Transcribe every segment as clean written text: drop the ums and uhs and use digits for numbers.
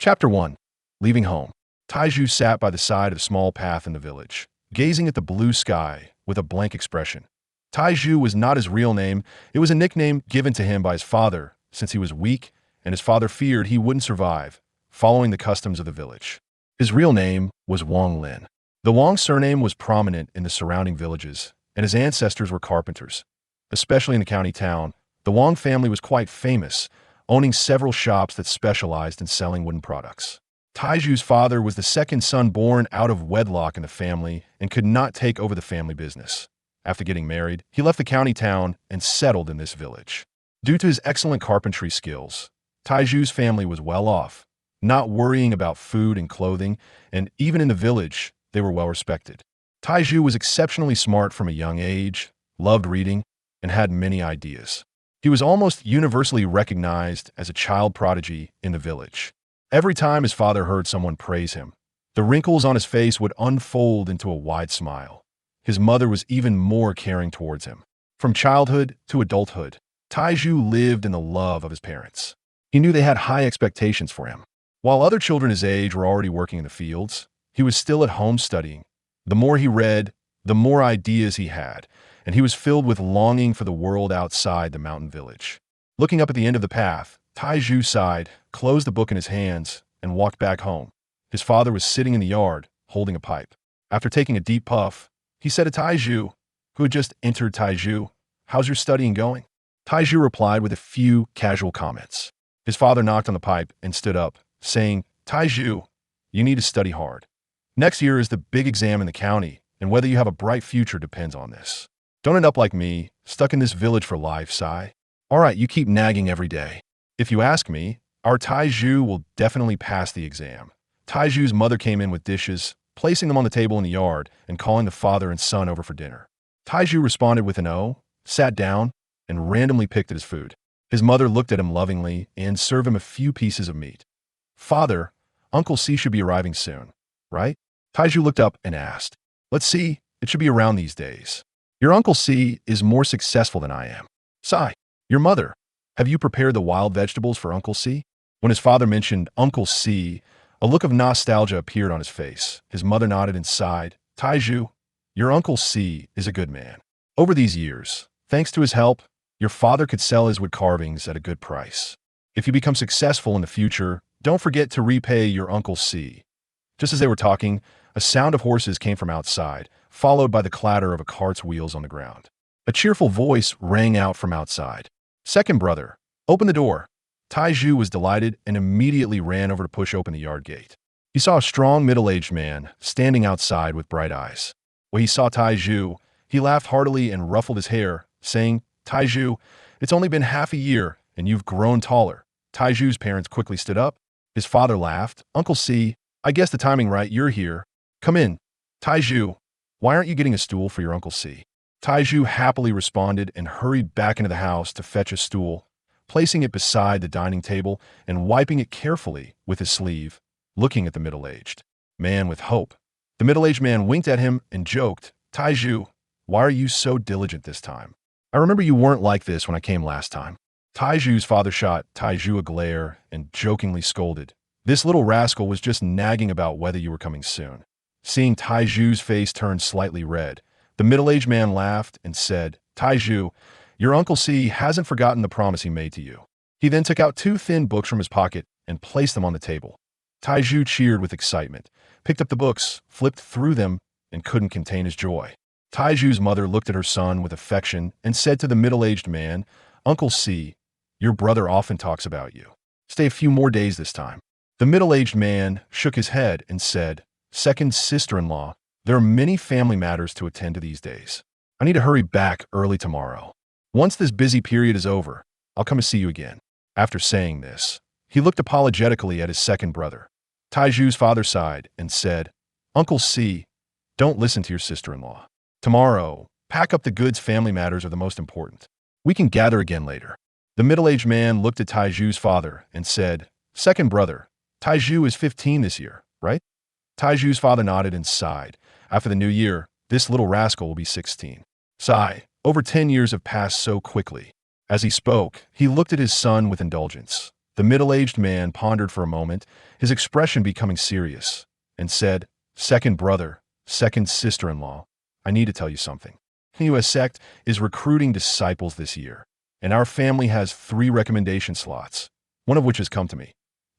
Chapter 1. Leaving home. Taiju sat by the side of a small path in the village, gazing at the blue sky with a blank expression. Taiju was not his real name. It was a nickname given to him by his father, since he was weak and his father feared he wouldn't survive, following the customs of the village. His real name was Wang Lin. The Wang surname was prominent in the surrounding villages, and his ancestors were carpenters. Especially in the county town, the Wang family was quite famous, owning several shops that specialized in selling wooden products. Taiju's father was the second son born out of wedlock in the family and could not take over the family business. After getting married, he left the county town and settled in this village. Due to his excellent carpentry skills, Taiju's family was well off, not worrying about food and clothing, and even in the village, they were well respected. Taiju was exceptionally smart from a young age, loved reading, and had many ideas. He was almost universally recognized as a child prodigy in the village. Every time his father heard someone praise him, the wrinkles on his face would unfold into a wide smile. His mother was even more caring towards him. From childhood to adulthood, Taiju lived in the love of his parents. He knew they had high expectations for him. While other children his age were already working in the fields, he was still at home studying. The more he read, the more ideas he had, and he was filled with longing for the world outside the mountain village. Looking up at the end of the path, Taiju sighed, closed the book in his hands, and walked back home. His father was sitting in the yard, holding a pipe. After taking a deep puff, he said to Taiju, who had just entered Taiju, "How's your studying going?" Taiju replied with a few casual comments. His father knocked on the pipe and stood up, saying, "Taiju, you need to study hard. Next year is the big exam in the county, and whether you have a bright future depends on this. Don't end up like me, stuck in this village for life, Sai. All right, you keep nagging every day. If you ask me, our Taiju will definitely pass the exam." Taiju's mother came in with dishes, placing them on the table in the yard, and calling the father and son over for dinner. Taiju responded with an "oh," sat down, and randomly picked at his food. His mother looked at him lovingly and served him a few pieces of meat. "Father, Uncle C should be arriving soon, right?" Taiju looked up and asked. "Let's see, it should be around these days. Your Uncle C is more successful than I am. Sai, your mother, have you prepared the wild vegetables for Uncle C?" When his father mentioned Uncle C, a look of nostalgia appeared on his face. His mother nodded and sighed. "Taiju, your Uncle C is a good man. Over these years, thanks to his help, your father could sell his wood carvings at a good price. If you become successful in the future, don't forget to repay your Uncle C." Just as they were talking, a sound of horses came from outside, followed by the clatter of a cart's wheels on the ground. A cheerful voice rang out from outside. "Second brother, open the door." Taiju was delighted and immediately ran over to push open the yard gate. He saw a strong middle-aged man standing outside with bright eyes. When he saw Taiju, he laughed heartily and ruffled his hair, saying, "Taiju, it's only been half a year and you've grown taller." Taiju's parents quickly stood up. His father laughed. "Uncle C, I guess the timing right, you're here. Come in. Taiju, why aren't you getting a stool for your Uncle C?" Taiju happily responded and hurried back into the house to fetch a stool, placing it beside the dining table and wiping it carefully with his sleeve, looking at the middle-aged man with hope. The middle-aged man winked at him and joked, "Taiju, why are you so diligent this time? I remember you weren't like this when I came last time." Taiju's father shot Taiju a glare and jokingly scolded, "This little rascal was just nagging about whether you were coming soon." Seeing Taiju's face turn slightly red, the middle-aged man laughed and said, "Taiju, your Uncle C hasn't forgotten the promise he made to you." He then took out two thin books from his pocket and placed them on the table. Taiju cheered with excitement, picked up the books, flipped through them, and couldn't contain his joy. Taiju's mother looked at her son with affection and said to the middle-aged man, "Uncle C, your brother often talks about you. Stay a few more days this time." The middle-aged man shook his head and said, "Second sister-in-law, there are many family matters to attend to these days. I need to hurry back early tomorrow. Once this busy period is over, I'll come to see you again." After saying this, he looked apologetically at his second brother. Taiju's father sighed and said, "Uncle C, don't listen to your sister-in-law. Tomorrow, pack up the goods. Family matters are the most important. We can gather again later." The middle-aged man looked at Taiju's father and said, "Second brother, Taiju is 15 this year, right?" Taiju's father nodded and sighed. "After the new year, this little rascal will be 16. Sigh, over 10 years have passed so quickly." As he spoke, he looked at his son with indulgence. The middle-aged man pondered for a moment, his expression becoming serious, and said, "Second brother, second sister-in-law, I need to tell you something. The U.S. sect is recruiting disciples this year, and our family has 3 recommendation slots, one of which has come to me."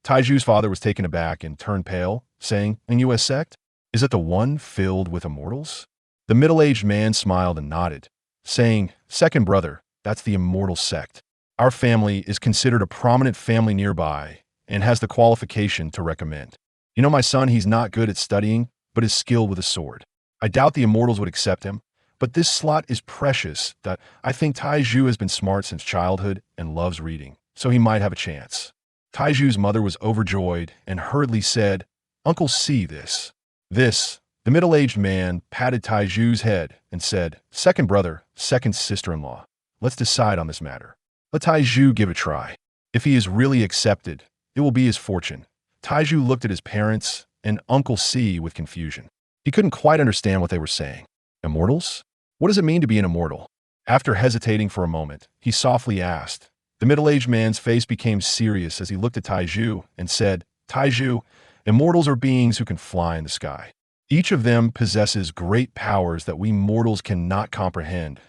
Taiju's father was taken aback and turned pale, saying, "An U.S. sect? Is it the one filled with immortals?" The middle-aged man smiled and nodded, saying, "Second brother, that's the Immortal sect. Our family is considered a prominent family nearby and has the qualification to recommend. You know my son, he's not good at studying, but is skilled with a sword. I doubt the Immortals would accept him, but this slot is precious that I think Taiju has been smart since childhood and loves reading, so he might have a chance." Taiju's mother was overjoyed and hurriedly said, "Uncle, see this." The middle-aged man patted Taiju's head and said, "Second brother, second sister-in-law, let's decide on this matter. Let Taiju give it a try. If he is really accepted, it will be his fortune." Taiju looked at his parents and Uncle C with confusion. He couldn't quite understand what they were saying. Immortals? What does it mean to be an immortal? After hesitating for a moment, he softly asked. The middle-aged man's face became serious as he looked at Taiju and said, "Taiju, immortals are beings who can fly in the sky. Each of them possesses great powers that we mortals cannot comprehend."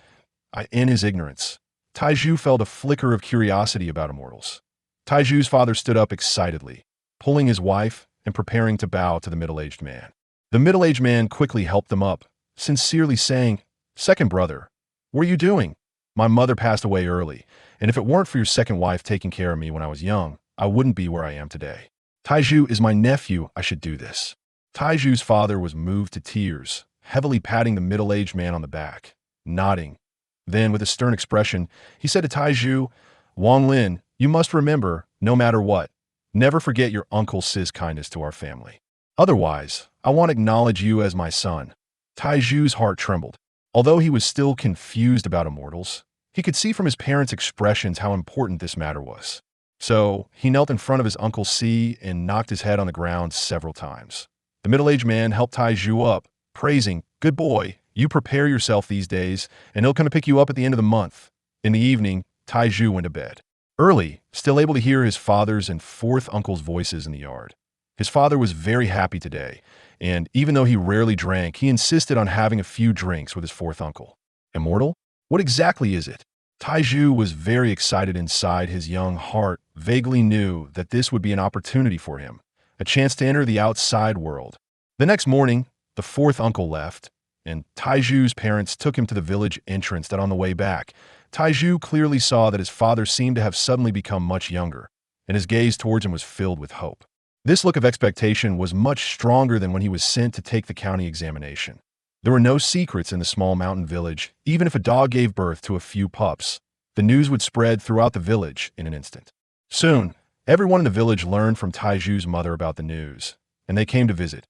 In his ignorance, Taiju felt a flicker of curiosity about immortals. Taiju's father stood up excitedly, pulling his wife and preparing to bow to the middle-aged man. The middle-aged man quickly helped them up, sincerely saying, "Second brother, what are you doing? My mother passed away early, and if it weren't for your second wife taking care of me when I was young, I wouldn't be where I am today. Taiju is my nephew, I should do this." Taiju's father was moved to tears, heavily patting the middle-aged man on the back, nodding. Then, with a stern expression, he said to Taiju, "Wang Lin, you must remember, no matter what, never forget your Uncle Si's kindness to our family. Otherwise, I won't acknowledge you as my son." Taiju's heart trembled. Although he was still confused about immortals, he could see from his parents' expressions how important this matter was. So, he knelt in front of his Uncle C and knocked his head on the ground several times. The middle-aged man helped Taiju up, praising, "Good boy, you prepare yourself these days, and he'll come to pick you up at the end of the month." In the evening, Taiju went to bed. Early, still able to hear his father's and fourth uncle's voices in the yard. His father was very happy today, and even though he rarely drank, he insisted on having a few drinks with his fourth uncle. Immortal? What exactly is it? Taiju was very excited inside. His young heart vaguely knew that this would be an opportunity for him, a chance to enter the outside world. The next morning, the fourth uncle left, and Taiju's parents took him to the village entrance. That on the way back, Taiju clearly saw that his father seemed to have suddenly become much younger, and his gaze towards him was filled with hope. This look of expectation was much stronger than when he was sent to take the county examination. There were no secrets in the small mountain village. Even if a dog gave birth to a few pups, the news would spread throughout the village in an instant. Soon, everyone in the village learned from Taiju's mother about the news, and they came to visit.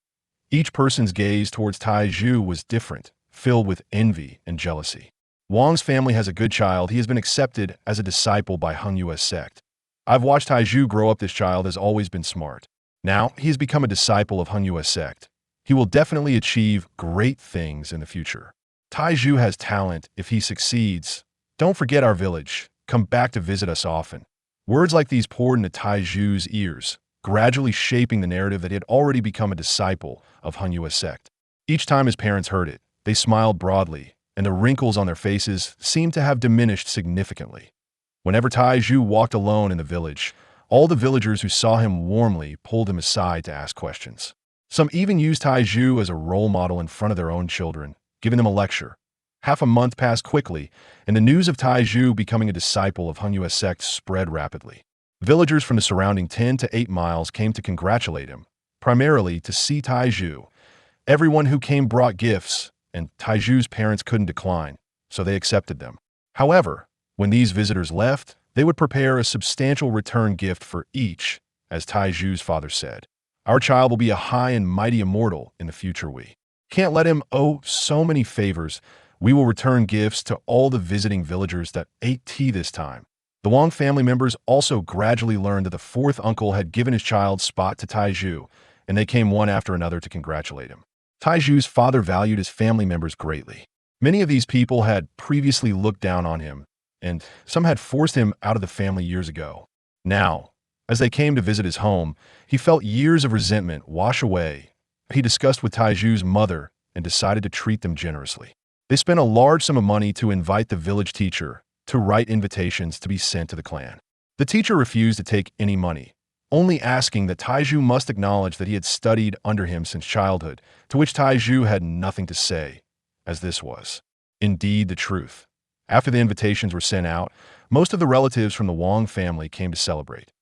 Each person's gaze towards Taiju was different, filled with envy and jealousy. Wang's family has a good child. He has been accepted as a disciple by Hung U.S. sect. I've watched Taiju grow up. This child has always been smart. Now, he has become a disciple of Hung U.S. sect. He will definitely achieve great things in the future. Taiju has talent. If he succeeds, don't forget our village. Come back to visit us often. Words like these poured into Taiju's ears, gradually shaping the narrative that he had already become a disciple of Hung U.S. sect. Each time his parents heard it, they smiled broadly, and the wrinkles on their faces seemed to have diminished significantly. Whenever Taiju walked alone in the village, all the villagers who saw him warmly pulled him aside to ask questions. Some even used Taiju as a role model in front of their own children, giving them a lecture. Half a month passed quickly, and the news of Taiju becoming a disciple of Hung U.S. sect spread rapidly. Villagers from the surrounding 10 to 8 miles came to congratulate him, primarily to see Taiju. Everyone who came brought gifts, and Taiju's parents couldn't decline, so they accepted them. However, when these visitors left, they would prepare a substantial return gift for each, as Taiju's father said. "Our child will be a high and mighty immortal in the future. We can't let him owe so many favors. We will return gifts to all the visiting villagers that ate tea this time." The Wang family members also gradually learned that the fourth uncle had given his child's spot to Taiju, and they came one after another to congratulate him. Taiju's father valued his family members greatly. Many of these people had previously looked down on him, and some had forced him out of the family years ago. Now, As they came to visit his home, he felt years of resentment wash away. He discussed with Taiju's mother and decided to treat them generously. They spent a large sum of money to invite the village teacher to write invitations to be sent to the clan. The teacher refused to take any money, only asking that Taiju must acknowledge that he had studied under him since childhood, to which Taiju had nothing to say, as this was indeed the truth. After the invitations were sent out, most of the relatives from the Wang family came to celebrate.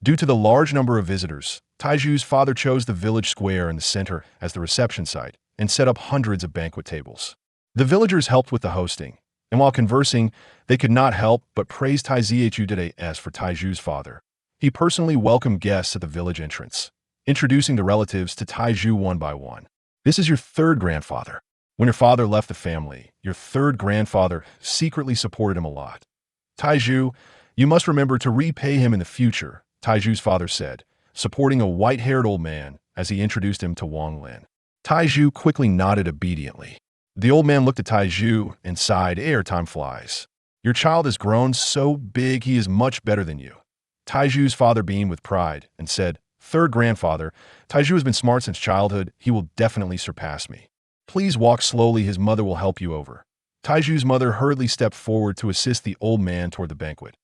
Due to the large number of visitors, Taiju's father chose the village square in the center as the reception site and set up hundreds of banquet tables. The villagers helped with the hosting, and while conversing, they could not help but praise Taizu today as for Taiju's father. He personally welcomed guests at the village entrance, introducing the relatives to Taiju one by one. This is your third grandfather. When your father left the family, your third grandfather secretly supported him a lot. Taiju, you must remember to repay him in the future, Taiju's father said, supporting a white-haired old man as he introduced him to Wang Lin. Taiju quickly nodded obediently. The old man looked at Taiju and sighed, time flies. Your child has grown so big he is much better than you. Taiju's father beamed with pride and said, third grandfather, Taiju has been smart since childhood. He will definitely surpass me. Please walk slowly, his mother will help you over. Taiju's mother hurriedly stepped forward to assist the old man toward the banquet.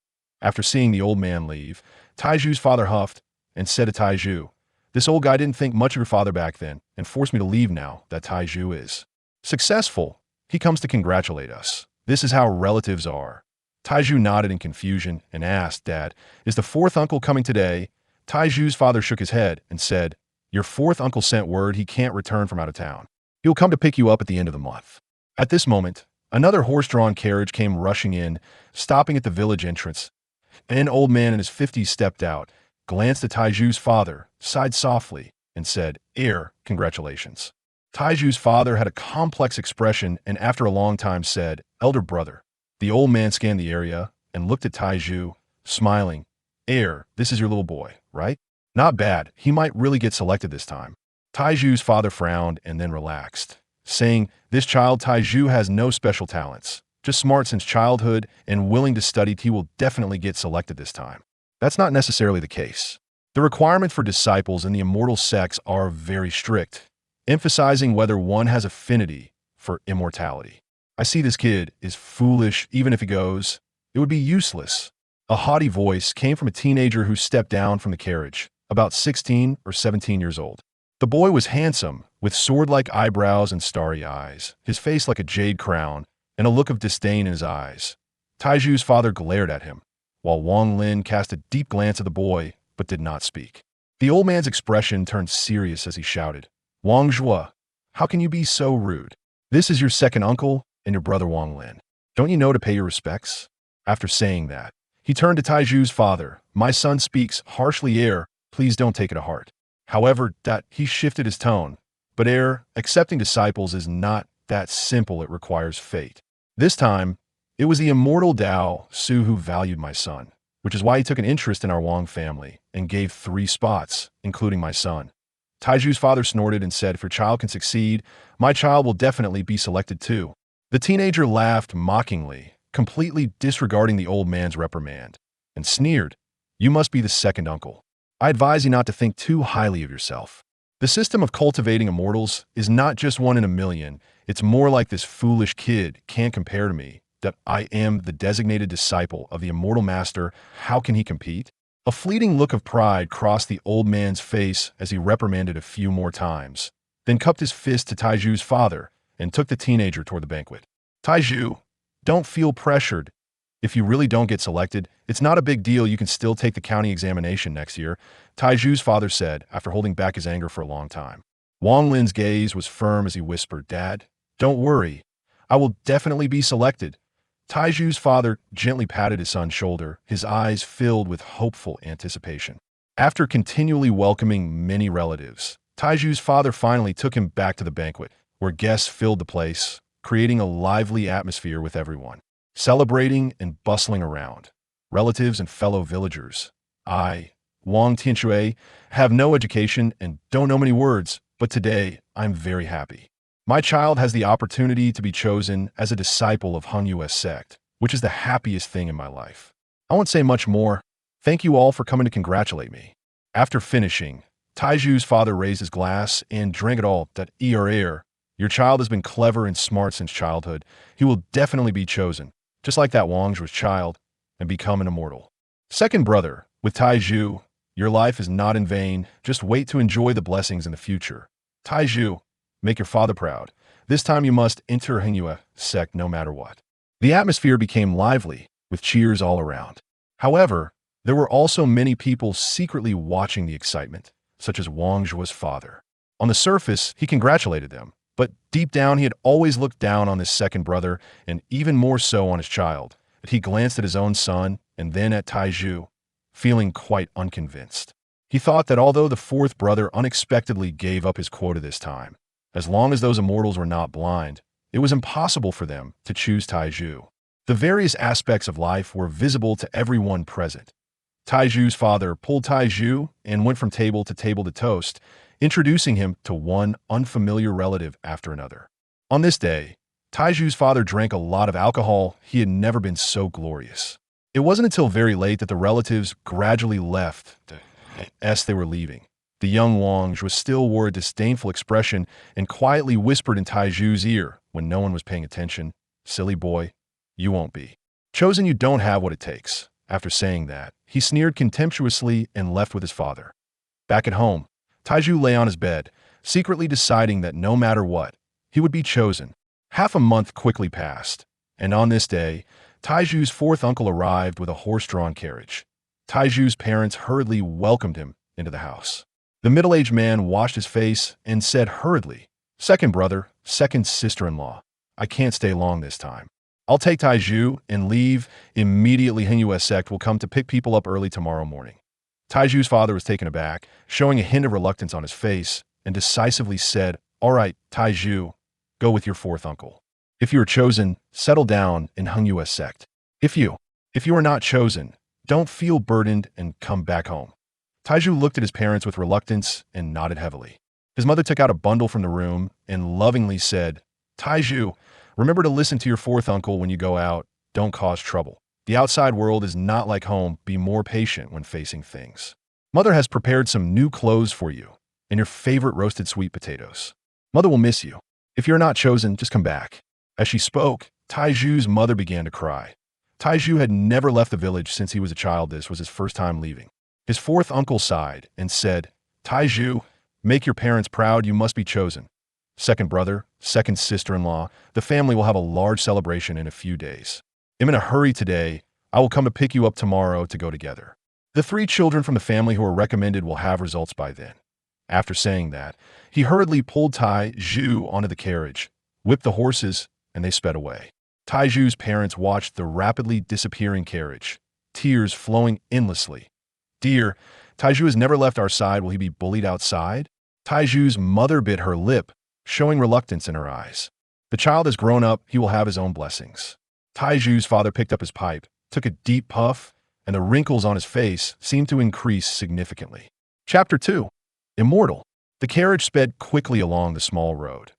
After seeing the old man leave, Taiju's father huffed and said to Taiju, this old guy didn't think much of your father back then and forced me to leave now that Taiju is successful. He comes to congratulate us. This is how relatives are. Taiju nodded in confusion and asked, Dad, is the fourth uncle coming today? Taiju's father shook his head and said, your fourth uncle sent word he can't return from out of town. He'll come to pick you up at the end of the month. At this moment, another horse-drawn carriage came rushing in, stopping at the village entrance. An old man in his 50s stepped out, glanced at Taiju's father, sighed softly, and said, congratulations. Taiju's father had a complex expression and after a long time said, elder brother. The old man scanned the area and looked at Taiju, smiling. This is your little boy, right? Not bad. He might really get selected this time. Taiju's father frowned and then relaxed, saying, this child Taiju has no special talents, just smart since childhood and willing to study. He will definitely get selected this time. That's not necessarily the case. The requirement for disciples in the immortal sects are very strict, emphasizing whether one has affinity for immortality. I see this kid is foolish even if he goes. It would be useless. A haughty voice came from a teenager who stepped down from the carriage, about 16 or 17 years old. The boy was handsome, with sword-like eyebrows and starry eyes, his face like a jade crown, and a look of disdain in his eyes. Taiju's father glared at him, while Wang Lin cast a deep glance at the boy, but did not speak. The old man's expression turned serious as he shouted, Wang Zhua, how can you be so rude? This is your second uncle and your brother Wang Lin. Don't you know to pay your respects? After saying that, he turned to Taiju's father. My son speaks harshly, please don't take it to heart. However, he shifted his tone. But accepting disciples is not that simple. It requires fate. This time, it was the immortal Dao Su who valued my son, which is why he took an interest in our Wang family and gave 3 spots, including my son. Taiju's father snorted and said, if your child can succeed, my child will definitely be selected too. The teenager laughed mockingly, completely disregarding the old man's reprimand, and sneered, you must be the second uncle. I advise you not to think too highly of yourself. The system of cultivating immortals is not just 1 in a million. It's more like this foolish kid can't compare to me, that I am the designated disciple of the immortal master. How can he compete? A fleeting look of pride crossed the old man's face as he reprimanded a few more times, then cupped his fist to Taiju's father and took the teenager toward the banquet. Taiju, don't feel pressured. If you really don't get selected, it's not a big deal. You can still take the county examination next year, Taiju's father said after holding back his anger for a long time. Wang Lin's gaze was firm as he whispered, Dad, don't worry. I will definitely be selected. Taiju's father gently patted his son's shoulder, his eyes filled with hopeful anticipation. After continually welcoming many relatives, Taiju's father finally took him back to the banquet, where guests filled the place, creating a lively atmosphere with everyone celebrating and bustling around. Relatives and fellow villagers. I, Wang Tianxue, have no education and don't know many words, but today I'm very happy. My child has the opportunity to be chosen as a disciple of Han Yue's sect, which is the happiest thing in my life. I won't say much more. Thank you all for coming to congratulate me. After finishing, Taiju's father raised his glass and drank it all. That air. Your child has been clever and smart since childhood. He will definitely be chosen, just like that Wang's child, and become an immortal. Second brother, with Taiju, your life is not in vain. Just wait to enjoy the blessings in the future. Taiju, make your father proud. This time you must enter Hinua sect no matter what. The atmosphere became lively, with cheers all around. However, there were also many people secretly watching the excitement, such as Wang Zhuo's father. On the surface, he congratulated them, but deep down he had always looked down on his second brother, and even more so on his child. He glanced at his own son, and then at Taiju, feeling quite unconvinced. He thought that although the fourth brother unexpectedly gave up his quota this time, as long as those immortals were not blind, it was impossible for them to choose Taiju. The various aspects of life were visible to everyone present. Taiju's father pulled Taiju and went from table to toast, introducing him to one unfamiliar relative after another. On this day, Taiju's father drank a lot of alcohol. He had never been so glorious. It wasn't until very late that the relatives gradually left as they were leaving. The young Wang was still wore a disdainful expression and quietly whispered in Taiju's ear when no one was paying attention, "Silly boy, you won't be chosen. You don't have what it takes." After saying that, he sneered contemptuously and left with his father. Back at home, Taiju lay on his bed, secretly deciding that no matter what, he would be chosen. Half a month quickly passed, and on this day, Taiju's fourth uncle arrived with a horse-drawn carriage. Taiju's parents hurriedly welcomed him into the house. The middle-aged man washed his face and said hurriedly, "Second brother, second sister-in-law, I can't stay long this time. I'll take Taiju and leave immediately. Hinua sect will come to pick people up early tomorrow morning." Taiju's father was taken aback, showing a hint of reluctance on his face, and decisively said, "All right, Taiju, go with your fourth uncle. If you are chosen, settle down in Hinua sect. If you are not chosen, don't feel burdened and come back home." Taiju looked at his parents with reluctance and nodded heavily. His mother took out a bundle from the room and lovingly said, "Taiju, remember to listen to your fourth uncle when you go out. Don't cause trouble. The outside world is not like home. Be more patient when facing things. Mother has prepared some new clothes for you and your favorite roasted sweet potatoes. Mother will miss you. If you're not chosen, just come back." As she spoke, Taiju's mother began to cry. Taiju had never left the village since he was a child. This was his first time leaving. His fourth uncle sighed and said, "Taiju, make your parents proud. You must be chosen. Second brother, second sister-in-law, the family will have a large celebration in a few days. I'm in a hurry today. I will come to pick you up tomorrow to go together. The 3 children from the family who are recommended will have results by then." After saying that, he hurriedly pulled Taiju onto the carriage, whipped the horses, and they sped away. Taiju's parents watched the rapidly disappearing carriage, tears flowing endlessly. "Dear, Taiju has never left our side. Will he be bullied outside?" Taiju's mother bit her lip, showing reluctance in her eyes. "The child has grown up. He will have his own blessings." Taiju's father picked up his pipe, took a deep puff, and the wrinkles on his face seemed to increase significantly. Chapter 2. Immortal. The carriage sped quickly along the small road.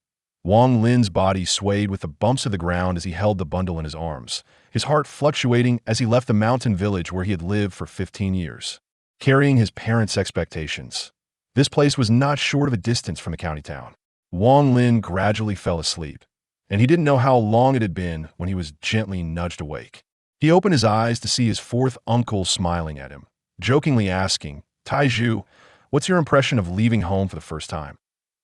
Wang Lin's body swayed with the bumps of the ground as he held the bundle in his arms, his heart fluctuating as he left the mountain village where he had lived for 15 years. Carrying his parents' expectations, this place was not short of a distance from the county town. Wang Lin gradually fell asleep, and he didn't know how long it had been when he was gently nudged awake. He opened his eyes to see his fourth uncle smiling at him, jokingly asking, "Taiju, what's your impression of leaving home for the first time?"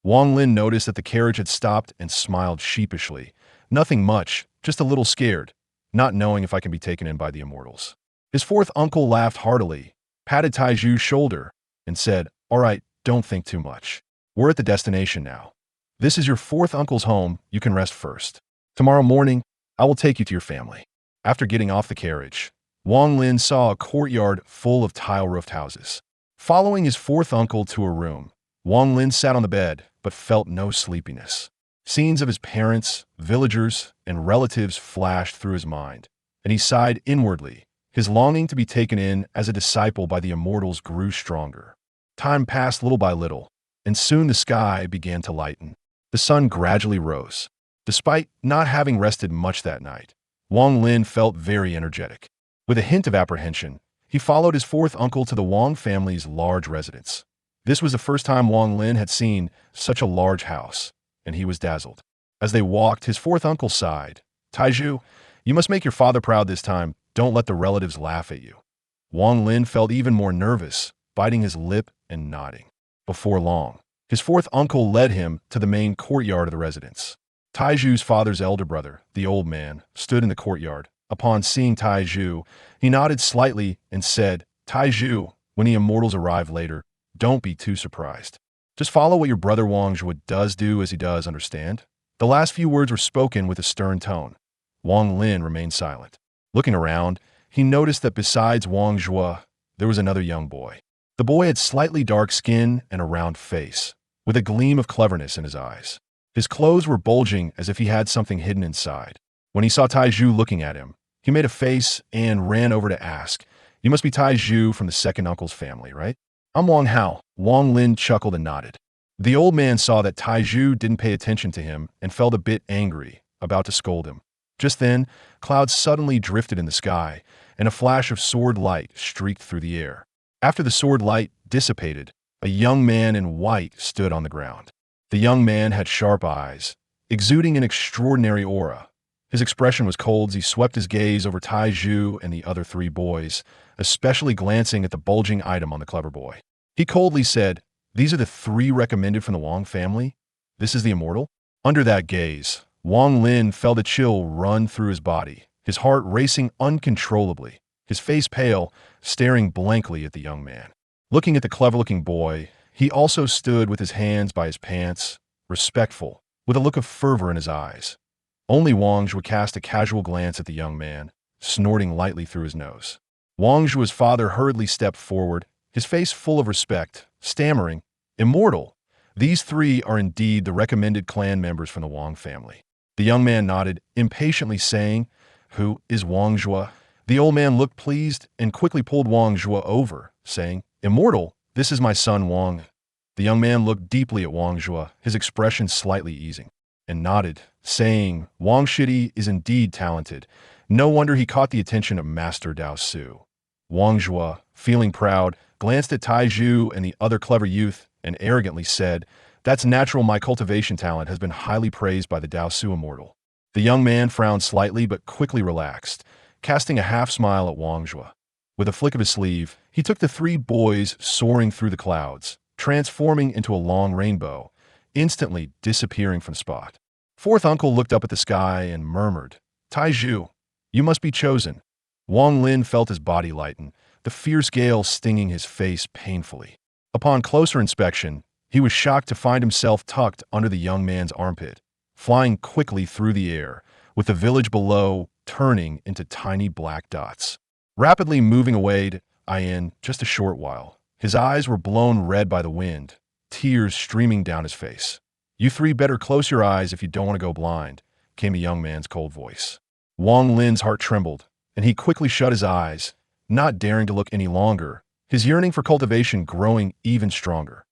Wang Lin noticed that the carriage had stopped and smiled sheepishly. "Nothing much, just a little scared, not knowing if I can be taken in by the immortals." His fourth uncle laughed heartily, patted Taiju's shoulder, and said, "All right, don't think too much. We're at the destination now. This is your fourth uncle's home. You can rest first. Tomorrow morning, I will take you to your family." After getting off the carriage, Wang Lin saw a courtyard full of tile-roofed houses. Following his fourth uncle to a room, Wang Lin sat on the bed, but felt no sleepiness. Scenes of his parents, villagers, and relatives flashed through his mind, and he sighed inwardly. His longing to be taken in as a disciple by the immortals grew stronger. Time passed little by little, and soon the sky began to lighten. The sun gradually rose. Despite not having rested much that night, Wang Lin felt very energetic. With a hint of apprehension, he followed his fourth uncle to the Wang family's large residence. This was the first time Wang Lin had seen such a large house, and he was dazzled. As they walked, his fourth uncle sighed. "Taiju, you must make your father proud this time. Don't let the relatives laugh at you." Wang Lin felt even more nervous, biting his lip and nodding. Before long, his fourth uncle led him to the main courtyard of the residence. Taiju's father's elder brother, the old man, stood in the courtyard. Upon seeing Taiju, he nodded slightly and said, "Taiju, when the immortals arrive later, don't be too surprised. Just follow what your brother Wang Zhuo does do as he does, understand?" The last few words were spoken with a stern tone. Wang Lin remained silent. Looking around, he noticed that besides Wang Zhuo, there was another young boy. The boy had slightly dark skin and a round face, with a gleam of cleverness in his eyes. His clothes were bulging as if he had something hidden inside. When he saw Taiju looking at him, he made a face and ran over to ask, "You must be Taiju from the second uncle's family, right?" "I'm Wang Hao." Wang Lin chuckled and nodded. The old man saw that Taiju didn't pay attention to him and felt a bit angry, about to scold him. Just then, clouds suddenly drifted in the sky, and a flash of sword light streaked through the air. After the sword light dissipated, a young man in white stood on the ground. The young man had sharp eyes, exuding an extraordinary aura. His expression was cold as he swept his gaze over Taiju and the other three boys, especially glancing at the bulging item on the clever boy. He coldly said, "These are the three recommended from the Wang family? This is the immortal?" Under that gaze, Wang Lin felt a chill run through his body, his heart racing uncontrollably, his face pale, staring blankly at the young man. Looking at the clever-looking boy, he also stood with his hands by his pants, respectful, with a look of fervor in his eyes. Only Wang Zhuo cast a casual glance at the young man, snorting lightly through his nose. Wang Zhuo's father hurriedly stepped forward, his face full of respect, stammering, "Immortal, these three are indeed the recommended clan members from the Wang family." The young man nodded, impatiently saying, "Who is Wang Zhuo?" The old man looked pleased and quickly pulled Wang Zhuo over, saying, "Immortal, this is my son Wang." The young man looked deeply at Wang Zhuo, his expression slightly easing, and nodded, saying, "Wang Shidi is indeed talented. No wonder he caught the attention of Master Dao Su." Wang Zhuo, feeling proud, glanced at Taiju and the other clever youth and arrogantly said, "That's natural. My cultivation talent has been highly praised by the Dao Su immortal." The young man frowned slightly but quickly relaxed, casting a half-smile at Wang Zhuo. With a flick of his sleeve, he took the three boys soaring through the clouds, transforming into a long rainbow, instantly disappearing from the spot. Fourth uncle looked up at the sky and murmured, "Taiju, you must be chosen." Wang Lin felt his body lighten, the fierce gale stinging his face painfully. Upon closer inspection, he was shocked to find himself tucked under the young man's armpit, flying quickly through the air, with the village below turning into tiny black dots. Rapidly moving away in just a short while, his eyes were blown red by the wind, tears streaming down his face. "You three better close your eyes if you don't want to go blind," came the young man's cold voice. Wang Lin's heart trembled, and he quickly shut his eyes, not daring to look any longer, his yearning for cultivation growing even stronger.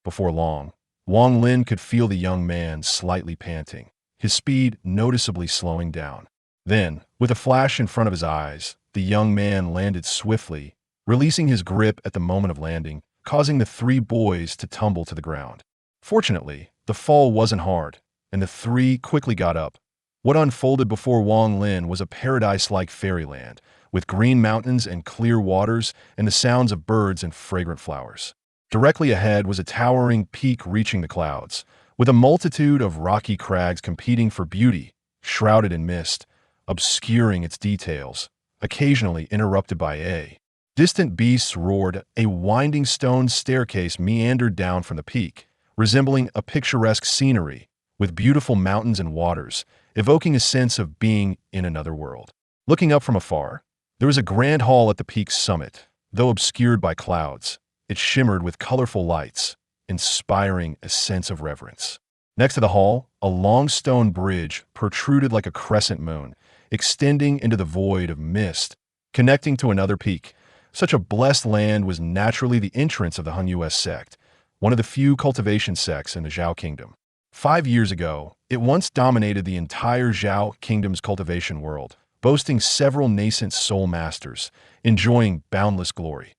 Before long, Wang Lin could feel the young man slightly panting, his speed noticeably slowing down. Then, with a flash in front of his eyes, the young man landed swiftly, releasing his grip at the moment of landing, causing the three boys to tumble to the ground. Fortunately, the fall wasn't hard, and the three quickly got up. What unfolded before Wang Lin was a paradise-like fairyland, with green mountains and clear waters and the sounds of birds and fragrant flowers. Directly ahead was a towering peak reaching the clouds, with a multitude of rocky crags competing for beauty, shrouded in mist, obscuring its details, occasionally interrupted by distant beasts roared. A winding stone staircase meandered down from the peak, resembling a picturesque scenery, with beautiful mountains and waters, evoking a sense of being in another world. Looking up from afar, there was a grand hall at the peak's summit. Though obscured by clouds, it shimmered with colorful lights, inspiring a sense of reverence. Next to the hall, a long stone bridge protruded like a crescent moon, extending into the void of mist, connecting to another peak. Such a blessed land was naturally the entrance of the Han Yue sect, one of the few cultivation sects in the Zhao Kingdom. 5 years ago, it once dominated the entire Zhao Kingdom's cultivation world, boasting several nascent soul masters, enjoying boundless glory.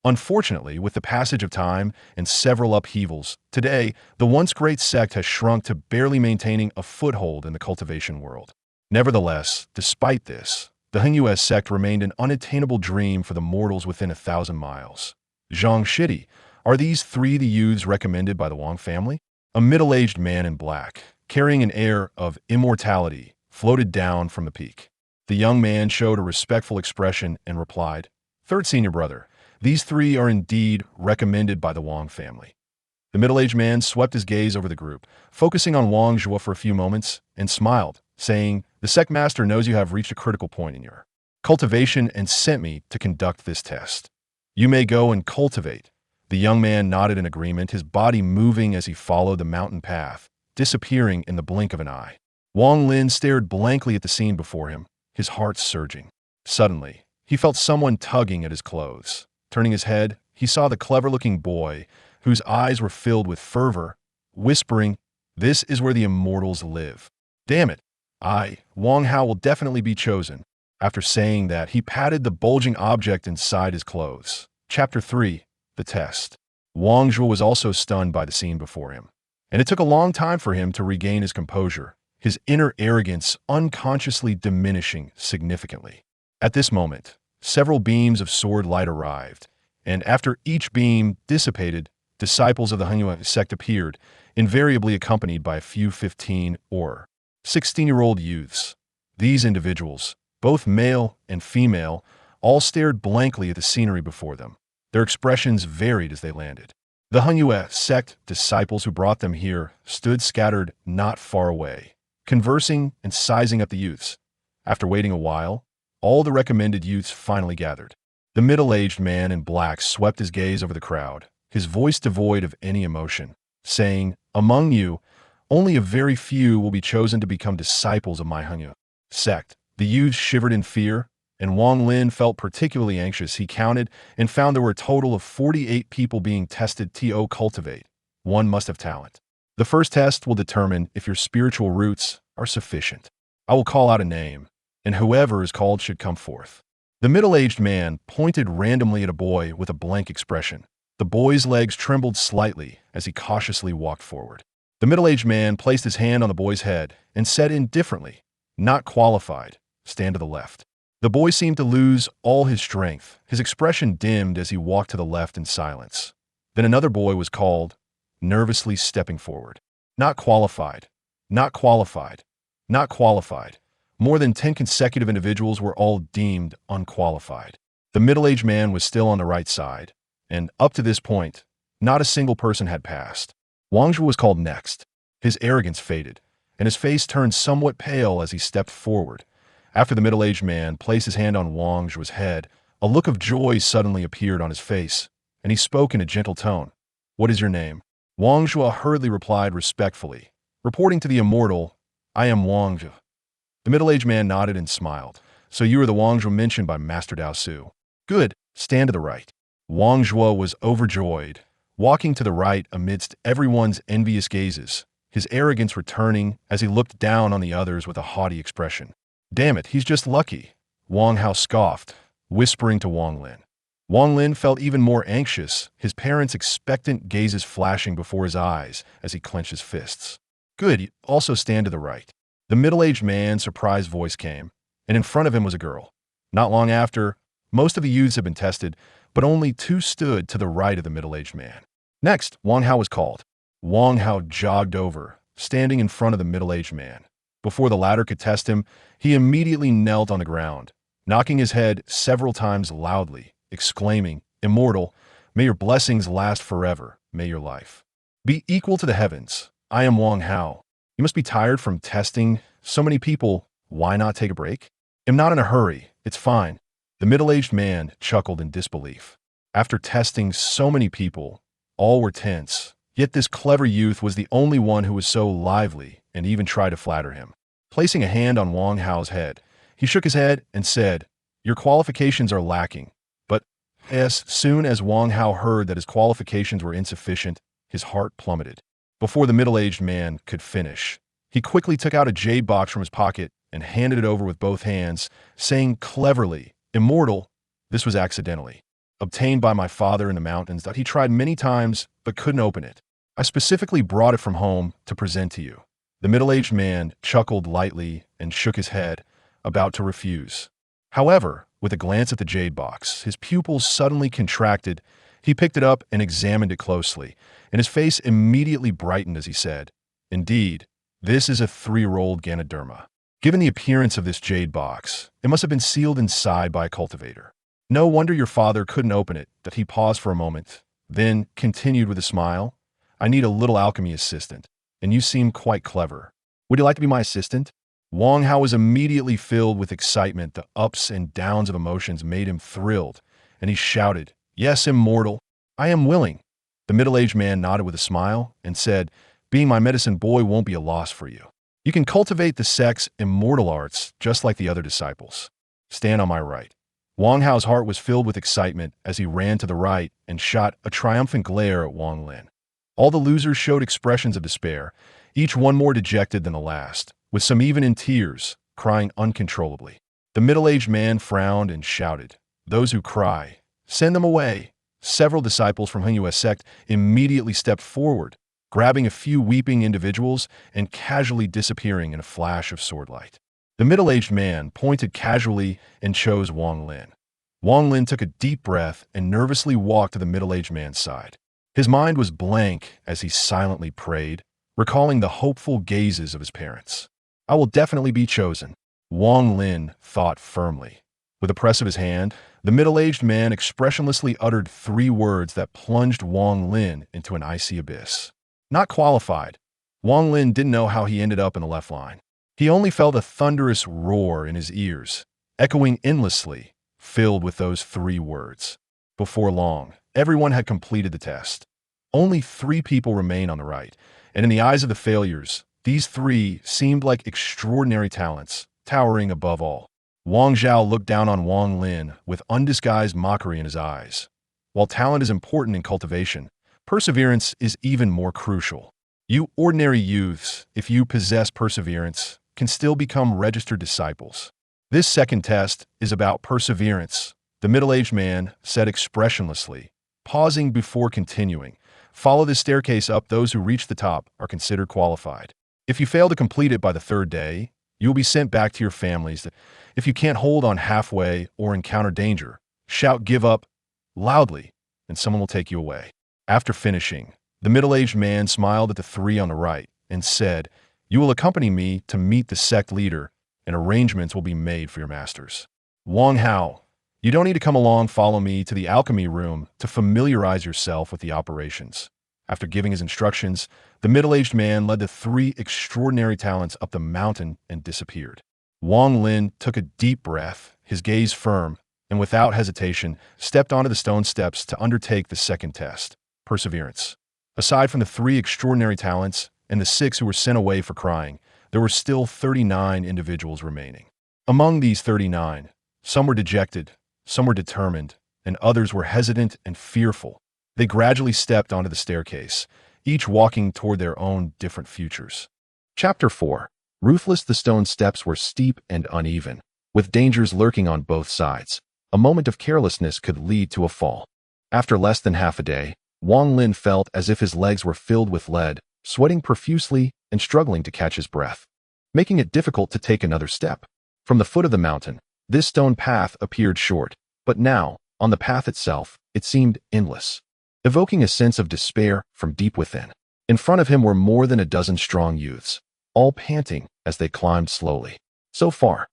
Unfortunately, with the passage of time and several upheavals, today, the once great sect has shrunk to barely maintaining a foothold in the cultivation world. Nevertheless, despite this, the Heng sect remained an unattainable dream for the mortals within 1,000 miles. Zhang Shidi, are these three the youths recommended by the Wang family? A middle-aged man in black, carrying an air of immortality, floated down from the peak. The young man showed a respectful expression and replied, "Third senior brother, these three are indeed recommended by the Wang family." The middle-aged man swept his gaze over the group, focusing on Wang Zhuo for a few moments, and smiled, saying, "The sect master knows you have reached a critical point in your cultivation and sent me to conduct this test. You may go and cultivate." The young man nodded in agreement, his body moving as he followed the mountain path, disappearing in the blink of an eye. Wang Lin stared blankly at the scene before him, his heart surging. Suddenly, he felt someone tugging at his clothes. Turning his head, he saw the clever-looking boy, whose eyes were filled with fervor, whispering, "This is where the immortals live. Damn it, Wang Hao will definitely be chosen." After saying that, he patted the bulging object inside his clothes. Chapter 3. The Test. Wang Zhuo was also stunned by the scene before him, and it took a long time for him to regain his composure, his inner arrogance unconsciously diminishing significantly. At this moment, several beams of sword light arrived, and after each beam dissipated, disciples of the Heng sect appeared, invariably accompanied by a few 15 or 16-year-old youths. These individuals, both male and female, all stared blankly at the scenery before them. Their expressions varied as they landed. The Heng sect disciples who brought them here stood scattered not far away, conversing and sizing up the youths. After waiting a while, all the recommended youths finally gathered. The middle-aged man in black swept his gaze over the crowd, his voice devoid of any emotion, saying, "Among you, only a very few will be chosen to become disciples of my Heng sect." The youths shivered in fear, and Wang Lin felt particularly anxious. He counted and found there were a total of 48 people being tested to cultivate. One must have talent. The first test will determine if your spiritual roots are sufficient. I will call out a name, and whoever is called should come forth. The middle-aged man pointed randomly at a boy with a blank expression. The boy's legs trembled slightly as he cautiously walked forward. The middle-aged man placed his hand on the boy's head and said indifferently, "Not qualified. Stand to the left." The boy seemed to lose all his strength. His expression dimmed as he walked to the left in silence. Then another boy was called, nervously stepping forward. "Not qualified. Not qualified. Not qualified." More than 10 consecutive individuals were all deemed unqualified. The middle-aged man was still on the right side, and up to this point, not a single person had passed. Wang Zhuo was called next. His arrogance faded, and his face turned somewhat pale as he stepped forward. After the middle-aged man placed his hand on Wang Zhuo's head, a look of joy suddenly appeared on his face, and he spoke in a gentle tone. "What is your name?" Wang Zhuo hurriedly replied respectfully, reporting to the immortal, "I am Wang Zhuo." The middle-aged man nodded and smiled. "So you are the Wang Zhuo mentioned by Master Dao Su. Good, stand to the right." Wang Zhuo was overjoyed, walking to the right amidst everyone's envious gazes, his arrogance returning as he looked down on the others with a haughty expression. "Damn it, he's just lucky," Wang Hao scoffed, whispering to Wang Lin. Wang Lin felt even more anxious, his parents' expectant gazes flashing before his eyes as he clenched his fists. "Good, also stand to the right." The middle-aged man's surprised voice came, and in front of him was a girl. Not long after, most of the youths had been tested, but only 2 stood to the right of the middle-aged man. Next, Wang Hao was called. Wang Hao jogged over, standing in front of the middle-aged man. Before the latter could test him, he immediately knelt on the ground, knocking his head several times loudly, exclaiming, "Immortal, may your blessings last forever, may your life be equal to the heavens. I am Wang Hao. You must be tired from testing so many people. Why not take a break?" "I'm not in a hurry. It's fine." The middle-aged man chuckled in disbelief. After testing so many people, all were tense, yet this clever youth was the only one who was so lively and even tried to flatter him. Placing a hand on Wang Hao's head, he shook his head and said, "Your qualifications are lacking." But as soon as Wang Hao heard that his qualifications were insufficient, his heart plummeted. Before the middle-aged man could finish, he quickly took out a jade box from his pocket and handed it over with both hands, saying cleverly, "Immortal, this was accidentally obtained by my father in the mountains that he tried many times but couldn't open it. I specifically brought it from home to present to you." The middle-aged man chuckled lightly and shook his head, about to refuse. However, with a glance at the jade box, his pupils suddenly contracted. He picked it up and examined it closely, and his face immediately brightened as he said, "Indeed, this is a 3-rolled Ganoderma. Given the appearance of this jade box, it must have been sealed inside by a cultivator. No wonder your father couldn't open it." That he paused for a moment, then continued with a smile, "I need a little alchemy assistant, and you seem quite clever. Would you like to be my assistant?" Wang Hao was immediately filled with excitement. The ups and downs of emotions made him thrilled, and he shouted, "Yes, Immortal, I am willing." The middle-aged man nodded with a smile and said, "Being my medicine boy won't be a loss for you. You can cultivate the sect's immortal arts just like the other disciples. Stand on my right." Wang Hao's heart was filled with excitement as he ran to the right and shot a triumphant glare at Wang Lin. All the losers showed expressions of despair, each one more dejected than the last, with some even in tears, crying uncontrollably. The middle-aged man frowned and shouted, "Those who cry, send them away." Several disciples from Hunyua's sect immediately stepped forward, grabbing a few weeping individuals and casually disappearing in a flash of swordlight. The middle-aged man pointed casually and chose Wang Lin. Wang Lin took a deep breath and nervously walked to the middle-aged man's side. His mind was blank as he silently prayed, recalling the hopeful gazes of his parents. "I will definitely be chosen," Wang Lin thought firmly. With a press of his hand, the middle-aged man expressionlessly uttered 3 words that plunged Wang Lin into an icy abyss. Not qualified, Wang Lin didn't know how he ended up in the left line. He only felt a thunderous roar in his ears, echoing endlessly, filled with those 3 words. Before long, everyone had completed the test. Only 3 people remained on the right, and in the eyes of the failures, these 3 seemed like extraordinary talents, towering above all. Wang Zhao looked down on Wang Lin with undisguised mockery in his eyes. While talent is important in cultivation, perseverance is even more crucial. You ordinary youths, if you possess perseverance, can still become registered disciples. This second test is about perseverance, the middle-aged man said expressionlessly, pausing before continuing. Follow this staircase up. Those who reach the top are considered qualified. If you fail to complete it by the 3rd day, you will be sent back to your families. If you can't hold on halfway or encounter danger, shout "Give up" loudly, and someone will take you away. After finishing, the middle-aged man smiled at the 3 on the right and said, "You will accompany me to meet the sect leader, and arrangements will be made for your masters." Wang Hao, you don't need to come along. Follow me to the alchemy room to familiarize yourself with the operations. After giving his instructions, the middle-aged man led the 3 extraordinary talents up the mountain and disappeared. Wang Lin took a deep breath, his gaze firm, and without hesitation, stepped onto the stone steps to undertake the second test, perseverance. Aside from the 3 extraordinary talents and the 6 who were sent away for crying, there were still 39 individuals remaining. Among these 39, some were dejected, some were determined, and others were hesitant and fearful. They gradually stepped onto the staircase, each walking toward their own different futures. Chapter 4. Ruthless. The stone steps were steep and uneven, with dangers lurking on both sides. A moment of carelessness could lead to a fall. After less than half a day, Wang Lin felt as if his legs were filled with lead, sweating profusely and struggling to catch his breath, making it difficult to take another step. From the foot of the mountain, this stone path appeared short, but now, on the path itself, it seemed endless, evoking a sense of despair from deep within. In front of him were more than a dozen strong youths, all panting as they climbed slowly. So far,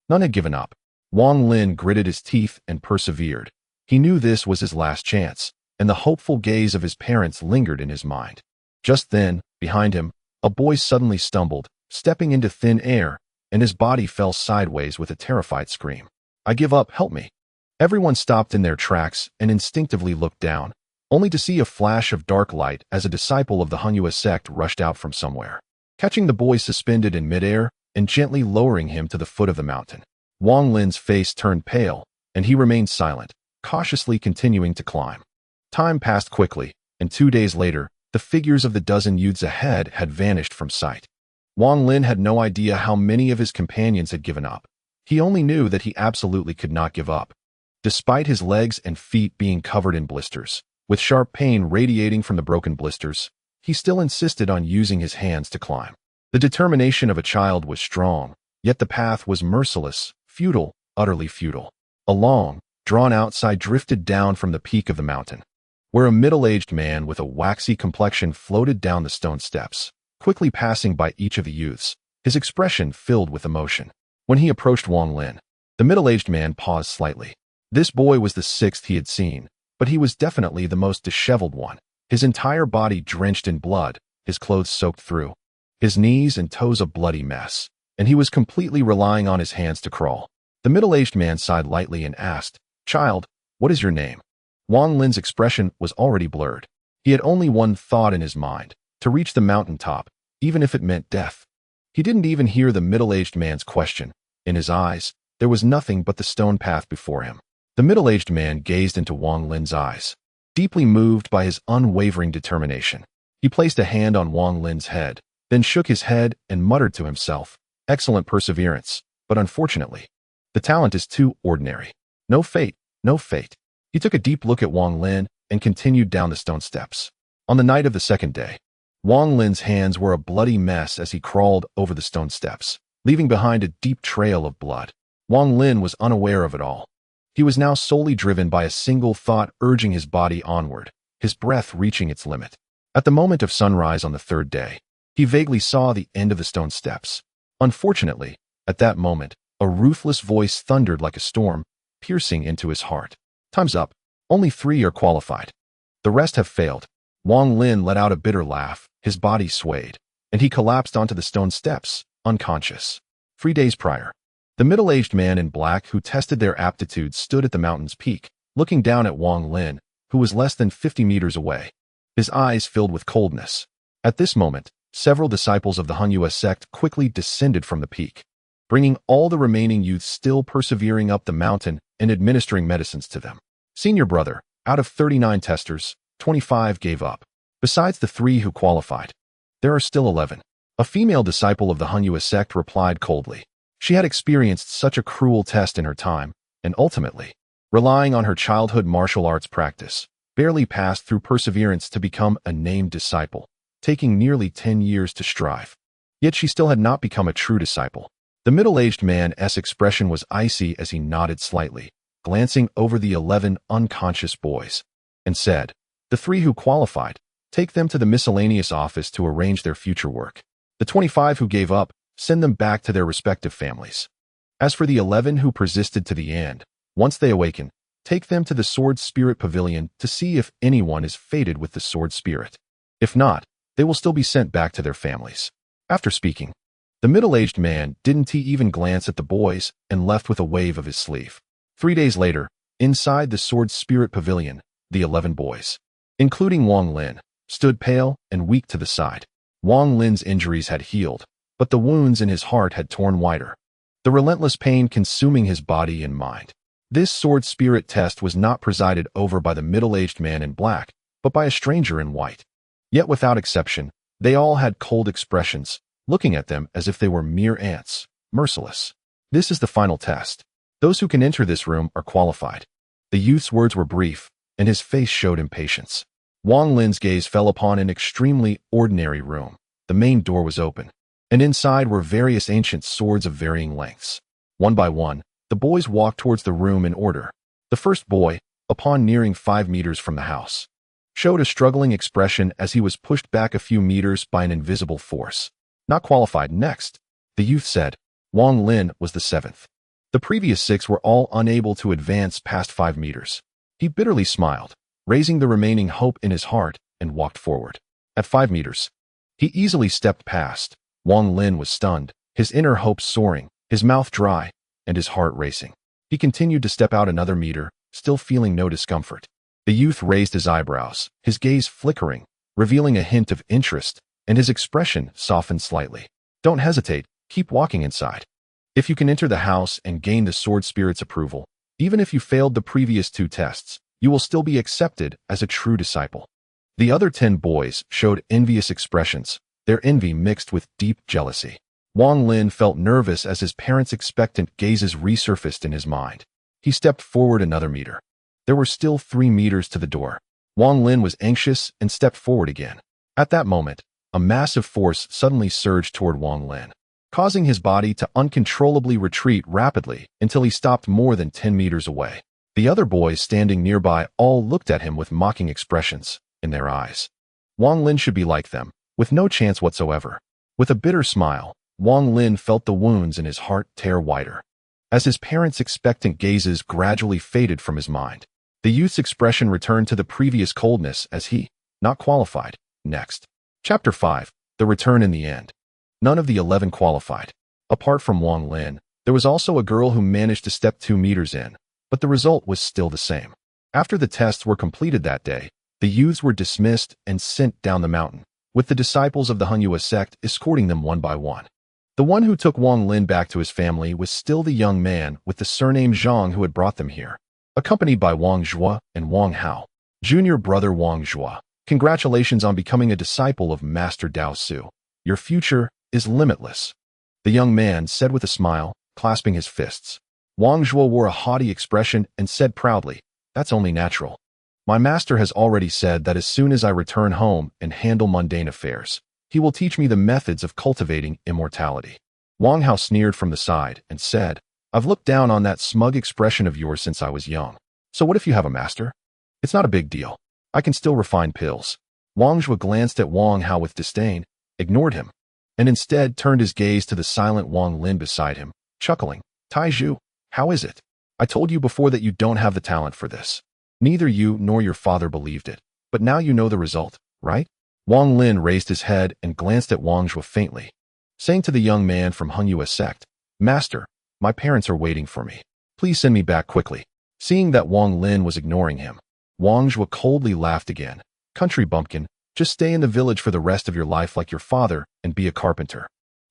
none had given up. Wang Lin gritted his teeth and persevered. He knew this was his last chance, and the hopeful gaze of his parents lingered in his mind. Just then, behind him, a boy suddenly stumbled, stepping into thin air, and his body fell sideways with a terrified scream. "I give up, help me." Everyone stopped in their tracks and instinctively looked down, only to see a flash of dark light as a disciple of the Hunyua sect rushed out from somewhere, catching the boy suspended in midair and gently lowering him to the foot of the mountain. Wang Lin's face turned pale, and he remained silent, cautiously continuing to climb. Time passed quickly, and 2 days later, the figures of the dozen youths ahead had vanished from sight. Wang Lin had no idea how many of his companions had given up. He only knew that he absolutely could not give up. Despite his legs and feet being covered in blisters, with sharp pain radiating from the broken blisters, he still insisted on using his hands to climb. The determination of a child was strong, yet the path was merciless, futile, utterly futile. A long, drawn-out sigh drifted down from the peak of the mountain, where a middle-aged man with a waxy complexion floated down the stone steps, quickly passing by each of the youths, his expression filled with emotion. When he approached Wang Lin, the middle-aged man paused slightly. This boy was the sixth he had seen, but he was definitely the most disheveled one, his entire body drenched in blood, his clothes soaked through, his knees and toes a bloody mess, and he was completely relying on his hands to crawl. The middle-aged man sighed lightly and asked, "Child, what is your name?" Wang Lin's expression was already blurred. He had only one thought in his mind, to reach the mountaintop, even if it meant death. He didn't even hear the middle-aged man's question. In his eyes, there was nothing but the stone path before him. The middle-aged man gazed into Wang Lin's eyes, deeply moved by his unwavering determination. He placed a hand on Wang Lin's head, then shook his head and muttered to himself, "Excellent perseverance, but unfortunately, the talent is too ordinary. No fate, no fate." He took a deep look at Wang Lin and continued down the stone steps. On the night of the second day, Wang Lin's hands were a bloody mess as he crawled over the stone steps, leaving behind a deep trail of blood. Wang Lin was unaware of it all. He was now solely driven by a single thought urging his body onward, his breath reaching its limit. At the moment of sunrise on the third day, he vaguely saw the end of the stone steps. Unfortunately, at that moment, a ruthless voice thundered like a storm, piercing into his heart. "Time's up. Only 3 are qualified. The rest have failed." Wang Lin let out a bitter laugh, his body swayed, and he collapsed onto the stone steps, unconscious. 3 days prior, the middle-aged man in black who tested their aptitude stood at the mountain's peak, looking down at Wang Lin, who was less than 50 meters away, his eyes filled with coldness. At this moment, several disciples of the Hunyue sect quickly descended from the peak, bringing all the remaining youths still persevering up the mountain and administering medicines to them. Senior brother, out of 39 testers, 25 gave up. Besides the 3 who qualified, there are still 11. A female disciple of the Hunyue sect replied coldly. She had experienced such a cruel test in her time, and ultimately, relying on her childhood martial arts practice, barely passed through perseverance to become a named disciple, taking nearly 10 years to strive. Yet she still had not become a true disciple. The middle-aged man's expression was icy as he nodded slightly, glancing over the 11 unconscious boys, and said, "The 3 who qualified, take them to the miscellaneous office to arrange their future work. The 25 who gave up, send them back to their respective families. As for the 11 who persisted to the end, once they awaken, take them to the Sword Spirit Pavilion to see if anyone is fated with the Sword Spirit. If not, they will still be sent back to their families." After speaking, the middle-aged man didn't even glance at the boys and left with a wave of his sleeve. 3 days later, inside the Sword Spirit Pavilion, the 11 boys, including Wang Lin, stood pale and weak to the side. Wang Lin's injuries had healed, but the wounds in his heart had torn wider, the relentless pain consuming his body and mind. This sword spirit test was not presided over by the middle-aged man in black, but by a stranger in white. Yet without exception, they all had cold expressions, looking at them as if they were mere ants, merciless. "This is the final test. Those who can enter this room are qualified." The youth's words were brief, and his face showed impatience. Wang Lin's gaze fell upon an extremely ordinary room. The main door was open, and inside were various ancient swords of varying lengths. One by one, the boys walked towards the room in order. The first boy, upon nearing 5 meters from the house, showed a struggling expression as he was pushed back a few meters by an invisible force. "Not qualified." Next, the youth said. Wang Lin was the 7th. The previous 6 were all unable to advance past 5 meters. He bitterly smiled, raising the remaining hope in his heart, and walked forward. At 5 meters, he easily stepped past. Wang Lin was stunned, his inner hopes soaring, his mouth dry, and his heart racing. He continued to step out another meter, still feeling no discomfort. The youth raised his eyebrows, his gaze flickering, revealing a hint of interest, and his expression softened slightly. "Don't hesitate, keep walking inside. If you can enter the house and gain the sword spirit's approval, even if you failed the previous 2 tests, you will still be accepted as a true disciple." The other 10 boys showed envious expressions, their envy mixed with deep jealousy. Wang Lin felt nervous as his parents' expectant gazes resurfaced in his mind. He stepped forward another meter. There were still 3 meters to the door. Wang Lin was anxious and stepped forward again. At that moment, a massive force suddenly surged toward Wang Lin, causing his body to uncontrollably retreat rapidly until he stopped more than 10 meters away. The other boys standing nearby all looked at him with mocking expressions in their eyes. Wang Lin should be like them, with no chance whatsoever. With a bitter smile, Wang Lin felt the wounds in his heart tear wider. As his parents' expectant gazes gradually faded from his mind, the youth's expression returned to the previous coldness as he, not qualified. Next. Chapter 5. The Return in the End. None of the 11 qualified. Apart from Wang Lin, there was also a girl who managed to step 2 meters in, but the result was still the same. After the tests were completed that day, the youths were dismissed and sent down the mountain, with the disciples of the Hunyua sect escorting them one by one. The one who took Wang Lin back to his family was still the young man with the surname Zhang who had brought them here, accompanied by Wang Zhuo and Wang Hao. Junior brother Wang Zhuo, congratulations on becoming a disciple of Master Dao Su. Your future is limitless, the young man said with a smile, clasping his fists. Wang Zhuo wore a haughty expression and said proudly, "That's only natural. My master has already said that as soon as I return home and handle mundane affairs, he will teach me the methods of cultivating immortality." Wang Hao sneered from the side and said, "I've looked down on that smug expression of yours since I was young. So what if you have a master? It's not a big deal. I can still refine pills." Wang Zhuo glanced at Wang Hao with disdain, ignored him, and instead turned his gaze to the silent Wang Lin beside him, chuckling. "Taizhu, how is it? I told you before that you don't have the talent for this. Neither you nor your father believed it, but now you know the result, right?" Wang Lin raised his head and glanced at Wang Zhuo faintly, saying to the young man from Hunyua sect, "Master, my parents are waiting for me. Please send me back quickly." Seeing that Wang Lin was ignoring him, Wang Zhuo coldly laughed again. "Country bumpkin, just stay in the village for the rest of your life like your father and be a carpenter."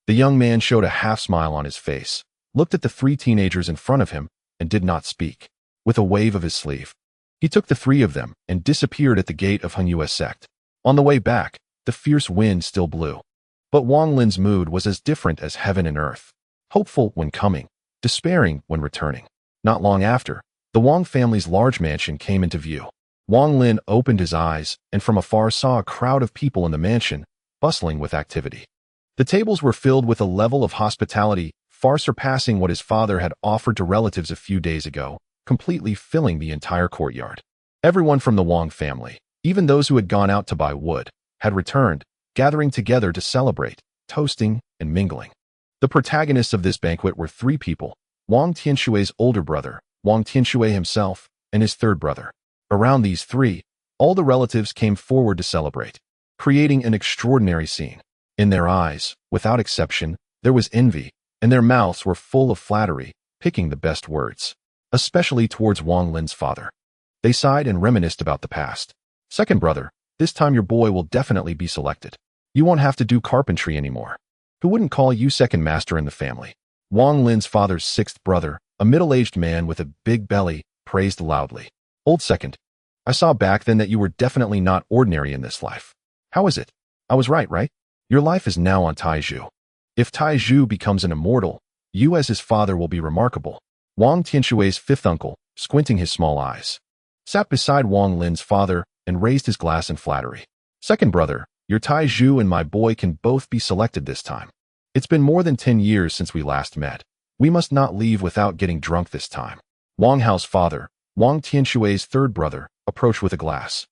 The young man showed a half smile on his face, looked at the 3 teenagers in front of him, and did not speak. With a wave of his sleeve, he took the 3 of them and disappeared at the gate of Hunyua sect. On the way back, the fierce wind still blew. But Wang Lin's mood was as different as heaven and earth. Hopeful when coming, despairing when returning. Not long after, the Wang family's large mansion came into view. Wang Lin opened his eyes and from afar saw a crowd of people in the mansion, bustling with activity. The tables were filled with a level of hospitality far surpassing what his father had offered to relatives a few days ago, completely filling the entire courtyard. Everyone from the Wang family, even those who had gone out to buy wood, had returned, gathering together to celebrate, toasting, and mingling. The protagonists of this banquet were 3 people: Wang Tianshui's older brother, Wang Tianshui himself, and his 3rd brother. Around these 3, all the relatives came forward to celebrate, creating an extraordinary scene. In their eyes, without exception, there was envy, and their mouths were full of flattery, picking the best words, especially towards Wang Lin's father. They sighed and reminisced about the past. "Second brother, this time your boy will definitely be selected. You won't have to do carpentry anymore. Who wouldn't call you second master in the family?" Wang Lin's father's 6th brother, a middle-aged man with a big belly, praised loudly. "Old second, I saw back then that you were definitely not ordinary in this life. How is it? I was right? Your life is now on Taizhu. If Taizhu becomes an immortal, you as his father will be remarkable." Wang Tianshui's 5th uncle, squinting his small eyes, sat beside Wang Lin's father and raised his glass in flattery. "Second brother, your Taizhu and my boy can both be selected this time. It's been more than 10 years since we last met. We must not leave without getting drunk this time." Wang Hao's father, Wang Tianshui's 3rd brother, approached with a glass,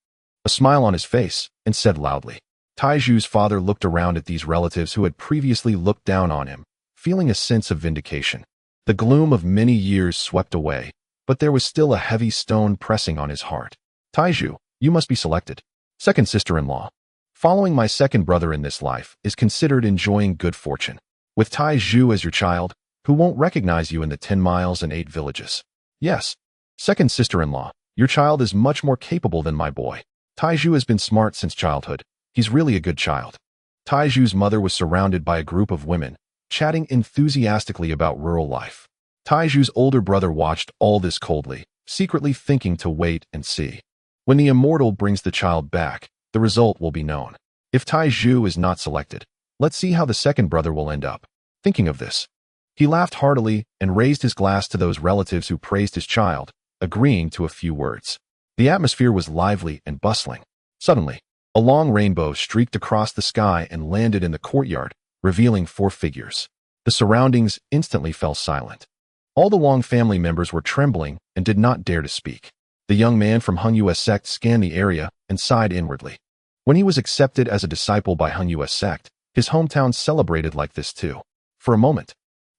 a smile on his face, and said loudly. Taizhu's father looked around at these relatives who had previously looked down on him, feeling a sense of vindication. The gloom of many years swept away, but there was still a heavy stone pressing on his heart. "Taizhu, you must be selected. Second sister-in-law. Following my second brother in this life is considered enjoying good fortune. With Taizhu as your child, who won't recognize you in the 10 miles and 8 villages. Yes. Second sister-in-law, your child is much more capable than my boy. Taizhu has been smart since childhood. He's really a good child." Taizhu's mother was surrounded by a group of women, chatting enthusiastically about rural life. Taizhu's older brother watched all this coldly, secretly thinking to wait and see. When the immortal brings the child back, the result will be known. If Taizhu is not selected, Let's see how the second brother will end up. Thinking of this, he laughed heartily and raised his glass to those relatives who praised his child, agreeing to a few words. The atmosphere was lively and bustling. Suddenly, a long rainbow streaked across the sky and landed in the courtyard, revealing 4 figures. The surroundings instantly fell silent. All the Wang family members were trembling and did not dare to speak. The young man from Hun Yue's sect scanned the area and sighed inwardly. When he was accepted as a disciple by Hun Yue's sect, his hometown celebrated like this too. For a moment,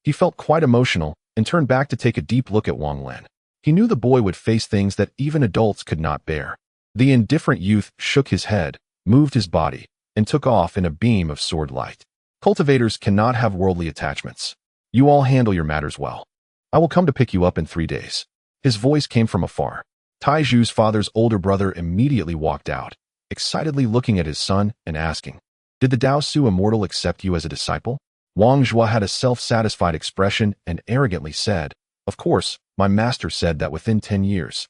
he felt quite emotional and turned back to take a deep look at Wang Len. He knew the boy would face things that even adults could not bear. The indifferent youth shook his head, moved his body, and took off in a beam of sword light. Cultivators cannot have worldly attachments. You all handle your matters well. I will come to pick you up in 3 days. His voice came from afar. Taiju's father's older brother immediately walked out, excitedly looking at his son and asking, "Did the Dao Su Immortal accept you as a disciple?" Wang Zhua had a self-satisfied expression and arrogantly said, "Of course, my master said that within 10 years,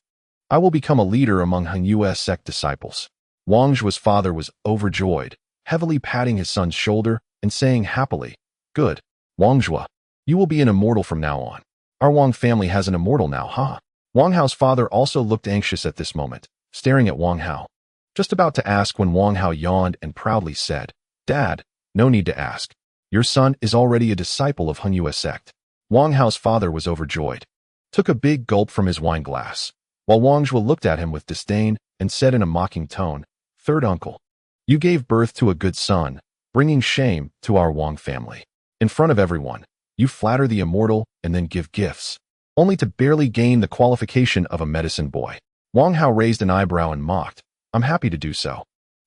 I will become a leader among Han Yue's sect disciples." Wang Zhua's father was overjoyed, heavily patting his son's shoulder and saying happily, "Good, Wang Zhua, you will be an immortal from now on. Our Wang family has an immortal now, huh?" Wang Hao's father also looked anxious at this moment, staring at Wang Hao. Just about to ask when Wang Hao yawned and proudly said, "Dad, no need to ask. Your son is already a disciple of Han Yue's sect." Wang Hao's father was overjoyed, took a big gulp from his wine glass, while Wang Zhua looked at him with disdain and said in a mocking tone, "Third uncle, you gave birth to a good son, bringing shame to our Wang family. In front of everyone, you flatter the immortal and then give gifts, only to barely gain the qualification of a medicine boy." Wang Hao raised an eyebrow and mocked, "I'm happy to do so.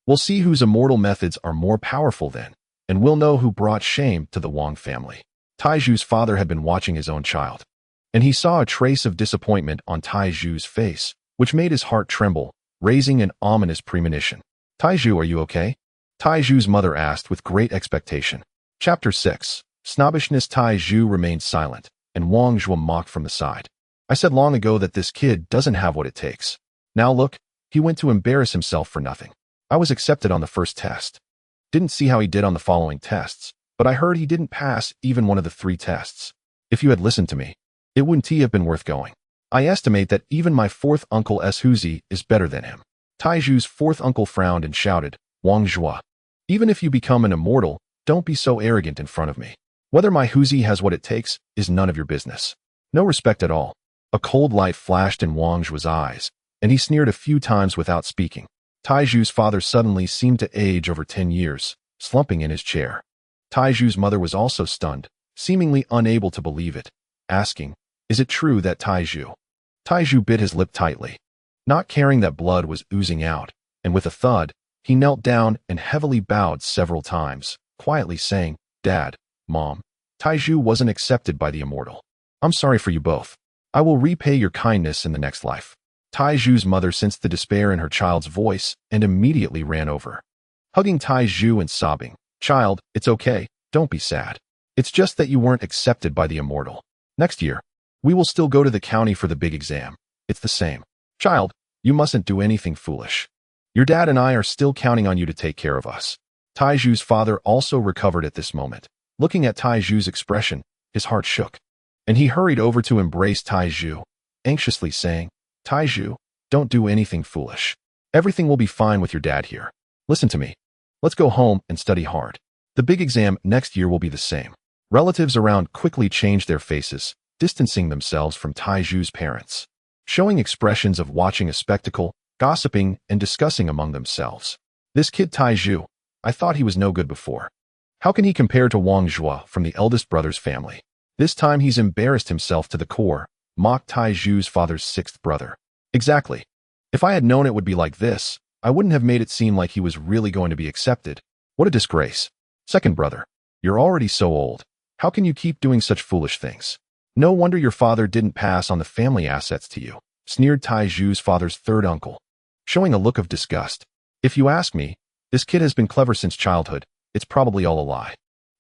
We'll see whose immortal methods are more powerful then, and we'll know who brought shame to the Wang family." Taiju's father had been watching his own child, and he saw a trace of disappointment on Taiju's face, which made his heart tremble, raising an ominous premonition. "Taiju, are you okay?" Taiju's mother asked with great expectation. Chapter 6. Snobbishness. Taiju remained silent, and Wang Zhua mocked from the side. "I said long ago that this kid doesn't have what it takes. Now look, he went to embarrass himself for nothing. I was accepted on the first test. Didn't see how he did on the following tests, but I heard he didn't pass even one of the 3 tests. If you had listened to me, it wouldn't have been worth going. I estimate that even my 4th uncle Huzi is better than him." Taiju's 4th uncle frowned and shouted, "Wang Zhua, even if you become an immortal, don't be so arrogant in front of me. Whether my Huzi has what it takes is none of your business. No respect at all." A cold light flashed in Wang Zhua's eyes, and he sneered a few times without speaking. Taiju's father suddenly seemed to age over 10 years, slumping in his chair. Taiju's mother was also stunned, seemingly unable to believe it, asking, "Is it true that Taiju?" Taiju bit his lip tightly, not caring that blood was oozing out, and with a thud, he knelt down and heavily bowed several times, quietly saying, "Dad, Mom, Taiju wasn't accepted by the immortal. I'm sorry for you both. I will repay your kindness in the next life." Taiju's mother sensed the despair in her child's voice and immediately ran over, hugging Taiju and sobbing, "Child, it's okay, don't be sad. It's just that you weren't accepted by the immortal. Next year, we will still go to the county for the big exam. It's the same. Child, you mustn't do anything foolish. Your dad and I are still counting on you to take care of us." Taiju's father also recovered at this moment. Looking at Taiju's expression, his heart shook, and he hurried over to embrace Taiju, anxiously saying, "Taiju, don't do anything foolish. Everything will be fine with your dad here. Listen to me. Let's go home and study hard. The big exam next year will be the same." Relatives around quickly changed their faces, distancing themselves from Taiju's parents, showing expressions of watching a spectacle, gossiping, and discussing among themselves. "This kid Taiju, I thought he was no good before. How can he compare to Wang Zhua from the eldest brother's family? This time he's embarrassed himself to the core," mocked Taiju's father's 6th brother. "Exactly. If I had known it would be like this, I wouldn't have made it seem like he was really going to be accepted. What a disgrace. Second brother, you're already so old. How can you keep doing such foolish things? No wonder your father didn't pass on the family assets to you," sneered Taiju's father's 3rd uncle, showing a look of disgust. "If you ask me, this kid has been clever since childhood. It's probably all a lie.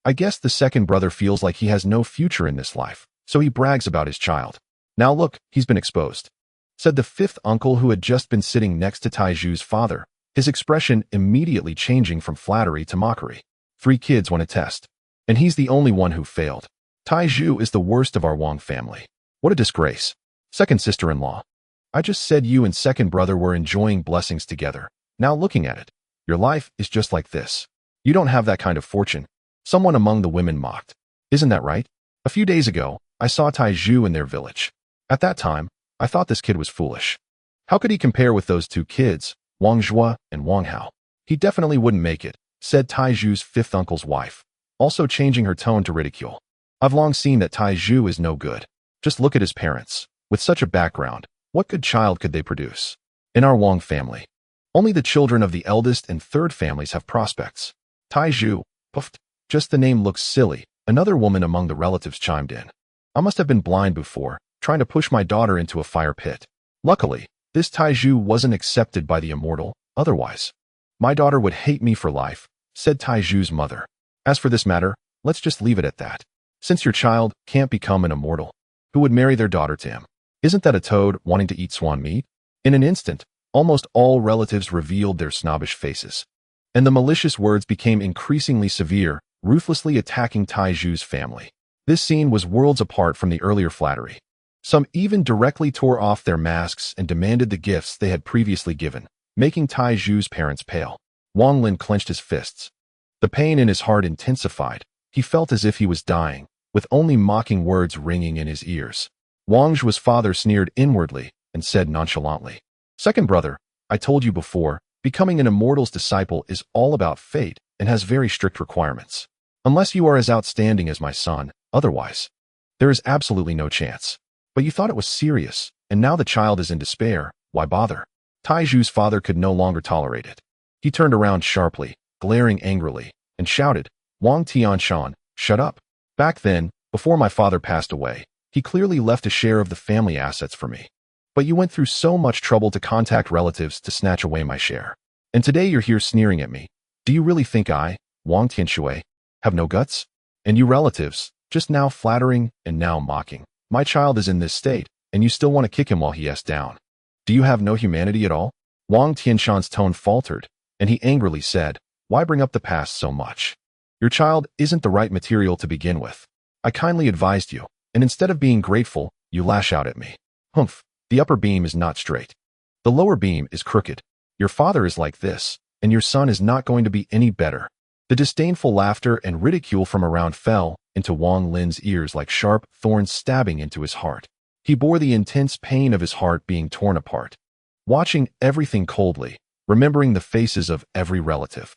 I guess the second brother feels like he has no future in this life, so he brags about his child. Now look, he's been exposed," said the 5th uncle who had just been sitting next to Taiju's father, his expression immediately changing from flattery to mockery. 3 kids won a test. And he's the only one who failed. Taiju is the worst of our Wang family. What a disgrace. Second sister-in-law. I just said you and second brother were enjoying blessings together. Now looking at it, your life is just like this. You don't have that kind of fortune. Someone among the women mocked. Isn't that right? A few days ago, I saw Taiju in their village. At that time, I thought this kid was foolish. How could he compare with those 2 kids, Wang Zhua and Wang Hao? He definitely wouldn't make it, said Taiju's 5th uncle's wife, also changing her tone to ridicule. I've long seen that Taiju is no good. Just look at his parents. With such a background, what good child could they produce? In our Wang family, only the children of the eldest and 3rd families have prospects. Taiju, puffed. Just the name looks silly, another woman among the relatives chimed in. I must have been blind before, trying to push my daughter into a fire pit. Luckily, this Taiju wasn't accepted by the immortal, otherwise. My daughter would hate me for life, said Taiju's mother. As for this matter, let's just leave it at that. Since your child can't become an immortal, who would marry their daughter to him? Isn't that a toad wanting to eat swan meat? In an instant, almost all relatives revealed their snobbish faces. And the malicious words became increasingly severe, ruthlessly attacking Taiju's family. This scene was worlds apart from the earlier flattery. Some even directly tore off their masks and demanded the gifts they had previously given, making Taiju's parents pale. Wang Lin clenched his fists. The pain in his heart intensified. He felt as if he was dying, with only mocking words ringing in his ears. Wang Zhua's father sneered inwardly and said nonchalantly, "Second brother, I told you before, becoming an immortal's disciple is all about fate and has very strict requirements. Unless you are as outstanding as my son, otherwise, there is absolutely no chance. But you thought it was serious, and now the child is in despair. Why bother?" Taiju's father could no longer tolerate it. He turned around sharply, glaring angrily, and shouted, "Wang Tianshan, shut up. Back then, before my father passed away, he clearly left a share of the family assets for me. But you went through so much trouble to contact relatives to snatch away my share. And today you're here sneering at me. Do you really think I, Wang Tianshui, have no guts? And you relatives, just now flattering and now mocking. My child is in this state, and you still want to kick him while he is down. Do you have no humanity at all?" Wang Tianshan's tone faltered, and he angrily said, "Why bring up the past so much? Your child isn't the right material to begin with. I kindly advised you, and instead of being grateful, you lash out at me. Humph, the upper beam is not straight. The lower beam is crooked. Your father is like this, and your son is not going to be any better." The disdainful laughter and ridicule from around fell into Wang Lin's ears like sharp thorns stabbing into his heart. He bore the intense pain of his heart being torn apart, watching everything coldly, remembering the faces of every relative.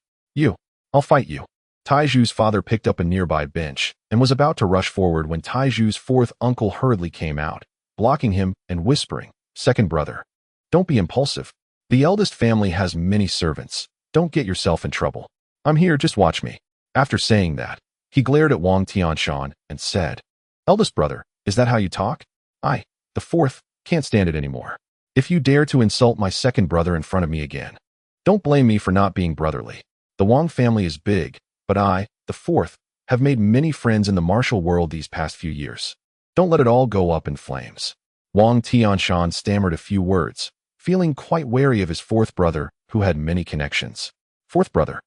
I'll fight you." Taiju's father picked up a nearby bench and was about to rush forward when Taiju's 4th uncle hurriedly came out, blocking him and whispering, "Second brother, don't be impulsive. The eldest family has many servants. Don't get yourself in trouble. I'm here, just watch me." After saying that, he glared at Wang Tianshan and said, "Eldest brother, is that how you talk? I, the 4th, can't stand it anymore. If you dare to insult my second brother in front of me again, don't blame me for not being brotherly. The Wang family is big, but I, the 4th, have made many friends in the martial world these past few years. Don't let it all go up in flames." Wang Tianshan stammered a few words, feeling quite wary of his 4th brother, who had many connections. "4th brother,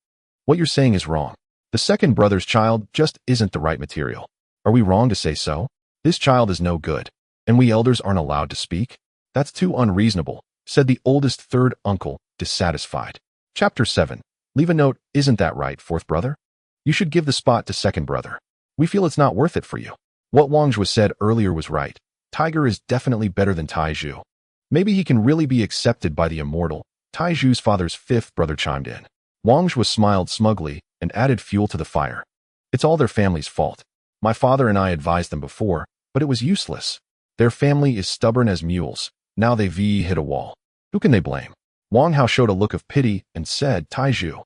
what you're saying is wrong. The second brother's child just isn't the right material. Are we wrong to say so? This child is no good, and we elders aren't allowed to speak? That's too unreasonable," said the oldest 3rd uncle, dissatisfied. Chapter 7. Leave a note, isn't that right, 4th brother? You should give the spot to second brother. We feel it's not worth it for you. What Wang Zhua said earlier was right. Tiger is definitely better than Taiju. Maybe he can really be accepted by the immortal. Taiju's father's 5th brother chimed in. Wang Zhua smiled smugly and added fuel to the fire. "It's all their family's fault. My father and I advised them before, but it was useless. Their family is stubborn as mules. Now they've hit a wall. Who can they blame?" Wang Hao showed a look of pity and said, "Taiju."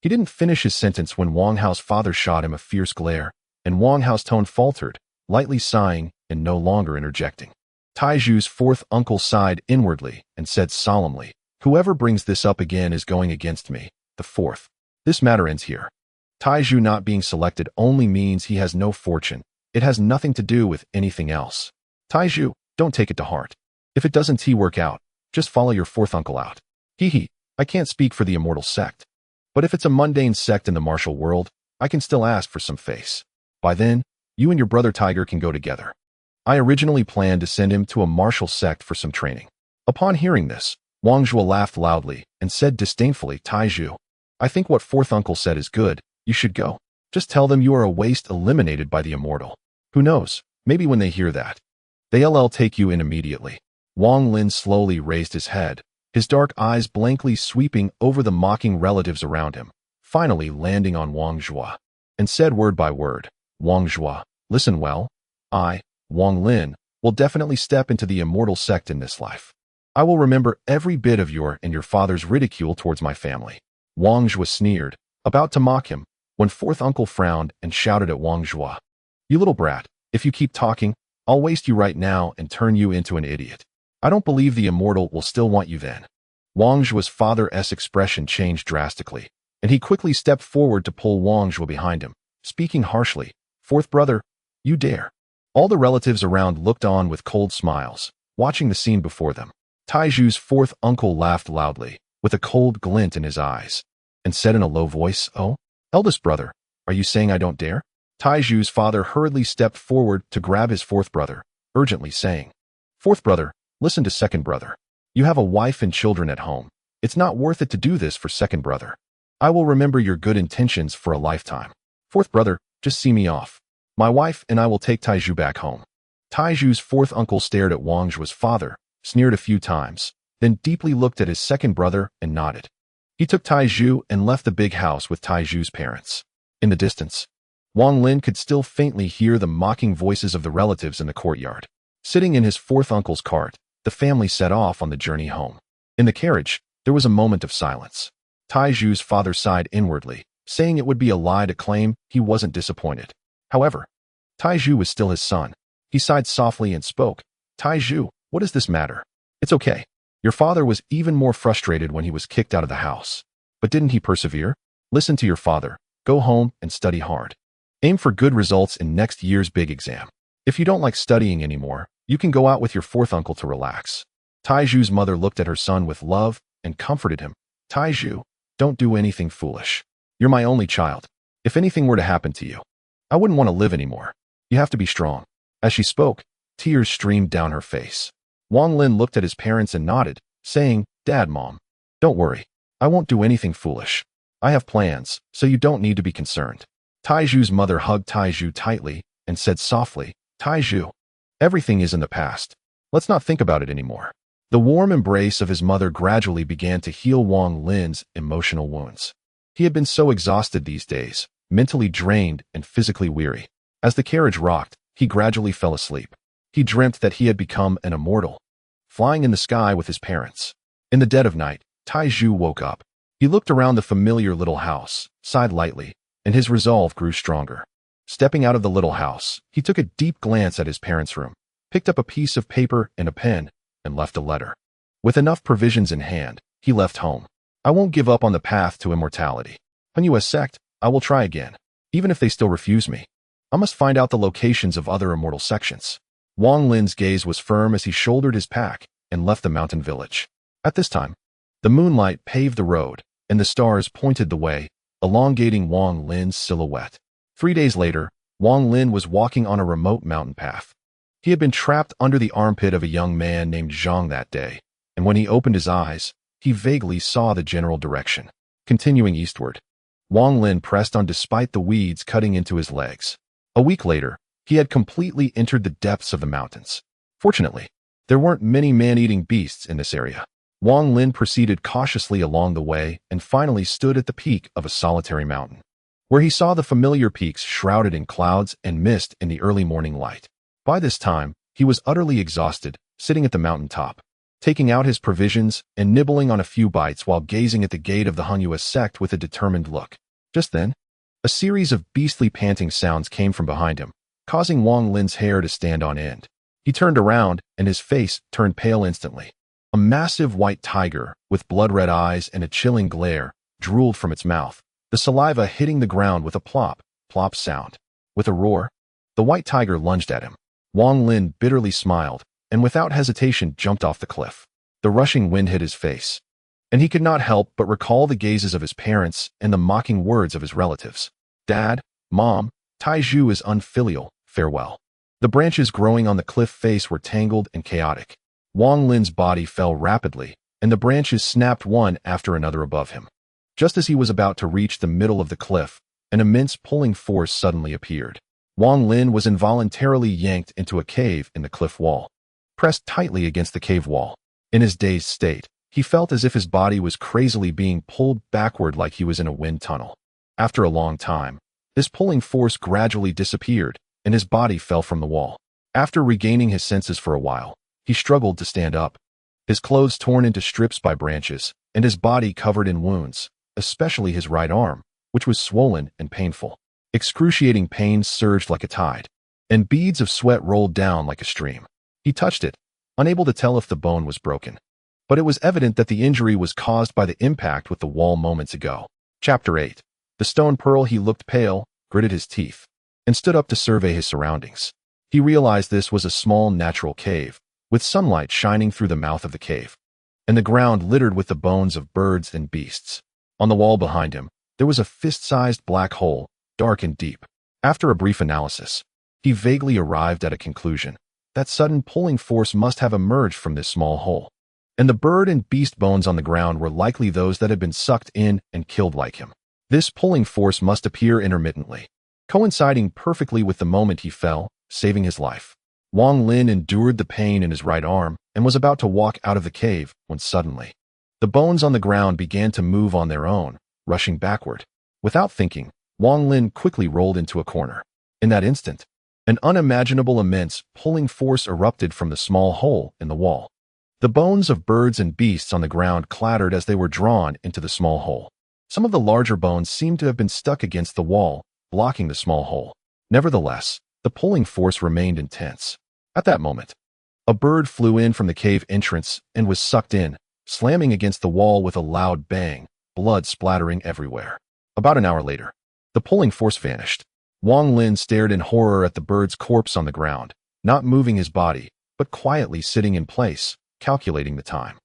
He didn't finish his sentence when Wang Hao's father shot him a fierce glare, and Wang Hao's tone faltered, lightly sighing and no longer interjecting. Taiju's 4th uncle sighed inwardly and said solemnly, "Whoever brings this up again is going against me, the 4th. This matter ends here. Taiju not being selected only means he has no fortune. It has nothing to do with anything else. Taiju, don't take it to heart. If it doesn't work out, just follow your 4th uncle out. I can't speak for the immortal sect. But if it's a mundane sect in the martial world, I can still ask for some face. By then, you and your brother Tiger can go together. I originally planned to send him to a martial sect for some training. Upon hearing this, Wang Zhuo laughed loudly and said disdainfully, Taizhu, I think what fourth uncle said is good. You should go. Just tell them you are a waste eliminated by the immortal. Who knows, maybe when they hear that, they'll take you in immediately. Wang Lin slowly raised his head, his dark eyes blankly sweeping over the mocking relatives around him, finally landing on Wang Zhuo, and said word by word, Wang Zhuo, listen well. I, Wang Lin, will definitely step into the immortal sect in this life. I will remember every bit of your and your father's ridicule towards my family. Wang Zhuo sneered, about to mock him, when fourth uncle frowned and shouted at Wang Zhuo, you little brat, if you keep talking, I'll waste you right now and turn you into an idiot. I don't believe the immortal will still want you then. Wang Zhuo's father's expression changed drastically, and he quickly stepped forward to pull Wang Zhuo behind him, speaking harshly, fourth brother, you dare. All the relatives around looked on with cold smiles, watching the scene before them. Taizhu's fourth uncle laughed loudly, with a cold glint in his eyes, and said in a low voice, oh, eldest brother, are you saying I don't dare? Taizhu's father hurriedly stepped forward to grab his fourth brother, urgently saying, fourth brother, listen to second brother. You have a wife and children at home. It's not worth it to do this for second brother. I will remember your good intentions for a lifetime. Fourth brother, just see me off. My wife and I will take Taizhu back home. Taizhu's fourth uncle stared at Wang Zhuo's father, sneered a few times, then deeply looked at his second brother and nodded. He took Taizhu and left the big house with Taizhu's parents. In the distance, Wang Lin could still faintly hear the mocking voices of the relatives in the courtyard. Sitting in his fourth uncle's cart, the family set off on the journey home. In the carriage, there was a moment of silence. Taizhu's father sighed inwardly, saying it would be a lie to claim he wasn't disappointed. However, Taizhu was still his son. He sighed softly and spoke, Taizhu, what does this matter? It's okay. Your father was even more frustrated when he was kicked out of the house. But didn't he persevere? Listen to your father. Go home and study hard. Aim for good results in next year's big exam. If you don't like studying anymore, you can go out with your fourth uncle to relax. Taizhu's mother looked at her son with love and comforted him. Taizhu, don't do anything foolish. You're my only child. If anything were to happen to you, I wouldn't want to live anymore. You have to be strong. As she spoke, tears streamed down her face. Wang Lin looked at his parents and nodded, saying, Dad, Mom, don't worry. I won't do anything foolish. I have plans, so you don't need to be concerned. Taizhu's mother hugged Taizhu tightly and said softly, Taizhu, everything is in the past. Let's not think about it anymore. The warm embrace of his mother gradually began to heal Wang Lin's emotional wounds. He had been so exhausted these days, mentally drained and physically weary. As the carriage rocked, he gradually fell asleep. He dreamt that he had become an immortal, flying in the sky with his parents. In the dead of night, Taizhu woke up. He looked around the familiar little house, sighed lightly, and his resolve grew stronger. Stepping out of the little house, he took a deep glance at his parents' room, picked up a piece of paper and a pen, and left a letter. With enough provisions in hand, he left home. I won't give up on the path to immortality. Hunyua's sect, I will try again, even if they still refuse me. I must find out the locations of other immortal sections. Wang Lin's gaze was firm as he shouldered his pack and left the mountain village. At this time, the moonlight paved the road, and the stars pointed the way, elongating Wang Lin's silhouette. 3 days later, Wang Lin was walking on a remote mountain path. He had been trapped under the armpit of a young man named Zhang that day, and when he opened his eyes, he vaguely saw the general direction. Continuing eastward, Wang Lin pressed on despite the weeds cutting into his legs. A week later, he had completely entered the depths of the mountains. Fortunately, there weren't many man-eating beasts in this area. Wang Lin proceeded cautiously along the way and finally stood at the peak of a solitary mountain, where he saw the familiar peaks shrouded in clouds and mist in the early morning light. By this time, he was utterly exhausted, sitting at the mountain top, taking out his provisions and nibbling on a few bites while gazing at the gate of the Hunyua's sect with a determined look. Just then, a series of beastly panting sounds came from behind him, causing Wang Lin's hair to stand on end. He turned around, and his face turned pale instantly. A massive white tiger, with blood-red eyes and a chilling glare, drooled from its mouth, the saliva hitting the ground with a plop, plop sound. With a roar, the white tiger lunged at him. Wang Lin bitterly smiled, and without hesitation jumped off the cliff. The rushing wind hit his face, and he could not help but recall the gazes of his parents and the mocking words of his relatives. Dad, Mom, Taiju is unfilial, farewell. The branches growing on the cliff face were tangled and chaotic. Wang Lin's body fell rapidly, and the branches snapped one after another above him. Just as he was about to reach the middle of the cliff, an immense pulling force suddenly appeared. Wang Lin was involuntarily yanked into a cave in the cliff wall, pressed tightly against the cave wall. In his dazed state, he felt as if his body was crazily being pulled backward like he was in a wind tunnel. After a long time, this pulling force gradually disappeared, and his body fell from the wall. After regaining his senses for a while, he struggled to stand up. His clothes torn into strips by branches, and his body covered in wounds, especially his right arm, which was swollen and painful. Excruciating pain surged like a tide, and beads of sweat rolled down like a stream. He touched it, unable to tell if the bone was broken. But it was evident that the injury was caused by the impact with the wall moments ago. Chapter 8. The stone pearl. He looked pale, gritted his teeth, and stood up to survey his surroundings. He realized this was a small natural cave, with sunlight shining through the mouth of the cave, and the ground littered with the bones of birds and beasts. On the wall behind him, there was a fist-sized black hole, dark and deep. After a brief analysis, he vaguely arrived at a conclusion. That sudden pulling force must have emerged from this small hole, and the bird and beast bones on the ground were likely those that had been sucked in and killed like him. This pulling force must appear intermittently, coinciding perfectly with the moment he fell, saving his life. Wang Lin endured the pain in his right arm and was about to walk out of the cave when suddenly, the bones on the ground began to move on their own, rushing backward. Without thinking, Wang Lin quickly rolled into a corner. In that instant, an unimaginable immense pulling force erupted from the small hole in the wall. The bones of birds and beasts on the ground clattered as they were drawn into the small hole. Some of the larger bones seemed to have been stuck against the wall, blocking the small hole. Nevertheless, the pulling force remained intense. At that moment, a bird flew in from the cave entrance and was sucked in, slamming against the wall with a loud bang, blood splattering everywhere. About an hour later, the pulling force vanished. Wang Lin stared in horror at the bird's corpse on the ground, not moving his body, but quietly sitting in place, calculating the time.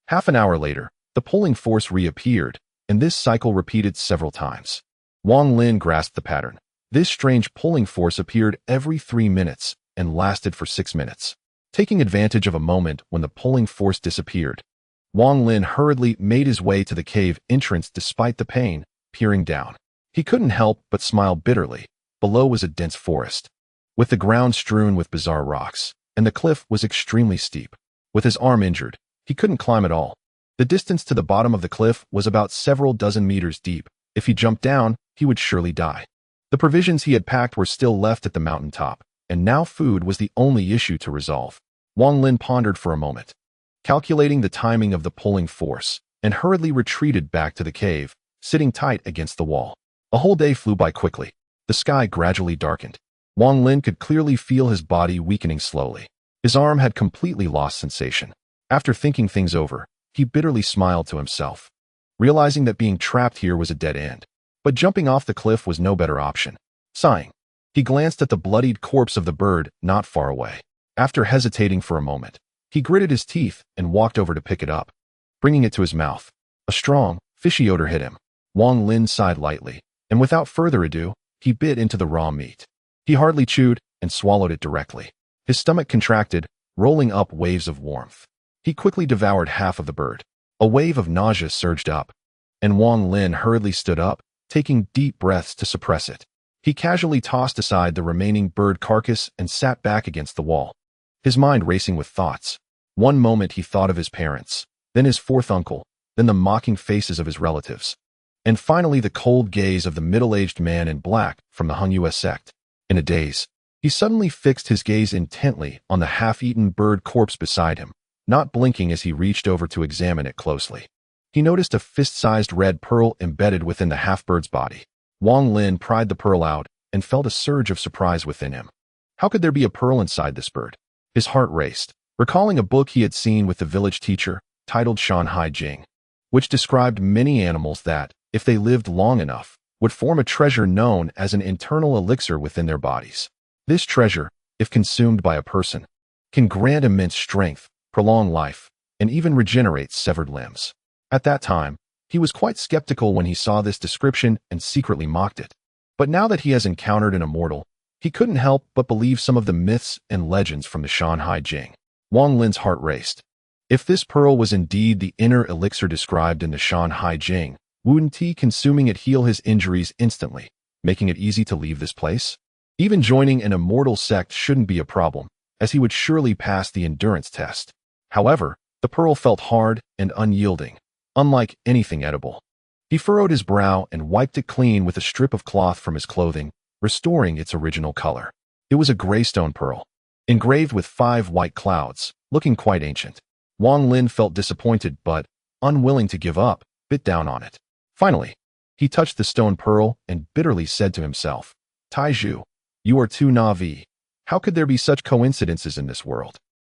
Half an hour later, the pulling force reappeared, and this cycle repeated several times. Wang Lin grasped the pattern. This strange pulling force appeared every 3 minutes and lasted for 6 minutes. Taking advantage of a moment when the pulling force disappeared, Wang Lin hurriedly made his way to the cave entrance despite the pain, peering down. He couldn't help but smile bitterly. Below was a dense forest, with the ground strewn with bizarre rocks, and the cliff was extremely steep. With his arm injured, he couldn't climb at all. The distance to the bottom of the cliff was about several dozen meters deep. If he jumped down, he would surely die. The provisions he had packed were still left at the mountaintop, and now food was the only issue to resolve. Wang Lin pondered for a moment, calculating the timing of the pulling force, and hurriedly retreated back to the cave, sitting tight against the wall. A whole day flew by quickly. The sky gradually darkened. Wang Lin could clearly feel his body weakening slowly. His arm had completely lost sensation. After thinking things over, he bitterly smiled to himself, realizing that being trapped here was a dead end. But jumping off the cliff was no better option. Sighing, he glanced at the bloodied corpse of the bird not far away. After hesitating for a moment, he gritted his teeth and walked over to pick it up, bringing it to his mouth. A strong, fishy odor hit him. Wang Lin sighed lightly, and without further ado, he bit into the raw meat. He hardly chewed and swallowed it directly. His stomach contracted, rolling up waves of warmth. He quickly devoured half of the bird. A wave of nausea surged up, and Wang Lin hurriedly stood up, taking deep breaths to suppress it. He casually tossed aside the remaining bird carcass and sat back against the wall, his mind racing with thoughts. One moment he thought of his parents, then his fourth uncle, then the mocking faces of his relatives, and finally the cold gaze of the middle-aged man in black from the Hung sect. In a daze, he suddenly fixed his gaze intently on the half-eaten bird corpse beside him, not blinking as he reached over to examine it closely. He noticed a fist-sized red pearl embedded within the half-bird's body. Wang Lin pried the pearl out and felt a surge of surprise within him. How could there be a pearl inside this bird? His heart raced, recalling a book he had seen with the village teacher, titled Shanhai Jing, which described many animals that, if they lived long enough, would form a treasure known as an internal elixir within their bodies. This treasure, if consumed by a person, can grant immense strength, prolong life, and even regenerate severed limbs. At that time, he was quite skeptical when he saw this description and secretly mocked it. But now that he has encountered an immortal, he couldn't help but believe some of the myths and legends from the Shanhai Jing. Wang Lin's heart raced. If this pearl was indeed the inner elixir described in the Shanhai Jing, wouldn't he consuming it heal his injuries instantly, making it easy to leave this place? Even joining an immortal sect shouldn't be a problem, as he would surely pass the endurance test. However, the pearl felt hard and unyielding, unlike anything edible. He furrowed his brow and wiped it clean with a strip of cloth from his clothing, restoring its original color. It was a graystone pearl, engraved with 5 white clouds, looking quite ancient. Wang Lin felt disappointed but, unwilling to give up, bit down on it. Finally, he touched the stone pearl and bitterly said to himself, "Taizhu, you are too naive. How could there be such coincidences in this world?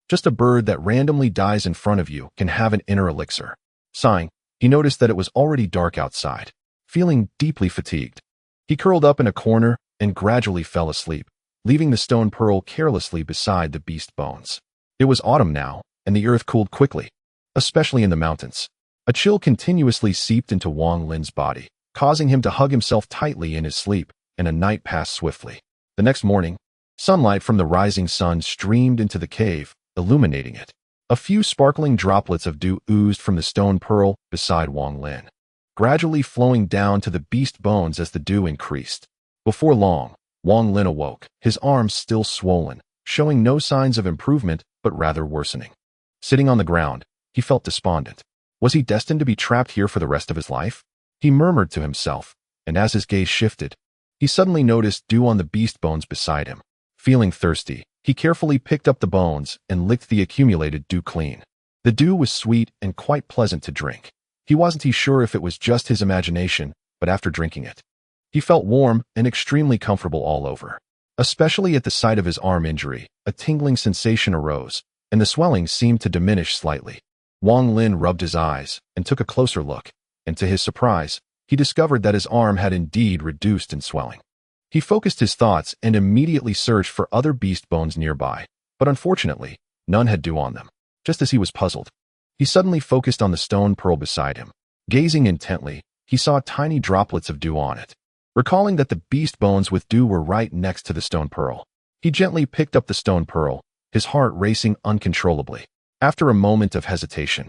Just a bird that randomly dies in front of you can have an inner elixir." Sighing, he noticed that it was already dark outside. Feeling deeply fatigued, he curled up in a corner and gradually fell asleep, leaving the stone pearl carelessly beside the beast bones. It was autumn now, and the earth cooled quickly, especially in the mountains. A chill continuously seeped into Wang Lin's body, causing him to hug himself tightly in his sleep, and a night passed swiftly. The next morning, sunlight from the rising sun streamed into the cave, illuminating it. A few sparkling droplets of dew oozed from the stone pearl beside Wang Lin, gradually flowing down to the beast bones as the dew increased. Before long, Wang Lin awoke, his arms still swollen, showing no signs of improvement but rather worsening. Sitting on the ground, he felt despondent. Was he destined to be trapped here for the rest of his life? He murmured to himself, and as his gaze shifted, he suddenly noticed dew on the beast bones beside him. Feeling thirsty, he carefully picked up the bones and licked the accumulated dew clean. The dew was sweet and quite pleasant to drink. He wasn't sure if it was just his imagination, but after drinking it, he felt warm and extremely comfortable all over. Especially at the sight of his arm injury, a tingling sensation arose, and the swelling seemed to diminish slightly. Wang Lin rubbed his eyes and took a closer look, and to his surprise, he discovered that his arm had indeed reduced in swelling. He focused his thoughts and immediately searched for other beast bones nearby, but unfortunately, none had dew on them. Just as he was puzzled, he suddenly focused on the stone pearl beside him. Gazing intently, he saw tiny droplets of dew on it. Recalling that the beast bones with dew were right next to the stone pearl, he gently picked up the stone pearl, his heart racing uncontrollably. After a moment of hesitation,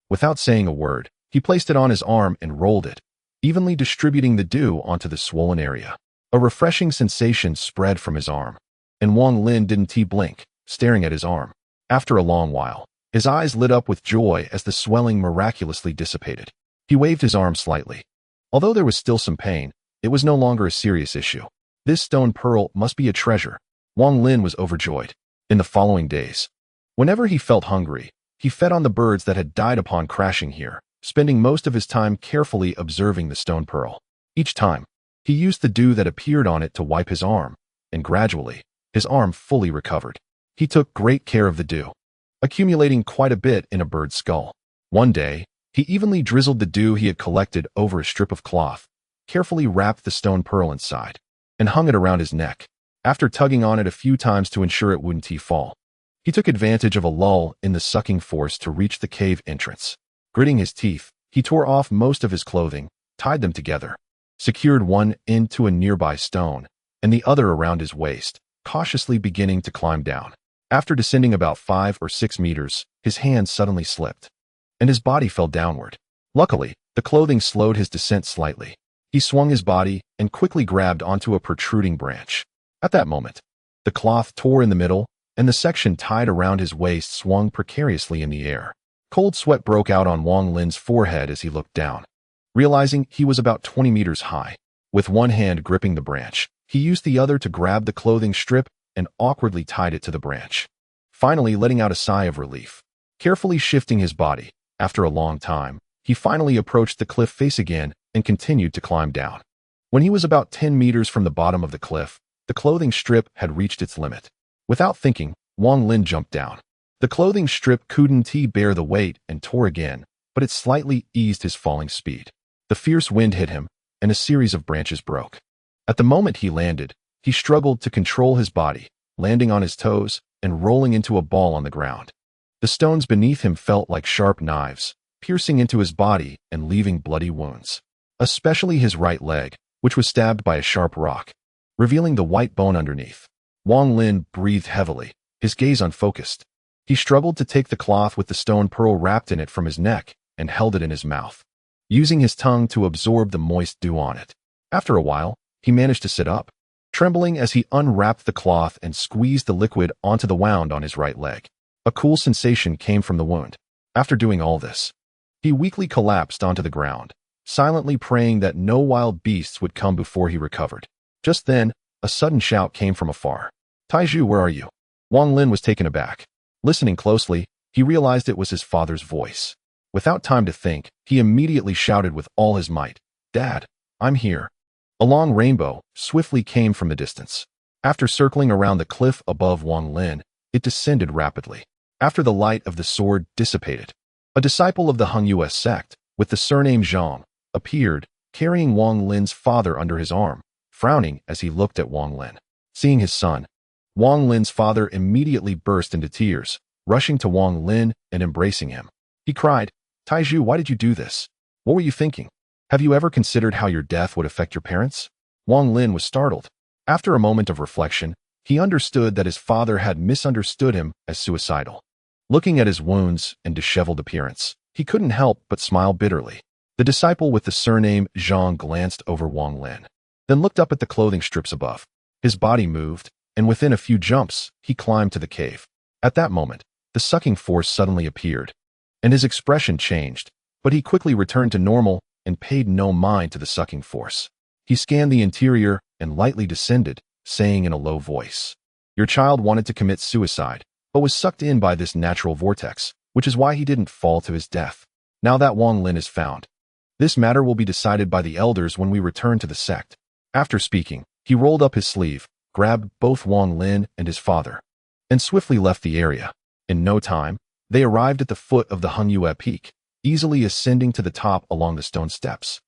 without saying a word, he placed it on his arm and rolled it, evenly distributing the dew onto the swollen area. A refreshing sensation spread from his arm, and Wang Lin didn't blink, staring at his arm. After a long while, his eyes lit up with joy as the swelling miraculously dissipated. He waved his arm slightly. Although there was still some pain, it was no longer a serious issue. This stone pearl must be a treasure. Wang Lin was overjoyed. In the following days, whenever he felt hungry, he fed on the birds that had died upon crashing here, spending most of his time carefully observing the stone pearl. Each time, he used the dew that appeared on it to wipe his arm, and gradually, his arm fully recovered. He took great care of the dew, accumulating quite a bit in a bird's skull. One day, he evenly drizzled the dew he had collected over a strip of cloth, carefully wrapped the stone pearl inside, and hung it around his neck. After tugging on it a few times to ensure it wouldn't fall, he took advantage of a lull in the sucking force to reach the cave entrance. Gritting his teeth, he tore off most of his clothing, tied them together, secured one end to a nearby stone, and the other around his waist, cautiously beginning to climb down. After descending about 5 or 6 meters, his hand suddenly slipped, and his body fell downward. Luckily, the clothing slowed his descent slightly. He swung his body and quickly grabbed onto a protruding branch. At that moment, the cloth tore in the middle, and the section tied around his waist swung precariously in the air. Cold sweat broke out on Wang Lin's forehead as he looked down, realizing he was about 20 meters high. With one hand gripping the branch, he used the other to grab the clothing strip and awkwardly tied it to the branch, finally letting out a sigh of relief. Carefully shifting his body, after a long time, he finally approached the cliff face again and continued to climb down. When he was about 10 meters from the bottom of the cliff, the clothing strip had reached its limit. Without thinking, Wang Lin jumped down. The clothing strip couldn't bear the weight and tore again, but it slightly eased his falling speed. The fierce wind hit him, and a series of branches broke. At the moment he landed, he struggled to control his body, landing on his toes and rolling into a ball on the ground. The stones beneath him felt like sharp knives, piercing into his body and leaving bloody wounds. Especially his right leg, which was stabbed by a sharp rock, revealing the white bone underneath. Wang Lin breathed heavily, his gaze unfocused. He struggled to take the cloth with the stone pearl wrapped in it from his neck and held it in his mouth, using his tongue to absorb the moist dew on it. After a while, he managed to sit up, trembling as he unwrapped the cloth and squeezed the liquid onto the wound on his right leg. A cool sensation came from the wound. After doing all this, he weakly collapsed onto the ground, silently praying that no wild beasts would come before he recovered. Just then, a sudden shout came from afar. "Taiju, where are you?" Wang Lin was taken aback. Listening closely, he realized it was his father's voice. Without time to think, he immediately shouted with all his might, "Dad, I'm here." A long rainbow swiftly came from the distance. After circling around the cliff above Wang Lin, it descended rapidly. After the light of the sword dissipated, a disciple of the Hung sect, with the surname Zhang, appeared, carrying Wang Lin's father under his arm, frowning as he looked at Wang Lin. Seeing his son, Wang Lin's father immediately burst into tears, rushing to Wang Lin and embracing him. He cried, "Taiju, why did you do this? What were you thinking? Have you ever considered how your death would affect your parents?" Wang Lin was startled. After a moment of reflection, he understood that his father had misunderstood him as suicidal. Looking at his wounds and disheveled appearance, he couldn't help but smile bitterly. The disciple with the surname Zhang glanced over Wang Lin, then looked up at the clothing strips above. His body moved, and within a few jumps, he climbed to the cave. At that moment, the sucking force suddenly appeared, and his expression changed, but he quickly returned to normal and paid no mind to the sucking force. He scanned the interior and lightly descended, saying in a low voice, "Your child wanted to commit suicide, but was sucked in by this natural vortex, which is why he didn't fall to his death. Now that Wang Lin is found, this matter will be decided by the elders when we return to the sect." After speaking, he rolled up his sleeve, grabbed both Wang Lin and his father, and swiftly left the area. In no time, they arrived at the foot of the Hung peak, easily ascending to the top along the stone steps.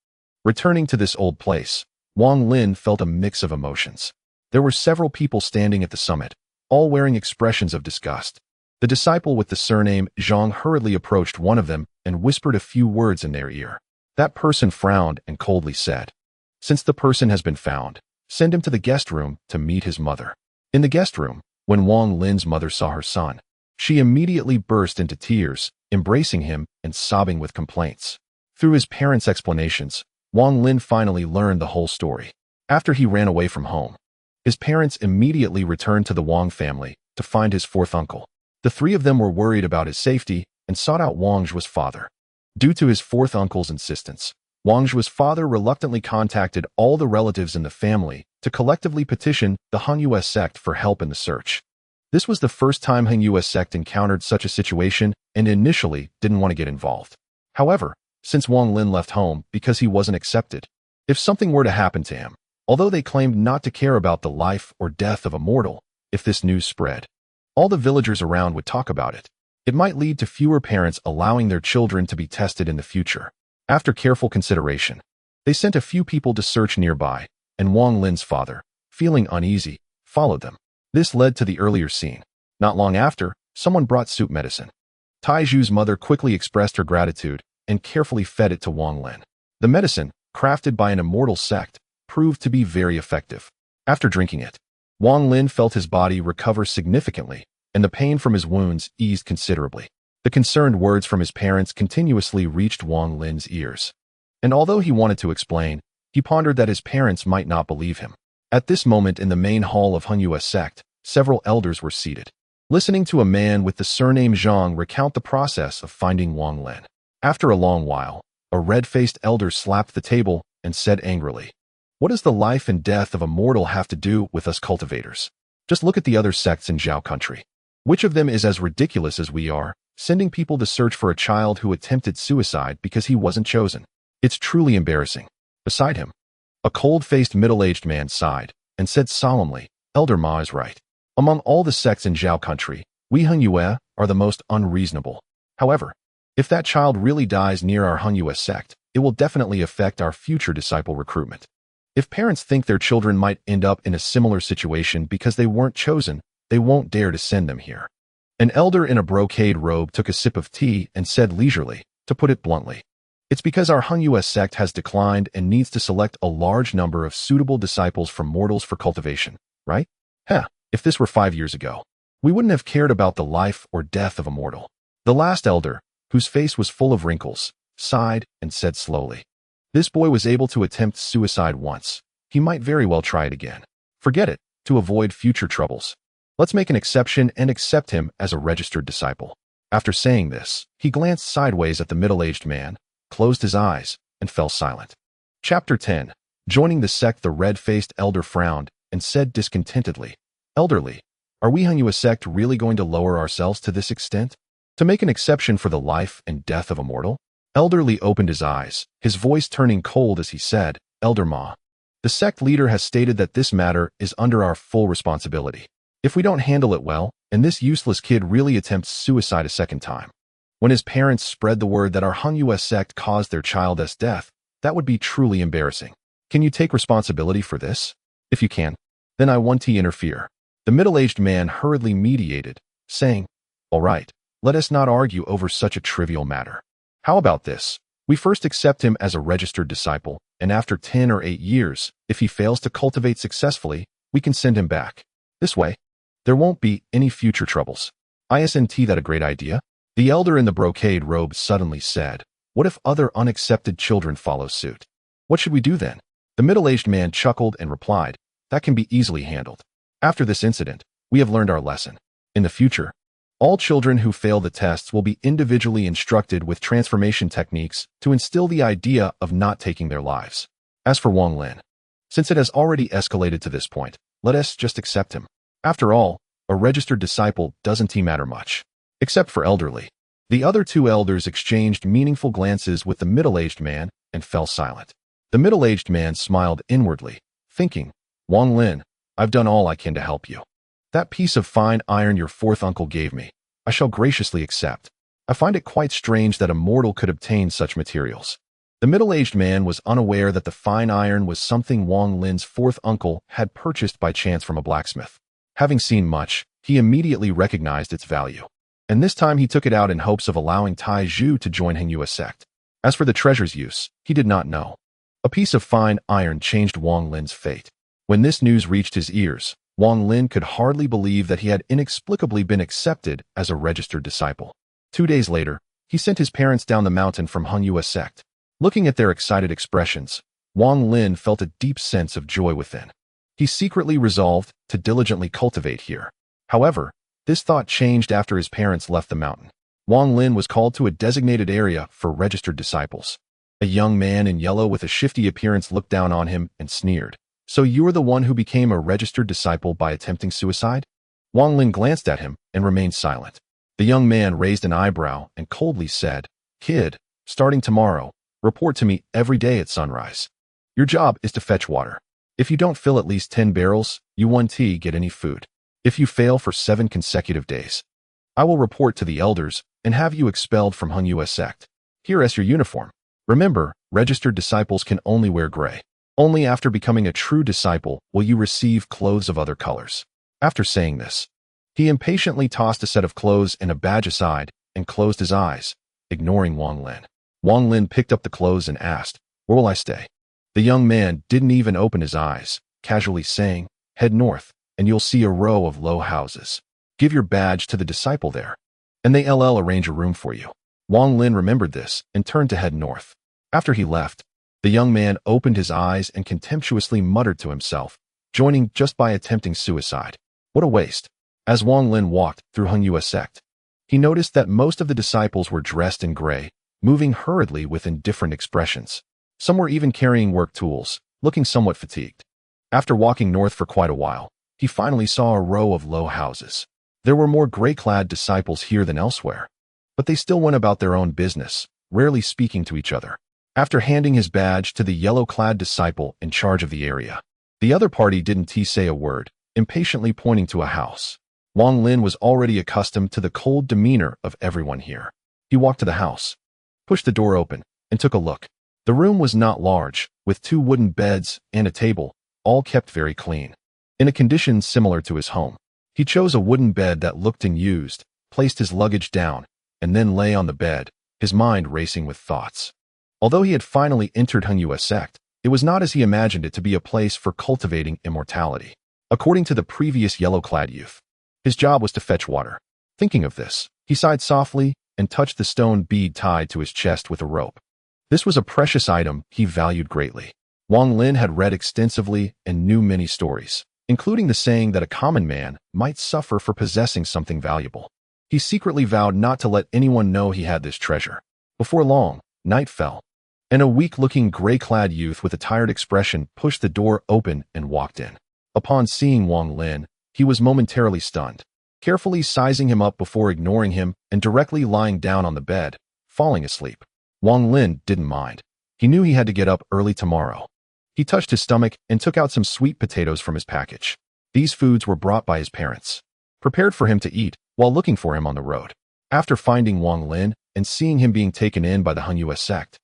Returning to this old place, Wang Lin felt a mix of emotions. There were several people standing at the summit, all wearing expressions of disgust. The disciple with the surname Zhang hurriedly approached one of them and whispered a few words in their ear. That person frowned and coldly said, "Since the person has been found, send him to the guest room to meet his mother." In the guest room, when Wang Lin's mother saw her son, she immediately burst into tears, embracing him and sobbing with complaints. Through his parents' explanations, Wang Lin finally learned the whole story. After he ran away from home, his parents immediately returned to the Wang family to find his fourth uncle. The three of them were worried about his safety and sought out Wang Zhu's father. Due to his fourth uncle's insistence, Wang Zhu's father reluctantly contacted all the relatives in the family to collectively petition the Hung sect for help in the search. This was the first time Hung sect encountered such a situation and initially didn't want to get involved. However, since Wang Lin left home because he wasn't accepted, if something were to happen to him, although they claimed not to care about the life or death of a mortal, if this news spread, all the villagers around would talk about it. It might lead to fewer parents allowing their children to be tested in the future. After careful consideration, they sent a few people to search nearby, and Wang Lin's father, feeling uneasy, followed them. This led to the earlier scene. Not long after, someone brought soup medicine. Taiju's mother quickly expressed her gratitude and carefully fed it to Wang Lin. The medicine, crafted by an immortal sect, proved to be very effective. After drinking it, Wang Lin felt his body recover significantly, and the pain from his wounds eased considerably. The concerned words from his parents continuously reached Wang Lin's ears. And although he wanted to explain, he pondered that his parents might not believe him. At this moment in the main hall of Hung sect, several elders were seated, listening to a man with the surname Zhang recount the process of finding Wang Lin. After a long while, a red-faced elder slapped the table and said angrily, "What does the life and death of a mortal have to do with us cultivators? Just look at the other sects in Zhao country. Which of them is as ridiculous as we are, sending people to search for a child who attempted suicide because he wasn't chosen? It's truly embarrassing." Beside him, a cold-faced middle-aged man sighed and said solemnly, "Elder Ma is right. Among all the sects in Zhao country, we Hung are the most unreasonable. However, if that child really dies near our Hung sect, it will definitely affect our future disciple recruitment. If parents think their children might end up in a similar situation because they weren't chosen, they won't dare to send them here." An elder in a brocade robe took a sip of tea and said leisurely, to put it bluntly, It's because our Hung US sect has declined and needs to select a large number of suitable disciples from mortals for cultivation, right? If this were 5 years ago, we wouldn't have cared about the life or death of a mortal. The last elder, whose face was full of wrinkles, sighed and said slowly, "This boy was able to attempt suicide once. He might very well try it again. Forget it, to avoid future troubles. Let's make an exception and accept him as a registered disciple." After saying this, he glanced sideways at the middle-aged man, closed his eyes, and fell silent. Chapter 10. Joining the sect, the red-faced elder frowned and said discontentedly, "Elderly, are we Hung US sect really going to lower ourselves to this extent? To make an exception for the life and death of a mortal?" Elderly opened his eyes, his voice turning cold as he said, "Elder Ma, the sect leader has stated that this matter is under our full responsibility. If we don't handle it well, and this useless kid really attempts suicide a second time, when his parents spread the word that our Hung US sect caused their child's death, that would be truly embarrassing. Can you take responsibility for this? If you can, then I want to interfere." The middle-aged man hurriedly mediated, saying, "All right, let us not argue over such a trivial matter. How about this? We first accept him as a registered disciple, and after 10 or 8 years, if he fails to cultivate successfully, we can send him back. This way, there won't be any future troubles. Isn't that a great idea?" The elder in the brocade robe suddenly said, "What if other unaccepted children follow suit? What should we do then?" The middle-aged man chuckled and replied, "That can be easily handled. After this incident, we have learned our lesson. In the future, all children who fail the tests will be individually instructed with transformation techniques to instill the idea of not taking their lives. As for Wang Lin, since it has already escalated to this point, let us just accept him. After all, a registered disciple doesn't matter much. Except for elderly." The other two elders exchanged meaningful glances with the middle-aged man and fell silent. The middle-aged man smiled inwardly, thinking, "Wang Lin, I've done all I can to help you. That piece of fine iron your fourth uncle gave me, I shall graciously accept. I find it quite strange that a mortal could obtain such materials." The middle-aged man was unaware that the fine iron was something Wang Lin's fourth uncle had purchased by chance from a blacksmith. Having seen much, he immediately recognized its value. And this time he took it out in hopes of allowing Tai Zhu to join Hung US sect. As for the treasure's use, he did not know. A piece of fine iron changed Wang Lin's fate. When this news reached his ears, Wang Lin could hardly believe that he had inexplicably been accepted as a registered disciple. 2 days later, he sent his parents down the mountain from Hung US sect. Looking at their excited expressions, Wang Lin felt a deep sense of joy within. He secretly resolved to diligently cultivate here. However, this thought changed after his parents left the mountain. Wang Lin was called to a designated area for registered disciples. A young man in yellow with a shifty appearance looked down on him and sneered, "So you are the one who became a registered disciple by attempting suicide?" Wang Lin glanced at him and remained silent. The young man raised an eyebrow and coldly said, "Kid, starting tomorrow, report to me every day at sunrise. Your job is to fetch water. If you don't fill at least 10 barrels, you won't get any food. If you fail for 7 consecutive days, I will report to the elders and have you expelled from Hung US sect. Here is your uniform. Remember, registered disciples can only wear gray. Only after becoming a true disciple will you receive clothes of other colors." After saying this, he impatiently tossed a set of clothes and a badge aside and closed his eyes, ignoring Wang Lin. Wang Lin picked up the clothes and asked, "Where will I stay?" The young man didn't even open his eyes, casually saying, "Head north, and you'll see a row of low houses. Give your badge to the disciple there, and they'll arrange a room for you." Wang Lin remembered this and turned to head north. After he left, the young man opened his eyes and contemptuously muttered to himself, joining just by attempting suicide. What a waste. As Wang Lin walked through Hung US sect, he noticed that most of the disciples were dressed in gray, moving hurriedly with indifferent expressions. Some were even carrying work tools, looking somewhat fatigued. After walking north for quite a while, he finally saw a row of low houses. There were more gray-clad disciples here than elsewhere, but they still went about their own business, rarely speaking to each other. After handing his badge to the yellow-clad disciple in charge of the area, the other party didn't say a word, impatiently pointing to a house. Wang Lin was already accustomed to the cold demeanor of everyone here. He walked to the house, pushed the door open, and took a look. The room was not large, with 2 wooden beds and a table, all kept very clean. In a condition similar to his home, he chose a wooden bed that looked unused, placed his luggage down, and then lay on the bed, his mind racing with thoughts. Although he had finally entered Hung sect, it was not as he imagined it to be a place for cultivating immortality. According to the previous yellow-clad youth, his job was to fetch water. Thinking of this, he sighed softly and touched the stone bead tied to his chest with a rope. This was a precious item he valued greatly. Wang Lin had read extensively and knew many stories, including the saying that a common man might suffer for possessing something valuable. He secretly vowed not to let anyone know he had this treasure. Before long, night fell, and a weak-looking gray-clad youth with a tired expression pushed the door open and walked in. Upon seeing Wang Lin, he was momentarily stunned, carefully sizing him up before ignoring him and directly lying down on the bed, falling asleep. Wang Lin didn't mind. He knew he had to get up early tomorrow. He touched his stomach and took out some sweet potatoes from his package. These foods were brought by his parents, prepared for him to eat while looking for him on the road. After finding Wang Lin and seeing him being taken in by the Hung sect,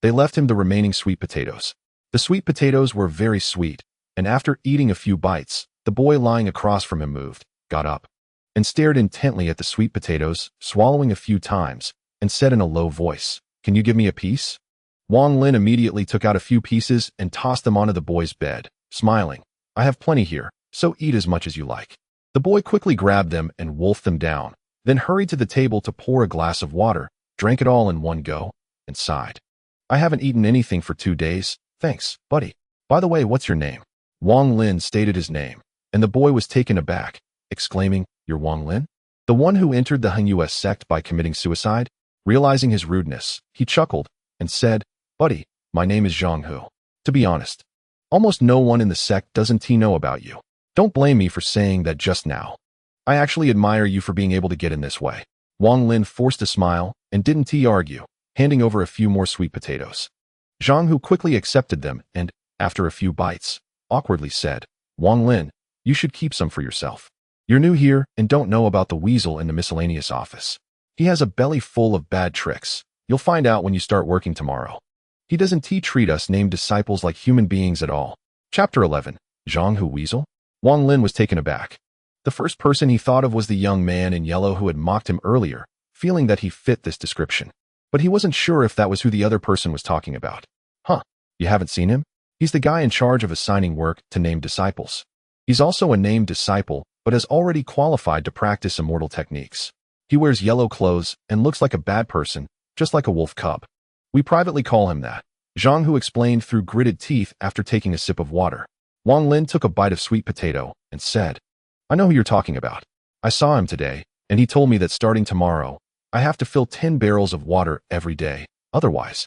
they left him the remaining sweet potatoes. The sweet potatoes were very sweet, and after eating a few bites, the boy lying across from him moved, got up, and stared intently at the sweet potatoes, swallowing a few times, and said in a low voice, "Can you give me a piece?" Wang Lin immediately took out a few pieces and tossed them onto the boy's bed, smiling, "I have plenty here, so eat as much as you like." The boy quickly grabbed them and wolfed them down, then hurried to the table to pour a glass of water, drank it all in one go, and sighed. "I haven't eaten anything for 2 days, thanks, buddy. By the way, what's your name?" Wang Lin stated his name, and the boy was taken aback, exclaiming, "You're Wang Lin? The one who entered the Hung sect by committing suicide?" Realizing his rudeness, he chuckled and said, "Buddy, my name is Zhang Hu. To be honest, almost no one in the sect doesn't know about you. Don't blame me for saying that just now. I actually admire you for being able to get in this way." Wang Lin forced a smile and didn't argue, handing over a few more sweet potatoes. Zhang Hu quickly accepted them and, after a few bites, awkwardly said, "Wang Lin, you should keep some for yourself. You're new here and don't know about the weasel in the miscellaneous office. He has a belly full of bad tricks. You'll find out when you start working tomorrow. He doesn't treat us named disciples like human beings at all." Chapter 11. Zhang Hu Weasel? Wang Lin was taken aback. The first person he thought of was the young man in yellow who had mocked him earlier, feeling that he fit this description. But he wasn't sure if that was who the other person was talking about. "Huh, you haven't seen him? He's the guy in charge of assigning work to named disciples. He's also a named disciple, but has already qualified to practice immortal techniques. He wears yellow clothes and looks like a bad person, just like a wolf cub. We privately call him that," Zhang Hu explained through gritted teeth after taking a sip of water. Wang Lin took a bite of sweet potato and said, "I know who you're talking about. I saw him today, and he told me that starting tomorrow, I have to fill 10 barrels of water every day. Otherwise,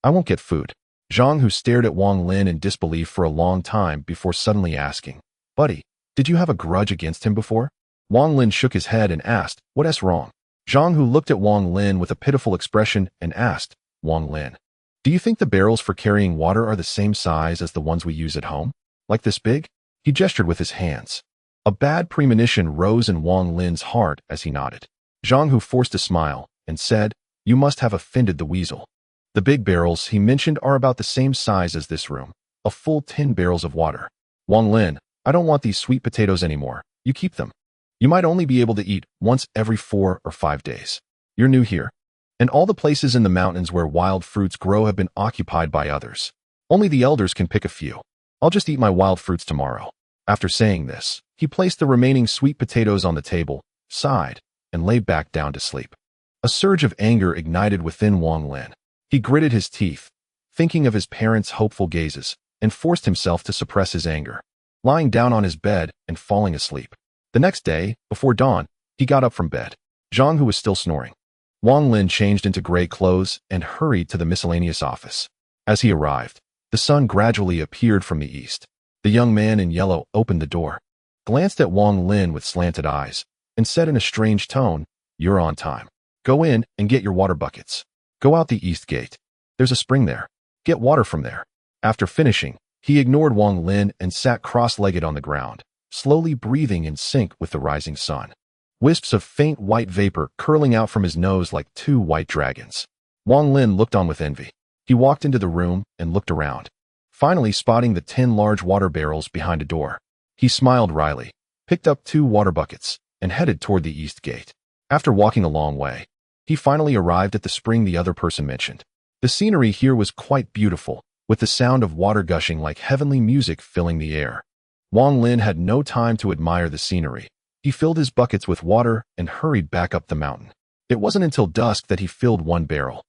I won't get food." Zhang Hu stared at Wang Lin in disbelief for a long time before suddenly asking, "Buddy, did you have a grudge against him before?" Wang Lin shook his head and asked, "What's wrong?" Zhang Hu looked at Wang Lin with a pitiful expression and asked, "Wang Lin, do you think the barrels for carrying water are the same size as the ones we use at home? Like this big?" He gestured with his hands. A bad premonition rose in Wang Lin's heart as he nodded. Zhang Hu forced a smile and said, "You must have offended the weasel. The big barrels he mentioned are about the same size as this room, a full 10 barrels of water. Wang Lin, I don't want these sweet potatoes anymore. You keep them. You might only be able to eat once every 4 or 5 days. You're new here, and all the places in the mountains where wild fruits grow have been occupied by others. Only the elders can pick a few. I'll just eat my wild fruits tomorrow." After saying this, he placed the remaining sweet potatoes on the table, sighed, and lay back down to sleep. A surge of anger ignited within Wang Lin. He gritted his teeth, thinking of his parents' hopeful gazes, and forced himself to suppress his anger, lying down on his bed and falling asleep. The next day, before dawn, he got up from bed. Zhang Hu was still snoring. Wang Lin changed into gray clothes and hurried to the miscellaneous office. As he arrived, the sun gradually appeared from the east. The young man in yellow opened the door, glanced at Wang Lin with slanted eyes, and said in a strange tone, "You're on time. Go in and get your water buckets. Go out the east gate. There's a spring there. Get water from there." After finishing, he ignored Wang Lin and sat cross-legged on the ground, slowly breathing in sync with the rising sun. Wisps of faint white vapor curling out from his nose like 2 white dragons. Wang Lin looked on with envy. He walked into the room and looked around, finally spotting the 10 large water barrels behind a door. He smiled wryly, picked up 2 water buckets, and headed toward the east gate. After walking a long way, he finally arrived at the spring the other person mentioned. The scenery here was quite beautiful, with the sound of water gushing like heavenly music filling the air. Wang Lin had no time to admire the scenery. He filled his buckets with water and hurried back up the mountain. It wasn't until dusk that he filled one barrel.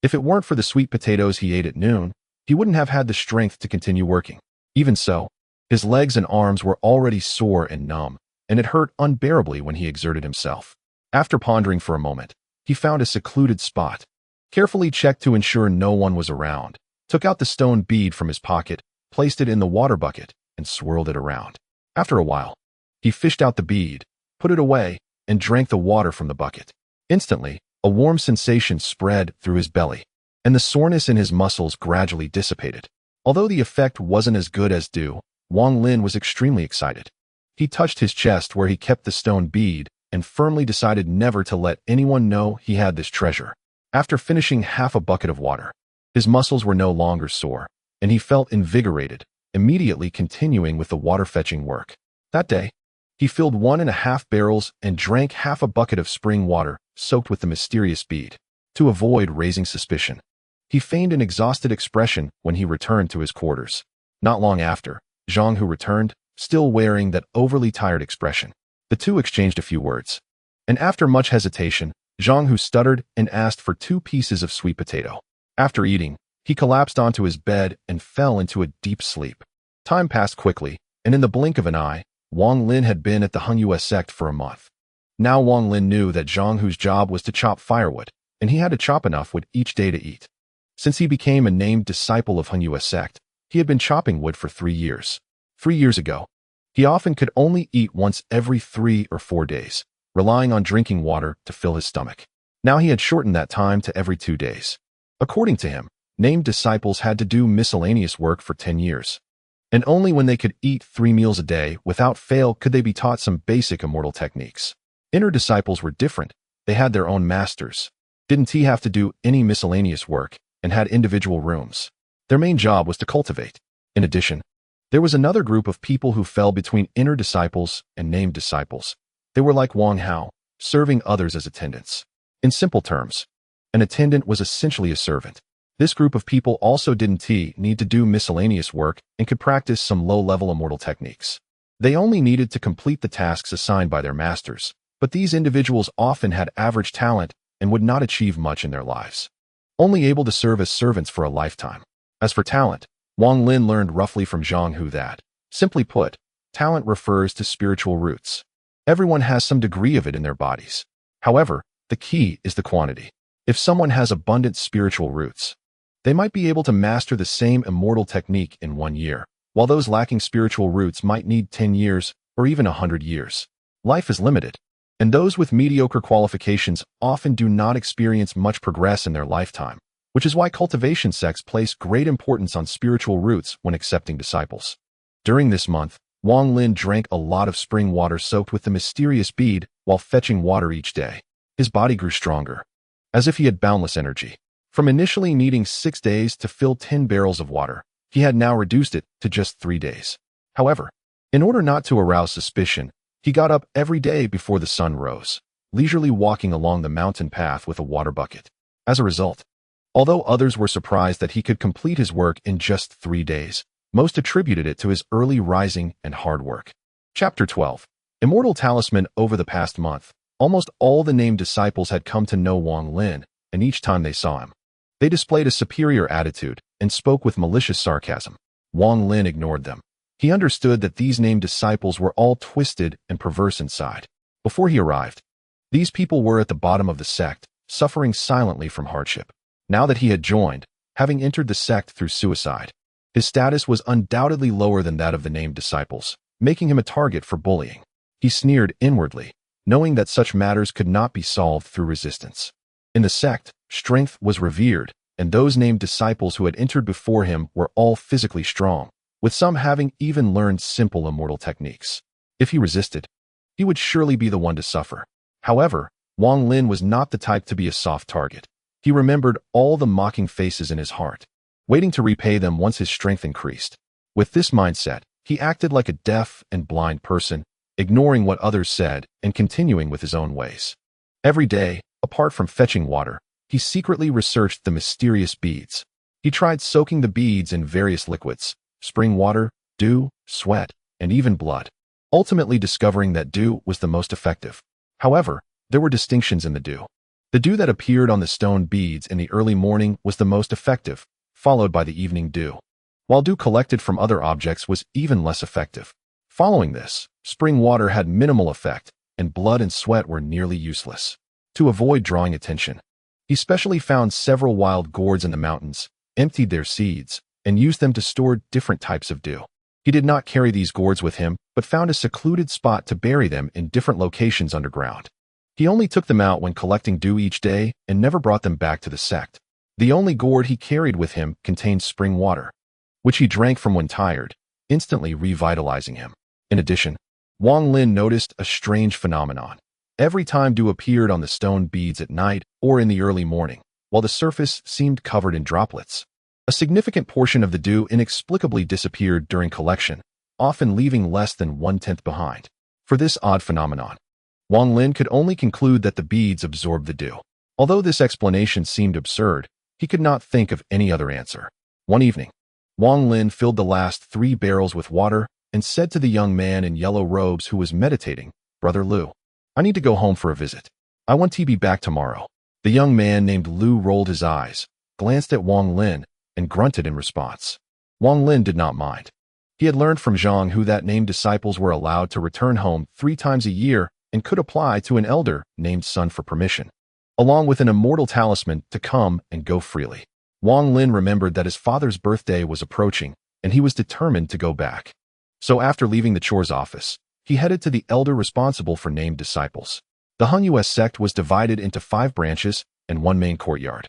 If it weren't for the sweet potatoes he ate at noon, he wouldn't have had the strength to continue working. Even so, his legs and arms were already sore and numb, and it hurt unbearably when he exerted himself. After pondering for a moment, he found a secluded spot, carefully checked to ensure no one was around, took out the stone bead from his pocket, placed it in the water bucket, and swirled it around. After a while, he fished out the bead, put it away, and drank the water from the bucket. Instantly, a warm sensation spread through his belly, and the soreness in his muscles gradually dissipated. Although the effect wasn't as good as due, Wang Lin was extremely excited. He touched his chest where he kept the stone bead and firmly decided never to let anyone know he had this treasure. After finishing half a bucket of water, his muscles were no longer sore, and he felt invigorated, immediately continuing with the water-fetching work. That day, he filled 1.5 barrels and drank half a bucket of spring water soaked with the mysterious bead. To avoid raising suspicion, he feigned an exhausted expression when he returned to his quarters. Not long after, Zhang Hu returned, still wearing that overly tired expression. The two exchanged a few words, and after much hesitation, Zhang Hu stuttered and asked for 2 pieces of sweet potato. After eating, he collapsed onto his bed and fell into a deep sleep. Time passed quickly, and in the blink of an eye, Wang Lin had been at the Hengyue sect for a month. Now Wang Lin knew that Zhang Hu's job was to chop firewood, and he had to chop enough wood each day to eat. Since he became a named disciple of Hengyue sect, he had been chopping wood for 3 years. 3 years ago, he often could only eat once every 3 or 4 days, relying on drinking water to fill his stomach. Now he had shortened that time to every 2 days. According to him, named disciples had to do miscellaneous work for 10 years. And only when they could eat 3 meals a day without fail could they be taught some basic immortal techniques. Inner disciples were different. They had their own masters. Didn't he have to do any miscellaneous work and had individual rooms? Their main job was to cultivate. In addition, there was another group of people who fell between inner disciples and named disciples. They were like Wang Hao, serving others as attendants. In simple terms, an attendant was essentially a servant. This group of people also didn't need to do miscellaneous work and could practice some low-level immortal techniques. They only needed to complete the tasks assigned by their masters, but these individuals often had average talent and would not achieve much in their lives, only able to serve as servants for a lifetime. As for talent, Wang Lin learned roughly from Zhang Hu that, simply put, talent refers to spiritual roots. Everyone has some degree of it in their bodies. However, the key is the quantity. If someone has abundant spiritual roots, they might be able to master the same immortal technique in 1 year, while those lacking spiritual roots might need 10 years or even 100 years. Life is limited, and those with mediocre qualifications often do not experience much progress in their lifetime, which is why cultivation sects place great importance on spiritual roots when accepting disciples. During this month, Wang Lin drank a lot of spring water soaked with the mysterious bead while fetching water each day. His body grew stronger, as if he had boundless energy. From initially needing 6 days to fill 10 barrels of water, he had now reduced it to just 3 days. However, in order not to arouse suspicion, he got up every day before the sun rose, leisurely walking along the mountain path with a water bucket. As a result, although others were surprised that he could complete his work in just 3 days, most attributed it to his early rising and hard work. Chapter 12. Immortal Talisman. Over the past month, almost all the named disciples had come to know Wang Lin, and each time they saw him, they displayed a superior attitude and spoke with malicious sarcasm. Wang Lin ignored them. He understood that these named disciples were all twisted and perverse inside. Before he arrived, these people were at the bottom of the sect, suffering silently from hardship. Now that he had joined, having entered the sect through suicide, his status was undoubtedly lower than that of the named disciples, making him a target for bullying. He sneered inwardly, knowing that such matters could not be solved through resistance. In the sect, strength was revered, and those named disciples who had entered before him were all physically strong, with some having even learned simple immortal techniques. If he resisted, he would surely be the one to suffer. However, Wang Lin was not the type to be a soft target. He remembered all the mocking faces in his heart, waiting to repay them once his strength increased. With this mindset, he acted like a deaf and blind person, ignoring what others said and continuing with his own ways. Every day, apart from fetching water, he secretly researched the mysterious beads. He tried soaking the beads in various liquids, spring water, dew, sweat, and even blood, ultimately discovering that dew was the most effective. However, there were distinctions in the dew. The dew that appeared on the stone beads in the early morning was the most effective, followed by the evening dew, while dew collected from other objects was even less effective. Following this, spring water had minimal effect, and blood and sweat were nearly useless. To avoid drawing attention, he specially found several wild gourds in the mountains, emptied their seeds, and used them to store different types of dew. He did not carry these gourds with him, but found a secluded spot to bury them in different locations underground. He only took them out when collecting dew each day and never brought them back to the sect. The only gourd he carried with him contained spring water, which he drank from when tired, instantly revitalizing him. In addition, Wang Lin noticed a strange phenomenon. Every time dew appeared on the stone beads at night or in the early morning, while the surface seemed covered in droplets, a significant portion of the dew inexplicably disappeared during collection, often leaving less than 1/10 behind. For this odd phenomenon, Wang Lin could only conclude that the beads absorbed the dew. Although this explanation seemed absurd, he could not think of any other answer. One evening, Wang Lin filled the last 3 barrels with water and said to the young man in yellow robes who was meditating, "Brother Liu, I need to go home for a visit. I want to be back tomorrow." The young man named Liu rolled his eyes, glanced at Wang Lin, and grunted in response. Wang Lin did not mind. He had learned from Zhang Hu that named disciples were allowed to return home 3 times a year and could apply to an elder named Sun for permission, along with an immortal talisman to come and go freely. Wang Lin remembered that his father's birthday was approaching, and he was determined to go back. So after leaving the chores office, he headed to the elder responsible for named disciples. The Han US sect was divided into 5 branches and 1 main courtyard,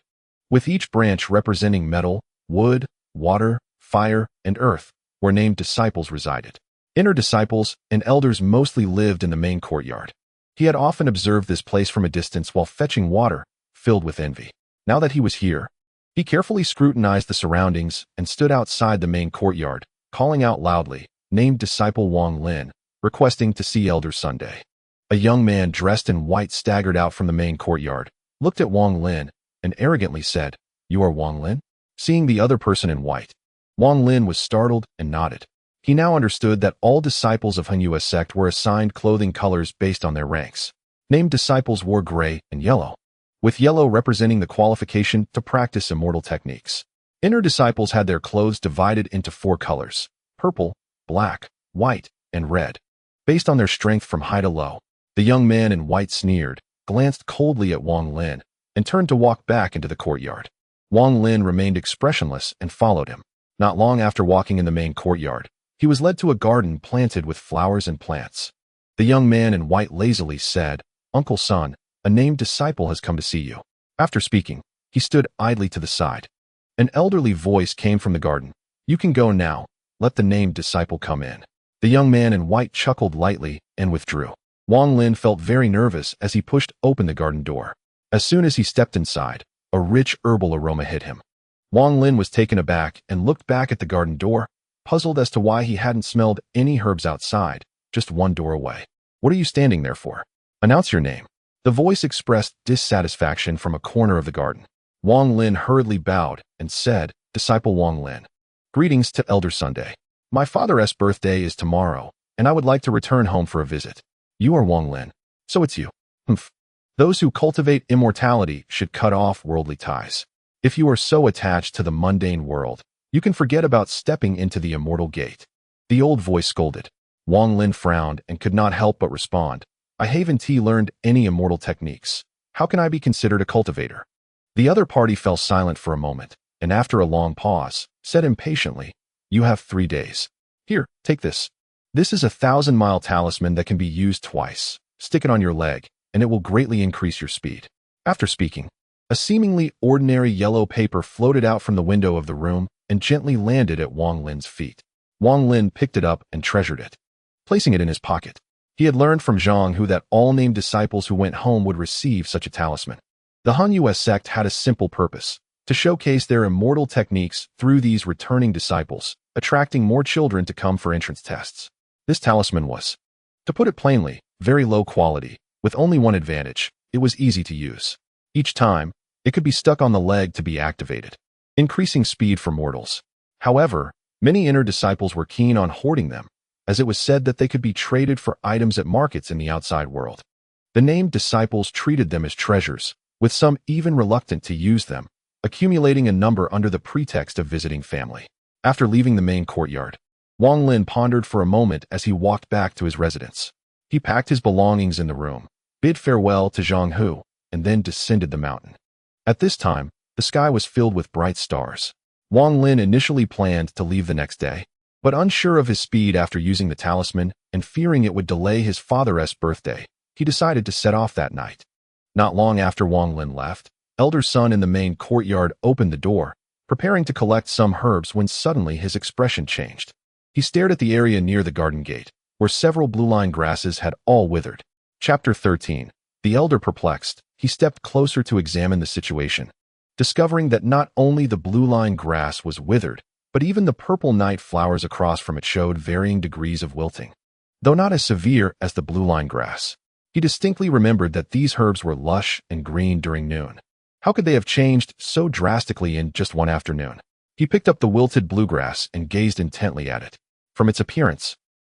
with each branch representing metal, wood, water, fire, and earth, where named disciples resided. Inner disciples and elders mostly lived in the main courtyard. He had often observed this place from a distance while fetching water, filled with envy. Now that he was here, he carefully scrutinized the surroundings and stood outside the main courtyard, calling out loudly, "Named disciple Wang Lin, requesting to see Elder Sunday." A young man dressed in white staggered out from the main courtyard, looked at Wang Lin, and arrogantly said, "You are Wang Lin?" Seeing the other person in white, Wang Lin was startled and nodded. He now understood that all disciples of Han US sect were assigned clothing colors based on their ranks. Named disciples wore gray and yellow, with yellow representing the qualification to practice immortal techniques. Inner disciples had their clothes divided into 4 colors: purple, black, white, and red, based on their strength from high to low. The young man in white sneered, glanced coldly at Wang Lin, and turned to walk back into the courtyard. Wang Lin remained expressionless and followed him. Not long after walking in the main courtyard, he was led to a garden planted with flowers and plants. The young man in white lazily said, "Uncle Sun, a named disciple has come to see you." After speaking, he stood idly to the side. An elderly voice came from the garden. "You can go now. Let the named disciple come in." The young man in white chuckled lightly and withdrew. Wang Lin felt very nervous as he pushed open the garden door. As soon as he stepped inside, a rich herbal aroma hit him. Wang Lin was taken aback and looked back at the garden door, puzzled as to why he hadn't smelled any herbs outside, just 1 door away. "What are you standing there for? Announce your name." The voice expressed dissatisfaction from a corner of the garden. Wang Lin hurriedly bowed and said, "Disciple Wang Lin. Greetings to Elder Sunday. My father's birthday is tomorrow, and I would like to return home for a visit." "You are Wang Lin. So it's you. Humph. Those who cultivate immortality should cut off worldly ties. If you are so attached to the mundane world, you can forget about stepping into the immortal gate." The old voice scolded. Wang Lin frowned and could not help but respond, "I haven't learned any immortal techniques. How can I be considered a cultivator?" The other party fell silent for a moment, and after a long pause, said impatiently, "You have 3 days. Here, take this. This is a 1,000-mile talisman that can be used twice. Stick it on your leg, and it will greatly increase your speed." After speaking, a seemingly ordinary yellow paper floated out from the window of the room and gently landed at Wang Lin's feet. Wang Lin picked it up and treasured it, placing it in his pocket. He had learned from Zhang Hu that all named disciples who went home would receive such a talisman. The Han US sect had a simple purpose: to showcase their immortal techniques through these returning disciples, attracting more children to come for entrance tests. This talisman was, to put it plainly, very low quality, with only one advantage: it was easy to use. Each time, It could be stuck on the leg to be activated, increasing speed for mortals. However, many inner disciples were keen on hoarding them, as it was said that they could be traded for items at markets in the outside world. The named disciples treated them as treasures, with some even reluctant to use them, accumulating a number under the pretext of visiting family. After leaving the main courtyard, Wang Lin pondered for a moment as he walked back to his residence. He packed his belongings in the room, bid farewell to Zhang Hu, and then descended the mountain. At this time, the sky was filled with bright stars. Wang Lin initially planned to leave the next day, but unsure of his speed after using the talisman and fearing it would delay his father's birthday, he decided to set off that night. Not long after Wang Lin left, elder son in the main courtyard opened the door, preparing to collect some herbs when suddenly his expression changed. He stared at the area near the garden gate, where several blue-line grasses had all withered. Chapter 13. The elder perplexed, he stepped closer to examine the situation, discovering that not only the blue-line grass was withered, but even the purple night flowers across from it showed varying degrees of wilting. Though not as severe as the blue-line grass, he distinctly remembered that these herbs were lush and green during noon. How could they have changed so drastically in just one afternoon? He picked up the wilted bluegrass and gazed intently at it. From its appearance,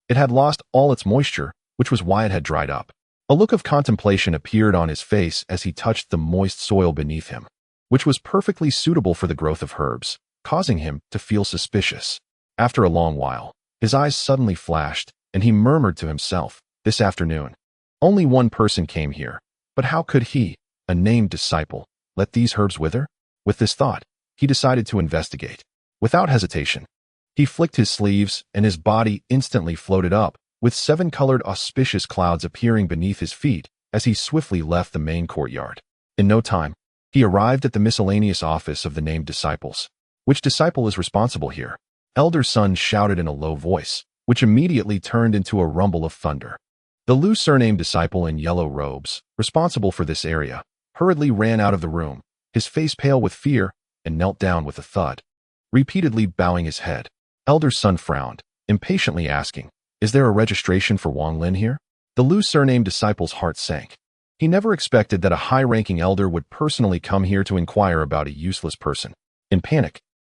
it had lost all its moisture, which was why it had dried up. A look of contemplation appeared on his face as he touched the moist soil beneath him, which was perfectly suitable for the growth of herbs, causing him to feel suspicious. After a long while, his eyes suddenly flashed, and he murmured to himself, "This afternoon, only one person came here, but how could he, a named disciple, let these herbs wither?" With this thought, he decided to investigate. Without hesitation, he flicked his sleeves, and his body instantly floated up, with 7-colored auspicious clouds appearing beneath his feet as he swiftly left the main courtyard. In no time, he arrived at the miscellaneous office of the named disciples. "Which disciple is responsible here?" Elder Sun shouted in a low voice, which immediately turned into a rumble of thunder. The Lu surnamed disciple in yellow robes, responsible for this area, hurriedly ran out of the room, his face pale with fear, and knelt down with a thud, repeatedly bowing his head. Elder Sun frowned, impatiently asking, "Is there a registration for Wang Lin here?" The Lu surnamed disciple's heart sank. He never expected that a high-ranking elder would personally come here to inquire about a useless person. In panic,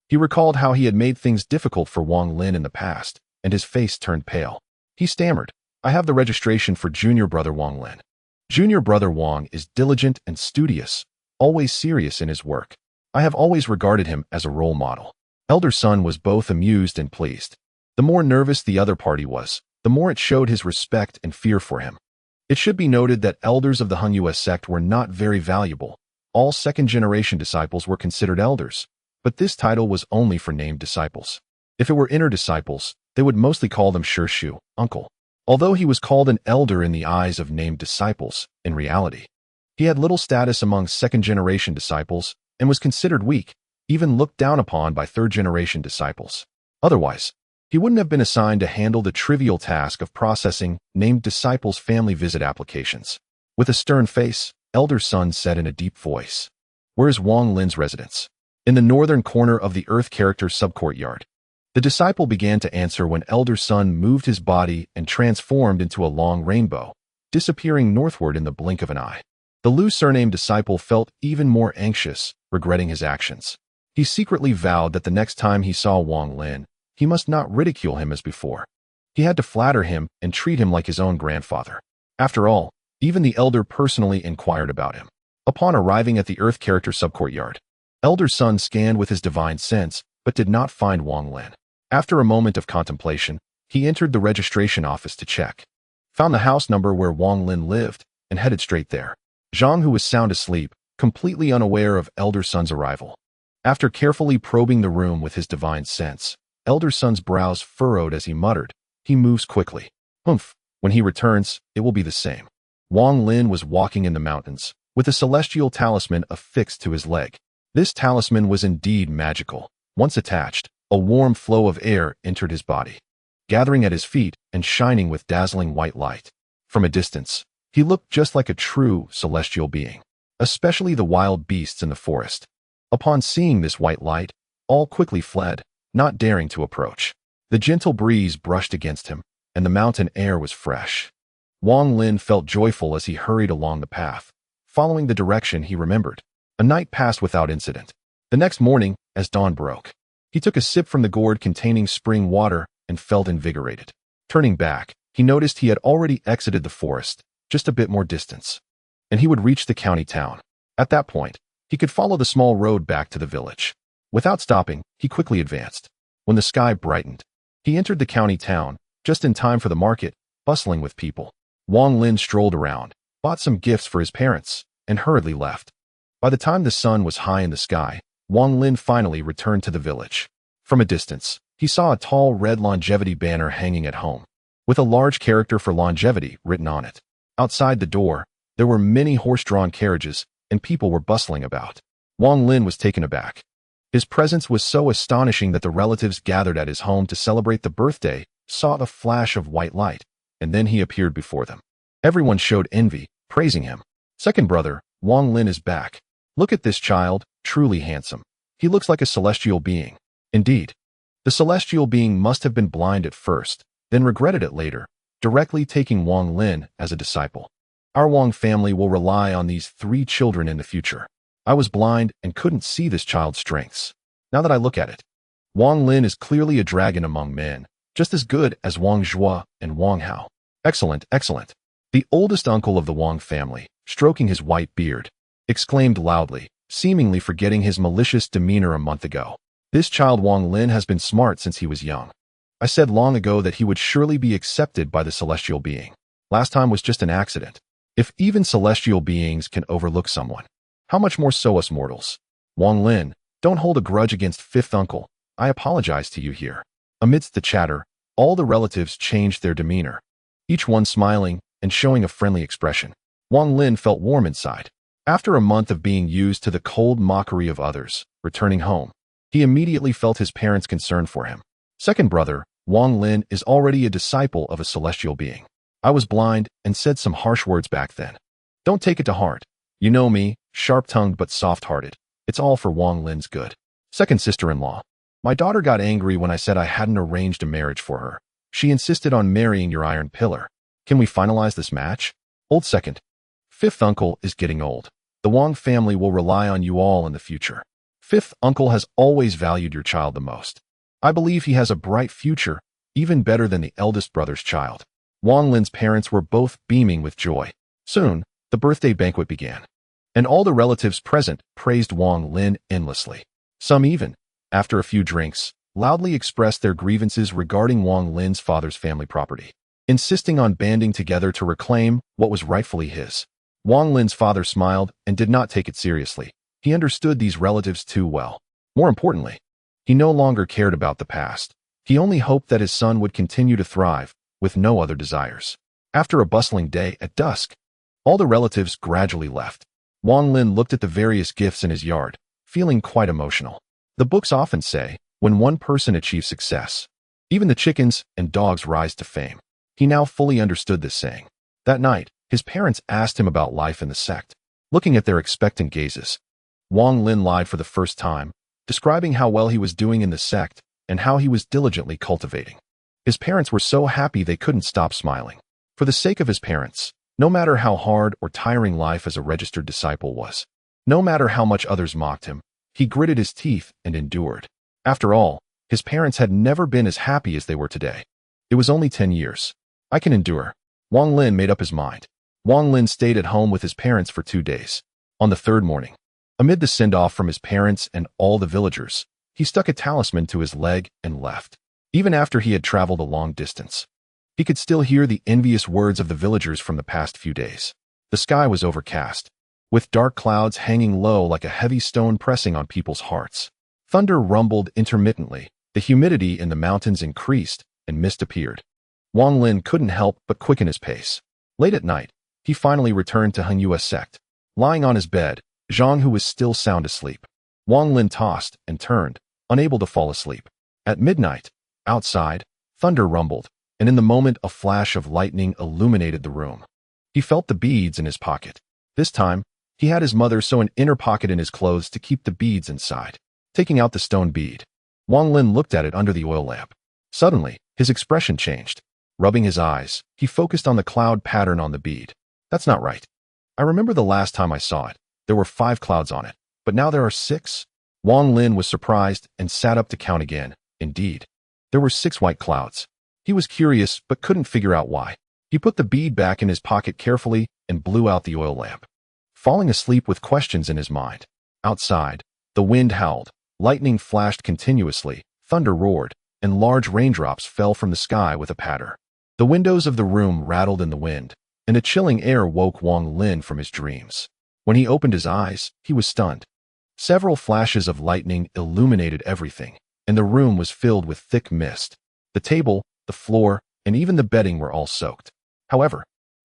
he recalled how he had made things difficult for Wang Lin in the past, and his face turned pale. He stammered, "I have the registration for junior brother Wang Lin. Junior brother Wang is diligent and studious, always serious in his work. I have always regarded him as a role model." Elder Sun was both amused and pleased. The more nervous the other party was, the more it showed his respect and fear for him. It should be noted that elders of the Hungyue sect were not very valuable. All second-generation disciples were considered elders, but this title was only for named disciples. If it were inner disciples, they would mostly call them Shishu, uncle. Although he was called an elder in the eyes of named disciples, in reality, he had little status among second-generation disciples and was considered weak, even looked down upon by third-generation disciples. Otherwise, he wouldn't have been assigned to handle the trivial task of processing named disciples' family visit applications. With a stern face, Elder Sun said in a deep voice, "Where is Wang Lin's residence?" "In the northern corner of the Earth Character subcourtyard." The disciple began to answer when Elder Sun moved his body and transformed into a long rainbow, disappearing northward in the blink of an eye. The Lu surnamed disciple felt even more anxious, regretting his actions. He secretly vowed that the next time he saw Wang Lin, he must not ridicule him as before. He had to flatter him and treat him like his own grandfather. After all, even the elder personally inquired about him. Upon arriving at the Earth Character subcourtyard, Elder Sun scanned with his divine sense, but did not find Wang Lin. After a moment of contemplation, he entered the registration office to check, found the house number where Wang Lin lived, and headed straight there. Zhang, who was sound asleep, completely unaware of Elder Sun's arrival. After carefully probing the room with his divine sense, Elder Sun's brows furrowed as he muttered, "He moves quickly. Humph, when he returns, it will be the same." Wang Lin was walking in the mountains, with a celestial talisman affixed to his leg. This talisman was indeed magical. Once attached, a warm flow of air entered his body, gathering at his feet and shining with dazzling white light. From a distance, he looked just like a true celestial being, especially the wild beasts in the forest. Upon seeing this white light, all quickly fled, not daring to approach. The gentle breeze brushed against him, and the mountain air was fresh. Wang Lin felt joyful as he hurried along the path, following the direction he remembered. A night passed without incident. The next morning, as dawn broke, he took a sip from the gourd containing spring water and felt invigorated. Turning back, he noticed he had already exited the forest, just a bit more distance, and he would reach the county town. At that point, he could follow the small road back to the village. Without stopping, he quickly advanced. When the sky brightened, he entered the county town, just in time for the market, bustling with people. Wang Lin strolled around, bought some gifts for his parents, and hurriedly left. By the time the sun was high in the sky, Wang Lin finally returned to the village. From a distance, he saw a tall red longevity banner hanging at home, with a large character for longevity written on it. Outside the door, there were many horse-drawn carriages, and people were bustling about. Wang Lin was taken aback. His presence was so astonishing that the relatives gathered at his home to celebrate the birthday saw a flash of white light, and then he appeared before them. Everyone showed envy, praising him. Second brother, Wang Lin is back. Look at this child, truly handsome. He looks like a celestial being. Indeed, the celestial being must have been blind at first, then regretted it later, directly taking Wang Lin as a disciple. Our Wang family will rely on these 3 children in the future. I was blind and couldn't see this child's strengths. Now that I look at it, Wang Lin is clearly a dragon among men, just as good as Wang Zhua and Wang Hao. Excellent, excellent. The oldest uncle of the Wang family, stroking his white beard, exclaimed loudly, seemingly forgetting his malicious demeanor a month ago. This child Wang Lin has been smart since he was young. I said long ago that he would surely be accepted by the celestial being. Last time was just an accident. If even celestial beings can overlook someone, how much more so us mortals? Wang Lin, don't hold a grudge against fifth uncle. I apologize to you here. Amidst the chatter, all the relatives changed their demeanor, each one smiling and showing a friendly expression. Wang Lin felt warm inside. After a month of being used to the cold mockery of others, returning home, he immediately felt his parents' concern for him. Second brother, Wang Lin is already a disciple of a celestial being. I was blind and said some harsh words back then. Don't take it to heart. You know me, sharp-tongued but soft-hearted. It's all for Wang Lin's good. Second sister-in-law. My daughter got angry when I said I hadn't arranged a marriage for her. She insisted on marrying your iron pillar. Can we finalize this match? Old second. Fifth uncle is getting old. The Wang family will rely on you all in the future. Fifth uncle has always valued your child the most. I believe he has a bright future, even better than the eldest brother's child. Wang Lin's parents were both beaming with joy. Soon, the birthday banquet began, and all the relatives present praised Wang Lin endlessly. Some even, after a few drinks, loudly expressed their grievances regarding Wang Lin's father's family property, insisting on banding together to reclaim what was rightfully his. Wang Lin's father smiled and did not take it seriously. He understood these relatives too well. More importantly, he no longer cared about the past. He only hoped that his son would continue to thrive, with no other desires. After a bustling day at dusk, all the relatives gradually left. Wang Lin looked at the various gifts in his yard, feeling quite emotional. The books often say, when one person achieves success, even the chickens and dogs rise to fame. He now fully understood this saying. That night, his parents asked him about life in the sect. Looking at their expectant gazes, Wang Lin lied for the first time, describing how well he was doing in the sect and how he was diligently cultivating. His parents were so happy they couldn't stop smiling. For the sake of his parents, no matter how hard or tiring life as a registered disciple was, no matter how much others mocked him, he gritted his teeth and endured. After all, his parents had never been as happy as they were today. It was only 10 years. I can endure. Wang Lin made up his mind. Wang Lin stayed at home with his parents for 2 days. On the third morning, amid the send-off from his parents and all the villagers, he stuck a talisman to his leg and left. Even after he had traveled a long distance, he could still hear the envious words of the villagers from the past few days. The sky was overcast, with dark clouds hanging low like a heavy stone pressing on people's hearts. Thunder rumbled intermittently, the humidity in the mountains increased, and mist appeared. Wang Lin couldn't help but quicken his pace. Late at night, he finally returned to Hengyua's sect. Lying on his bed, Zhang Hu was still sound asleep. Wang Lin tossed and turned, unable to fall asleep. At midnight, outside, thunder rumbled, and in the moment a flash of lightning illuminated the room. He felt the beads in his pocket. This time, he had his mother sew an inner pocket in his clothes to keep the beads inside. Taking out the stone bead, Wang Lin looked at it under the oil lamp. Suddenly, his expression changed. Rubbing his eyes, he focused on the cloud pattern on the bead. That's not right. I remember the last time I saw it. There were 5 clouds on it. but now there are 6? Wang Lin was surprised and sat up to count again. Indeed, there were 6 white clouds. He was curious but couldn't figure out why. He put the bead back in his pocket carefully and blew out the oil lamp, falling asleep with questions in his mind. Outside, the wind howled, lightning flashed continuously, thunder roared, and large raindrops fell from the sky with a patter. The windows of the room rattled in the wind, and a chilling air woke Wang Lin from his dreams. When he opened his eyes, he was stunned. Several flashes of lightning illuminated everything, and the room was filled with thick mist. The table, the floor, and even the bedding were all soaked. However,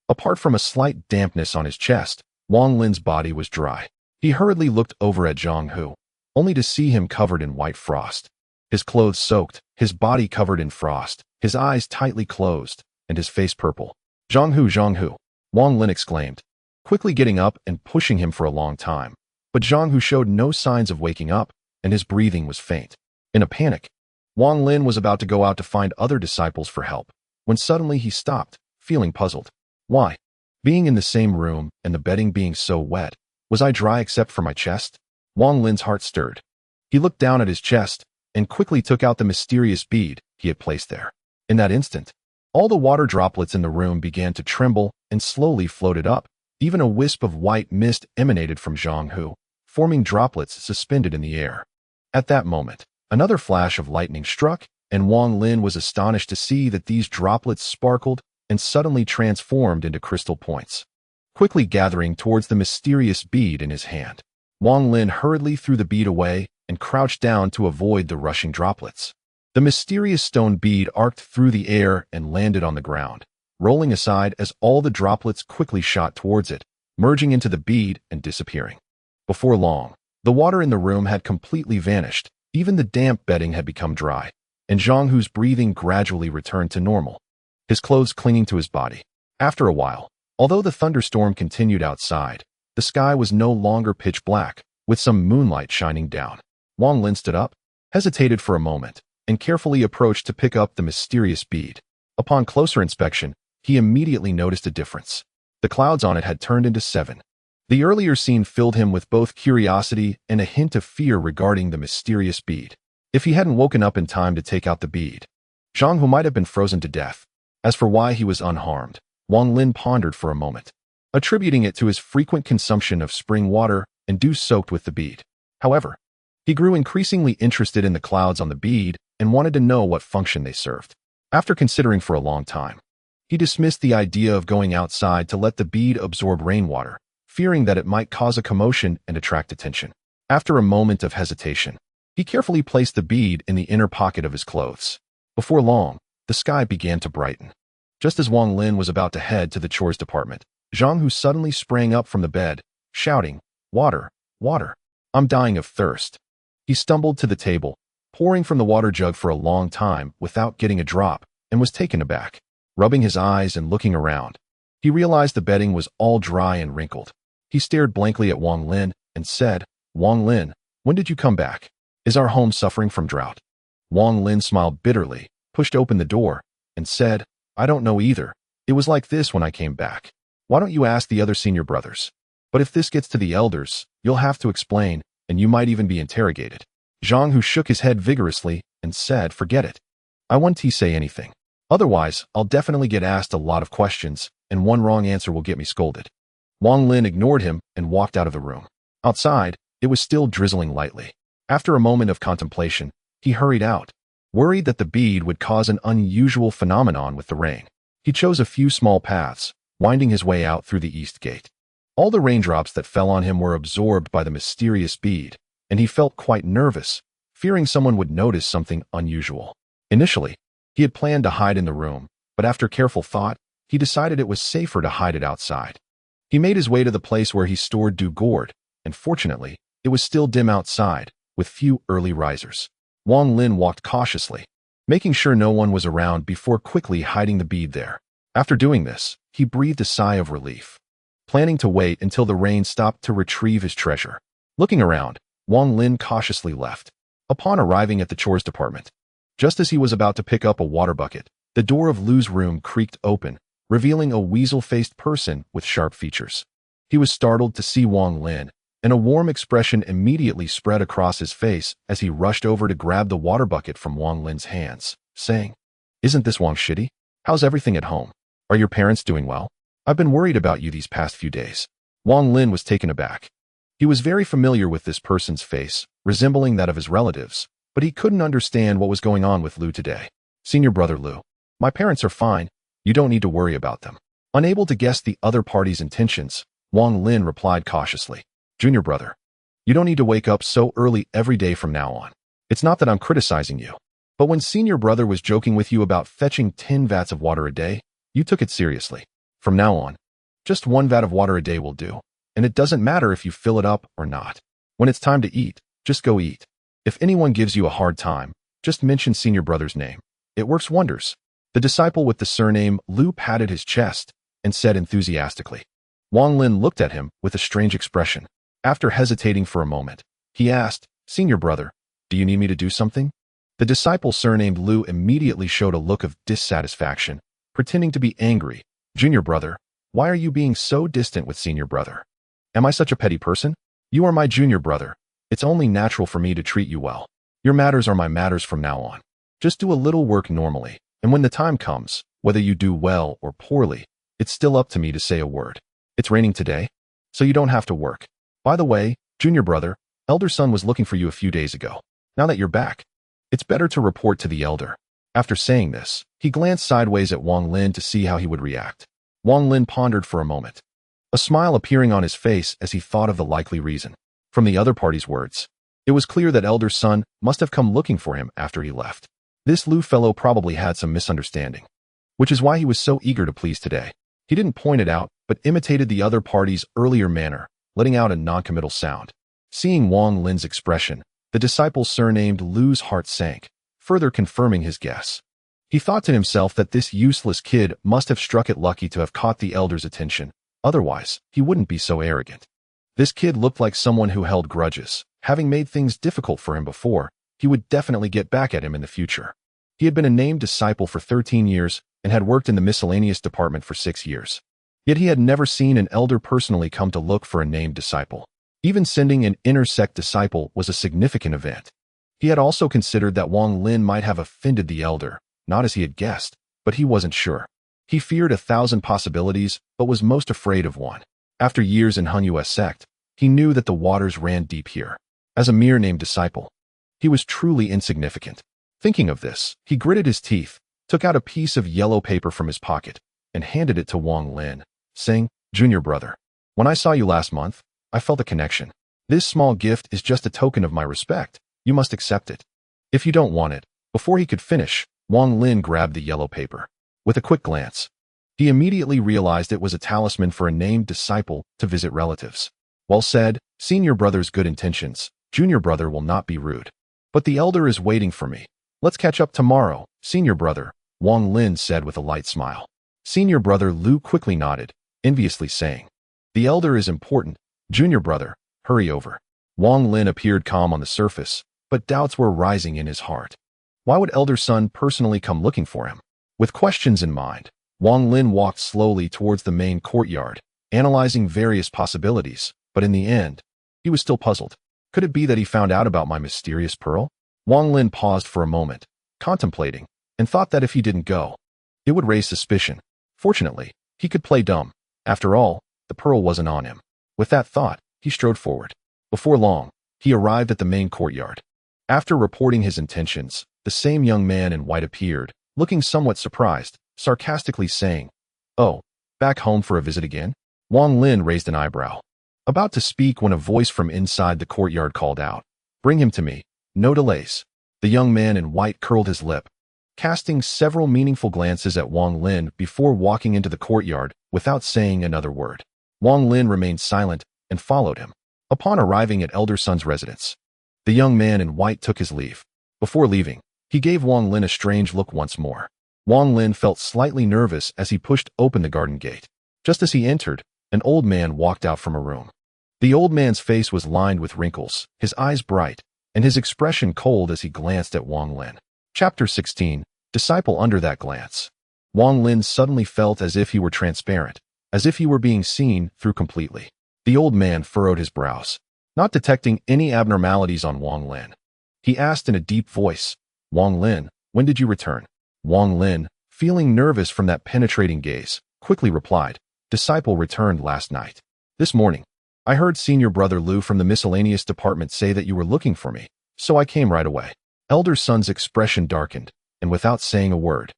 apart from a slight dampness on his chest, Wang Lin's body was dry. He hurriedly looked over at Zhang Hu, only to see him covered in white frost. His clothes soaked, his body covered in frost, his eyes tightly closed, and his face purple. Zhang Hu, Wang Lin exclaimed, quickly getting up and pushing him for a long time. But Zhang Hu showed no signs of waking up, and his breathing was faint. In a panic, Wang Lin was about to go out to find other disciples for help, when suddenly he stopped, feeling puzzled. Why? Being in the same room and the bedding being so wet, was I dry except for my chest? Wang Lin's heart stirred. He looked down at his chest and quickly took out the mysterious bead he had placed there. In that instant, all the water droplets in the room began to tremble and slowly floated up. Even a wisp of white mist emanated from Zhang Hu, forming droplets suspended in the air. At that moment, another flash of lightning struck, and Wang Lin was astonished to see that these droplets sparkled and suddenly transformed into crystal points. Quickly gathering towards the mysterious bead in his hand, Wang Lin hurriedly threw the bead away and crouched down to avoid the rushing droplets. The mysterious stone bead arced through the air and landed on the ground, rolling aside as all the droplets quickly shot towards it, merging into the bead and disappearing. Before long, the water in the room had completely vanished, even the damp bedding had become dry, and Zhang Hu's breathing gradually returned to normal, his clothes clinging to his body. After a while, although the thunderstorm continued outside, the sky was no longer pitch black, with some moonlight shining down. Wang Lin stood up, hesitated for a moment, and carefully approached to pick up the mysterious bead. Upon closer inspection, he immediately noticed a difference. The clouds on it had turned into 7. The earlier scene filled him with both curiosity and a hint of fear regarding the mysterious bead. If he hadn't woken up in time to take out the bead, Zhang Hu might have been frozen to death. As for why he was unharmed, Wang Lin pondered for a moment, attributing it to his frequent consumption of spring water and dew soaked with the bead. However, he grew increasingly interested in the clouds on the bead and wanted to know what function they served. After considering for a long time, he dismissed the idea of going outside to let the bead absorb rainwater, fearing that it might cause a commotion and attract attention. After a moment of hesitation, he carefully placed the bead in the inner pocket of his clothes. Before long, the sky began to brighten. Just as Wang Lin was about to head to the chores department, Zhang Hu suddenly sprang up from the bed, shouting, "Water, water! I'm dying of thirst." He stumbled to the table, pouring from the water jug for a long time without getting a drop, and was taken aback. Rubbing his eyes and looking around, he realized the bedding was all dry and wrinkled. He stared blankly at Wang Lin and said, "Wang Lin, when did you come back? Is our home suffering from drought?" Wang Lin smiled bitterly, pushed open the door, and said, "I don't know either. It was like this when I came back. Why don't you ask the other senior brothers? But if this gets to the elders, you'll have to explain, and you might even be interrogated." Zhang Hu shook his head vigorously and said, "Forget it. I won't say anything. Otherwise, I'll definitely get asked a lot of questions, and one wrong answer will get me scolded." Wang Lin ignored him and walked out of the room. Outside, it was still drizzling lightly. After a moment of contemplation, he hurried out, worried that the bead would cause an unusual phenomenon with the rain. He chose a few small paths, winding his way out through the east gate. All the raindrops that fell on him were absorbed by the mysterious bead, and he felt quite nervous, fearing someone would notice something unusual. Initially, he had planned to hide in the room, but after careful thought, he decided it was safer to hide it outside. He made his way to the place where he stored dew gourd, and fortunately, it was still dim outside, with few early risers. Wang Lin walked cautiously, making sure no one was around before quickly hiding the bead there. After doing this, he breathed a sigh of relief, planning to wait until the rain stopped to retrieve his treasure. Looking around, Wang Lin cautiously left. Upon arriving at the chores department, just as he was about to pick up a water bucket, the door of Lu's room creaked open, revealing a weasel-faced person with sharp features. He was startled to see Wang Lin and a warm expression immediately spread across his face as he rushed over to grab the water bucket from Wang Lin's hands, saying, "Isn't this Wang Shitty? How's everything at home? Are your parents doing well? I've been worried about you these past few days." Wang Lin was taken aback. He was very familiar with this person's face, resembling that of his relatives, but he couldn't understand what was going on with Lu today. "Senior brother Lu, my parents are fine. You don't need to worry about them." Unable to guess the other party's intentions, Wang Lin replied cautiously, "Junior brother, you don't need to wake up so early every day from now on. It's not that I'm criticizing you, but when senior brother was joking with you about fetching 10 vats of water a day, you took it seriously. From now on, just 1 vat of water a day will do, and it doesn't matter if you fill it up or not. When it's time to eat, just go eat. If anyone gives you a hard time, just mention senior brother's name. It works wonders." The disciple with the surname Lu patted his chest and said enthusiastically. Wang Lin looked at him with a strange expression. After hesitating for a moment, he asked, "Senior brother, do you need me to do something?" The disciple surnamed Lu immediately showed a look of dissatisfaction, pretending to be angry. "Junior brother, why are you being so distant with senior brother? Am I such a petty person? You are my junior brother. It's only natural for me to treat you well. Your matters are my matters from now on. Just do a little work normally, and when the time comes, whether you do well or poorly, it's still up to me to say a word. It's raining today, so you don't have to work. By the way, junior brother, elder son was looking for you a few days ago. Now that you're back, it's better to report to the elder." After saying this, he glanced sideways at Wang Lin to see how he would react. Wang Lin pondered for a moment, a smile appearing on his face as he thought of the likely reason. From the other party's words, it was clear that elder son must have come looking for him after he left. This Lu fellow probably had some misunderstanding, which is why he was so eager to please today. He didn't point it out, but imitated the other party's earlier manner, letting out a non-committal sound. Seeing Wang Lin's expression, the disciple surnamed Lu's heart sank, further confirming his guess. He thought to himself that this useless kid must have struck it lucky to have caught the elder's attention, otherwise he wouldn't be so arrogant. This kid looked like someone who held grudges. Having made things difficult for him before, he would definitely get back at him in the future. He had been a named disciple for 13 years and had worked in the miscellaneous department for 6 years. Yet he had never seen an elder personally come to look for a named disciple. Even sending an inner-sect disciple was a significant event. He had also considered that Wang Lin might have offended the elder, not as he had guessed, but he wasn't sure. He feared 1,000 possibilities, but was most afraid of one. After years in Hunyue's sect, he knew that the waters ran deep here. As a mere named disciple, he was truly insignificant. Thinking of this, he gritted his teeth, took out a piece of yellow paper from his pocket, and handed it to Wang Lin, saying, "Junior brother, when I saw you last month, I felt a connection. This small gift is just a token of my respect. You must accept it. If you don't want it." Before he could finish, Wang Lin grabbed the yellow paper. With a quick glance, he immediately realized it was a talisman for a named disciple to visit relatives. "Well said, senior brother's good intentions. Junior brother will not be rude. But the elder is waiting for me. Let's catch up tomorrow, senior brother," Wang Lin said with a light smile. Senior brother Lu quickly nodded, enviously saying, "The elder is important. Junior brother, hurry over." Wang Lin appeared calm on the surface, but doubts were rising in his heart. Why would elder son personally come looking for him? With questions in mind, Wang Lin walked slowly towards the main courtyard, analyzing various possibilities, but in the end, he was still puzzled. Could it be that he found out about my mysterious pearl? Wang Lin paused for a moment, contemplating, and thought that if he didn't go, it would raise suspicion. Fortunately, he could play dumb. After all, the pearl wasn't on him. With that thought, he strode forward. Before long, he arrived at the main courtyard. After reporting his intentions, the same young man in white appeared, looking somewhat surprised, sarcastically saying, "Oh, back home for a visit again?" Wang Lin raised an eyebrow, about to speak when a voice from inside the courtyard called out, "Bring him to me, no delays." The young man in white curled his lip, casting several meaningful glances at Wang Lin before walking into the courtyard without saying another word. Wang Lin remained silent and followed him. Upon arriving at elder son's residence, the young man in white took his leave. Before leaving, he gave Wang Lin a strange look once more. Wang Lin felt slightly nervous as he pushed open the garden gate. Just as he entered, an old man walked out from a room. The old man's face was lined with wrinkles, his eyes bright, and his expression cold as he glanced at Wang Lin. Chapter 16, Disciple. Under that glance, Wang Lin suddenly felt as if he were transparent, as if he were being seen through completely. The old man furrowed his brows. not detecting any abnormalities on Wang Lin. He asked in a deep voice, "Wang Lin, when did you return?" Wang Lin, feeling nervous from that penetrating gaze, quickly replied, "Disciple returned last night. This morning. I heard senior brother Lu from the miscellaneous department say that you were looking for me, so I came right away." Elder son's expression darkened, and without saying a word,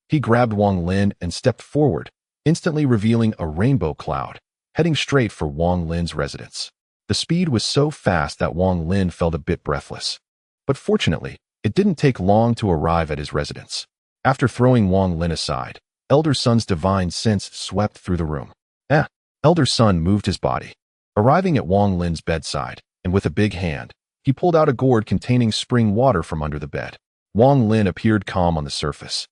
he grabbed Wang Lin and stepped forward, instantly revealing a rainbow cloud, heading straight for Wang Lin's residence. The speed was so fast that Wang Lin felt a bit breathless. But fortunately, it didn't take long to arrive at his residence. After throwing Wang Lin aside, Elder Sun's divine sense swept through the room. Elder Sun moved his body, arriving at Wang Lin's bedside, and with a big hand, he pulled out a gourd containing spring water from under the bed. Wang Lin appeared calm on the surface,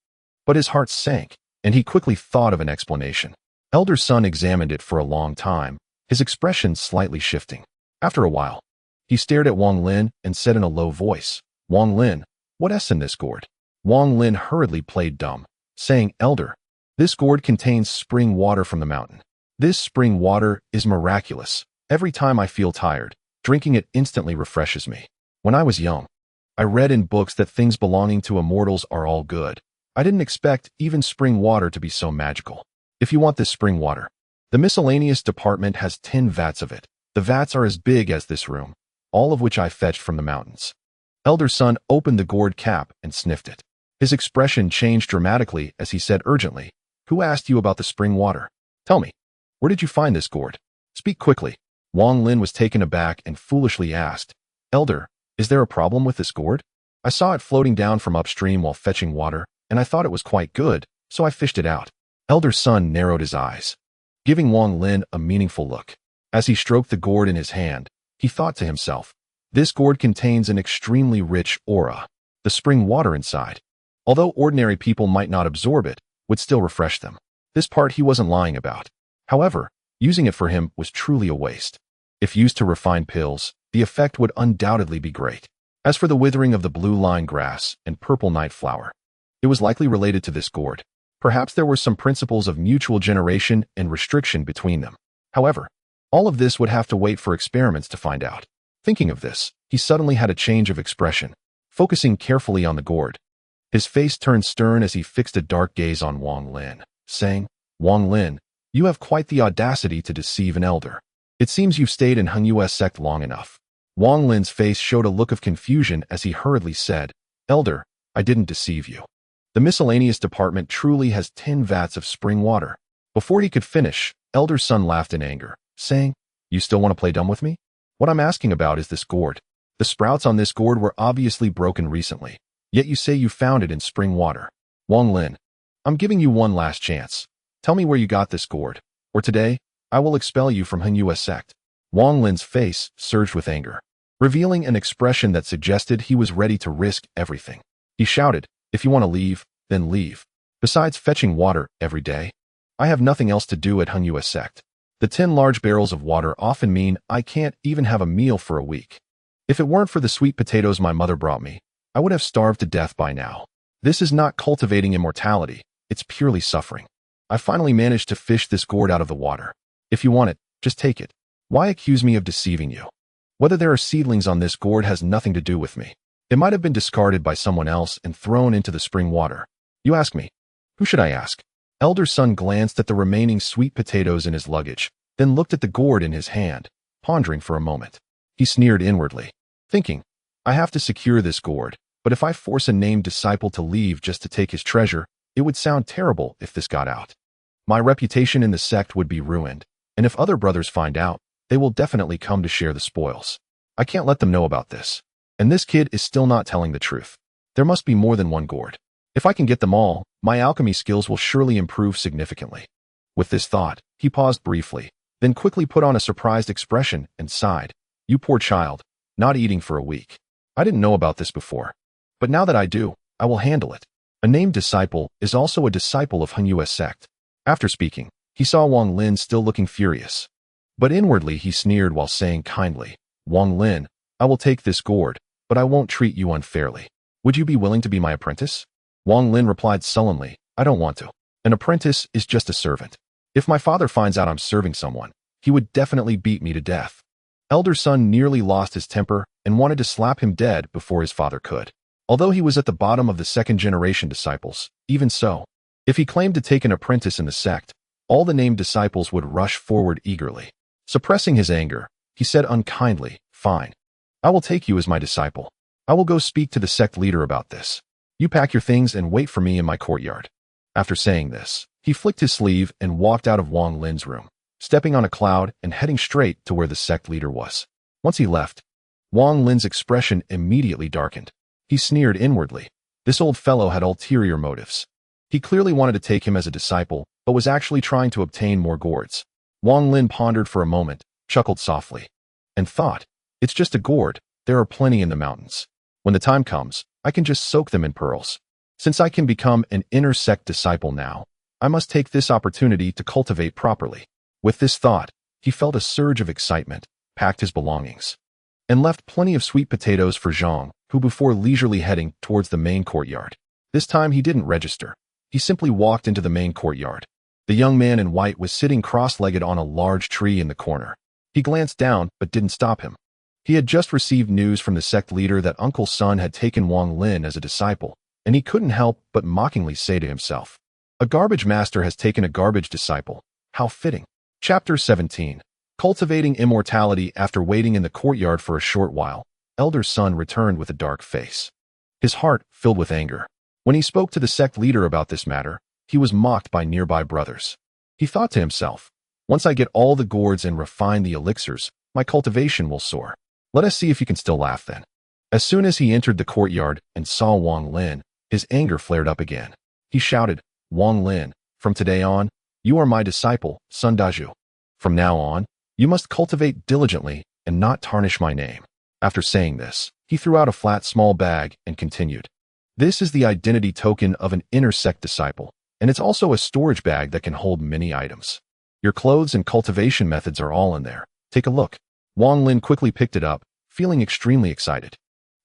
but his heart sank, and he quickly thought of an explanation. Elder Sun examined it for a long time, his expression slightly shifting. After a while, he stared at Wang Lin and said in a low voice, "Wang Lin, what's in this gourd?" Wang Lin hurriedly played dumb, saying, "Elder, this gourd contains spring water from the mountain. This spring water is miraculous. Every time I feel tired, drinking it instantly refreshes me. When I was young, I read in books that things belonging to immortals are all good. I didn't expect even spring water to be so magical. If you want this spring water, the miscellaneous department has 10 vats of it. The vats are as big as this room, all of which I fetched from the mountains." Elder Sun opened the gourd cap and sniffed it. His expression changed dramatically as he said urgently, "Who asked you about the spring water? Tell me, where did you find this gourd? Speak quickly." Wang Lin was taken aback and foolishly asked, "Elder, is there a problem with this gourd? I saw it floating down from upstream while fetching water, and I thought it was quite good, so I fished it out." Elder Sun narrowed his eyes, giving Wang Lin a meaningful look. As he stroked the gourd in his hand, he thought to himself, "This gourd contains an extremely rich aura. The spring water inside, although ordinary people might not absorb it, would still refresh them." This part he wasn't lying about. However, using it for him was truly a waste. If used to refine pills, the effect would undoubtedly be great. As for the withering of the blue line grass and purple night flower, it was likely related to this gourd. Perhaps there were some principles of mutual generation and restriction between them. However, all of this would have to wait for experiments to find out. Thinking of this, he suddenly had a change of expression, focusing carefully on the gourd. His face turned stern as he fixed a dark gaze on Wang Lin, saying, "Wang Lin, you have quite the audacity to deceive an elder. It seems you've stayed in Hengyue's sect long enough." Wang Lin's face showed a look of confusion as he hurriedly said, "Elder, I didn't deceive you. The miscellaneous department truly has 10 vats of spring water." Before he could finish, Elder Sun laughed in anger, saying, "You still want to play dumb with me? What I'm asking about is this gourd. The sprouts on this gourd were obviously broken recently, yet you say you found it in spring water. Wang Lin, I'm giving you one last chance. Tell me where you got this gourd, or today, I will expel you from Hengyue's sect." Wang Lin's face surged with anger, revealing an expression that suggested he was ready to risk everything. He shouted, "If you want to leave, then leave. Besides fetching water every day, I have nothing else to do at Hengyue's sect. The 10 large barrels of water often mean I can't even have a meal for a week. If it weren't for the sweet potatoes my mother brought me, I would have starved to death by now. This is not cultivating immortality, it's purely suffering. I finally managed to fish this gourd out of the water. If you want it, just take it. Why accuse me of deceiving you? Whether there are seedlings on this gourd has nothing to do with me. It might have been discarded by someone else and thrown into the spring water. You ask me, who should I ask?" Elder Sun glanced at the remaining sweet potatoes in his luggage, then looked at the gourd in his hand, pondering for a moment. He sneered inwardly, thinking, "I have to secure this gourd, but if I force a named disciple to leave just to take his treasure, it would sound terrible if this got out. My reputation in the sect would be ruined, and if other brothers find out, they will definitely come to share the spoils. I can't let them know about this. And this kid is still not telling the truth. There must be more than one gourd. If I can get them all, my alchemy skills will surely improve significantly." With this thought, he paused briefly, then quickly put on a surprised expression and sighed, "You poor child, not eating for a week. I didn't know about this before. But now that I do, I will handle it." A named disciple is also a disciple of Hengyue's sect. After speaking, he saw Wang Lin still looking furious. But inwardly he sneered while saying kindly, "Wang Lin, I will take this gourd, but I won't treat you unfairly. Would you be willing to be my apprentice?" Wang Lin replied sullenly, "I don't want to. An apprentice is just a servant. If my father finds out I'm serving someone, he would definitely beat me to death." Elder son nearly lost his temper and wanted to slap him dead before his father could. Although he was at the bottom of the second-generation disciples, even so, if he claimed to take an apprentice in the sect, all the named disciples would rush forward eagerly. Suppressing his anger, he said unkindly, "Fine. I will take you as my disciple. I will go speak to the sect leader about this. You pack your things and wait for me in my courtyard." After saying this, he flicked his sleeve and walked out of Wang Lin's room, stepping on a cloud and heading straight to where the sect leader was. Once he left, Wang Lin's expression immediately darkened. He sneered inwardly. This old fellow had ulterior motives. He clearly wanted to take him as a disciple, but was actually trying to obtain more gourds. Wang Lin pondered for a moment, chuckled softly, and thought, "It's just a gourd. There are plenty in the mountains. When the time comes, I can just soak them in pearls. Since I can become an inner sect disciple now, I must take this opportunity to cultivate properly." With this thought, he felt a surge of excitement, packed his belongings, and left plenty of sweet potatoes for Zhang, who before leisurely heading towards the main courtyard. This time he didn't register. He simply walked into the main courtyard. The young man in white was sitting cross-legged on a large tree in the corner. He glanced down, but didn't stop him. He had just received news from the sect leader that Uncle Sun had taken Wang Lin as a disciple, and he couldn't help but mockingly say to himself, "A garbage master has taken a garbage disciple. How fitting." Chapter 17. Cultivating immortality. After waiting in the courtyard for a short while, Elder Sun returned with a dark face, his heart filled with anger. When he spoke to the sect leader about this matter, he was mocked by nearby brothers. He thought to himself, "Once I get all the gourds and refine the elixirs, my cultivation will soar. Let us see if you can still laugh then." As soon as he entered the courtyard and saw Wang Lin, his anger flared up again. He shouted, "Wang Lin, from today on, you are my disciple, Sun Daju. From now on, you must cultivate diligently and not tarnish my name." After saying this, he threw out a flat small bag and continued, "This is the identity token of an inner sect disciple, and it's also a storage bag that can hold many items. Your clothes and cultivation methods are all in there. Take a look." Wang Lin quickly picked it up, feeling extremely excited.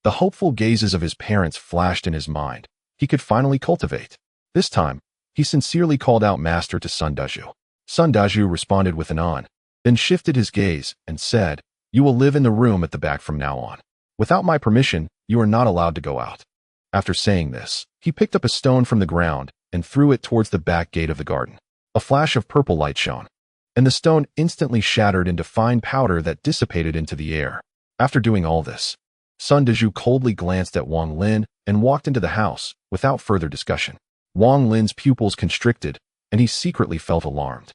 The hopeful gazes of his parents flashed in his mind. He could finally cultivate. This time, he sincerely called out Master to Sun Daju. Sun Daju responded with an on, then shifted his gaze and said, "You will live in the room at the back from now on. Without my permission, you are not allowed to go out." After saying this, he picked up a stone from the ground and threw it towards the back gate of the garden. A flash of purple light shone, and the stone instantly shattered into fine powder that dissipated into the air. After doing all this, Sun Daju coldly glanced at Wang Lin and walked into the house without further discussion. Wang Lin's pupils constricted, and he secretly felt alarmed.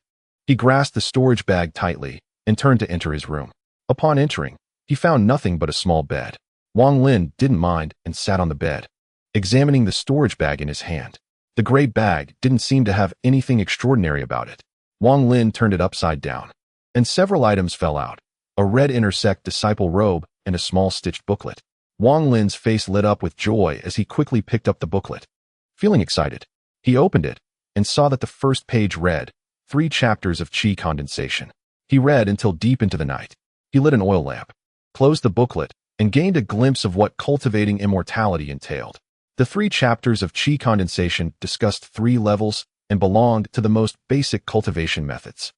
He grasped the storage bag tightly and turned to enter his room. Upon entering, he found nothing but a small bed. Wang Lin didn't mind and sat on the bed, examining the storage bag in his hand. The gray bag didn't seem to have anything extraordinary about it. Wang Lin turned it upside down, and several items fell out: a red intersect disciple robe and a small stitched booklet. Wang Lin's face lit up with joy as he quickly picked up the booklet. Feeling excited, he opened it and saw that the first page read, 3 chapters of Qi condensation. He read until deep into the night. He lit an oil lamp, closed the booklet, and gained a glimpse of what cultivating immortality entailed. The 3 chapters of Qi condensation discussed 3 levels and belonged to the most basic cultivation methods.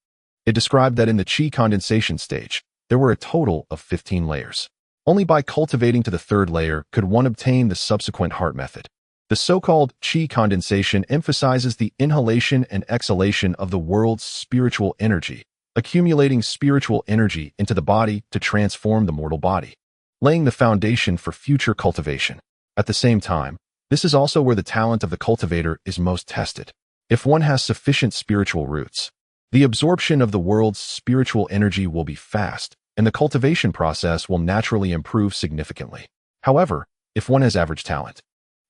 It described that in the Qi condensation stage, there were a total of 15 layers. Only by cultivating to the 3rd layer could one obtain the subsequent heart method. The so-called Qi condensation emphasizes the inhalation and exhalation of the world's spiritual energy, accumulating spiritual energy into the body to transform the mortal body, laying the foundation for future cultivation. At the same time, this is also where the talent of the cultivator is most tested. If one has sufficient spiritual roots, the absorption of the world's spiritual energy will be fast, and the cultivation process will naturally improve significantly. However, if one has average talent,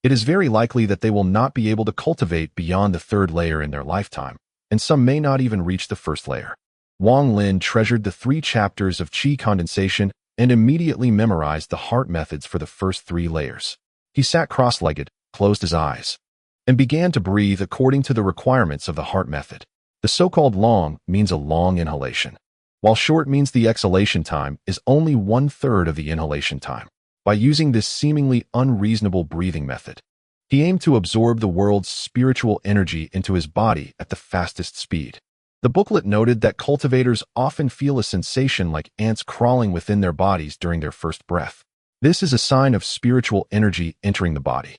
it is very likely that they will not be able to cultivate beyond the 3rd layer in their lifetime, and some may not even reach the 1st layer. Wang Lin treasured the 3 chapters of Qi condensation and immediately memorized the heart methods for the first 3 layers. He sat cross-legged, closed his eyes, and began to breathe according to the requirements of the heart method. The so-called long means a long inhalation, while short means the exhalation time is only 1/3 of the inhalation time. By using this seemingly unreasonable breathing method, he aimed to absorb the world's spiritual energy into his body at the fastest speed. The booklet noted that cultivators often feel a sensation like ants crawling within their bodies during their first breath. This is a sign of spiritual energy entering the body.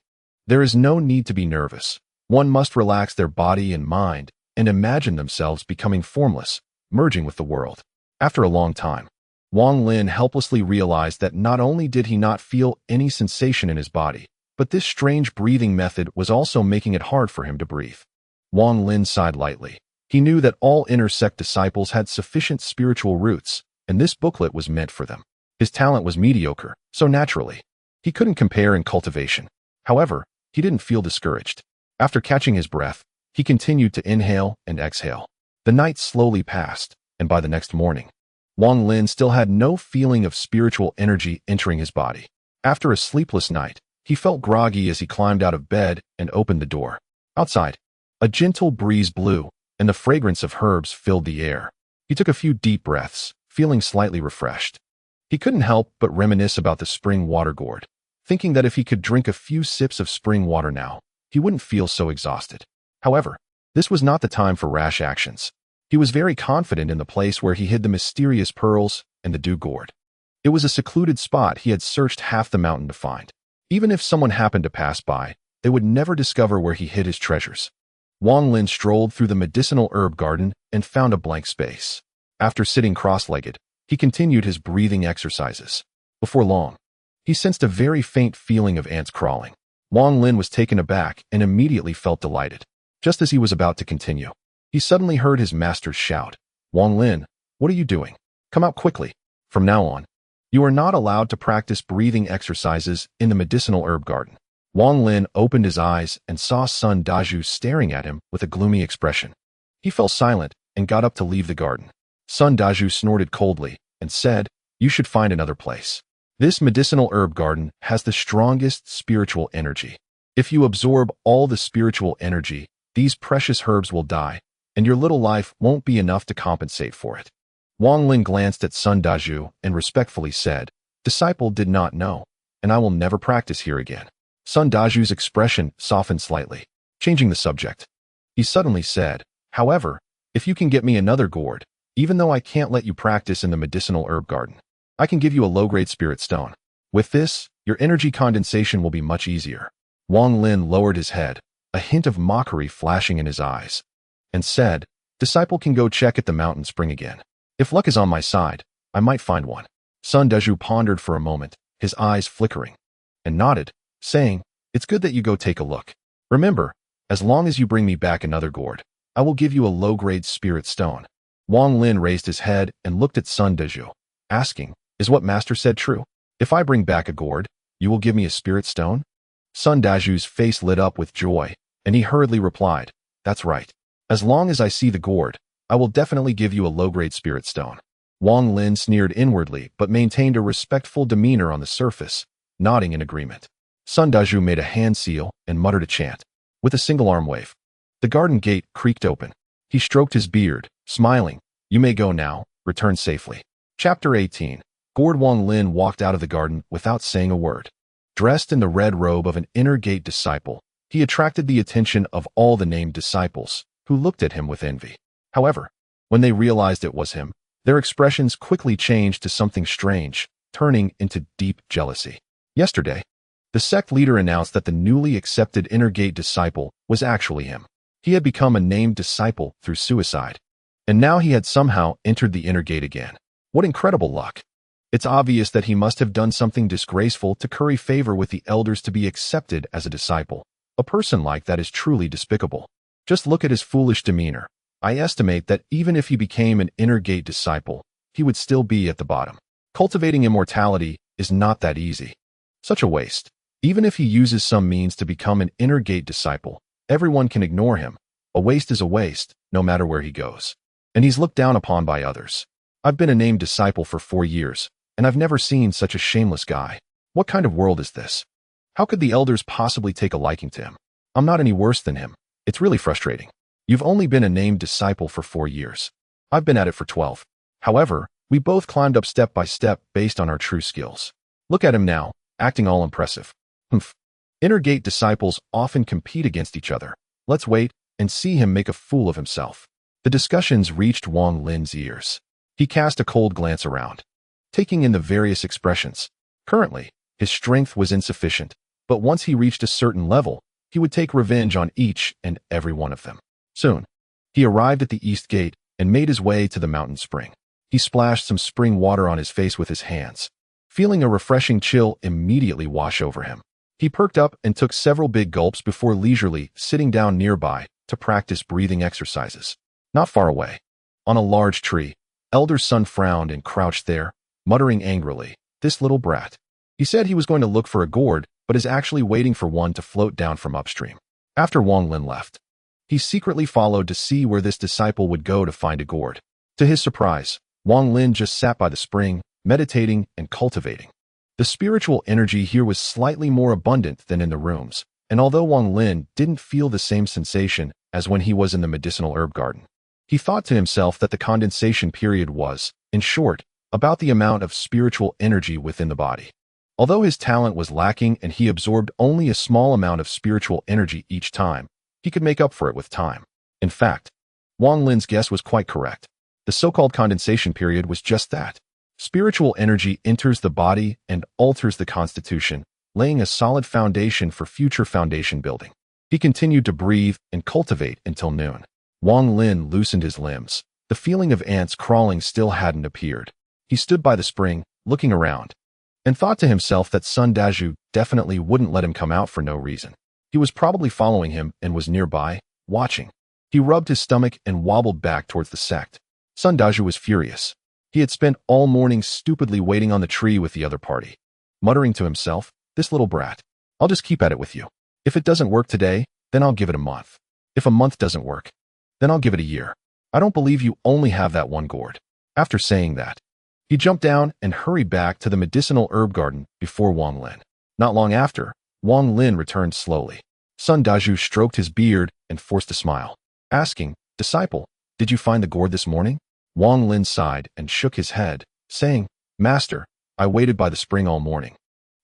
There is no need to be nervous. One must relax their body and mind and imagine themselves becoming formless, merging with the world. After a long time, Wang Lin helplessly realized that not only did he not feel any sensation in his body, but this strange breathing method was also making it hard for him to breathe. Wang Lin sighed lightly. He knew that all inner sect disciples had sufficient spiritual roots, and this booklet was meant for them. His talent was mediocre, so naturally, he couldn't compare in cultivation. However, he didn't feel discouraged. After catching his breath, he continued to inhale and exhale. The night slowly passed, and by the next morning, Wang Lin still had no feeling of spiritual energy entering his body. After a sleepless night, he felt groggy as he climbed out of bed and opened the door. Outside, a gentle breeze blew, and the fragrance of herbs filled the air. He took a few deep breaths, feeling slightly refreshed. He couldn't help but reminisce about the spring water gourd, thinking that if he could drink a few sips of spring water now, he wouldn't feel so exhausted. However, this was not the time for rash actions. He was very confident in the place where he hid the mysterious pearls and the dew gourd. It was a secluded spot he had searched half the mountain to find. Even if someone happened to pass by, they would never discover where he hid his treasures. Wang Lin strolled through the medicinal herb garden and found a blank space. After sitting cross-legged, he continued his breathing exercises. Before long, he sensed a very faint feeling of ants crawling. Wang Lin was taken aback and immediately felt delighted. Just as he was about to continue, he suddenly heard his master shout, "Wang Lin, what are you doing? Come out quickly. From now on, you are not allowed to practice breathing exercises in the medicinal herb garden." Wang Lin opened his eyes and saw Sun Dazhu staring at him with a gloomy expression. He fell silent and got up to leave the garden. Sun Dazhu snorted coldly and said, "You should find another place. This medicinal herb garden has the strongest spiritual energy. If you absorb all the spiritual energy, these precious herbs will die, and your little life won't be enough to compensate for it." Wang Lin glanced at Sun Dazhu and respectfully said, "Disciple did not know, and I will never practice here again." Sun Dazhu's expression softened slightly, changing the subject. He suddenly said, "However, if you can get me another gourd, even though I can't let you practice in the medicinal herb garden, I can give you a low-grade spirit stone. With this, your energy condensation will be much easier." Wang Lin lowered his head, a hint of mockery flashing in his eyes, and said, "Disciple can go check at the mountain spring again. If luck is on my side, I might find one." Sun Dazhu pondered for a moment, his eyes flickering, and nodded, saying, "It's good that you go take a look. Remember, as long as you bring me back another gourd, I will give you a low-grade spirit stone." Wang Lin raised his head and looked at Sun Dazhu, asking, "Is what master said true? If I bring back a gourd, you will give me a spirit stone?" Sun Dazhu's face lit up with joy, and he hurriedly replied, "That's right. As long as I see the gourd, I will definitely give you a low-grade spirit stone." Wang Lin sneered inwardly but maintained a respectful demeanor on the surface, nodding in agreement. Sun Dazhu made a hand seal and muttered a chant. With a single arm wave, the garden gate creaked open. He stroked his beard, smiling. "You may go now. Return safely." Chapter 18. Gourd. Wang Lin walked out of the garden without saying a word. Dressed in the red robe of an inner gate disciple, he attracted the attention of all the named disciples, who looked at him with envy. However, when they realized it was him, their expressions quickly changed to something strange, turning into deep jealousy. Yesterday, the sect leader announced that the newly accepted inner gate disciple was actually him. He had become a named disciple through suicide, and now he had somehow entered the inner gate again. What incredible luck! It's obvious that he must have done something disgraceful to curry favor with the elders to be accepted as a disciple. A person like that is truly despicable. Just look at his foolish demeanor. I estimate that even if he became an inner gate disciple, he would still be at the bottom. Cultivating immortality is not that easy. Such a waste. Even if he uses some means to become an inner gate disciple, everyone can ignore him. A waste is a waste, no matter where he goes. And he's looked down upon by others. I've been a named disciple for 4 years, and I've never seen such a shameless guy. What kind of world is this? How could the elders possibly take a liking to him? I'm not any worse than him. It's really frustrating. You've only been a named disciple for 4 years. I've been at it for 12. However, we both climbed up step by step based on our true skills. Look at him now, acting all impressive. Humph. Inner gate disciples often compete against each other. Let's wait and see him make a fool of himself. The discussions reached Wang Lin's ears. He cast a cold glance around, taking in the various expressions. Currently, his strength was insufficient, but once he reached a certain level, he would take revenge on each and every one of them. Soon, he arrived at the east gate and made his way to the mountain spring. He splashed some spring water on his face with his hands, feeling a refreshing chill immediately wash over him. He perked up and took several big gulps before leisurely sitting down nearby to practice breathing exercises. Not far away, on a large tree, Elder's son frowned and crouched there, muttering angrily, "This little brat." He said he was going to look for a gourd, but is actually waiting for one to float down from upstream. After Wang Lin left, he secretly followed to see where this disciple would go to find a gourd. To his surprise, Wang Lin just sat by the spring, meditating and cultivating. The spiritual energy here was slightly more abundant than in the rooms, and although Wang Lin didn't feel the same sensation as when he was in the medicinal herb garden, he thought to himself that the condensation period was, in short, about the amount of spiritual energy within the body. Although his talent was lacking and he absorbed only a small amount of spiritual energy each time, he could make up for it with time. In fact, Wang Lin's guess was quite correct. The so-called condensation period was just that. Spiritual energy enters the body and alters the constitution, laying a solid foundation for future foundation building. He continued to breathe and cultivate until noon. Wang Lin loosened his limbs. The feeling of ants crawling still hadn't appeared. He stood by the spring, looking around, and thought to himself that Sun Dazhu definitely wouldn't let him come out for no reason. He was probably following him and was nearby, watching. He rubbed his stomach and wobbled back towards the sect. Sun Dazhu was furious. He had spent all morning stupidly waiting on the tree with the other party. Muttering to himself, "This little brat. I'll just keep at it with you. If it doesn't work today, then I'll give it a month. If a month doesn't work, then I'll give it a year. I don't believe you only have that one gourd." After saying that, he jumped down and hurried back to the medicinal herb garden before Wang Lin. Not long after, Wang Lin returned slowly. Sun Dazhu stroked his beard and forced a smile, asking, "Disciple, did you find the gourd this morning?" Wang Lin sighed and shook his head, saying, "Master, I waited by the spring all morning,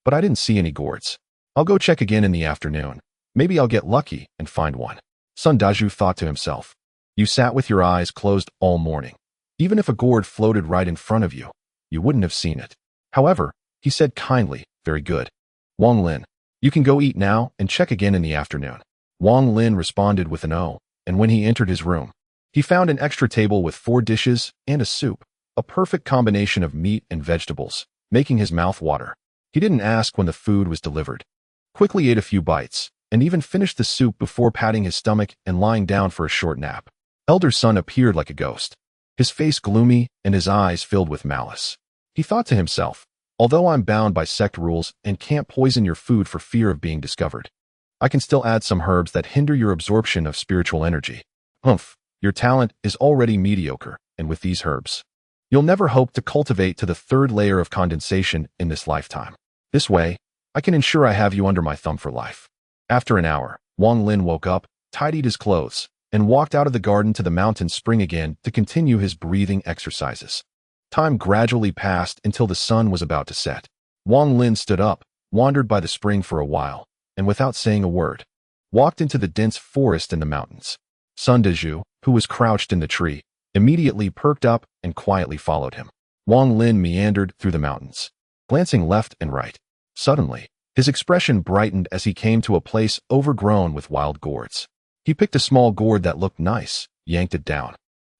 but I didn't see any gourds. I'll go check again in the afternoon. Maybe I'll get lucky and find one." Sun Dazhu thought to himself, "You sat with your eyes closed all morning. Even if a gourd floated right in front of you, you wouldn't have seen it." However, he said kindly, "Very good. Wang Lin, you can go eat now and check again in the afternoon." Wang Lin responded with an "oh," and when he entered his room, he found an extra table with 4 dishes and a soup, a perfect combination of meat and vegetables, making his mouth water. He didn't ask when the food was delivered, quickly ate a few bites, and even finished the soup before patting his stomach and lying down for a short nap. Elder's son appeared like a ghost, his face gloomy and his eyes filled with malice. He thought to himself, "Although I'm bound by sect rules and can't poison your food for fear of being discovered, I can still add some herbs that hinder your absorption of spiritual energy. Humph. Your talent is already mediocre, and with these herbs, you'll never hope to cultivate to the 3rd layer of condensation in this lifetime. This way, I can ensure I have you under my thumb for life." After an hour, Wang Lin woke up, tidied his clothes, and walked out of the garden to the mountain spring again to continue his breathing exercises. Time gradually passed until the sun was about to set. Wang Lin stood up, wandered by the spring for a while, and without saying a word, walked into the dense forest in the mountains. Sun Dazhu, who was crouched in the tree, immediately perked up and quietly followed him. Wang Lin meandered through the mountains, glancing left and right. Suddenly, his expression brightened as he came to a place overgrown with wild gourds. He picked a small gourd that looked nice, yanked it down,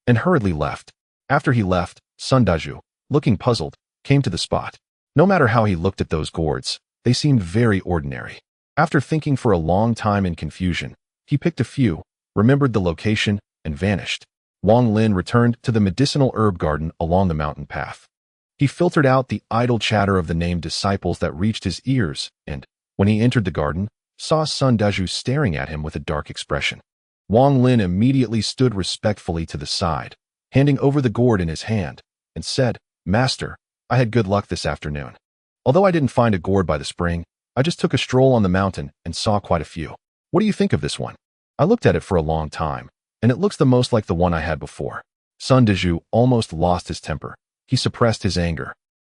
and hurriedly left. After he left, Sun Dazhu, looking puzzled, came to the spot. No matter how he looked at those gourds, they seemed very ordinary. After thinking for a long time in confusion, he picked a few, remembered the location, and vanished. Wang Lin returned to the medicinal herb garden along the mountain path. He filtered out the idle chatter of the named disciples that reached his ears, and, when he entered the garden, saw Sun Dazhu staring at him with a dark expression. Wang Lin immediately stood respectfully to the side, handing over the gourd in his hand, and said, "Master, I had good luck this afternoon. Although I didn't find a gourd by the spring, I just took a stroll on the mountain and saw quite a few. What do you think of this one? I looked at it for a long time, and it looks the most like the one I had before." Sun Dazhu almost lost his temper. He suppressed his anger,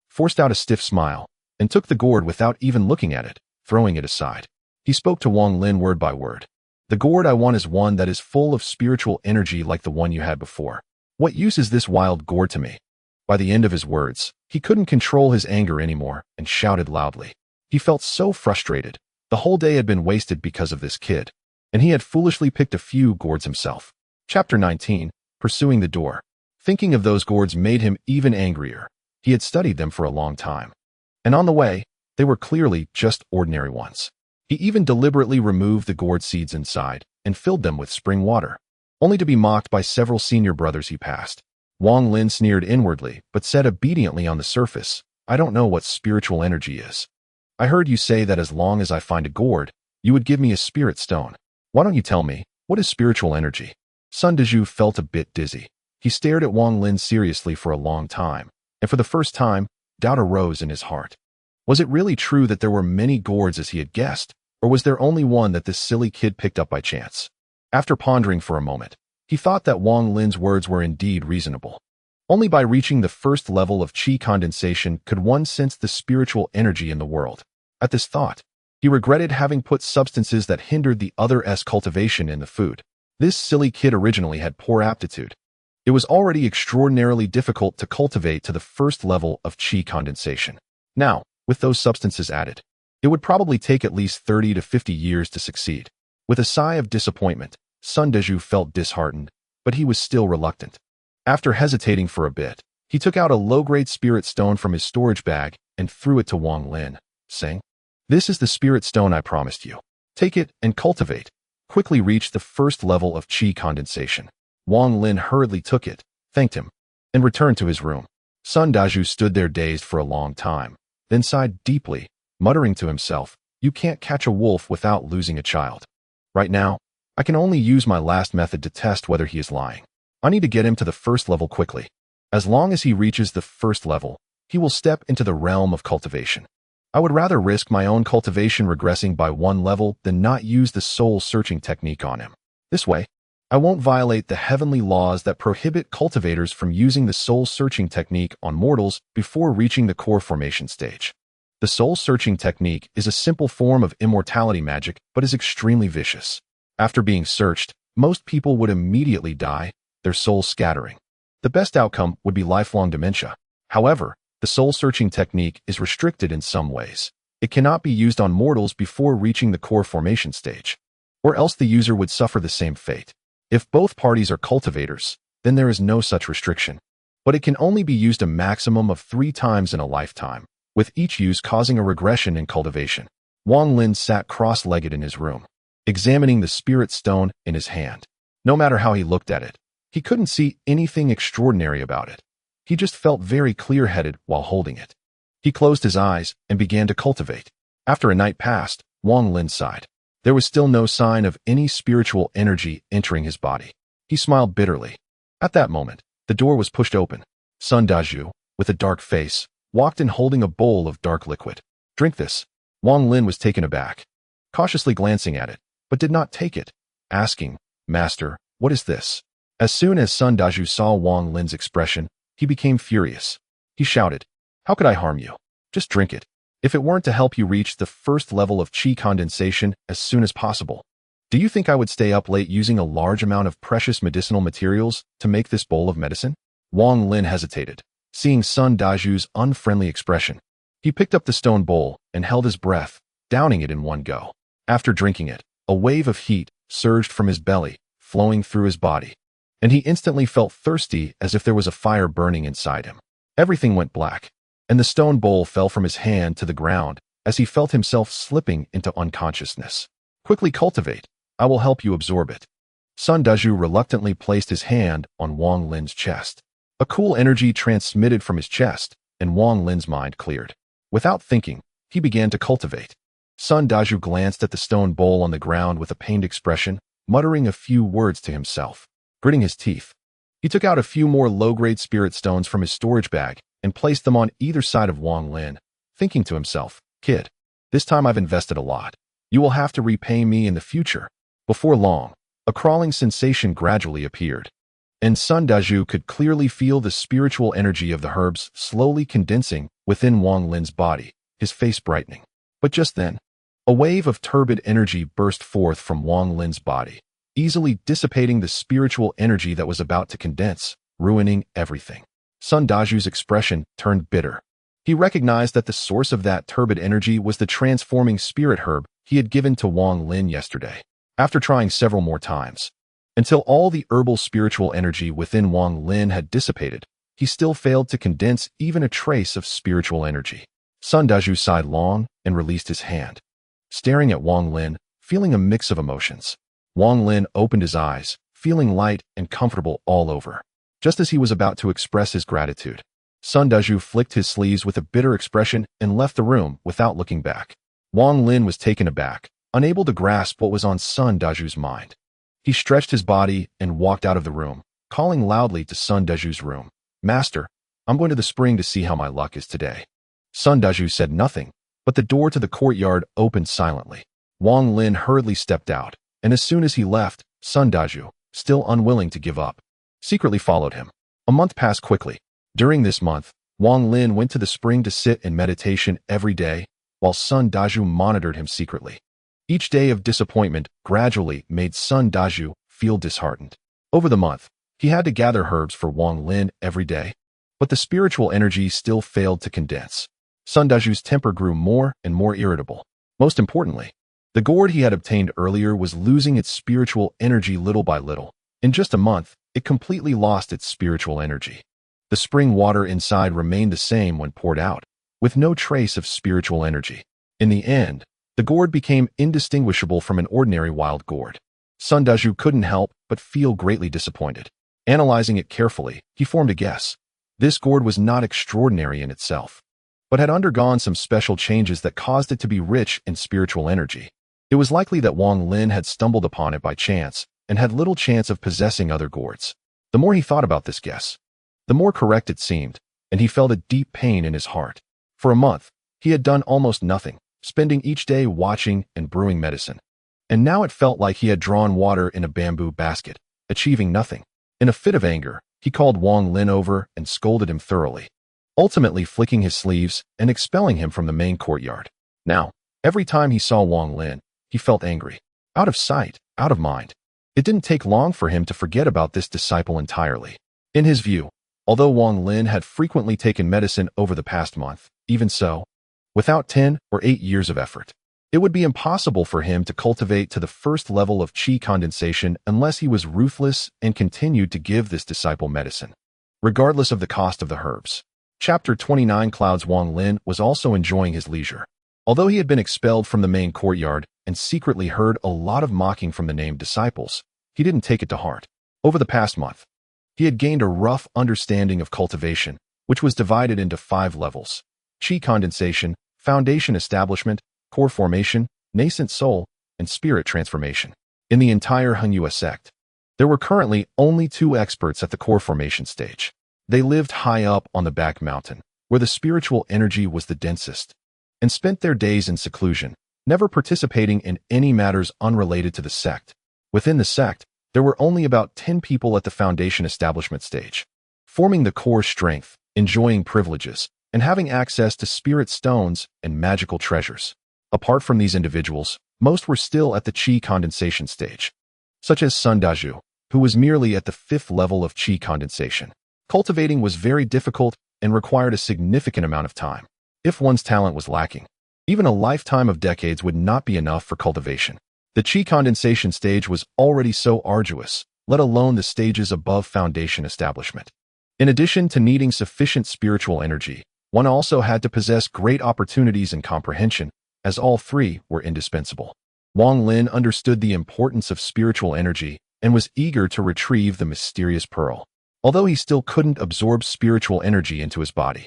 forced out a stiff smile, and took the gourd without even looking at it, throwing it aside. He spoke to Wang Lin word by word. The gourd I want is one that is full of spiritual energy like the one you had before. What use is this wild gourd to me? By the end of his words, he couldn't control his anger anymore and shouted loudly. He felt so frustrated. The whole day had been wasted because of this kid, and he had foolishly picked a few gourds himself. Chapter 19. Pursuing the door. Thinking of those gourds made him even angrier. He had studied them for a long time, and on the way, they were clearly just ordinary ones. He even deliberately removed the gourd seeds inside and filled them with spring water, only to be mocked by several senior brothers he passed. Wang Lin sneered inwardly, but said obediently on the surface, "I don't know what spiritual energy is. I heard you say that as long as I find a gourd, you would give me a spirit stone. Why don't you tell me, what is spiritual energy?" Sun Dezhu felt a bit dizzy. He stared at Wang Lin seriously for a long time, and for the first time, doubt arose in his heart. Was it really true that there were many gourds as he had guessed, or was there only one that this silly kid picked up by chance? After pondering for a moment, he thought that Wang Lin's words were indeed reasonable. Only by reaching the first level of qi condensation could one sense the spiritual energy in the world. At this thought, he regretted having put substances that hindered the other's cultivation in the food. This silly kid originally had poor aptitude. It was already extraordinarily difficult to cultivate to the first level of qi condensation. Now, with those substances added, it would probably take at least 30 to 50 years to succeed. With a sigh of disappointment, Sun Dezhu felt disheartened, but he was still reluctant. After hesitating for a bit, he took out a low-grade spirit stone from his storage bag and threw it to Wang Lin, saying, "This is the spirit stone I promised you. Take it and cultivate. Quickly reach the first level of qi condensation." Wang Lin hurriedly took it, thanked him, and returned to his room. Sun Dezhu stood there dazed for a long time, then sighed deeply, muttering to himself, "You can't catch a wolf without losing a child. Right now, I can only use my last method to test whether he is lying. I need to get him to the first level quickly. As long as he reaches the first level, he will step into the realm of cultivation. I would rather risk my own cultivation regressing by one level than not use the soul-searching technique on him. This way, I won't violate the heavenly laws that prohibit cultivators from using the soul-searching technique on mortals before reaching the core formation stage. The soul-searching technique is a simple form of immortality magic but is extremely vicious. After being searched, most people would immediately die, their soul scattering. The best outcome would be lifelong dementia. However, the soul-searching technique is restricted in some ways. It cannot be used on mortals before reaching the core formation stage, or else the user would suffer the same fate. If both parties are cultivators, then there is no such restriction. But it can only be used a maximum of 3 times in a lifetime, with each use causing a regression in cultivation. Wang Lin sat cross-legged in his room, examining the spirit stone in his hand. No matter how he looked at it, he couldn't see anything extraordinary about it. He just felt very clear-headed while holding it. He closed his eyes and began to cultivate. After a night passed, Wang Lin sighed. There was still no sign of any spiritual energy entering his body. He smiled bitterly. At that moment, the door was pushed open. Sun Dezhu, with a dark face, walked in holding a bowl of dark liquid. "Drink this." Wang Lin was taken aback, cautiously glancing at it, but did not take it, asking, "Master, what is this?" As soon as Sun Dezhu saw Wang Lin's expression, he became furious. He shouted, "How could I harm you? Just drink it. If it weren't to help you reach the first level of qi condensation as soon as possible, do you think I would stay up late using a large amount of precious medicinal materials to make this bowl of medicine?" Wang Lin hesitated, seeing Sun Dezhu's unfriendly expression. He picked up the stone bowl and held his breath, downing it in one go. After drinking it, a wave of heat surged from his belly, flowing through his body, and he instantly felt thirsty as if there was a fire burning inside him. Everything went black, and the stone bowl fell from his hand to the ground as he felt himself slipping into unconsciousness. "Quickly cultivate. I will help you absorb it." Sun Dezhu reluctantly placed his hand on Wang Lin's chest. A cool energy transmitted from his chest, and Wang Lin's mind cleared. Without thinking, he began to cultivate. Sun Dezhu glanced at the stone bowl on the ground with a pained expression, muttering a few words to himself. Gritting his teeth, he took out a few more low-grade spirit stones from his storage bag and placed them on either side of Wang Lin, thinking to himself, "Kid, this time I've invested a lot. You will have to repay me in the future." Before long, a crawling sensation gradually appeared, and Sun Dezhu could clearly feel the spiritual energy of the herbs slowly condensing within Wang Lin's body, his face brightening. But just then, A wave of turbid energy burst forth from Wang Lin's body, easily dissipating the spiritual energy that was about to condense, ruining everything. Sun Daju's expression turned bitter. He recognized that the source of that turbid energy was the transforming spirit herb he had given to Wang Lin yesterday. After trying several more times, until all the herbal spiritual energy within Wang Lin had dissipated, he still failed to condense even a trace of spiritual energy. Sun Daju sighed long and released his hand, staring at Wang Lin, feeling a mix of emotions. Wang Lin opened his eyes, feeling light and comfortable all over. Just as he was about to express his gratitude, Sun Daju flicked his sleeves with a bitter expression and left the room without looking back. Wang Lin was taken aback, unable to grasp what was on Sun Daju's mind. He stretched his body and walked out of the room, calling loudly to Sun Daju's room. "Master, I'm going to the spring to see how my luck is today." Sun Daju said nothing, but the door to the courtyard opened silently. Wang Lin hurriedly stepped out, and as soon as he left, Sun Daju, still unwilling to give up, secretly followed him. A month passed quickly. During this month, Wang Lin went to the spring to sit in meditation every day, while Sun Daju monitored him secretly. Each day of disappointment gradually made Sun Daju feel disheartened. Over the month, he had to gather herbs for Wang Lin every day, but the spiritual energy still failed to condense. Sun Daju's temper grew more and more irritable. Most importantly, the gourd he had obtained earlier was losing its spiritual energy little by little. In just a month, it completely lost its spiritual energy. The spring water inside remained the same when poured out, with no trace of spiritual energy. In the end, the gourd became indistinguishable from an ordinary wild gourd. Sun Daju couldn't help but feel greatly disappointed. Analyzing it carefully, he formed a guess. This gourd was not extraordinary in itself, but had undergone some special changes that caused it to be rich in spiritual energy. It was likely that Wang Lin had stumbled upon it by chance and had little chance of possessing other gourds. The more he thought about this guess, the more correct it seemed, and he felt a deep pain in his heart. For a month, he had done almost nothing, spending each day watching and brewing medicine. And now it felt like he had drawn water in a bamboo basket, achieving nothing. In a fit of anger, he called Wang Lin over and scolded him thoroughly, ultimately flicking his sleeves and expelling him from the main courtyard. Now, every time he saw Wang Lin, he felt angry. Out of sight, out of mind. It didn't take long for him to forget about this disciple entirely. In his view, although Wang Lin had frequently taken medicine over the past month, even so, without 10 or 8 years of effort, it would be impossible for him to cultivate to the first level of qi condensation unless he was ruthless and continued to give this disciple medicine, regardless of the cost of the herbs. Chapter 29 Clouds. Wang Lin was also enjoying his leisure. Although he had been expelled from the main courtyard and secretly heard a lot of mocking from the named disciples, he didn't take it to heart. Over the past month, he had gained a rough understanding of cultivation, which was divided into 5 levels: qi condensation, foundation establishment, core formation, nascent soul, and spirit transformation. In the entire Hengyue sect, there were currently only 2 experts at the core formation stage. They lived high up on the back mountain, where the spiritual energy was the densest, and spent their days in seclusion, never participating in any matters unrelated to the sect. Within the sect, there were only about 10 people at the foundation establishment stage, forming the core strength, enjoying privileges, and having access to spirit stones and magical treasures. Apart from these individuals, most were still at the qi condensation stage, such as Sun Daju, who was merely at the 5th level of qi condensation. Cultivating was very difficult and required a significant amount of time. If one's talent was lacking, even a lifetime of decades would not be enough for cultivation. The qi condensation stage was already so arduous, let alone the stages above foundation establishment. In addition to needing sufficient spiritual energy, one also had to possess great opportunities and comprehension, as all 3 were indispensable. Wang Lin understood the importance of spiritual energy and was eager to retrieve the mysterious pearl. Although he still couldn't absorb spiritual energy into his body,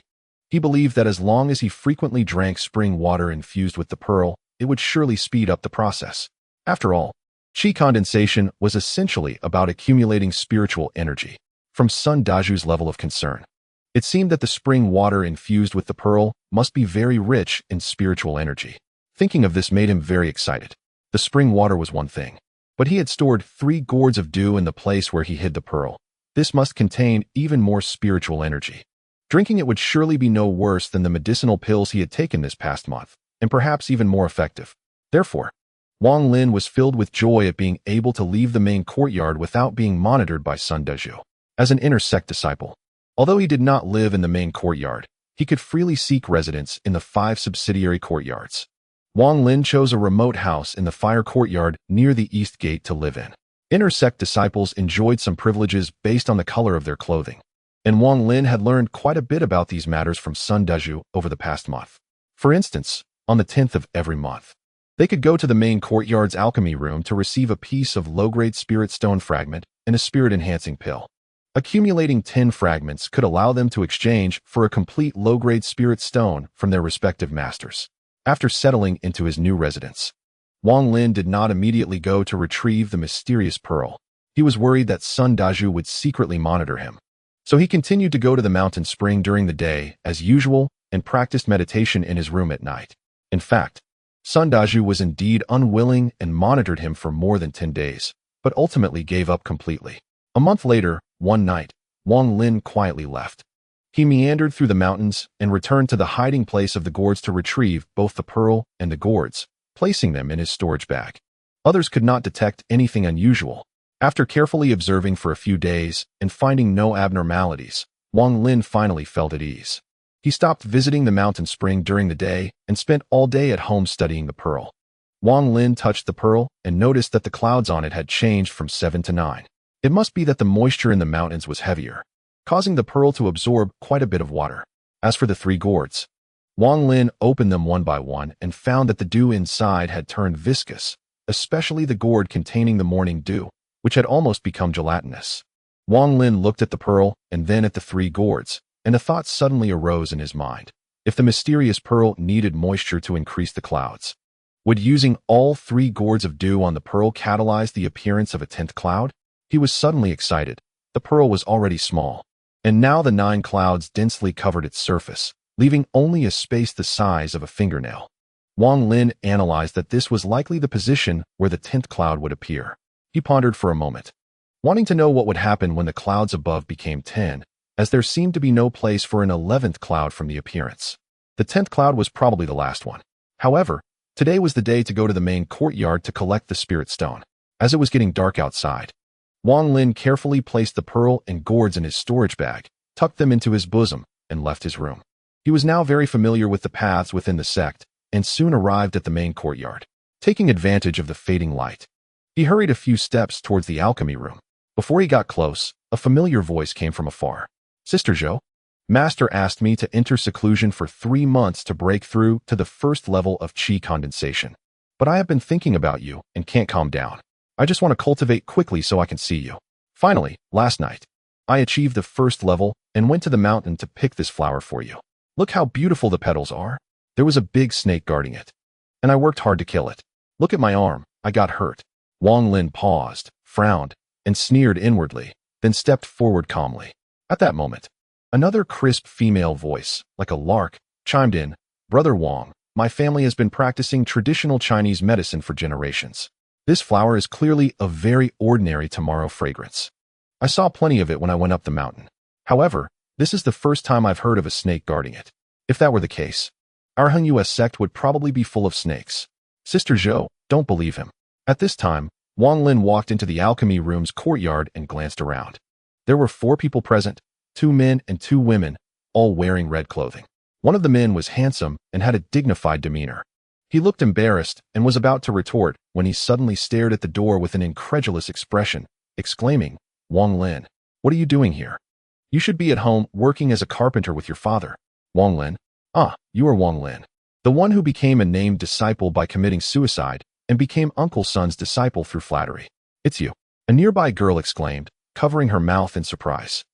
he believed that as long as he frequently drank spring water infused with the pearl, it would surely speed up the process. After all, qi condensation was essentially about accumulating spiritual energy. From Sun Daju's level of concern, it seemed that the spring water infused with the pearl must be very rich in spiritual energy. Thinking of this made him very excited. The spring water was one thing, but he had stored 3 gourds of dew in the place where he hid the pearl. This must contain even more spiritual energy. Drinking it would surely be no worse than the medicinal pills he had taken this past month, and perhaps even more effective. Therefore, Wang Lin was filled with joy at being able to leave the main courtyard without being monitored by Sun Dezhu. As an inner sect disciple, although he did not live in the main courtyard, he could freely seek residence in the 5 subsidiary courtyards. Wang Lin chose a remote house in the fire courtyard near the east gate to live in. Inner sect disciples enjoyed some privileges based on the color of their clothing, and Wang Lin had learned quite a bit about these matters from Sun Dezhu over the past month. For instance, on the 10th of every month, they could go to the main courtyard's alchemy room to receive a piece of low-grade spirit stone fragment and a spirit-enhancing pill. Accumulating 10 fragments could allow them to exchange for a complete low-grade spirit stone from their respective masters. After settling into his new residence, Wang Lin did not immediately go to retrieve the mysterious pearl. He was worried that Sun Dezhu would secretly monitor him. So he continued to go to the mountain spring during the day as usual and practiced meditation in his room at night. In fact, Sun Dezhu was indeed unwilling and monitored him for more than 10 days, but ultimately gave up completely. A month later, one night, Wang Lin quietly left. He meandered through the mountains and returned to the hiding place of the gourds to retrieve both the pearl and the gourds, placing them in his storage bag. Others could not detect anything unusual. After carefully observing for a few days and finding no abnormalities, Wang Lin finally felt at ease. He stopped visiting the mountain spring during the day and spent all day at home studying the pearl. Wang Lin touched the pearl and noticed that the clouds on it had changed from 7 to 9. It must be that the moisture in the mountains was heavier, causing the pearl to absorb quite a bit of water. As for the 3 gourds, Wang Lin opened them one by one and found that the dew inside had turned viscous, especially the gourd containing the morning dew, which had almost become gelatinous. Wang Lin looked at the pearl and then at the 3 gourds, and a thought suddenly arose in his mind. If the mysterious pearl needed moisture to increase the clouds, would using all 3 gourds of dew on the pearl catalyze the appearance of a 10th cloud? He was suddenly excited. The pearl was already small, and now the 9 clouds densely covered its surface, leaving only a space the size of a fingernail. Wang Lin analyzed that this was likely the position where the 10th cloud would appear. He pondered for a moment, wanting to know what would happen when the clouds above became 10, as there seemed to be no place for an 11th cloud from the appearance. The 10th cloud was probably the last one. However, today was the day to go to the main courtyard to collect the spirit stone. As it was getting dark outside, Wang Lin carefully placed the pearl and gourds in his storage bag, tucked them into his bosom, and left his room. He was now very familiar with the paths within the sect, and soon arrived at the main courtyard. Taking advantage of the fading light, he hurried a few steps towards the alchemy room. Before he got close, a familiar voice came from afar. "Sister Zhou, Master asked me to enter seclusion for 3 months to break through to the first level of qi condensation. But I have been thinking about you and can't calm down. I just want to cultivate quickly so I can see you. Finally, last night, I achieved the first level and went to the mountain to pick this flower for you. Look how beautiful the petals are. There was a big snake guarding it, and I worked hard to kill it. Look at my arm, I got hurt." Wang Lin paused, frowned, and sneered inwardly, then stepped forward calmly. At that moment, another crisp female voice, like a lark, chimed in. "Brother Wang, my family has been practicing traditional Chinese medicine for generations. This flower is clearly a very ordinary tomorrow fragrance. I saw plenty of it when I went up the mountain. However, this is the first time I've heard of a snake guarding it. If that were the case, our Hung US sect would probably be full of snakes. Sister Zhou, don't believe him." At this time, Wang Lin walked into the alchemy room's courtyard and glanced around. There were 4 people present, 2 men and 2 women, all wearing red clothing. One of the men was handsome and had a dignified demeanor. He looked embarrassed and was about to retort when he suddenly stared at the door with an incredulous expression, exclaiming, "Wang Lin, what are you doing here? You should be at home working as a carpenter with your father." Wang Lin? "Ah, you are Wang Lin, the one who became a named disciple by committing suicide and became Uncle Sun's disciple through flattery. It's you." A nearby girl exclaimed, covering her mouth in surprise.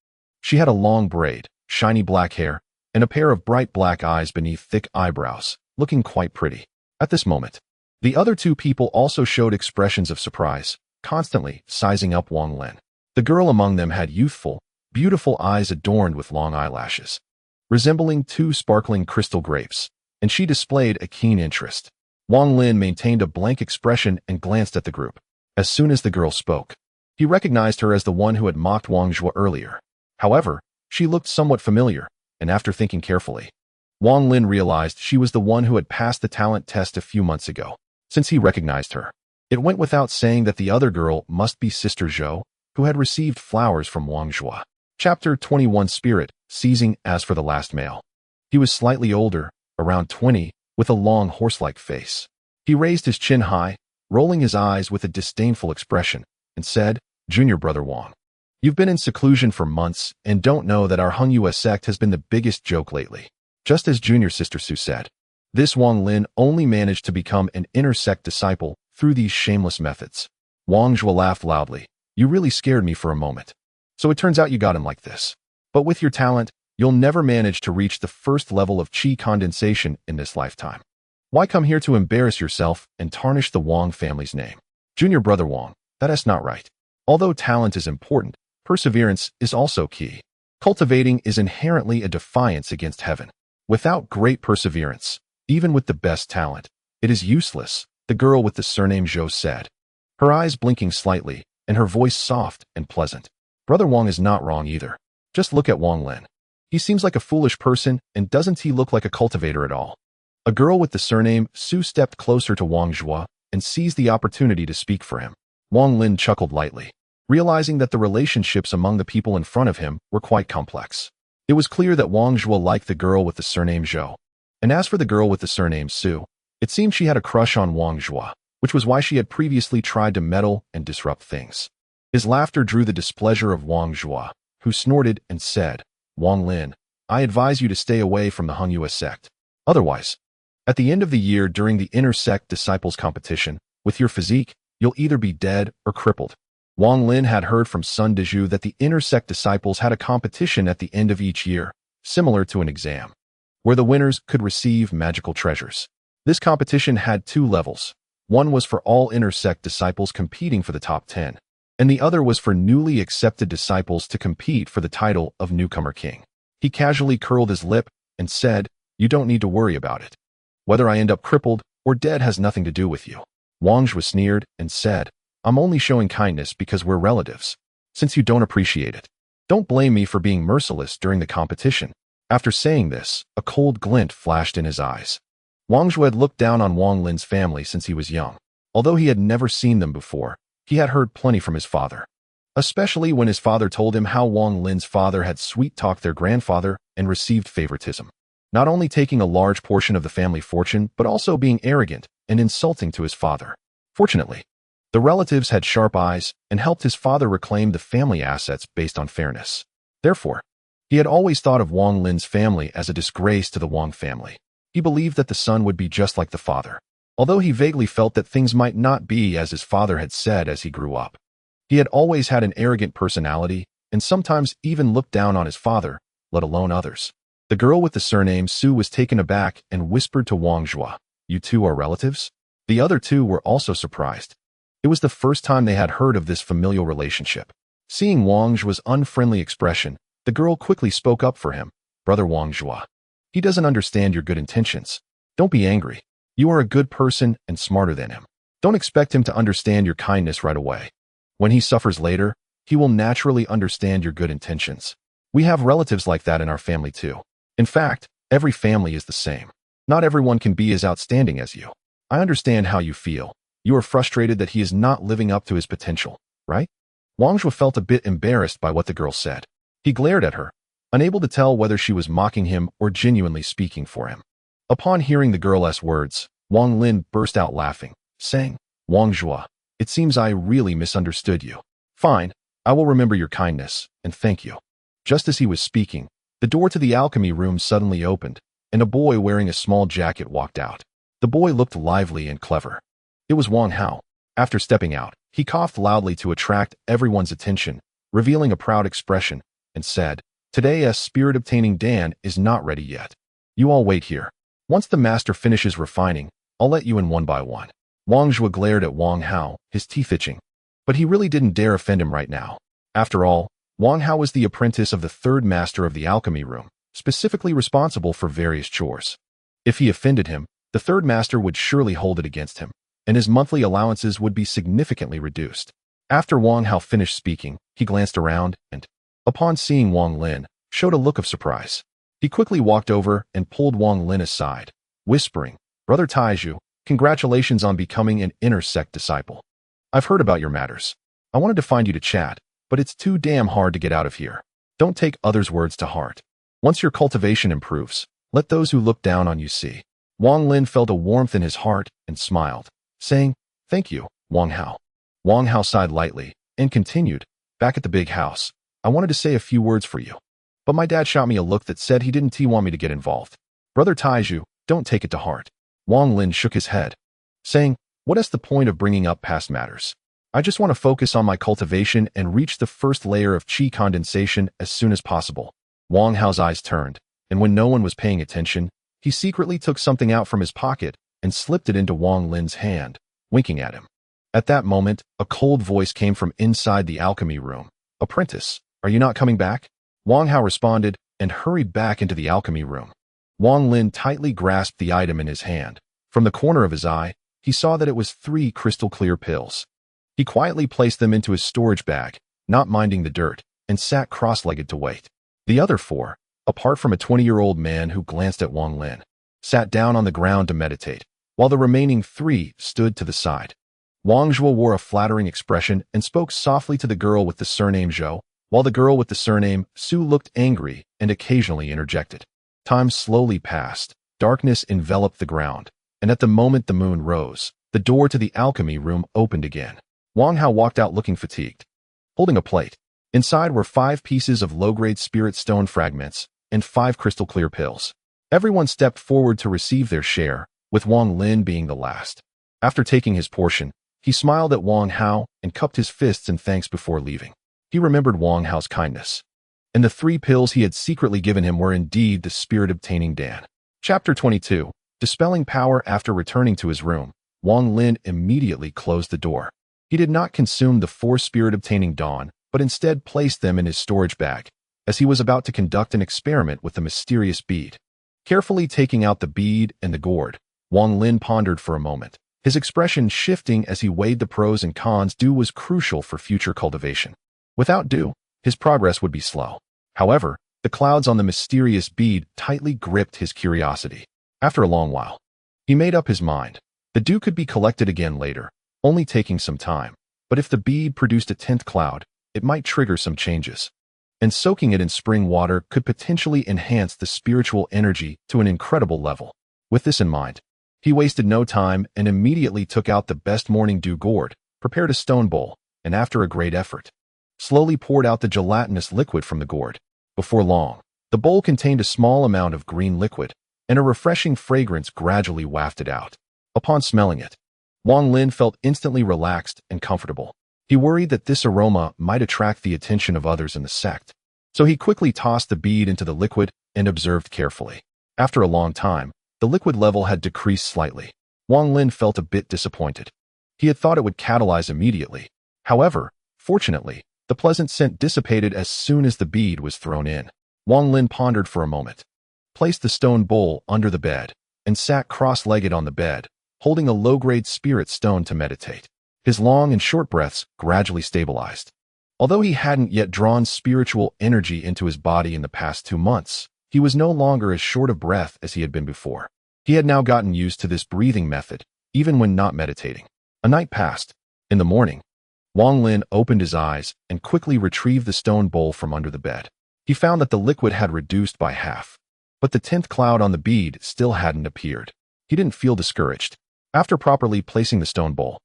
She had a long braid, shiny black hair, and a pair of bright black eyes beneath thick eyebrows, looking quite pretty. At this moment, the other 2 people also showed expressions of surprise, constantly sizing up Wang Lin. The girl among them had youthful, beautiful eyes adorned with long eyelashes, resembling 2 sparkling crystal grapes, and she displayed a keen interest. Wang Lin maintained a blank expression and glanced at the group. As soon as the girl spoke, he recognized her as the one who had mocked Wang Zhuo earlier. However, she looked somewhat familiar, and after thinking carefully, Wang Lin realized she was the one who had passed the talent test a few months ago. since he recognized her. It went without saying that the other girl must be Sister Zhou, who had received flowers from Wang Zhua. Chapter 21 Spirit, Seizing. As for the last male, he was slightly older, around 20, with a long horse-like face. He raised his chin high, rolling his eyes with a disdainful expression, and said, "Junior brother Wang, you've been in seclusion for months and don't know that our Hongyue sect has been the biggest joke lately." Just as junior sister Su said, this Wang Lin only managed to become an inner sect disciple through these shameless methods. Wang Zhua laughed loudly. "You really scared me for a moment. So it turns out you got him like this. But with your talent, you'll never manage to reach the first level of qi condensation in this lifetime. Why come here to embarrass yourself and tarnish the Wang family's name? Junior brother Wang, that is not right. Although talent is important, perseverance is also key. Cultivating is inherently a defiance against heaven. Without great perseverance, even with the best talent, it is useless," the girl with the surname Zhou said, her eyes blinking slightly and her voice soft and pleasant. "Brother Wang is not wrong either. Just look at Wang Lin. He seems like a foolish person, and doesn't he look like a cultivator at all?" A girl with the surname Su stepped closer to Wang Zhua and seized the opportunity to speak for him. Wang Lin chuckled lightly, realizing that the relationships among the people in front of him were quite complex. It was clear that Wang Zhua liked the girl with the surname Zhou. And as for the girl with the surname Su, it seemed she had a crush on Wang Zhua, which was why she had previously tried to meddle and disrupt things. His laughter drew the displeasure of Wang Zhua, who snorted and said, "Wang Lin, I advise you to stay away from the Hongyue sect. Otherwise, at the end of the year during the inner sect disciples competition, with your physique, you'll either be dead or crippled." Wang Lin had heard from Sun Dezhu that the inner sect disciples had a competition at the end of each year, similar to an exam, where the winners could receive magical treasures. This competition had two levels. One was for all inner sect disciples competing for the top 10, and the other was for newly accepted disciples to compete for the title of Newcomer King. He casually curled his lip and said, "You don't need to worry about it. Whether I end up crippled or dead has nothing to do with you." Wang Zhua sneered and said, "I'm only showing kindness because we're relatives. Since you don't appreciate it, don't blame me for being merciless during the competition." After saying this, a cold glint flashed in his eyes. Wang Zhua had looked down on Wang Lin's family since he was young. Although he had never seen them before, he had heard plenty from his father, especially when his father told him how Wang Lin's father had sweet-talked their grandfather and received favoritism, not only taking a large portion of the family fortune, but also being arrogant and insulting to his father. Fortunately, the relatives had sharp eyes and helped his father reclaim the family assets based on fairness. Therefore, he had always thought of Wang Lin's family as a disgrace to the Wang family. He believed that the son would be just like the father, although he vaguely felt that things might not be as his father had said as he grew up. He had always had an arrogant personality and sometimes even looked down on his father, let alone others. The girl with the surname Su was taken aback and whispered to Wang Zhua, "You two are relatives?" The other two were also surprised. It was the first time they had heard of this familial relationship. Seeing Wang Zhua's unfriendly expression, the girl quickly spoke up for him. "Brother Wang Zhua, he doesn't understand your good intentions. Don't be angry. You are a good person and smarter than him. Don't expect him to understand your kindness right away. When he suffers later, he will naturally understand your good intentions. We have relatives like that in our family too. In fact, every family is the same. Not everyone can be as outstanding as you. I understand how you feel. You are frustrated that he is not living up to his potential, right?" Wang Zhua felt a bit embarrassed by what the girl said. He glared at her, unable to tell whether she was mocking him or genuinely speaking for him. Upon hearing the girl's words, Wang Lin burst out laughing, saying, "Wang Zhua, it seems I really misunderstood you. Fine, I will remember your kindness, and thank you." Just as he was speaking, the door to the alchemy room suddenly opened, and a boy wearing a small jacket walked out. The boy looked lively and clever. It was Wang Hao. After stepping out, he coughed loudly to attract everyone's attention, revealing a proud expression, and said, "Today a spirit-obtaining Dan is not ready yet. You all wait here. Once the master finishes refining, I'll let you in one by one." Wang Zhua glared at Wang Hao, his teeth itching. But he really didn't dare offend him right now. After all, Wang Hao was the apprentice of the third master of the alchemy room, specifically responsible for various chores. If he offended him, the third master would surely hold it against him, and his monthly allowances would be significantly reduced. After Wang Hao finished speaking, he glanced around and, upon seeing Wang Lin, showed a look of surprise. He quickly walked over and pulled Wang Lin aside, whispering, "Brother Taizhu, Congratulations on becoming an inner sect disciple. I've heard about your matters. I wanted to find you to chat, but it's too damn hard to get out of here. Don't take others' words to heart. Once your cultivation improves, let those who look down on you see. Wang Lin felt a warmth in his heart and smiled, saying, "Thank you, Wang Hao." Wang Hao sighed lightly and continued, "Back at the big house, I wanted to say a few words for you. But my dad shot me a look that said he didn't want me to get involved. Brother Taiju, don't take it to heart." Wang Lin shook his head, saying, "What is the point of bringing up past matters? I just want to focus on my cultivation and reach the first layer of qi condensation as soon as possible." Wang Hao's eyes turned, and when no one was paying attention, he secretly took something out from his pocket and slipped it into Wang Lin's hand, winking at him. At that moment, a cold voice came from inside the alchemy room. "Apprentice, are you not coming back?" Wang Hao responded and hurried back into the alchemy room. Wang Lin tightly grasped the item in his hand. From the corner of his eye, he saw that it was 3 crystal-clear pills. He quietly placed them into his storage bag, not minding the dirt, and sat cross-legged to wait. The other 4, apart from a 20-year-old man who glanced at Wang Lin, sat down on the ground to meditate, while the remaining 3 stood to the side. Wang Zhuo wore a flattering expression and spoke softly to the girl with the surname Zhou, while the girl with the surname Su looked angry and occasionally interjected. Time slowly passed, darkness enveloped the ground, and at the moment the moon rose, the door to the alchemy room opened again. Wang Hao walked out looking fatigued, holding a plate. Inside were 5 pieces of low-grade spirit stone fragments and 5 crystal-clear pills. Everyone stepped forward to receive their share, with Wang Lin being the last. After taking his portion, he smiled at Wang Hao and cupped his fists in thanks before leaving. He remembered Wang Hao's kindness, and the 3 pills he had secretly given him were indeed the spirit-obtaining Dan. Chapter 22. Dispelling power. After returning to his room, Wang Lin immediately closed the door. He did not consume the 4 spirit-obtaining Dan, but instead placed them in his storage bag, as he was about to conduct an experiment with the mysterious bead. Carefully taking out the bead and the gourd, Wang Lin pondered for a moment, his expression shifting as he weighed the pros and cons. Dew was crucial for future cultivation. Without dew, his progress would be slow. However, the clouds on the mysterious bead tightly gripped his curiosity. After a long while, he made up his mind. The dew could be collected again later, only taking some time. But if the bead produced a 10th cloud, it might trigger some changes. And soaking it in spring water could potentially enhance the spiritual energy to an incredible level. With this in mind, he wasted no time and immediately took out the best morning dew gourd, prepared a stone bowl, and after a great effort, slowly poured out the gelatinous liquid from the gourd. Before long, the bowl contained a small amount of green liquid, and a refreshing fragrance gradually wafted out. Upon smelling it, Wang Lin felt instantly relaxed and comfortable. He worried that this aroma might attract the attention of others in the sect, so he quickly tossed the bead into the liquid and observed carefully. After a long time, the liquid level had decreased slightly. Wang Lin felt a bit disappointed. He had thought it would catalyze immediately. However, fortunately, the pleasant scent dissipated as soon as the bead was thrown in. Wang Lin pondered for a moment, placed the stone bowl under the bed, and sat cross-legged on the bed, holding a low-grade spirit stone to meditate. His long and short breaths gradually stabilized. Although he hadn't yet drawn spiritual energy into his body in the past 2 months, he was no longer as short of breath as he had been before. He had now gotten used to this breathing method, even when not meditating. A night passed. In the morning, Wang Lin opened his eyes and quickly retrieved the stone bowl from under the bed. He found that the liquid had reduced by half, but the 10th cloud on the bead still hadn't appeared. He didn't feel discouraged. After properly placing the stone bowl,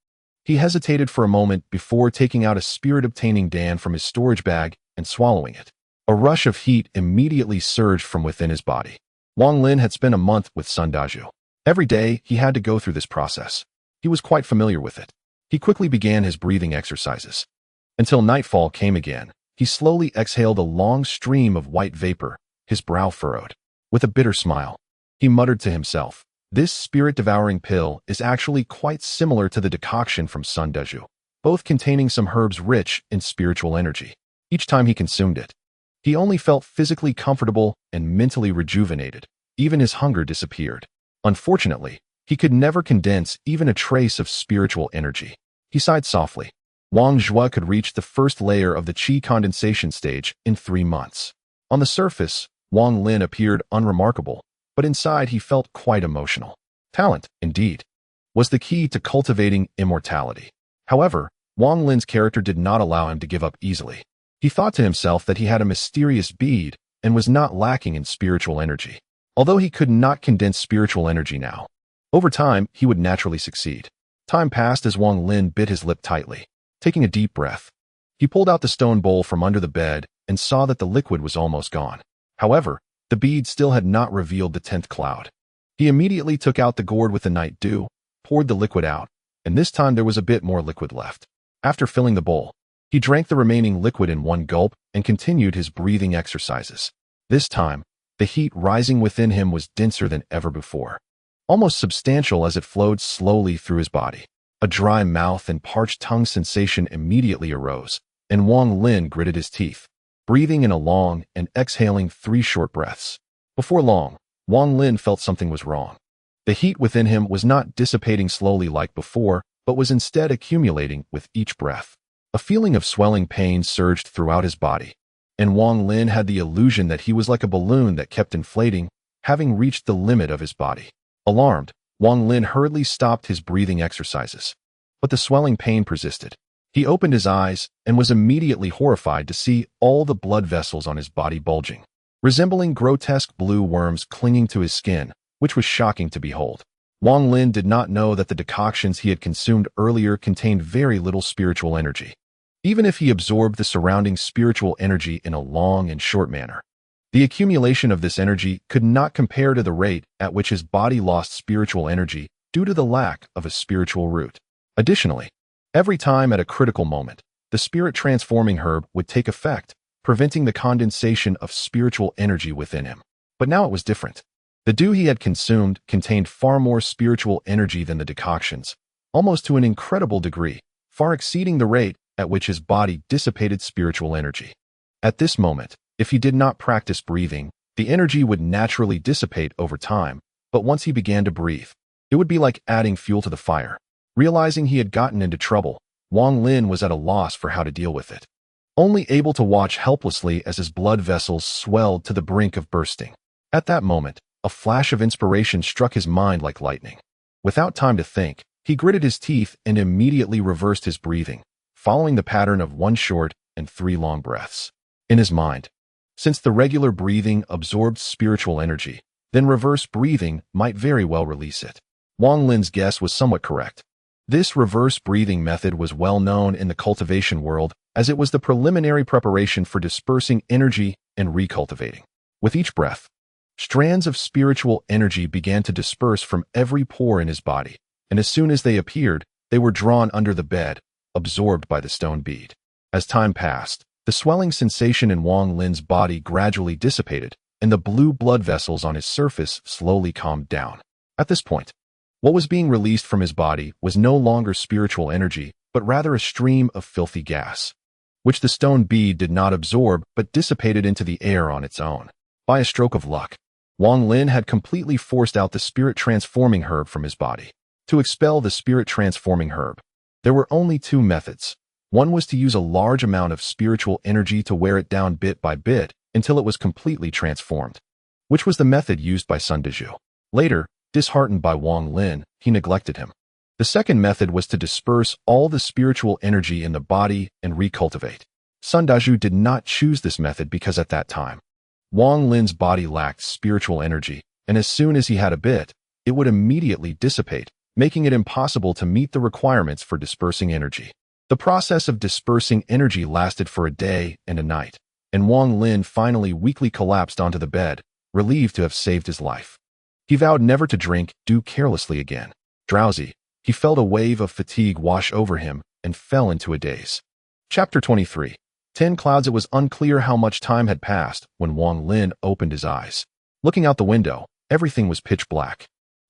he hesitated for a moment before taking out a spirit-obtaining Dan from his storage bag and swallowing it. A rush of heat immediately surged from within his body. Wang Lin had spent a month with Sun Daju. Every day, he had to go through this process. He was quite familiar with it. He quickly began his breathing exercises. Until nightfall came again, he slowly exhaled a long stream of white vapor, his brow furrowed. With a bitter smile, he muttered to himself, "This spirit-devouring pill is actually quite similar to the decoction from Sun Deju, both containing some herbs rich in spiritual energy." Each time he consumed it, he only felt physically comfortable and mentally rejuvenated. Even his hunger disappeared. Unfortunately, he could never condense even a trace of spiritual energy. He sighed softly. Wang Zhuo could reach the first layer of the qi condensation stage in 3 months. On the surface, Wang Lin appeared unremarkable, but inside he felt quite emotional. Talent, indeed. was the key to cultivating immortality. However, Wang Lin's character did not allow him to give up easily. He thought to himself that he had a mysterious bead and was not lacking in spiritual energy. Although he could not condense spiritual energy now, over time, he would naturally succeed. Time passed as Wang Lin bit his lip tightly. Taking a deep breath, he pulled out the stone bowl from under the bed and saw that the liquid was almost gone. However, the bead still had not revealed the 10th cloud. He immediately took out the gourd with the night dew, poured the liquid out, and this time there was a bit more liquid left. After filling the bowl, he drank the remaining liquid in one gulp and continued his breathing exercises. This time, the heat rising within him was denser than ever before, almost substantial as it flowed slowly through his body. A dry mouth and parched tongue sensation immediately arose, and Wang Lin gritted his teeth, breathing in a long and exhaling 3 short breaths. Before long, Wang Lin felt something was wrong. The heat within him was not dissipating slowly like before, but was instead accumulating with each breath. A feeling of swelling pain surged throughout his body, and Wang Lin had the illusion that he was like a balloon that kept inflating, having reached the limit of his body. Alarmed, Wang Lin hurriedly stopped his breathing exercises. But the swelling pain persisted. He opened his eyes and was immediately horrified to see all the blood vessels on his body bulging, resembling grotesque blue worms clinging to his skin, which was shocking to behold. Wang Lin did not know that the decoctions he had consumed earlier contained very little spiritual energy, even if he absorbed the surrounding spiritual energy in a long and short manner. The accumulation of this energy could not compare to the rate at which his body lost spiritual energy due to the lack of a spiritual root. Additionally, every time at a critical moment, the spirit-transforming herb would take effect, preventing the condensation of spiritual energy within him. But now it was different. The dew he had consumed contained far more spiritual energy than the decoctions, almost to an incredible degree, far exceeding the rate at which his body dissipated spiritual energy. At this moment, if he did not practice breathing, the energy would naturally dissipate over time, but once he began to breathe, it would be like adding fuel to the fire. Realizing he had gotten into trouble, Wang Lin was at a loss for how to deal with it, only able to watch helplessly as his blood vessels swelled to the brink of bursting. At that moment, a flash of inspiration struck his mind like lightning. Without time to think, he gritted his teeth and immediately reversed his breathing, following the pattern of 1 short and 3 long breaths. In his mind, since the regular breathing absorbed spiritual energy, then reverse breathing might very well release it. Wang Lin's guess was somewhat correct. This reverse breathing method was well known in the cultivation world as it was the preliminary preparation for dispersing energy and recultivating. With each breath, strands of spiritual energy began to disperse from every pore in his body, and as soon as they appeared, they were drawn under the bed, absorbed by the stone bead. As time passed, the swelling sensation in Wang Lin's body gradually dissipated, and the blue blood vessels on his surface slowly calmed down. At this point, what was being released from his body was no longer spiritual energy, but rather a stream of filthy gas, which the stone bead did not absorb but dissipated into the air on its own. By a stroke of luck, Wang Lin had completely forced out the spirit-transforming herb from his body. To expel the spirit-transforming herb, there were only 2 methods. One was to use a large amount of spiritual energy to wear it down bit by bit until it was completely transformed, which was the method used by Sun Dezhu. Later, disheartened by Wang Lin, he neglected him. The second method was to disperse all the spiritual energy in the body and recultivate. Sun Dezhu did not choose this method because at that time, Wang Lin's body lacked spiritual energy, and as soon as he had a bit, it would immediately dissipate, making it impossible to meet the requirements for dispersing energy. The process of dispersing energy lasted for a day and a night, and Wang Lin finally weakly collapsed onto the bed, relieved to have saved his life. He vowed never to drink dew carelessly again. Drowsy, he felt a wave of fatigue wash over him and fell into a daze. Chapter 23. 10 Clouds. It was unclear how much time had passed when Wang Lin opened his eyes. Looking out the window, everything was pitch black.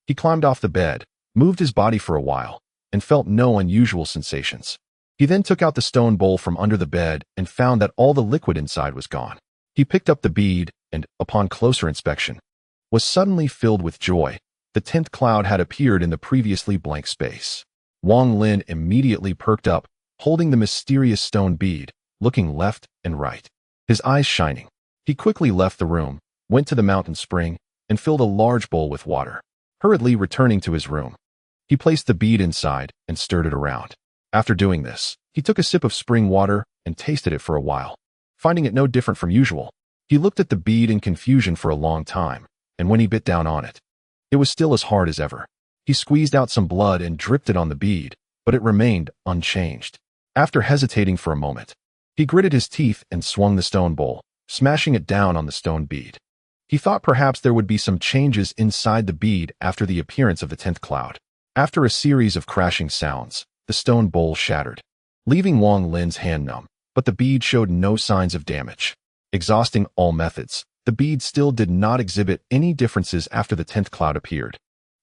He climbed off the bed, moved his body for a while, and felt no unusual sensations. He then took out the stone bowl from under the bed and found that all the liquid inside was gone. He picked up the bead and, upon closer inspection, was suddenly filled with joy. The 10th cloud had appeared in the previously blank space. Wang Lin immediately perked up, holding the mysterious stone bead, looking left and right, his eyes shining. He quickly left the room, went to the mountain spring, and filled a large bowl with water. Hurriedly returning to his room, He placed the bead inside and stirred it around. After doing this, he took a sip of spring water and tasted it for a while. Finding it no different from usual, he looked at the bead in confusion for a long time, and when he bit down on it, it was still as hard as ever. He squeezed out some blood and dripped it on the bead, but it remained unchanged. After hesitating for a moment, he gritted his teeth and swung the stone bowl, smashing it down on the stone bead. He thought perhaps there would be some changes inside the bead after the appearance of the 10th cloud. After a series of crashing sounds, the stone bowl shattered, leaving Wang Lin's hand numb, but the bead showed no signs of damage. Exhausting all methods, the bead still did not exhibit any differences after the 10th cloud appeared.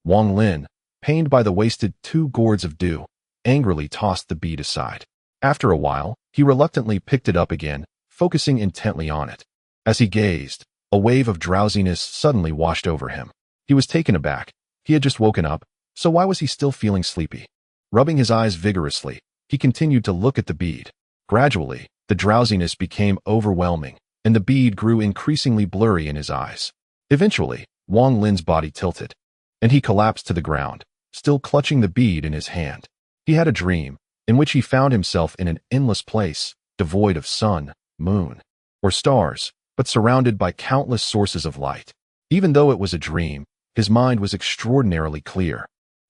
Wang Lin, pained by the wasted 2 gourds of dew, angrily tossed the bead aside. After a while, he reluctantly picked it up again, focusing intently on it. As he gazed, a wave of drowsiness suddenly washed over him. He was taken aback. He had just woken up, so why was he still feeling sleepy? Rubbing his eyes vigorously, he continued to look at the bead. Gradually, the drowsiness became overwhelming, and the bead grew increasingly blurry in his eyes. Eventually, Wang Lin's body tilted, and he collapsed to the ground, still clutching the bead in his hand. He had a dream, in which he found himself in an endless place, devoid of sun, moon, or stars, but surrounded by countless sources of light. Even though it was a dream, his mind was extraordinarily clear,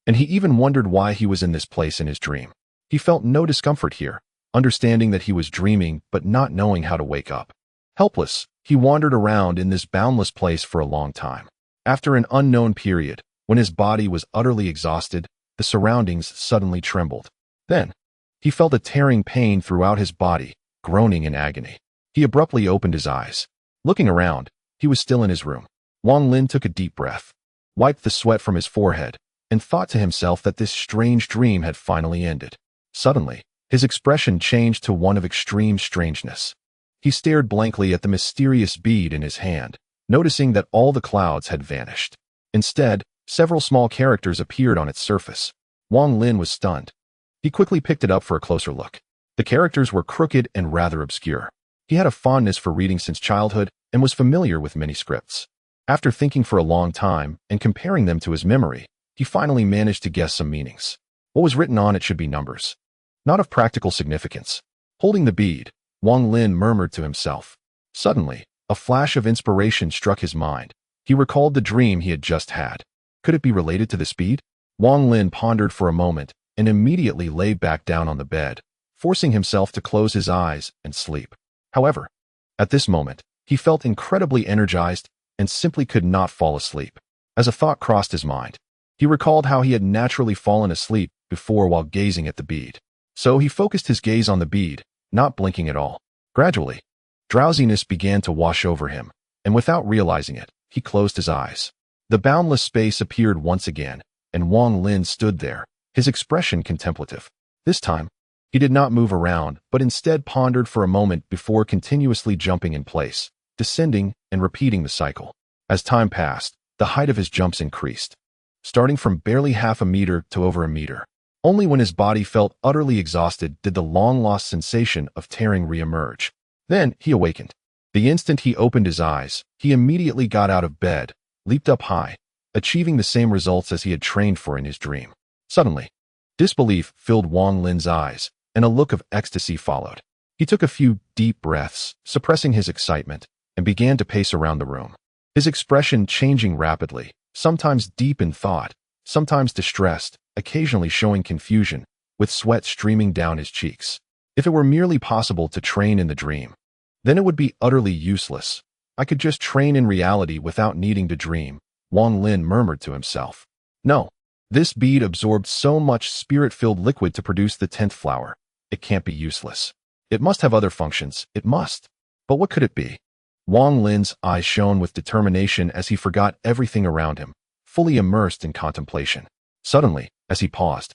and he even wondered why he was in this place in his dream. He felt no discomfort here, understanding that he was dreaming but not knowing how to wake up. Helpless, he wandered around in this boundless place for a long time. After an unknown period, when his body was utterly exhausted, the surroundings suddenly trembled. Then, he felt a tearing pain throughout his body, groaning in agony. He abruptly opened his eyes. Looking around, he was still in his room. Wang Lin took a deep breath, wiped the sweat from his forehead, and thought to himself that this strange dream had finally ended. Suddenly, his expression changed to one of extreme strangeness. He stared blankly at the mysterious bead in his hand, noticing that all the clouds had vanished. Instead, several small characters appeared on its surface. Wang Lin was stunned. He quickly picked it up for a closer look. The characters were crooked and rather obscure. He had a fondness for reading since childhood and was familiar with many scripts. After thinking for a long time and comparing them to his memory, he finally managed to guess some meanings. What was written on it should be numbers, not of practical significance. Holding the bead, Wang Lin murmured to himself. Suddenly, a flash of inspiration struck his mind. He recalled the dream he had just had. Could it be related to the bead? Wang Lin pondered for a moment and immediately lay back down on the bed, forcing himself to close his eyes and sleep. However, at this moment, he felt incredibly energized and simply could not fall asleep. As a thought crossed his mind, he recalled how he had naturally fallen asleep before while gazing at the bead. So he focused his gaze on the bead, not blinking at all. Gradually, drowsiness began to wash over him, and without realizing it, he closed his eyes. The boundless space appeared once again, and Wang Lin stood there, his expression contemplative. This time, he did not move around, but instead pondered for a moment before continuously jumping in place, descending and repeating the cycle. As time passed, the height of his jumps increased, starting from barely half a meter to over a meter. Only when his body felt utterly exhausted did the long-lost sensation of tearing re-emerge. Then he awakened. The instant he opened his eyes, he immediately got out of bed, leaped up high, achieving the same results as he had trained for in his dream. Suddenly, disbelief filled Wang Lin's eyes, and a look of ecstasy followed. He took a few deep breaths, suppressing his excitement, and began to pace around the room. His expression changing rapidly, sometimes deep in thought, sometimes distressed, occasionally showing confusion, with sweat streaming down his cheeks. If it were merely possible to train in the dream, then it would be utterly useless. I could just train in reality without needing to dream, Wang Lin murmured to himself. No, this bead absorbed so much spirit-filled liquid to produce the 10th flower. It can't be useless. It must have other functions, it must. But what could it be? Wang Lin's eyes shone with determination as he forgot everything around him, fully immersed in contemplation. Suddenly, as he paused,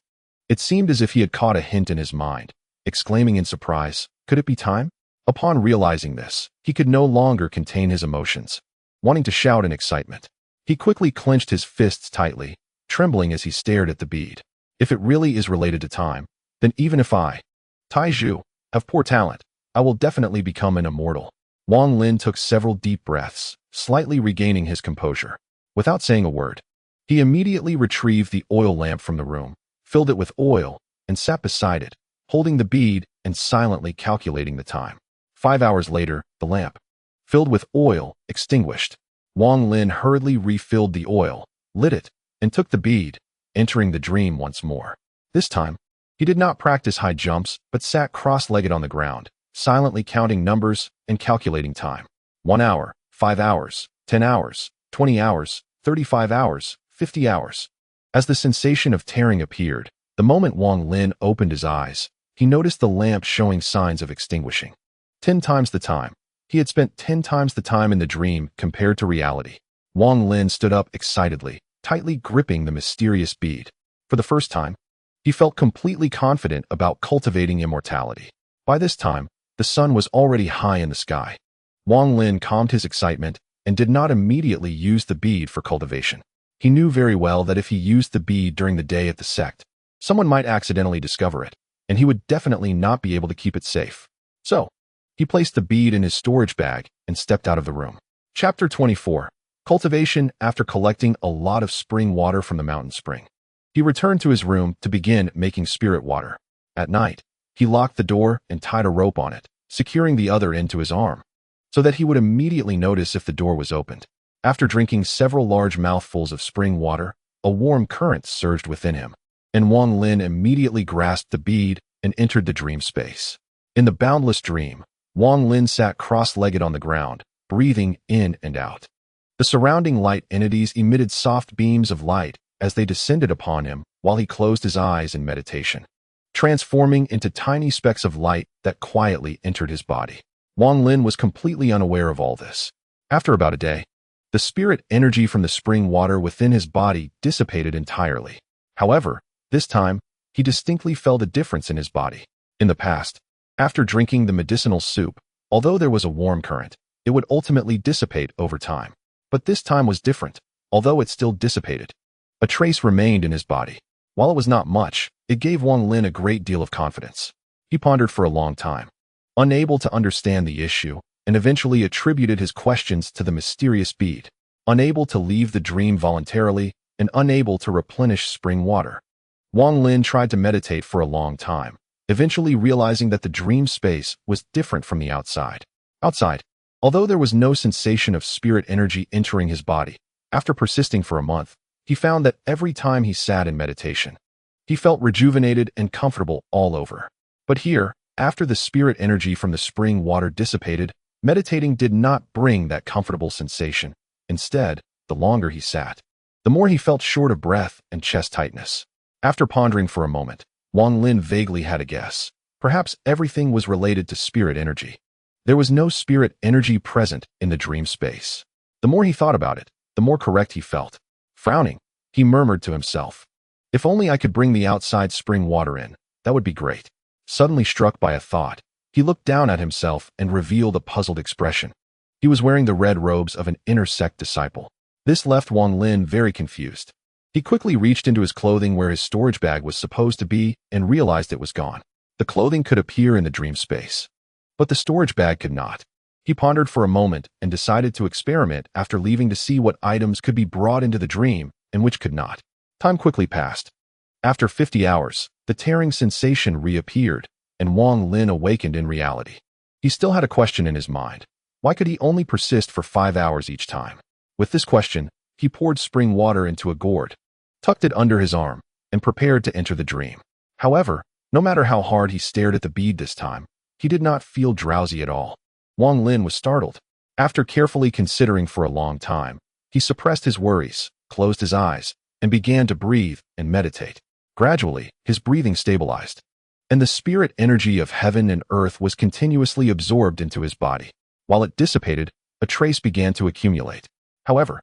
it seemed as if he had caught a hint in his mind, exclaiming in surprise, could it be time? Upon realizing this, he could no longer contain his emotions. Wanting to shout in excitement, he quickly clenched his fists tightly, trembling as he stared at the bead. If it really is related to time, then even if I, Taizhu, have poor talent, I will definitely become an immortal. Wang Lin took several deep breaths, slightly regaining his composure. Without saying a word, He immediately retrieved the oil lamp from the room, filled it with oil, and sat beside it, holding the bead and silently calculating the time. 5 hours later, the lamp, filled with oil, extinguished. Wang Lin hurriedly refilled the oil, lit it, and took the bead, entering the dream once more. This time, he did not practice high jumps, but sat cross-legged on the ground, silently counting numbers and calculating time. 1 hour, 5 hours, 10 hours, 20 hours, 35 hours, 50 hours. As the sensation of tearing appeared, the moment Wang Lin opened his eyes, he noticed the lamp showing signs of extinguishing. 10 times the time. He had spent 10 times the time in the dream compared to reality. Wang Lin stood up excitedly, tightly gripping the mysterious bead. For the first time, he felt completely confident about cultivating immortality. By this time, the sun was already high in the sky. Wang Lin calmed his excitement and did not immediately use the bead for cultivation. He knew very well that if he used the bead during the day at the sect, someone might accidentally discover it, and he would definitely not be able to keep it safe. So, he placed the bead in his storage bag and stepped out of the room. Chapter 24. Cultivation after collecting a lot of spring water from the mountain spring. He returned to his room to begin making spirit water. At night, he locked the door and tied a rope on it, securing the other end to his arm, so that he would immediately notice if the door was opened. After drinking several large mouthfuls of spring water, a warm current surged within him, and Wang Lin immediately grasped the bead and entered the dream space. In the boundless dream, Wang Lin sat cross-legged on the ground, breathing in and out. The surrounding light entities emitted soft beams of light as they descended upon him while he closed his eyes in meditation, transforming into tiny specks of light that quietly entered his body. Wang Lin was completely unaware of all this. After about a day, the spirit energy from the spring water within his body dissipated entirely. However, this time, he distinctly felt a difference in his body. In the past, after drinking the medicinal soup, although there was a warm current, it would ultimately dissipate over time. But this time was different. Although it still dissipated, a trace remained in his body. While it was not much, it gave Wang Lin a great deal of confidence. He pondered for a long time, unable to understand the issue, and eventually attributed his questions to the mysterious bead, unable to leave the dream voluntarily and unable to replenish spring water. Wang Lin tried to meditate for a long time, eventually realizing that the dream space was different from the outside. Outside, although there was no sensation of spirit energy entering his body, after persisting for a month, he found that every time he sat in meditation, he felt rejuvenated and comfortable all over. But here, after the spirit energy from the spring water dissipated, meditating did not bring that comfortable sensation. Instead, the longer he sat, the more he felt short of breath and chest tightness. After pondering for a moment, Wang Lin vaguely had a guess. Perhaps everything was related to spirit energy. There was no spirit energy present in the dream space. The more he thought about it, the more correct he felt. Frowning, he murmured to himself, "If only I could bring the outside spring water in, that would be great." Suddenly struck by a thought, he looked down at himself and revealed a puzzled expression. He was wearing the red robes of an inner sect disciple. This left Wang Lin very confused. He quickly reached into his clothing where his storage bag was supposed to be and realized it was gone. The clothing could appear in the dream space, but the storage bag could not. He pondered for a moment and decided to experiment after leaving to see what items could be brought into the dream and which could not. Time quickly passed. After 50 hours, the tearing sensation reappeared, and Wang Lin awakened in reality. He still had a question in his mind. Why could he only persist for 5 hours each time? With this question, he poured spring water into a gourd, tucked it under his arm, and prepared to enter the dream. However, no matter how hard he stared at the bead this time, he did not feel drowsy at all. Wang Lin was startled. After carefully considering for a long time, he suppressed his worries, closed his eyes, and began to breathe and meditate. Gradually, his breathing stabilized, and the spirit energy of heaven and earth was continuously absorbed into his body. While it dissipated, a trace began to accumulate. However,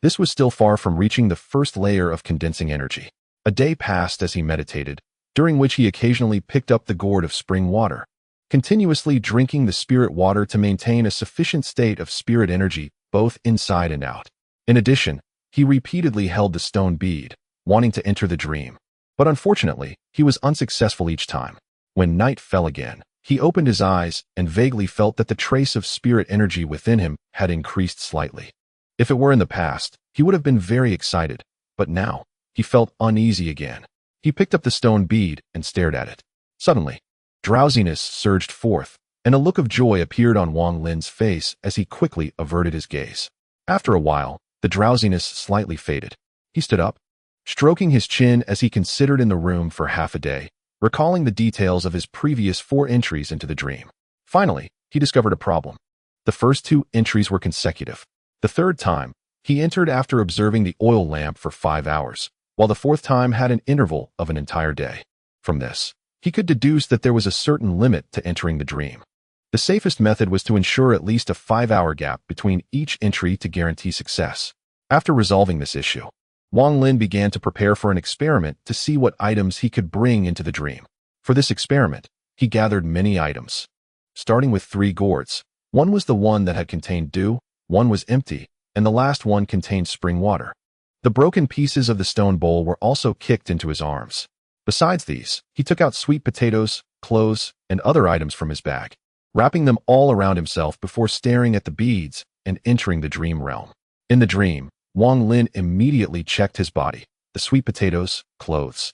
this was still far from reaching the first layer of condensing energy. A day passed as he meditated, during which he occasionally picked up the gourd of spring water, continuously drinking the spirit water to maintain a sufficient state of spirit energy both inside and out. In addition, he repeatedly held the stone bead, wanting to enter the dream. But unfortunately, he was unsuccessful each time. When night fell again, he opened his eyes and vaguely felt that the trace of spirit energy within him had increased slightly. If it were in the past, he would have been very excited, But now, he felt uneasy again. He picked up the stone bead and stared at it. Suddenly, drowsiness surged forth, and a look of joy appeared on Wang Lin's face as he quickly averted his gaze. After a while, the drowsiness slightly faded. He stood up, stroking his chin as he considered in the room for half a day, recalling the details of his previous 4 entries into the dream. Finally, he discovered a problem. The first 2 entries were consecutive. The third time, he entered after observing the oil lamp for 5 hours, while the fourth time had an interval of an entire day. From this, he could deduce that there was a certain limit to entering the dream. The safest method was to ensure at least a 5-hour gap between each entry to guarantee success. After resolving this issue, Wang Lin began to prepare for an experiment to see what items he could bring into the dream. For this experiment, he gathered many items. Starting with 3 gourds, one was the one that had contained dew, one was empty, and the last one contained spring water. The broken pieces of the stone bowl were also kicked into his arms. Besides these, he took out sweet potatoes, clothes, and other items from his bag, wrapping them all around himself before staring at the beads and entering the dream realm. In the dream, Wang Lin immediately checked his body. The sweet potatoes, clothes,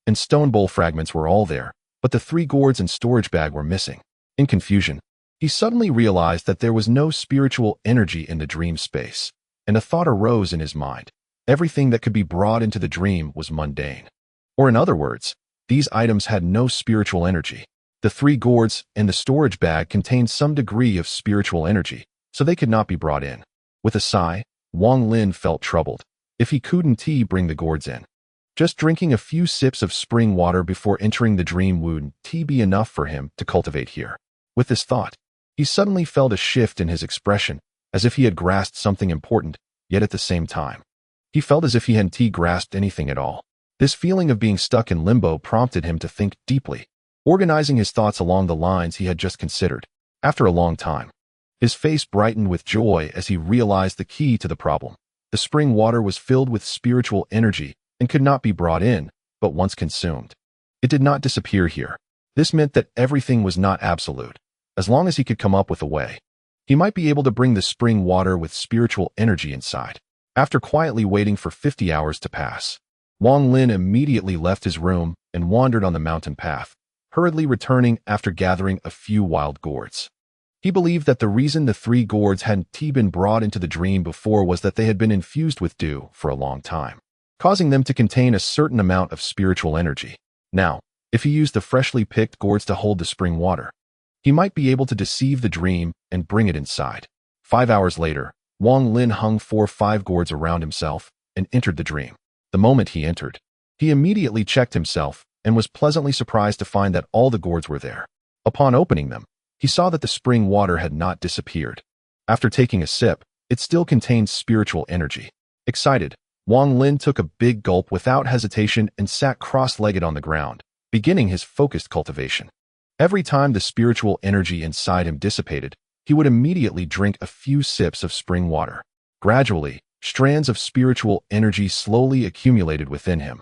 and stone bowl fragments were all there, but the 3 gourds and storage bag were missing. In confusion, he suddenly realized that there was no spiritual energy in the dream space, and a thought arose in his mind. Everything that could be brought into the dream was mundane. Or in other words, these items had no spiritual energy. The 3 gourds and the storage bag contained some degree of spiritual energy, so they could not be brought in. With a sigh, Wang Lin felt troubled. If he couldn't bring the gourds in, just drinking a few sips of spring water before entering the dream wouldn't be enough for him to cultivate here. With this thought, he suddenly felt a shift in his expression, as if he had grasped something important, yet at the same time, he felt as if he hadn't grasped anything at all. This feeling of being stuck in limbo prompted him to think deeply, organizing his thoughts along the lines he had just considered. After a long time, his face brightened with joy as he realized the key to the problem. The spring water was filled with spiritual energy and could not be brought in, but once consumed, it did not disappear here. This meant that everything was not absolute. As long as he could come up with a way, he might be able to bring the spring water with spiritual energy inside. After quietly waiting for 50 hours to pass, Wang Lin immediately left his room and wandered on the mountain path, hurriedly returning after gathering a few wild gourds. He believed that the reason the 3 gourds hadn't been brought into the dream before was that they had been infused with dew for a long time, causing them to contain a certain amount of spiritual energy. Now, if he used the freshly picked gourds to hold the spring water, he might be able to deceive the dream and bring it inside. 5 hours later, Wang Lin hung 5 gourds around himself and entered the dream. The moment he entered, he immediately checked himself and was pleasantly surprised to find that all the gourds were there. Upon opening them, he saw that the spring water had not disappeared. After taking a sip, it still contained spiritual energy. Excited, Wang Lin took a big gulp without hesitation and sat cross-legged on the ground, beginning his focused cultivation. Every time the spiritual energy inside him dissipated, he would immediately drink a few sips of spring water. Gradually, strands of spiritual energy slowly accumulated within him,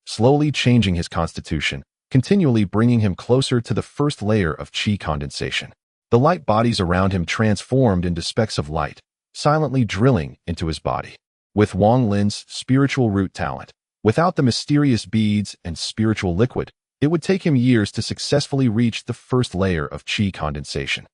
slowly changing his constitution, continually bringing him closer to the first layer of qi condensation. The light bodies around him transformed into specks of light, silently drilling into his body. With Wang Lin's spiritual root talent, without the mysterious beads and spiritual liquid, it would take him years to successfully reach the first layer of qi condensation.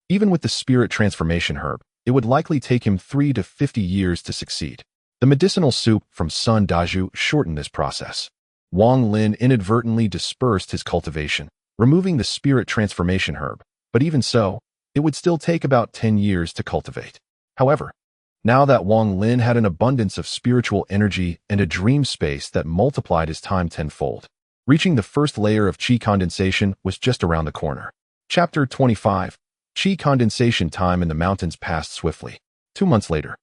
Even with the spirit transformation herb, it would likely take him 3 to 50 years to succeed. The medicinal soup from Sun Daju shortened this process. Wang Lin inadvertently dispersed his cultivation, removing the spirit transformation herb, but even so, it would still take about 10 years to cultivate. However, now that Wang Lin had an abundance of spiritual energy and a dream space that multiplied his time tenfold, reaching the first layer of qi condensation was just around the corner. Chapter 25. Qi condensation time in the mountains passed swiftly. 2 months later,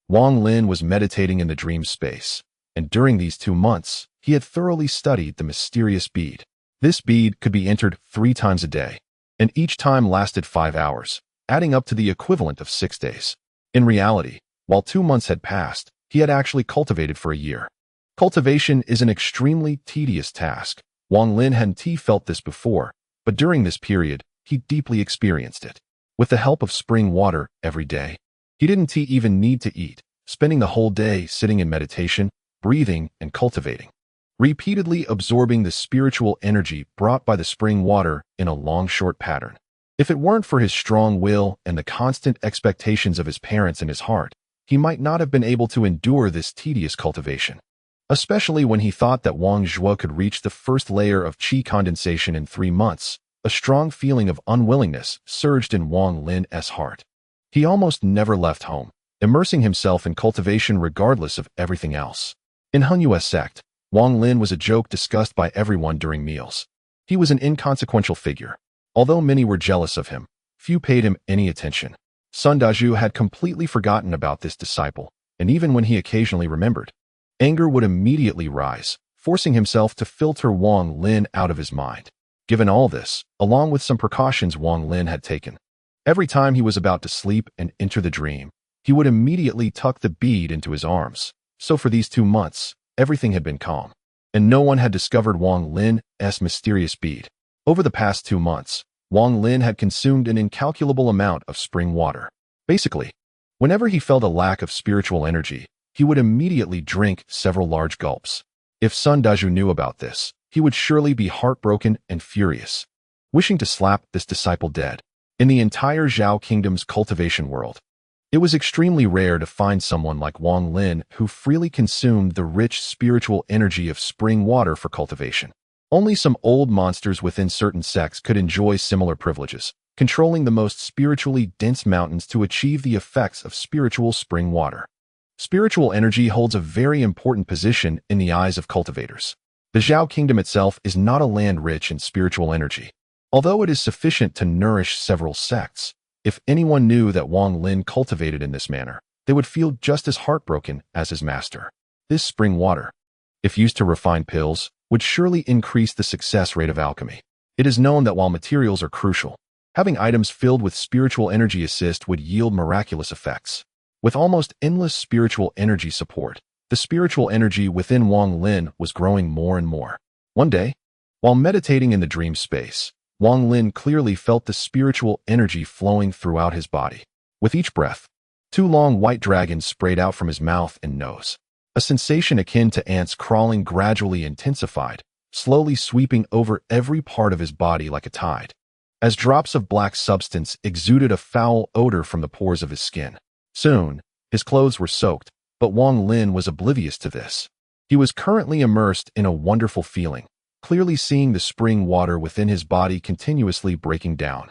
Wang Lin was meditating in the dream space, and during these 2 months, he had thoroughly studied the mysterious bead. This bead could be entered 3 times a day, and each time lasted 5 hours, adding up to the equivalent of 6 days. In reality, while 2 months had passed, he had actually cultivated for a year. Cultivation is an extremely tedious task. Wang Lin hadn't felt this before, but during this period, he deeply experienced it. With the help of spring water every day, he didn't even need to eat, spending the whole day sitting in meditation, breathing, and cultivating, repeatedly absorbing the spiritual energy brought by the spring water in a long, short pattern. If it weren't for his strong will and the constant expectations of his parents in his heart, he might not have been able to endure this tedious cultivation. Especially when he thought that Wang Zhuo could reach the first layer of qi condensation in 3 months, a strong feeling of unwillingness surged in Wang Lin's heart. He almost never left home, immersing himself in cultivation regardless of everything else. In Hengyue's sect, Wang Lin was a joke discussed by everyone during meals. He was an inconsequential figure. Although many were jealous of him, few paid him any attention. Sun Dazhu had completely forgotten about this disciple, and even when he occasionally remembered, anger would immediately rise, forcing himself to filter Wang Lin out of his mind. Given all this, along with some precautions Wang Lin had taken, every time he was about to sleep and enter the dream, he would immediately tuck the bead into his arms. So for these 2 months, everything had been calm, and no one had discovered Wang Lin's mysterious bead. Over the past 2 months, Wang Lin had consumed an incalculable amount of spring water. Basically, whenever he felt a lack of spiritual energy, he would immediately drink several large gulps. If Sun Dazhu knew about this, he would surely be heartbroken and furious, wishing to slap this disciple dead. In the entire Zhao Kingdom's cultivation world, it was extremely rare to find someone like Wang Lin who freely consumed the rich spiritual energy of spring water for cultivation. Only some old monsters within certain sects could enjoy similar privileges, controlling the most spiritually dense mountains to achieve the effects of spiritual spring water. Spiritual energy holds a very important position in the eyes of cultivators. The Zhao Kingdom itself is not a land rich in spiritual energy. Although it is sufficient to nourish several sects, if anyone knew that Wang Lin cultivated in this manner, they would feel just as heartbroken as his master. This spring water, if used to refine pills, would surely increase the success rate of alchemy. It is known that while materials are crucial, having items filled with spiritual energy assist would yield miraculous effects. With almost endless spiritual energy support, the spiritual energy within Wang Lin was growing more and more. One day, while meditating in the dream space, Wang Lin clearly felt the spiritual energy flowing throughout his body. With each breath, 2 long white dragons sprayed out from his mouth and nose. A sensation akin to ants crawling gradually intensified, slowly sweeping over every part of his body like a tide, as drops of black substance exuded a foul odor from the pores of his skin. Soon, his clothes were soaked, but Wang Lin was oblivious to this. He was currently immersed in a wonderful feeling, clearly seeing the spring water within his body continuously breaking down,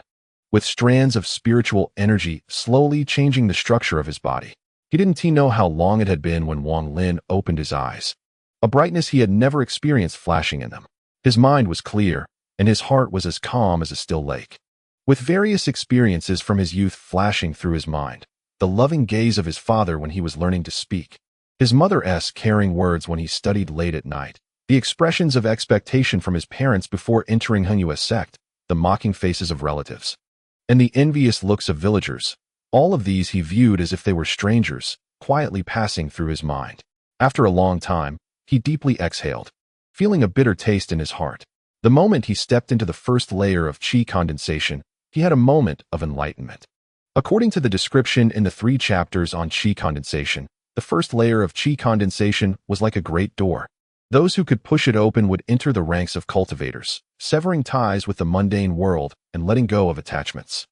with strands of spiritual energy slowly changing the structure of his body. He didn't know how long it had been when Wang Lin opened his eyes, a brightness he had never experienced flashing in them. His mind was clear, and his heart was as calm as a still lake. With various experiences from his youth flashing through his mind, the loving gaze of his father when he was learning to speak, his mother's caring words when he studied late at night, the expressions of expectation from his parents before entering Hengyue's sect, the mocking faces of relatives, and the envious looks of villagers, all of these he viewed as if they were strangers, quietly passing through his mind. After a long time, he deeply exhaled, feeling a bitter taste in his heart. The moment he stepped into the first layer of qi condensation, he had a moment of enlightenment. According to the description in the 3 chapters on qi condensation, the first layer of qi condensation was like a great door. Those who could push it open would enter the ranks of cultivators, severing ties with the mundane world and letting go of attachments.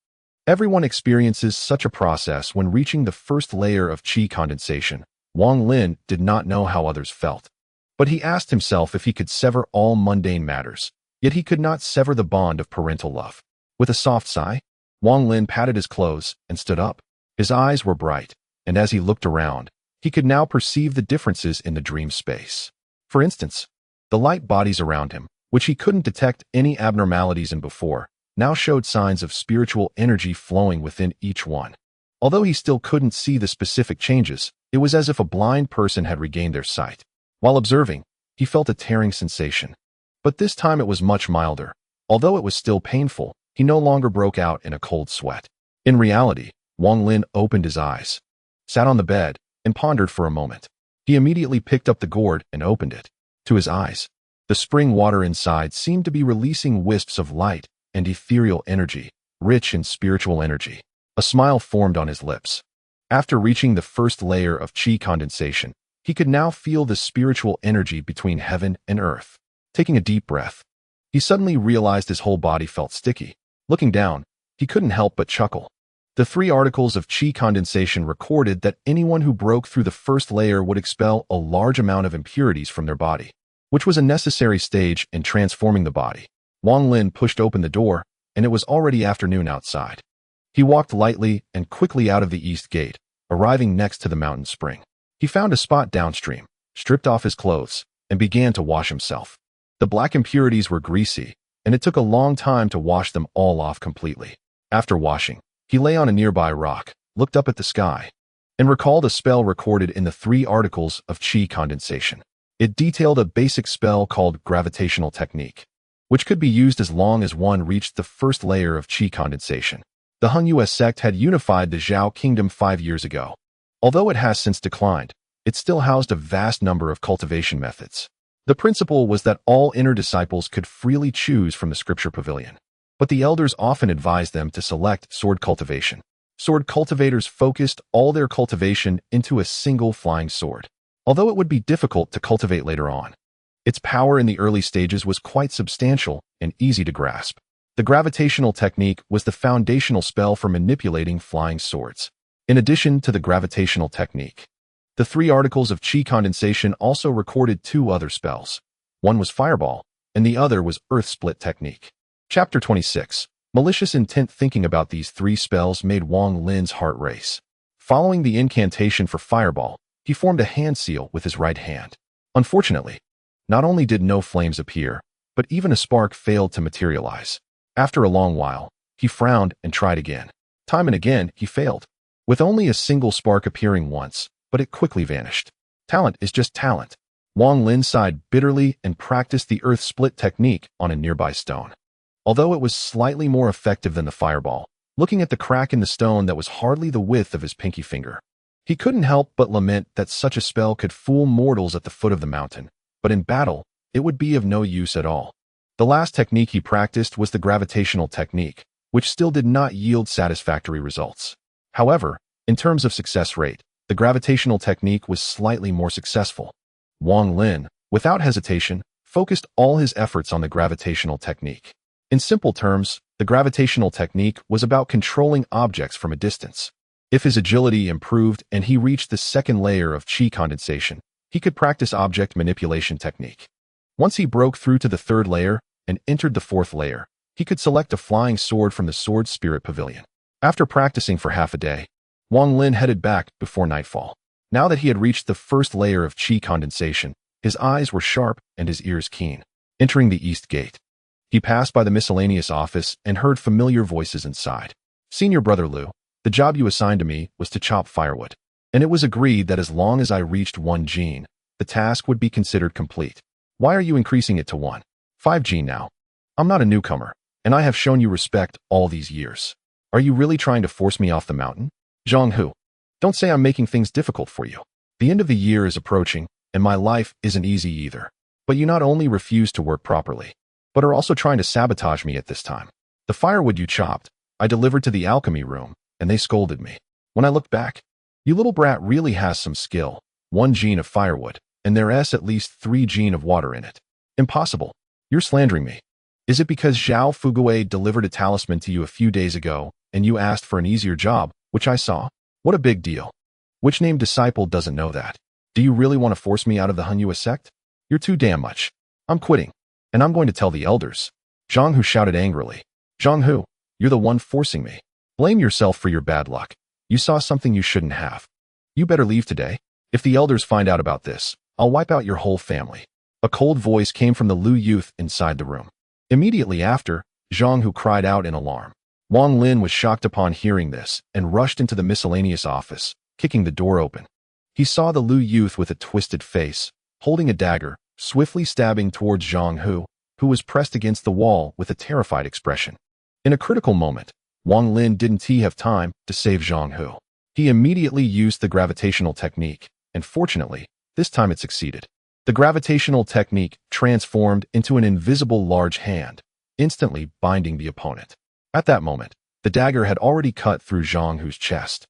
Everyone experiences such a process when reaching the first layer of qi condensation. Wang Lin did not know how others felt, but he asked himself if he could sever all mundane matters, yet he could not sever the bond of parental love. With a soft sigh, Wang Lin patted his clothes and stood up. His eyes were bright, and as he looked around, he could now perceive the differences in the dream space. For instance, the light bodies around him, which he couldn't detect any abnormalities in before, now showed signs of spiritual energy flowing within each one. Although he still couldn't see the specific changes, it was as if a blind person had regained their sight. While observing, he felt a tearing sensation. But this time it was much milder. Although it was still painful, he no longer broke out in a cold sweat. In reality, Wang Lin opened his eyes, sat on the bed, and pondered for a moment. He immediately picked up the gourd and opened it. To his eyes, the spring water inside seemed to be releasing wisps of light and ethereal energy, rich in spiritual energy. A smile formed on his lips. After reaching the first layer of qi condensation, He could now feel the spiritual energy between heaven and earth. Taking a deep breath, he suddenly realized his whole body felt sticky. Looking down, he couldn't help but chuckle. The 3 articles of chi condensation recorded that anyone who broke through the first layer would expel a large amount of impurities from their body, which was a necessary stage in transforming the body. Wang Lin pushed open the door, and it was already afternoon outside. He walked lightly and quickly out of the east gate, arriving next to the mountain spring. He found a spot downstream, stripped off his clothes, and began to wash himself. The black impurities were greasy, and it took a long time to wash them all off completely. After washing, he lay on a nearby rock, looked up at the sky, and recalled a spell recorded in the 3 articles of chi condensation. It detailed a basic spell called gravitational technique, which could be used as long as one reached the first layer of chi condensation. The Han Yue sect had unified the Zhao kingdom 5 years ago. Although it has since declined, it still housed a vast number of cultivation methods. The principle was that all inner disciples could freely choose from the scripture pavilion, but the elders often advised them to select sword cultivation. Sword cultivators focused all their cultivation into a single flying sword. Although it would be difficult to cultivate later on, its power in the early stages was quite substantial and easy to grasp. The gravitational technique was the foundational spell for manipulating flying swords. In addition to the gravitational technique, the 3 articles of chi condensation also recorded 2 other spells. One was Fireball, and the other was Earth Split Technique. Chapter 26. Malicious intent. Thinking about these 3 spells made Wang Lin's heart race. Following the incantation for Fireball, he formed a hand seal with his right hand. Unfortunately, not only did no flames appear, but even a spark failed to materialize. After a long while, he frowned and tried again. Time and again, he failed, with only a single spark appearing once, but it quickly vanished. Talent is just talent. Wang Lin sighed bitterly and practiced the earth split technique on a nearby stone. Although it was slightly more effective than the fireball, looking at the crack in the stone that was hardly the width of his pinky finger, he couldn't help but lament that such a spell could fool mortals at the foot of the mountain, but in battle, it would be of no use at all. The last technique he practiced was the gravitational technique, which still did not yield satisfactory results. However, in terms of success rate, the gravitational technique was slightly more successful. Wang Lin, without hesitation, focused all his efforts on the gravitational technique. In simple terms, the gravitational technique was about controlling objects from a distance. If his agility improved and he reached the second layer of chi condensation, he could practice object manipulation technique. Once he broke through to the 3rd layer and entered the 4th layer, he could select a flying sword from the Sword Spirit Pavilion. After practicing for half a day, Wang Lin headed back before nightfall. Now that he had reached the 1st layer of chi condensation, his eyes were sharp and his ears keen. Entering the east gate, he passed by the miscellaneous office and heard familiar voices inside. "Senior Brother Liu, the job you assigned to me was to chop firewood, and it was agreed that as long as I reached 1 gene, the task would be considered complete. Why are you increasing it to 1.5 gene now? I'm not a newcomer, and I have shown you respect all these years. Are you really trying to force me off the mountain? Zhang Hu, don't say I'm making things difficult for you. The end of the year is approaching, and my life isn't easy either. But you not only refuse to work properly, but are also trying to sabotage me at this time. The firewood you chopped, I delivered to the alchemy room, and they scolded me. When I looked back, you little brat really has some skill. 1 gene of firewood, and there's at least 3 gene of water in it. Impossible. You're slandering me. Is it because Zhao Fuguei delivered a talisman to you a few days ago, and you asked for an easier job, which I saw? What a big deal. Which named disciple doesn't know that? Do you really want to force me out of the Han Yue sect? You're too damn much. I'm quitting, and I'm going to tell the elders." Zhang Hu shouted angrily. "Zhang Hu, you're the one forcing me. Blame yourself for your bad luck. You saw something you shouldn't have. You better leave today. If the elders find out about this, I'll wipe out your whole family." A cold voice came from the Lu youth inside the room. Immediately after, Zhang Hu cried out in alarm. Wang Lin was shocked upon hearing this and rushed into the miscellaneous office, kicking the door open. He saw the Lu youth with a twisted face, holding a dagger, swiftly stabbing towards Zhang Hu, who was pressed against the wall with a terrified expression. In a critical moment, Wang Lin didn't have time to save Zhang Hu. He immediately used the gravitational technique, and fortunately, this time it succeeded. The gravitational technique transformed into an invisible large hand, instantly binding the opponent. At that moment, the dagger had already cut through Zhang Hu's chest,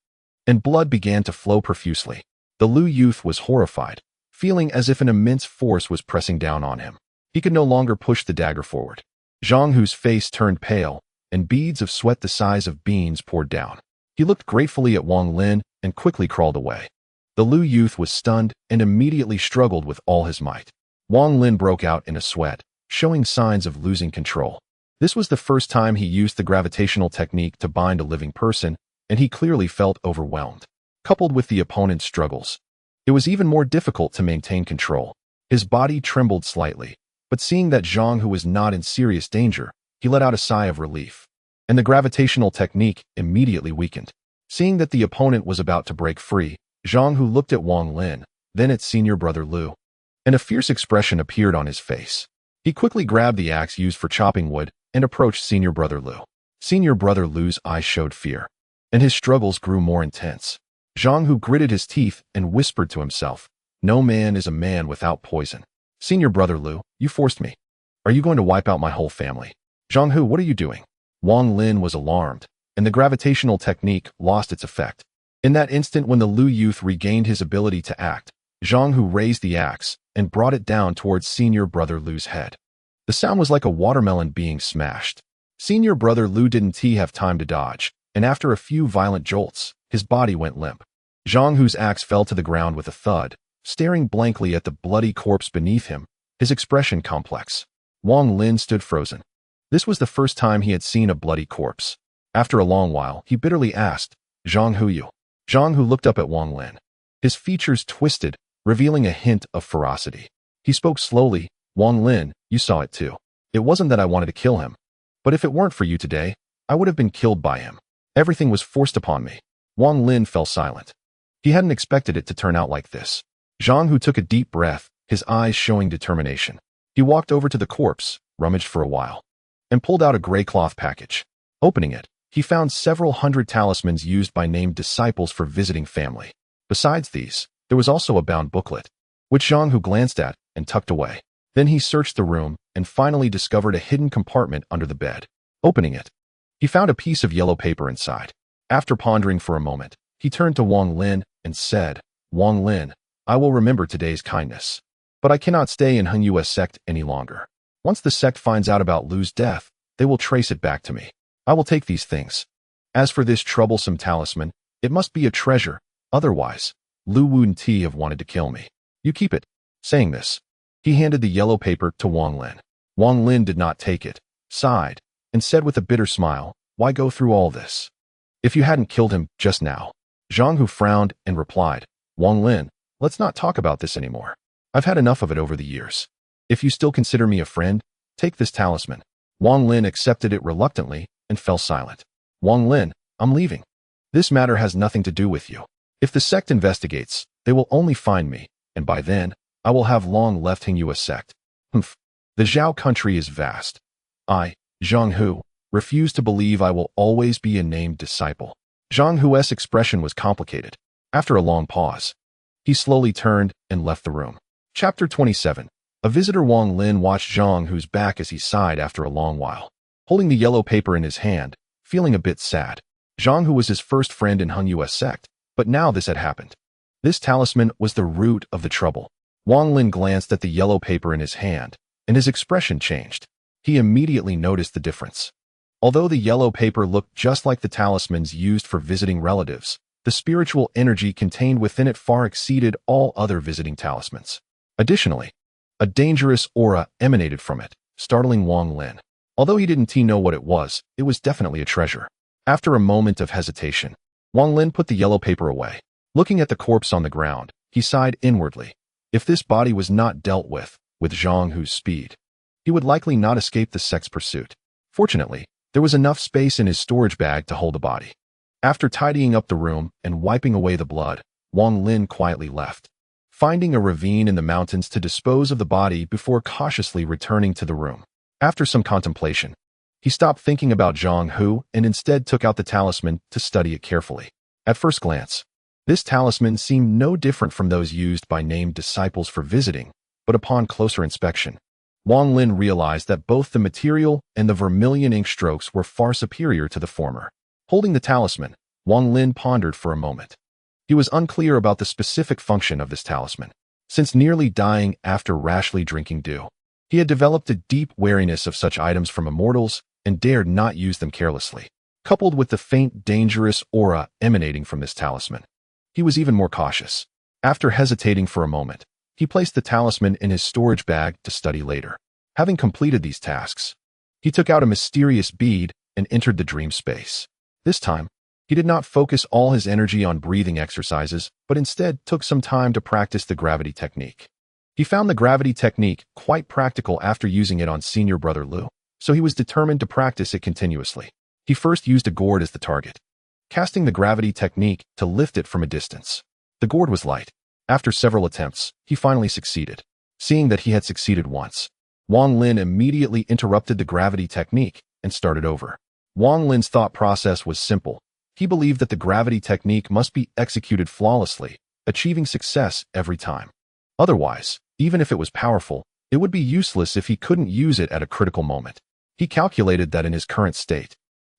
and blood began to flow profusely. The Lu youth was horrified, feeling as if an immense force was pressing down on him. He could no longer push the dagger forward. Zhang Hu's face turned pale, and beads of sweat the size of beans poured down. He looked gratefully at Wang Lin and quickly crawled away. The Lu youth was stunned and immediately struggled with all his might. Wang Lin broke out in a sweat, showing signs of losing control. This was the first time he used the gravitational technique to bind a living person, and he clearly felt overwhelmed. Coupled with the opponent's struggles, it was even more difficult to maintain control. His body trembled slightly, but seeing that Zhang Hu was not in serious danger, he let out a sigh of relief. And the gravitational technique immediately weakened. Seeing that the opponent was about to break free, Zhang Hu looked at Wang Lin, then at senior brother Lu, and a fierce expression appeared on his face. He quickly grabbed the axe used for chopping wood and approached senior brother Lu. Senior brother Lu's eyes showed fear, and his struggles grew more intense. Zhang Hu gritted his teeth and whispered to himself, "No man is a man without poison." "Senior brother Lu, you forced me. Are you going to wipe out my whole family?" "Zhang Hu, what are you doing?" Wang Lin was alarmed, and the gravitational technique lost its effect. In that instant when the Lu youth regained his ability to act, Zhang Hu raised the axe and brought it down towards senior brother Lu's head. The sound was like a watermelon being smashed. Senior brother Lu didn't have time to dodge, and after a few violent jolts, his body went limp. Zhang Hu's axe fell to the ground with a thud, staring blankly at the bloody corpse beneath him, his expression complex. Wang Lin stood frozen. This was the first time he had seen a bloody corpse. After a long while, he bitterly asked, "Zhang Hu you?" Zhang Hu looked up at Wang Lin. His features twisted, revealing a hint of ferocity. He spoke slowly, "Wang Lin, you saw it too. It wasn't that I wanted to kill him. But if it weren't for you today, I would have been killed by him. Everything was forced upon me." Wang Lin fell silent. He hadn't expected it to turn out like this. Zhang Hu took a deep breath, his eyes showing determination. He walked over to the corpse, rummaged for a while, and pulled out a gray cloth package. Opening it, he found several hundred talismans used by named disciples for visiting family. Besides these, there was also a bound booklet, which Zhang Hu glanced at and tucked away. Then he searched the room and finally discovered a hidden compartment under the bed. Opening it, he found a piece of yellow paper inside. After pondering for a moment, he turned to Wang Lin and said, "Wang Lin, I will remember today's kindness. But I cannot stay in Hunyua's sect any longer. Once the sect finds out about Lu's death, they will trace it back to me. I will take these things. As for this troublesome talisman, it must be a treasure, otherwise, Lu wouldn't have wanted to kill me. You keep it." Saying this, he handed the yellow paper to Wang Lin. Wang Lin did not take it, sighed, and said with a bitter smile, "Why go through all this? If you hadn't killed him just now." Zhang Hu frowned and replied, "Wang Lin, let's not talk about this anymore. I've had enough of it over the years. If you still consider me a friend, take this talisman." Wang Lin accepted it reluctantly and fell silent. "Wang Lin, I'm leaving. This matter has nothing to do with you. If the sect investigates, they will only find me, and by then, I will have long left Hunyua's sect. Humph. The Zhao country is vast. I, Zhang Hu, refuse to believe I will always be a named disciple." Zhang Hu's expression was complicated. After a long pause, he slowly turned and left the room. Chapter 27. A visitor. Wang Lin watched Zhang Hu's back as he sighed after a long while, holding the yellow paper in his hand, feeling a bit sad. Zhang Hu was his first friend in Hunyua's sect, but now this had happened. This talisman was the root of the trouble. Wang Lin glanced at the yellow paper in his hand, and his expression changed. He immediately noticed the difference. Although the yellow paper looked just like the talismans used for visiting relatives, the spiritual energy contained within it far exceeded all other visiting talismans. Additionally, a dangerous aura emanated from it, startling Wang Lin. Although he didn't know what it was definitely a treasure. After a moment of hesitation, Wang Lin put the yellow paper away. Looking at the corpse on the ground, he sighed inwardly. If this body was not dealt with Zhang Hu's speed, he would likely not escape the sect's pursuit. Fortunately, there was enough space in his storage bag to hold the body. After tidying up the room and wiping away the blood, Wang Lin quietly left, finding a ravine in the mountains to dispose of the body before cautiously returning to the room. After some contemplation, he stopped thinking about Zhang Hu and instead took out the talisman to study it carefully. At first glance, this talisman seemed no different from those used by named disciples for visiting, but upon closer inspection, Wang Lin realized that both the material and the vermilion ink strokes were far superior to the former. Holding the talisman, Wang Lin pondered for a moment. He was unclear about the specific function of this talisman. since nearly dying after rashly drinking dew. He had developed a deep wariness of such items from immortals and dared not use them carelessly. Coupled with the faint, dangerous aura emanating from this talisman, he was even more cautious. After hesitating for a moment, he placed the talisman in his storage bag to study later. Having completed these tasks, he took out a mysterious bead and entered the dream space. This time, he did not focus all his energy on breathing exercises, but instead took some time to practice the gravity technique. He found the gravity technique quite practical after using it on senior brother Lu, so he was determined to practice it continuously. He first used a gourd as the target, casting the gravity technique to lift it from a distance. The gourd was light. After several attempts, he finally succeeded. Seeing that he had succeeded once, Wang Lin immediately interrupted the gravity technique and started over. Wang Lin's thought process was simple. He believed that the gravity technique must be executed flawlessly, achieving success every time. Otherwise, even if it was powerful, it would be useless if he couldn't use it at a critical moment. He calculated that in his current state,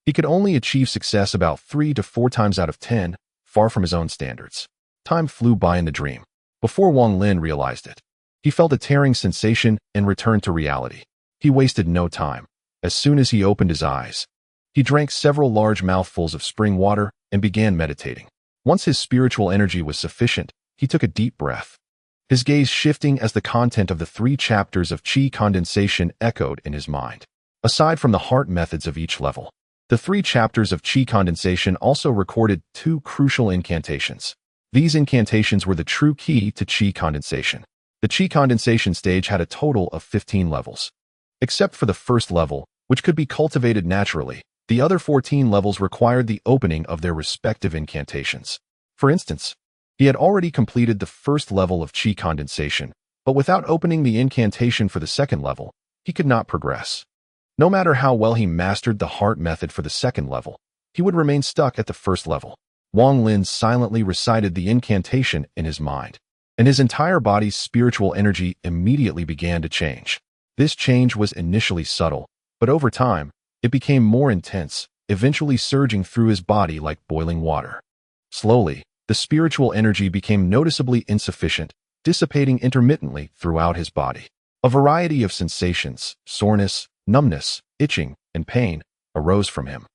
he could only achieve success about 3 to 4 times out of 10, far from his own standards. Time flew by in the dream. Before Wang Lin realized it, he felt a tearing sensation and returned to reality. He wasted no time. As soon as he opened his eyes, he drank several large mouthfuls of spring water and began meditating. Once his spiritual energy was sufficient, he took a deep breath, his gaze shifting as the content of the 3 chapters of Qi condensation echoed in his mind. Aside from the heart methods of each level, the 3 chapters of Qi condensation also recorded 2 crucial incantations. These incantations were the true key to Qi condensation. The Qi condensation stage had a total of 15 levels. Except for the first level, which could be cultivated naturally, the other 14 levels required the opening of their respective incantations. For instance, he had already completed the first level of Qi condensation, but without opening the incantation for the second level, he could not progress. No matter how well he mastered the heart method for the second level, he would remain stuck at the first level. Wang Lin silently recited the incantation in his mind, and his entire body's spiritual energy immediately began to change. This change was initially subtle, but over time, it became more intense, eventually surging through his body like boiling water. Slowly, the spiritual energy became noticeably insufficient, dissipating intermittently throughout his body. A variety of sensations, soreness, numbness, itching, and pain, arose from him,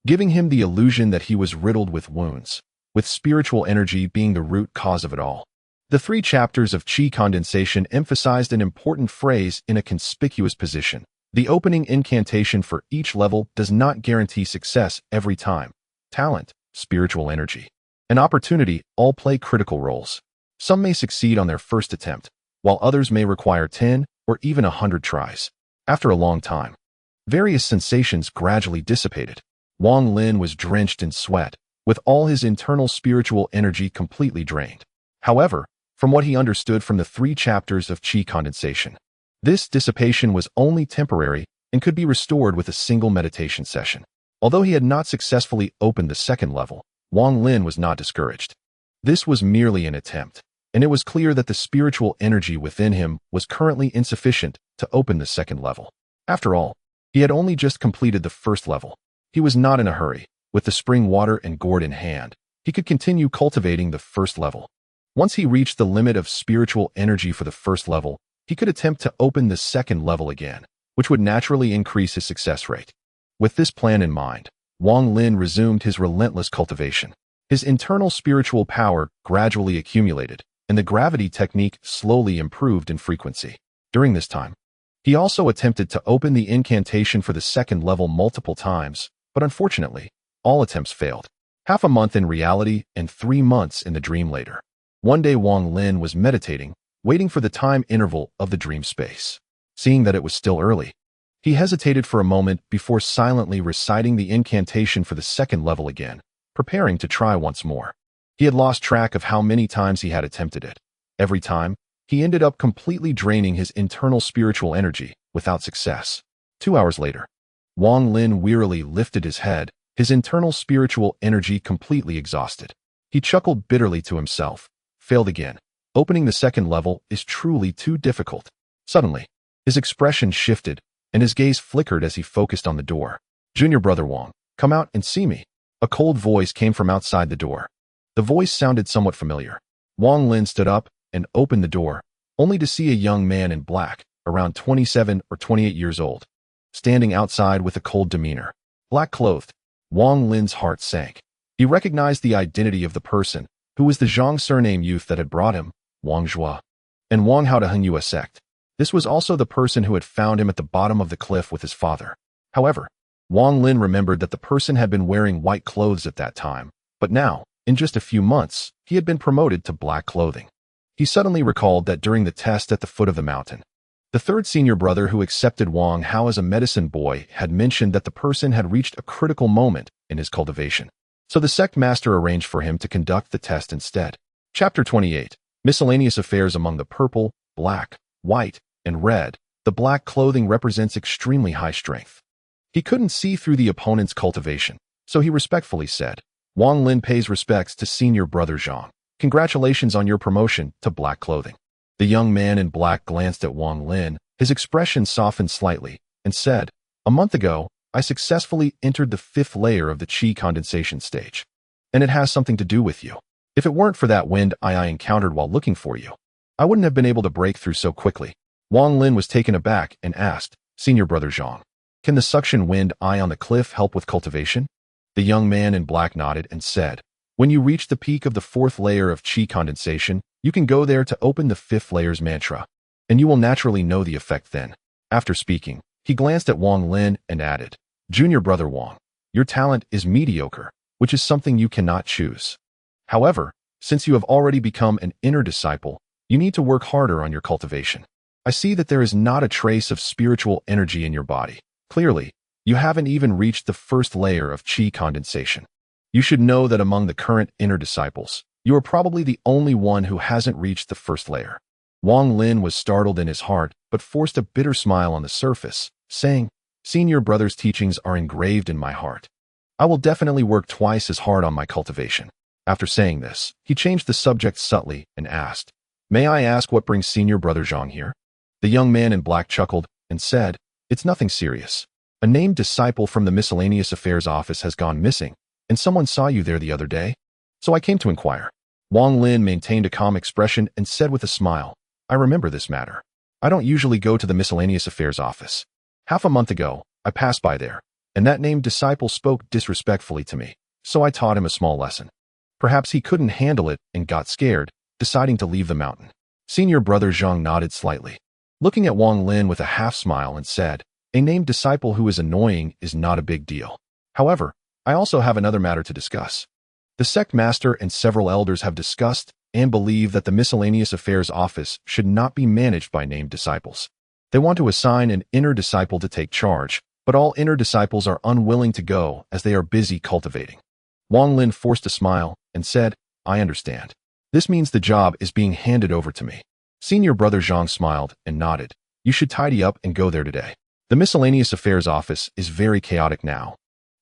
giving him the illusion that he was riddled with wounds, with spiritual energy being the root cause of it all. The 3 chapters of Qi condensation emphasized an important phrase in a conspicuous position. The opening incantation for each level does not guarantee success every time. Talent, spiritual energy, and opportunity all play critical roles. Some may succeed on their first attempt, while others may require 10 or even 100 tries. After a long time, various sensations gradually dissipated. Wang Lin was drenched in sweat, with all his internal spiritual energy completely drained. However, from what he understood from the 3 chapters of Qi condensation, this dissipation was only temporary and could be restored with a single meditation session. Although he had not successfully opened the second level, Wang Lin was not discouraged. This was merely an attempt, and it was clear that the spiritual energy within him was currently insufficient to open the second level. After all, he had only just completed the first level. He was not in a hurry. With the spring water and gourd in hand, he could continue cultivating the first level. Once he reached the limit of spiritual energy for the first level, he could attempt to open the second level again, which would naturally increase his success rate. With this plan in mind, Wang Lin resumed his relentless cultivation. His internal spiritual power gradually accumulated, and the gravity technique slowly improved in frequency. During this time, he also attempted to open the incantation for the second level multiple times, but unfortunately, all attempts failed. Half a month in reality and 3 months in the dream later. One day Wang Lin was meditating, waiting for the time interval of the dream space. Seeing that it was still early, he hesitated for a moment before silently reciting the incantation for the second level again, preparing to try once more. He had lost track of how many times he had attempted it. Every time, he ended up completely draining his internal spiritual energy without success. 2 hours later, Wang Lin wearily lifted his head, his internal spiritual energy completely exhausted. He chuckled bitterly to himself. Failed again. Opening the second level is truly too difficult. Suddenly, his expression shifted, and his gaze flickered as he focused on the door. "Junior brother Wang, come out and see me." A cold voice came from outside the door. The voice sounded somewhat familiar. Wang Lin stood up and opened the door, only to see a young man in black, around 27 or 28 years old, standing outside with a cold demeanor. Black-clothed, Wang Lin's heart sank. He recognized the identity of the person, who was the Zhang surname youth that had brought him, Wang Zhua, and Wang Hao to Hengyue sect. This was also the person who had found him at the bottom of the cliff with his father. However, Wang Lin remembered that the person had been wearing white clothes at that time, but now, in just a few months, he had been promoted to black clothing. He suddenly recalled that during the test at the foot of the mountain, the third senior brother who accepted Wang Hao as a medicine boy had mentioned that the person had reached a critical moment in his cultivation. So the sect master arranged for him to conduct the test instead. Chapter 28. Miscellaneous affairs among the purple, black, white, and red. The black clothing represents extremely high strength. He couldn't see through the opponent's cultivation, so he respectfully said, Wang Lin pays respects to senior brother Zhang. Congratulations on your promotion to black clothing. The young man in black glanced at Wang Lin, his expression softened slightly, and said, a month ago, I successfully entered the 5th layer of the qi condensation stage. And it has something to do with you. If it weren't for that wind I encountered while looking for you, I wouldn't have been able to break through so quickly. Wang Lin was taken aback and asked, Senior brother Zhang, can the suction wind eye on the cliff help with cultivation? The young man in black nodded and said, when you reach the peak of the 4th layer of qi condensation, you can go there to open the 5th layer's mantra, and you will naturally know the effect then. After speaking, he glanced at Wang Lin and added, Junior brother Wang, your talent is mediocre, which is something you cannot choose. However, since you have already become an inner disciple, you need to work harder on your cultivation. I see that there is not a trace of spiritual energy in your body. Clearly, you haven't even reached the 1st layer of qi condensation. You should know that among the current inner disciples, you are probably the only one who hasn't reached the 1st layer. Wang Lin was startled in his heart, but forced a bitter smile on the surface, saying, Senior brother's teachings are engraved in my heart. I will definitely work twice as hard on my cultivation. After saying this, he changed the subject subtly and asked, May I ask what brings senior brother Zhang here? The young man in black chuckled and said, It's nothing serious. A named disciple from the Miscellaneous Affairs office has gone missing, and someone saw you there the other day. So I came to inquire. Wang Lin maintained a calm expression and said with a smile, I remember this matter. I don't usually go to the Miscellaneous Affairs office. Half a month ago, I passed by there, and that named disciple spoke disrespectfully to me, so I taught him a small lesson. Perhaps he couldn't handle it and got scared, deciding to leave the mountain. Senior brother Zhang nodded slightly, looking at Wang Lin with a half-smile and said, A named disciple who is annoying is not a big deal. However, I also have another matter to discuss. The sect master and several elders have discussed and believe that the Miscellaneous Affairs office should not be managed by named disciples. They want to assign an inner disciple to take charge, but all inner disciples are unwilling to go as they are busy cultivating. Wang Lin forced a smile and said, I understand. This means the job is being handed over to me. Senior brother Zhang smiled and nodded. You should tidy up and go there today. The Miscellaneous Affairs office is very chaotic now,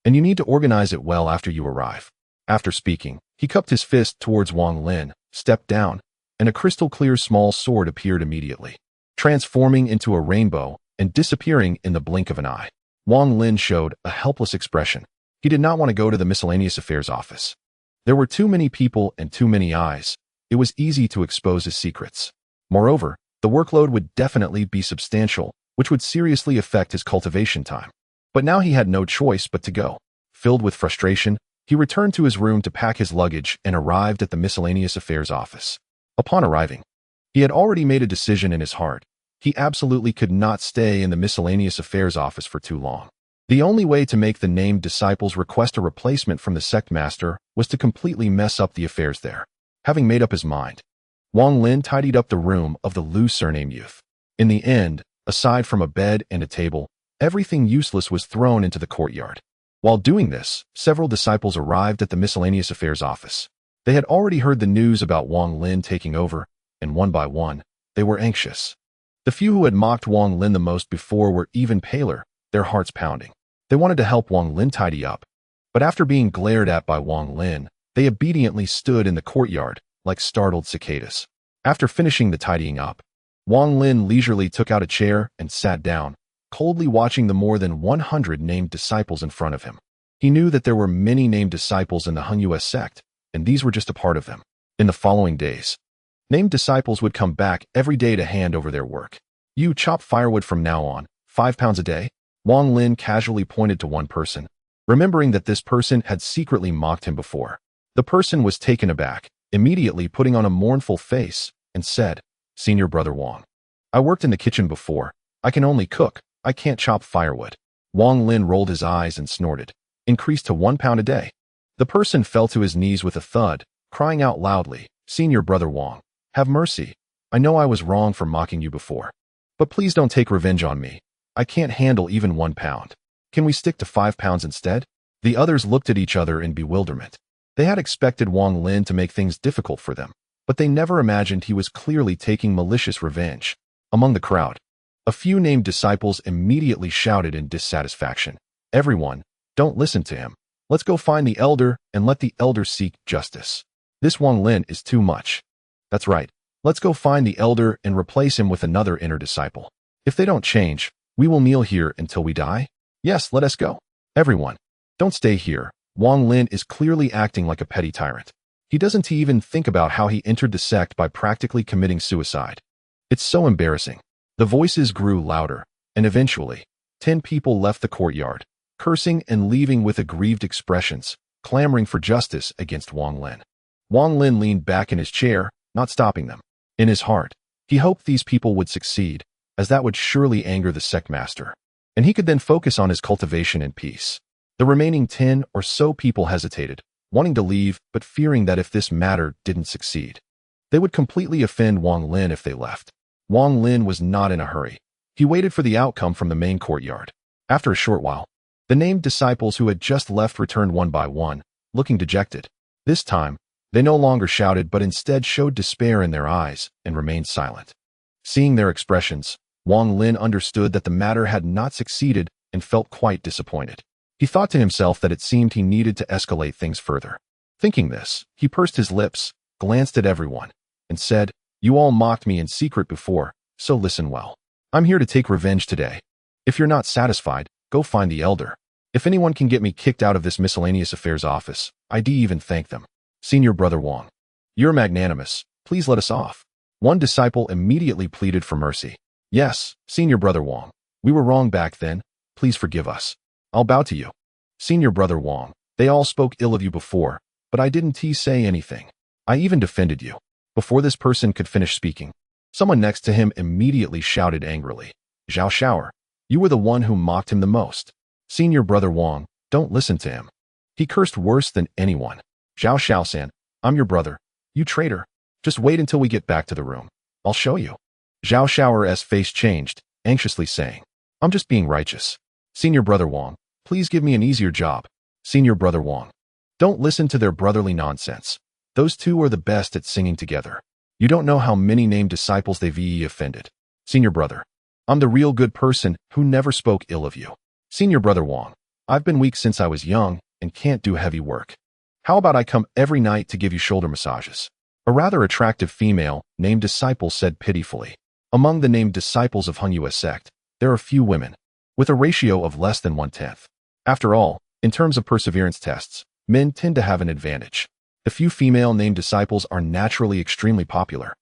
and you need to organize it well after you arrive. After speaking, he cupped his fist towards Wang Lin, stepped down, and a crystal-clear small sword appeared immediately, transforming into a rainbow and disappearing in the blink of an eye. Wang Lin showed a helpless expression. He did not want to go to the Miscellaneous Affairs office. There were too many people and too many eyes. It was easy to expose his secrets. Moreover, the workload would definitely be substantial, which would seriously affect his cultivation time. But now he had no choice but to go. Filled with frustration, he returned to his room to pack his luggage and arrived at the Miscellaneous Affairs office. Upon arriving, he had already made a decision in his heart. He absolutely could not stay in the Miscellaneous Affairs office for too long. The only way to make the named disciples request a replacement from the sect master was to completely mess up the affairs there. Having made up his mind, Wang Lin tidied up the room of the Lu surname youth. In the end, aside from a bed and a table, everything useless was thrown into the courtyard. While doing this, several disciples arrived at the Miscellaneous Affairs office. They had already heard the news about Wang Lin taking over, and one by one, they were anxious. The few who had mocked Wang Lin the most before were even paler, their hearts pounding. They wanted to help Wang Lin tidy up, but after being glared at by Wang Lin, they obediently stood in the courtyard, like startled cicadas. After finishing the tidying up, Wang Lin leisurely took out a chair and sat down, coldly watching the more than 100 named disciples in front of him. He knew that there were many named disciples in the Hengyue sect, and these were just a part of them. In the following days, Named disciples would come back every day to hand over their work. You chop firewood from now on, 5 pounds a day? Wang Lin casually pointed to one person, remembering that this person had secretly mocked him before. The person was taken aback, immediately putting on a mournful face, and said, "Senior Brother Wang, I worked in the kitchen before. I can only cook. I can't chop firewood." Wang Lin rolled his eyes and snorted. "Increased to 1 pound a day." The person fell to his knees with a thud, crying out loudly, "Senior Brother Wang, have mercy. I know I was wrong for mocking you before. But please don't take revenge on me. I can't handle even 1 pound. Can we stick to 5 pounds instead?" The others looked at each other in bewilderment. They had expected Wang Lin to make things difficult for them, but they never imagined he was clearly taking malicious revenge. Among the crowd, a few named disciples immediately shouted in dissatisfaction, "Everyone, don't listen to him. Let's go find the elder and let the elder seek justice. This Wang Lin is too much." "That's right. Let's go find the elder and replace him with another inner disciple. If they don't change, we will kneel here until we die." "Yes, let us go." "Everyone, don't stay here. Wang Lin is clearly acting like a petty tyrant. He doesn't even think about how he entered the sect by practically committing suicide. It's so embarrassing." The voices grew louder, and eventually, 10 people left the courtyard, cursing and leaving with aggrieved expressions, clamoring for justice against Wang Lin. Wang Lin leaned back in his chair, not stopping them. In his heart, he hoped these people would succeed, as that would surely anger the sect master, and he could then focus on his cultivation in peace. The remaining 10 or so people hesitated, wanting to leave but fearing that if this matter didn't succeed, they would completely offend Wang Lin if they left. Wang Lin was not in a hurry. He waited for the outcome from the main courtyard. After a short while, the named disciples who had just left returned one by one, looking dejected. This time, they no longer shouted but instead showed despair in their eyes and remained silent. Seeing their expressions, Wang Lin understood that the matter had not succeeded and felt quite disappointed. He thought to himself that it seemed he needed to escalate things further. Thinking this, he pursed his lips, glanced at everyone, and said, "You all mocked me in secret before, so listen well. I'm here to take revenge today. If you're not satisfied, go find the elder. If anyone can get me kicked out of this miscellaneous affairs office, I'd even thank them. Senior Brother Wang, you're magnanimous. Please let us off." One disciple immediately pleaded for mercy. "Yes, Senior Brother Wang, we were wrong back then. Please forgive us. I'll bow to you." "Senior Brother Wang, they all spoke ill of you before, but I didn't say anything. I even defended you." Before this person could finish speaking, someone next to him immediately shouted angrily, "Zhao Shower, you were the one who mocked him the most. Senior Brother Wang, don't listen to him. He cursed worse than anyone. Zhao Shaosan, I'm your brother. You traitor. Just wait until we get back to the room. I'll show you." Zhao Shower's face changed, anxiously saying, "I'm just being righteous. Senior Brother Wang, please give me an easier job." "Senior Brother Wang, don't listen to their brotherly nonsense. Those two are the best at singing together. You don't know how many named disciples they've offended. Senior Brother, I'm the real good person who never spoke ill of you. Senior Brother Wang, I've been weak since I was young and can't do heavy work. How about I come every night to give you shoulder massages?" A rather attractive female named disciple said pitifully. Among the named disciples of Hunyua's sect, there are few women, with a ratio of less than 1/10. After all, in terms of perseverance tests, men tend to have an advantage. The few female named disciples are naturally extremely popular,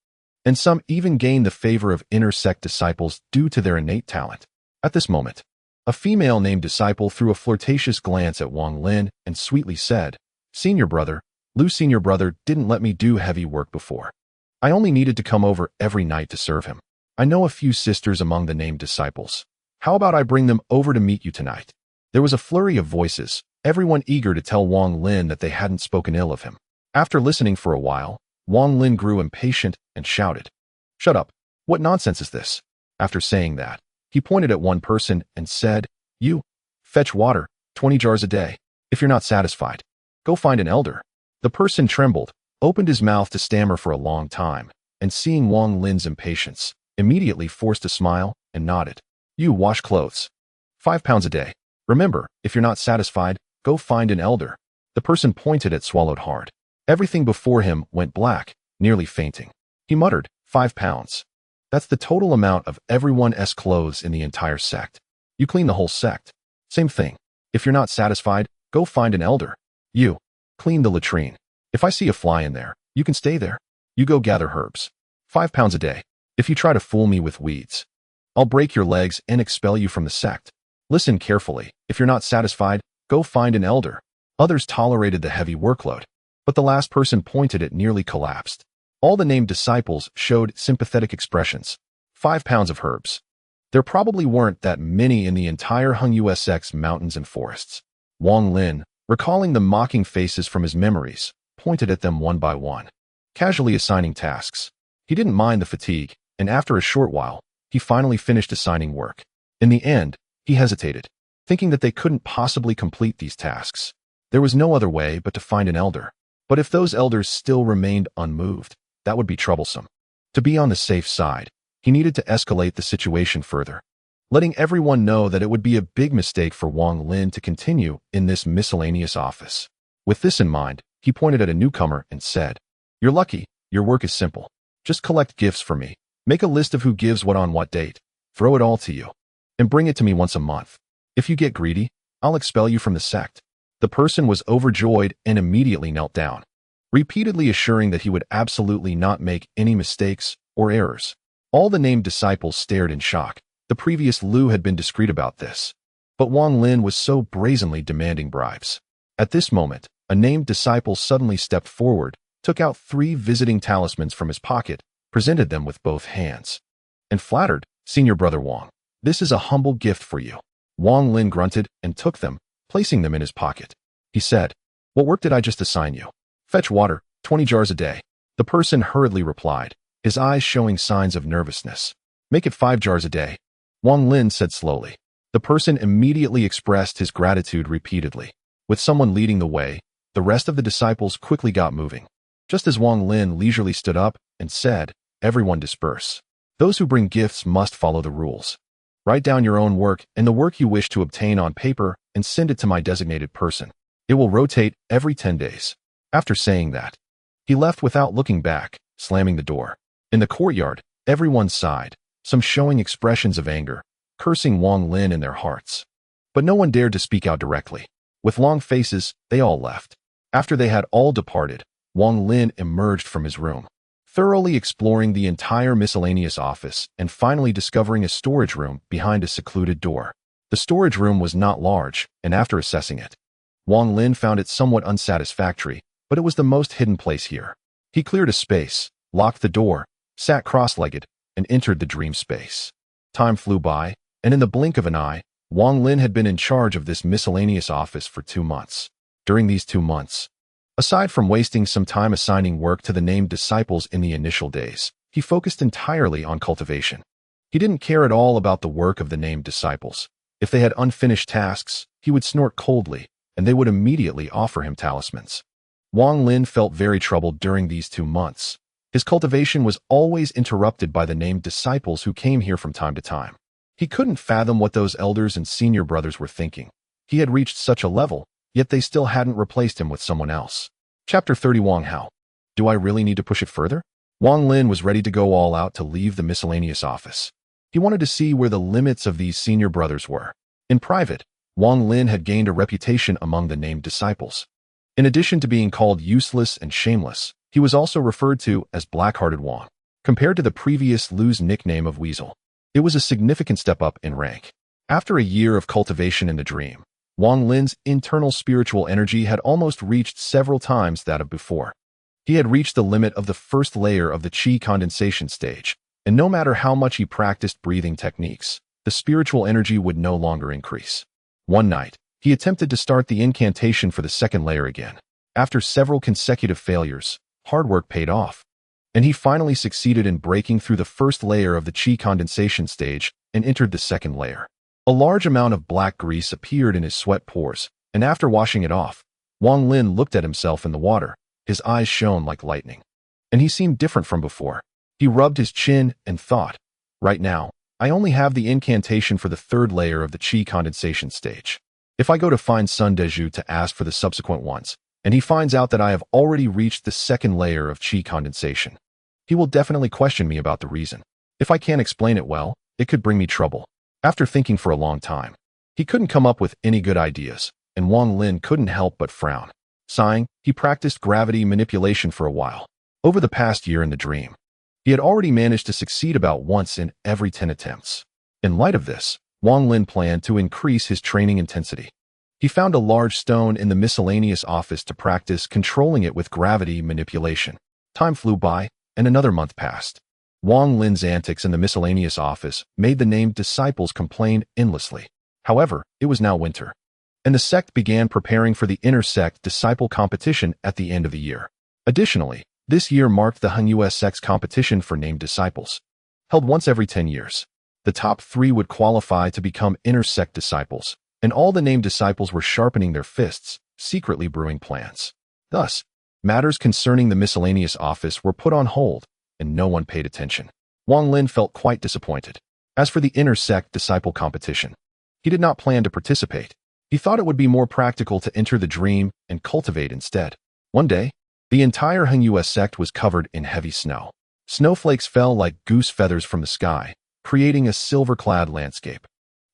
and some even gain the favor of inner sect disciples due to their innate talent. At this moment, a female named disciple threw a flirtatious glance at Wang Lin and sweetly said, "Senior Brother, Lu Senior Brother didn't let me do heavy work before. I only needed to come over every night to serve him. I know a few sisters among the named disciples. How about I bring them over to meet you tonight?" There was a flurry of voices, everyone eager to tell Wang Lin that they hadn't spoken ill of him. After listening for a while, Wang Lin grew impatient and shouted, "Shut up! What nonsense is this?" After saying that, he pointed at one person and said, "You, fetch water, 20 jars a day. If you're not satisfied, go find an elder." The person trembled, opened his mouth to stammer for a long time, and seeing Wang Lin's impatience, immediately forced a smile and nodded. "You wash clothes. 5 pounds a day. Remember, if you're not satisfied, go find an elder." The person pointed at swallowed hard. Everything before him went black, nearly fainting. He muttered, 5 pounds. That's the total amount of everyone's clothes in the entire sect. You clean the whole sect. Same thing. If you're not satisfied, go find an elder. You, clean the latrine. If I see a fly in there, you can stay there. You go gather herbs. 5 pounds a day. If you try to fool me with weeds, I'll break your legs and expel you from the sect. Listen carefully. If you're not satisfied, go find an elder. Others tolerated the heavy workload, but the last person pointed at nearly collapsed. All the named disciples showed sympathetic expressions. 5 pounds of herbs. There probably weren't that many in the entire Hung USX mountains and forests. Wang Lin, recalling the mocking faces from his memories, pointed at them one by one, casually assigning tasks. He didn't mind the fatigue, and after a short while, he finally finished assigning work. In the end, he hesitated, thinking that they couldn't possibly complete these tasks. There was no other way but to find an elder. But if those elders still remained unmoved, that would be troublesome. To be on the safe side, he needed to escalate the situation further, letting everyone know that it would be a big mistake for Wang Lin to continue in this miscellaneous office. With this in mind, he pointed at a newcomer and said, "You're lucky. Your work is simple. Just collect gifts for me. Make a list of who gives what on what date. Throw it all to you. And bring it to me once a month. If you get greedy, I'll expel you from the sect." The person was overjoyed and immediately knelt down, repeatedly assuring that he would absolutely not make any mistakes or errors. All the named disciples stared in shock. The previous Lu had been discreet about this, but Wang Lin was so brazenly demanding bribes. At this moment, a named disciple suddenly stepped forward, took out 3 visiting talismans from his pocket, presented them with both hands, and flattered, "Senior Brother Wang, this is a humble gift for you." Wang Lin grunted and took them, placing them in his pocket. He said, "What work did I just assign you?" "Fetch water, 20 jars a day." The person hurriedly replied, his eyes showing signs of nervousness. "Make it 5 jars a day," Wang Lin said slowly. The person immediately expressed his gratitude repeatedly. With someone leading the way, the rest of the disciples quickly got moving. Just as Wang Lin leisurely stood up and said, "Everyone disperse. Those who bring gifts must follow the rules. Write down your own work and the work you wish to obtain on paper and send it to my designated person. It will rotate every 10 days. After saying that, he left without looking back, slamming the door. In the courtyard, everyone sighed, some showing expressions of anger, cursing Wang Lin in their hearts. But no one dared to speak out directly. With long faces, they all left. After they had all departed, Wang Lin emerged from his room, thoroughly exploring the entire miscellaneous office and finally discovering a storage room behind a secluded door. The storage room was not large, and after assessing it, Wang Lin found it somewhat unsatisfactory, but it was the most hidden place here. He cleared a space, locked the door, sat cross-legged, and entered the dream space. Time flew by, and in the blink of an eye, Wang Lin had been in charge of this miscellaneous office for 2 months. During these 2 months, aside from wasting some time assigning work to the named disciples in the initial days, he focused entirely on cultivation. He didn't care at all about the work of the named disciples. If they had unfinished tasks, he would snort coldly, and they would immediately offer him talismans. Wang Lin felt very troubled during these 2 months. His cultivation was always interrupted by the named disciples who came here from time to time. He couldn't fathom what those elders and senior brothers were thinking. He had reached such a level, yet they still hadn't replaced him with someone else. Chapter 30. Wang Hao. Do I really need to push it further? Wang Lin was ready to go all out to leave the miscellaneous office. He wanted to see where the limits of these senior brothers were. In private, Wang Lin had gained a reputation among the named disciples. In addition to being called useless and shameless, he was also referred to as Black-Hearted Wang. Compared to the previous Lu's nickname of Weasel, it was a significant step up in rank. After a year of cultivation in the dream, Wang Lin's internal spiritual energy had almost reached several times that of before. He had reached the limit of the first layer of the qi condensation stage, and no matter how much he practiced breathing techniques, the spiritual energy would no longer increase. One night, he attempted to start the incantation for the second layer again. After several consecutive failures, hard work paid off, and he finally succeeded in breaking through the first layer of the qi condensation stage and entered the second layer. A large amount of black grease appeared in his sweat pores, and after washing it off, Wang Lin looked at himself in the water. His eyes shone like lightning, and he seemed different from before. He rubbed his chin and thought, right now, I only have the incantation for the third layer of the qi condensation stage. If I go to find Sun Deju to ask for the subsequent ones, and he finds out that I have already reached the second layer of qi condensation, he will definitely question me about the reason. If I can't explain it well, it could bring me trouble. After thinking for a long time, he couldn't come up with any good ideas, and Wang Lin couldn't help but frown. Sighing, he practiced gravity manipulation for a while. over the past year in the dream. He had already managed to succeed about once in every 10 attempts. In light of this, Wang Lin planned to increase his training intensity. He found a large stone in the miscellaneous office to practice controlling it with gravity manipulation. Time flew by, and another month passed. Wang Lin's antics in the miscellaneous office made the named disciples complain endlessly. However, it was now winter, and the sect began preparing for the inter-sect disciple competition at the end of the year. Additionally, this year marked the Han-US sect's competition for named disciples, held once every 10 years. The top 3 would qualify to become inter-sect disciples, and all the named disciples were sharpening their fists, secretly brewing plans. Thus, matters concerning the miscellaneous office were put on hold, and no one paid attention. Wang Lin felt quite disappointed. As for the inter-sect disciple competition, he did not plan to participate. He thought it would be more practical to enter the dream and cultivate instead. One day, the entire Han-US sect was covered in heavy snow. Snowflakes fell like goose feathers from the sky, creating a silver-clad landscape.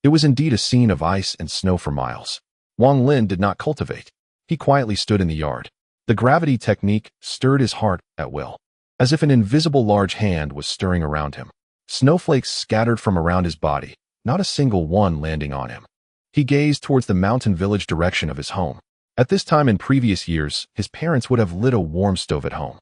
It was indeed a scene of ice and snow for miles. Wang Lin did not cultivate. He quietly stood in the yard. The gravity technique stirred his heart at will, as if an invisible large hand was stirring around him. Snowflakes scattered from around his body, not a single one landing on him. He gazed towards the mountain village direction of his home. At this time in previous years, his parents would have lit a warm stove at home.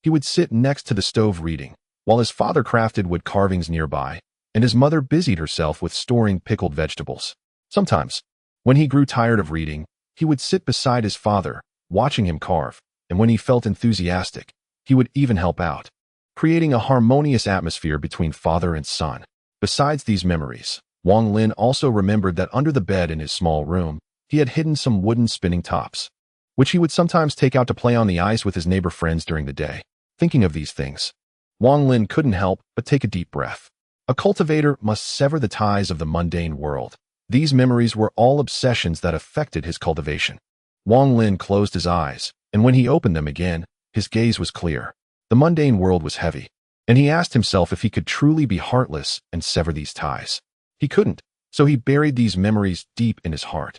He would sit next to the stove reading, while his father crafted wood carvings nearby, and his mother busied herself with storing pickled vegetables. Sometimes, when he grew tired of reading, he would sit beside his father, watching him carve, and when he felt enthusiastic, he would even help out, creating a harmonious atmosphere between father and son. Besides these memories, Wang Lin also remembered that under the bed in his small room, he had hidden some wooden spinning tops, which he would sometimes take out to play on the ice with his neighbor friends during the day. Thinking of these things, Wang Lin couldn't help but take a deep breath. A cultivator must sever the ties of the mundane world. These memories were all obsessions that affected his cultivation. Wang Lin closed his eyes, and when he opened them again, his gaze was clear. The mundane world was heavy, and he asked himself if he could truly be heartless and sever these ties. He couldn't, so he buried these memories deep in his heart.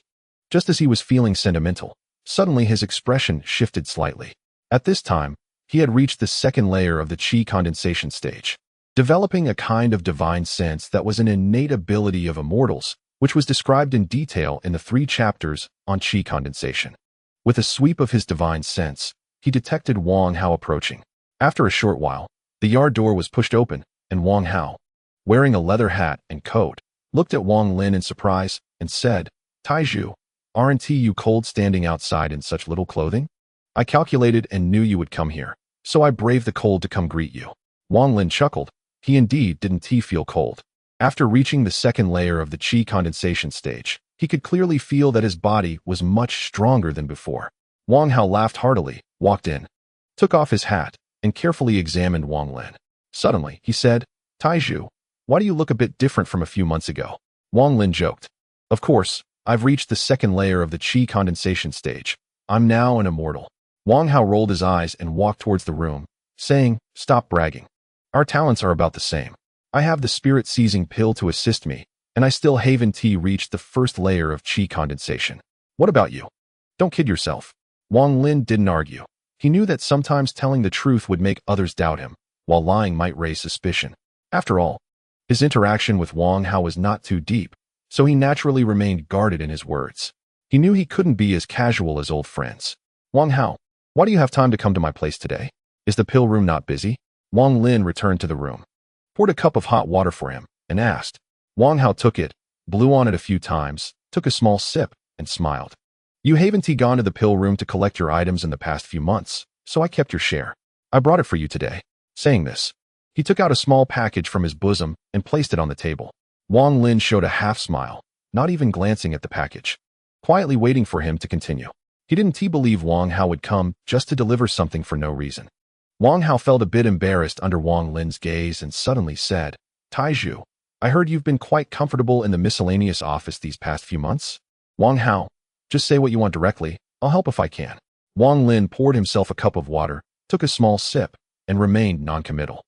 Just as he was feeling sentimental, suddenly his expression shifted slightly. At this time, he had reached the second layer of the qi condensation stage, developing a kind of divine sense that was an innate ability of immortals, which was described in detail in the 3 chapters on qi condensation. With a sweep of his divine sense, he detected Wang Hao approaching. After a short while, the yard door was pushed open, and Wang Hao, wearing a leather hat and coat, looked at Wang Lin in surprise and said, "Taizhu, aren't you cold standing outside in such little clothing? I calculated and knew you would come here, so I braved the cold to come greet you." Wang Lin chuckled. He indeed didn't feel cold. After reaching the second layer of the qi condensation stage, he could clearly feel that his body was much stronger than before. Wang Hao laughed heartily, walked in, took off his hat, and carefully examined Wang Lin. Suddenly, he said, "Taizhu, why do you look a bit different from a few months ago?" Wang Lin joked. "Of course, I've reached the second layer of the qi condensation stage. I'm now an immortal." Wang Hao rolled his eyes and walked towards the room, saying, "Stop bragging. Our talents are about the same. I have the spirit-seizing pill to assist me, and I still haven't reached the first layer of qi condensation. What about you? Don't kid yourself." Wang Lin didn't argue. He knew that sometimes telling the truth would make others doubt him, while lying might raise suspicion. After all, his interaction with Wang Hao was not too deep, so he naturally remained guarded in his words. He knew he couldn't be as casual as old friends. "Wang Hao, why do you have time to come to my place today? Is the pill room not busy?" Wang Lin returned to the room, poured a cup of hot water for him, and asked. Wang Hao took it, blew on it a few times, took a small sip, and smiled. "You haven't gone to the pill room to collect your items in the past few months, so I kept your share. I brought it for you today." Saying this, he took out a small package from his bosom and placed it on the table. Wang Lin showed a half smile, not even glancing at the package, quietly waiting for him to continue. He didn't believe Wang Hao would come just to deliver something for no reason. Wang Hao felt a bit embarrassed under Wang Lin's gaze and suddenly said, "Taizhu, I heard you've been quite comfortable in the miscellaneous office these past few months." "Wang Hao, just say what you want directly. I'll help if I can." Wang Lin poured himself a cup of water, took a small sip, and remained noncommittal.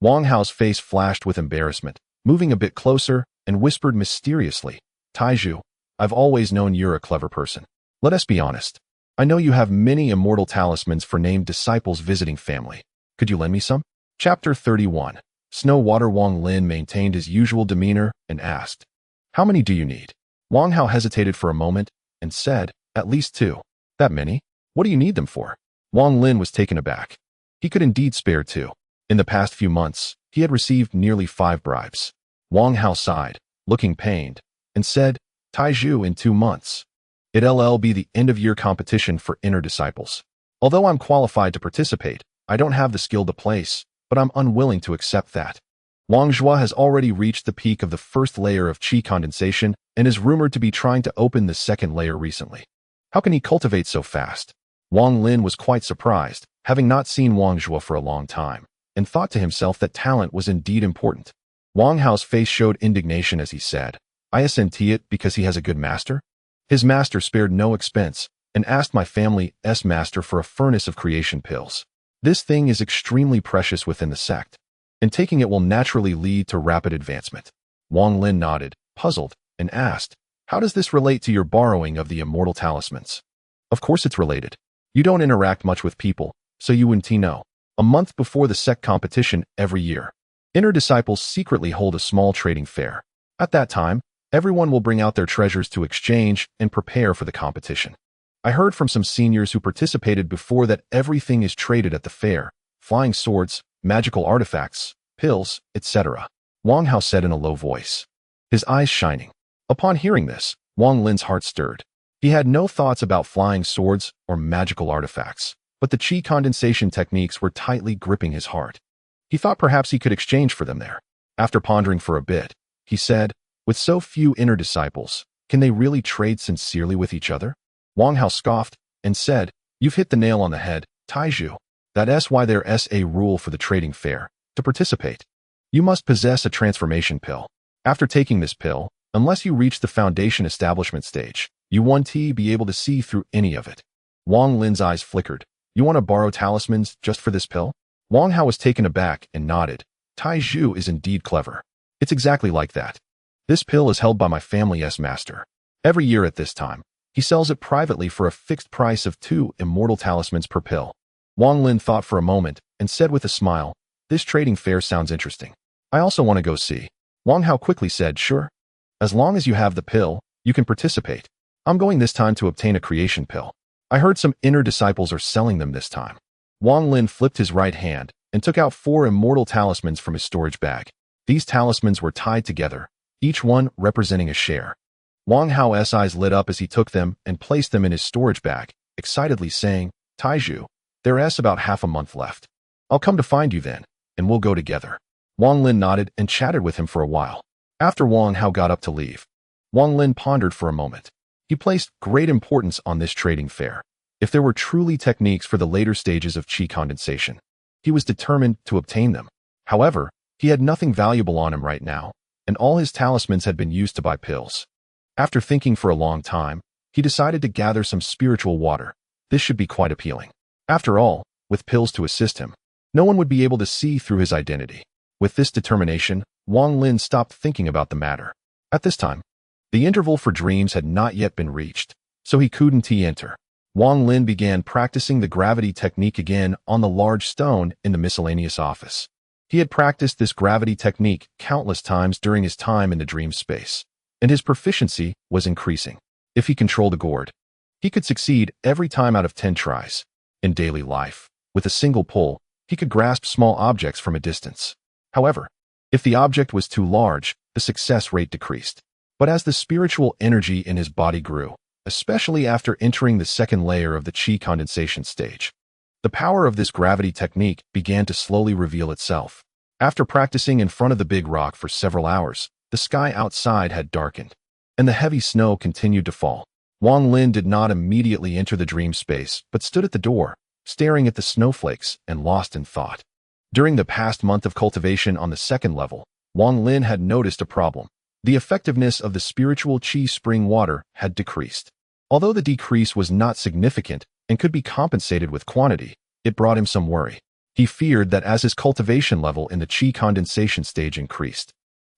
Wang Hao's face flashed with embarrassment, moving a bit closer, and whispered mysteriously, "Taizhu, I've always known you're a clever person. Let us be honest. I know you have many immortal talismans for named disciples visiting family. Could you lend me some? Chapter 31. Snow Water. Wang Lin maintained his usual demeanor and asked, "How many do you need?" Wang Hao hesitated for a moment and said, "At least 2. That many? What do you need them for?" Wang Lin was taken aback. He could indeed spare 2. In the past few months, he had received nearly 5 bribes. Wang Hao sighed, looking pained, and said, "Taizhu in 2 months. It'll be the end-of-year competition for inner disciples. Although I'm qualified to participate, I don't have the skill to place, but I'm unwilling to accept that." Wang Zhua has already reached the peak of the first layer of qi condensation and is rumored to be trying to open the second layer recently. How can he cultivate so fast? Wang Lin was quite surprised, having not seen Wang Zhua for a long time, and thought to himself that talent was indeed important. Wang Hao's face showed indignation as he said, "Isn't it because he has a good master? His master spared no expense and asked my family's master for a furnace of creation pills. This thing is extremely precious within the sect, and taking it will naturally lead to rapid advancement." Wang Lin nodded, puzzled, and asked, "How does this relate to your borrowing of the immortal talismans?" "Of course it's related. You don't interact much with people, so you wouldn't know. A month before the sect competition every year, inner disciples secretly hold a small trading fair. At that time, everyone will bring out their treasures to exchange and prepare for the competition. I heard from some seniors who participated before that everything is traded at the fair: flying swords, magical artifacts, pills, etc." Wang Hao said in a low voice, his eyes shining. Upon hearing this, Wang Lin's heart stirred. He had no thoughts about flying swords or magical artifacts, but the qi condensation techniques were tightly gripping his heart. He thought perhaps he could exchange for them there. After pondering for a bit, he said, "With so few inner disciples, can they really trade sincerely with each other?" Wang Hao scoffed and said, "You've hit the nail on the head, Taizhu. That's why there's a rule for the trading fair. To participate, you must possess a transformation pill. After taking this pill, unless you reach the foundation establishment stage, you won't be able to see through any of it." Wang Lin's eyes flickered. "You want to borrow talismans just for this pill?" Wang Hao was taken aback and nodded. "Taizhu is indeed clever. It's exactly like that. This pill is held by my family's master. Every year at this time, he sells it privately for a fixed price of 2 immortal talismans per pill." Wang Lin thought for a moment and said with a smile, "This trading fair sounds interesting. I also want to go see." Wang Hao quickly said, "Sure. As long as you have the pill, you can participate. I'm going this time to obtain a creation pill. I heard some inner disciples are selling them this time." Wang Lin flipped his right hand and took out 4 immortal talismans from his storage bag. These talismans were tied together, each one representing a share. Wang Hao's eyes lit up as he took them and placed them in his storage bag, excitedly saying, "Taizhu, there's about half a month left. I'll come to find you then, and we'll go together." Wang Lin nodded and chatted with him for a while. After Wang Hao got up to leave, Wang Lin pondered for a moment. He placed great importance on this trading fair. If there were truly techniques for the later stages of qi condensation, he was determined to obtain them. However, he had nothing valuable on him right now, and all his talismans had been used to buy pills. After thinking for a long time, he decided to gather some spiritual water. This should be quite appealing. After all, with pills to assist him, no one would be able to see through his identity. With this determination, Wang Lin stopped thinking about the matter. At this time, the interval for dreams had not yet been reached, so he couldn't enter. Wang Lin began practicing the gravity technique again on the large stone in the miscellaneous office. He had practiced this gravity technique countless times during his time in the dream space, and his proficiency was increasing. If he controlled a gourd, he could succeed every time out of 10 tries. In daily life, with a single pull, he could grasp small objects from a distance. However, if the object was too large, the success rate decreased. But as the spiritual energy in his body grew, especially after entering the second layer of the qi condensation stage, the power of this gravity technique began to slowly reveal itself. After practicing in front of the big rock for several hours, the sky outside had darkened, and the heavy snow continued to fall. Wang Lin did not immediately enter the dream space, but stood at the door, staring at the snowflakes and lost in thought. During the past month of cultivation on the second level, Wang Lin had noticed a problem. The effectiveness of the spiritual qi spring water had decreased. Although the decrease was not significant and could be compensated with quantity, it brought him some worry. He feared that as his cultivation level in the qi condensation stage increased,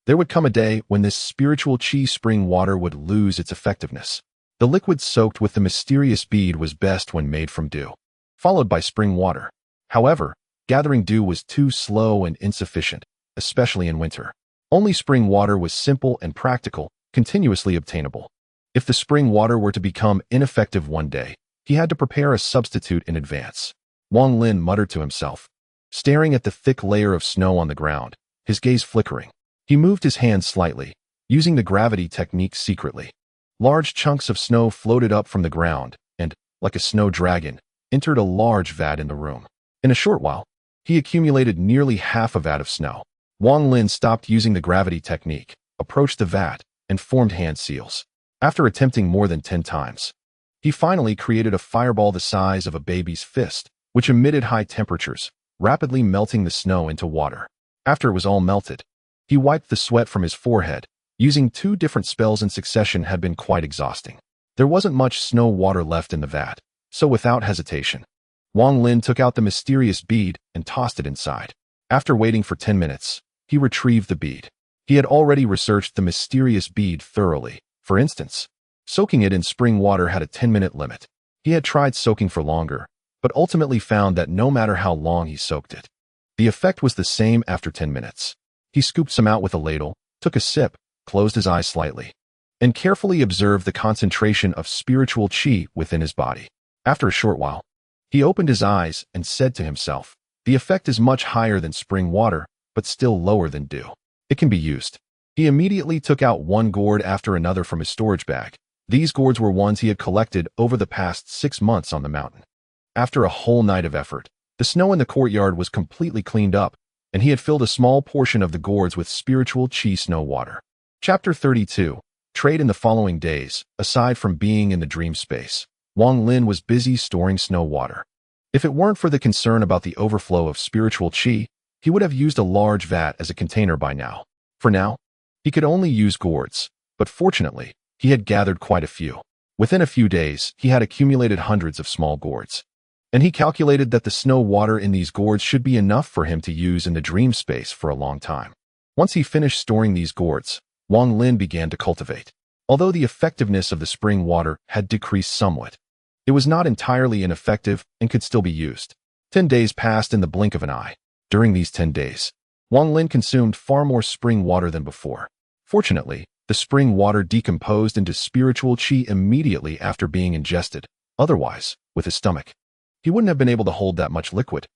there would come a day when this spiritual qi spring water would lose its effectiveness. The liquid soaked with the mysterious bead was best when made from dew, followed by spring water. However, Gathering dew was too slow and insufficient, especially in winter. Only spring water was simple and practical, continuously obtainable. If the spring water were to become ineffective one day, he had to prepare a substitute in advance. Wang Lin muttered to himself, staring at the thick layer of snow on the ground, his gaze flickering. He moved his hand slightly, using the gravity technique secretly. Large chunks of snow floated up from the ground and, like a snow dragon, entered a large vat in the room. In a short while, he accumulated nearly half a vat of snow. Wang Lin stopped using the gravity technique, approached the vat, and formed hand seals. After attempting more than 10 times, he finally created a fireball the size of a baby's fist, which emitted high temperatures, rapidly melting the snow into water. After it was all melted, he wiped the sweat from his forehead. Using 2 different spells in succession had been quite exhausting. There wasn't much snow water left in the vat, so without hesitation, Wang Lin took out the mysterious bead and tossed it inside. After waiting for 10 minutes, he retrieved the bead. He had already researched the mysterious bead thoroughly. For instance, soaking it in spring water had a 10-minute limit. He had tried soaking for longer, but ultimately found that no matter how long he soaked it, the effect was the same after 10 minutes. He scooped some out with a ladle, took a sip, closed his eyes slightly, and carefully observed the concentration of spiritual qi within his body. After a short while, he opened his eyes and said to himself, "The effect is much higher than spring water, but still lower than dew. It can be used." He immediately took out one gourd after another from his storage bag. These gourds were ones he had collected over the past 6 months on the mountain. After a whole night of effort, the snow in the courtyard was completely cleaned up, and he had filled a small portion of the gourds with spiritual qi snow water. Chapter 32. Trade. In the following days, aside from being in the dream space, Wang Lin was busy storing snow water. If it weren't for the concern about the overflow of spiritual qi, he would have used a large vat as a container by now. For now, he could only use gourds, but fortunately, he had gathered quite a few. Within a few days, he had accumulated hundreds of small gourds, and he calculated that the snow water in these gourds should be enough for him to use in the dream space for a long time. Once he finished storing these gourds, Wang Lin began to cultivate. Although the effectiveness of the spring water had decreased somewhat, it was not entirely ineffective and could still be used. 10 days passed in the blink of an eye. During these 10 days, Wang Lin consumed far more spring water than before. Fortunately, the spring water decomposed into spiritual qi immediately after being ingested. Otherwise, with his stomach, he wouldn't have been able to hold that much liquid.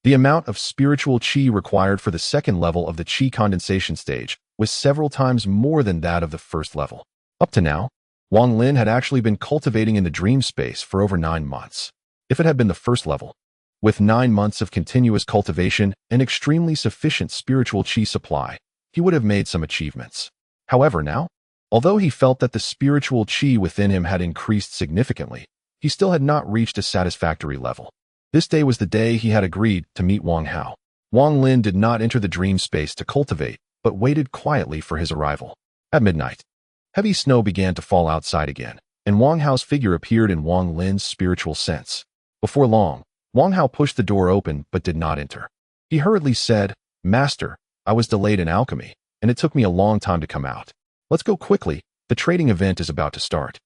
The amount of spiritual qi required for the second level of the qi condensation stage was several times more than that of the first level. Up to now, Wang Lin had actually been cultivating in the dream space for over 9 months. If it had been the first level, with 9 months of continuous cultivation and extremely sufficient spiritual qi supply, he would have made some achievements. However, now, although he felt that the spiritual qi within him had increased significantly, he still had not reached a satisfactory level. This day was the day he had agreed to meet Wang Hao. Wang Lin did not enter the dream space to cultivate, but waited quietly for his arrival. At midnight, heavy snow began to fall outside again, and Wang Hao's figure appeared in Wang Lin's spiritual sense. Before long, Wang Hao pushed the door open but did not enter. He hurriedly said, "Master, I was delayed in alchemy, and it took me a long time to come out. Let's go quickly, the trading event is about to start."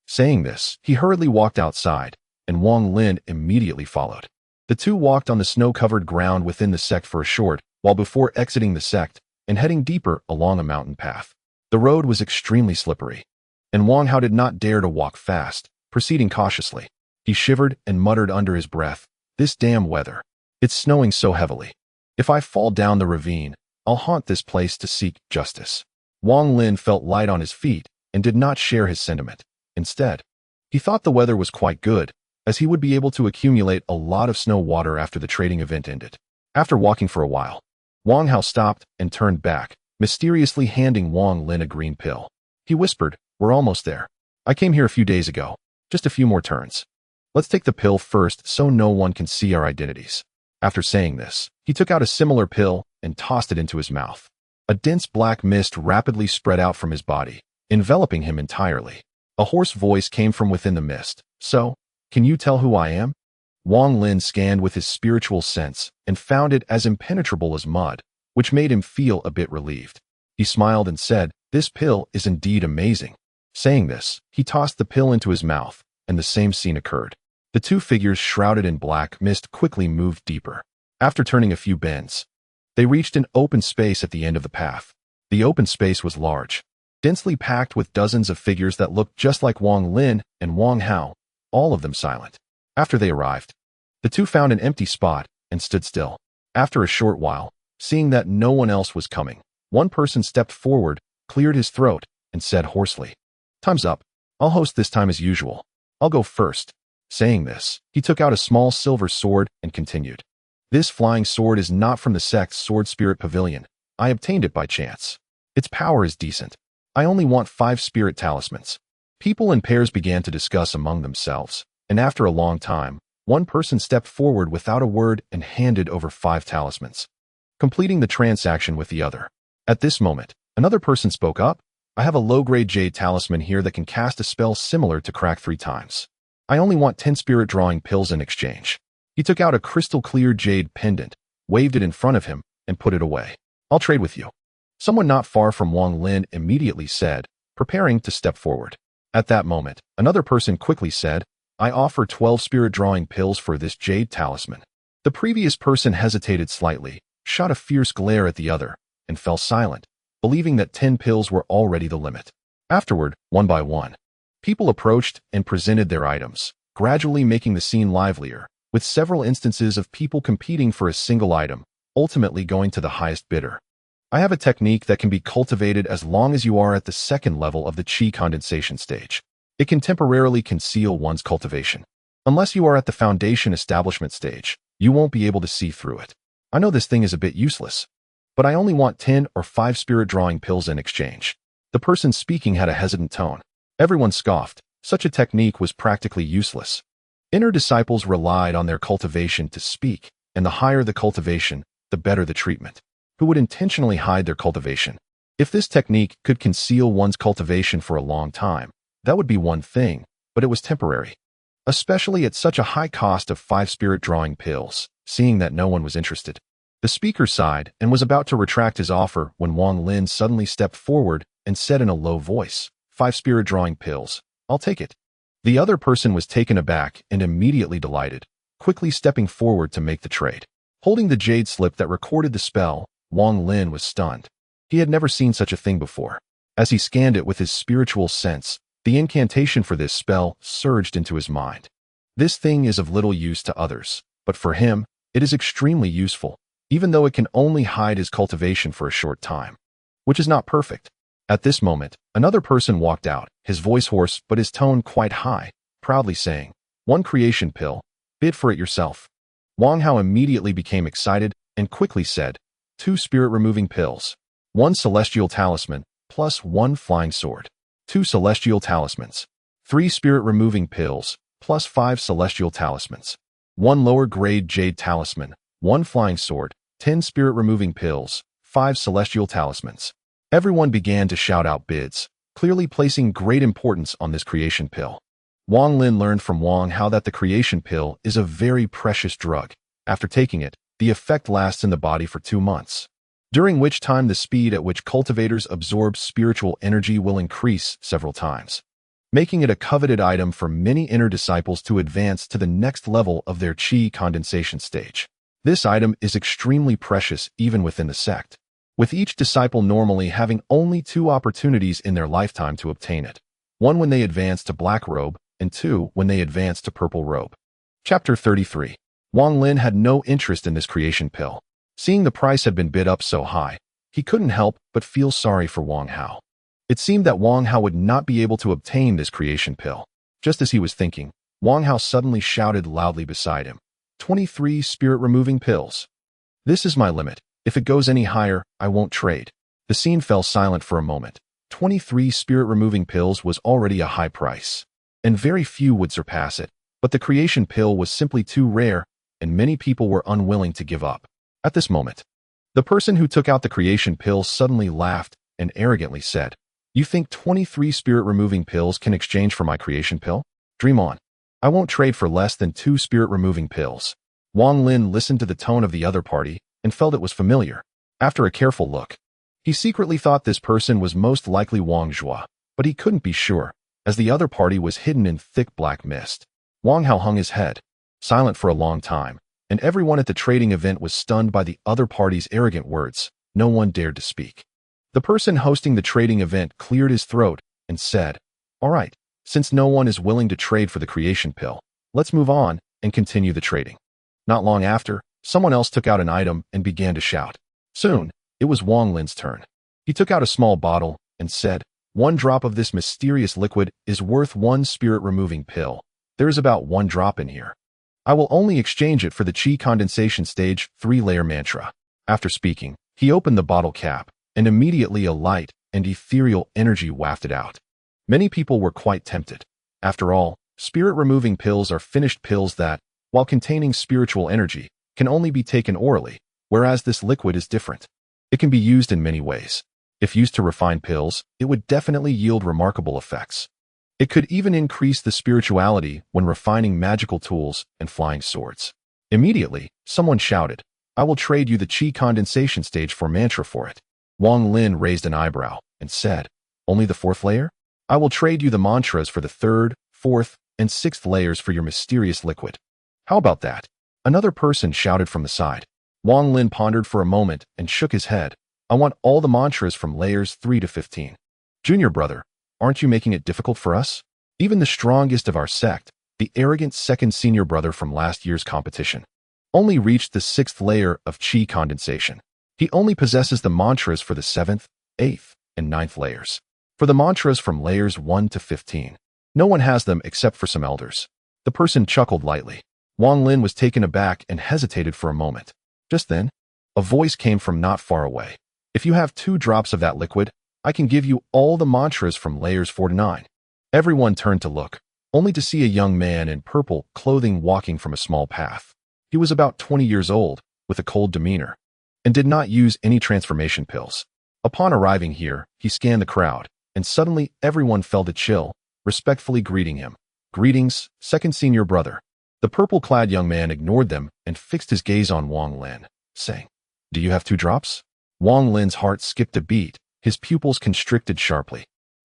Saying this, he hurriedly walked outside, and Wang Lin immediately followed. The two walked on the snow-covered ground within the sect for a short while before exiting the sect and heading deeper along a mountain path. The road was extremely slippery, and Wang Hao did not dare to walk fast, proceeding cautiously. He shivered and muttered under his breath, "This damn weather. It's snowing so heavily. If I fall down the ravine, I'll haunt this place to seek justice." Wang Lin felt light on his feet and did not share his sentiment. Instead, he thought the weather was quite good, as he would be able to accumulate a lot of snow water after the trading event ended. After walking for a while, Wang Hao stopped and turned back, mysteriously handing Wang Lin a green pill. He whispered, "We're almost there. I came here a few days ago. Just a few more turns. Let's take the pill first so no one can see our identities." After saying this, he took out a similar pill and tossed it into his mouth. A dense black mist rapidly spread out from his body, enveloping him entirely. A hoarse voice came from within the mist. "So, can you tell who I am?" Wang Lin scanned with his spiritual sense and found it as impenetrable as mud, which made him feel a bit relieved. He smiled and said, "This pill is indeed amazing." Saying this, he tossed the pill into his mouth, and the same scene occurred. The two figures shrouded in black mist quickly moved deeper. After turning a few bends, they reached an open space at the end of the path. The open space was large, densely packed with dozens of figures that looked just like Wang Lin and Wang Hao, all of them silent. After they arrived, the two found an empty spot and stood still. After a short while, seeing that no one else was coming, one person stepped forward, cleared his throat, and said hoarsely, "Time's up. I'll host this time as usual. I'll go first." Saying this, he took out a small silver sword and continued, "This flying sword is not from the sect's Sword Spirit Pavilion. I obtained it by chance. Its power is decent. I only want 5 spirit talismans." People in pairs began to discuss among themselves, and after a long time, one person stepped forward without a word and handed over 5 talismans, completing the transaction with the other. At this moment, another person spoke up, "I have a low-grade jade talisman here that can cast a spell similar to crack 3 times. I only want 10 spirit drawing pills in exchange." He took out a crystal-clear jade pendant, waved it in front of him, and put it away. "I'll trade with you." Someone not far from Wang Lin immediately said, preparing to step forward. At that moment, another person quickly said, "I offer 12 spirit drawing pills for this jade talisman." The previous person hesitated slightly, shot a fierce glare at the other, and fell silent, believing that 10 pills were already the limit. Afterward, one by one, people approached and presented their items, gradually making the scene livelier, with several instances of people competing for a single item, ultimately going to the highest bidder. I have a technique that can be cultivated as long as you are at the second level of the chi condensation stage. It can temporarily conceal one's cultivation. Unless you are at the foundation establishment stage, you won't be able to see through it. I know this thing is a bit useless, but I only want 10 or 5 spirit drawing pills in exchange. The person speaking had a hesitant tone. Everyone scoffed. Such a technique was practically useless. Inner disciples relied on their cultivation to speak, and the higher the cultivation, the better the treatment. Who would intentionally hide their cultivation? If this technique could conceal one's cultivation for a long time, that would be one thing, but it was temporary. Especially at such a high cost of 5 spirit drawing pills, seeing that no one was interested. The speaker sighed and was about to retract his offer when Wang Lin suddenly stepped forward and said in a low voice, 5 spirit drawing pills. I'll take it." The other person was taken aback and immediately delighted, quickly stepping forward to make the trade. Holding the jade slip that recorded the spell, Wang Lin was stunned. He had never seen such a thing before. As he scanned it with his spiritual sense, the incantation for this spell surged into his mind. This thing is of little use to others, but for him, it is extremely useful, even though it can only hide his cultivation for a short time, which is not perfect. At this moment, another person walked out, his voice hoarse but his tone quite high, proudly saying, "1 creation pill, bid for it yourself." Wang Hao immediately became excited and quickly said, 2 spirit-removing pills, 1 celestial talisman, plus 1 flying sword. 2 celestial talismans, 3 spirit-removing pills, plus 5 celestial talismans. 1 lower-grade jade talisman, 1 flying sword, 10 spirit-removing pills, 5 celestial talismans. Everyone began to shout out bids, clearly placing great importance on this creation pill. Wang Lin learned from Wang Hao that the creation pill is a very precious drug. After taking it, the effect lasts in the body for 2 months, during which time the speed at which cultivators absorb spiritual energy will increase several times, making it a coveted item for many inner disciples to advance to the next level of their chi condensation stage. This item is extremely precious even within the sect, with each disciple normally having only 2 opportunities in their lifetime to obtain it, 1 when they advance to black robe, and 2 when they advance to purple robe. Chapter 33. Wang Lin had no interest in this creation pill. Seeing the price had been bid up so high, he couldn't help but feel sorry for Wang Hao. It seemed that Wang Hao would not be able to obtain this creation pill. Just as he was thinking, Wang Hao suddenly shouted loudly beside him, 23 spirit-removing pills. This is my limit. If it goes any higher, I won't trade. The scene fell silent for a moment. 23 spirit-removing pills was already a high price, and very few would surpass it, but the creation pill was simply too rare, and many people were unwilling to give up. At this moment, the person who took out the creation pill suddenly laughed and arrogantly said, "You think 23 spirit-removing pills can exchange for my creation pill? Dream on. I won't trade for less than 2 spirit-removing pills." Wang Lin listened to the tone of the other party and felt it was familiar. After a careful look, he secretly thought this person was most likely Wang Zhua, but he couldn't be sure, as the other party was hidden in thick black mist. Wang Hao hung his head, silent for a long time, and everyone at the trading event was stunned by the other party's arrogant words. No one dared to speak. The person hosting the trading event cleared his throat and said, "All right, since no one is willing to trade for the creation pill, let's move on and continue the trading." Not long after, someone else took out an item and began to shout. Soon, it was Wang Lin's turn. He took out a small bottle and said, "1 drop of this mysterious liquid is worth 1 spirit-removing pill. There is about 1 drop in here. I will only exchange it for the Qi condensation stage 3-layer mantra." After speaking, he opened the bottle cap, and immediately a light and ethereal energy wafted out. Many people were quite tempted. After all, spirit-removing pills are finished pills that, while containing spiritual energy, can only be taken orally, whereas this liquid is different. It can be used in many ways. If used to refine pills, it would definitely yield remarkable effects. It could even increase the spirituality when refining magical tools and flying swords. Immediately, someone shouted, "I will trade you the Qi condensation stage for mantra for it." Wang Lin raised an eyebrow and said, "Only the 4th layer? I will trade you the mantras for the 3rd, 4th, and 6th layers for your mysterious liquid." "How about that?" Another person shouted from the side. Wang Lin pondered for a moment and shook his head. "I want all the mantras from layers 3 to 15. Junior brother, aren't you making it difficult for us? Even the strongest of our sect, the arrogant second senior brother from last year's competition, only reached the 6th layer of Qi condensation. He only possesses the mantras for the 7th, 8th, and 9th layers. For the mantras from layers 1 to 15, no one has them except for some elders." The person chuckled lightly. Wang Lin was taken aback and hesitated for a moment. Just then, a voice came from not far away. "If you have 2 drops of that liquid, I can give you all the mantras from layers 4 to 9. Everyone turned to look, only to see a young man in purple clothing walking from a small path. He was about 20 years old, with a cold demeanor, and did not use any transformation pills. Upon arriving here, he scanned the crowd, and suddenly everyone felt a chill, respectfully greeting him. "Greetings, second senior brother." The purple-clad young man ignored them and fixed his gaze on Wang Lin, saying, "Do you have 2 drops?" Wang Lin's heart skipped a beat, his pupils constricted sharply.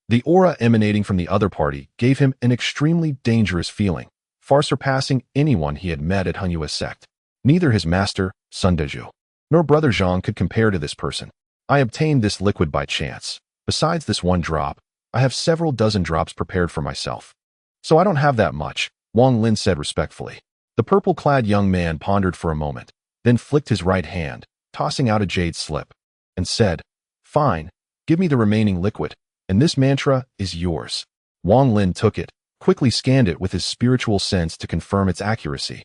The aura emanating from the other party gave him an extremely dangerous feeling, far surpassing anyone he had met at Hunyua's sect. Neither his master, Sun Deju, nor brother Zhang could compare to this person. "I obtained this liquid by chance. Besides this 1 drop, I have several dozen drops prepared for myself. So I don't have that much," Wang Lin said respectfully. The purple-clad young man pondered for a moment, then flicked his right hand, tossing out a jade slip, and said, "Fine, give me the remaining liquid, and this mantra is yours." Wang Lin took it, quickly scanned it with his spiritual sense to confirm its accuracy,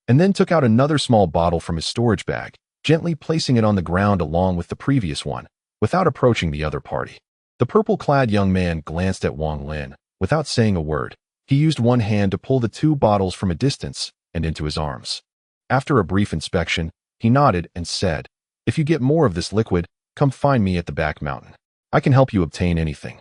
and then took out another small bottle from his storage bag, gently placing it on the ground along with the previous one, without approaching the other party. The purple-clad young man glanced at Wang Lin. Without saying a word, he used one hand to pull the 2 bottles from a distance and into his arms. After a brief inspection, he nodded and said, "If you get more of this liquid, come find me at the back mountain. I can help you obtain anything.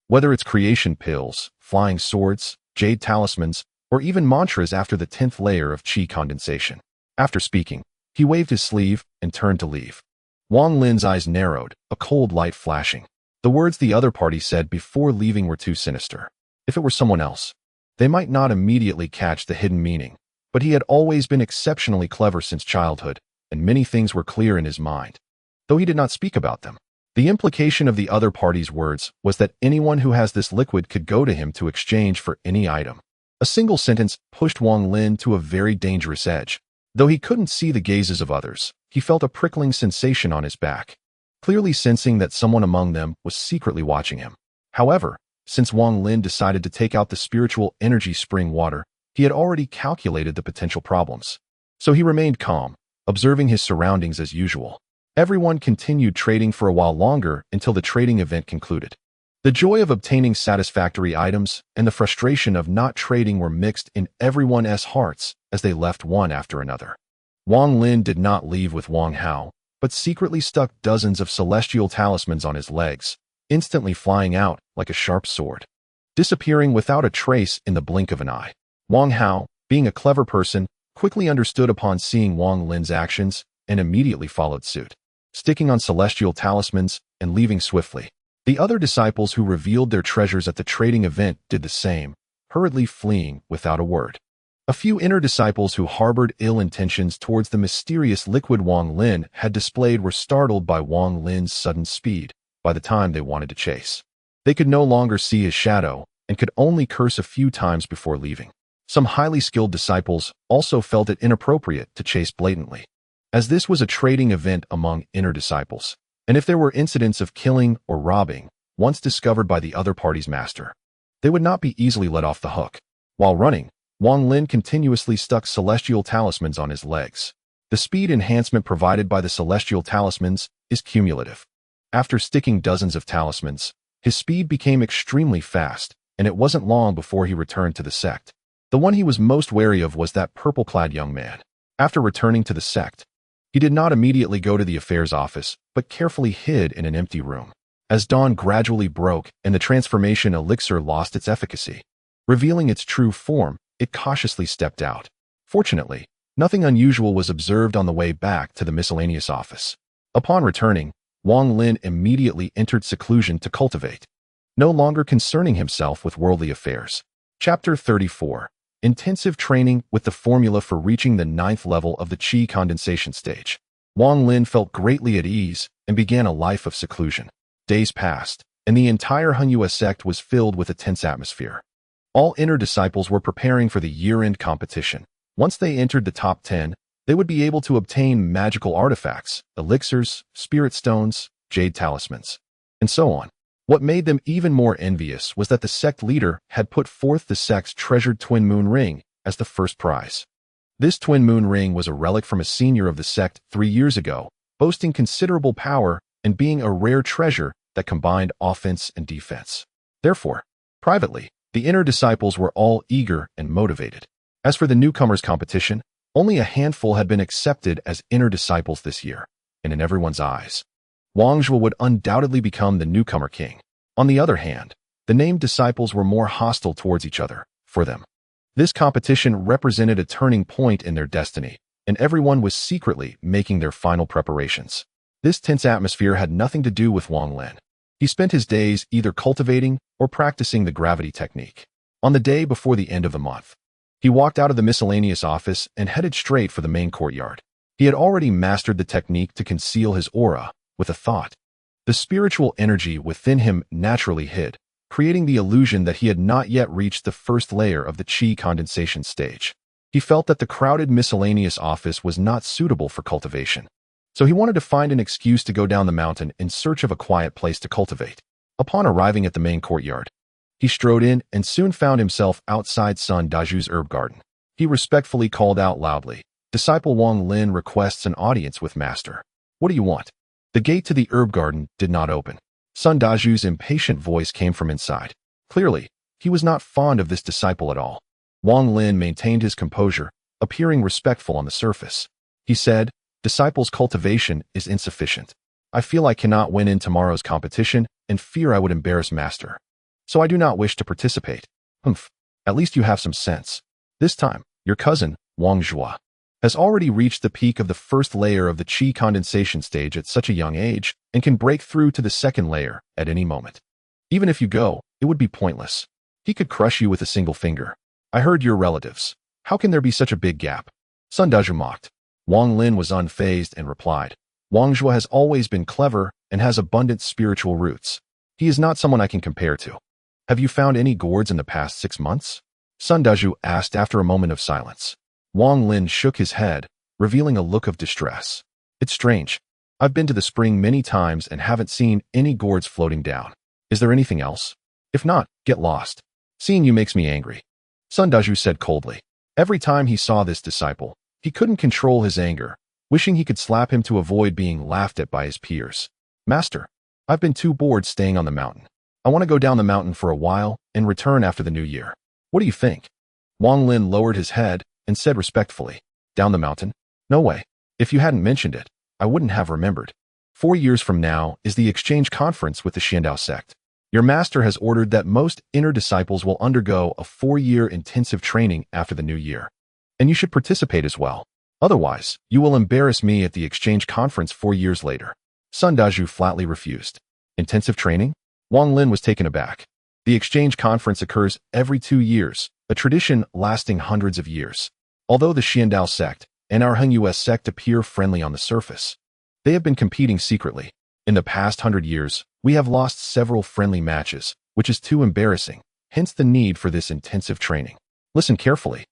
Whether it's creation pills, flying swords, jade talismans, or even mantras after the 10th layer of Qi condensation." After speaking, he waved his sleeve and turned to leave. Wang Lin's eyes narrowed, a cold light flashing. The words the other party said before leaving were too sinister. If it were someone else, they might not immediately catch the hidden meaning, but he had always been exceptionally clever since childhood, and many things were clear in his mind, though he did not speak about them. The implication of the other party's words was that anyone who has this liquid could go to him to exchange for any item. A single sentence pushed Wang Lin to a very dangerous edge. Though he couldn't see the gazes of others, he felt a prickling sensation on his back, clearly sensing that someone among them was secretly watching him. However, since Wang Lin decided to take out the spiritual energy spring water, he had already calculated the potential problems. So he remained calm, observing his surroundings as usual. Everyone continued trading for a while longer until the trading event concluded. The joy of obtaining satisfactory items and the frustration of not trading were mixed in everyone's hearts as they left one after another. Wang Lin did not leave with Wang Hao, but secretly stuck dozens of celestial talismans on his legs, instantly flying out like a sharp sword, disappearing without a trace in the blink of an eye. Wang Hao, being a clever person, quickly understood upon seeing Wang Lin's actions and immediately followed suit, sticking on celestial talismans and leaving swiftly. The other disciples who revealed their treasures at the trading event did the same, hurriedly fleeing without a word. A few inner disciples who harbored ill intentions towards the mysterious liquid Wang Lin had displayed were startled by Wang Lin's sudden speed by the time they wanted to chase. They could no longer see his shadow and could only curse a few times before leaving. Some highly skilled disciples also felt it inappropriate to chase blatantly, as this was a trading event among inner disciples, and if there were incidents of killing or robbing, once discovered by the other party's master, they would not be easily let off the hook. While running, Wang Lin continuously stuck celestial talismans on his legs. The speed enhancement provided by the celestial talismans is cumulative. After sticking dozens of talismans, his speed became extremely fast, and it wasn't long before he returned to the sect. The one he was most wary of was that purple-clad young man. After returning to the sect, he did not immediately go to the affairs office, but carefully hid in an empty room. As dawn gradually broke and the transformation elixir lost its efficacy, revealing its true form, it cautiously stepped out. Fortunately, nothing unusual was observed on the way back to the miscellaneous office. Upon returning, Wang Lin immediately entered seclusion to cultivate, no longer concerning himself with worldly affairs. Chapter 34. Intensive Training with the Formula for Reaching the 9th Level of the Qi Condensation Stage. Wang Lin felt greatly at ease and began a life of seclusion. Days passed, and the entire Hunyue sect was filled with a tense atmosphere. All inner disciples were preparing for the year-end competition. Once they entered the top 10, they would be able to obtain magical artifacts, elixirs, spirit stones, jade talismans, and so on. What made them even more envious was that the sect leader had put forth the sect's treasured twin moon ring as the first prize. This twin moon ring was a relic from a senior of the sect 3 years ago, boasting considerable power and being a rare treasure that combined offense and defense. Therefore, privately, the inner disciples were all eager and motivated. As for the newcomers' competition, only a handful had been accepted as inner disciples this year, and in everyone's eyes, Wang Zhuo would undoubtedly become the newcomer king. On the other hand, the named disciples were more hostile towards each other. For them, this competition represented a turning point in their destiny, and everyone was secretly making their final preparations. This tense atmosphere had nothing to do with Wang Lin. He spent his days either cultivating or practicing the gravity technique. On the day before the end of the month, he walked out of the miscellaneous office and headed straight for the main courtyard. He had already mastered the technique to conceal his aura with a thought. The spiritual energy within him naturally hid, creating the illusion that he had not yet reached the first layer of the Qi condensation stage. He felt that the crowded miscellaneous office was not suitable for cultivation, so he wanted to find an excuse to go down the mountain in search of a quiet place to cultivate. Upon arriving at the main courtyard, he strode in and soon found himself outside Sun Daju's herb garden. He respectfully called out loudly, "Disciple Wang Lin requests an audience with Master. What do you want?" The gate to the herb garden did not open. Sun Daju's impatient voice came from inside. Clearly, he was not fond of this disciple at all. Wang Lin maintained his composure, appearing respectful on the surface. He said, "Disciple's cultivation is insufficient. I feel I cannot win in tomorrow's competition and fear I would embarrass Master. So I do not wish to participate." "Humph, at least you have some sense. This time, your cousin, Wang Zhuo, has already reached the peak of the first layer of the Qi condensation stage at such a young age and can break through to the second layer at any moment. Even if you go, it would be pointless. He could crush you with a single finger. I heard your relatives. How can there be such a big gap?" Sun Dazhu mocked. Wang Lin was unfazed and replied, "Wang Zhuo has always been clever and has abundant spiritual roots. He is not someone I can compare to. Have you found any gourds in the past 6 months?" Sun Dazhu asked after a moment of silence. Wang Lin shook his head, revealing a look of distress. "It's strange. I've been to the spring many times and haven't seen any gourds floating down. Is there anything else? If not, get lost. Seeing you makes me angry." Sun Dazhu said coldly. Every time he saw this disciple, he couldn't control his anger, wishing he could slap him to avoid being laughed at by his peers. "Master, I've been too bored staying on the mountain. I want to go down the mountain for a while and return after the new year. What do you think?" Wang Lin lowered his head and said respectfully, "Down the mountain? No way. If you hadn't mentioned it, I wouldn't have remembered. 4 years from now is the exchange conference with the Xiandao sect. Your master has ordered that most inner disciples will undergo a 4-year intensive training after the new year. And you should participate as well. Otherwise, you will embarrass me at the exchange conference 4 years later." Sun Dazhu flatly refused. Intensive training? Wang Lin was taken aback. The exchange conference occurs every 2 years, a tradition lasting hundreds of years. Although the Xiandao sect and our Heng sect appear friendly on the surface, they have been competing secretly. In the past 100 years, we have lost several friendly matches, which is too embarrassing, hence the need for this intensive training. Listen carefully.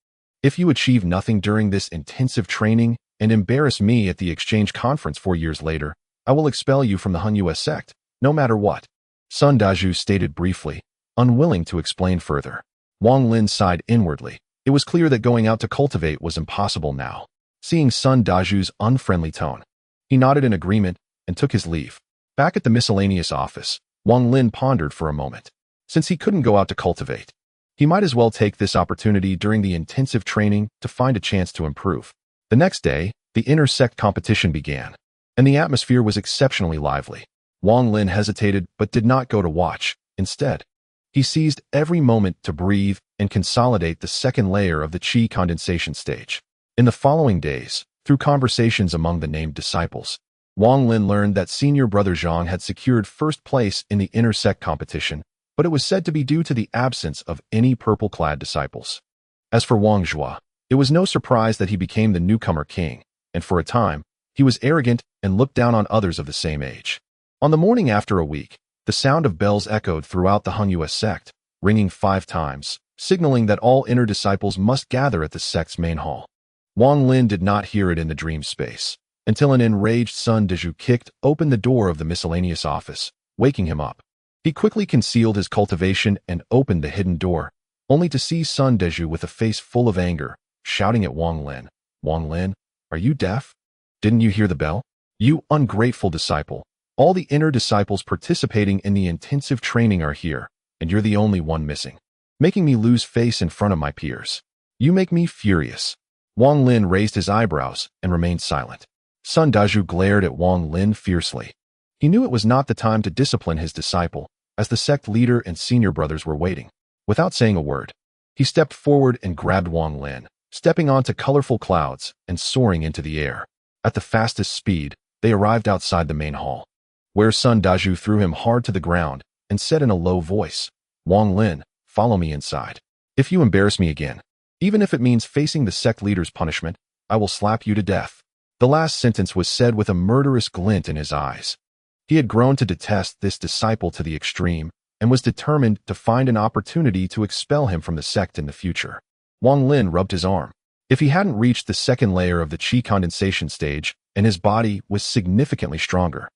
If you achieve nothing during this intensive training and embarrass me at the exchange conference 4 years later, I will expel you from the Heng sect, no matter what. Sun Dazhu stated briefly, unwilling to explain further. Wang Lin sighed inwardly. It was clear that going out to cultivate was impossible now. Seeing Sun Dazhu's unfriendly tone, he nodded in agreement and took his leave. Back at the miscellaneous office, Wang Lin pondered for a moment. Since he couldn't go out to cultivate, he might as well take this opportunity during the intensive training to find a chance to improve. The next day, the inter-sect competition began, and the atmosphere was exceptionally lively. Wang Lin hesitated but did not go to watch. Instead, he seized every moment to breathe and consolidate the second layer of the qi condensation stage. In the following days, through conversations among the named disciples, Wang Lin learned that senior brother Zhang had secured first place in the inter-sect competition, but it was said to be due to the absence of any purple-clad disciples. As for Wang Zhua, it was no surprise that he became the newcomer king, and for a time, he was arrogant and looked down on others of the same age. On the morning after a week, the sound of bells echoed throughout the Heng sect, ringing 5 times, signaling that all inner disciples must gather at the sect's main hall. Wang Lin did not hear it in the dream space, until an enraged Sun Dazhu kicked open the door of the miscellaneous office, waking him up. He quickly concealed his cultivation and opened the hidden door, only to see Sun Dazhu with a face full of anger, shouting at Wang Lin. Wang Lin, are you deaf? Didn't you hear the bell? You ungrateful disciple. All the inner disciples participating in the intensive training are here, and you're the only one missing, making me lose face in front of my peers. You make me furious. Wang Lin raised his eyebrows and remained silent. Sun Dazhu glared at Wang Lin fiercely. He knew it was not the time to discipline his disciple, as the sect leader and senior brothers were waiting. Without saying a word, he stepped forward and grabbed Wang Lin, stepping onto colorful clouds and soaring into the air. At the fastest speed, they arrived outside the main hall, where Sun Dazhu threw him hard to the ground and said in a low voice, Wang Lin, follow me inside. If you embarrass me again, even if it means facing the sect leader's punishment, I will slap you to death. The last sentence was said with a murderous glint in his eyes. He had grown to detest this disciple to the extreme and was determined to find an opportunity to expel him from the sect in the future. Wang Lin rubbed his arm. If he hadn't reached the second layer of the qi condensation stage and his body was significantly stronger,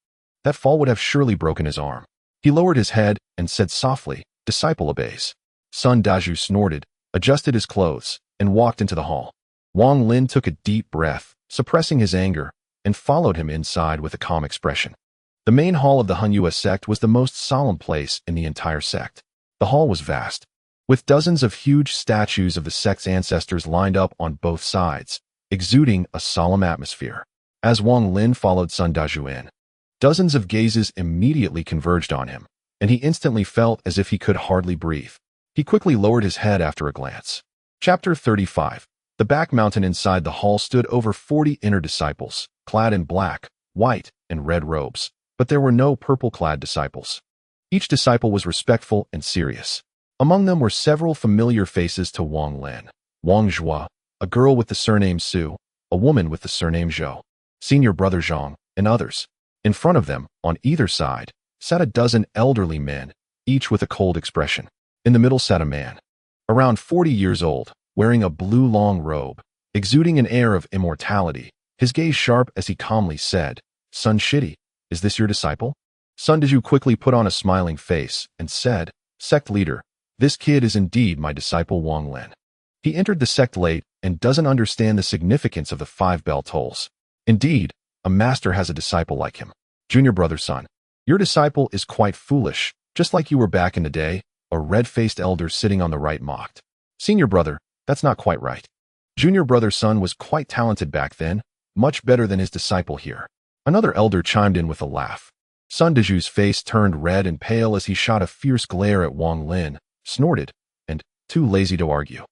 that fall would have surely broken his arm. He lowered his head and said softly, disciple obeys. Sun Dazhu snorted, adjusted his clothes, and walked into the hall. Wang Lin took a deep breath, suppressing his anger, and followed him inside with a calm expression. The main hall of the Heng sect was the most solemn place in the entire sect. The hall was vast, with dozens of huge statues of the sect's ancestors lined up on both sides, exuding a solemn atmosphere. As Wang Lin followed Sun Dazhu in, dozens of gazes immediately converged on him, and he instantly felt as if he could hardly breathe. He quickly lowered his head after a glance. Chapter 35. The back mountain inside the hall stood over 40 inner disciples, clad in black, white, and red robes, but there were no purple-clad disciples. Each disciple was respectful and serious. Among them were several familiar faces to Wang Lin. Wang Zhua, a girl with the surname Su, a woman with the surname Zhou, senior brother Zhang, and others. In front of them, on either side, sat a dozen elderly men, each with a cold expression. In the middle sat a man, around 40 years old, wearing a blue long robe, exuding an air of immortality, his gaze sharp as he calmly said, Sun Shidi, is this your disciple? Sun Dazhu quickly put on a smiling face and said, Sect leader, this kid is indeed my disciple Wang Lin. He entered the sect late and doesn't understand the significance of the 5 bell tolls. Indeed, a master has a disciple like him. Junior brother Sun, your disciple is quite foolish, just like you were back in the day, a red-faced elder sitting on the right mocked. Senior brother, that's not quite right. Junior brother Sun was quite talented back then, much better than his disciple here. Another elder chimed in with a laugh. Sun Dazhu's face turned red and pale as he shot a fierce glare at Wang Lin, snorted, and, too lazy to argue,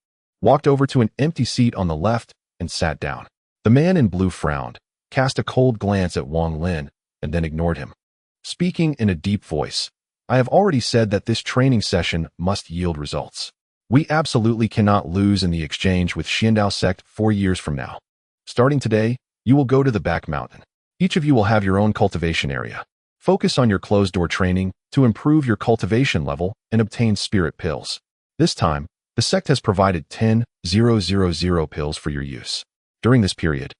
walked over to an empty seat on the left and sat down. The man in blue frowned, cast a cold glance at Wang Lin, and then ignored him. Speaking in a deep voice, I have already said that this training session must yield results. We absolutely cannot lose in the exchange with Xiandao sect 4 years from now. Starting today, you will go to the back mountain. Each of you will have your own cultivation area. Focus on your closed-door training to improve your cultivation level and obtain spirit pills. This time, the sect has provided 10,000 pills for your use. During this period,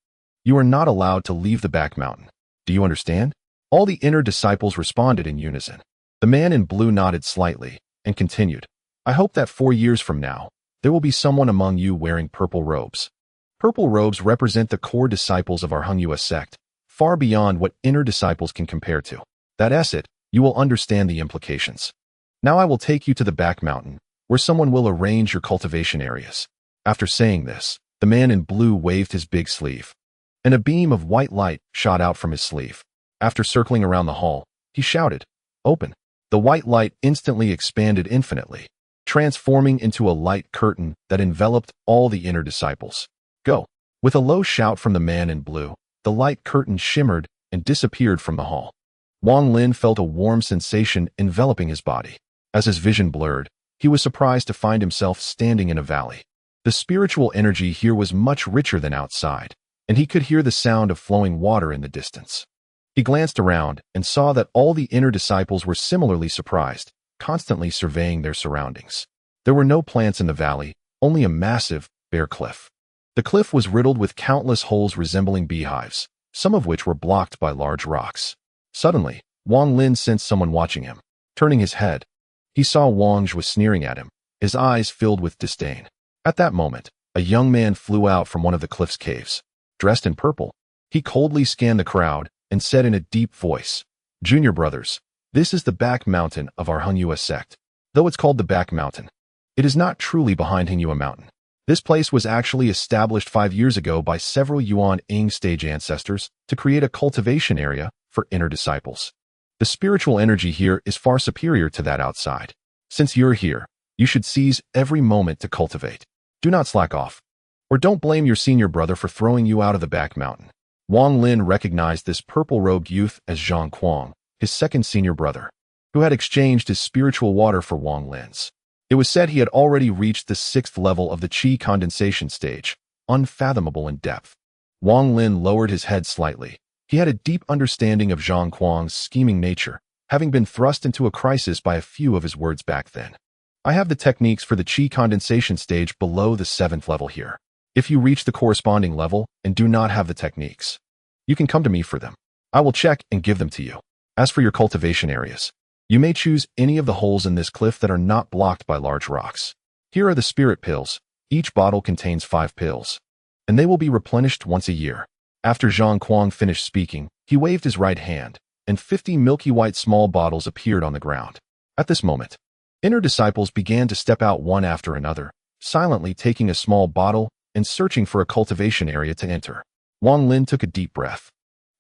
you are not allowed to leave the back mountain. Do you understand? All the inner disciples responded in unison. The man in blue nodded slightly and continued, I hope that 4 years from now, there will be someone among you wearing purple robes. Purple robes represent the core disciples of our Hongyue sect, far beyond what inner disciples can compare to. That's it, you will understand the implications. Now I will take you to the back mountain, where someone will arrange your cultivation areas. After saying this, the man in blue waved his big sleeve, and a beam of white light shot out from his sleeve. After circling around the hall, he shouted, Open. The white light instantly expanded infinitely, transforming into a light curtain that enveloped all the inner disciples. Go. With a low shout from the man in blue, the light curtain shimmered and disappeared from the hall. Wang Lin felt a warm sensation enveloping his body. As his vision blurred, he was surprised to find himself standing in a valley. The spiritual energy here was much richer than outside, and he could hear the sound of flowing water in the distance. He glanced around and saw that all the inner disciples were similarly surprised, constantly surveying their surroundings. There were no plants in the valley, only a massive, bare cliff. The cliff was riddled with countless holes resembling beehives, some of which were blocked by large rocks. Suddenly, Wang Lin sensed someone watching him. Turning his head, he saw Wang Zhi was sneering at him, his eyes filled with disdain. At that moment, a young man flew out from one of the cliff's caves. Dressed in purple, he coldly scanned the crowd and said in a deep voice, Junior brothers, this is the back mountain of our Hongyue sect. Though it's called the back mountain, it is not truly behind Hongyue mountain. This place was actually established 5 years ago by several Yuan Ing stage ancestors to create a cultivation area for inner disciples. The spiritual energy here is far superior to that outside. Since you're here, you should seize every moment to cultivate. Do not slack off. Or don't blame your senior brother for throwing you out of the back mountain. Wang Lin recognized this purple-robed youth as Zhang Kuang, his second senior brother, who had exchanged his spiritual water for Wang Lin's. It was said he had already reached the 6th level of the qi condensation stage, unfathomable in depth. Wang Lin lowered his head slightly. He had a deep understanding of Zhang Kuang's scheming nature, having been thrust into a crisis by a few of his words back then. I have the techniques for the qi condensation stage below the 7th level here. If you reach the corresponding level and do not have the techniques, you can come to me for them. I will check and give them to you. As for your cultivation areas, you may choose any of the holes in this cliff that are not blocked by large rocks. Here are the spirit pills. Each bottle contains 5 pills, and they will be replenished once a year. After Zhang Kuang finished speaking, he waved his right hand, and 50 milky white small bottles appeared on the ground. At this moment, inner disciples began to step out one after another, silently taking a small bottle and searching for a cultivation area to enter. Wang Lin took a deep breath,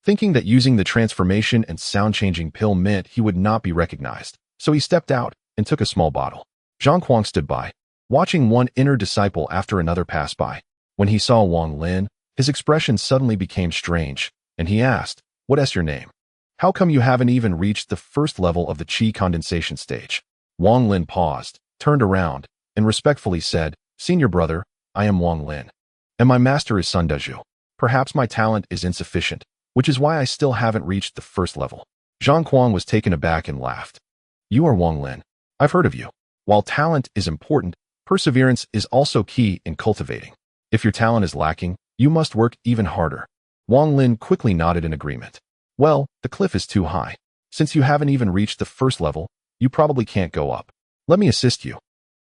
thinking that using the transformation and sound-changing pill meant he would not be recognized, so he stepped out and took a small bottle. Zhang Kuang stood by, watching one inner disciple after another pass by. When he saw Wang Lin, his expression suddenly became strange, and he asked, What is your name? How come you haven't even reached the 1st level of the qi condensation stage? Wang Lin paused, turned around, and respectfully said, Senior brother, I am Wang Lin, and my master is Sun Dezhu. Perhaps my talent is insufficient, which is why I still haven't reached the 1st level. Zhang Kuang was taken aback and laughed. You are Wang Lin. I've heard of you. While talent is important, perseverance is also key in cultivating. If your talent is lacking, you must work even harder. Wang Lin quickly nodded in agreement. Well, the cliff is too high. Since you haven't even reached the 1st level, you probably can't go up. Let me assist you.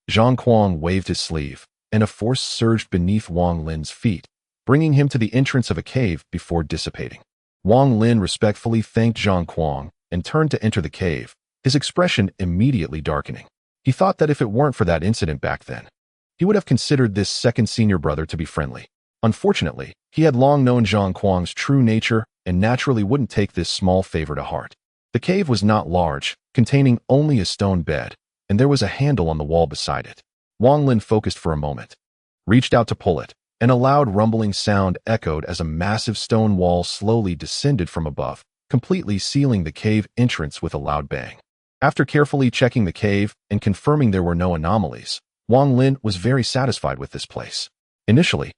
Zhang Kuang waved his sleeve, and a force surged beneath Wang Lin's feet, bringing him to the entrance of a cave before dissipating. Wang Lin respectfully thanked Zhang Kuang and turned to enter the cave, his expression immediately darkening. He thought that if it weren't for that incident back then, he would have considered this second senior brother to be friendly. Unfortunately, he had long known Zhang Kuang's true nature and naturally wouldn't take this small favor to heart. The cave was not large, containing only a stone bed, and there was a handle on the wall beside it. Wang Lin focused for a moment, reached out to pull it, and a loud rumbling sound echoed as a massive stone wall slowly descended from above, completely sealing the cave entrance with a loud bang. After carefully checking the cave and confirming there were no anomalies, Wang Lin was very satisfied with this place. Initially,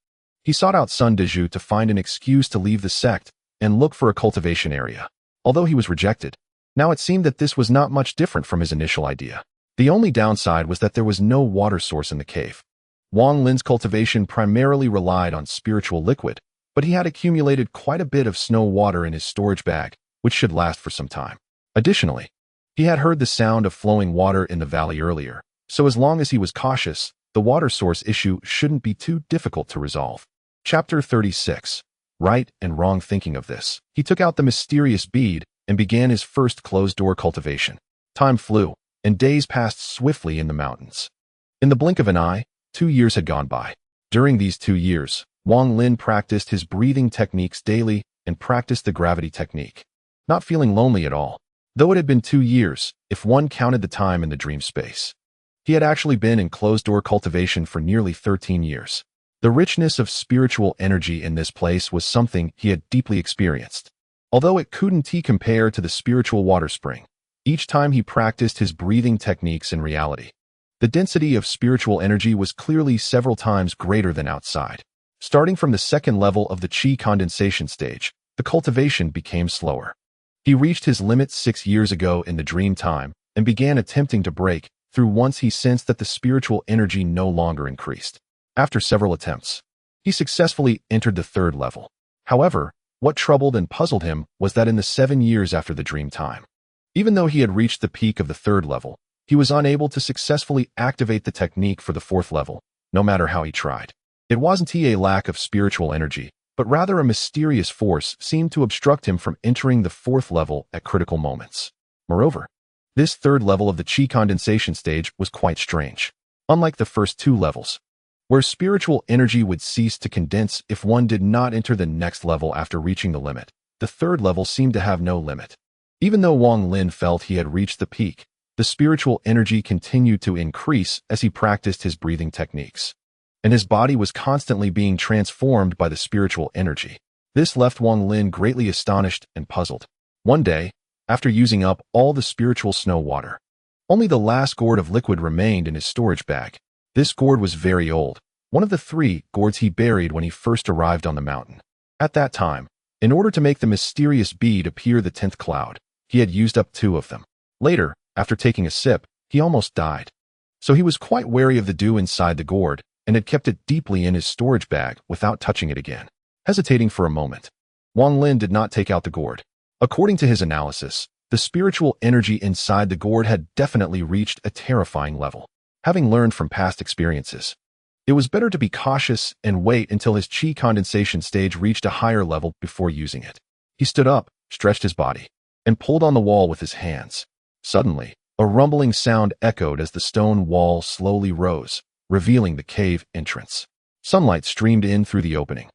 he sought out Sun Dezhu to find an excuse to leave the sect and look for a cultivation area. Although he was rejected, now it seemed that this was not much different from his initial idea. The only downside was that there was no water source in the cave. Wang Lin's cultivation primarily relied on spiritual liquid, but he had accumulated quite a bit of snow water in his storage bag, which should last for some time. Additionally, he had heard the sound of flowing water in the valley earlier, so as long as he was cautious, the water source issue shouldn't be too difficult to resolve. Chapter 36. Right and wrong thinking of this. He took out the mysterious bead and began his first closed-door cultivation. Time flew, and days passed swiftly in the mountains. In the blink of an eye, 2 years had gone by. During these 2 years, Wang Lin practiced his breathing techniques daily and practiced the gravity technique. Not feeling lonely at all. Though it had been 2 years, if one counted the time in the dream space. He had actually been in closed-door cultivation for nearly 13 years. The richness of spiritual energy in this place was something he had deeply experienced. Although it couldn't compare to the spiritual water spring, each time he practiced his breathing techniques in reality, the density of spiritual energy was clearly several times greater than outside. Starting from the second level of the Qi condensation stage, the cultivation became slower. He reached his limit 6 years ago in the dream time and began attempting to break through once he sensed that the spiritual energy no longer increased. After several attempts, he successfully entered the third level. However, what troubled and puzzled him was that in the 7 years after the dream time, even though he had reached the peak of the third level, he was unable to successfully activate the technique for the fourth level, no matter how he tried. It wasn't a lack of spiritual energy, but rather a mysterious force seemed to obstruct him from entering the fourth level at critical moments. Moreover, this third level of the Qi condensation stage was quite strange. Unlike the first 2 levels, where spiritual energy would cease to condense if one did not enter the next level after reaching the limit, the third level seemed to have no limit. Even though Wang Lin felt he had reached the peak, the spiritual energy continued to increase as he practiced his breathing techniques, and his body was constantly being transformed by the spiritual energy. This left Wang Lin greatly astonished and puzzled. One day, after using up all the spiritual snow water, only the last gourd of liquid remained in his storage bag. This gourd was very old, one of the 3 gourds he buried when he first arrived on the mountain. At that time, in order to make the mysterious bead appear the 10th cloud, he had used up 2 of them. Later, after taking a sip, he almost died. So he was quite wary of the dew inside the gourd and had kept it deeply in his storage bag without touching it again. Hesitating for a moment, Wang Lin did not take out the gourd. According to his analysis, the spiritual energy inside the gourd had definitely reached a terrifying level. Having learned from past experiences, it was better to be cautious and wait until his Qi condensation stage reached a higher level before using it. He stood up, stretched his body, and pulled on the wall with his hands. Suddenly, a rumbling sound echoed as the stone wall slowly rose, revealing the cave entrance. Sunlight streamed in through the opening,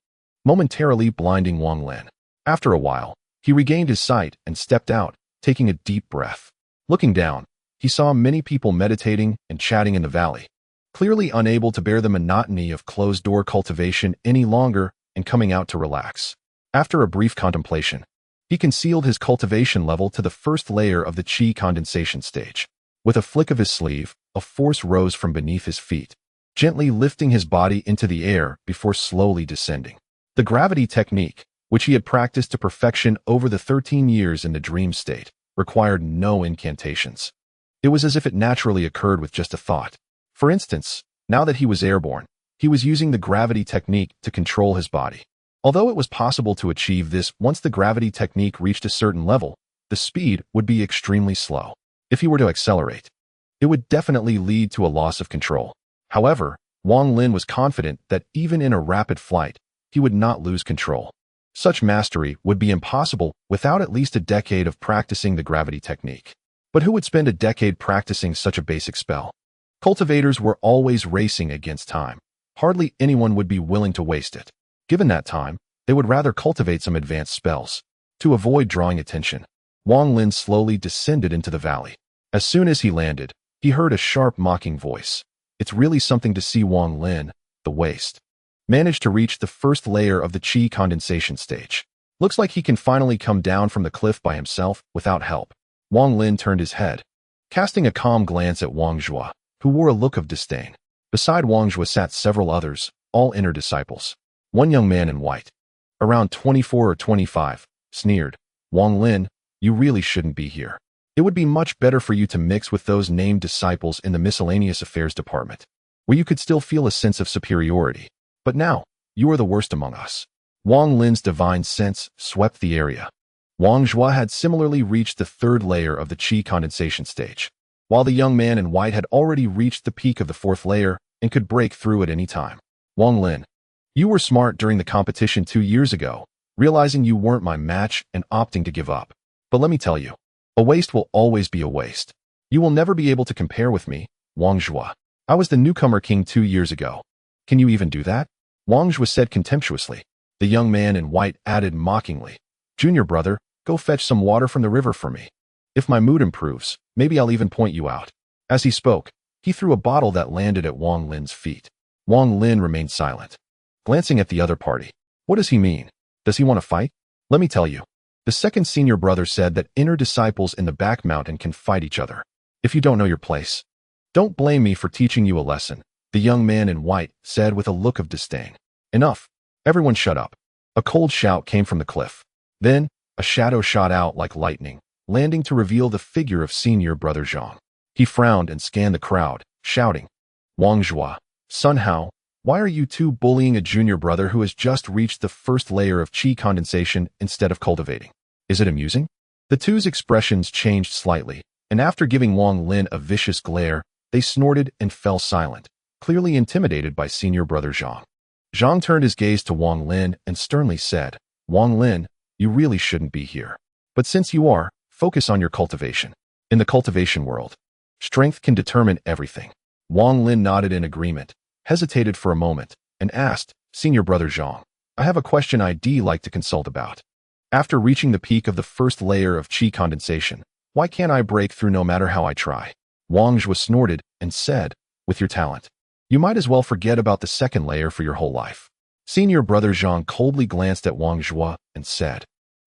momentarily blinding Wang Lin. After a while, he regained his sight and stepped out, taking a deep breath. Looking down, he saw many people meditating and chatting in the valley, clearly unable to bear the monotony of closed-door cultivation any longer and coming out to relax. After a brief contemplation, he concealed his cultivation level to the first layer of the Qi condensation stage. With a flick of his sleeve, a force rose from beneath his feet, gently lifting his body into the air before slowly descending. The gravity technique, which he had practiced to perfection over the 13 years in the dream state, required no incantations. It was as if it naturally occurred with just a thought. For instance, now that he was airborne, he was using the gravity technique to control his body. Although it was possible to achieve this once the gravity technique reached a certain level, the speed would be extremely slow. If he were to accelerate, it would definitely lead to a loss of control. However, Wang Lin was confident that even in a rapid flight, he would not lose control. Such mastery would be impossible without at least a decade of practicing the gravity technique. But who would spend a decade practicing such a basic spell? Cultivators were always racing against time. Hardly anyone would be willing to waste it. Given that time, they would rather cultivate some advanced spells. To avoid drawing attention, Wang Lin slowly descended into the valley. As soon as he landed, he heard a sharp mocking voice. It's really something to see Wang Lin, the waste, managed to reach the first layer of the Qi condensation stage. Looks like he can finally come down from the cliff by himself without help. Wang Lin turned his head, casting a calm glance at Wang Zhua, who wore a look of disdain. Beside Wang Zhua sat several others, all inner disciples. One young man in white, around 24 or 25, sneered, "Wang Lin, you really shouldn't be here. It would be much better for you to mix with those named disciples in the miscellaneous affairs department, where you could still feel a sense of superiority. But now, you are the worst among us." Wang Lin's divine sense swept the area. Wang Zhua had similarly reached the third layer of the qi condensation stage, while the young man in white had already reached the peak of the fourth layer and could break through at any time. "Wang Lin, you were smart during the competition 2 years ago, realizing you weren't my match and opting to give up. But let me tell you, a waste will always be a waste. You will never be able to compare with me, Wang Zhua. I was the newcomer king 2 years ago. Can you even do that?" Wang Zhua said contemptuously. The young man in white added mockingly, "Junior brother, go fetch some water from the river for me. If my mood improves, maybe I'll even point you out." As he spoke, he threw a bottle that landed at Wang Lin's feet. Wang Lin remained silent, glancing at the other party. What does he mean? Does he want to fight? Let me tell you. The second senior brother said that inner disciples in the back mountain can fight each other. If you don't know your place, don't blame me for teaching you a lesson, the young man in white said with a look of disdain. Enough. Everyone shut up. A cold shout came from the cliff. Then, a shadow shot out like lightning, landing to reveal the figure of senior brother Zhang. He frowned and scanned the crowd, shouting, "Wang Zhua, Sun Hao, why are you two bullying a junior brother who has just reached the first layer of qi condensation instead of cultivating? Is it amusing?" The two's expressions changed slightly, and after giving Wang Lin a vicious glare, they snorted and fell silent, clearly intimidated by senior brother Zhang. Zhang turned his gaze to Wang Lin and sternly said, "Wang Lin, you really shouldn't be here. But since you are, focus on your cultivation. In the cultivation world, strength can determine everything." Wang Lin nodded in agreement, hesitated for a moment, and asked, "Senior brother Zhang, I have a question I'd like to consult about. After reaching the peak of the first layer of qi condensation, why can't I break through no matter how I try?" Wang Zhua snorted and said, "With your talent, you might as well forget about the second layer for your whole life." Senior brother Zhang coldly glanced at Wang Zhua and said,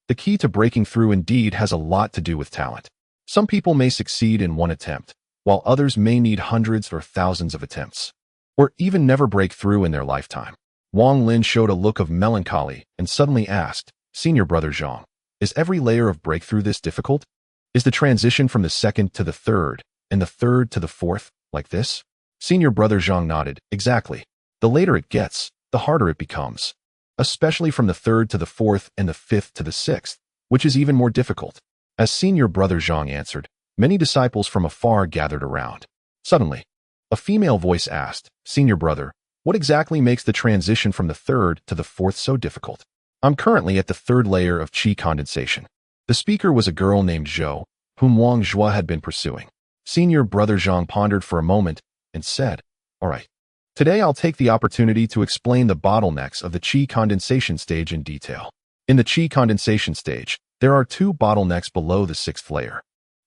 "The key to breaking through indeed has a lot to do with talent. Some people may succeed in one attempt, while others may need hundreds or thousands of attempts, or even never break through in their lifetime." Wang Lin showed a look of melancholy and suddenly asked, "Senior brother Zhang, is every layer of breakthrough this difficult? Is the transition from the second to the third, and the third to the fourth, like this?" Senior brother Zhang nodded, "Exactly. The later it gets, the harder it becomes, especially from the third to the fourth and the fifth to the sixth, which is even more difficult." As senior brother Zhang answered, many disciples from afar gathered around. Suddenly, a female voice asked, "Senior brother, what exactly makes the transition from the third to the fourth so difficult?" "I'm currently at the third layer of qi condensation." The speaker was a girl named Zhou, whom Wang Zhua had been pursuing. Senior brother Zhang pondered for a moment and said, "All right. Today I'll take the opportunity to explain the bottlenecks of the qi condensation stage in detail. In the qi condensation stage, there are 2 bottlenecks below the 6th layer.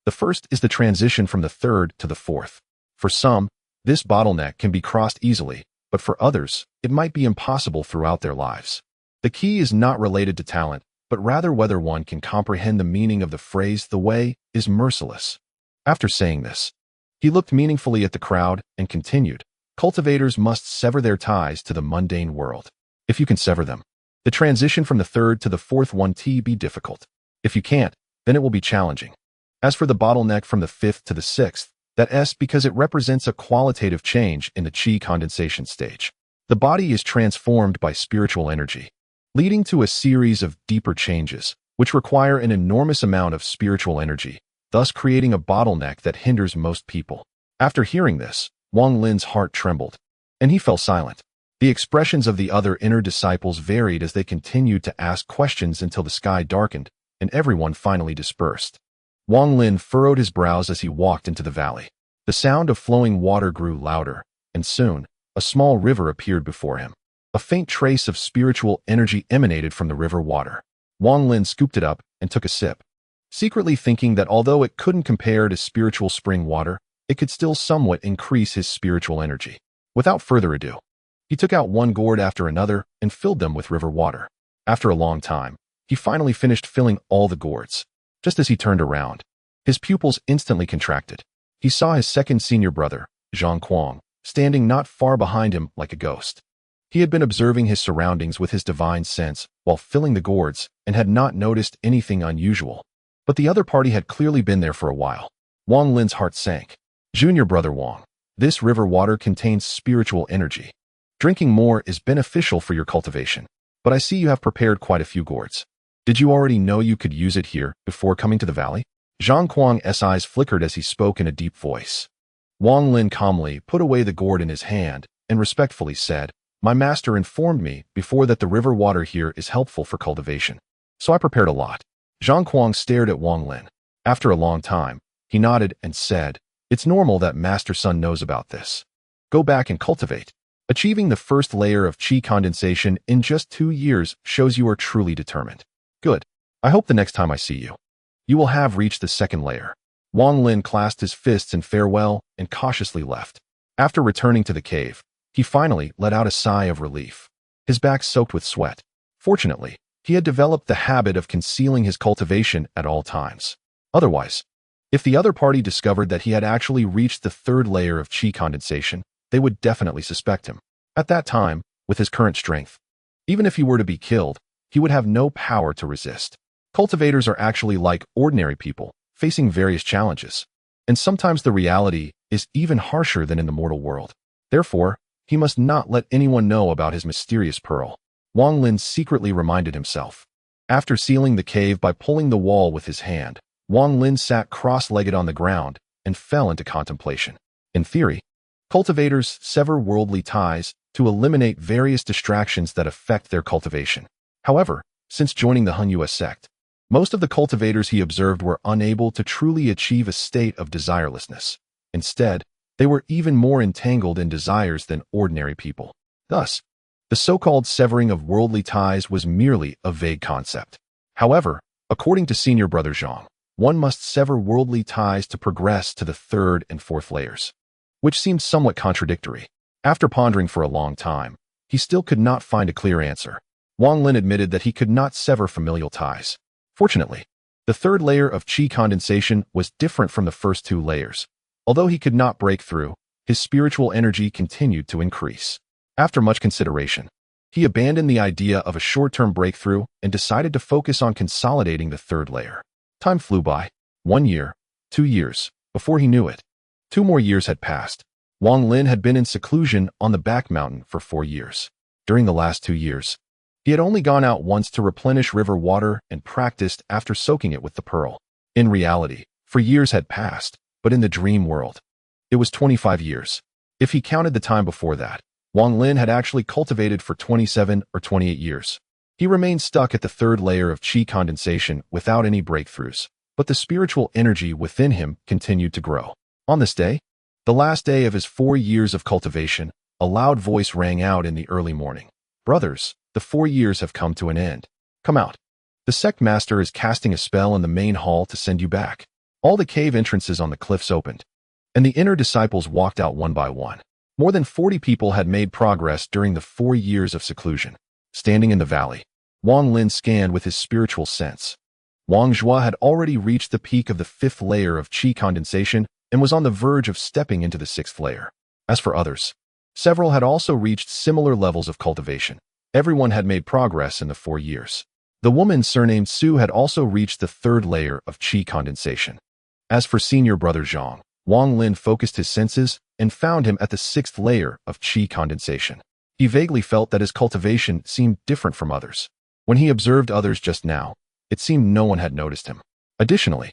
The first is the transition from the third to the fourth. For some, this bottleneck can be crossed easily, but for others, it might be impossible throughout their lives. The key is not related to talent, but rather whether one can comprehend the meaning of the phrase, 'The way is merciless.'" After saying this, he looked meaningfully at the crowd and continued, "Cultivators must sever their ties to the mundane world. If you can sever them, the transition from the third to the fourth won't be difficult. If you can't, then it will be challenging. As for the bottleneck from the fifth to the sixth, that's because it represents a qualitative change in the qi condensation stage. The body is transformed by spiritual energy, leading to a series of deeper changes, which require an enormous amount of spiritual energy, thus creating a bottleneck that hinders most people." After hearing this, Wang Lin's heart trembled, and he fell silent. The expressions of the other inner disciples varied as they continued to ask questions until the sky darkened and everyone finally dispersed. Wang Lin furrowed his brows as he walked into the valley. The sound of flowing water grew louder, and soon, a small river appeared before him. A faint trace of spiritual energy emanated from the river water. Wang Lin scooped it up and took a sip, secretly thinking that although it couldn't compare to spiritual spring water, it could still somewhat increase his spiritual energy. Without further ado, he took out one gourd after another and filled them with river water. After a long time, he finally finished filling all the gourds. Just as he turned around, his pupils instantly contracted. he saw his second senior brother, Zhang Kuang, standing not far behind him like a ghost. He had been observing his surroundings with his divine sense while filling the gourds and had not noticed anything unusual. But the other party had clearly been there for a while. Wang Lin's heart sank. Junior brother Wang, this river water contains spiritual energy. Drinking more is beneficial for your cultivation, but I see you have prepared quite a few gourds. Did you already know you could use it here before coming to the valley? Zhang Kuang's eyes flickered as he spoke in a deep voice. Wang Lin calmly put away the gourd in his hand and respectfully said, "My master informed me before that the river water here is helpful for cultivation, so I prepared a lot." Zhang Kuang stared at Wang Lin. After a long time, he nodded and said, "It's normal that Master Sun knows about this. Go back and cultivate. Achieving the first layer of qi condensation in just 2 years shows you are truly determined. Good. I hope the next time I see you, you will have reached the second layer." Wang Lin clasped his fists in farewell and cautiously left. After returning to the cave, he finally let out a sigh of relief. His back soaked with sweat. Fortunately, he had developed the habit of concealing his cultivation at all times. Otherwise, if the other party discovered that he had actually reached the third layer of qi condensation, they would definitely suspect him. At that time, with his current strength, even if he were to be killed, he would have no power to resist. Cultivators are actually like ordinary people, facing various challenges, and sometimes the reality is even harsher than in the mortal world. Therefore, he must not let anyone know about his mysterious pearl. Wang Lin secretly reminded himself. After sealing the cave by pulling the wall with his hand, Wang Lin sat cross-legged on the ground and fell into contemplation. In theory, cultivators sever worldly ties to eliminate various distractions that affect their cultivation. However, since joining the Hunyue sect, most of the cultivators he observed were unable to truly achieve a state of desirelessness. Instead, they were even more entangled in desires than ordinary people. Thus, the so-called severing of worldly ties was merely a vague concept. However, according to senior brother Zhang, one must sever worldly ties to progress to the third and fourth layers, which seemed somewhat contradictory. After pondering for a long time, he still could not find a clear answer. Wang Lin admitted that he could not sever familial ties. Fortunately, the third layer of qi condensation was different from the first 2 layers. Although he could not break through, his spiritual energy continued to increase. After much consideration, he abandoned the idea of a short-term breakthrough and decided to focus on consolidating the third layer. Time flew by. 1 year, 2 years. Before he knew it, 2 more years had passed. Wang Lin had been in seclusion on the back mountain for 4 years. During the last 2 years, he had only gone out once to replenish river water and practiced after soaking it with the pearl. In reality, for years had passed, but in the dream world, it was 25 years. If he counted the time before that, Wang Lin had actually cultivated for 27 or 28 years. He remained stuck at the third layer of qi condensation without any breakthroughs, but the spiritual energy within him continued to grow. On this day, the last day of his 4 years of cultivation, a loud voice rang out in the early morning. "Brothers, the 4 years have come to an end. Come out. The sect master is casting a spell in the main hall to send you back." All the cave entrances on the cliffs opened, and the inner disciples walked out one by one. More than 40 people had made progress during the 4 years of seclusion. Standing in the valley, Wang Lin scanned with his spiritual sense. Wang Zhua had already reached the peak of the 5th layer of qi condensation and was on the verge of stepping into the 6th layer. As for others, several had also reached similar levels of cultivation. Everyone had made progress in the 4 years. The woman surnamed Su had also reached the 3rd layer of qi condensation. As for senior brother Zhang, Wang Lin focused his senses and found him at the 6th layer of qi condensation. He vaguely felt that his cultivation seemed different from others. When he observed others just now, it seemed no one had noticed him. Additionally,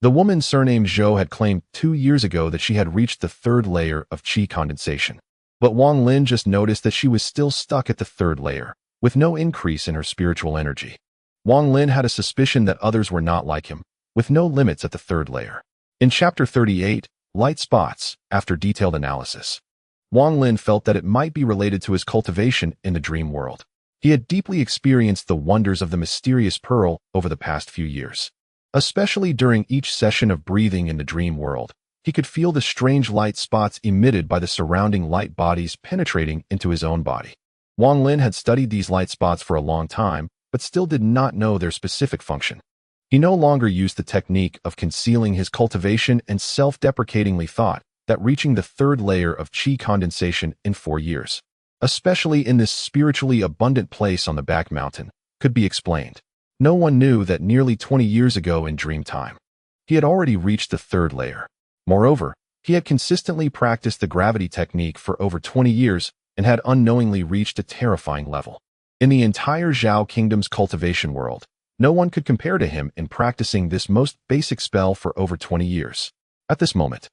the woman surnamed Zhou had claimed 2 years ago that she had reached the 3rd layer of qi condensation. But Wang Lin just noticed that she was still stuck at the 3rd layer, with no increase in her spiritual energy. Wang Lin had a suspicion that others were not like him, with no limits at the 3rd layer. In Chapter 38, Light Spots, after detailed analysis, Wang Lin felt that it might be related to his cultivation in the dream world. He had deeply experienced the wonders of the mysterious pearl over the past few years. Especially during each session of breathing in the dream world, he could feel the strange light spots emitted by the surrounding light bodies penetrating into his own body. Wang Lin had studied these light spots for a long time, but still did not know their specific function. He no longer used the technique of concealing his cultivation and self-deprecatingly thought that reaching the third layer of chi condensation in 4 years, especially in this spiritually abundant place on the back mountain, could be explained. No one knew that nearly 20 years ago in dream time, he had already reached the third layer. Moreover, he had consistently practiced the gravity technique for over 20 years and had unknowingly reached a terrifying level. In the entire Zhao Kingdom's cultivation world, no one could compare to him in practicing this most basic spell for over 20 years. At this moment,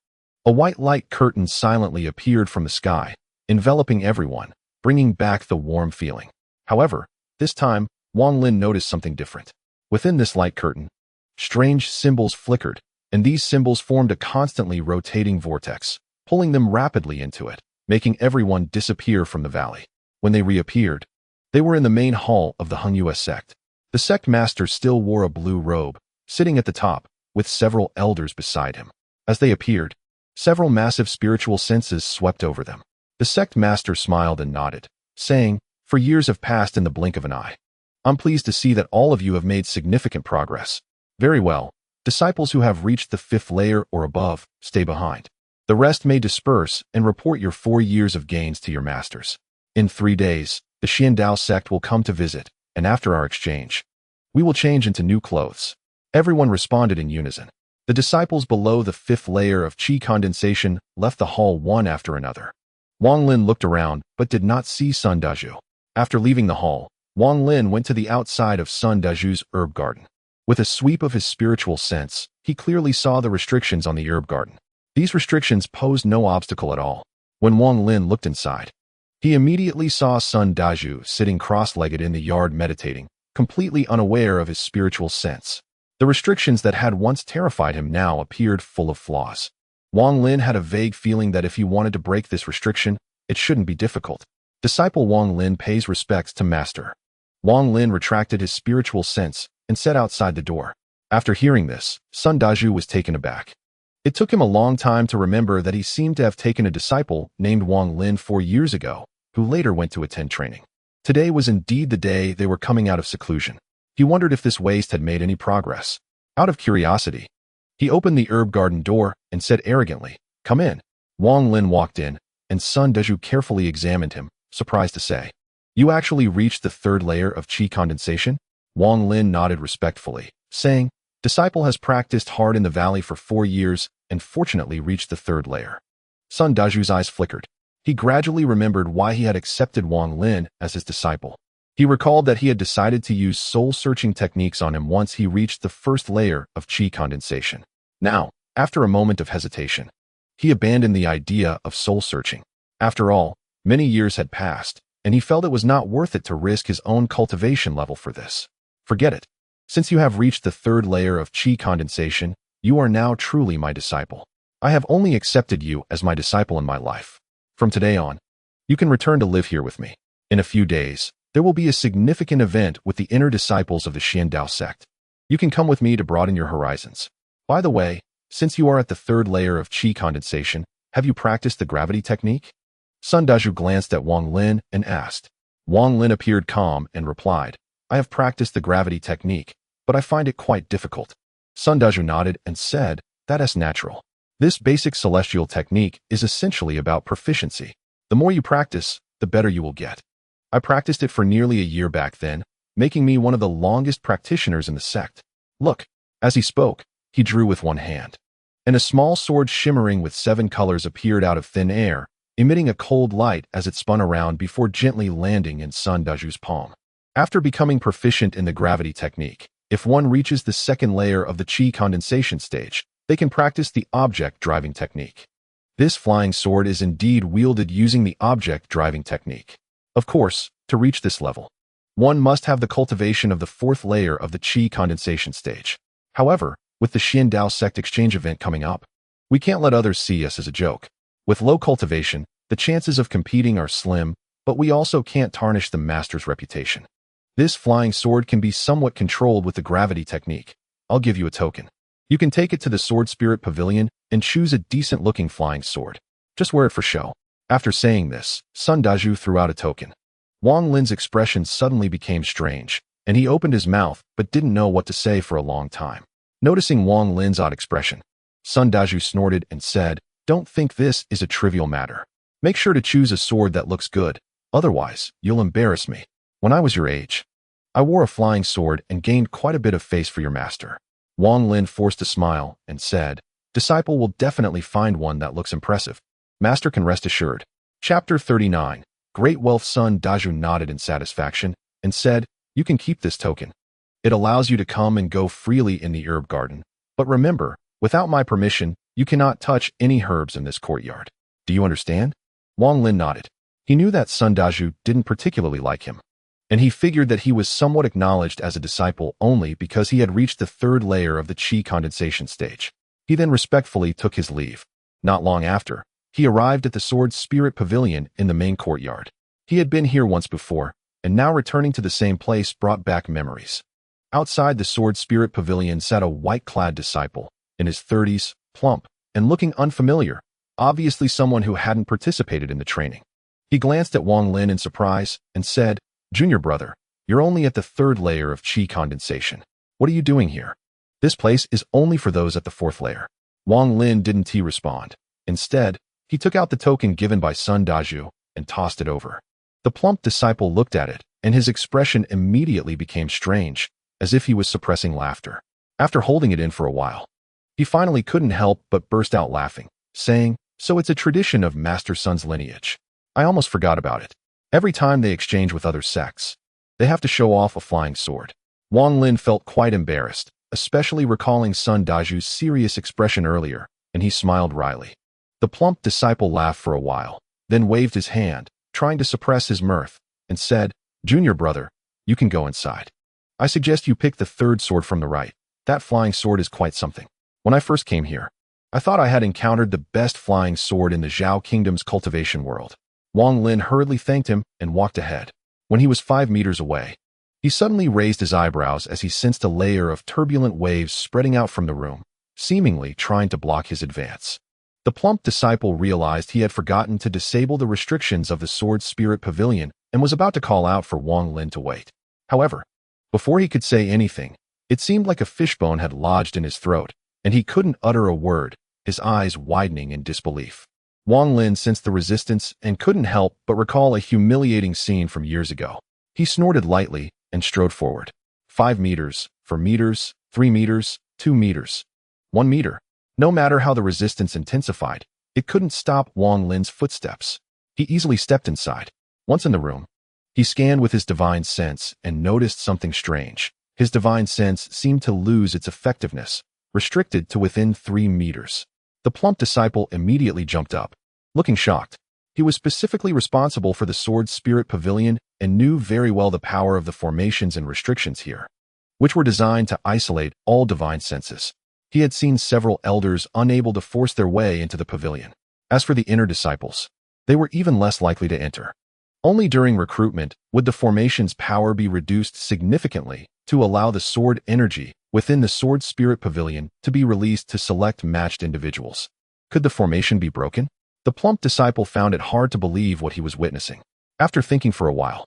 a white light curtain silently appeared from the sky, enveloping everyone, bringing back the warm feeling. However, this time, Wang Lin noticed something different. Within this light curtain, strange symbols flickered, and these symbols formed a constantly rotating vortex, pulling them rapidly into it, making everyone disappear from the valley. When they reappeared, they were in the main hall of the Hengyue sect. The sect master still wore a blue robe, sitting at the top, with several elders beside him. As they appeared, several massive spiritual senses swept over them. The sect master smiled and nodded, saying, "For years have passed in the blink of an eye. I'm pleased to see that all of you have made significant progress. Very well. Disciples who have reached the 5th layer or above, stay behind. The rest may disperse and report your 4 years of gains to your masters. In 3 days, the Xiandao sect will come to visit, and after our exchange, we will change into new clothes." Everyone responded in unison. The disciples below the 5th layer of chi condensation left the hall one after another. Wang Lin looked around but did not see Sun Dazhu. After leaving the hall, Wang Lin went to the outside of Sun Dazhu's herb garden. With a sweep of his spiritual sense, he clearly saw the restrictions on the herb garden. These restrictions posed no obstacle at all. When Wang Lin looked inside, he immediately saw Sun Dazhu sitting cross-legged in the yard meditating, completely unaware of his spiritual sense. The restrictions that had once terrified him now appeared full of flaws. Wang Lin had a vague feeling that if he wanted to break this restriction, it shouldn't be difficult. Disciple Wang Lin pays respects to master. Wang Lin retracted his spiritual sense and set outside the door. After hearing this, Sun Dazhu was taken aback. It took him a long time to remember that he seemed to have taken a disciple named Wang Lin 4 years ago, who later went to attend training. Today was indeed the day they were coming out of seclusion. He wondered if this waste had made any progress. Out of curiosity, he opened the herb garden door and said arrogantly, "Come in." Wang Lin walked in, and Sun Dazhu carefully examined him, surprised to say, "You actually reached the 3rd layer of chi condensation?" Wang Lin nodded respectfully, saying, "Disciple has practiced hard in the valley for 4 years and fortunately reached the 3rd layer." Sun Dazhu's eyes flickered. He gradually remembered why he had accepted Wang Lin as his disciple. He recalled that he had decided to use soul-searching techniques on him once he reached the 1st layer of chi condensation. Now, after a moment of hesitation, he abandoned the idea of soul-searching. After all, many years had passed, and he felt it was not worth it to risk his own cultivation level for this. Forget it. Since you have reached the 3rd layer of chi condensation, you are now truly my disciple. I have only accepted you as my disciple in my life. From today on, you can return to live here with me. In a few days, there will be a significant event with the inner disciples of the Xiandao sect. You can come with me to broaden your horizons. By the way, since you are at the 3rd layer of chi condensation, have you practiced the gravity technique? Sun Dazhu glanced at Wang Lin and asked. Wang Lin appeared calm and replied, "I have practiced the gravity technique, but I find it quite difficult." Sun Dazhu nodded and said, "That is natural. This basic celestial technique is essentially about proficiency. The more you practice, the better you will get. I practiced it for nearly a year back then, making me one of the longest practitioners in the sect. Look." As he spoke, he drew with one hand, and a small sword shimmering with 7 colors appeared out of thin air, emitting a cold light as it spun around before gently landing in Sun Dazhu's palm. After becoming proficient in the gravity technique, if one reaches the 2nd layer of the chi condensation stage, they can practice the object driving technique. This flying sword is indeed wielded using the object driving technique. Of course, to reach this level, one must have the cultivation of the 4th layer of the chi condensation stage. However, with the Xiandao sect exchange event coming up, we can't let others see us as a joke. With low cultivation, the chances of competing are slim, but we also can't tarnish the master's reputation. This flying sword can be somewhat controlled with the gravity technique. I'll give you a token. You can take it to the Sword Spirit Pavilion and choose a decent-looking flying sword. Just wear it for show. After saying this, Sun Dazhu threw out a token. Wang Lin's expression suddenly became strange, and he opened his mouth but didn't know what to say for a long time. Noticing Wang Lin's odd expression, Sun Dazhu snorted and said, "Don't think this is a trivial matter. Make sure to choose a sword that looks good, otherwise you'll embarrass me. When I was your age, I wore a flying sword and gained quite a bit of face for your master." Wang Lin forced a smile and said, "Disciple will definitely find one that looks impressive. Master can rest assured." Chapter 39. Great Wealth. Sun Dazhu nodded in satisfaction and said, "You can keep this token. It allows you to come and go freely in the herb garden. But remember, without my permission, you cannot touch any herbs in this courtyard. Do you understand?" Wang Lin nodded. He knew that Sun Dazhu didn't particularly like him, and he figured that he was somewhat acknowledged as a disciple only because he had reached the third layer of the qi condensation stage. He then respectfully took his leave. Not long after, he arrived at the Sword Spirit Pavilion in the main courtyard. He had been here once before, and now returning to the same place brought back memories. Outside the Sword Spirit Pavilion sat a white-clad disciple, in his 30s, plump, and looking unfamiliar, obviously someone who hadn't participated in the training. He glanced at Wang Lin in surprise and said, "Junior brother, you're only at the third layer of qi condensation. What are you doing here? This place is only for those at the fourth layer." Wang Lin didn't respond. Instead, he took out the token given by Sun Dazhu and tossed it over. The plump disciple looked at it, and his expression immediately became strange, as if he was suppressing laughter. After holding it in for a while, he finally couldn't help but burst out laughing, saying, "So it's a tradition of Master Sun's lineage. I almost forgot about it. Every time they exchange with other sects, they have to show off a flying sword." Wang Lin felt quite embarrassed, especially recalling Sun Dazhu's serious expression earlier, and he smiled wryly. The plump disciple laughed for a while, then waved his hand, trying to suppress his mirth, and said, "Junior brother, you can go inside. I suggest you pick the third sword from the right. That flying sword is quite something. When I first came here, I thought I had encountered the best flying sword in the Zhao Kingdom's cultivation world." Wang Lin hurriedly thanked him and walked ahead. When he was 5 meters away, he suddenly raised his eyebrows as he sensed a layer of turbulent waves spreading out from the room, seemingly trying to block his advance. The plump disciple realized he had forgotten to disable the restrictions of the Sword Spirit Pavilion and was about to call out for Wang Lin to wait. However, before he could say anything, it seemed like a fishbone had lodged in his throat, and he couldn't utter a word, his eyes widening in disbelief. Wang Lin sensed the resistance and couldn't help but recall a humiliating scene from years ago. He snorted lightly and strode forward. 5 meters, 4 meters, 3 meters, 2 meters, 1 meter. No matter how the resistance intensified, it couldn't stop Wang Lin's footsteps. He easily stepped inside. Once in the room, he scanned with his divine sense and noticed something strange. His divine sense seemed to lose its effectiveness, restricted to within 3 meters. The plump disciple immediately jumped up, looking shocked. He was specifically responsible for the Sword Spirit Pavilion and knew very well the power of the formations and restrictions here, which were designed to isolate all divine senses. He had seen several elders unable to force their way into the pavilion. As for the inner disciples, they were even less likely to enter. Only during recruitment would the formation's power be reduced significantly to allow the sword energy within the Sword Spirit Pavilion to be released to select matched individuals. Could the formation be broken? The plump disciple found it hard to believe what he was witnessing. After thinking for a while,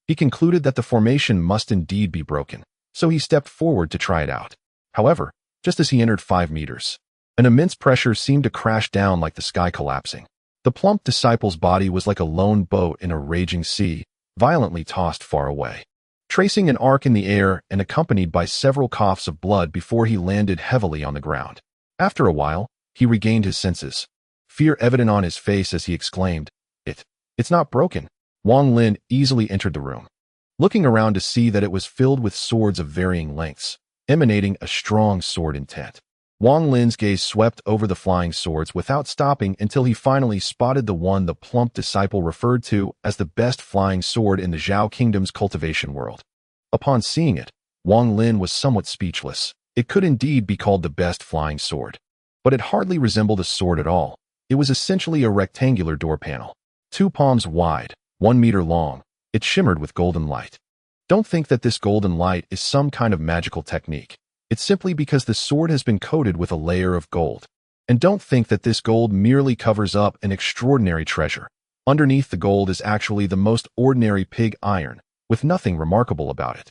he concluded that the formation must indeed be broken, so he stepped forward to try it out. However, just as he entered 5 meters, an immense pressure seemed to crash down like the sky collapsing. The plump disciple's body was like a lone boat in a raging sea, violently tossed far away, tracing an arc in the air and accompanied by several coughs of blood before he landed heavily on the ground. After a while, he regained his senses, fear evident on his face as he exclaimed, It's not broken." Wang Lin easily entered the room, looking around to see that it was filled with swords of varying lengths, emanating a strong sword intent. Wang Lin's gaze swept over the flying swords without stopping until he finally spotted the one the plump disciple referred to as the best flying sword in the Zhao Kingdom's cultivation world. Upon seeing it, Wang Lin was somewhat speechless. It could indeed be called the best flying sword, but it hardly resembled a sword at all. It was essentially a rectangular door panel, 2 palms wide, 1 meter long. It shimmered with golden light. Don't think that this golden light is some kind of magical technique. It's simply because the sword has been coated with a layer of gold. And don't think that this gold merely covers up an extraordinary treasure. Underneath the gold is actually the most ordinary pig iron, with nothing remarkable about it.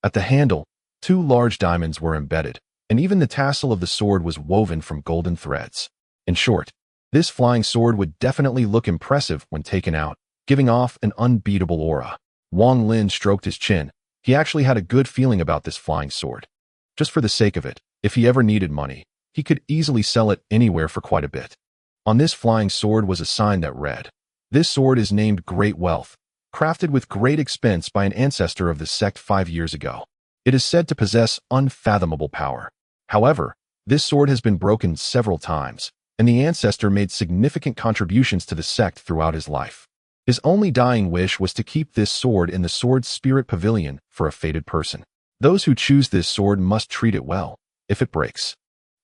At the handle, 2 large diamonds were embedded, and even the tassel of the sword was woven from golden threads. In short, this flying sword would definitely look impressive when taken out, giving off an unbeatable aura. Wang Lin stroked his chin. He actually had a good feeling about this flying sword. Just for the sake of it, if he ever needed money, he could easily sell it anywhere for quite a bit. On this flying sword was a sign that read, "This sword is named Great Wealth, crafted with great expense by an ancestor of the sect 5 years ago. It is said to possess unfathomable power. However, this sword has been broken several times, and the ancestor made significant contributions to the sect throughout his life. His only dying wish was to keep this sword in the Sword Spirit Pavilion for a fated person. Those who choose this sword must treat it well. If it breaks,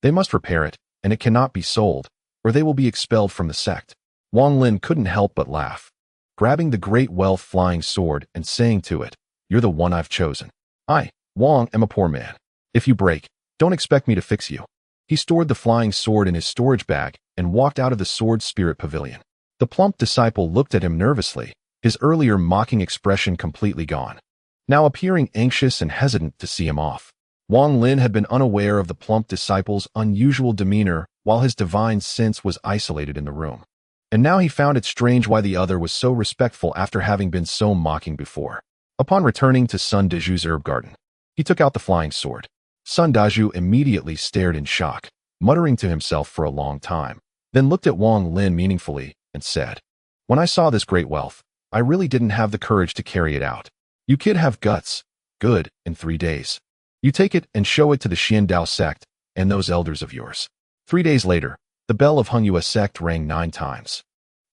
they must repair it, and it cannot be sold, or they will be expelled from the sect." Wang Lin couldn't help but laugh, grabbing the Great Wealth flying sword and saying to it, "You're the one I've chosen. I, Wang, am a poor man. If you break, don't expect me to fix you." He stored the flying sword in his storage bag and walked out of the Sword Spirit Pavilion. The plump disciple looked at him nervously, his earlier mocking expression completely gone, now appearing anxious and hesitant to see him off. Wang Lin had been unaware of the plump disciple's unusual demeanor while his divine sense was isolated in the room. And now he found it strange why the other was so respectful after having been so mocking before. Upon returning to Sun Deju's herb garden, he took out the flying sword. Sun Deju immediately stared in shock, muttering to himself for a long time, then looked at Wang Lin meaningfully and said, "When I saw this great wealth, I really didn't have the courage to carry it out. You kid have guts. Good, in 3 days. You take it and show it to the Xiandao sect and those elders of yours." 3 days later, the bell of Hongyue sect rang 9 times,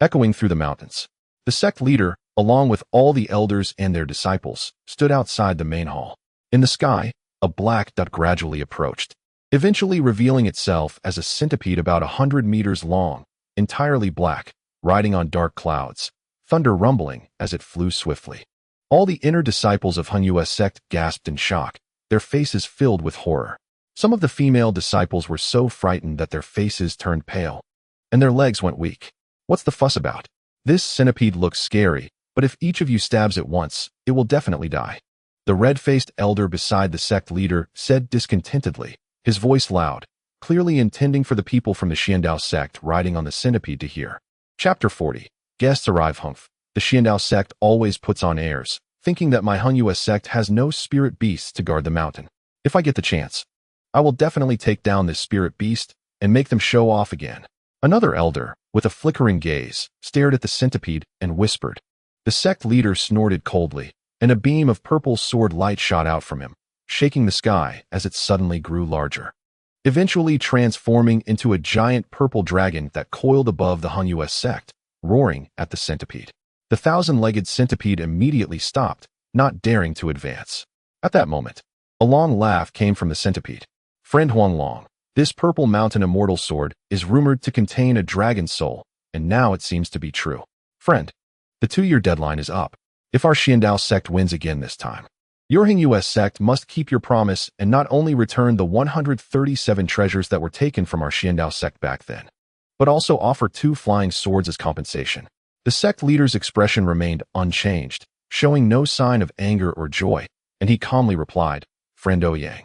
echoing through the mountains. The sect leader, along with all the elders and their disciples, stood outside the main hall. In the sky, a black dot gradually approached, eventually revealing itself as a centipede about 100 meters long, entirely black, riding on dark clouds, thunder rumbling as it flew swiftly. All the inner disciples of Hongyue sect gasped in shock, their faces filled with horror. Some of the female disciples were so frightened that their faces turned pale, and their legs went weak. "What's the fuss about? This centipede looks scary, but if each of you stabs it once, it will definitely die." The red-faced elder beside the sect leader said discontentedly, his voice loud, clearly intending for the people from the Xiandao sect riding on the centipede to hear. Chapter 40. Guests arrive. Humph. The Xiandao sect always puts on airs, thinking that my Hongyue sect has no spirit beasts to guard the mountain. If I get the chance, I will definitely take down this spirit beast and make them show off again. Another elder, with a flickering gaze, stared at the centipede and whispered. The sect leader snorted coldly, and a beam of purple sword light shot out from him, shaking the sky as it suddenly grew larger, eventually transforming into a giant purple dragon that coiled above the Hongyue sect, roaring at the centipede. The 1,000-legged centipede immediately stopped, not daring to advance. At that moment, a long laugh came from the centipede. "Friend Huanglong, this purple mountain immortal sword is rumored to contain a dragon's soul, and now it seems to be true. Friend, the 2-year deadline is up. If our Xiandao sect wins again this time, your Hongyue sect must keep your promise and not only return the 137 treasures that were taken from our Xiandao sect back then, but also offer 2 flying swords as compensation." The sect leader's expression remained unchanged, showing no sign of anger or joy, and he calmly replied, "Friend Ouyang,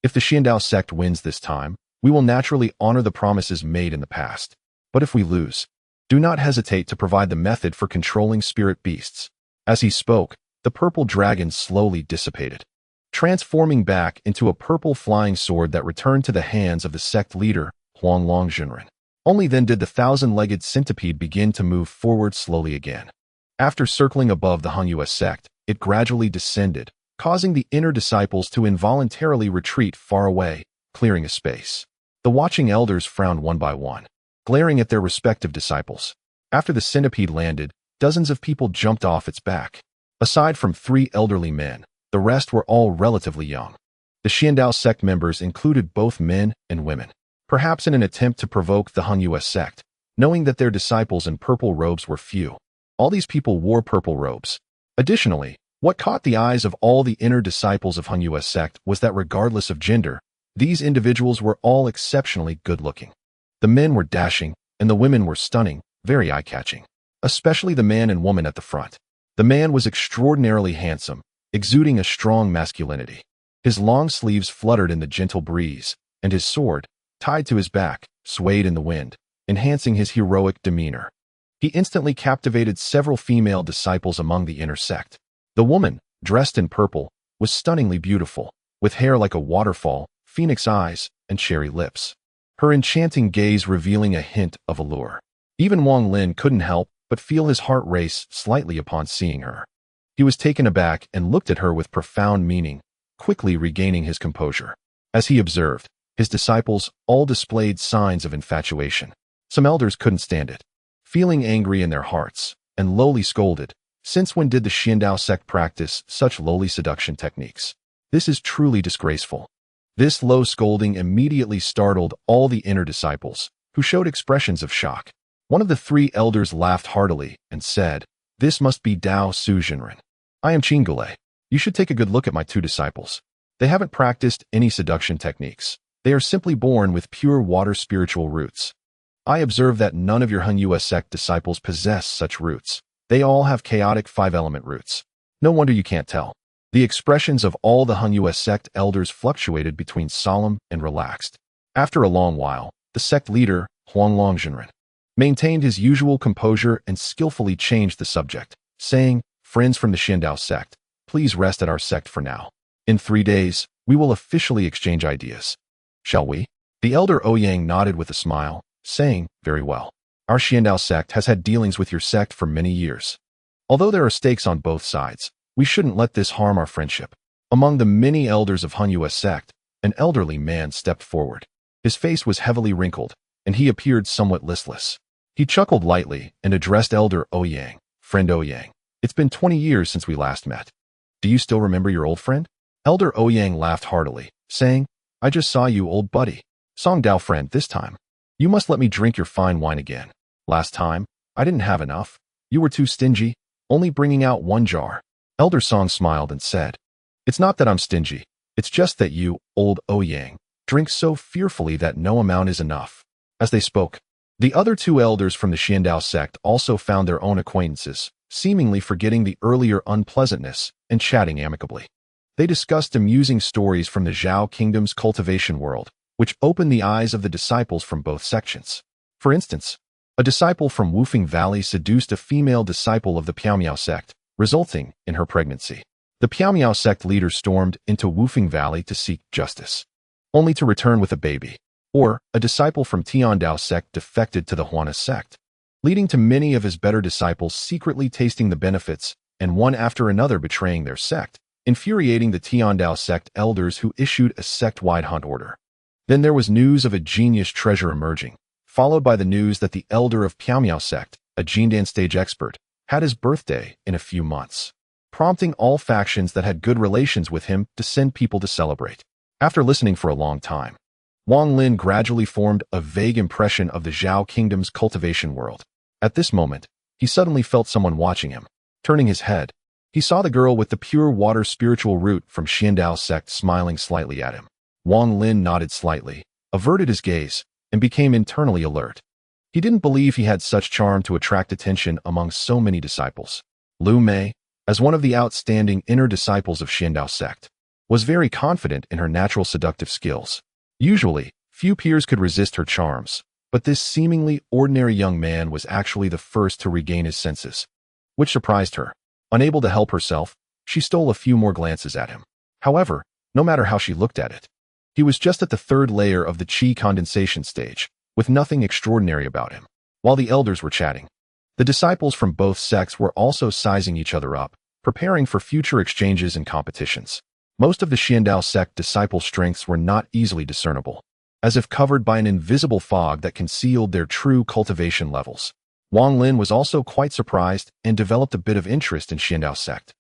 if the Xiandao sect wins this time, we will naturally honor the promises made in the past. But if we lose, do not hesitate to provide the method for controlling spirit beasts." As he spoke, the purple dragon slowly dissipated, transforming back into a purple flying sword that returned to the hands of the sect leader, Huanglong Junren. Only then did the 1,000-legged centipede begin to move forward slowly again. After circling above the Hongyue sect, it gradually descended, causing the inner disciples to involuntarily retreat far away, clearing a space. The watching elders frowned one by one, glaring at their respective disciples. After the centipede landed, dozens of people jumped off its back. Aside from 3 elderly men, the rest were all relatively young. The Xiandao sect members included both men and women, perhaps in an attempt to provoke the Hongyue sect, knowing that their disciples in purple robes were few. All these people wore purple robes. Additionally, what caught the eyes of all the inner disciples of Hongyue sect was that regardless of gender, these individuals were all exceptionally good-looking. The men were dashing, and the women were stunning, very eye-catching, especially the man and woman at the front. The man was extraordinarily handsome, exuding a strong masculinity. His long sleeves fluttered in the gentle breeze, and his sword, tied to his back, swayed in the wind, enhancing his heroic demeanor. He instantly captivated several female disciples among the inner sect. The woman, dressed in purple, was stunningly beautiful, with hair like a waterfall, phoenix eyes, and cherry lips. Her enchanting gaze revealing a hint of allure. Even Wang Lin couldn't help but feel his heart race slightly upon seeing her. He was taken aback and looked at her with profound meaning, quickly regaining his composure. As he observed, his disciples all displayed signs of infatuation. Some elders couldn't stand it, feeling angry in their hearts, and lowly scolded, "Since when did the Xiandao sect practice such lowly seduction techniques? This is truly disgraceful." This low scolding immediately startled all the inner disciples, who showed expressions of shock. One of the three elders laughed heartily and said, "This must be Dao Suzhenren. I am Qingule. You should take a good look at my two disciples. They haven't practiced any seduction techniques. They are simply born with pure water spiritual roots. I observe that none of your Hunyue sect disciples possess such roots. They all have chaotic five-element roots. No wonder you can't tell." The expressions of all the Hunyue sect elders fluctuated between solemn and relaxed. After a long while, the sect leader, Huanglong Zhenren, maintained his usual composure and skillfully changed the subject, saying, "Friends from the Xiandao sect, please rest at our sect for now. In 3 days, we will officially exchange ideas. Shall we?" The elder Ouyang nodded with a smile, saying, "Very well. Our Xiandao sect has had dealings with your sect for many years. Although there are stakes on both sides, we shouldn't let this harm our friendship." Among the many elders of Hunyue sect, an elderly man stepped forward. His face was heavily wrinkled, and he appeared somewhat listless. He chuckled lightly and addressed Elder Ouyang, "Friend Ouyang, it's been 20 years since we last met. Do you still remember your old friend?" Elder Ouyang laughed heartily, saying, "I just saw you, old buddy. Song Dao friend this time. You must let me drink your fine wine again. Last time, I didn't have enough. You were too stingy, only bringing out 1 jar. Elder Song smiled and said, "It's not that I'm stingy. It's just that you, old Ouyang, drink so fearfully that no amount is enough." As they spoke, the other 2 elders from the Xiandao sect also found their own acquaintances, seemingly forgetting the earlier unpleasantness and chatting amicably. They discussed amusing stories from the Zhao Kingdom's cultivation world, which opened the eyes of the disciples from both sections. For instance, a disciple from Wufeng Valley seduced a female disciple of the Piaomiao sect, resulting in her pregnancy. The Piaomiao sect leader stormed into Wufeng Valley to seek justice, only to return with a baby. Or, a disciple from Tiandao sect defected to the Huana sect, leading to many of his better disciples secretly tasting the benefits and one after another betraying their sect, infuriating the Tiandao sect elders who issued a sect-wide hunt order. Then there was news of a genius treasure emerging, followed by the news that the elder of Piaomiao sect, a Jindan stage expert, had his birthday in a few months, prompting all factions that had good relations with him to send people to celebrate. After listening for a long time, Wang Lin gradually formed a vague impression of the Zhao Kingdom's cultivation world. At this moment, he suddenly felt someone watching him. Turning his head, he saw the girl with the pure water spiritual root from Xiandao sect smiling slightly at him. Wang Lin nodded slightly, averted his gaze, and became internally alert. He didn't believe he had such charm to attract attention among so many disciples. Lu Mei, as one of the outstanding inner disciples of Xiandao sect, was very confident in her natural seductive skills. Usually, few peers could resist her charms, but this seemingly ordinary young man was actually the first to regain his senses, which surprised her. Unable to help herself, she stole a few more glances at him. However, no matter how she looked at it, he was just at the 3rd layer of the qi condensation stage, with nothing extraordinary about him. While the elders were chatting, the disciples from both sects were also sizing each other up, preparing for future exchanges and competitions. Most of the Xiandao sect disciple strengths were not easily discernible, as if covered by an invisible fog that concealed their true cultivation levels. Wang Lin was also quite surprised and developed a bit of interest in Xiandao sect.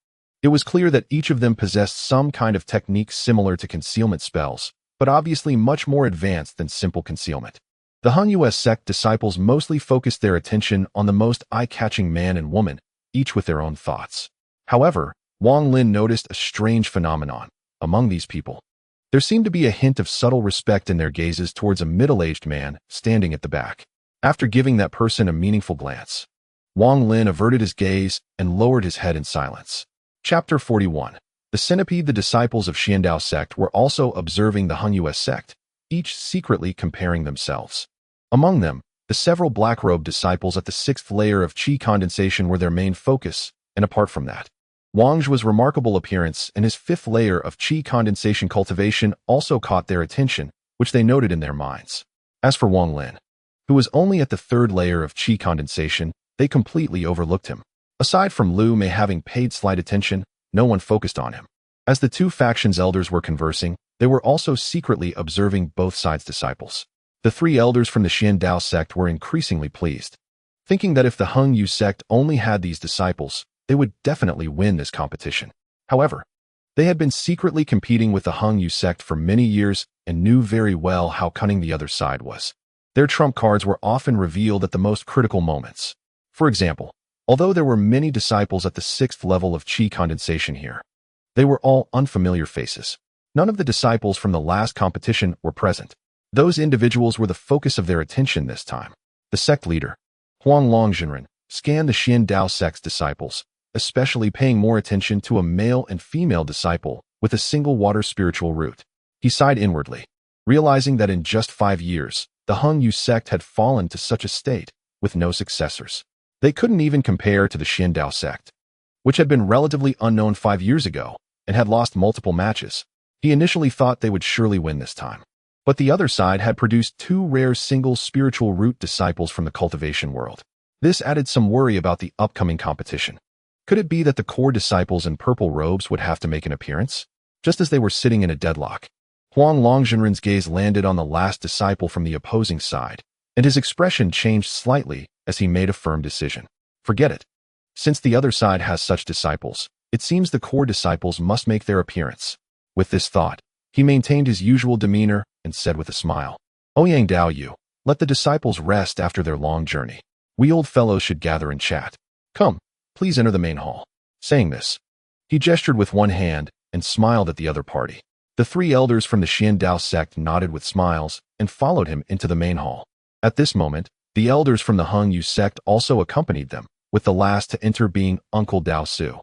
It was clear that each of them possessed some kind of technique similar to concealment spells, but obviously much more advanced than simple concealment. The Hunyue sect disciples mostly focused their attention on the most eye-catching man and woman, each with their own thoughts. However, Wang Lin noticed a strange phenomenon among these people. There seemed to be a hint of subtle respect in their gazes towards a middle-aged man standing at the back. After giving that person a meaningful glance, Wang Lin averted his gaze and lowered his head in silence. Chapter 41. The centipede, the disciples of Xiandao sect, were also observing the Hung sect, each secretly comparing themselves. Among them, the several black-robed disciples at the 6th layer of qi condensation were their main focus, and apart from that, Wang Zhua's remarkable appearance and his 5th layer of qi condensation cultivation also caught their attention, which they noted in their minds. As for Wang Lin, who was only at the 3rd layer of qi condensation, they completely overlooked him. Aside from Liu Mei having paid slight attention, no one focused on him. As the two factions' elders were conversing, they were also secretly observing both sides' disciples. The 3 elders from the Xiandao sect were increasingly pleased, thinking that if the Hung sect only had these disciples, they would definitely win this competition. However, they had been secretly competing with the Hung sect for many years and knew very well how cunning the other side was. Their trump cards were often revealed at the most critical moments. For example, although there were many disciples at the 6th level of qi condensation here, they were all unfamiliar faces. None of the disciples from the last competition were present. Those individuals were the focus of their attention this time. The sect leader, Huang Longjinren, scanned the Xiandao sect's disciples, especially paying more attention to a male and female disciple with a single water spiritual root. He sighed inwardly, realizing that in just 5 years, the Hung sect had fallen to such a state, with no successors. They couldn't even compare to the Xiandao sect, which had been relatively unknown 5 years ago and had lost multiple matches. He initially thought they would surely win this time. But the other side had produced 2 rare single spiritual root disciples from the cultivation world. This added some worry about the upcoming competition. Could it be that the core disciples in purple robes would have to make an appearance? Just as they were sitting in a deadlock, Huang Longjinren's gaze landed on the last disciple from the opposing side, and his expression changed slightly as he made a firm decision. Forget it. Since the other side has such disciples, it seems the core disciples must make their appearance. With this thought, he maintained his usual demeanor and said with a smile, "Ouyang Dao Yu, let the disciples rest after their long journey. We old fellows should gather and chat. Come, please enter the main hall." Saying this, he gestured with one hand and smiled at the other party. The 3 elders from the Xiandao sect nodded with smiles and followed him into the main hall. At this moment, the elders from the Hung sect also accompanied them, with the last to enter being Uncle Dao Su.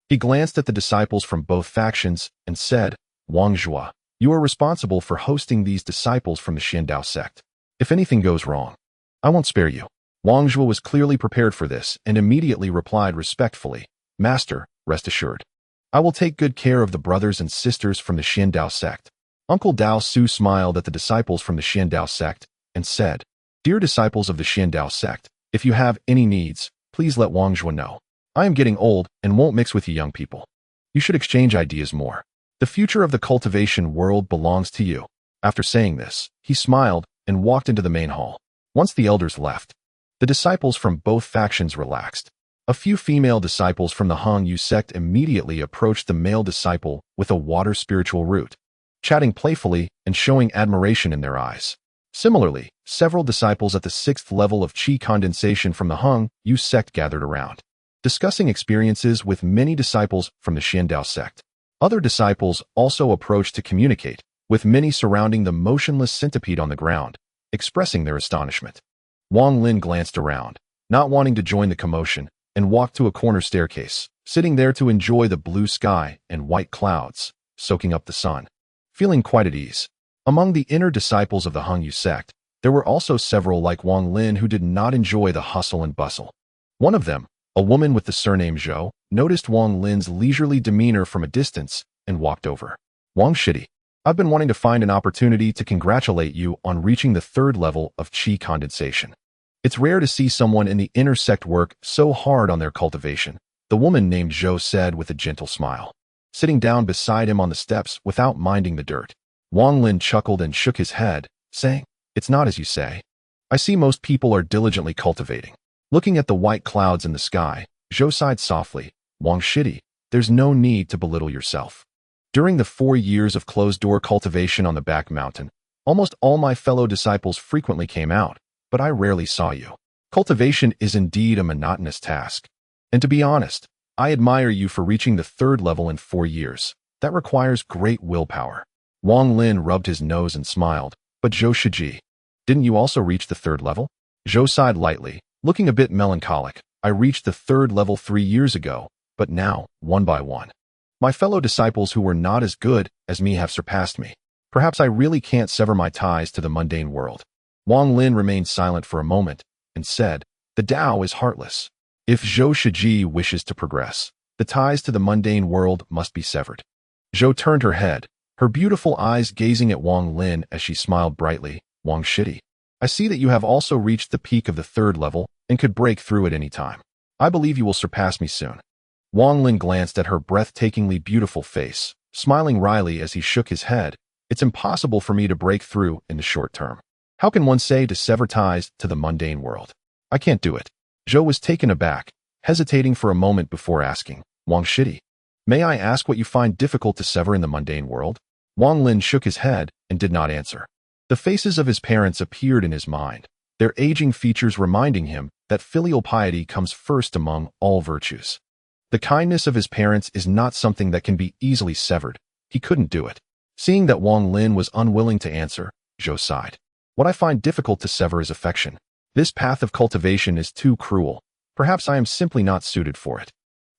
He glanced at the disciples from both factions and said, "Wang Zhua, you are responsible for hosting these disciples from the Xiandao sect. If anything goes wrong, I won't spare you." Wang Zhua was clearly prepared for this and immediately replied respectfully, "Master, rest assured. I will take good care of the brothers and sisters from the Xiandao sect." Uncle Dao Su smiled at the disciples from the Xiandao sect and said, "Dear disciples of the Xiandao sect, if you have any needs, please let Wang Zhua know. I am getting old and won't mix with you young people. You should exchange ideas more. The future of the cultivation world belongs to you." After saying this, he smiled and walked into the main hall. Once the elders left, the disciples from both factions relaxed. A few female disciples from the Hung sect immediately approached the male disciple with a water spiritual root, chatting playfully and showing admiration in their eyes. Similarly, several disciples at the 6th level of qi condensation from the Hung sect gathered around, discussing experiences with many disciples from the Xiandao sect. Other disciples also approached to communicate, with many surrounding the motionless centipede on the ground, expressing their astonishment. Wang Lin glanced around, not wanting to join the commotion, and walked to a corner staircase, sitting there to enjoy the blue sky and white clouds, soaking up the sun, feeling quite at ease. Among the inner disciples of the Hung sect, there were also several like Wang Lin who did not enjoy the hustle and bustle. One of them, a woman with the surname Zhou, noticed Wang Lin's leisurely demeanor from a distance and walked over. "Wang Shidi, I've been wanting to find an opportunity to congratulate you on reaching the 3rd level of qi condensation. It's rare to see someone in the inner sect work so hard on their cultivation," the woman named Zhou said with a gentle smile, sitting down beside him on the steps without minding the dirt. Wang Lin chuckled and shook his head, saying, "It's not as you say. I see most people are diligently cultivating." Looking at the white clouds in the sky, Zhou sighed softly, "Wang Shidi, there's no need to belittle yourself. During the 4 years of closed-door cultivation on the back mountain, almost all my fellow disciples frequently came out, but I rarely saw you. Cultivation is indeed a monotonous task. And to be honest, I admire you for reaching the 3rd level in 4 years. That requires great willpower." Wang Lin rubbed his nose and smiled, "But Zhou Shiji, didn't you also reach the 3rd level?" Zhou sighed lightly, looking a bit melancholic. "I reached the 3rd level 3 years ago, but now, one by one, My fellow disciples who were not as good as me have surpassed me. Perhaps I really can't sever my ties to the mundane world. Wang Lin remained silent for a moment and said, the Tao is heartless. If Zhou Shiji wishes to progress, the ties to the mundane world must be severed. Zhou turned her head, her beautiful eyes gazing at Wang Lin as she smiled brightly. Wang Shiji, I see that you have also reached the peak of the 3rd level and could break through at any time. I believe you will surpass me soon. Wang Lin glanced at her breathtakingly beautiful face, smiling wryly as he shook his head. It's impossible for me to break through in the short term. How can one say to sever ties to the mundane world? I can't do it. Zhou was taken aback, hesitating for a moment before asking, Wang Shiji, may I ask what you find difficult to sever in the mundane world? Wang Lin shook his head and did not answer. The faces of his parents appeared in his mind, their aging features reminding him that filial piety comes first among all virtues. The kindness of his parents is not something that can be easily severed. He couldn't do it. Seeing that Wang Lin was unwilling to answer, Zhou sighed. What I find difficult to sever is affection. This path of cultivation is too cruel. Perhaps I am simply not suited for it.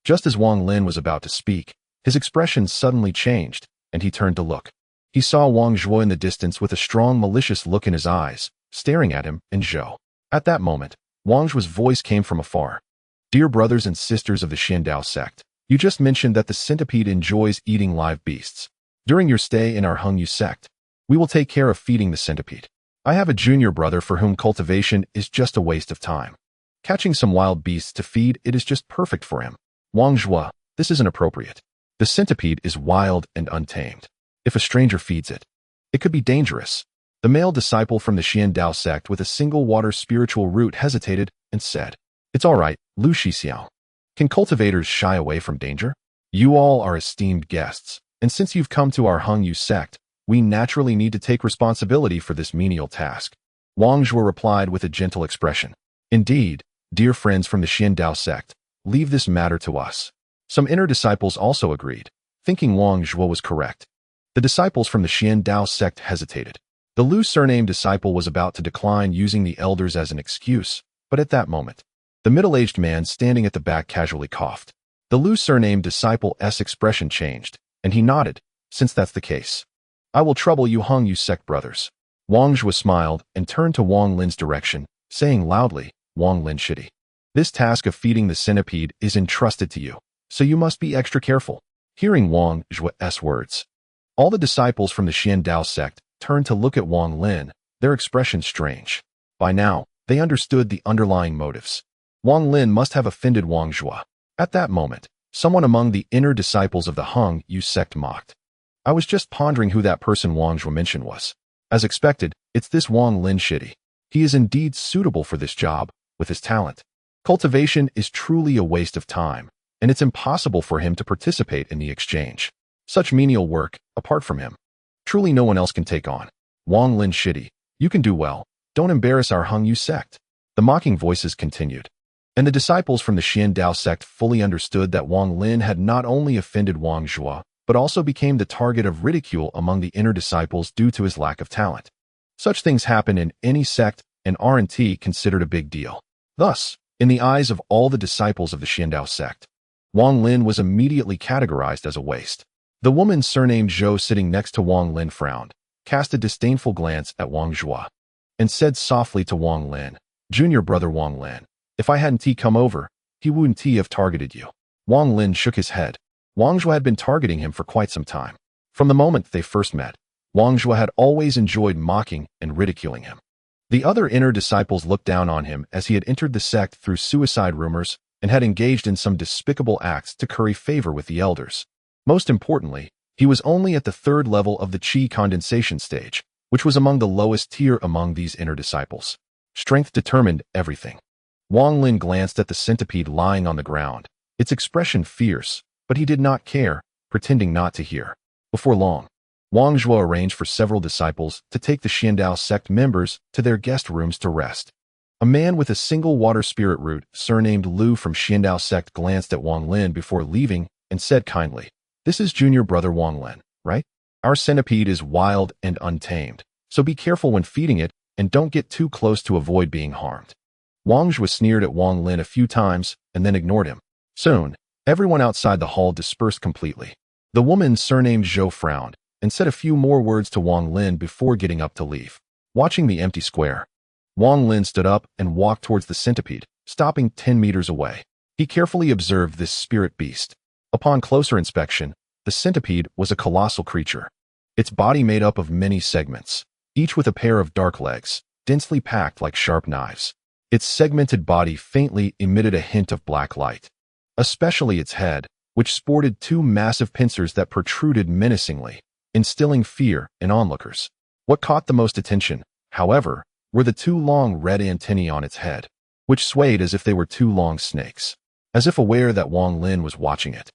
Just as Wang Lin was about to speak, his expression suddenly changed, and he turned to look. He saw Wang Zhuo in the distance with a strong malicious look in his eyes, staring at him and Zhou. At that moment, Wang Zhuo's voice came from afar. Dear brothers and sisters of the Xiandao sect, you just mentioned that the centipede enjoys eating live beasts. During your stay in our Hengyu sect, we will take care of feeding the centipede. I have a junior brother for whom cultivation is just a waste of time. Catching some wild beasts to feed it is just perfect for him. Wang Zhuo, this isn't appropriate. The centipede is wild and untamed. If a stranger feeds it, it could be dangerous. The male disciple from the Xiandao sect with a single water spiritual root hesitated and said, it's all right, Lu Shixiao. Can cultivators shy away from danger? You all are esteemed guests, and since you've come to our Hengyu sect, we naturally need to take responsibility for this menial task. Wang Zhuo replied with a gentle expression. Indeed, dear friends from the Xiandao sect, leave this matter to us. Some inner disciples also agreed, thinking Wang Zhuo was correct. The disciples from the Xiandao sect hesitated. The Lu surname disciple was about to decline using the elders as an excuse, but at that moment, the middle-aged man standing at the back casually coughed. The Lu surname disciple's expression changed, and he nodded, since that's the case. I will trouble you Hengyu sect brothers. Wang Zhuo smiled and turned to Wang Lin's direction, saying loudly, Wang Lin Shiji. This task of feeding the centipede is entrusted to you, so you must be extra careful. Hearing Wang Zhuo's words, all the disciples from the Xiandao sect turned to look at Wang Lin, their expression strange. By now, they understood the underlying motives. Wang Lin must have offended Wang Zhuo. At that moment, someone among the inner disciples of the Hengyu sect mocked. I was just pondering who that person Wang Zhuo mentioned was. As expected, it's this Wang Lin Shiji. He is indeed suitable for this job, with his talent. Cultivation is truly a waste of time, and it's impossible for him to participate in the exchange. Such menial work, apart from him, truly no one else can take on. Wang Lin Shiji, you can do well. Don't embarrass our Hengyu sect. The mocking voices continued. And the disciples from the Xiandao sect fully understood that Wang Lin had not only offended Wang Zhuo, but also became the target of ridicule among the inner disciples due to his lack of talent. Such things happen in any sect, and R&T considered a big deal. Thus, in the eyes of all the disciples of the Xiandao sect, Wang Lin was immediately categorized as a waste. The woman surnamed Zhou sitting next to Wang Lin frowned, cast a disdainful glance at Wang Zhuo, and said softly to Wang Lin, Junior brother Wang Lin, if I hadn't come over, he wouldn't have targeted you. Wang Lin shook his head. Wang Zhuo had been targeting him for quite some time. From the moment they first met, Wang Zhuo had always enjoyed mocking and ridiculing him. The other inner disciples looked down on him as he had entered the sect through suicide rumors and had engaged in some despicable acts to curry favor with the elders. Most importantly, he was only at the 3rd level of the Qi condensation stage, which was among the lowest tier among these inner disciples. Strength determined everything. Wang Lin glanced at the centipede lying on the ground, its expression fierce, but he did not care, pretending not to hear. Before long, Wang Zhuo arranged for several disciples to take the Xiandao sect members to their guest rooms to rest. A man with a single water spirit root, surnamed Lu from Xiandao sect, glanced at Wang Lin before leaving and said kindly, This is junior brother Wang Lin, right? Our centipede is wild and untamed, so be careful when feeding it and don't get too close to avoid being harmed. Wang Zhuo sneered at Wang Lin a few times and then ignored him. Soon, everyone outside the hall dispersed completely. The woman surnamed Zhou frowned and said a few more words to Wang Lin before getting up to leave. Watching the empty square, Wang Lin stood up and walked towards the centipede, stopping 10 meters away. He carefully observed this spirit beast. Upon closer inspection, the centipede was a colossal creature. Its body made up of many segments, each with a pair of dark legs, densely packed like sharp knives. Its segmented body faintly emitted a hint of black light, especially its head, which sported two massive pincers that protruded menacingly, instilling fear in onlookers. What caught the most attention, however, were the two long red antennae on its head, which swayed as if they were two long snakes. As if aware that Wang Lin was watching it,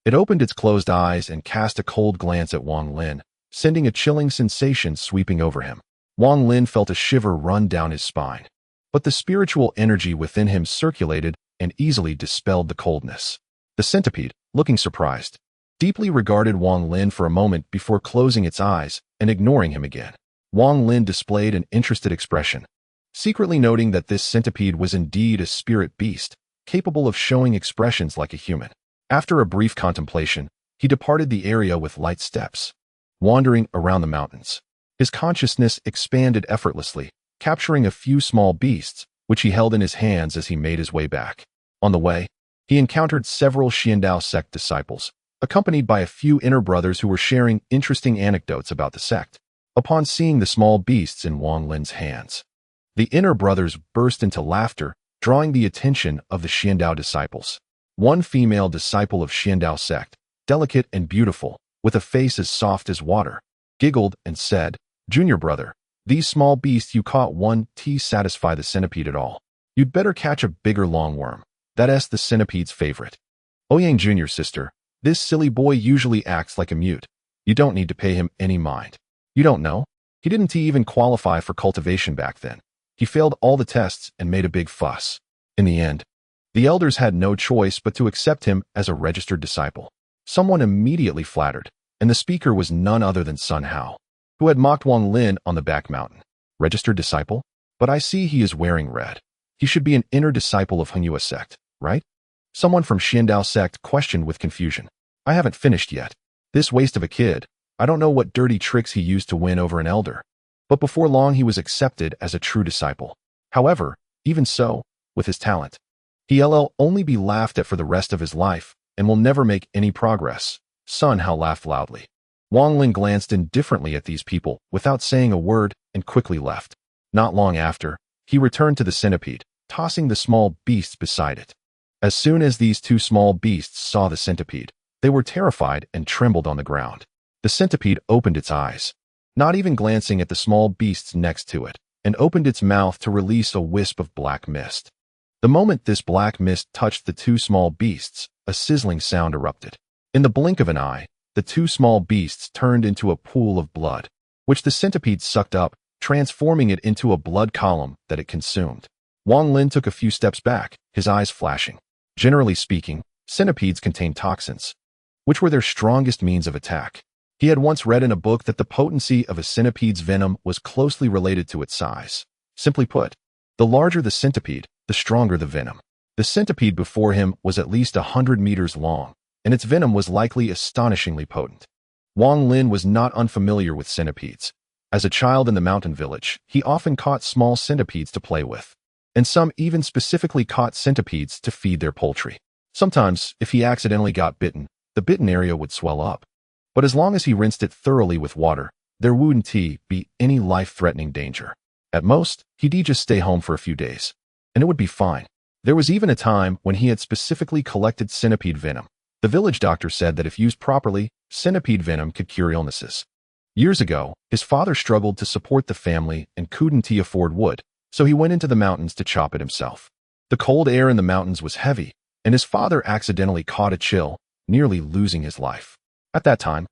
it opened its closed eyes and cast a cold glance at Wang Lin, sending a chilling sensation sweeping over him. Wang Lin felt a shiver run down his spine, but the spiritual energy within him circulated and easily dispelled the coldness. The centipede, looking surprised, deeply regarded Wang Lin for a moment before closing its eyes and ignoring him again. Wang Lin displayed an interested expression, secretly noting that this centipede was indeed a spirit beast, capable of showing expressions like a human. After a brief contemplation, he departed the area with light steps, wandering around the mountains. His consciousness expanded effortlessly, capturing a few small beasts, which he held in his hands as he made his way back. On the way, he encountered several Xiandao sect disciples, accompanied by a few inner brothers who were sharing interesting anecdotes about the sect. Upon seeing the small beasts in Wang Lin's hands, the inner brothers burst into laughter, drawing the attention of the Xiandao disciples. One female disciple of Xiandao sect, delicate and beautiful, with a face as soft as water, giggled and said, "Junior brother, these small beasts you caught won't satisfy the centipede at all. You'd better catch a bigger longworm. That's the centipede's favorite." "Ouyang Junior sister, this silly boy usually acts like a mute. You don't need to pay him any mind. You don't know? He didn't even qualify for cultivation back then. He failed all the tests and made a big fuss." In the end, the elders had no choice but to accept him as a registered disciple. Someone immediately flattered, and the speaker was none other than Sun Hao, who had mocked Wang Lin on the back mountain. "Registered disciple? But I see he is wearing red. He should be an inner disciple of Hengyue sect, right?" Someone from Xiandao sect questioned with confusion. "I haven't finished yet. This waste of a kid, I don't know what dirty tricks he used to win over an elder. But before long he was accepted as a true disciple. However, even so, with his talent, he'll only be laughed at for the rest of his life and will never make any progress." Sun Hao laughed loudly. Wang Lin glanced indifferently at these people without saying a word and quickly left. Not long after, he returned to the centipede, tossing the small beasts beside it. As soon as these two small beasts saw the centipede, they were terrified and trembled on the ground. The centipede opened its eyes, not even glancing at the small beasts next to it, and opened its mouth to release a wisp of black mist. The moment this black mist touched the two small beasts, a sizzling sound erupted. In the blink of an eye, the two small beasts turned into a pool of blood, which the centipede sucked up, transforming it into a blood column that it consumed. Wang Lin took a few steps back, his eyes flashing. Generally speaking, centipedes contain toxins, which were their strongest means of attack. He had once read in a book that the potency of a centipede's venom was closely related to its size. Simply put, the larger the centipede, the stronger the venom. The centipede before him was at least 100 meters long, and its venom was likely astonishingly potent. Wang Lin was not unfamiliar with centipedes. As a child in the mountain village, he often caught small centipedes to play with, and some even specifically caught centipedes to feed their poultry. Sometimes, if he accidentally got bitten, the bitten area would swell up. But as long as he rinsed it thoroughly with water, there wouldn't be any life-threatening danger. At most, he'd just stay home for a few days, and it would be fine. There was even a time when he had specifically collected centipede venom. The village doctor said that if used properly, centipede venom could cure illnesses. Years ago, his father struggled to support the family and couldn't afford wood, so he went into the mountains to chop it himself. The cold air in the mountains was heavy, and his father accidentally caught a chill, nearly losing his life. At that time,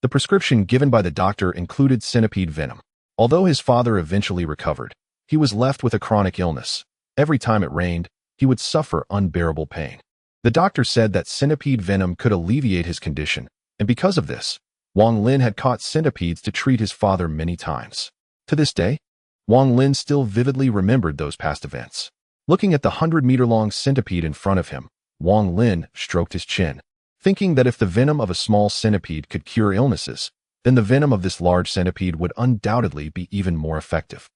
the prescription given by the doctor included centipede venom. Although his father eventually recovered, he was left with a chronic illness. Every time it rained, he would suffer unbearable pain. The doctor said that centipede venom could alleviate his condition, and because of this, Wang Lin had caught centipedes to treat his father many times. To this day, Wang Lin still vividly remembered those past events. Looking at the 100-meter-long centipede in front of him, Wang Lin stroked his chin, thinking that if the venom of a small centipede could cure illnesses, then the venom of this large centipede would undoubtedly be even more effective.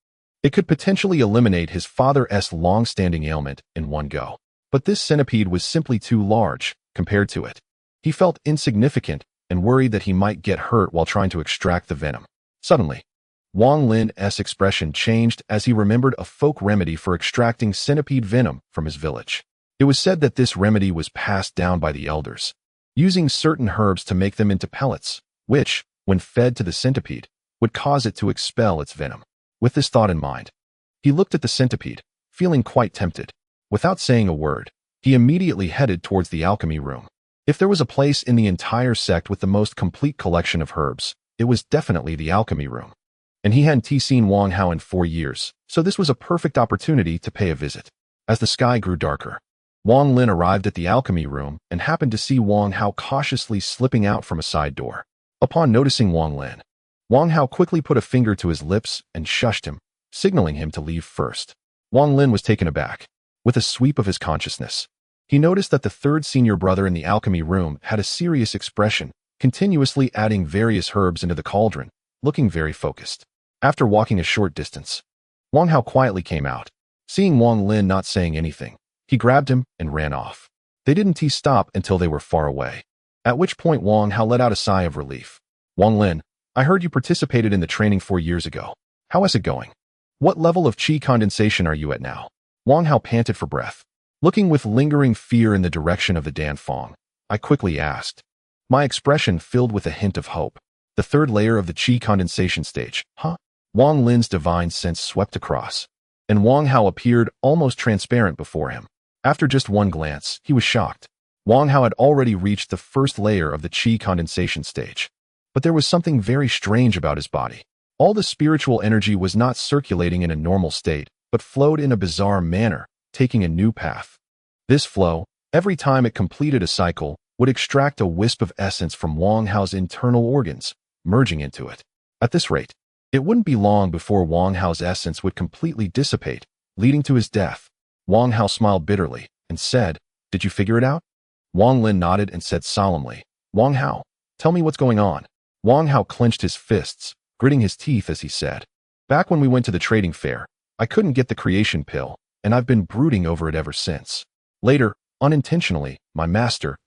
It could potentially eliminate his father's long-standing ailment in one go. But this centipede was simply too large compared to it. He felt insignificant and worried that he might get hurt while trying to extract the venom. Suddenly, Wang Lin's expression changed as he remembered a folk remedy for extracting centipede venom from his village. It was said that this remedy was passed down by the elders, using certain herbs to make them into pellets, which, when fed to the centipede, would cause it to expel its venom. With this thought in mind, he looked at the centipede, feeling quite tempted. Without saying a word, he immediately headed towards the alchemy room. If there was a place in the entire sect with the most complete collection of herbs, it was definitely the alchemy room. And he hadn't seen Wang Hao in 4 years, so this was a perfect opportunity to pay a visit. As the sky grew darker, Wang Lin arrived at the alchemy room and happened to see Wang Hao cautiously slipping out from a side door. Upon noticing Wang Hao quickly put a finger to his lips and shushed him, signaling him to leave first. Wang Lin was taken aback. With a sweep of his consciousness, he noticed that the third senior brother in the alchemy room had a serious expression, continuously adding various herbs into the cauldron, looking very focused. After walking a short distance, Wang Hao quietly came out. Seeing Wang Lin not saying anything, he grabbed him and ran off. They didn't stop until they were far away, at which point Wang Hao let out a sigh of relief. Wang Lin, I heard you participated in the training 4 years ago. How is it going? What level of qi condensation are you at now? Wang Hao panted for breath. Looking with lingering fear in the direction of the Danfeng, I quickly asked, my expression filled with a hint of hope. The third layer of the qi condensation stage, huh? Wang Lin's divine sense swept across, and Wang Hao appeared almost transparent before him. After just one glance, he was shocked. Wang Hao had already reached the first layer of the qi condensation stage. But there was something very strange about his body. All the spiritual energy was not circulating in a normal state, but flowed in a bizarre manner, taking a new path. This flow, every time it completed a cycle, would extract a wisp of essence from Wang Hao's internal organs, merging into it. At this rate, it wouldn't be long before Wang Hao's essence would completely dissipate, leading to his death. Wang Hao smiled bitterly and said, did you figure it out? Wang Lin nodded and said solemnly, Wang Hao, tell me what's going on. Wang Hao clenched his fists, gritting his teeth as he said, back when we went to the trading fair, I couldn't get the creation pill, and I've been brooding over it ever since. Later, unintentionally, my master,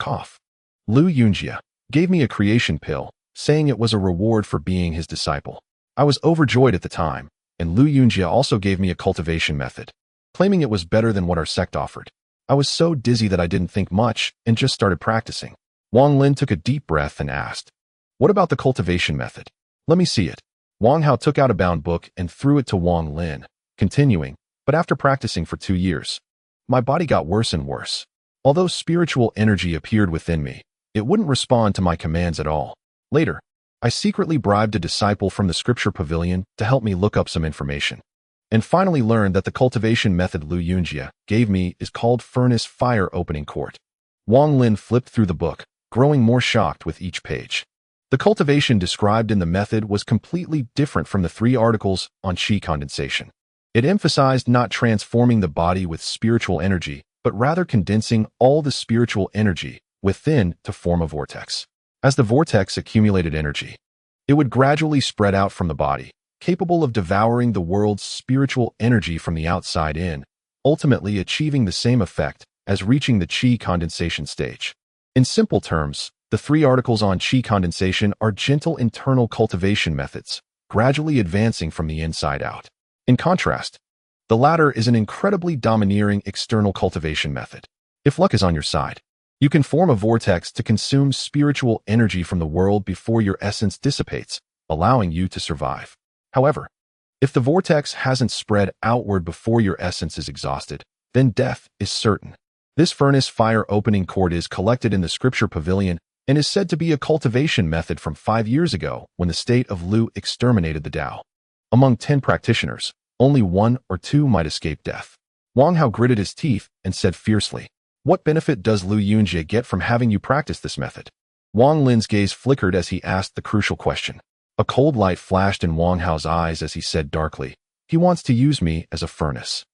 Lu Yunjia, gave me a creation pill, saying it was a reward for being his disciple. I was overjoyed at the time, and Lu Yunjia also gave me a cultivation method, claiming it was better than what our sect offered. I was so dizzy that I didn't think much and just started practicing. Wang Lin took a deep breath and asked, what about the cultivation method? Let me see it. Wang Hao took out a bound book and threw it to Wang Lin, continuing, but after practicing for 2 years, my body got worse and worse. Although spiritual energy appeared within me, it wouldn't respond to my commands at all. Later, I secretly bribed a disciple from the scripture pavilion to help me look up some information, and finally learned that the cultivation method Lu Yunjia gave me is called Furnace Fire Opening Court. Wang Lin flipped through the book, growing more shocked with each page. The cultivation described in the method was completely different from the 3 articles on qi condensation. It emphasized not transforming the body with spiritual energy, but rather condensing all the spiritual energy within to form a vortex. As the vortex accumulated energy, it would gradually spread out from the body, capable of devouring the world's spiritual energy from the outside in, ultimately achieving the same effect as reaching the qi condensation stage. In simple terms, the 3 articles on qi condensation are gentle internal cultivation methods, gradually advancing from the inside out. In contrast, the latter is an incredibly domineering external cultivation method. If luck is on your side, you can form a vortex to consume spiritual energy from the world before your essence dissipates, allowing you to survive. However, if the vortex hasn't spread outward before your essence is exhausted, then death is certain. This furnace fire opening cord is collected in the scripture pavilion and is said to be a cultivation method from 5 years ago when the state of Lu exterminated the Tao. Among 10 practitioners, only 1 or 2 might escape death. Wang Hao gritted his teeth and said fiercely, what benefit does Lu Yunjie get from having you practice this method? Wang Lin's gaze flickered as he asked the crucial question. A cold light flashed in Wang Hao's eyes as he said darkly, he wants to use me as a furnace.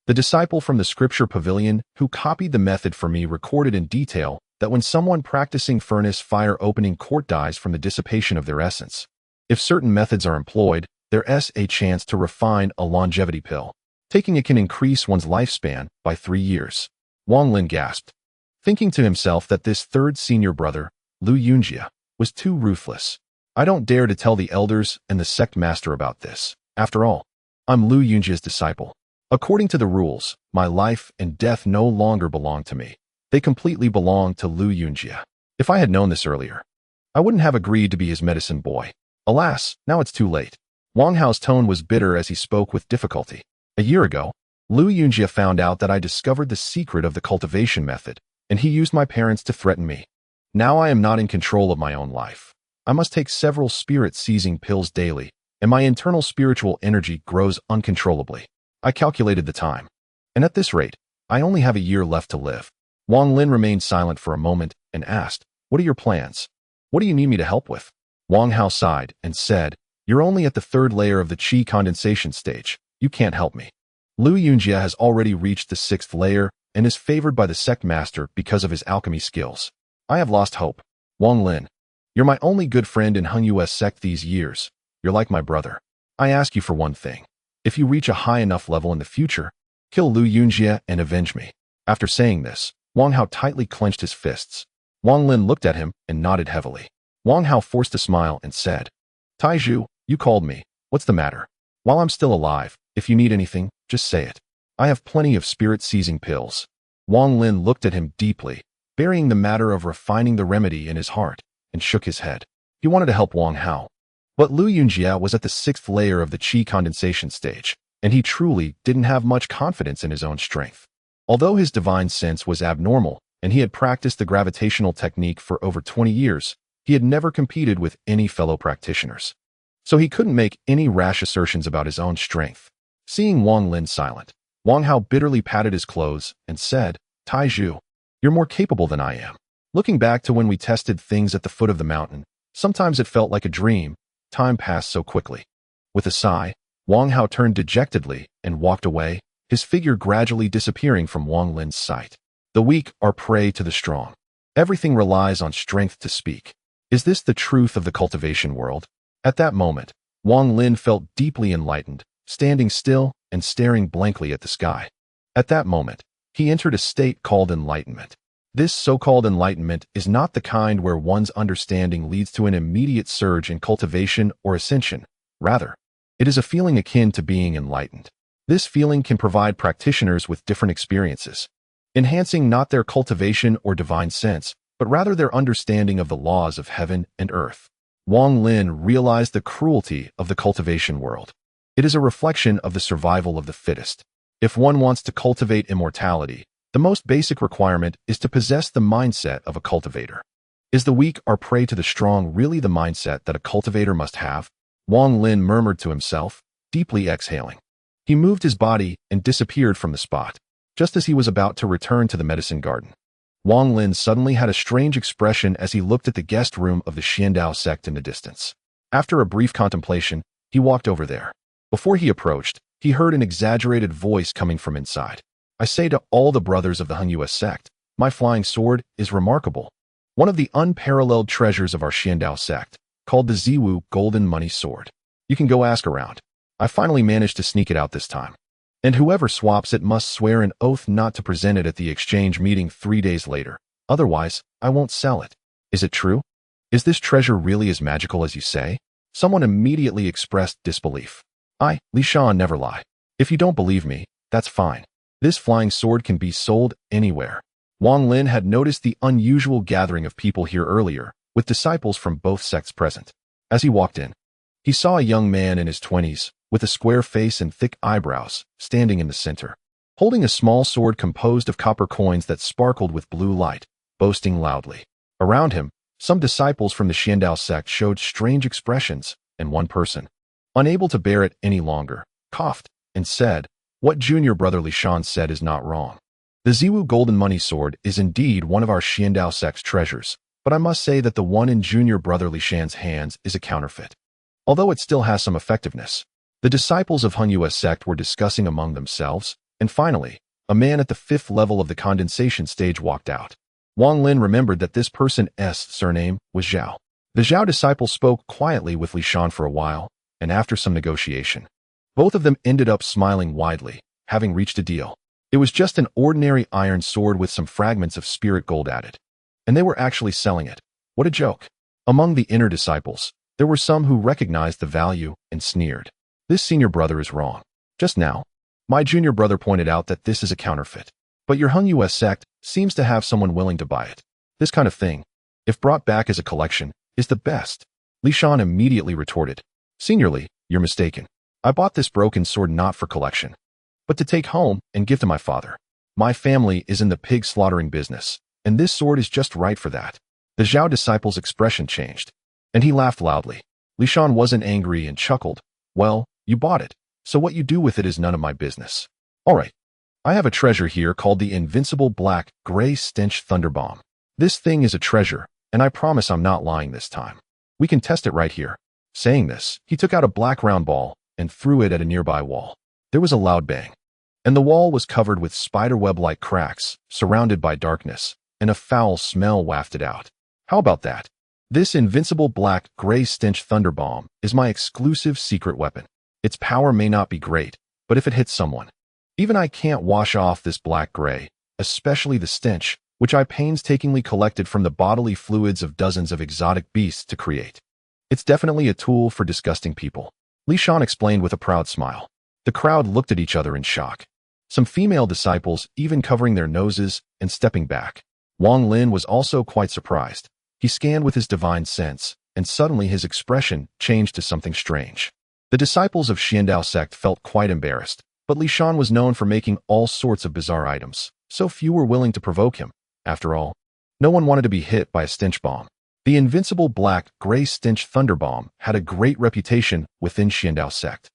The disciple from the scripture pavilion who copied the method for me recorded in detail that when someone practicing furnace fire opening court dies from the dissipation of their essence, if certain methods are employed, there's a chance to refine a longevity pill. Taking it can increase one's lifespan by 3 years. Wang Lin gasped, thinking to himself that this third senior brother, Lu Yunjie, was too ruthless. I don't dare to tell the elders and the sect master about this. After all, I'm Lu Yunjie's disciple. According to the rules, my life and death no longer belong to me. They completely belong to Lu Yunjie. If I had known this earlier, I wouldn't have agreed to be his medicine boy. Alas, now it's too late. Wang Hao's tone was bitter as he spoke with difficulty. A year ago, Lu Yunjie found out that I discovered the secret of the cultivation method, and he used my parents to threaten me. Now I am not in control of my own life. I must take several spirit-seizing pills daily, and my internal spiritual energy grows uncontrollably. I calculated the time, and at this rate, I only have a year left to live. Wang Lin remained silent for a moment and asked, "What are your plans? What do you need me to help with?" Wang Hao sighed and said, "You're only at the 3rd layer of the qi condensation stage. You can't help me. Lu Yunjie has already reached the 6th layer and is favored by the sect master because of his alchemy skills. I have lost hope. Wang Lin, you're my only good friend in Hung-Yu's sect these years. You're like my brother. I ask you for one thing. If you reach a high enough level in the future, kill Lu Yunjie and avenge me." After saying this, Wang Hao tightly clenched his fists. Wang Lin looked at him and nodded heavily. Wang Hao forced a smile and said, "Taizhu, you called me. What's the matter? While I'm still alive, if you need anything, just say it. I have plenty of spirit-seizing pills." Wang Lin looked at him deeply, burying the matter of refining the remedy in his heart, and shook his head. He wanted to help Wang Hao. But Lu Yunjie was at the 6th layer of the qi condensation stage, and he truly didn't have much confidence in his own strength. Although his divine sense was abnormal, and he had practiced the gravitational technique for over 20 years, he had never competed with any fellow practitioners. So he couldn't make any rash assertions about his own strength. Seeing Wang Lin silent, Wang Hao bitterly patted his clothes and said, "Taizhu, you're more capable than I am. Looking back to when we tested things at the foot of the mountain, sometimes it felt like a dream. Time passed so quickly." With a sigh, Wang Hao turned dejectedly and walked away, his figure gradually disappearing from Wang Lin's sight. The weak are prey to the strong. Everything relies on strength to speak. Is this the truth of the cultivation world? At that moment, Wang Lin felt deeply enlightened, standing still and staring blankly at the sky. At that moment, he entered a state called enlightenment. This so-called enlightenment is not the kind where one's understanding leads to an immediate surge in cultivation or ascension. Rather, it is a feeling akin to being enlightened. This feeling can provide practitioners with different experiences, enhancing not their cultivation or divine sense, but rather their understanding of the laws of heaven and earth. Wang Lin realized the cruelty of the cultivation world. It is a reflection of the survival of the fittest. If one wants to cultivate immortality, the most basic requirement is to possess the mindset of a cultivator. Is the weak are prey to the strong really the mindset that a cultivator must have? Wang Lin murmured to himself, deeply exhaling. He moved his body and disappeared from the spot, just as he was about to return to the medicine garden. Wang Lin suddenly had a strange expression as he looked at the guest room of the Xiandao sect in the distance. After a brief contemplation, he walked over there. Before he approached, he heard an exaggerated voice coming from inside. "I say to all the brothers of the Hung-Yu sect, my flying sword is remarkable. One of the unparalleled treasures of our Xiandao sect, called the Ziwu Golden Money Sword. You can go ask around. I finally managed to sneak it out this time. And whoever swaps it must swear an oath not to present it at the exchange meeting 3 days later. Otherwise, I won't sell it. Is it true? Is this treasure really as magical as you say?" Someone immediately expressed disbelief. "I, Li Shan, never lie. If you don't believe me, that's fine. This flying sword can be sold anywhere." Wang Lin had noticed the unusual gathering of people here earlier, with disciples from both sects present. As he walked in, he saw a young man in his 20s, with a square face and thick eyebrows, standing in the center, holding a small sword composed of copper coins that sparkled with blue light, boasting loudly. Around him, some disciples from the Xiandao sect showed strange expressions, and one person, unable to bear it any longer, coughed and said, "What junior brother Li Shan said is not wrong. The Ziwu Golden Money Sword is indeed one of our Xiandao sect's treasures, but I must say that the one in junior brother Li Shan's hands is a counterfeit. Although it still has some effectiveness." The disciples of Hung-Yu sect were discussing among themselves, and finally, a man at the 5th level of the condensation stage walked out. Wang Lin remembered that this person's surname was Zhao. The Zhao disciple spoke quietly with Li Shan for a while, and after some negotiation, both of them ended up smiling widely, having reached a deal. It was just an ordinary iron sword with some fragments of spirit gold added. And they were actually selling it. What a joke. Among the inner disciples, there were some who recognized the value and sneered. This senior brother is wrong. Just now, my junior brother pointed out that this is a counterfeit. But your Hung US sect seems to have someone willing to buy it. This kind of thing, if brought back as a collection, is the best. Li Shan immediately retorted. Seniorly, you're mistaken. I bought this broken sword not for collection, but to take home and give to my father. My family is in the pig slaughtering business, and this sword is just right for that. The Zhao disciple's expression changed, and he laughed loudly. Li Shan wasn't angry and chuckled. Well, you bought it, so what you do with it is none of my business. All right. I have a treasure here called the Invincible Black Gray Stench Thunder Bomb. This thing is a treasure, and I promise I'm not lying this time. We can test it right here. Saying this, he took out a black round ball and threw it at a nearby wall. There was a loud bang, and the wall was covered with spiderweb-like cracks, surrounded by darkness, and a foul smell wafted out. How about that? This Invincible Black Gray Stench Thunder Bomb is my exclusive secret weapon. Its power may not be great, but if it hits someone, even I can't wash off this black gray, especially the stench, which I painstakingly collected from the bodily fluids of dozens of exotic beasts to create. It's definitely a tool for disgusting people. Li Shan explained with a proud smile. The crowd looked at each other in shock. Some female disciples even covering their noses and stepping back. Wang Lin was also quite surprised. He scanned with his divine sense, and suddenly his expression changed to something strange. The disciples of Xiandao sect felt quite embarrassed. But Li Shan was known for making all sorts of bizarre items, so few were willing to provoke him. After all, no one wanted to be hit by a stench bomb. The Invincible Black Gray Stench Thunder Bomb had a great reputation within Xiandao sect,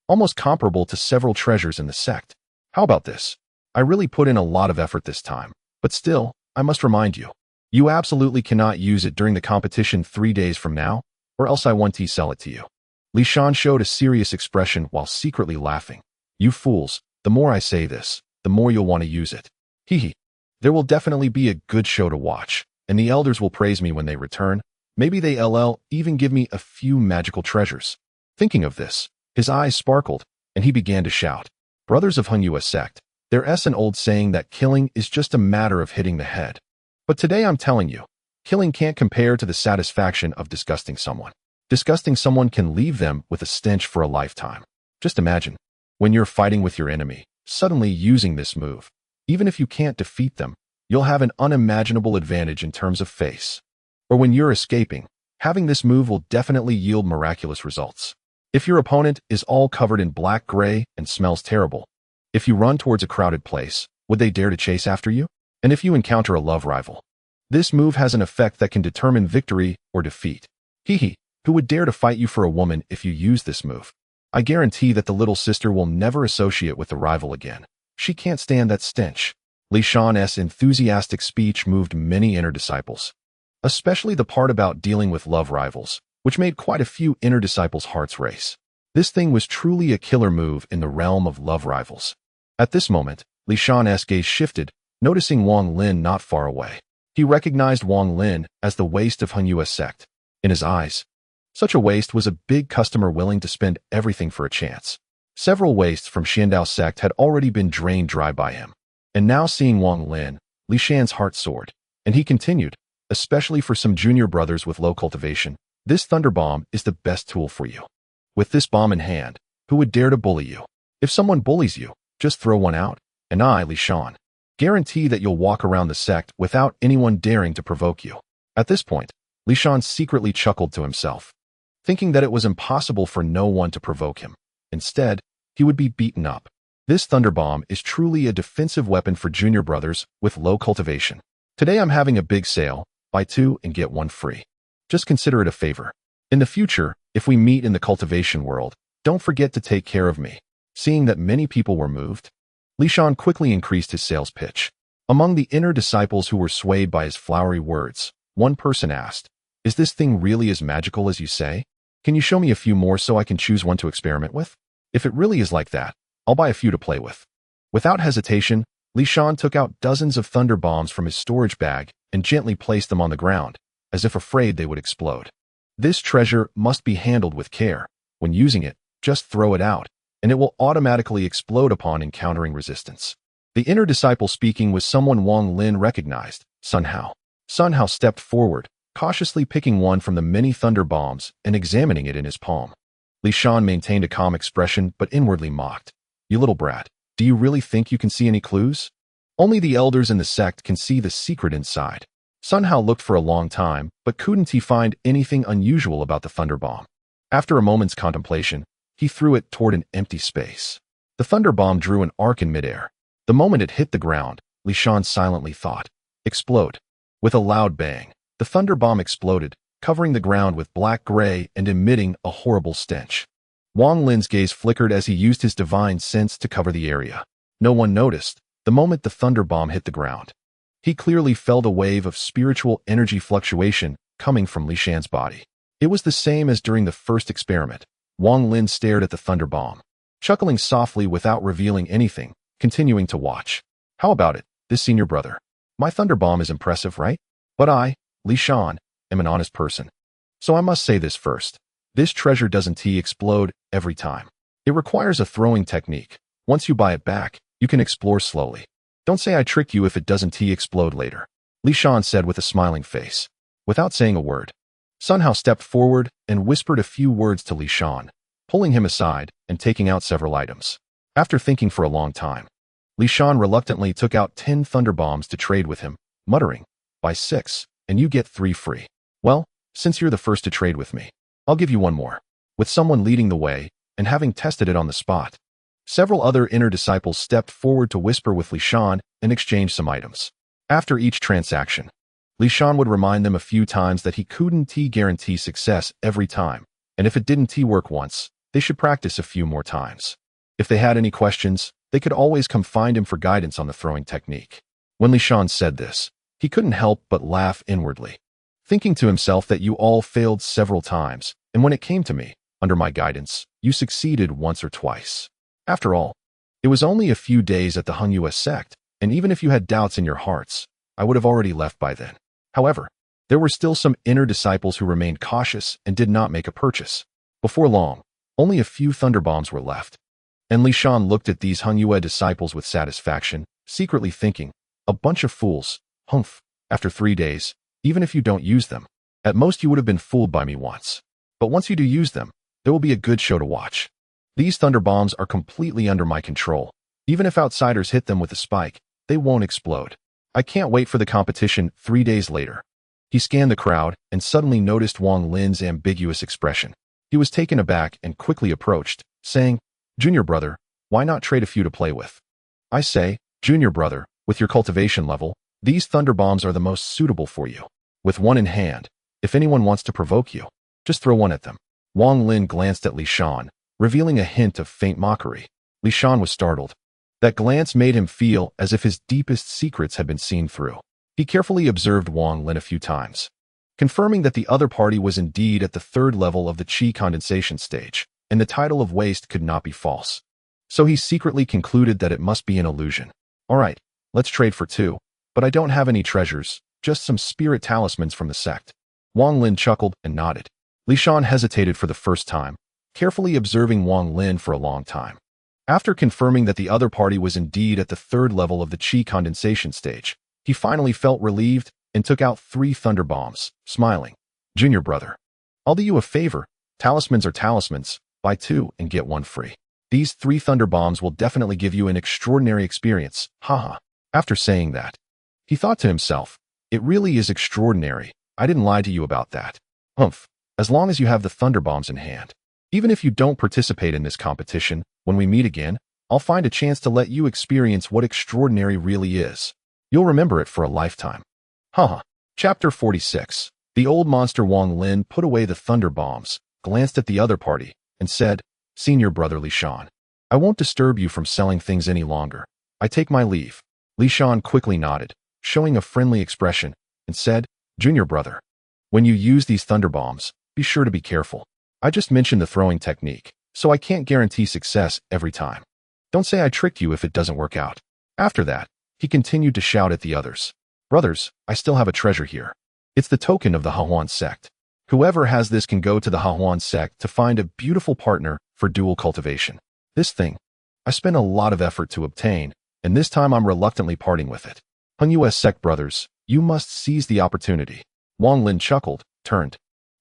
almost comparable to several treasures in the sect. How about this? I really put in a lot of effort this time, but still, I must remind you, you absolutely cannot use it during the competition 3 days from now, or else I want to sell it to you. Li Shan showed a serious expression while secretly laughing. You fools, the more I say this, the more you'll want to use it. Hee hee. There will definitely be a good show to watch, and the elders will praise me when they return. Maybe they'll even give me a few magical treasures. Thinking of this, his eyes sparkled, and he began to shout. Brothers of Hung US sect, there's an old saying that killing is just a matter of hitting the head. But today I'm telling you, killing can't compare to the satisfaction of disgusting someone. Disgusting someone can leave them with a stench for a lifetime. Just imagine, when you're fighting with your enemy, suddenly using this move. Even if you can't defeat them, you'll have an unimaginable advantage in terms of face. Or when you're escaping, having this move will definitely yield miraculous results. If your opponent is all covered in black-gray and smells terrible, if you run towards a crowded place, would they dare to chase after you? And if you encounter a love rival, this move has an effect that can determine victory or defeat. Hee hee, who would dare to fight you for a woman if you use this move? I guarantee that the little sister will never associate with the rival again. She can't stand that stench. Li Shan's enthusiastic speech moved many inner disciples, especially the part about dealing with love rivals, which made quite a few inner disciples' hearts race. This thing was truly a killer move in the realm of love rivals. At this moment, Li Shan's gaze shifted, noticing Wang Lin not far away. He recognized Wang Lin as the waste of Hung US sect. In his eyes, such a waste was a big customer willing to spend everything for a chance. Several wastes from Xiandao sect had already been drained dry by him. And now seeing Wang Lin, Li Shan's heart soared, and he continued, especially for some junior brothers with low cultivation, this thunder bomb is the best tool for you. With this bomb in hand, who would dare to bully you? If someone bullies you, just throw one out, and I, Li Shan, guarantee that you'll walk around the sect without anyone daring to provoke you. At this point, Li Shan secretly chuckled to himself, thinking that it was impossible for no one to provoke him. Instead, he would be beaten up. This thunder bomb is truly a defensive weapon for junior brothers with low cultivation. Today I'm having a big sale, buy 2 and get 1 free. Just consider it a favor. In the future, if we meet in the cultivation world, don't forget to take care of me. Seeing that many people were moved, Li Shan quickly increased his sales pitch. Among the inner disciples who were swayed by his flowery words, one person asked, "Is this thing really as magical as you say? Can you show me a few more so I can choose one to experiment with? If it really is like that, I'll buy a few to play with." Without hesitation, Li Shan took out dozens of thunder bombs from his storage bag and gently placed them on the ground, as if afraid they would explode. This treasure must be handled with care. When using it, just throw it out, and it will automatically explode upon encountering resistance. The inner disciple speaking was someone Wang Lin recognized, Sun Hao. Sun Hao stepped forward, cautiously picking one from the many thunder bombs and examining it in his palm. Li Shan maintained a calm expression but inwardly mocked. You little brat, do you really think you can see any clues? Only the elders in the sect can see the secret inside. Sun Hao looked for a long time, but couldn't he find anything unusual about the thunder bomb. After a moment's contemplation, he threw it toward an empty space. The thunder bomb drew an arc in midair. The moment it hit the ground, Li Shan silently thought, explode. With a loud bang, the thunder bomb exploded, covering the ground with black-gray and emitting a horrible stench. Wang Lin's gaze flickered as he used his divine sense to cover the area. No one noticed the moment the thunder bomb hit the ground. He clearly felt a wave of spiritual energy fluctuation coming from Li Shan's body. It was the same as during the first experiment. Wang Lin stared at the thunder bomb, chuckling softly without revealing anything, continuing to watch. How about it, this senior brother? My thunder bomb is impressive, right? But I, Li Shan, am an honest person. So I must say this first. This treasure doesn't explode every time. It requires a throwing technique. Once you buy it back, you can explore slowly. Don't say I tricked you if it doesn't explode later, Li Shan said with a smiling face. Without saying a word, Sun Hao stepped forward and whispered a few words to Li Shan, pulling him aside and taking out several items. After thinking for a long time, Li Shan reluctantly took out 10 thunder bombs to trade with him, muttering, buy 6, and you get 3 free. Well, since you're the first to trade with me, I'll give you one more. With someone leading the way and having tested it on the spot, several other inner disciples stepped forward to whisper with Li Shan and exchange some items. After each transaction, Li Shan would remind them a few times that he couldn't guarantee success every time, and if it didn't work once, they should practice a few more times. If they had any questions, they could always come find him for guidance on the throwing technique. When Li Shan said this, he couldn't help but laugh inwardly, thinking to himself that you all failed several times, and when it came to me, under my guidance, you succeeded once or twice. After all, it was only a few days at the Hangyue sect, and even if you had doubts in your hearts, I would have already left by then. However, there were still some inner disciples who remained cautious and did not make a purchase. Before long, only a few thunder bombs were left. And Li Shan looked at these Hangyue disciples with satisfaction, secretly thinking, a bunch of fools, humph, after 3 days, even if you don't use them. At most you would have been fooled by me once. But once you do use them, there will be a good show to watch. These thunder bombs are completely under my control. Even if outsiders hit them with a spike, they won't explode. I can't wait for the competition 3 days later. He scanned the crowd and suddenly noticed Wang Lin's ambiguous expression. He was taken aback and quickly approached, saying, Junior brother, why not trade a few to play with? I say, Junior brother, with your cultivation level, these thunder bombs are the most suitable for you. With one in hand, if anyone wants to provoke you, just throw one at them. Wang Lin glanced at Li Shan, revealing a hint of faint mockery. Li Shan was startled. That glance made him feel as if his deepest secrets had been seen through. He carefully observed Wang Lin a few times, confirming that the other party was indeed at the 3rd level of the qi condensation stage, and the title of waste could not be false. So he secretly concluded that it must be an illusion. All right, let's trade for 2, but I don't have any treasures, just some spirit talismans from the sect. Wang Lin chuckled and nodded. Li Shan hesitated for the first time, carefully observing Wang Lin for a long time. After confirming that the other party was indeed at the 3rd level of the qi condensation stage, he finally felt relieved and took out 3 thunder bombs, smiling. Junior brother, I'll do you a favor. Talismans are talismans. Buy 2 and get 1 free. These 3 thunder bombs will definitely give you an extraordinary experience. Haha. After saying that, he thought to himself, it really is extraordinary. I didn't lie to you about that. Humph. As long as you have the thunder bombs in hand. Even if you don't participate in this competition, when we meet again, I'll find a chance to let you experience what extraordinary really is. You'll remember it for a lifetime. Haha. Chapter 46. The old monster Wang Lin put away the thunder bombs, glanced at the other party, and said, Senior brother Li Shan, I won't disturb you from selling things any longer. I take my leave. Li Shan quickly nodded, showing a friendly expression, and said, Junior brother, when you use these thunder bombs, be sure to be careful. I just mentioned the throwing technique, so I can't guarantee success every time. Don't say I tricked you if it doesn't work out. After that, He continued to shout at the others. Brothers, I still have a treasure here. It's the token of the Hahuan sect. Whoever has this can go to the Hahuan sect to find a beautiful partner for dual cultivation. This thing, I spent a lot of effort to obtain, and this time I'm reluctantly parting with it. Hung US sect brothers, you must seize the opportunity. Wang Lin chuckled, turned,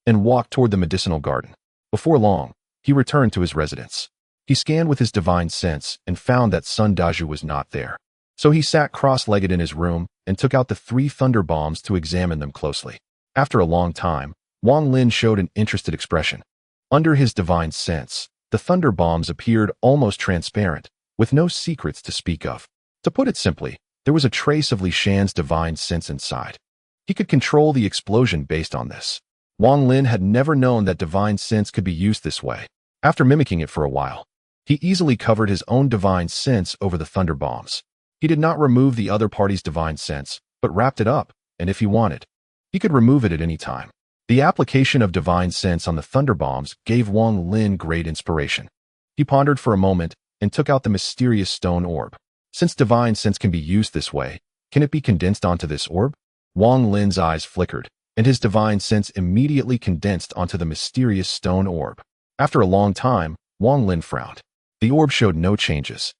and walked toward the medicinal garden. Before long, he returned to his residence. He scanned with his divine sense and found that Sun Daju was not there. So he sat cross-legged in his room and took out the 3 thunder bombs to examine them closely. After a long time, Wang Lin showed an interested expression. Under his divine sense, the thunder bombs appeared almost transparent, with no secrets to speak of. To put it simply, there was a trace of Li Shan's divine sense inside. He could control the explosion based on this. Wang Lin had never known that divine sense could be used this way. After mimicking it for a while, he easily covered his own divine sense over the thunder bombs. He did not remove the other party's divine sense, but wrapped it up, and if he wanted, he could remove it at any time. The application of divine sense on the thunder bombs gave Wang Lin great inspiration. He pondered for a moment and took out the mysterious stone orb. Since divine sense can be used this way, can it be condensed onto this orb? Wang Lin's eyes flickered, and his divine sense immediately condensed onto the mysterious stone orb. After a long time, Wang Lin frowned. The orb showed no changes.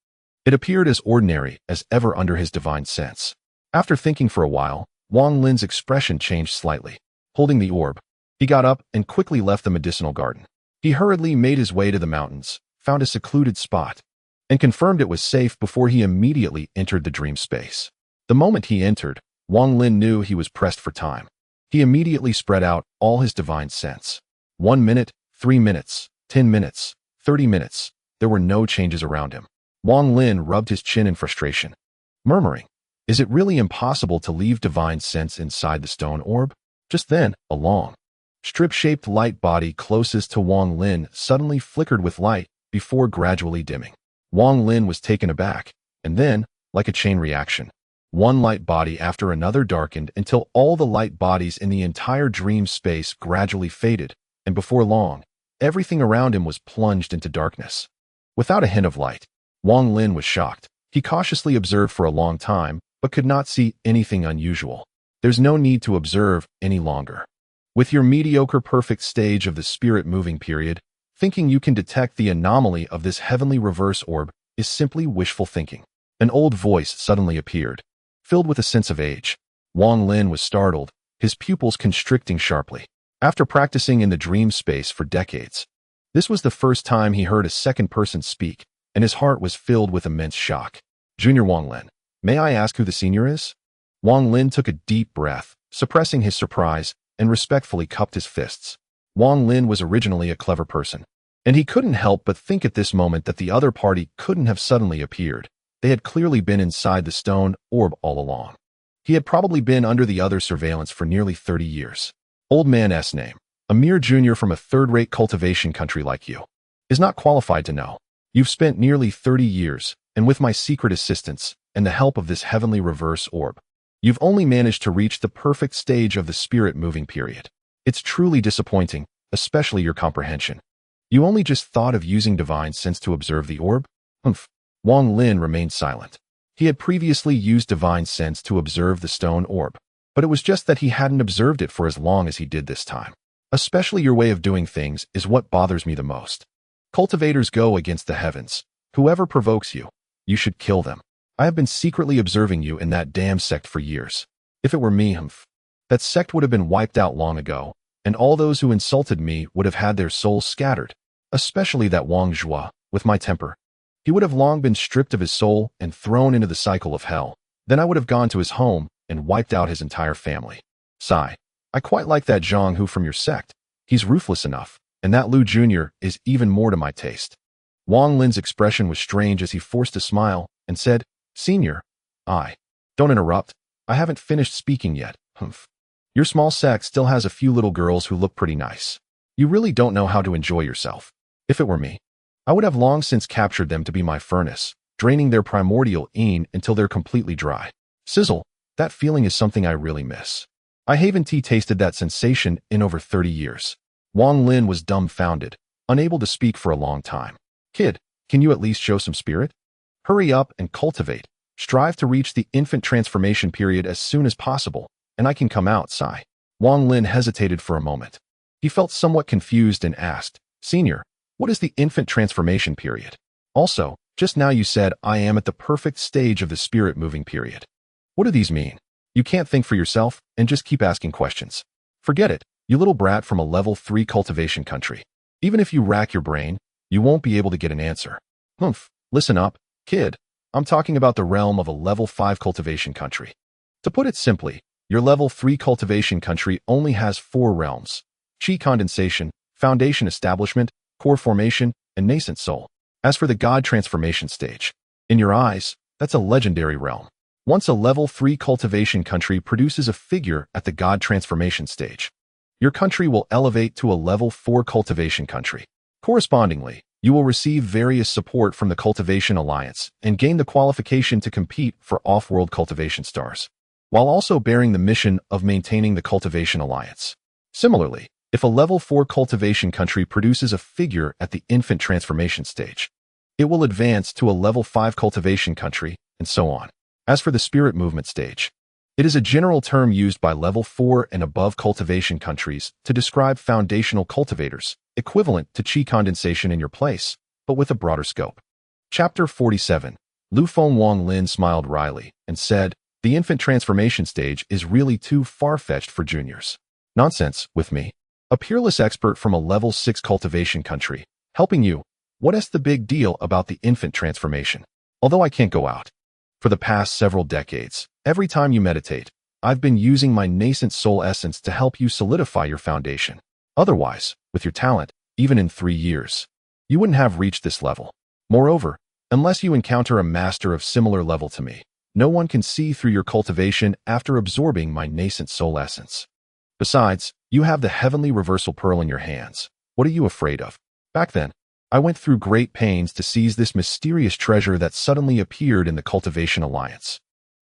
It appeared as ordinary as ever under his divine sense. After thinking for a while, Wang Lin's expression changed slightly. Holding the orb, he got up and quickly left the medicinal garden. He hurriedly made his way to the mountains, found a secluded spot, and confirmed it was safe before he immediately entered the dream space. The moment he entered, Wang Lin knew he was pressed for time. He immediately spread out all his divine sense. 1 minute, 3 minutes, 10 minutes, 30 minutes. There were no changes around him. Wang Lin rubbed his chin in frustration, murmuring, "Is it really impossible to leave divine sense inside the stone orb?" Just then, a long, strip-shaped light body closest to Wang Lin suddenly flickered with light before gradually dimming. Wang Lin was taken aback, and then, like a chain reaction, one light body after another darkened until all the light bodies in the entire dream space gradually faded, and before long, everything around him was plunged into darkness. Without a hint of light, Wang Lin was shocked. He cautiously observed for a long time, but could not see anything unusual. There's no need to observe any longer. With your mediocre perfect stage of the spirit moving period, thinking you can detect the anomaly of this heavenly reverse orb is simply wishful thinking. An old voice suddenly appeared, filled with a sense of age. Wang Lin was startled, his pupils constricting sharply. After practicing in the dream space for decades, this was the first time he heard a second person speak, and his heart was filled with immense shock. "Junior Wang Lin, may I ask who the senior is?" Wang Lin took a deep breath, suppressing his surprise, and respectfully cupped his fists. Wang Lin was originally a clever person, and he couldn't help but think at this moment that the other party couldn't have suddenly appeared. They had clearly been inside the stone orb all along. He had probably been under the other surveillance for nearly 30 years. Old man S name, a mere junior from a third-rate cultivation country like you, is not qualified to know. You've spent nearly 30 years, and with my secret assistance and the help of this heavenly reverse orb, you've only managed to reach the perfect stage of the spirit moving period. It's truly disappointing, especially your comprehension. You only just thought of using divine sense to observe the orb? Humph. Wang Lin remained silent. He had previously used divine sense to observe the stone orb, but it was just that he hadn't observed it for as long as he did this time. Especially your way of doing things is what bothers me the most. Cultivators go against the heavens. Whoever provokes you, you should kill them. I have been secretly observing you in that damn sect for years. If it were me, that sect would have been wiped out long ago, and all those who insulted me would have had their souls scattered, especially that Wang Zhua, with my temper. He would have long been stripped of his soul and thrown into the cycle of hell. Then I would have gone to his home and wiped out his entire family. Sigh. I quite like that Zhang Hu from your sect. He's ruthless enough, and that Liu Jr. is even more to my taste. Wang Lin's expression was strange as he forced a smile and said, "Senior, don't interrupt. I haven't finished speaking yet. Your small sect still has a few little girls who look pretty nice. You really don't know how to enjoy yourself. If it were me, I would have long since captured them to be my furnace, draining their primordial yin until they're completely dry. Sizzle, that feeling is something I really miss. I haven't tasted that sensation in over 30 years. Wang Lin was dumbfounded, unable to speak for a long time. Kid, can you at least show some spirit? Hurry up and cultivate. Strive to reach the infant transformation period as soon as possible, and I can come out, sigh. Wang Lin hesitated for a moment. He felt somewhat confused and asked, Senior, what is the infant transformation period? Also, just now you said I am at the perfect stage of the spirit moving period. What do these mean? You can't think for yourself and just keep asking questions. Forget it, you little brat from a level 3 cultivation country. Even if you rack your brain, you won't be able to get an answer. Humph, listen up, kid. I'm talking about the realm of a level 5 cultivation country. To put it simply, your level 3 cultivation country only has 4 realms: Qi condensation, foundation establishment, core formation, and nascent soul. As for the God transformation stage, in your eyes, that's a legendary realm. Once a level 3 cultivation country produces a figure at the God transformation stage, your country will elevate to a level 4 cultivation country. Correspondingly, you will receive various support from the Cultivation Alliance and gain the qualification to compete for off-world cultivation stars, while also bearing the mission of maintaining the Cultivation Alliance. Similarly, if a level 4 cultivation country produces a figure at the infant transformation stage, it will advance to a level 5 cultivation country, and so on. As for the spirit movement stage, it is a general term used by level 4 and above cultivation countries to describe foundational cultivators, equivalent to Qi condensation in your place, but with a broader scope. Chapter 47. Lu Feng Wang Lin smiled wryly and said, the infant transformation stage is really too far-fetched for juniors. Nonsense, with me, a peerless expert from a level 6 cultivation country, helping you. What's the big deal about the infant transformation? Although I can't go out. For the past several decades, every time you meditate, I've been using my nascent soul essence to help you solidify your foundation. Otherwise, with your talent, even in 3 years, you wouldn't have reached this level. Moreover, unless you encounter a master of similar level to me, no one can see through your cultivation after absorbing my nascent soul essence. Besides, you have the heavenly reversal pearl in your hands. What are you afraid of? Back then, I went through great pains to seize this mysterious treasure that suddenly appeared in the Cultivation Alliance.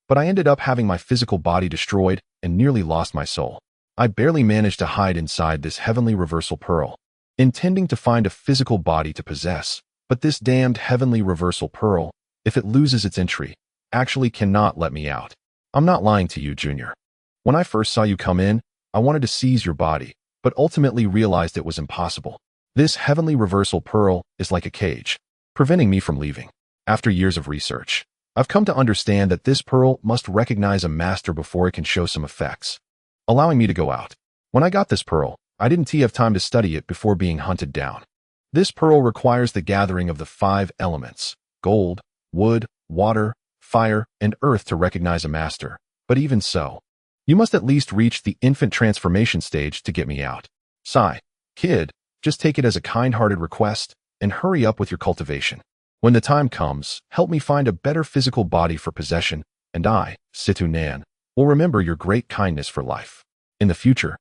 But I ended up having my physical body destroyed and nearly lost my soul. I barely managed to hide inside this heavenly reversal pearl, intending to find a physical body to possess. But this damned heavenly reversal pearl, if it loses its entry, actually cannot let me out. I'm not lying to you, Junior. When I first saw you come in, I wanted to seize your body, but ultimately realized it was impossible. This heavenly reversal pearl is like a cage, preventing me from leaving. After years of research, I've come to understand that this pearl must recognize a master before it can show some effects, allowing me to go out. When I got this pearl, I didn't have time to study it before being hunted down. This pearl requires the gathering of the 5 elements: gold, wood, water, fire, and earth to recognize a master. But even so, you must at least reach the infant transformation stage to get me out. Sigh, kid. Just take it as a kind-hearted request and hurry up with your cultivation. When the time comes, help me find a better physical body for possession, and I, Situ Nan, will remember your great kindness for life. In the future,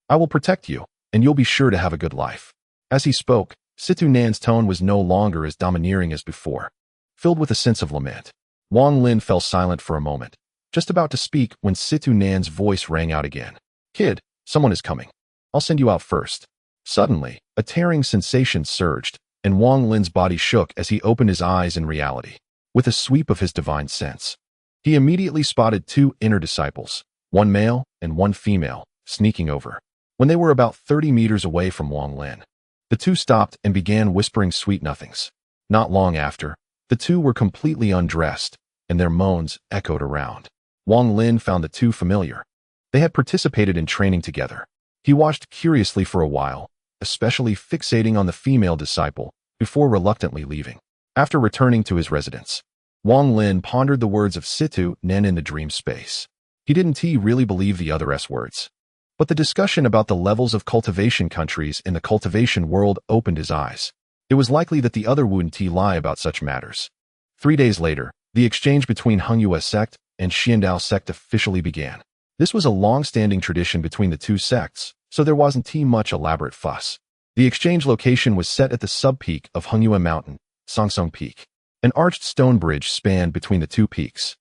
I will protect you, and you'll be sure to have a good life. As he spoke, Situ Nan's tone was no longer as domineering as before, filled with a sense of lament. Wang Lin fell silent for a moment, just about to speak when Situ Nan's voice rang out again. Kid, someone is coming. I'll send you out first. Suddenly, a tearing sensation surged, and Wang Lin's body shook as he opened his eyes in reality. With a sweep of his divine sense, he immediately spotted 2 inner disciples, one male and one female, sneaking over. When they were about 30 meters away from Wang Lin, the 2 stopped and began whispering sweet nothings. Not long after, the 2 were completely undressed, and their moans echoed around. Wang Lin found the 2 familiar. They had participated in training together. He watched curiously for a while, especially fixating on the female disciple, before reluctantly leaving. After returning to his residence, Wang Lin pondered the words of Situ Nen in the dream space. He didn't really believe the other words. But the discussion about the levels of cultivation countries in the cultivation world opened his eyes. It was likely that the other wouldn't lie about such matters. 3 days later, the exchange between Hengyue sect and Xiandao sect officially began. This was a long-standing tradition between the 2 sects, so there wasn't much elaborate fuss. The exchange location was set at the sub-peak of Hengyue Mountain, Songsong Peak. An arched stone bridge spanned between the 2 peaks.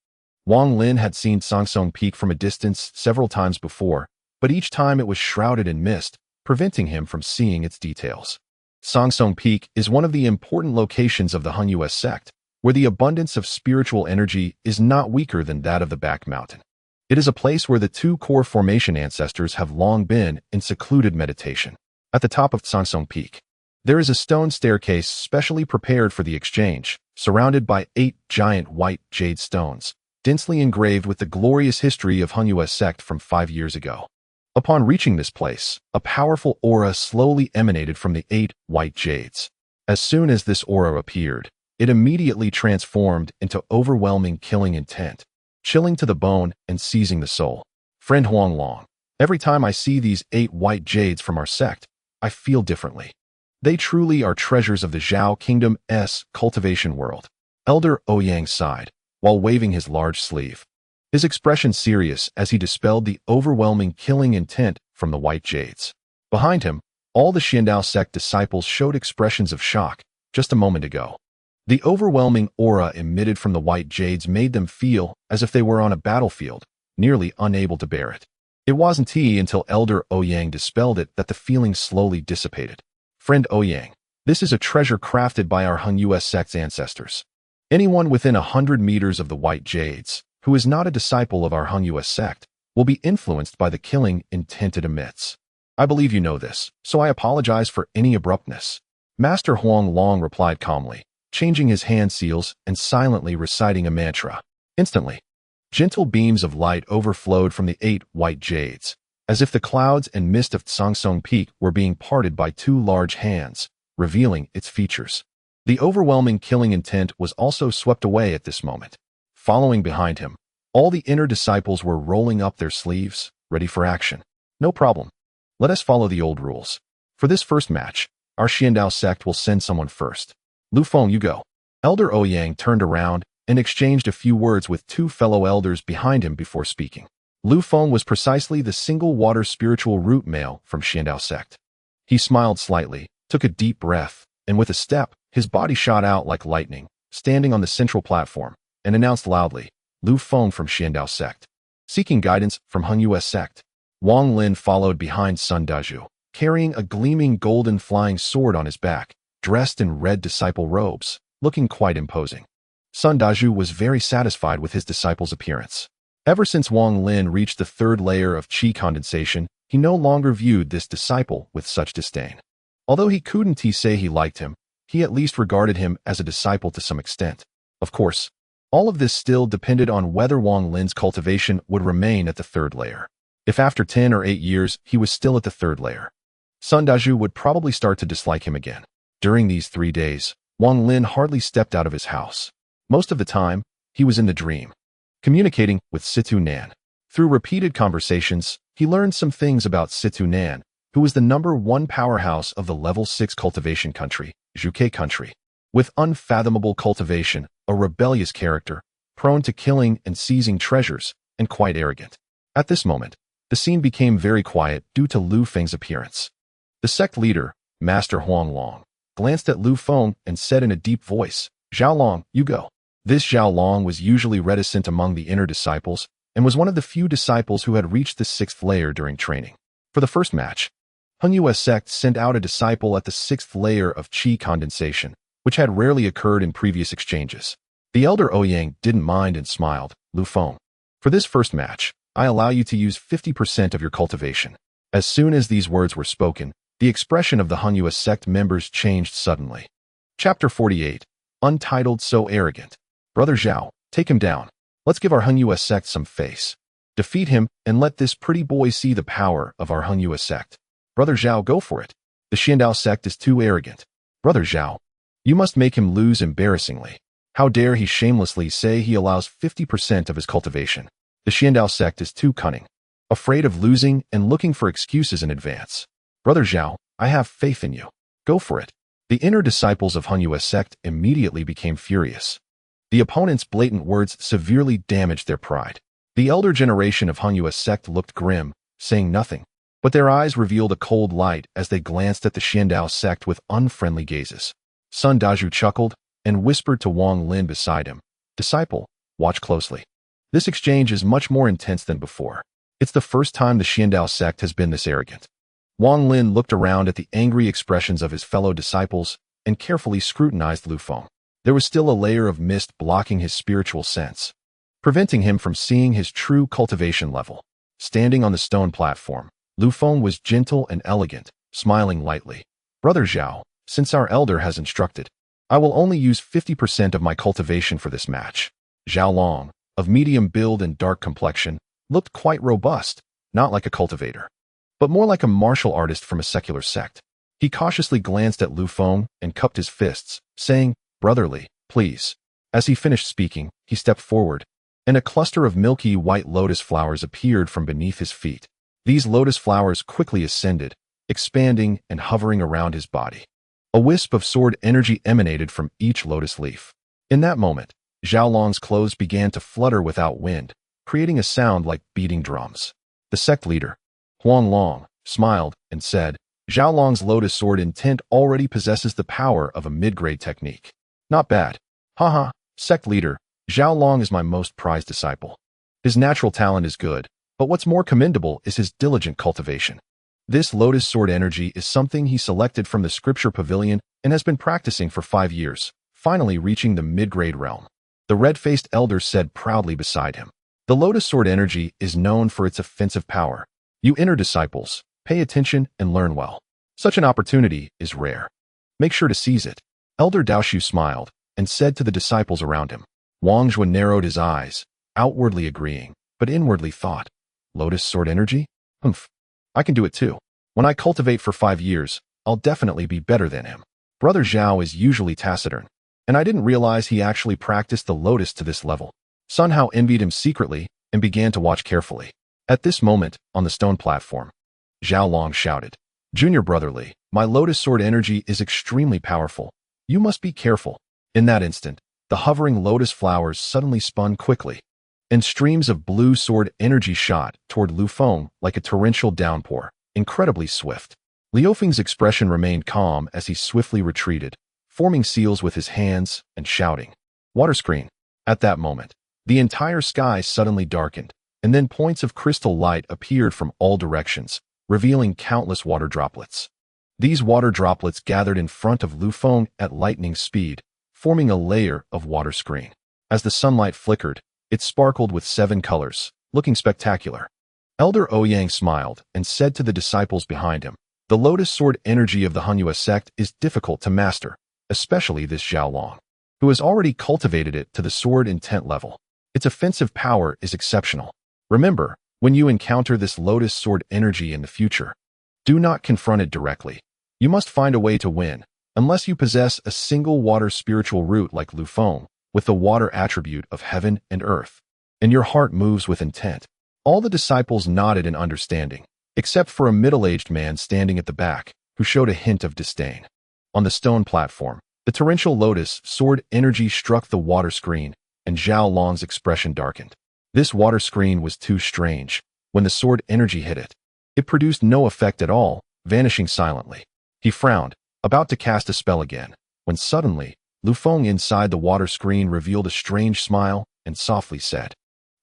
Wang Lin had seen Songsong Peak from a distance several times before, but each time it was shrouded in mist, preventing him from seeing its details. Songsong Peak is one of the important locations of the Hengyue sect, where the abundance of spiritual energy is not weaker than that of the back mountain. It is a place where the two core formation ancestors have long been in secluded meditation. At the top of Tsangsong Peak, there is a stone staircase specially prepared for the exchange, surrounded by 8 giant white jade stones, densely engraved with the glorious history of Hangyue's sect from 5 years ago. Upon reaching this place, a powerful aura slowly emanated from the 8 white jades. As soon as this aura appeared, it immediately transformed into overwhelming killing intent, chilling to the bone and seizing the soul. Friend Huang Long, every time I see these 8 white jades from our sect, I feel differently. They truly are treasures of the Zhao Kingdom's cultivation world. Elder Ouyang sighed, while waving his large sleeve, his expression serious as he dispelled the overwhelming killing intent from the white jades. Behind him, all the Xiandao sect disciples showed expressions of shock just a moment ago. The overwhelming aura emitted from the white jades made them feel as if they were on a battlefield, nearly unable to bear it. It wasn't until Elder Ouyang dispelled it that the feeling slowly dissipated. Friend Ouyang, this is a treasure crafted by our Hangyue sect's ancestors. Anyone within 100 meters of the white jades, who is not a disciple of our Hangyue sect, will be influenced by the killing intent it emits. I believe you know this, so I apologize for any abruptness. Master Huang Long replied calmly, changing his hand seals and silently reciting a mantra. Instantly, gentle beams of light overflowed from the 8 white jades, as if the clouds and mist of Tsangsong Peak were being parted by 2 large hands, revealing its features. The overwhelming killing intent was also swept away at this moment. Following behind him, all the inner disciples were rolling up their sleeves, ready for action. No problem. Let us follow the old rules. For this first match, our Xiandao sect will send someone first. Lu Feng, you go. Elder Ouyang turned around and exchanged a few words with 2 fellow elders behind him before speaking. Lu Feng was precisely the single water spiritual root male from Xiandao sect. He smiled slightly, took a deep breath, and with a step, his body shot out like lightning, standing on the central platform, and announced loudly, Lu Feng from Xiandao sect. Seeking guidance from Hangyue sect. Wang Lin followed behind Sun Dazhu, carrying a gleaming golden flying sword on his back, dressed in red disciple robes, looking quite imposing. Sun Dazhu was very satisfied with his disciple's appearance. Ever since Wang Lin reached the 3rd layer of qi condensation, he no longer viewed this disciple with such disdain. Although he couldn't say he liked him, he at least regarded him as a disciple to some extent. Of course, all of this still depended on whether Wang Lin's cultivation would remain at the 3rd layer. If after 10 or 8 years he was still at the 3rd layer, Sun Dazhu would probably start to dislike him again. During these 3 days, Wang Lin hardly stepped out of his house. Most of the time, he was in the dream, communicating with Situ Nan. Through repeated conversations, he learned some things about Situ Nan, who was the #1 powerhouse of the level 6 cultivation country, Zhuke country. With unfathomable cultivation, a rebellious character, prone to killing and seizing treasures, and quite arrogant. At this moment, the scene became very quiet due to Lu Feng's appearance. The sect leader, Master Huang Long, glanced at Lu Feng and said in a deep voice, Zhao Long, you go. This Zhao Long was usually reticent among the inner disciples and was one of the few disciples who had reached the 6th layer during training. For the first match, Hangyue sect sent out a disciple at the 6th layer of qi condensation, which had rarely occurred in previous exchanges. The elder Ouyang didn't mind and smiled. Lu Feng, for this first match, I allow you to use 50% of your cultivation. As soon as these words were spoken, the expression of the Hangyue sect members changed suddenly. Chapter 48. Untitled So Arrogant. Brother Zhao, take him down. Let's give our Hangyue sect some face. Defeat him and let this pretty boy see the power of our Hangyue sect. Brother Zhao, go for it. The Xiandao sect is too arrogant. Brother Zhao, you must make him lose embarrassingly. How dare he shamelessly say he allows 50% of his cultivation. The Xiandao sect is too cunning, afraid of losing and looking for excuses in advance. Brother Zhao, I have faith in you. Go for it. The inner disciples of Hangyue sect immediately became furious. The opponent's blatant words severely damaged their pride. The elder generation of Hangyue sect looked grim, saying nothing, but their eyes revealed a cold light as they glanced at the Xiandao sect with unfriendly gazes. Sun Dazhu chuckled and whispered to Wang Lin beside him, Disciple, watch closely. This exchange is much more intense than before. It's the first time the Xiandao sect has been this arrogant. Wang Lin looked around at the angry expressions of his fellow disciples and carefully scrutinized Lu Feng. There was still a layer of mist blocking his spiritual sense, preventing him from seeing his true cultivation level. Standing on the stone platform, Lu Feng was gentle and elegant, smiling lightly. Brother Zhao, since our elder has instructed, I will only use 50% of my cultivation for this match. Zhao Long, of medium build and dark complexion, looked quite robust, not like a cultivator, but more like a martial artist from a secular sect. He cautiously glanced at Lu Feng and cupped his fists, saying, "Brotherly, please." As he finished speaking, he stepped forward, and a cluster of milky white lotus flowers appeared from beneath his feet. These lotus flowers quickly ascended, expanding and hovering around his body. A wisp of sword energy emanated from each lotus leaf. In that moment, Zhao Long's clothes began to flutter without wind, creating a sound like beating drums. The sect leader, Huang Long, smiled and said, "Zhao Long's lotus sword intent already possesses the power of a mid-grade technique. Not bad. Haha, sect leader, Zhao Long is my most prized disciple. His natural talent is good, but what's more commendable is his diligent cultivation. This lotus sword energy is something he selected from the scripture pavilion and has been practicing for 5 years, finally reaching the mid-grade realm." The red-faced elder said proudly beside him. The lotus sword energy is known for its offensive power. You inner disciples, pay attention and learn well. Such an opportunity is rare. Make sure to seize it. Elder Daoshu smiled and said to the disciples around him. Wang Zhuan narrowed his eyes, outwardly agreeing, but inwardly thought, lotus sword energy? Humph. I can do it too. When I cultivate for 5 years, I'll definitely be better than him. Brother Zhao is usually taciturn, and I didn't realize he actually practiced the lotus to this level. Sun Hao envied him secretly and began to watch carefully. At this moment, on the stone platform, Zhao Long shouted, "Junior brotherly, my lotus sword energy is extremely powerful. You must be careful." In that instant, the hovering lotus flowers suddenly spun quickly, and streams of blue sword energy shot toward Lu Feng like a torrential downpour, incredibly swift. Liu Feng's expression remained calm as he swiftly retreated, forming seals with his hands and shouting, "Water screen." At that moment, the entire sky suddenly darkened, and then points of crystal light appeared from all directions, revealing countless water droplets. These water droplets gathered in front of Lu Feng at lightning speed, forming a layer of water screen. As the sunlight flickered, it sparkled with 7 colors, looking spectacular. Elder Ouyang smiled and said to the disciples behind him, "The lotus sword energy of the Hanyu sect is difficult to master, especially this Zhao Long, who has already cultivated it to the sword intent level. Its offensive power is exceptional. Remember, when you encounter this lotus sword energy in the future, do not confront it directly. You must find a way to win, unless you possess a single water spiritual root like Lu Feng, with the water attribute of heaven and earth, and your heart moves with intent." All the disciples nodded in understanding, except for a middle-aged man standing at the back, who showed a hint of disdain. On the stone platform, the torrential lotus sword energy struck the water screen, and Zhao Long's expression darkened. This water screen was too strange. When the sword energy hit it, it produced no effect at all, vanishing silently. He frowned, about to cast a spell again, when suddenly, Lu Feng inside the water screen revealed a strange smile and softly said,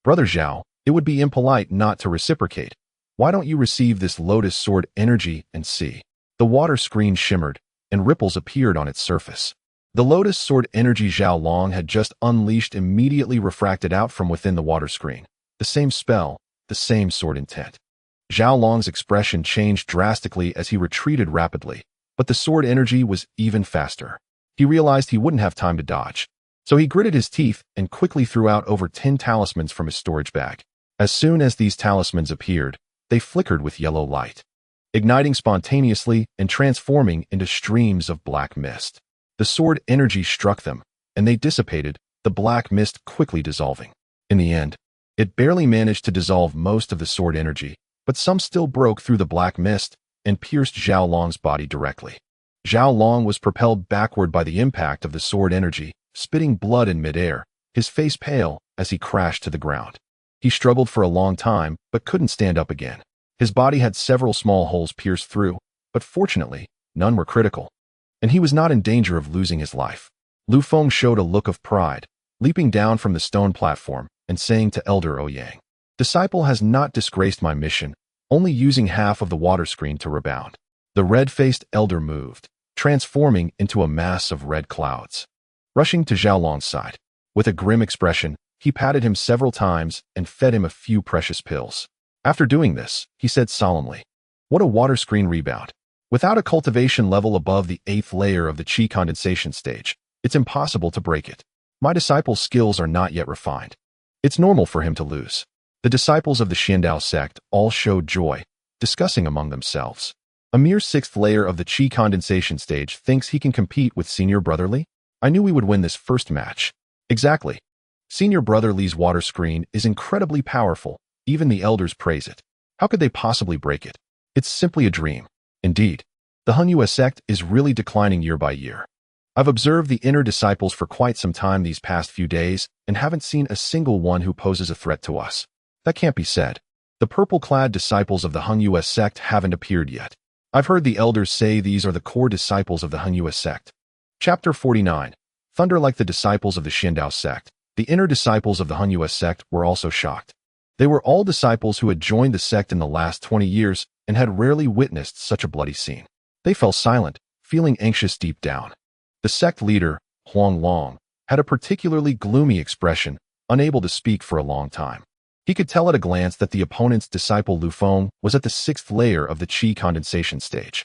"Brother Zhao, it would be impolite not to reciprocate. Why don't you receive this lotus sword energy and see?" The water screen shimmered, and ripples appeared on its surface. The lotus sword energy Zhao Long had just unleashed immediately refracted out from within the water screen. The same spell, the same sword intent. Zhao Long's expression changed drastically as he retreated rapidly, but the sword energy was even faster. He realized he wouldn't have time to dodge, so he gritted his teeth and quickly threw out over 10 talismans from his storage bag. As soon as these talismans appeared, they flickered with yellow light, igniting spontaneously and transforming into streams of black mist. The sword energy struck them, and they dissipated, the black mist quickly dissolving. In the end, it barely managed to dissolve most of the sword energy, but some still broke through the black mist and pierced Zhao Long's body directly. Zhao Long was propelled backward by the impact of the sword energy, spitting blood in midair, his face pale as he crashed to the ground. He struggled for a long time, but couldn't stand up again. His body had several small holes pierced through, but fortunately, none were critical, and he was not in danger of losing his life. Lu Feng showed a look of pride, leaping down from the stone platform and saying to Elder Ouyang, "Disciple has not disgraced my mission, only using half of the water screen to rebound." The red-faced elder moved, transforming into a mass of red clouds. rushing to Xiaolong's side. With a grim expression, he patted him several times and fed him a few precious pills. After doing this, he said solemnly, "What a water screen rebound. Without a cultivation level above the 8th layer of the qi condensation stage, it's impossible to break it. My disciple's skills are not yet refined. It's normal for him to lose." The disciples of the Xiandao sect all showed joy, discussing among themselves. A mere 6th layer of the qi condensation stage thinks he can compete with Senior Brother Li? I knew we would win this first match. Exactly. Senior Brother Li's water screen is incredibly powerful. Even the elders praise it. How could they possibly break it? It's simply a dream. Indeed, the Hunyue sect is really declining year by year. I've observed the inner disciples for quite some time these past few days and haven't seen a single one who poses a threat to us. That can't be said. The purple-clad disciples of the Hunyue sect haven't appeared yet. I've heard the elders say these are the core disciples of the Hunyue sect. Chapter 49. Thunder. Like the disciples of the Xiandao sect, the inner disciples of the Hunyue sect were also shocked. They were all disciples who had joined the sect in the last 20 years and had rarely witnessed such a bloody scene. They fell silent, feeling anxious deep down. The sect leader, Huang Long, had a particularly gloomy expression, unable to speak for a long time. He could tell at a glance that the opponent's disciple Lu Feng was at the 6th layer of the qi condensation stage.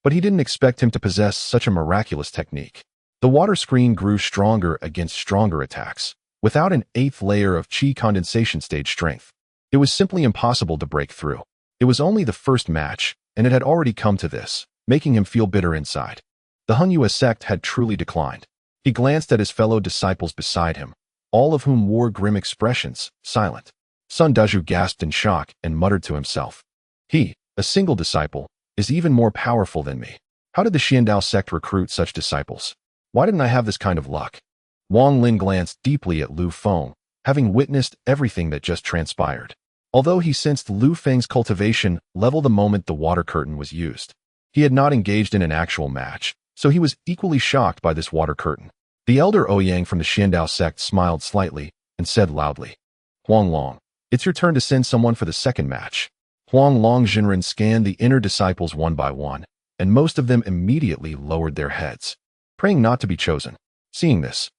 But he didn't expect him to possess such a miraculous technique. The water screen grew stronger against stronger attacks, without an 8th layer of qi condensation stage strength. It was simply impossible to break through. It was only the first match, and it had already come to this, making him feel bitter inside. The Hunyue sect had truly declined. He glanced at his fellow disciples beside him, all of whom wore grim expressions, silent. Sun Dazhu gasped in shock and muttered to himself, "He, a single disciple, is even more powerful than me. How did the Xiandao sect recruit such disciples? Why didn't I have this kind of luck?" Wang Lin glanced deeply at Lu Feng, having witnessed everything that just transpired. Although he sensed Lu Feng's cultivation level the moment the water curtain was used, he had not engaged in an actual match, so he was equally shocked by this water curtain. The elder Ouyang from the Xiandao sect smiled slightly and said loudly, "Huang Long, it's your turn to send someone for the second match." Huang Long Jinren scanned the inner disciples one by one, and most of them immediately lowered their heads, praying not to be chosen. Seeing this,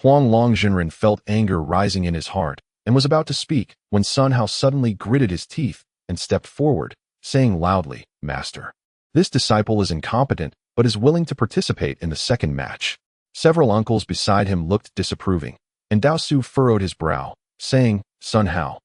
Huang Long Jinren felt anger rising in his heart and was about to speak when Sun Hao suddenly gritted his teeth and stepped forward, saying loudly, "Master, this disciple is incompetent but is willing to participate in the second match." Several uncles beside him looked disapproving, and Dao Su furrowed his brow, saying, "Sun Hao,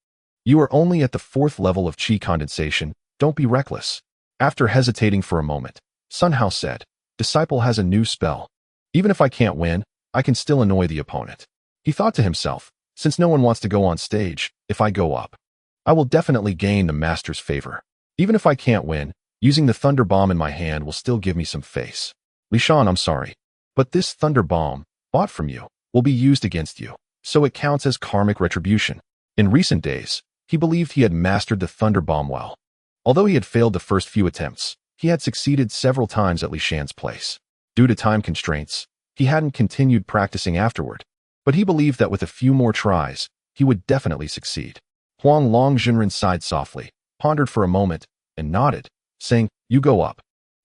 you are only at the 4th level of qi condensation, don't be reckless." After hesitating for a moment, Sun Hao said, "Disciple has a new spell. Even if I can't win, I can still annoy the opponent." He thought to himself, since no one wants to go on stage, if I go up, I will definitely gain the master's favor. Even if I can't win, using the thunder bomb in my hand will still give me some face. Li Shan, I'm sorry, but this thunder bomb, bought from you, will be used against you, so it counts as karmic retribution. In recent days, he believed he had mastered the thunder bomb well. Although he had failed the first few attempts, he had succeeded several times at Li Shan's place. Due to time constraints, he hadn't continued practicing afterward, but he believed that with a few more tries, he would definitely succeed. Huang Long Jinren sighed softly, pondered for a moment, and nodded, saying, "You go up.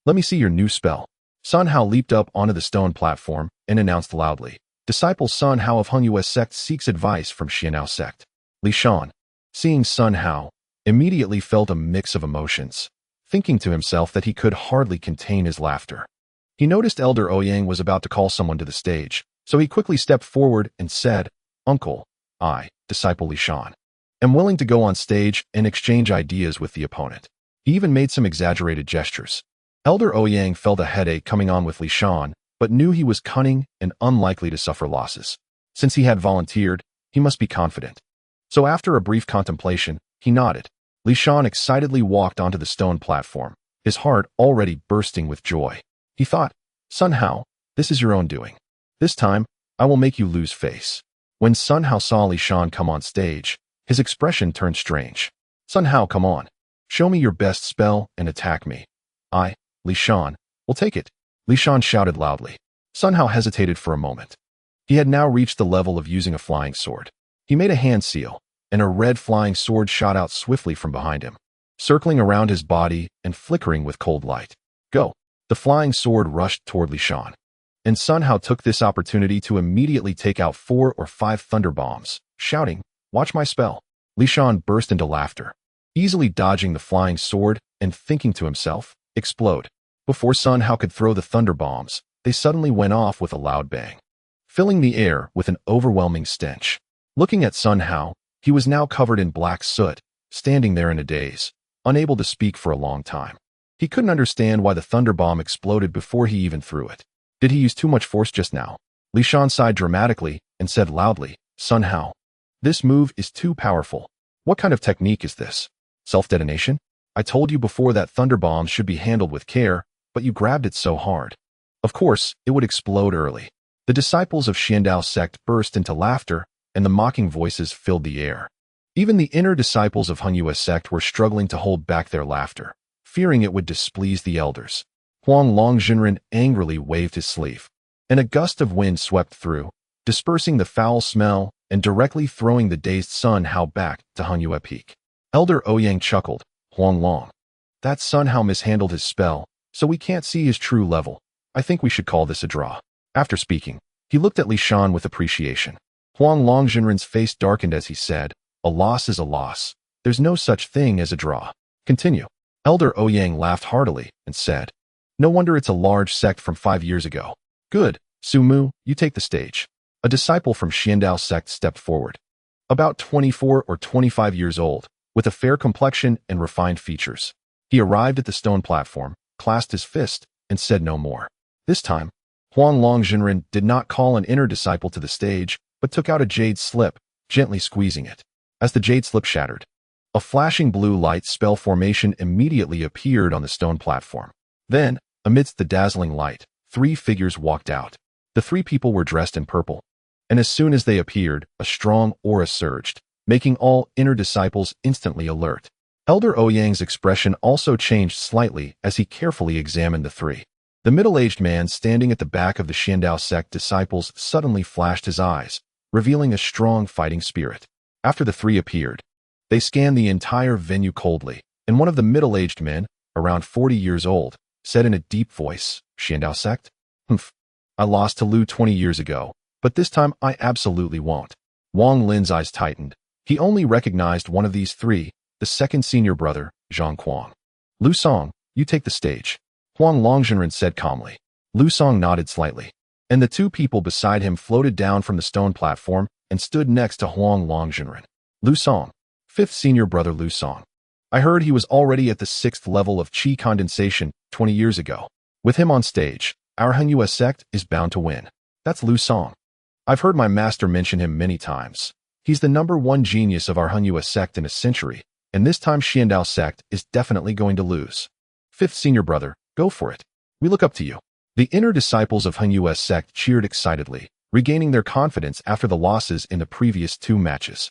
Let me see your new spell." Sun Hao leaped up onto the stone platform and announced loudly, "Disciple Sun Hao of Hunyue sect seeks advice from Xiandao sect." Li Shan, seeing Sun Hao, immediately felt a mix of emotions, thinking to himself that he could hardly contain his laughter. He noticed Elder Ouyang was about to call someone to the stage, so he quickly stepped forward and said, "Uncle, I, Disciple Li Shan, am willing to go on stage and exchange ideas with the opponent." He even made some exaggerated gestures. Elder Ouyang felt a headache coming on with Li Shan, but knew he was cunning and unlikely to suffer losses. Since he had volunteered, he must be confident. So after a brief contemplation, he nodded. Li Shan excitedly walked onto the stone platform, his heart already bursting with joy. He thought, "Sun Hao, this is your own doing. This time, I will make you lose face." When Sun Hao saw Li Shan come on stage, his expression turned strange. "Sun Hao, come on. Show me your best spell and attack me. I, Li Shan, will take it." Li Shan shouted loudly. Sun Hao hesitated for a moment. He had now reached the level of using a flying sword. He made a hand seal, and a red flying sword shot out swiftly from behind him, circling around his body and flickering with cold light. "Go." The flying sword rushed toward Li Shan. and Sun Hao took this opportunity to immediately take out 4 or 5 thunder bombs, shouting, "Watch my spell." Li Shan burst into laughter, easily dodging the flying sword and thinking to himself, "Explode." Before Sun Hao could throw the thunder bombs, they suddenly went off with a loud bang, filling the air with an overwhelming stench. Looking at Sun Hao, he was now covered in black soot, standing there in a daze, unable to speak for a long time. He couldn't understand why the thunder bomb exploded before he even threw it. Did he use too much force just now? Li Shan sighed dramatically and said loudly, "Sun Hao, this move is too powerful. What kind of technique is this? Self-detonation? I told you before that thunder bomb should be handled with care, but you grabbed it so hard. Of course, it would explode early." The disciples of Xiandao sect burst into laughter, and the mocking voices filled the air. Even the inner disciples of Hunyue sect were struggling to hold back their laughter, fearing it would displease the elders. Huang Longjinren angrily waved his sleeve, and a gust of wind swept through, dispersing the foul smell and directly throwing the dazed Sun Hao back to Hunyue Peak. Elder Ouyang chuckled, "Huang Long, that Sun Hao mishandled his spell, so we can't see his true level. I think we should call this a draw." After speaking, he looked at Li Shan with appreciation. Huang Longjinren's face darkened as he said, "A loss is a loss. There's no such thing as a draw. Continue." Elder Ouyang laughed heartily and said, "No wonder it's a large sect from 5 years ago. Good, Su Mu, you take the stage." A disciple from Xiandao sect stepped forward. About 24 or 25 years old, with a fair complexion and refined features. He arrived at the stone platform, clasped his fist, and said no more. This time, Huang Longjinren did not call an inner disciple to the stage, but took out a jade slip, gently squeezing it. As the jade slip shattered, a flashing blue light spell formation immediately appeared on the stone platform. Then, amidst the dazzling light, 3 figures walked out. The 3 people were dressed in purple, and as soon as they appeared, a strong aura surged, making all inner disciples instantly alert. Elder Ouyang's expression also changed slightly as he carefully examined the 3. The middle-aged man standing at the back of the Xiandao sect disciples suddenly flashed his eyes, revealing a strong fighting spirit. After the 3 appeared, they scanned the entire venue coldly, and one of the middle-aged men, around 40 years old, said in a deep voice, "Xiandao sect? Humph. I lost to Lu 20 years ago, but this time I absolutely won't." Wang Lin's eyes tightened. He only recognized one of these 3, the second senior brother, Zhang Kuang. "Lu Song, you take the stage," Huang Longjinren said calmly. Lu Song nodded slightly, and the 2 people beside him floated down from the stone platform and stood next to Huang Longjinren. "Lu Song, 5th senior brother Lu Song. I heard he was already at the 6th level of Qi condensation 20 years ago. With him on stage, our Hunyue sect is bound to win. That's Lu Song. I've heard my master mention him many times. He's the #1 genius of our Hunyue sect in a century, and this time Xiandao sect is definitely going to lose. 5th senior brother, go for it. We look up to you." The inner disciples of Hunyue sect cheered excitedly, regaining their confidence after the losses in the previous 2 matches.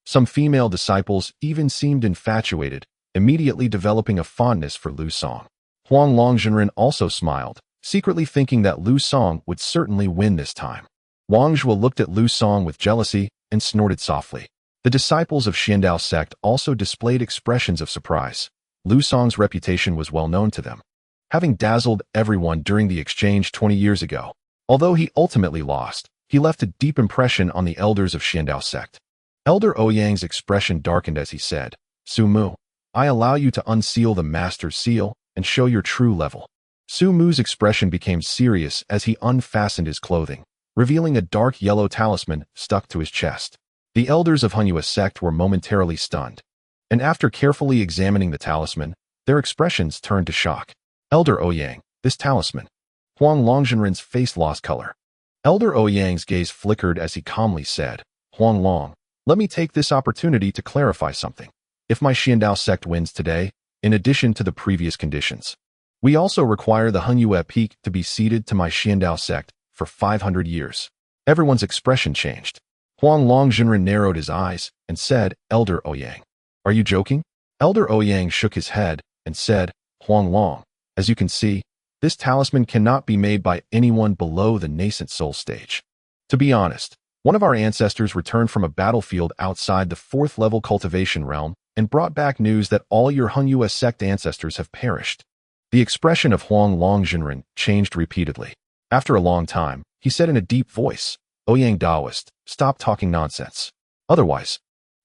Some female disciples even seemed infatuated, immediately developing a fondness for Lu Song. Huang Longjinren also smiled, secretly thinking that Lu Song would certainly win this time. Wang Zhuo looked at Lu Song with jealousy and snorted softly. The disciples of Xiandao sect also displayed expressions of surprise. Lu Song's reputation was well known to them, having dazzled everyone during the exchange 20 years ago. Although he ultimately lost, he left a deep impression on the elders of Xiandao sect. Elder Ouyang's expression darkened as he said, "Su Mu, I allow you to unseal the master's seal and show your true level." Su Mu's expression became serious as he unfastened his clothing, revealing a dark yellow talisman stuck to his chest. The elders of Hunyue sect were momentarily stunned, and after carefully examining the talisman, their expressions turned to shock. "Elder Ouyang, this talisman." Huang Longjinren's face lost color. Elder Ouyang's gaze flickered as he calmly said, "Huang Long, let me take this opportunity to clarify something. If my Xiandao sect wins today, in addition to the previous conditions, we also require the Hunyue Peak to be ceded to my Xiandao sect for 500 years. Everyone's expression changed. Huang Longjinren narrowed his eyes and said, "Elder Ouyang, are you joking?" Elder Ouyang shook his head and said, "Huang Long, as you can see, this talisman cannot be made by anyone below the nascent soul stage. To be honest, one of our ancestors returned from a battlefield outside the 4th level cultivation realm and brought back news that all your Hunyue sect ancestors have perished." The expression of Huang Longjinren changed repeatedly. After a long time, he said in a deep voice, "Ouyang Taoist, stop talking nonsense. Otherwise,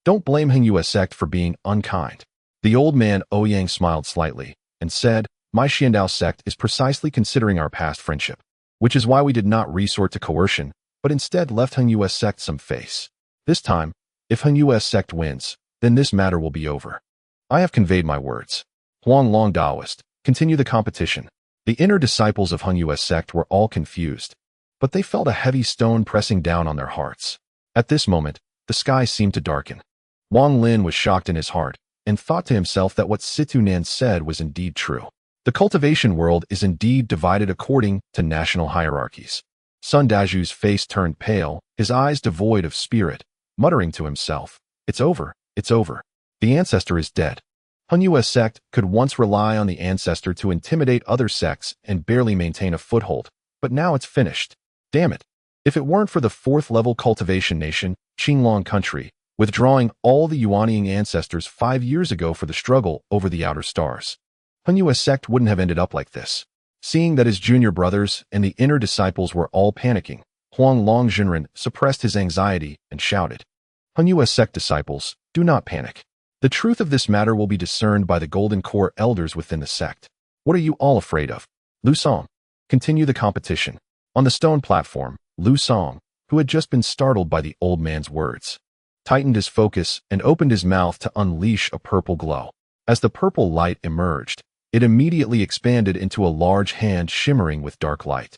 don't blame Heng sect for being unkind." The old man Ouyang smiled slightly and said, "My Xiandao sect is precisely considering our past friendship, which is why we did not resort to coercion, but instead left Heng sect some face. This time, if Heng sect wins, then this matter will be over. I have conveyed my words." Huang Long Taoist, continue the competition. The inner disciples of Heng sect were all confused, but they felt a heavy stone pressing down on their hearts. At this moment, the sky seemed to darken. Wang Lin was shocked in his heart and thought to himself that what Situ Nan said was indeed true. The cultivation world is indeed divided according to national hierarchies. Sun Daju's face turned pale, his eyes devoid of spirit, muttering to himself, "It's over, it's over. The ancestor is dead." Heng sect could once rely on the ancestor to intimidate other sects and barely maintain a foothold, but now it's finished. Damn it. If it weren't for the fourth-level cultivation nation, Qinglong country, withdrawing all the Yuanying ancestors 5 years ago for the struggle over the outer stars, Heng sect wouldn't have ended up like this. Seeing that his junior brothers and the inner disciples were all panicking, Huang Longjunren suppressed his anxiety and shouted, "Heng sect disciples, do not panic. The truth of this matter will be discerned by the Golden Core elders within the sect. What are you all afraid of?" Lu Song, continue the competition. On the stone platform, Lu Song, who had just been startled by the old man's words, tightened his focus and opened his mouth to unleash a purple glow. As the purple light emerged, it immediately expanded into a large hand shimmering with dark light.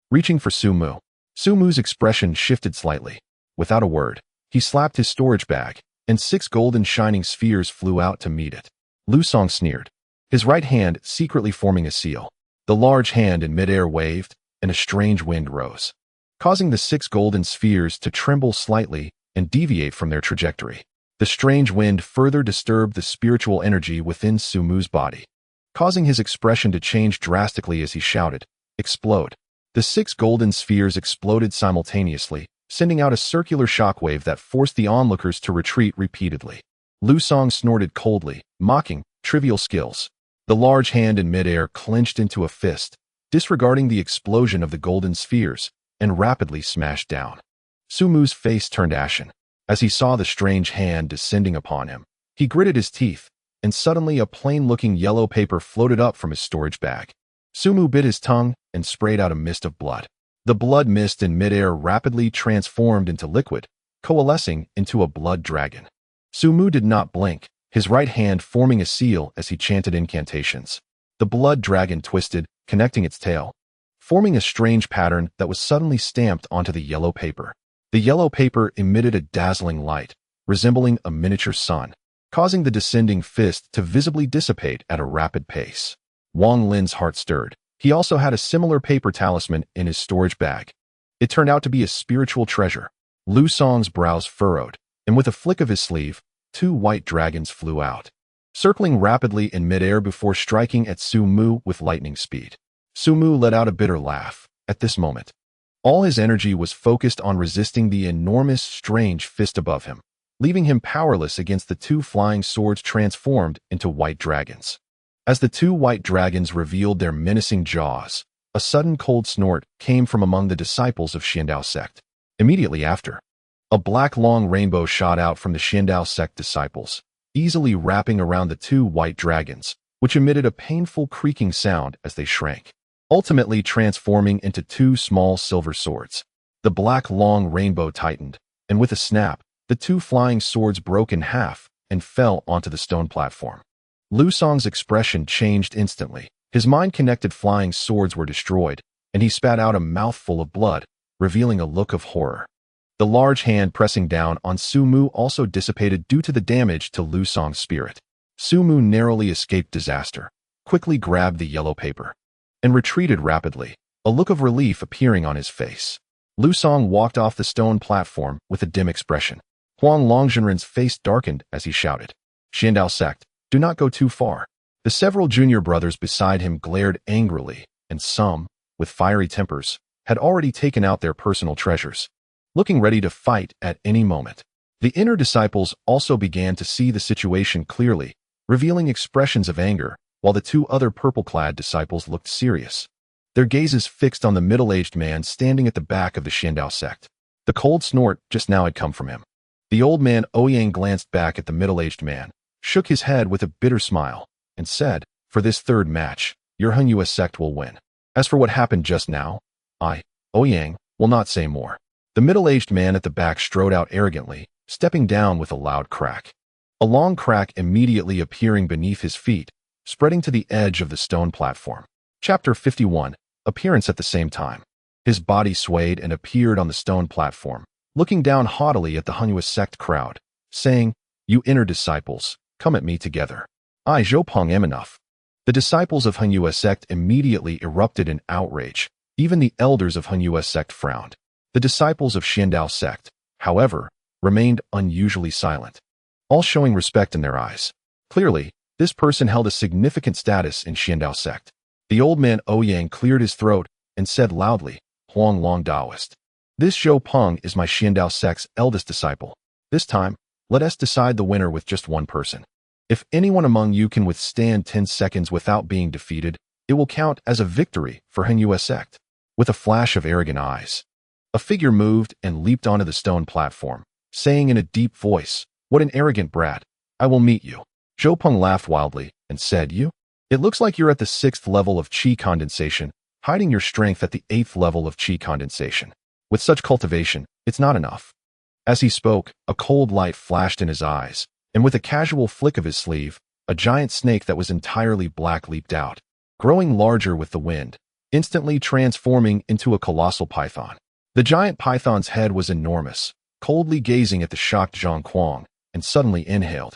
Reaching for Su Mu, Su Mu's expression shifted slightly. Without a word, he slapped his storage bag, and 6 golden shining spheres flew out to meet it. Lu Song sneered, his right hand secretly forming a seal. The large hand in midair waved, and a strange wind rose, causing the 6 golden spheres to tremble slightly and deviate from their trajectory. The strange wind further disturbed the spiritual energy within Su Mu's body, causing his expression to change drastically as he shouted, "Explode." The 6 golden spheres exploded simultaneously, sending out a circular shockwave that forced the onlookers to retreat repeatedly. Lu Song snorted coldly, mocking trivial skills. The large hand in midair clenched into a fist, disregarding the explosion of the golden spheres, and rapidly smashed down. Su Mu's face turned ashen. As he saw the strange hand descending upon him, he gritted his teeth, and suddenly a plain-looking yellow paper floated up from his storage bag. Su Mu bit his tongue and sprayed out a mist of blood. The blood mist in midair rapidly transformed into liquid, coalescing into a blood dragon. Su Mu did not blink, his right hand forming a seal as he chanted incantations. The blood dragon twisted, connecting its tail, forming a strange pattern that was suddenly stamped onto the yellow paper. The yellow paper emitted a dazzling light, resembling a miniature sun, causing the descending fist to visibly dissipate at a rapid pace. Wang Lin's heart stirred. He also had a similar paper talisman in his storage bag. It turned out to be a spiritual treasure. Lu Song's brows furrowed, and with a flick of his sleeve, 2 white dragons flew out, circling rapidly in midair before striking at Su Mu with lightning speed. Su Mu let out a bitter laugh. At this moment, all his energy was focused on resisting the enormous, strange fist above him, leaving him powerless against the 2 flying swords transformed into white dragons. As the 2 white dragons revealed their menacing jaws, a sudden cold snort came from among the disciples of Xiandao sect. Immediately after, a black long rainbow shot out from the Xiandao sect disciples, easily wrapping around the 2 white dragons, which emitted a painful creaking sound as they shrank, ultimately transforming into 2 small silver swords. The black long rainbow tightened, and with a snap, the 2 flying swords broke in half and fell onto the stone platform. Lu Song's expression changed instantly. His mind-connected flying swords were destroyed, and he spat out a mouthful of blood, revealing a look of horror. The large hand pressing down on Su Mu also dissipated due to the damage to Lu Song's spirit. Su Mu narrowly escaped disaster, quickly grabbed the yellow paper, and retreated rapidly, a look of relief appearing on his face. Lu Song walked off the stone platform with a dim expression. Huang Longjunren's face darkened as he shouted, "Xiandao sect, do not go too far." The several junior brothers beside him glared angrily, and some, with fiery tempers, had already taken out their personal treasures, looking ready to fight at any moment. The inner disciples also began to see the situation clearly, revealing expressions of anger, while the 2 other purple-clad disciples looked serious. their gazes fixed on the middle-aged man standing at the back of the Xiandao sect. The cold snort just now had come from him. The old man Ouyang glanced back at the middle-aged man, shook his head with a bitter smile, and said, "For this third match, your Hengyue sect will win. As for what happened just now, I, Ouyang, will not say more." The middle-aged man at the back strode out arrogantly, stepping down with a loud crack. A long crack immediately appearing beneath his feet, spreading to the edge of the stone platform. Chapter 51, Appearance at the same time. His body swayed and appeared on the stone platform, looking down haughtily at the Hengyue sect crowd, saying, "You inner disciples, come at me together. I, Zhou Peng, am enough." The disciples of Hengyue sect immediately erupted in outrage. Even the elders of Hengyue sect frowned. The disciples of Xiandao sect, however, remained unusually silent, all showing respect in their eyes. Clearly, this person held a significant status in Xiandao sect. The old man Ouyang cleared his throat and said loudly, "Huang Long Daoist. This Zhou Peng is my Xiandao sect's eldest disciple. This time, let us decide the winner with just one person. If anyone among you can withstand 10 seconds without being defeated, it will count as a victory for Hengyue sect." With a flash of arrogant eyes, a figure moved and leaped onto the stone platform, saying in a deep voice, "What an arrogant brat. I will meet you." Zhou Peng laughed wildly and said, "You? It looks like you're at the 6th level of qi condensation, hiding your strength at the 8th level of qi condensation. With such cultivation, it's not enough." As he spoke, a cold light flashed in his eyes, and with a casual flick of his sleeve, a giant snake that was entirely black leaped out, growing larger with the wind, instantly transforming into a colossal python. The giant python's head was enormous, coldly gazing at the shocked Zhang Kuang, and suddenly inhaled,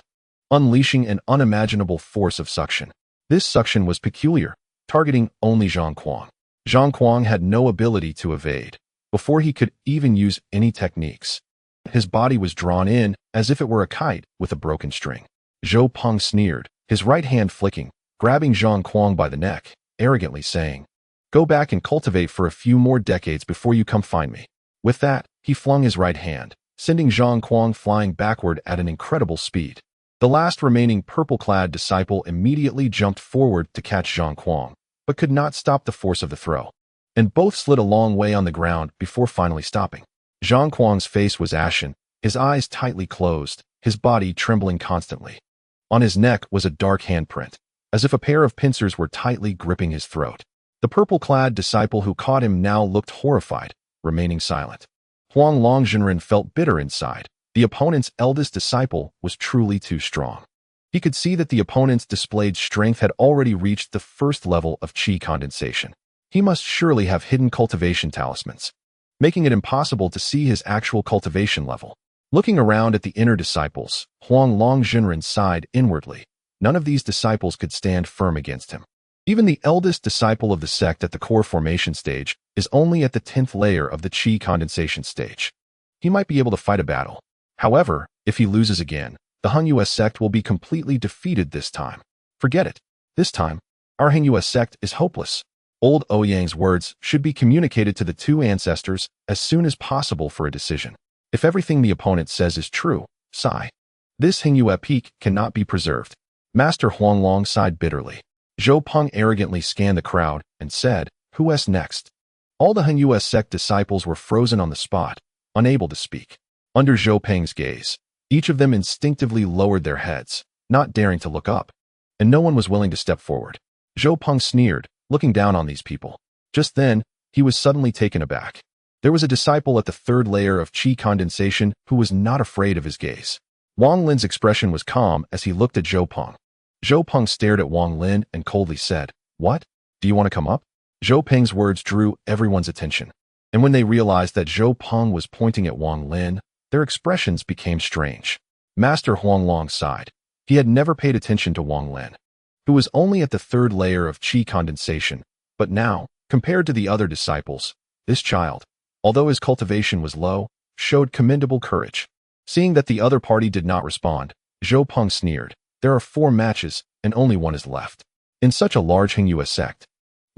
unleashing an unimaginable force of suction. This suction was peculiar, targeting only Zhang Kuang. Zhang Kuang had no ability to evade, before he could even use any techniques. His body was drawn in as if it were a kite with a broken string. Zhou Peng sneered, his right hand flicking, grabbing Zhang Kuang by the neck, arrogantly saying, "Go back and cultivate for a few more decades before you come find me." With that, he flung his right hand, sending Zhang Kuang flying backward at an incredible speed. The last remaining purple-clad disciple immediately jumped forward to catch Zhang Kuang, but could not stop the force of the throw, and both slid a long way on the ground before finally stopping. Zhang Kuang's face was ashen, his eyes tightly closed, his body trembling constantly. On his neck was a dark handprint, as if a pair of pincers were tightly gripping his throat. The purple-clad disciple who caught him now looked horrified, remaining silent. Huang Longjinren felt bitter inside. The opponent's eldest disciple was truly too strong. He could see that the opponent's displayed strength had already reached the 1st level of qi condensation. He must surely have hidden cultivation talismans, making it impossible to see his actual cultivation level. Looking around at the inner disciples, Huang Longjinren sighed inwardly. None of these disciples could stand firm against him. Even the eldest disciple of the sect at the core formation stage is only at the 10th layer of the qi condensation stage. He might be able to fight a battle. However, if he loses again, the Hengyue sect will be completely defeated this time. Forget it. This time, our Hengyue sect is hopeless. Old Ouyang's words should be communicated to the two ancestors as soon as possible for a decision. If everything the opponent says is true, sigh. This Hengyue peak cannot be preserved. Master Huanglong sighed bitterly. Zhou Peng arrogantly scanned the crowd and said, "Who is next?" All the Hengyue sect disciples were frozen on the spot, unable to speak. Under Zhou Peng's gaze, each of them instinctively lowered their heads, not daring to look up, and no one was willing to step forward. Zhou Peng sneered, looking down on these people. Just then, he was suddenly taken aback. There was a disciple at the 3rd layer of qi condensation who was not afraid of his gaze. Wang Lin's expression was calm as he looked at Zhou Peng. Zhou Peng stared at Wang Lin and coldly said, "What? Do you want to come up?" Zhou Peng's words drew everyone's attention, and when they realized that Zhou Peng was pointing at Wang Lin, their expressions became strange. Master Huanglong sighed. He had never paid attention to Wang Lin, who was only at the 3rd layer of qi condensation, but now, compared to the other disciples, this child, although his cultivation was low, showed commendable courage. Seeing that the other party did not respond, Zhou Peng sneered. There are 4 matches, and only one is left. In such a large Hengyue sect,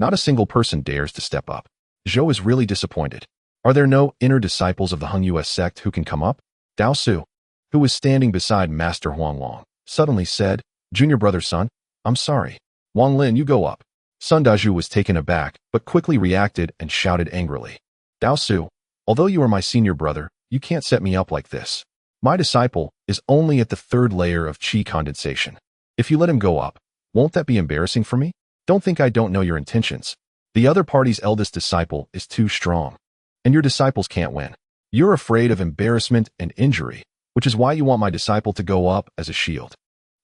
not a single person dares to step up. Zhou is really disappointed. Are there no inner disciples of the Hengyue sect who can come up? Dao Su, who was standing beside Master Huanglong, suddenly said, "Junior brother son, I'm sorry. Wang Lin, you go up." Sun Dazhu was taken aback, but quickly reacted and shouted angrily. Dao Su, although you are my senior brother, you can't set me up like this. My disciple is only at the third layer of qi condensation. If you let him go up, won't that be embarrassing for me? Don't think I don't know your intentions. The other party's eldest disciple is too strong, and your disciples can't win. You're afraid of embarrassment and injury, which is why you want my disciple to go up as a shield.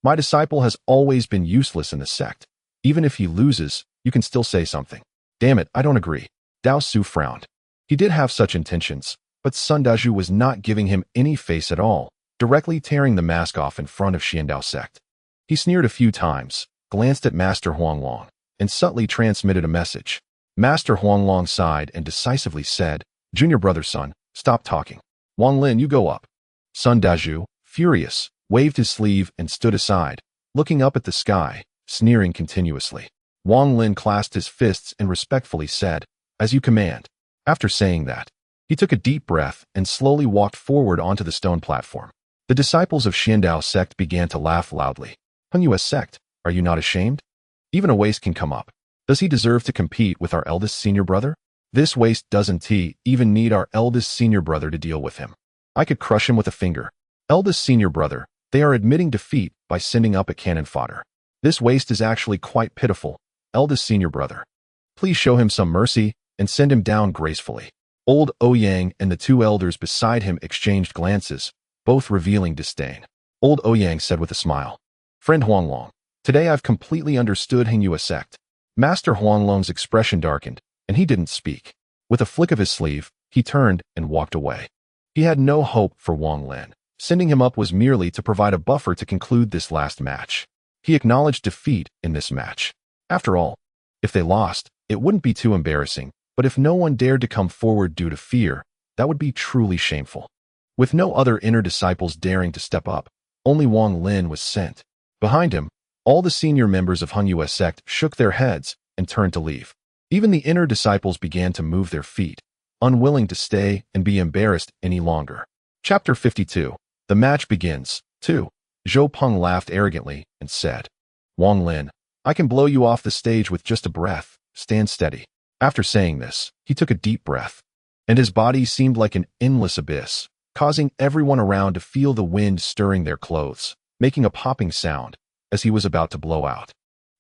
My disciple has always been useless in the sect. Even if he loses, you can still say something. Damn it, I don't agree. Dao Su frowned. He did have such intentions, but Sun Dazhu was not giving him any face at all, directly tearing the mask off in front of Xiandao sect. He sneered a few times, glanced at Master Huanglong, and subtly transmitted a message. Master Huanglong sighed and decisively said, Junior brother Sun, stop talking. Wang Lin, you go up. Sun Dazhu, furious, waved his sleeve and stood aside, looking up at the sky, sneering continuously. Wang Lin clasped his fists and respectfully said, As you command. After saying that, he took a deep breath and slowly walked forward onto the stone platform. The disciples of Xiandao sect began to laugh loudly. Hengyue sect, are you not ashamed? Even a waste can come up. Does he deserve to compete with our eldest senior brother? This waste doesn't even need our eldest senior brother to deal with him. I could crush him with a finger. Eldest senior brother, they are admitting defeat by sending up a cannon fodder. This waste is actually quite pitiful. Eldest senior brother, please show him some mercy and send him down gracefully. Old Ouyang and the two elders beside him exchanged glances, both revealing disdain. Old Ouyang said with a smile, Friend Huanglong, today I've completely understood Hengyue sect. Master Huanglong's expression darkened, and he didn't speak. With a flick of his sleeve, he turned and walked away. He had no hope for Wang Lin. Sending him up was merely to provide a buffer to conclude this last match. He acknowledged defeat in this match. After all, if they lost, it wouldn't be too embarrassing, but if no one dared to come forward due to fear, that would be truly shameful. With no other inner disciples daring to step up, only Wang Lin was sent. Behind him, all the senior members of Hengyue sect shook their heads and turned to leave. Even the inner disciples began to move their feet, unwilling to stay and be embarrassed any longer. Chapter 52. The match begins. 2. Zhou Peng laughed arrogantly and said, Wang Lin, I can blow you off the stage with just a breath. Stand steady. After saying this, he took a deep breath, and his body seemed like an endless abyss, causing everyone around to feel the wind stirring their clothes, making a popping sound as he was about to blow out.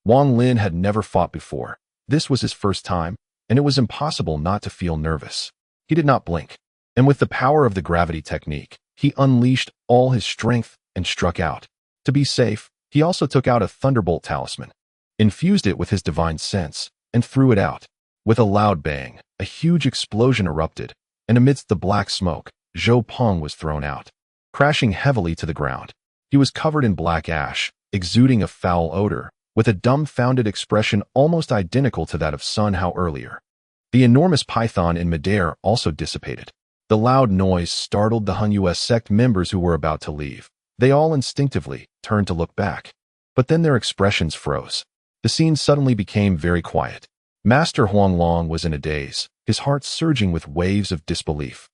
Wang Lin had never fought before. This was his first time, and it was impossible not to feel nervous. He did not blink, and with the power of the gravity technique, he unleashed all his strength and struck out. To be safe, he also took out a thunderbolt talisman, infused it with his divine sense, and threw it out. With a loud bang, a huge explosion erupted, and amidst the black smoke, Zhou Peng was thrown out, crashing heavily to the ground. He was covered in black ash, exuding a foul odor, with a dumbfounded expression almost identical to that of Sun Hao earlier. The enormous python in midair also dissipated. The loud noise startled the Hengyue sect members who were about to leave. They all instinctively turned to look back, but then their expressions froze. The scene suddenly became very quiet. Master Huanglong was in a daze, his heart surging with waves of disbelief,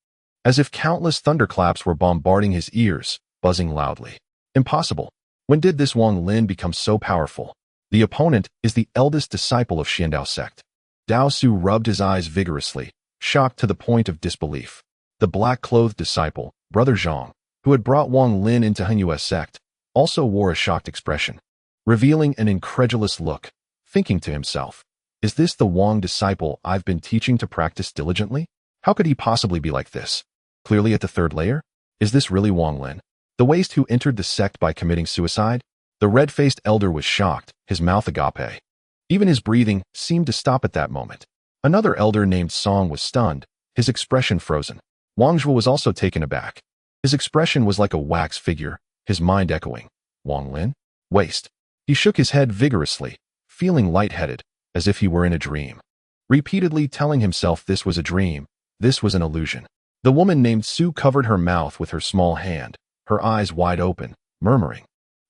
as if countless thunderclaps were bombarding his ears, buzzing loudly. Impossible. When did this Wang Lin become so powerful? The opponent is the eldest disciple of Xiandao sect. Dao Su rubbed his eyes vigorously, shocked to the point of disbelief. The black-clothed disciple, Brother Zhang, who had brought Wang Lin into Hengyue sect, also wore a shocked expression, revealing an incredulous look, thinking to himself, is this the Wang disciple I've been teaching to practice diligently? How could he possibly be like this? Clearly at the third layer? Is this really Wang Lin, the waste who entered the sect by committing suicide? The red-faced elder was shocked, his mouth agape. Even his breathing seemed to stop at that moment. Another elder named Song was stunned, his expression frozen. Wang Zhuo was also taken aback. His expression was like a wax figure, his mind echoing, Wang Lin? Waste. He shook his head vigorously, feeling lightheaded, as if he were in a dream. Repeatedly telling himself this was a dream, this was an illusion. The woman named Su covered her mouth with her small hand, her eyes wide open, murmuring,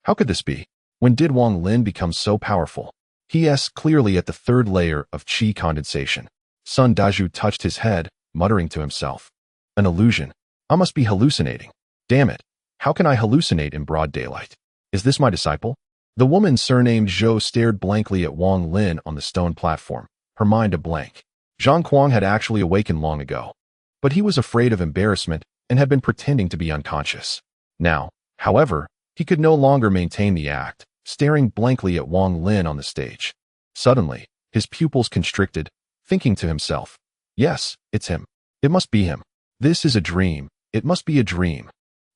how could this be? When did Wang Lin become so powerful? He is clearly at the third layer of qi condensation. Sun Dazhu touched his head, muttering to himself, an illusion. I must be hallucinating. Damn it. How can I hallucinate in broad daylight? Is this my disciple? The woman surnamed Zhou stared blankly at Wang Lin on the stone platform, her mind a blank. Zhang Kuang had actually awakened long ago, but he was afraid of embarrassment and had been pretending to be unconscious. Now, however, he could no longer maintain the act, staring blankly at Wang Lin on the stage. Suddenly, his pupils constricted, thinking to himself, "Yes, it's him. It must be him. This is a dream. It must be a dream."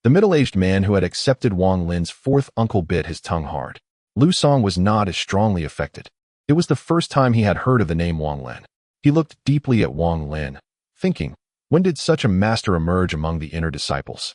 The middle-aged man who had accepted Wang Lin's fourth uncle bit his tongue hard. Lu Song was not as strongly affected. It was the first time he had heard of the name Wang Lin. He looked deeply at Wang Lin, thinking, when did such a master emerge among the inner disciples?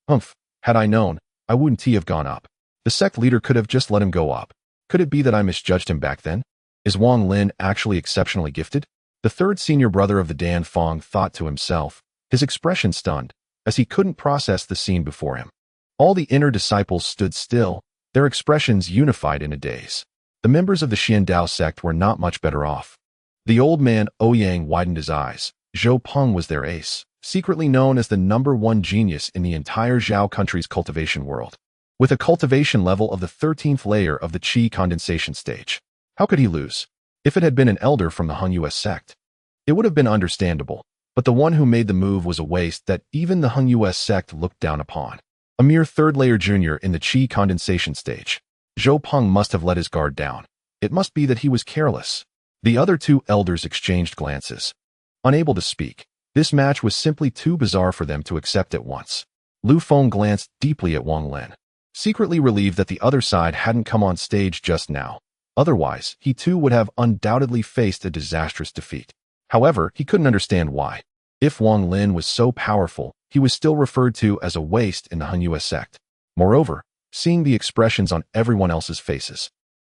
Had I known, I wouldn't have gone up. The sect leader could have just let him go up. Could it be that I misjudged him back then? Is Wang Lin actually exceptionally gifted? The third senior brother of the Dan Fong thought to himself, his expression stunned, as he couldn't process the scene before him. All the inner disciples stood still, their expressions unified in a daze. The members of the Xiandao sect were not much better off. The old man Ouyang widened his eyes. Zhou Peng was their ace, secretly known as the #1 genius in the entire Zhao country's cultivation world, with a cultivation level of the 13th layer of the Qi condensation stage. How could he lose? If it had been an elder from the Hung US sect, it would have been understandable, but the one who made the move was a waste that even the Hung US sect looked down upon. A mere third-layer junior in the Qi condensation stage. Zhou Peng must have let his guard down. It must be that he was careless. The other two elders exchanged glances. Unable to speak, this match was simply too bizarre for them to accept at once. Lu Feng glanced deeply at Wang Lin, secretly relieved that the other side hadn't come on stage just now. Otherwise, he too would have undoubtedly faced a disastrous defeat. However, he couldn't understand why. If Wang Lin was so powerful, he was still referred to as a waste in the Hun US sect. Moreover, seeing the expressions on everyone else's faces,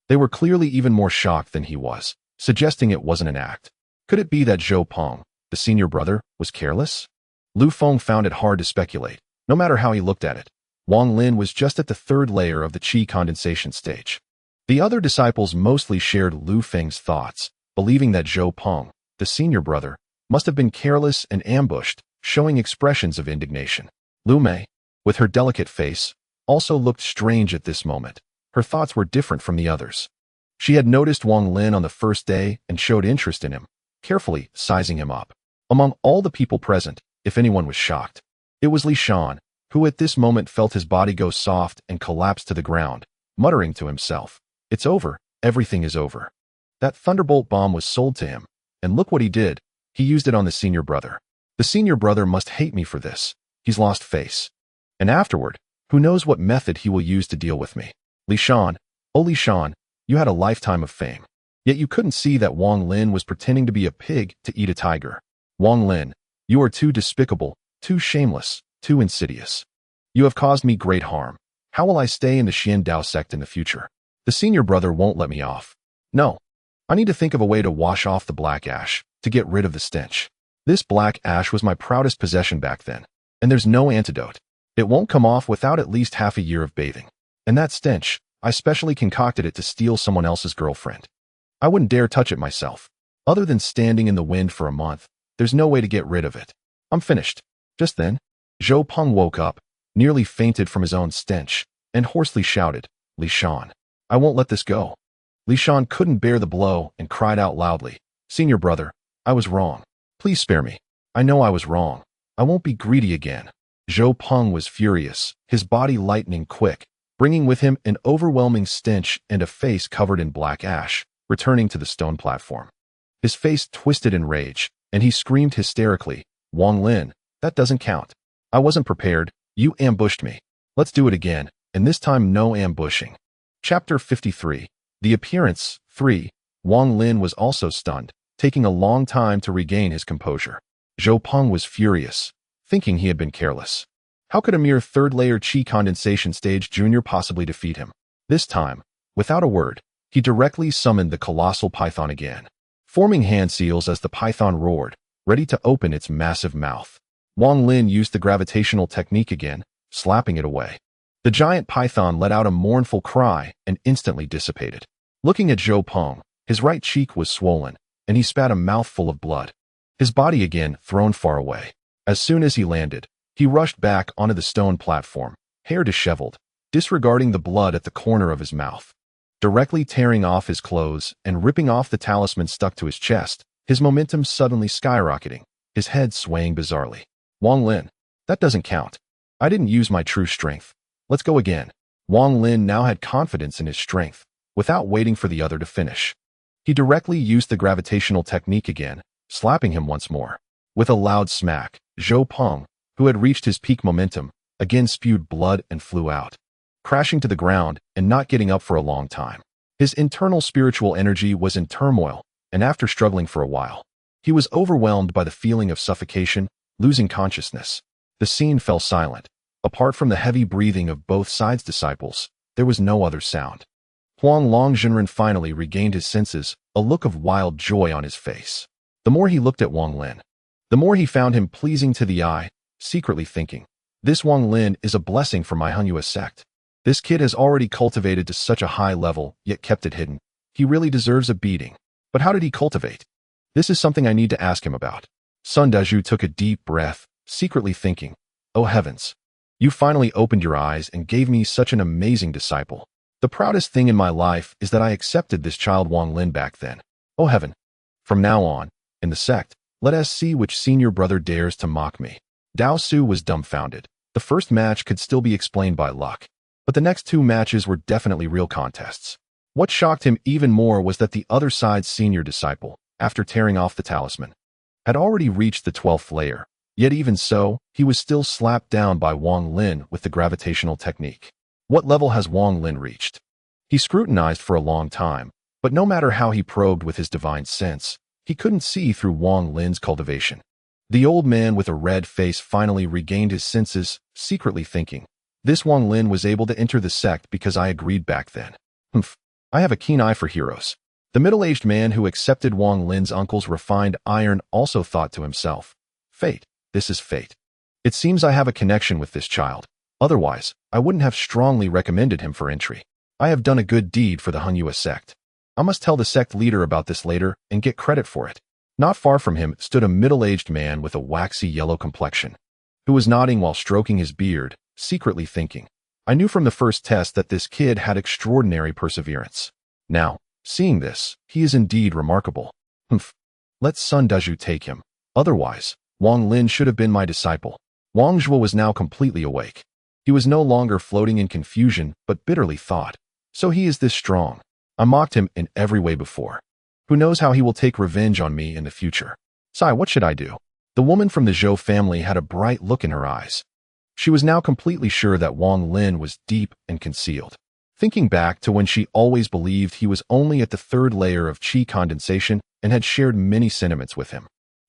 they were clearly even more shocked than he was, suggesting it wasn't an act. Could it be that Zhou Peng, the senior brother, was careless? Lu Feng found it hard to speculate, no matter how he looked at it. Wang Lin was just at the third layer of the Qi condensation stage. The other disciples mostly shared Lu Feng's thoughts, believing that Zhou Peng, the senior brother, must have been careless and ambushed, showing expressions of indignation. Lu Mei, with her delicate face, also looked strange at this moment. Her thoughts were different from the others. She had noticed Wang Lin on the first day and showed interest in him, carefully sizing him up. Among all the people present, if anyone was shocked, it was Li Shan, who at this moment felt his body go soft and collapse to the ground, muttering to himself, "It's over, everything is over." That thunderbolt bomb was sold to him, and look what he did, he used it on the senior brother. The senior brother must hate me for this. He's lost face. And afterward, who knows what method he will use to deal with me. Li Shan, oh Li Shan, you had a lifetime of fame. Yet you couldn't see that Wang Lin was pretending to be a pig to eat a tiger. Wang Lin, you are too despicable, too shameless, too insidious. You have caused me great harm. How will I stay in the Xiandao sect in the future? The senior brother won't let me off. No. I need to think of a way to wash off the black ash, to get rid of the stench. This black ash was my proudest possession back then, and there's no antidote. It won't come off without at least half a year of bathing. And that stench, I specially concocted it to steal someone else's girlfriend. I wouldn't dare touch it myself. Other than standing in the wind for a month, there's no way to get rid of it. I'm finished. Just then, Zhou Peng woke up, nearly fainted from his own stench, and hoarsely shouted, "Li Shan, I won't let this go." Li Shan couldn't bear the blow and cried out loudly, "Senior brother, I was wrong. Please spare me. I know I was wrong. I won't be greedy again." Zhou Peng was furious, his body lightning quick, bringing with him an overwhelming stench and a face covered in black ash, returning to the stone platform. His face twisted in rage, and he screamed hysterically, "Wang Lin, that doesn't count. I wasn't prepared. You ambushed me. Let's do it again, and this time no ambushing." Chapter 53. The Appearance 3. Wang Lin was also stunned, taking a long time to regain his composure. Zhou Peng was furious, thinking he had been careless. How could a mere third-layer Qi condensation stage junior possibly defeat him? This time, without a word, he directly summoned the colossal python again, forming hand seals as the python roared, ready to open its massive mouth. Wang Lin used the gravitational technique again, slapping it away. The giant python let out a mournful cry and instantly dissipated. Looking at Zhou Peng, his right cheek was swollen, and he spat a mouthful of blood. His body again thrown far away. As soon as he landed, he rushed back onto the stone platform, hair disheveled, disregarding the blood at the corner of his mouth. directly tearing off his clothes and ripping off the talisman stuck to his chest, his momentum suddenly skyrocketing, his head swaying bizarrely. Wang Lin, that doesn't count. I didn't use my true strength. Let's go again. Wang Lin now had confidence in his strength, without waiting for the other to finish. He directly used the gravitational technique again, slapping him once more. With a loud smack, Zhou Peng, who had reached his peak momentum, again spewed blood and flew out, crashing to the ground and not getting up for a long time. His internal spiritual energy was in turmoil, and after struggling for a while, he was overwhelmed by the feeling of suffocation, losing consciousness. The scene fell silent. Apart from the heavy breathing of both sides' disciples, there was no other sound. Huang Longjinren finally regained his senses, a look of wild joy on his face. The more he looked at Wang Lin, the more he found him pleasing to the eye, secretly thinking, this Wang Lin is a blessing for my Hanyu sect. This kid has already cultivated to such a high level, yet kept it hidden. He really deserves a beating. But how did he cultivate? This is something I need to ask him about. Sun Dezhu took a deep breath, secretly thinking, oh heavens, you finally opened your eyes and gave me such an amazing disciple. The proudest thing in my life is that I accepted this child Wang Lin back then. Oh heaven. From now on, in the sect, let us see which senior brother dares to mock me. Dao Su was dumbfounded. The first match could still be explained by luck, but the next two matches were definitely real contests. What shocked him even more was that the other side's senior disciple, after tearing off the talisman, had already reached the 12th layer. Yet even so, he was still slapped down by Wang Lin with the gravitational technique. What level has Wang Lin reached? He scrutinized for a long time, but no matter how he probed with his divine sense, he couldn't see through Wang Lin's cultivation. The old man with a red face finally regained his senses, secretly thinking, this Wang Lin was able to enter the sect because I agreed back then. Humph, I have a keen eye for heroes. The middle-aged man who accepted Wang Lin's uncle's refined iron also thought to himself, fate, this is fate. It seems I have a connection with this child. Otherwise, I wouldn't have strongly recommended him for entry. I have done a good deed for the Hanyu sect. I must tell the sect leader about this later and get credit for it. Not far from him stood a middle-aged man with a waxy yellow complexion, who was nodding while stroking his beard, secretly thinking, I knew from the first test that this kid had extraordinary perseverance. Now, seeing this, he is indeed remarkable. Humph. Let Sun Dezhu take him. Otherwise, Wang Lin should have been my disciple. Wang Zhuo was now completely awake. He was no longer floating in confusion, but bitterly thought, so he is this strong. I mocked him in every way before. Who knows how he will take revenge on me in the future? Sai, what should I do? The woman from the Zhou family had a bright look in her eyes. She was now completely sure that Wang Lin was deep and concealed. Thinking back to when she always believed he was only at the 3rd layer of qi condensation and had shared many sentiments with him,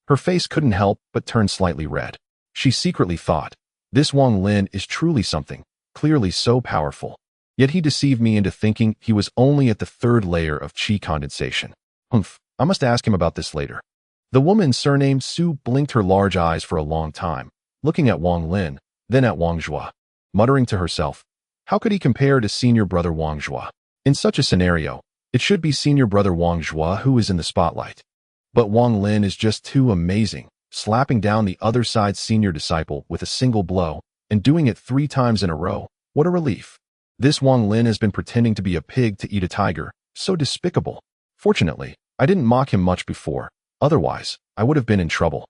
her face couldn't help but turn slightly red. She secretly thought, this Wang Lin is truly something, clearly so powerful. Yet he deceived me into thinking he was only at the 3rd layer of qi condensation. Humph, I must ask him about this later. The woman surnamed Su blinked her large eyes for a long time, looking at Wang Lin, then at Wang Zhuo, muttering to herself, how could he compare to senior brother Wang Zhuo? In such a scenario, it should be senior brother Wang Zhuo who is in the spotlight. But Wang Lin is just too amazing, slapping down the other side's senior disciple with a single blow, and doing it 3 times in a row. What a relief. This Wang Lin has been pretending to be a pig to eat a tiger, so despicable. Fortunately, I didn't mock him much before, otherwise, I would have been in trouble.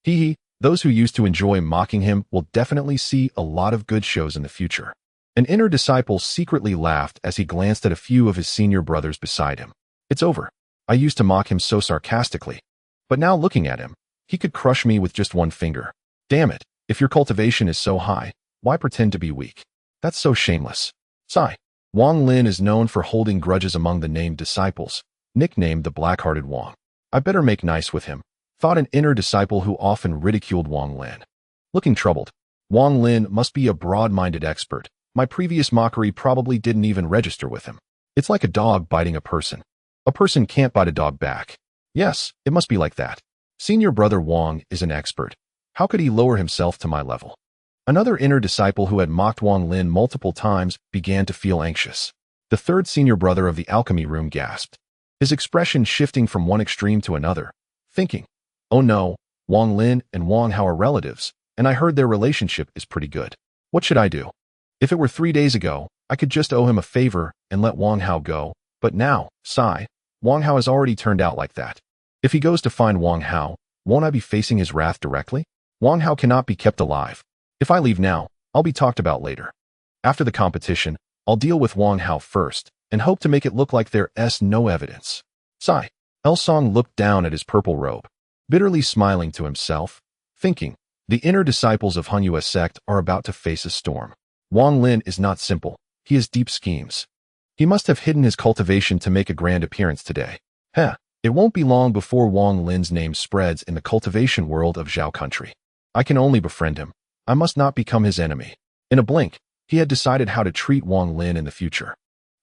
Hee hee, those who used to enjoy mocking him will definitely see a lot of good shows in the future. An inner disciple secretly laughed as he glanced at a few of his senior brothers beside him. It's over. I used to mock him so sarcastically. But now looking at him, he could crush me with just one finger. Damn it, if your cultivation is so high, why pretend to be weak? That's so shameless. Sigh. Wang Lin is known for holding grudges among the named disciples, nicknamed the Black-Hearted Wang. I better make nice with him, thought an inner disciple who often ridiculed Wang Lin. Looking troubled, Wang Lin must be a broad-minded expert. My previous mockery probably didn't even register with him. It's like a dog biting a person. A person can't bite a dog back. Yes, it must be like that. Senior brother Wang is an expert. How could he lower himself to my level? Another inner disciple who had mocked Wang Lin multiple times began to feel anxious. The 3rd senior brother of the alchemy room gasped, his expression shifting from one extreme to another, thinking, oh no, Wang Lin and Wang Hao are relatives, and I heard their relationship is pretty good. What should I do? If it were 3 days ago, I could just owe him a favor and let Wang Hao go, But now, sigh, Wang Hao has already turned out like that. If he goes to find Wang Hao, won't I be facing his wrath directly? Wang Hao cannot be kept alive. If I leave now, I'll be talked about later. After the competition, I'll deal with Wang Hao first, and hope to make it look like there's no evidence. Sigh. Elsong looked down at his purple robe, bitterly smiling to himself, thinking, the inner disciples of Hunyua's sect are about to face a storm. Wang Lin is not simple, he has deep schemes. He must have hidden his cultivation to make a grand appearance today. It won't be long before Wang Lin's name spreads in the cultivation world of Zhao country. I can only befriend him. I must not become his enemy. In a blink, he had decided how to treat Wang Lin in the future.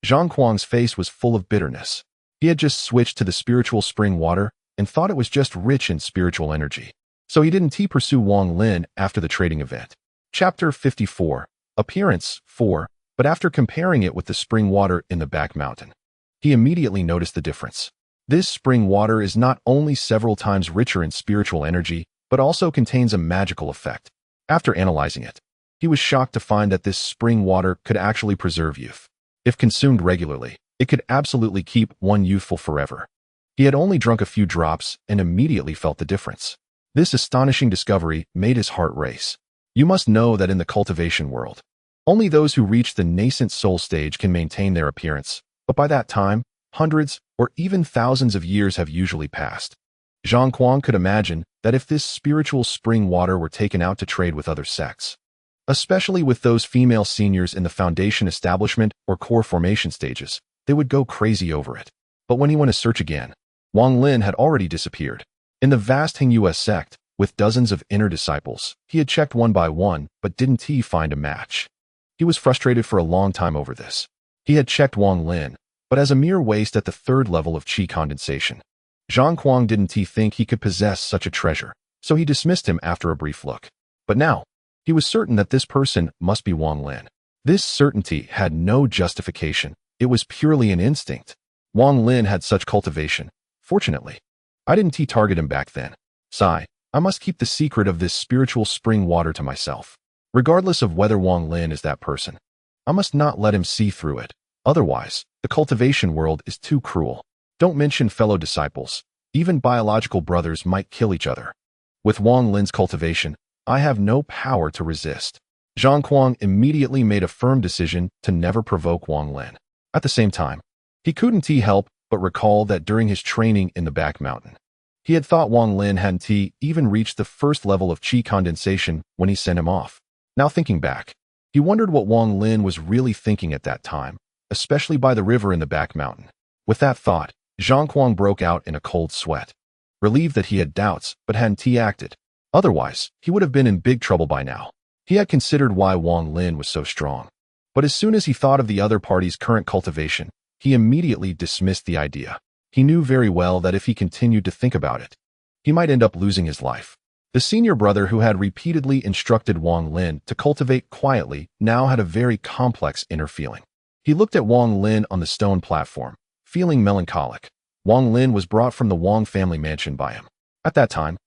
Zhang Kuang's face was full of bitterness. He had just switched to the spiritual spring water and thought it was just rich in spiritual energy. So he didn't pursue Wang Lin after the trading event. Chapter 54. Appearance 4. But after comparing it with the spring water in the back mountain, he immediately noticed the difference. This spring water is not only several times richer in spiritual energy, but also contains a magical effect. After analyzing it, he was shocked to find that this spring water could actually preserve youth. If consumed regularly, it could absolutely keep one youthful forever. He had only drunk a few drops and immediately felt the difference. This astonishing discovery made his heart race. You must know that in the cultivation world, only those who reach the nascent soul stage can maintain their appearance, but by that time, hundreds or even thousands of years have usually passed. Zhang Kuang could imagine that if this spiritual spring water were taken out to trade with other sects, especially with those female seniors in the foundation establishment or core formation stages, they would go crazy over it. But when he went to search again, Wang Lin had already disappeared. In the vast Hingyue sect, with dozens of inner disciples, he had checked one by one, but didn't find a match. He was frustrated for a long time over this. He had checked Wang Lin, but as a mere waste at the third level of qi condensation. Zhang Kuang didn't think he could possess such a treasure, so he dismissed him after a brief look. But now, he was certain that this person must be Wang Lin. This certainty had no justification. It was purely an instinct. Wang Lin had such cultivation. Fortunately, I didn't target him back then. Sigh, I must keep the secret of this spiritual spring water to myself. Regardless of whether Wang Lin is that person, I must not let him see through it. Otherwise, the cultivation world is too cruel. Don't mention fellow disciples. Even biological brothers might kill each other. With Wang Lin's cultivation, I have no power to resist. Zhang Kuang immediately made a firm decision to never provoke Wang Lin. At the same time, he couldn't help but recall that during his training in the back mountain, he had thought Wang Lin hadn't even reached the first level of qi condensation when he sent him off. Now thinking back, he wondered what Wang Lin was really thinking at that time, especially by the river in the back mountain. With that thought, Zhang Kuang broke out in a cold sweat, relieved that he had doubts but hadn't acted. Otherwise, he would have been in big trouble by now. He had considered why Wang Lin was so strong. But as soon as he thought of the other party's current cultivation, he immediately dismissed the idea. He knew very well that if he continued to think about it, he might end up losing his life. The senior brother who had repeatedly instructed Wang Lin to cultivate quietly now had a very complex inner feeling. He looked at Wang Lin on the stone platform, feeling melancholic. Wang Lin was brought from the Wang family mansion by him. At that time,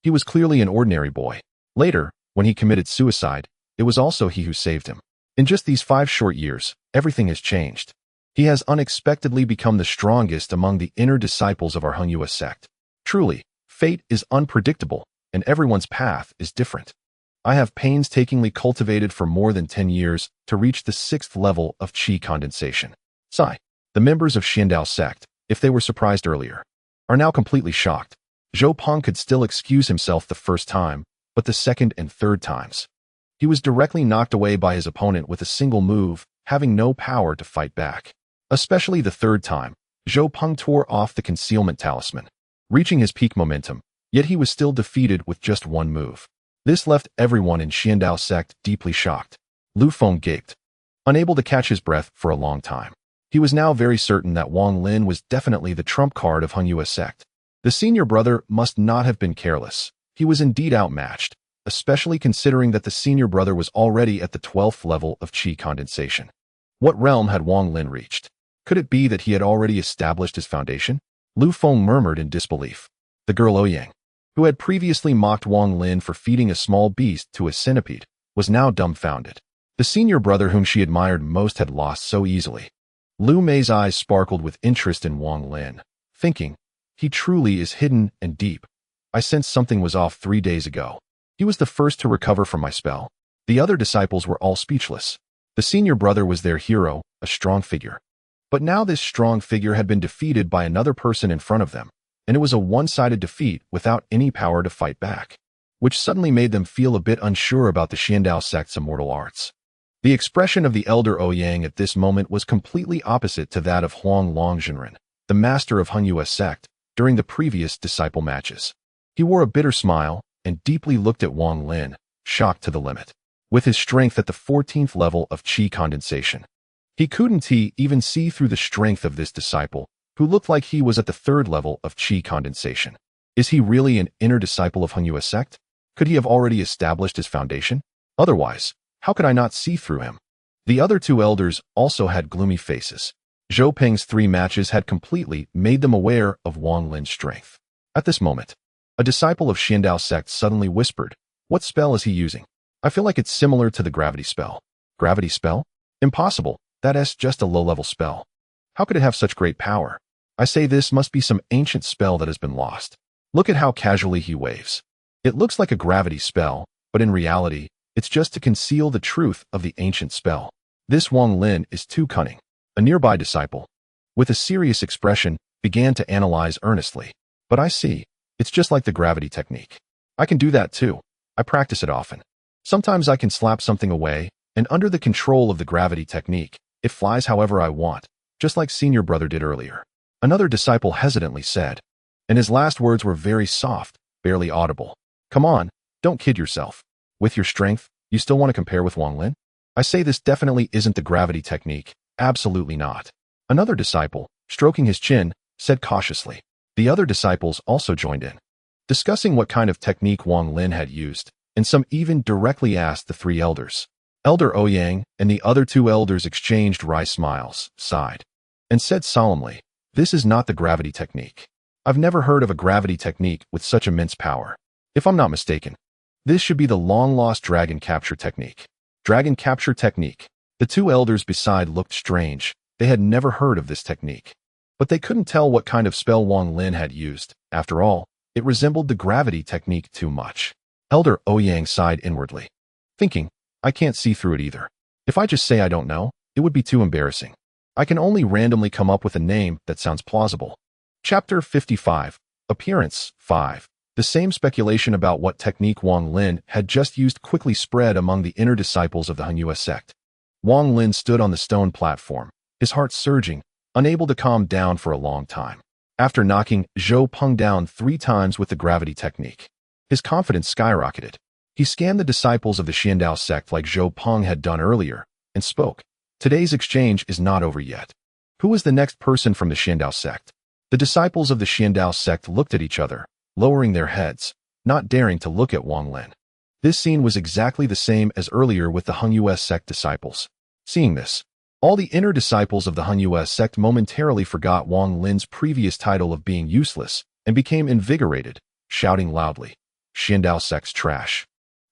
he was clearly an ordinary boy. Later, when he committed suicide, it was also he who saved him. In just these 5 short years, everything has changed. He has unexpectedly become the strongest among the inner disciples of our Hunyuo sect. Truly, fate is unpredictable, and everyone's path is different. I have painstakingly cultivated for more than 10 years to reach the 6th level of qi condensation. Sigh. The members of Xiandao sect, if they were surprised earlier, are now completely shocked. Zhou Peng could still excuse himself the first time, but the second and third times, he was directly knocked away by his opponent with a single move, having no power to fight back. Especially the third time, Zhou Peng tore off the concealment talisman, reaching his peak momentum, yet he was still defeated with just one move. This left everyone in Xiandao sect deeply shocked. Lu Feng gaped, unable to catch his breath for a long time. He was now very certain that Wang Lin was definitely the trump card of Hunyuo sect. The senior brother must not have been careless. He was indeed outmatched, especially considering that the senior brother was already at the 12th level of qi condensation. What realm had Wang Lin reached? Could it be that he had already established his foundation? Lu Feng murmured in disbelief. The girl Ouyang, who had previously mocked Wang Lin for feeding a small beast to a centipede, was now dumbfounded. The senior brother whom she admired most had lost so easily. Lu Mei's eyes sparkled with interest in Wang Lin, thinking, he truly is hidden and deep. I sensed something was off 3 days ago. He was the first to recover from my spell. The other disciples were all speechless. The senior brother was their hero, a strong figure. But now this strong figure had been defeated by another person in front of them, and it was a one-sided defeat without any power to fight back, which suddenly made them feel a bit unsure about the Xiandao sect's immortal arts. The expression of the elder Ouyang at this moment was completely opposite to that of Huang Longzhenren, the master of Hunyue's sect, during the previous disciple matches. He wore a bitter smile and deeply looked at Wang Lin, shocked to the limit. With his strength at the 14th level of qi condensation, he couldn't even see through the strength of this disciple, who looked like he was at the 3rd level of qi condensation. Is he really an inner disciple of Hunyue's sect? Could he have already established his foundation? Otherwise, how could I not see through him? The other 2 elders also had gloomy faces. Zhou Peng's 3 matches had completely made them aware of Wang Lin's strength. At this moment, a disciple of Xiandao sect suddenly whispered, "What spell is he using? I feel like it's similar to the gravity spell." Gravity spell? Impossible. That's just a low-level spell. How could it have such great power? I say this must be some ancient spell that has been lost. Look at how casually he waves. It looks like a gravity spell, but in reality, it's just to conceal the truth of the ancient spell. This Wang Lin is too cunning. A nearby disciple, with a serious expression, began to analyze earnestly. But I see. It's just like the gravity technique. I can do that too. I practice it often. Sometimes I can slap something away, and under the control of the gravity technique, it flies however I want, just like senior brother did earlier. Another disciple hesitantly said, and his last words were very soft, barely audible. Come on, don't kid yourself. With your strength, you still want to compare with Wang Lin? I say this definitely isn't the gravity technique. Absolutely not. Another disciple, stroking his chin, said cautiously. The other disciples also joined in, discussing what kind of technique Wang Lin had used, and some even directly asked the 3 elders. Elder Ouyang and the other 2 elders exchanged wry smiles, sighed, and said solemnly, "This is not the gravity technique. I've never heard of a gravity technique with such immense power. If I'm not mistaken, this should be the long-lost dragon capture technique." Dragon capture technique. The 2 elders beside looked strange. They had never heard of this technique. But they couldn't tell what kind of spell Wang Lin had used. After all, it resembled the gravity technique too much. Elder Ouyang sighed inwardly, thinking, I can't see through it either. If I just say I don't know, it would be too embarrassing. I can only randomly come up with a name that sounds plausible. Chapter 55. Appearance 5. The same speculation about what technique Wang Lin had just used quickly spread among the inner disciples of the Hunyue sect. Wang Lin stood on the stone platform, his heart surging, unable to calm down for a long time. After knocking Zhou Peng down 3 times with the gravity technique, his confidence skyrocketed. He scanned the disciples of the Xiandao sect like Zhou Peng had done earlier, and spoke. Today's exchange is not over yet. Who is the next person from the Xiandao sect? The disciples of the Xiandao sect looked at each other, lowering their heads, not daring to look at Wang Lin. This scene was exactly the same as earlier with the Hunyue sect disciples. Seeing this, all the inner disciples of the Hunyue sect momentarily forgot Wang Lin's previous title of being useless and became invigorated, shouting loudly, Xiandao sect's trash.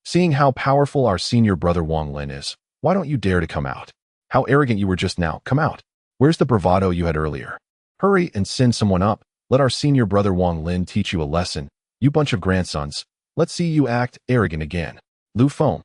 Seeing how powerful our senior brother Wang Lin is, why don't you dare to come out? How arrogant you were just now, come out. Where's the bravado you had earlier? Hurry and send someone up, let our senior brother Wang Lin teach you a lesson, you bunch of grandsons. Let's see you act arrogant again. Lu Feng,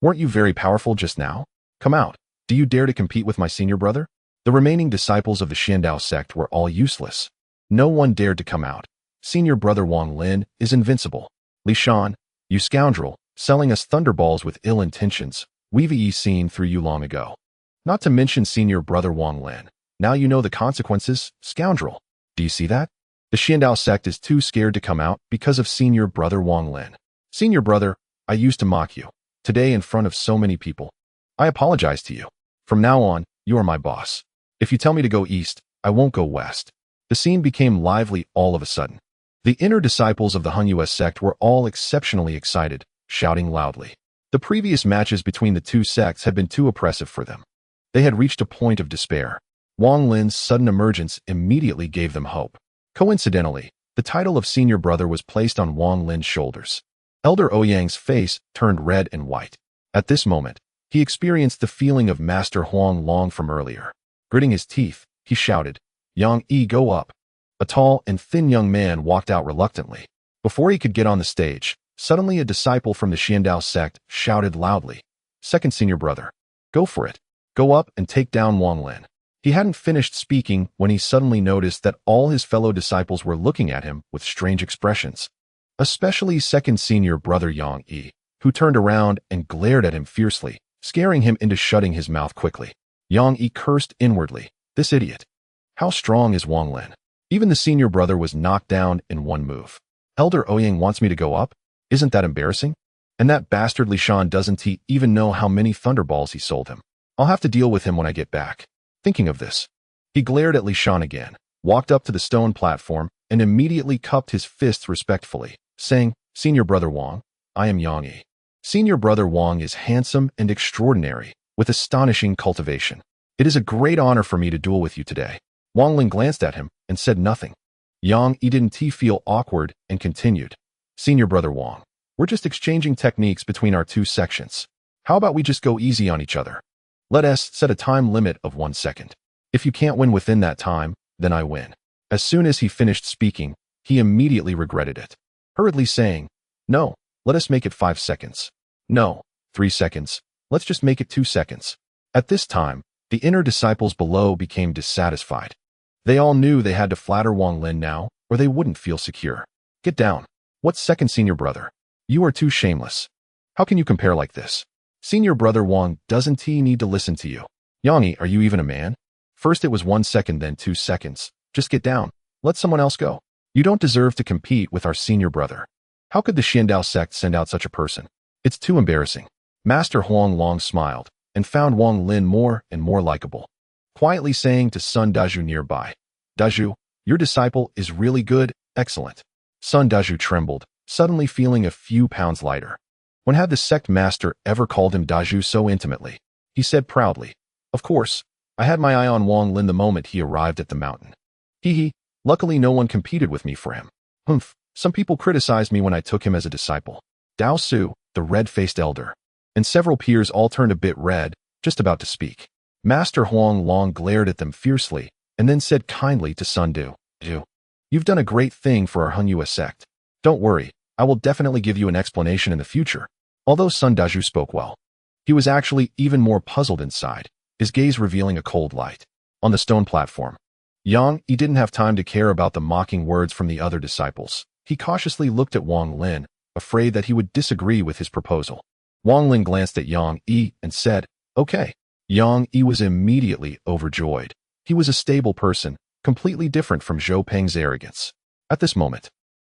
weren't you very powerful just now? Come out. Do you dare to compete with my senior brother? The remaining disciples of the Xiandao sect were all useless. No one dared to come out. Senior brother Wang Lin is invincible. Li Shan, you scoundrel, selling us thunderballs with ill intentions. We've seen through you long ago. Not to mention senior brother Wang Lin. Now you know the consequences, scoundrel. Do you see that? The Xiandao sect is too scared to come out because of senior brother Wang Lin. Senior brother, I used to mock you. Today in front of so many people. I apologize to you. From now on, you are my boss. If you tell me to go east, I won't go west. The scene became lively all of a sudden. The inner disciples of the Hunyue sect were all exceptionally excited, shouting loudly. The previous matches between the 2 sects had been too oppressive for them. They had reached a point of despair. Wang Lin's sudden emergence immediately gave them hope. Coincidentally, the title of senior brother was placed on Wang Lin's shoulders. Elder Ouyang's face turned red and white. At this moment, he experienced the feeling of Master Huang Long from earlier. Gritting his teeth, he shouted, "Yang Yi, go up." A tall and thin young man walked out reluctantly. Before he could get on the stage, suddenly a disciple from the Xiandao sect shouted loudly, "Second senior brother, go for it. Go up and take down Wang Lin." He hadn't finished speaking when he suddenly noticed that all his fellow disciples were looking at him with strange expressions, especially second senior brother Yang Yi, who turned around and glared at him fiercely, scaring him into shutting his mouth quickly. Yang Yi cursed inwardly, "This idiot. How strong is Wang Lin?" Even the senior brother was knocked down in one move. "Elder Ouyang wants me to go up? Isn't that embarrassing? And that bastard Li Shan, doesn't he even know how many thunderballs he sold him? I'll have to deal with him when I get back." Thinking of this, he glared at Li Shan again, walked up to the stone platform, and immediately cupped his fists respectfully, saying, "Senior brother Wang, I am Yang Yi." Senior brother Wang is handsome and extraordinary, with astonishing cultivation. "It is a great honor for me to duel with you today." Wang Lin glanced at him and said nothing. Yang Yi didn't feel awkward and continued, "Senior brother Wang, we're just exchanging techniques between our two sections. How about we just go easy on each other? Let us set a time limit of 1 second. If you can't win within that time, then I win." As soon as he finished speaking, he immediately regretted it, hurriedly saying, "No, let us make it 5 seconds. No, 3 seconds. Let's just make it 2 seconds." At this time, the inner disciples below became dissatisfied. They all knew they had to flatter Wang Lin now, or they wouldn't feel secure. "Get down. What's second senior brother? You are too shameless. How can you compare like this? Senior brother Wang, doesn't he need to listen to you? Yang Yi, are you even a man? First it was 1 second, then 2 seconds. Just get down. Let someone else go. You don't deserve to compete with our senior brother. How could the Xiandao sect send out such a person? It's too embarrassing." Master Huang Long smiled and found Wang Lin more and more likable, quietly saying to Sun Dazhu nearby, "Dazhu, your disciple is really good, excellent." Sun Dazhu trembled, suddenly feeling a few pounds lighter. When had the sect master ever called him Dazhu so intimately? He said proudly, "Of course, I had my eye on Wang Lin the moment he arrived at the mountain. Hee, luckily no one competed with me for him. Humph, some people criticized me when I took him as a disciple." Dao Su, the red-faced elder, and several peers all turned a bit red, just about to speak. Master Huang Long glared at them fiercely, and then said kindly to Sun Du, "You've done a great thing for our Hunyue sect. Don't worry, I will definitely give you an explanation in the future." Although Sun Dazhu spoke well, he was actually even more puzzled inside, his gaze revealing a cold light. On the stone platform, Yang Yi didn't have time to care about the mocking words from the other disciples. He cautiously looked at Wang Lin, afraid that he would disagree with his proposal. Wang Lin glanced at Yang Yi and said, "Okay." Yang Yi was immediately overjoyed. He was a stable person, completely different from Zhou Peng's arrogance. At this moment,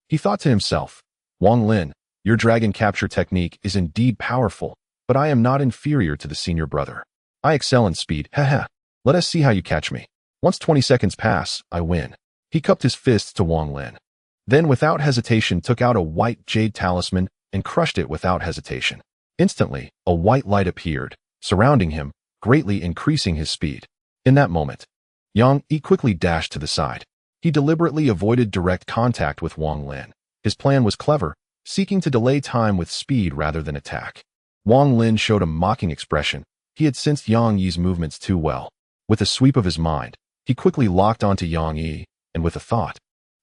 he thought to himself, "Wang Lin, your dragon capture technique is indeed powerful, but I am not inferior to the senior brother. I excel in speed, haha. Let us see how you catch me. Once 20 seconds pass, I win." He cupped his fists to Wang Lin. Then without hesitation took out a white jade talisman and crushed it without hesitation. Instantly, a white light appeared, surrounding him, greatly increasing his speed. In that moment, Yang Yi quickly dashed to the side. He deliberately avoided direct contact with Wang Lin. His plan was clever, seeking to delay time with speed rather than attack. Wang Lin showed a mocking expression. He had sensed Yang Yi's movements too well. With a sweep of his mind, he quickly locked onto Yang Yi, and with a thought,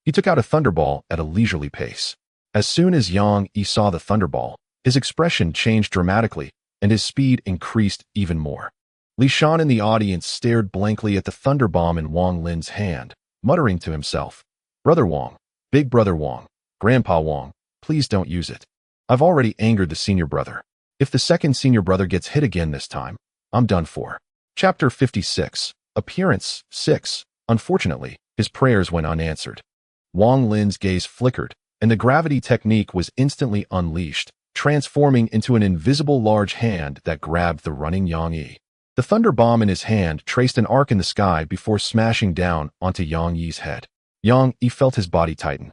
he took out a thunderball at a leisurely pace. As soon as Yang Yi saw the thunderball, his expression changed dramatically, and his speed increased even more. Li Shan in the audience stared blankly at the thunderbomb in Wang Lin's hand, muttering to himself, "Brother Wang, big brother Wang, Grandpa Wang, please don't use it. I've already angered the senior brother. If the second senior brother gets hit again this time, I'm done for." Chapter 56. Appearance 6. Unfortunately, his prayers went unanswered. Wang Lin's gaze flickered, and the gravity technique was instantly unleashed, transforming into an invisible large hand that grabbed the running Yang Yi. The thunder bomb in his hand traced an arc in the sky before smashing down onto Yang Yi's head. Yang Yi felt his body tighten,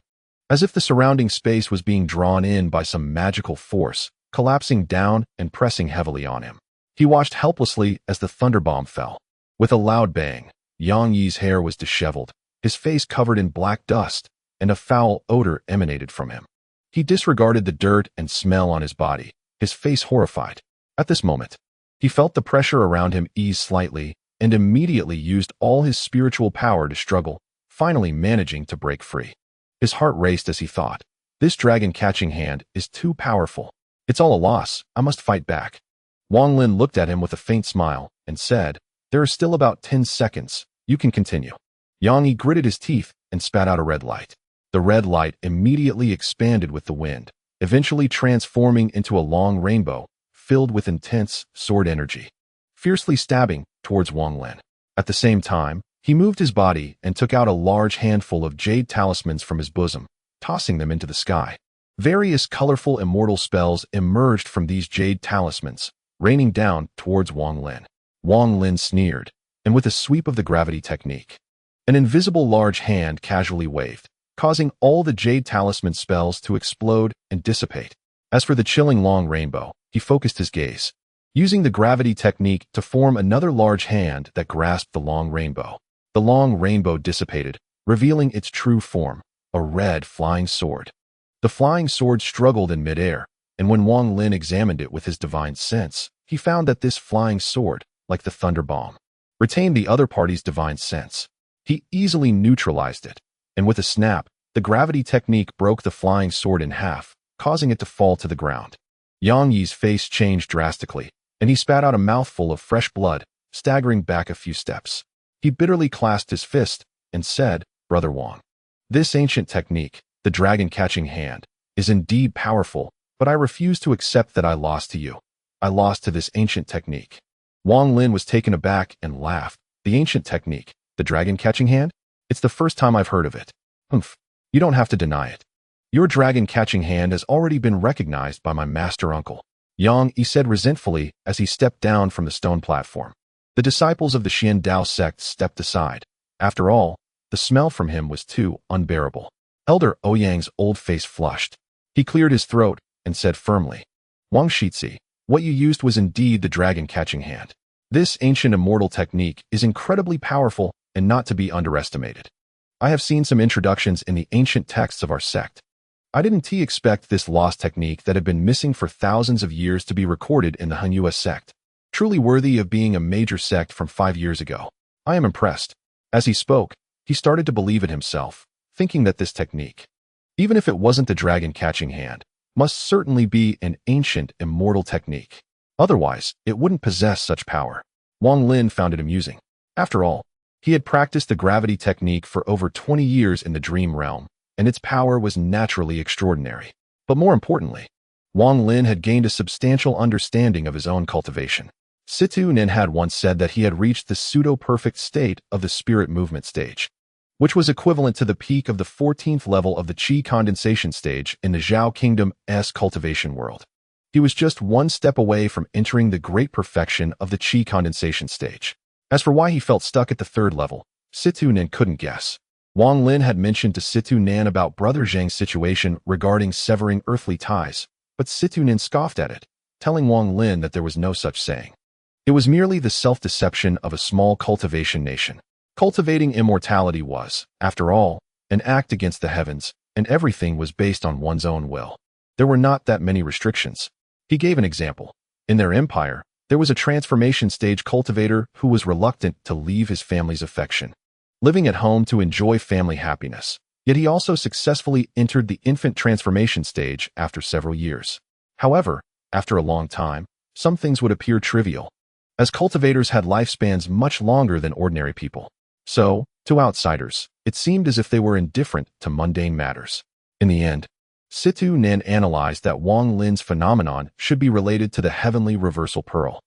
as if the surrounding space was being drawn in by some magical force, collapsing down and pressing heavily on him. He watched helplessly as the thunderbomb fell. With a loud bang, Yang Yi's hair was disheveled, his face covered in black dust, and a foul odor emanated from him. He disregarded the dirt and smell on his body, his face horrified. At this moment, he felt the pressure around him ease slightly, and immediately used all his spiritual power to struggle, finally managing to break free. His heart raced as he thought, "This dragon-catching hand is too powerful. It's all a loss. I must fight back." Wang Lin looked at him with a faint smile and said, "There are still about 10 seconds. You can continue." Yang Yi gritted his teeth and spat out a red light. The red light immediately expanded with the wind, eventually transforming into a long rainbow filled with intense sword energy, fiercely stabbing towards Wang Lin. At the same time, he moved his body and took out a large handful of jade talismans from his bosom, tossing them into the sky. Various colorful immortal spells emerged from these jade talismans, raining down towards Wang Lin. Wang Lin sneered, and with a sweep of the gravity technique, an invisible large hand casually waved, causing all the jade talisman spells to explode and dissipate. As for the chilling long rainbow, he focused his gaze, using the gravity technique to form another large hand that grasped the long rainbow. The long rainbow dissipated, revealing its true form, a red flying sword. The flying sword struggled in midair, and when Wang Lin examined it with his divine sense, he found that this flying sword, like the thunder bomb, retained the other party's divine sense. He easily neutralized it, and with a snap, the gravity technique broke the flying sword in half, causing it to fall to the ground. Yang Yi's face changed drastically, and he spat out a mouthful of fresh blood, staggering back a few steps. He bitterly clasped his fist and said, "Brother Wang, this ancient technique, the dragon-catching hand, is indeed powerful, but I refuse to accept that I lost to you. I lost to this ancient technique." Wang Lin was taken aback and laughed. "The ancient technique, the dragon-catching hand? It's the first time I've heard of it." "Humph, you don't have to deny it. Your dragon-catching hand has already been recognized by my master uncle," Yang Yi said resentfully as he stepped down from the stone platform. The disciples of the Xian Dao sect stepped aside. After all, the smell from him was too unbearable. Elder Ouyang's old face flushed. He cleared his throat and said firmly, "Wang Shizi, what you used was indeed the dragon-catching hand. This ancient immortal technique is incredibly powerful and not to be underestimated. I have seen some introductions in the ancient texts of our sect. I didn't expect this lost technique that had been missing for thousands of years to be recorded in the Hanyu sect. Truly worthy of being a major sect from 5 years ago. I am impressed." As he spoke, he started to believe it himself, thinking that this technique, even if it wasn't the dragon-catching hand, must certainly be an ancient immortal technique. Otherwise, it wouldn't possess such power. Wang Lin found it amusing. After all, he had practiced the gravity technique for over 20 years in the dream realm, and its power was naturally extraordinary. But more importantly, Wang Lin had gained a substantial understanding of his own cultivation. Situ Nin had once said that he had reached the pseudo-perfect state of the spirit movement stage, which was equivalent to the peak of the 14th level of the Qi condensation stage in the Zhao Kingdom's cultivation world. He was just one step away from entering the great perfection of the Qi condensation stage. As for why he felt stuck at the 3rd level, Situ Nin couldn't guess. Wang Lin had mentioned to Situ Nan about Brother Zhang's situation regarding severing earthly ties, but Situ Nin scoffed at it, telling Wang Lin that there was no such saying. It was merely the self-deception of a small cultivation nation. Cultivating immortality was, after all, an act against the heavens, and everything was based on one's own will. There were not that many restrictions. He gave an example. In their empire, there was a transformation stage cultivator who was reluctant to leave his family's affection, living at home to enjoy family happiness. Yet he also successfully entered the infant transformation stage after several years. However, after a long time, some things would appear trivial, as cultivators had lifespans much longer than ordinary people. So, to outsiders, it seemed as if they were indifferent to mundane matters. In the end, Situ Nin analyzed that Wang Lin's phenomenon should be related to the heavenly reversal pearl.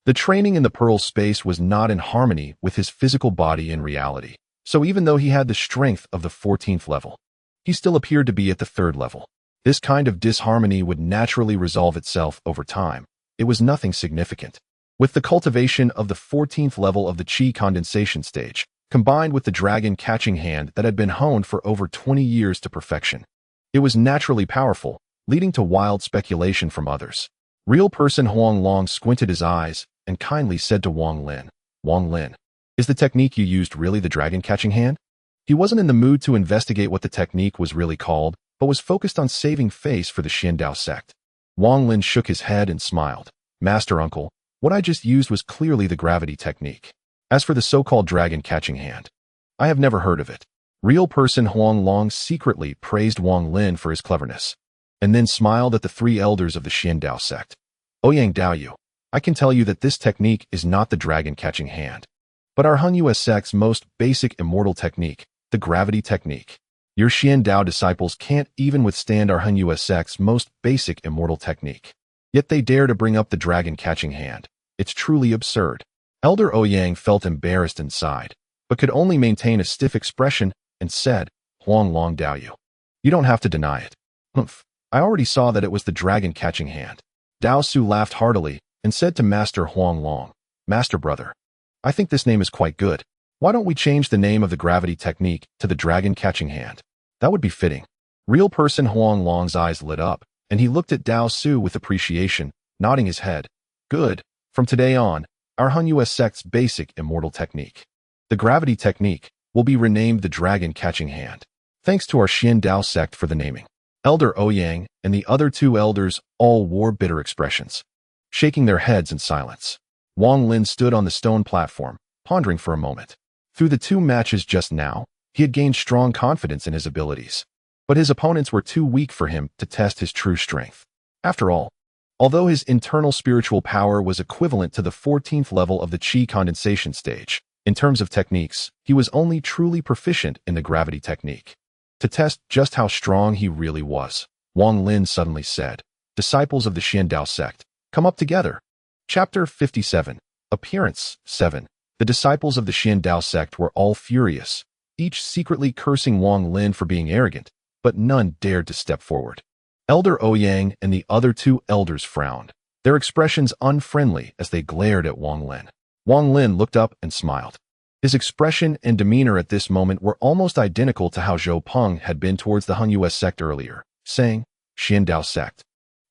The training in the pearl space was not in harmony with his physical body in reality, so even though he had the strength of the 14th level, he still appeared to be at the 3rd level. This kind of disharmony would naturally resolve itself over time. It was nothing significant. With the cultivation of the 14th level of the Qi condensation stage, combined with the dragon-catching hand that had been honed for over 20 years to perfection, it was naturally powerful, leading to wild speculation from others. Real person Huang Long squinted his eyes and kindly said to Wang Lin, "Wang Lin, is the technique you used really the dragon-catching hand?" He wasn't in the mood to investigate what the technique was really called, but was focused on saving face for the Xian Dao sect. Wang Lin shook his head and smiled. "Master Uncle, what I just used was clearly the gravity technique. As for the so-called dragon catching hand, I have never heard of it. Real person Huang Long secretly praised Wang Lin for his cleverness, and then smiled at the three elders of the Xian Dao sect. Ouyang Daoyu, I can tell you that this technique is not the dragon catching hand, but our Han Yue sect's most basic immortal technique, the gravity technique. Your Xian Dao disciples can't even withstand our Han Yue sect's most basic immortal technique. Yet they dare to bring up the dragon catching hand. It's truly absurd. Elder Ouyang felt embarrassed and sighed, but could only maintain a stiff expression and said, Huang Long Daoyu, you don't have to deny it. Humph, I already saw that it was the dragon catching hand. Dao Su laughed heartily and said to Master Huang Long, Master brother, I think this name is quite good. Why don't we change the name of the gravity technique to the dragon catching hand? That would be fitting. Real person Huang Long's eyes lit up, and he looked at Dao Su with appreciation, nodding his head. Good. From today on, our Han Yue sect's basic immortal technique, the gravity technique, will be renamed the dragon catching hand. Thanks to our Xian Dao sect for the naming. Elder Ouyang and the other two elders all wore bitter expressions, shaking their heads in silence. Wang Lin stood on the stone platform, pondering for a moment. Through the two matches just now, he had gained strong confidence in his abilities, but his opponents were too weak for him to test his true strength. After all, although his internal spiritual power was equivalent to the 14th level of the Qi condensation stage, in terms of techniques, he was only truly proficient in the gravity technique. To test just how strong he really was, Wang Lin suddenly said, Disciples of the Xian Dao sect, come up together. Chapter 57. Appearance 7. The disciples of the Xian Dao sect were all furious, each secretly cursing Wang Lin for being arrogant, but none dared to step forward. Elder Ouyang and the other two elders frowned, their expressions unfriendly as they glared at Wang Lin. Wang Lin looked up and smiled. His expression and demeanor at this moment were almost identical to how Zhou Peng had been towards the Han Yue sect earlier, saying, Xian Dao sect,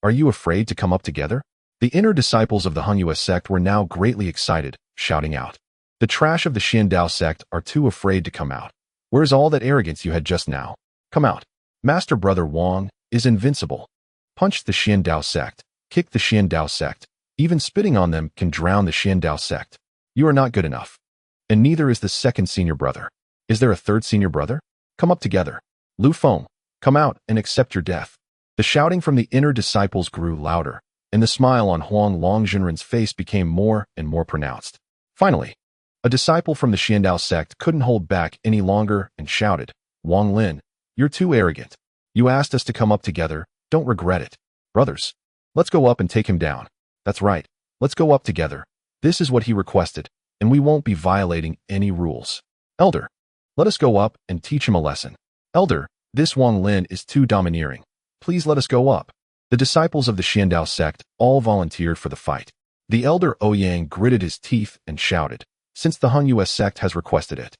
are you afraid to come up together? The inner disciples of the Han Yue sect were now greatly excited, shouting out, The trash of the Xian Dao sect are too afraid to come out. Where's all that arrogance you had just now? Come out. Master brother Wang is invincible. Punch the Xian Dao sect, kick the Xian Dao sect, even spitting on them can drown the Xian Dao sect. You are not good enough. And neither is the second senior brother. Is there a third senior brother? Come up together. Lu Feng, come out and accept your death. The shouting from the inner disciples grew louder, and the smile on Huang Longjinren's face became more and more pronounced. Finally, a disciple from the Xian Dao sect couldn't hold back any longer and shouted, Wang Lin, you're too arrogant. You asked us to come up together, don't regret it. Brothers, let's go up and take him down. That's right, let's go up together. This is what he requested, and we won't be violating any rules. Elder, let us go up and teach him a lesson. Elder, this Wang Lin is too domineering. Please let us go up. The disciples of the Xian Dao sect all volunteered for the fight. The elder Ouyang gritted his teeth and shouted, since the Han Yue sect has requested it.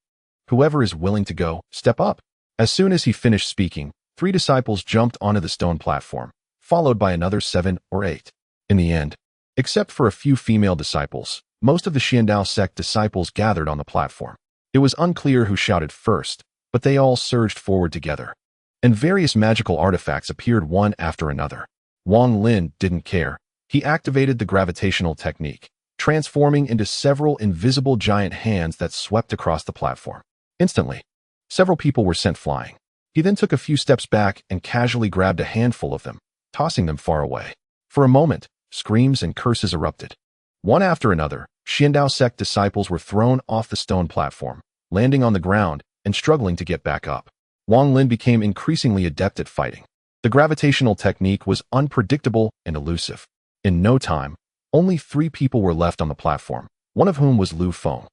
Whoever is willing to go, step up. As soon as he finished speaking, 3 disciples jumped onto the stone platform, followed by another 7 or 8. In the end, except for a few female disciples, most of the Xian Dao sect disciples gathered on the platform. It was unclear who shouted first, but they all surged forward together, and various magical artifacts appeared one after another. Wang Lin didn't care. He activated the gravitational technique, transforming into several invisible giant hands that swept across the platform. Instantly, several people were sent flying. He then took a few steps back and casually grabbed a handful of them, tossing them far away. For a moment, screams and curses erupted. One after another, Xian Dao sect disciples were thrown off the stone platform, landing on the ground and struggling to get back up. Wang Lin became increasingly adept at fighting. The gravitational technique was unpredictable and elusive. In no time, only 3 people were left on the platform, one of whom was Lu Feng.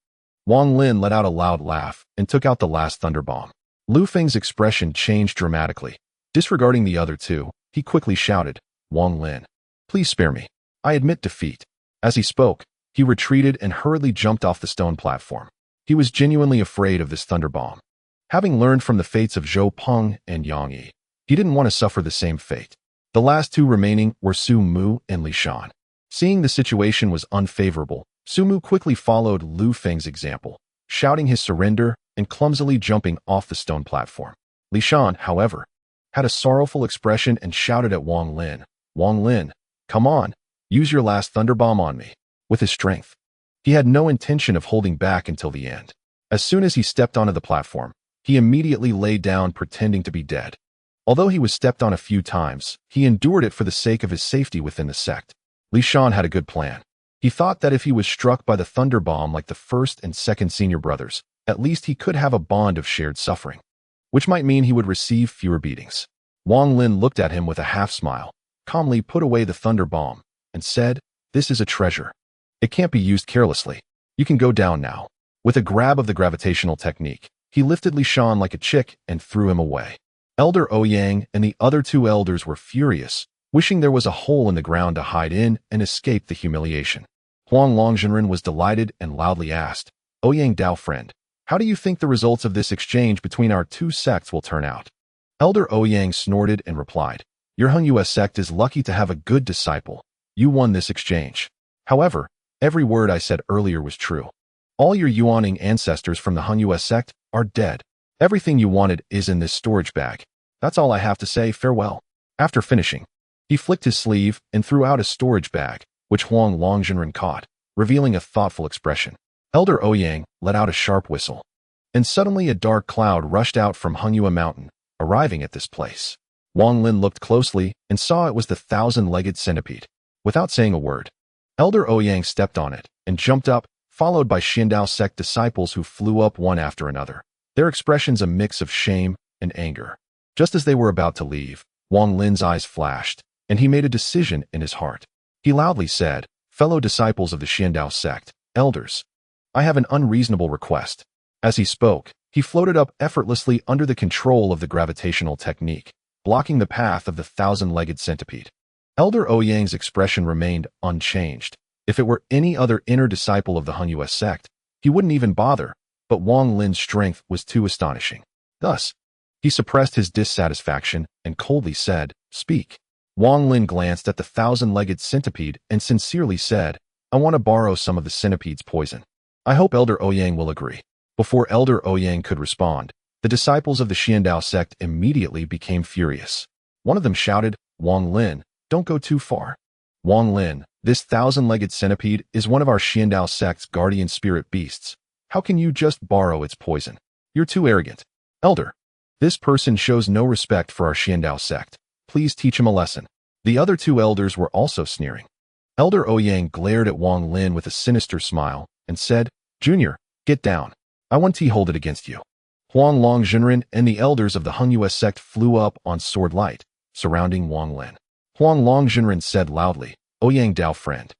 Wang Lin let out a loud laugh and took out the last thunder bomb. Lu Feng's expression changed dramatically. Disregarding the other 2, he quickly shouted, Wang Lin, please spare me. I admit defeat. As he spoke, he retreated and hurriedly jumped off the stone platform. He was genuinely afraid of this thunder bomb. Having learned from the fates of Zhou Peng and Yang Yi, he didn't want to suffer the same fate. The last 2 remaining were Su Mu and Li Shan. Seeing the situation was unfavorable, Su Mu quickly followed Lu Feng's example, shouting his surrender and clumsily jumping off the stone platform. Li Shan, however, had a sorrowful expression and shouted at Wang Lin, Wang Lin, come on, use your last thunder bomb on me. With his strength, He had no intention of holding back until the end. As soon as he stepped onto the platform, he immediately lay down pretending to be dead. Although he was stepped on a few times, he endured it for the sake of his safety within the sect. Li Shan had a good plan. He thought that if he was struck by the thunder bomb like the first and second senior brothers, at least he could have a bond of shared suffering, which might mean he would receive fewer beatings. Wang Lin looked at him with a half-smile, calmly put away the thunder bomb, and said, "This is a treasure. It can't be used carelessly. You can go down now." With a grab of the gravitational technique, he lifted Li Shan like a chick and threw him away. Elder Ouyang and the other two elders were furious, wishing there was a hole in the ground to hide in and escape the humiliation. Huang Longzhenren was delighted and loudly asked, "Ouyang Dao friend, how do you think the results of this exchange between our two sects will turn out?" Elder Ouyang snorted and replied, "Your Hengyue sect is lucky to have a good disciple. You won this exchange. However, every word I said earlier was true. All your Yuaning ancestors from the Hengyue sect are dead. Everything you wanted is in this storage bag. That's all I have to say. Farewell." After finishing, he flicked his sleeve and threw out a storage bag, which Huang Longzhenren caught, revealing a thoughtful expression. Elder Ouyang let out a sharp whistle, and suddenly a dark cloud rushed out from Hengyue Mountain, arriving at this place. Wang Lin looked closely and saw it was the thousand-legged centipede. Without saying a word, Elder Ouyang stepped on it and jumped up, followed by Xiandao sect disciples who flew up one after another, their expressions a mix of shame and anger. Just as they were about to leave, Wang Lin's eyes flashed, and he made a decision in his heart. He loudly said, "Fellow disciples of the Xiandao sect, elders, I have an unreasonable request." As he spoke, he floated up effortlessly under the control of the gravitational technique, blocking the path of the thousand-legged centipede. Elder Ouyang's expression remained unchanged. If it were any other inner disciple of the Hengyue sect, he wouldn't even bother, but Wang Lin's strength was too astonishing. Thus, he suppressed his dissatisfaction and coldly said, "Speak." Wang Lin glanced at the thousand-legged centipede and sincerely said, "I want to borrow some of the centipede's poison. I hope Elder Ouyang will agree." Before Elder Ouyang could respond, the disciples of the Xiandao sect immediately became furious. One of them shouted, "Wang Lin, don't go too far. Wang Lin, this thousand-legged centipede is one of our Xiandao sect's guardian spirit beasts. How can you just borrow its poison? You're too arrogant. Elder, this person shows no respect for our Xiandao sect. Please teach him a lesson." The other two elders were also sneering. Elder Ouyang glared at Wang Lin with a sinister smile and said, "Junior, get down. I want to hold it against you." Huang Longzhenren and the elders of the Hengyue sect flew up on sword light, surrounding Wang Lin. Huang Longzhenren said loudly, "Ouyang Dao friend,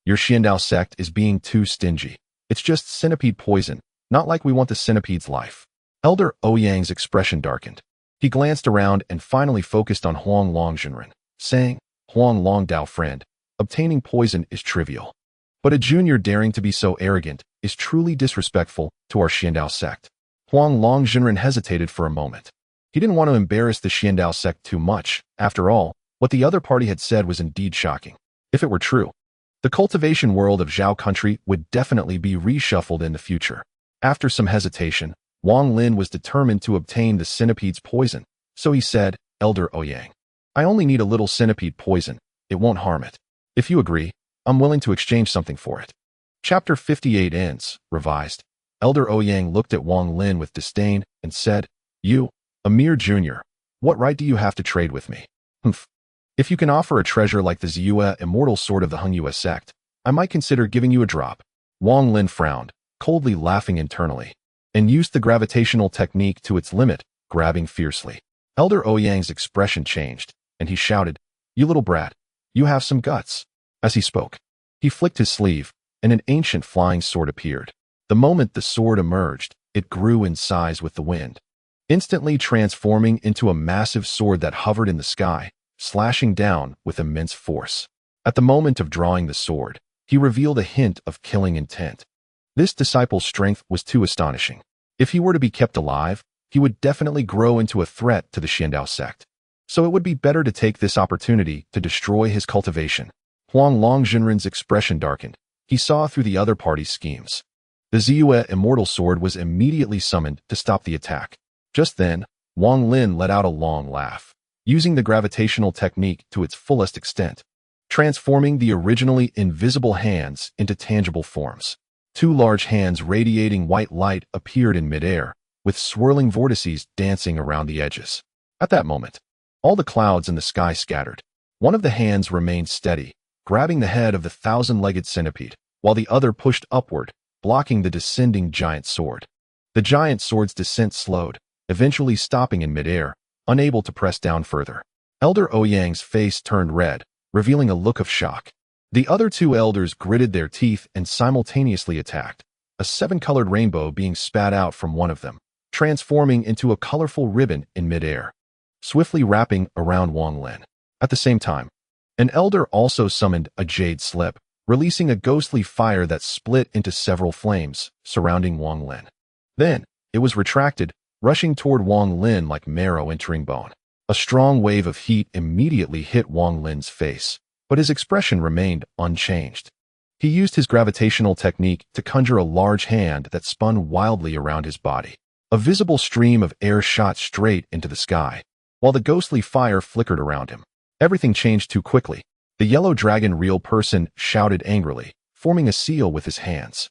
your Xiandao sect is being too stingy. It's just centipede poison, not like we want the centipede's life." Elder Ouyang's expression darkened. He glanced around and finally focused on Huang Longzhenren, saying, "Huang Long Dao friend, obtaining poison is trivial. But a junior daring to be so arrogant is truly disrespectful to our Xiandao sect." Huang Longzhenren hesitated for a moment. He didn't want to embarrass the Xiandao sect too much. After all, what the other party had said was indeed shocking. If it were true, the cultivation world of Zhao country would definitely be reshuffled in the future. After some hesitation, Wang Lin was determined to obtain the centipede's poison, so he said, "Elder Ouyang, I only need a little centipede poison. It won't harm it. If you agree, I'm willing to exchange something for it." Chapter 58 ends, revised. Elder Ouyang looked at Wang Lin with disdain and said, "You, a mere junior, what right do you have to trade with me? Humph. If you can offer a treasure like the Ziyue Immortal Sword of the Hengyue sect, I might consider giving you a drop." Wang Lin frowned, coldly laughing internally, and used the gravitational technique to its limit, grabbing fiercely. Elder Ouyang's expression changed, and he shouted, "You little brat, you have some guts." As he spoke, he flicked his sleeve, and an ancient flying sword appeared. The moment the sword emerged, it grew in size with the wind, instantly transforming into a massive sword that hovered in the sky, slashing down with immense force. At the moment of drawing the sword, he revealed a hint of killing intent. This disciple's strength was too astonishing. If he were to be kept alive, he would definitely grow into a threat to the Xiandao sect. So it would be better to take this opportunity to destroy his cultivation. Huang Longzhenren's expression darkened. He saw through the other party's schemes. The Ziyue Immortal Sword was immediately summoned to stop the attack. Just then, Wang Lin let out a long laugh, using the gravitational technique to its fullest extent, transforming the originally invisible hands into tangible forms. Two large hands radiating white light appeared in midair, with swirling vortices dancing around the edges. At that moment, all the clouds in the sky scattered. One of the hands remained steady, grabbing the head of the thousand-legged centipede, while the other pushed upward, blocking the descending giant sword. The giant sword's descent slowed, eventually stopping in midair, unable to press down further. Elder Ouyang's face turned red, revealing a look of shock. The other two elders gritted their teeth and simultaneously attacked, a seven-colored rainbow being spat out from one of them, transforming into a colorful ribbon in midair, swiftly wrapping around Wang Lin. At the same time, an elder also summoned a jade slip, releasing a ghostly fire that split into several flames, surrounding Wang Lin. Then, it was retracted, rushing toward Wang Lin like marrow entering bone. A strong wave of heat immediately hit Wang Lin's face, but his expression remained unchanged. He used his gravitational technique to conjure a large hand that spun wildly around his body. A visible stream of air shot straight into the sky, while the ghostly fire flickered around him. Everything changed too quickly. The yellow dragon real person shouted angrily, forming a seal with his hands.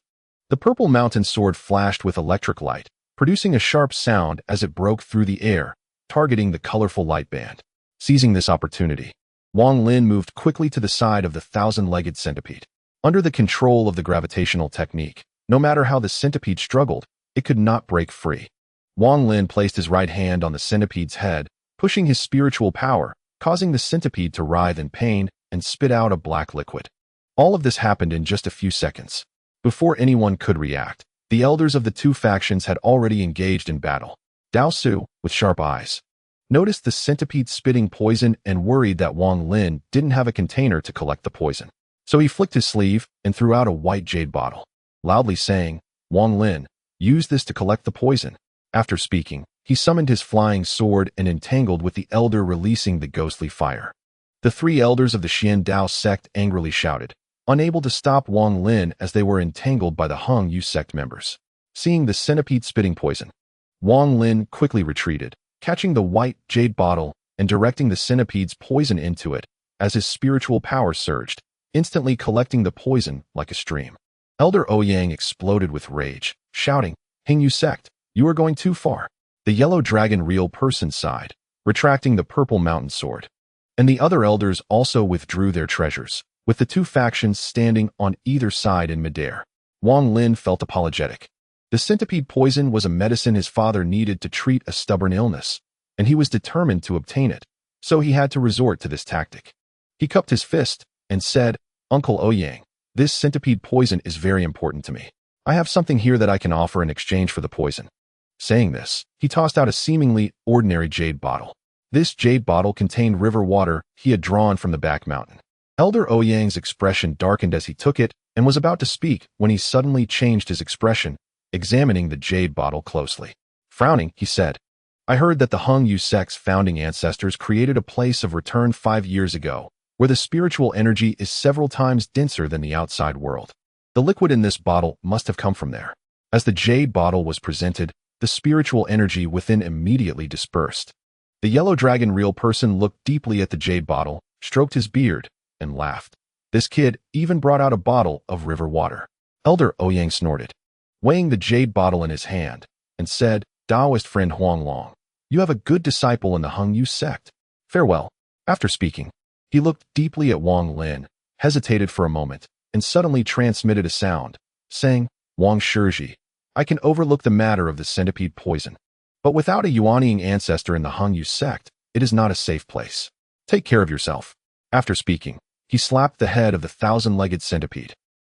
The purple mountain sword flashed with electric light, producing a sharp sound as it broke through the air, targeting the colorful light band. Seizing this opportunity, Wang Lin moved quickly to the side of the thousand-legged centipede. Under the control of the gravitational technique, no matter how the centipede struggled, it could not break free. Wang Lin placed his right hand on the centipede's head, pushing his spiritual power, causing the centipede to writhe in pain and spit out a black liquid. All of this happened in just a few seconds. Before anyone could react, the elders of the two factions had already engaged in battle. Dao Su, with sharp eyes, noticed the centipede spitting poison and worried that Wang Lin didn't have a container to collect the poison. So he flicked his sleeve and threw out a white jade bottle, loudly saying, "Wang Lin, use this to collect the poison." After speaking, he summoned his flying sword and entangled with the elder, releasing the ghostly fire. The three elders of the Xian Dao sect angrily shouted, unable to stop Wang Lin as they were entangled by the Hung Yu sect members. Seeing the centipede spitting poison, Wang Lin quickly retreated, catching the white jade bottle and directing the centipede's poison into it as his spiritual power surged, instantly collecting the poison like a stream. Elder Ouyang exploded with rage, shouting, "Hung Yu sect, you are going too far." The yellow dragon real person sighed, retracting the purple mountain sword. And the other elders also withdrew their treasures, with the two factions standing on either side in midair. Wang Lin felt apologetic. The centipede poison was a medicine his father needed to treat a stubborn illness, and he was determined to obtain it, so he had to resort to this tactic. He cupped his fist and said, "Uncle Ouyang, this centipede poison is very important to me. I have something here that I can offer in exchange for the poison." Saying this, he tossed out a seemingly ordinary jade bottle. This jade bottle contained river water he had drawn from the back mountain. Elder Ouyang's expression darkened as he took it and was about to speak when he suddenly changed his expression, examining the jade bottle closely. Frowning, he said, "I heard that the Hung Yu sect's founding ancestors created a place of return 5 years ago, where the spiritual energy is several times denser than the outside world. The liquid in this bottle must have come from there." As the jade bottle was presented, the spiritual energy within immediately dispersed. The yellow dragon real person looked deeply at the jade bottle, stroked his beard, and laughed. This kid even brought out a bottle of river water. Elder Ouyang snorted, weighing the jade bottle in his hand, and said, "Taoist friend Huang Long, you have a good disciple in the Hung Yu sect. Farewell." After speaking, he looked deeply at Wang Lin, hesitated for a moment, and suddenly transmitted a sound, saying, "Wang Shizhi, I can overlook the matter of the centipede poison. But without a Yuanying ancestor in the Hung Yu sect, it is not a safe place. Take care of yourself." After speaking, he slapped the head of the thousand-legged centipede,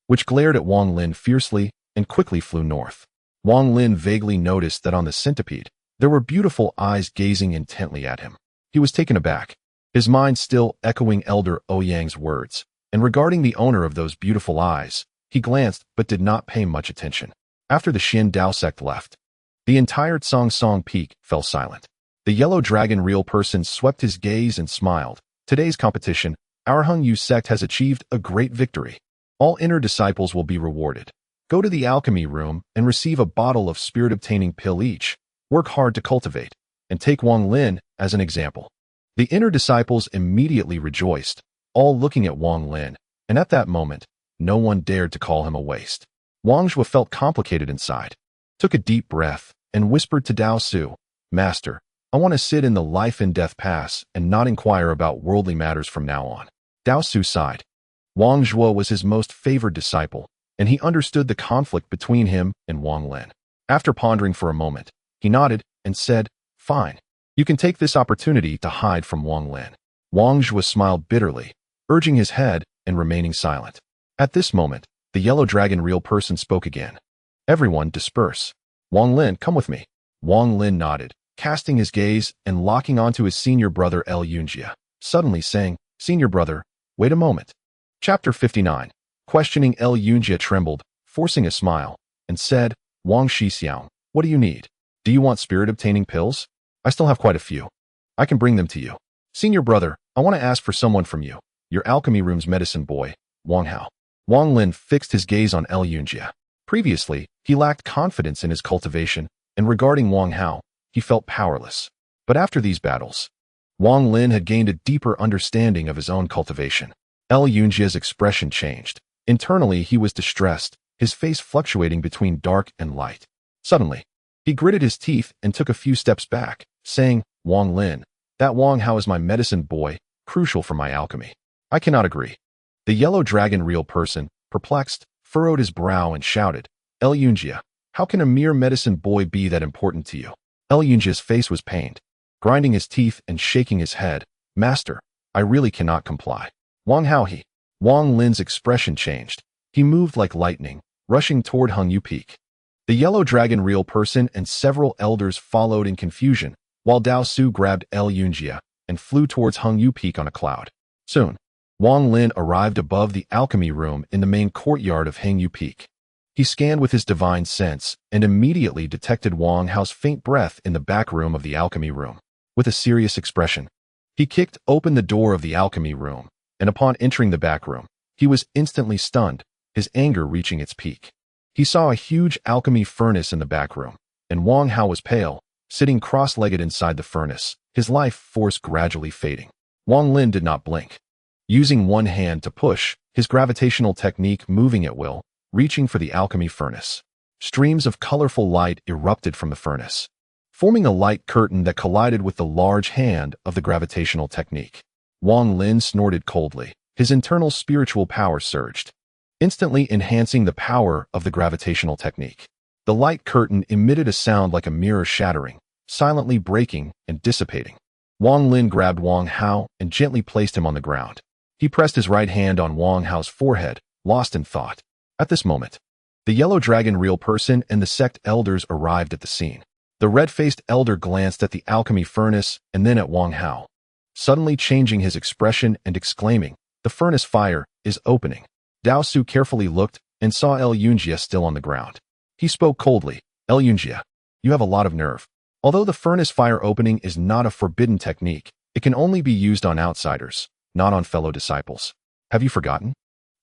which glared at Wang Lin fiercely and quickly flew north. Wang Lin vaguely noticed that on the centipede, there were beautiful eyes gazing intently at him. He was taken aback, his mind still echoing Elder Ouyang's words, and regarding the owner of those beautiful eyes, he glanced but did not pay much attention. After the Xian Dao sect left, the entire Song Peak fell silent. The yellow dragon real person swept his gaze and smiled. "Today's competition, our Hung Yu sect has achieved a great victory. All inner disciples will be rewarded. Go to the alchemy room and receive a bottle of spirit-obtaining pill each. Work hard to cultivate, and take Wang Lin as an example." The inner disciples immediately rejoiced, all looking at Wang Lin, and at that moment, no one dared to call him a waste. Wang Zhuo felt complicated inside, took a deep breath, and whispered to Dao Su, "Master, I want to sit in the life and death pass and not inquire about worldly matters from now on." Dao Su sighed. Wang Zhuo was his most favored disciple, and he understood the conflict between him and Wang Lin. After pondering for a moment, he nodded and said, "Fine. You can take this opportunity to hide from Wang Lin." Wang Zhuo smiled bitterly, urging his head and remaining silent. At this moment, the yellow dragon real person spoke again. "Everyone disperse. Wang Lin, come with me." Wang Lin nodded, casting his gaze and locking onto his senior brother El Yunjia, suddenly saying, "Senior brother, wait a moment." Chapter 59. Questioning El Yunjia trembled, forcing a smile, and said, "Wang Shixiang, what do you need? Do you want spirit-obtaining pills? I still have quite a few. I can bring them to you." "Senior brother, I want to ask for someone from you. Your alchemy room's medicine boy, Wang Hao." Wang Lin fixed his gaze on El Yunjia. Previously, he lacked confidence in his cultivation, and regarding Wang Hao, he felt powerless. But after these battles, Wang Lin had gained a deeper understanding of his own cultivation. El Yunjia's expression changed. Internally, he was distressed, his face fluctuating between dark and light. Suddenly, he gritted his teeth and took a few steps back, saying, "Wang Lin, that Wang Hao is my medicine boy, crucial for my alchemy." "I cannot agree." The yellow dragon real person, perplexed, furrowed his brow and shouted, "El Yunjia, how can a mere medicine boy be that important to you?" El Yunjia's face was pained, grinding his teeth and shaking his head. "Master, I really cannot comply." "Wang Hao he." Wang Lin's expression changed. He moved like lightning, rushing toward Hengyu Peak. The yellow dragon real person and several elders followed in confusion, while Dao Su grabbed El Yunjia and flew towards Hengyu Peak on a cloud. Soon, Wang Lin arrived above the alchemy room in the main courtyard of Hengyu Peak. He scanned with his divine sense and immediately detected Wang Hao's faint breath in the back room of the alchemy room. With a serious expression, he kicked open the door of the alchemy room, and upon entering the back room, he was instantly stunned, his anger reaching its peak. He saw a huge alchemy furnace in the back room, and Wang Hao was pale, sitting cross-legged inside the furnace, his life force gradually fading. Wang Lin did not blink. Using one hand to push, his gravitational technique moving at will, reaching for the alchemy furnace. Streams of colorful light erupted from the furnace, forming a light curtain that collided with the large hand of the gravitational technique. Wang Lin snorted coldly. His internal spiritual power surged, instantly enhancing the power of the gravitational technique. The light curtain emitted a sound like a mirror shattering, silently breaking and dissipating. Wang Lin grabbed Wang Hao and gently placed him on the ground. He pressed his right hand on Wang Hao's forehead, lost in thought. At this moment, the yellow dragon real person and the sect elders arrived at the scene. The red-faced elder glanced at the alchemy furnace and then at Wang Hao, suddenly changing his expression and exclaiming, "The furnace fire is opening." Dao Su carefully looked and saw El Yunjia still on the ground. He spoke coldly, "El Yunjia, you have a lot of nerve. Although the furnace fire opening is not a forbidden technique, it can only be used on outsiders, not on fellow disciples. Have you forgotten?"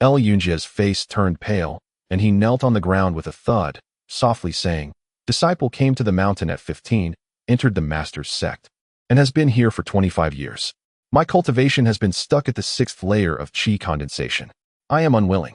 El Yunjia's face turned pale, and he knelt on the ground with a thud, softly saying, "Disciple came to the mountain at 15, entered the master's sect, and has been here for 25 years. My cultivation has been stuck at the 6th layer of qi condensation. I am unwilling.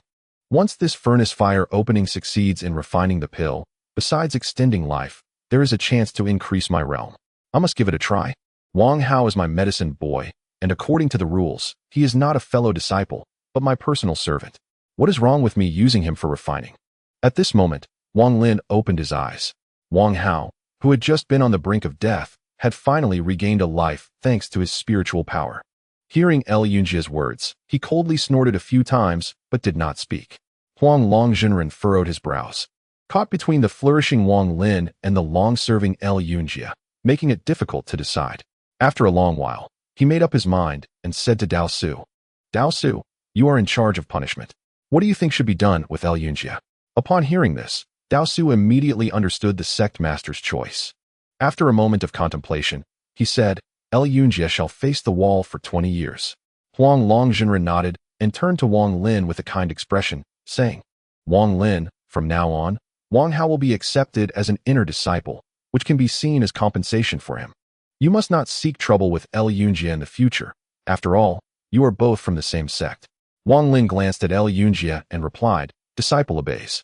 Once this furnace fire opening succeeds in refining the pill, besides extending life, there is a chance to increase my realm. I must give it a try. Wang Hao is my medicine boy, and according to the rules, he is not a fellow disciple, but my personal servant. What is wrong with me using him for refining?" At this moment, Wang Lin opened his eyes. Wang Hao, who had just been on the brink of death, had finally regained a life thanks to his spiritual power. Hearing El Yunjia's words, he coldly snorted a few times, but did not speak. Huang Longjunren furrowed his brows, caught between the flourishing Wang Lin and the long-serving El Yunjia, making it difficult to decide. After a long while, he made up his mind and said to Dao Su, "Dao Su, you are in charge of punishment. What do you think should be done with El Yunjia?" Upon hearing this, Dao Su immediately understood the sect master's choice. After a moment of contemplation, he said, "El Yunjia shall face the wall for 20 years. Huang Longjunren nodded and turned to Wang Lin with a kind expression, saying, "Wang Lin, from now on, Wang Hao will be accepted as an inner disciple, which can be seen as compensation for him. You must not seek trouble with El Yunjia in the future. After all, you are both from the same sect." Wang Lin glanced at El Yunjia and replied, "Disciple obeys."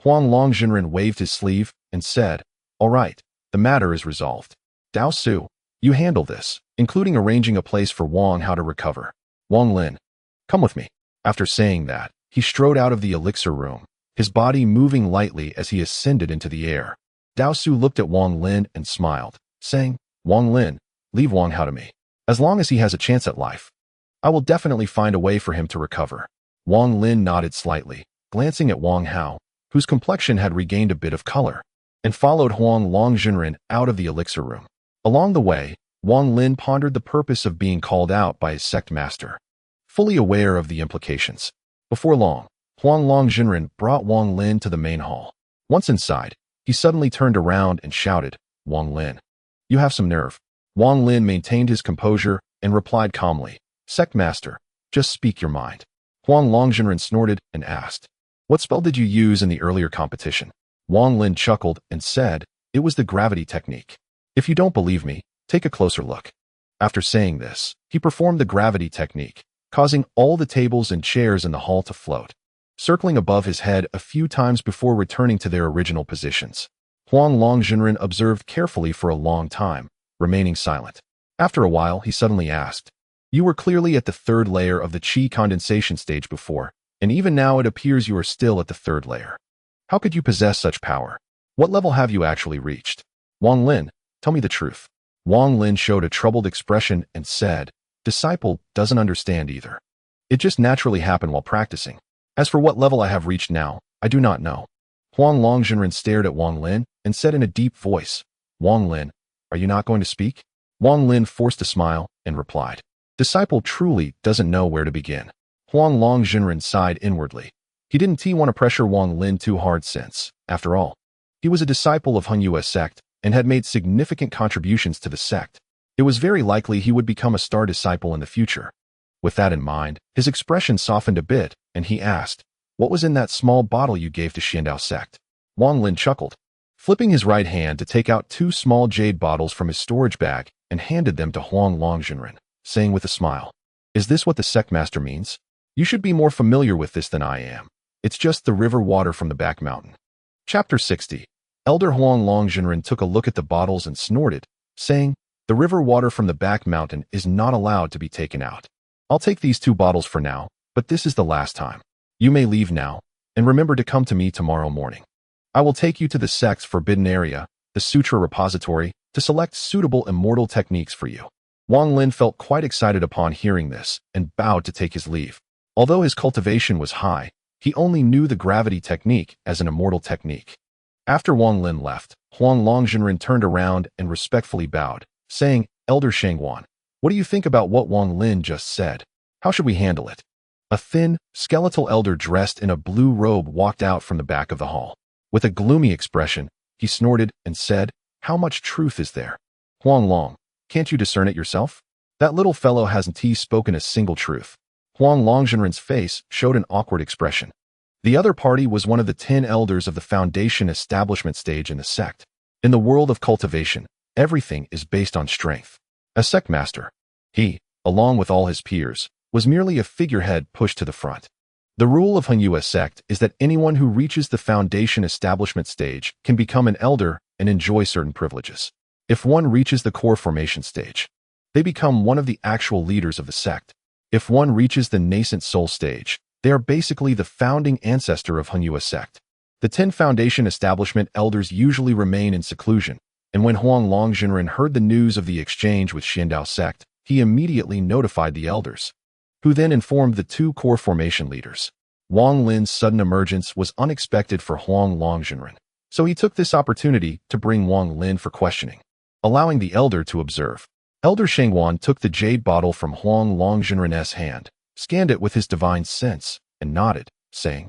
Huang Longjinren waved his sleeve and said, "All right, the matter is resolved. Dao Su, you handle this, including arranging a place for Wang Hao to recover. Wang Lin, come with me." After saying that, he strode out of the elixir room, his body moving lightly as he ascended into the air. Dao Su looked at Wang Lin and smiled, saying, "Wang Lin, leave Wang Hao to me. As long as he has a chance at life, I will definitely find a way for him to recover." Wang Lin nodded slightly, glancing at Wang Hao, whose complexion had regained a bit of color, and followed Huang Longjinren out of the elixir room. Along the way, Wang Lin pondered the purpose of being called out by his sect master, fully aware of the implications. Before long, Huang Longjinren brought Wang Lin to the main hall. Once inside, he suddenly turned around and shouted, "Wang Lin, you have some nerve." Wang Lin maintained his composure and replied calmly, "Sect master, just speak your mind." Huang Longjinren snorted and asked, "What spell did you use in the earlier competition?" Wang Lin chuckled and said, "It was the gravity technique. If you don't believe me, take a closer look." After saying this, he performed the gravity technique, causing all the tables and chairs in the hall to float, circling above his head a few times before returning to their original positions. Huang Longjinren observed carefully for a long time, remaining silent. After a while, he suddenly asked, "You were clearly at the third layer of the qi condensation stage before, and even now it appears you are still at the third layer. How could you possess such power? What level have you actually reached? Wang Lin, tell me the truth." Wang Lin showed a troubled expression and said, "Disciple doesn't understand either. It just naturally happened while practicing. As for what level I have reached now, I do not know." Huang Longjinren stared at Wang Lin and said in a deep voice, "Wang Lin, are you not going to speak?" Wang Lin forced a smile and replied, "Disciple truly doesn't know where to begin." Huang Longjinren sighed inwardly. He didn't want to pressure Wang Lin too hard since, after all, he was a disciple of Hunyua's sect and had made significant contributions to the sect. It was very likely he would become a star disciple in the future. With that in mind, his expression softened a bit, and he asked, "What was in that small bottle you gave to Xiandao sect?" Wang Lin chuckled, flipping his right hand to take out 2 small jade bottles from his storage bag and handed them to Huang Longjinren, saying with a smile, "Is this what the sect master means? You should be more familiar with this than I am. It's just the river water from the back mountain." Chapter 60. Elder Huang Longjinren took a look at the bottles and snorted, saying, "The river water from the back mountain is not allowed to be taken out. I'll take these 2 bottles for now, but this is the last time. You may leave now, and remember to come to me tomorrow morning. I will take you to the sect's forbidden area, the Sutra Repository, to select suitable immortal techniques for you." Wang Lin felt quite excited upon hearing this and bowed to take his leave. Although his cultivation was high, he only knew the gravity technique as an immortal technique. After Wang Lin left, Huang Longjinren turned around and respectfully bowed, saying, "Elder Shangwan, what do you think about what Wang Lin just said? How should we handle it?" A thin, skeletal elder dressed in a blue robe walked out from the back of the hall. With a gloomy expression, he snorted and said, "How much truth is there? Huang Long, can't you discern it yourself? That little fellow hasn't spoken a single truth." Huang Longjinren's face showed an awkward expression. The other party was one of the 10 elders of the foundation establishment stage in the sect. In the world of cultivation, everything is based on strength. As sect master, he, along with all his peers, was merely a figurehead pushed to the front. The rule of Hunyua's sect is that anyone who reaches the foundation establishment stage can become an elder and enjoy certain privileges. If one reaches the core formation stage, they become one of the actual leaders of the sect. If one reaches the nascent soul stage, they are basically the founding ancestor of Hunyua's sect. The 10 foundation establishment elders usually remain in seclusion, and when Huang Longjinren heard the news of the exchange with Xiandao sect, he immediately notified the elders, who then informed the 2 core formation leaders. Wang Lin's sudden emergence was unexpected for Huang Longjinren, so he took this opportunity to bring Wang Lin for questioning. Allowing the elder to observe, Elder Shangwan took the jade bottle from Huang Longjinren's hand, scanned it with his divine sense, and nodded, saying,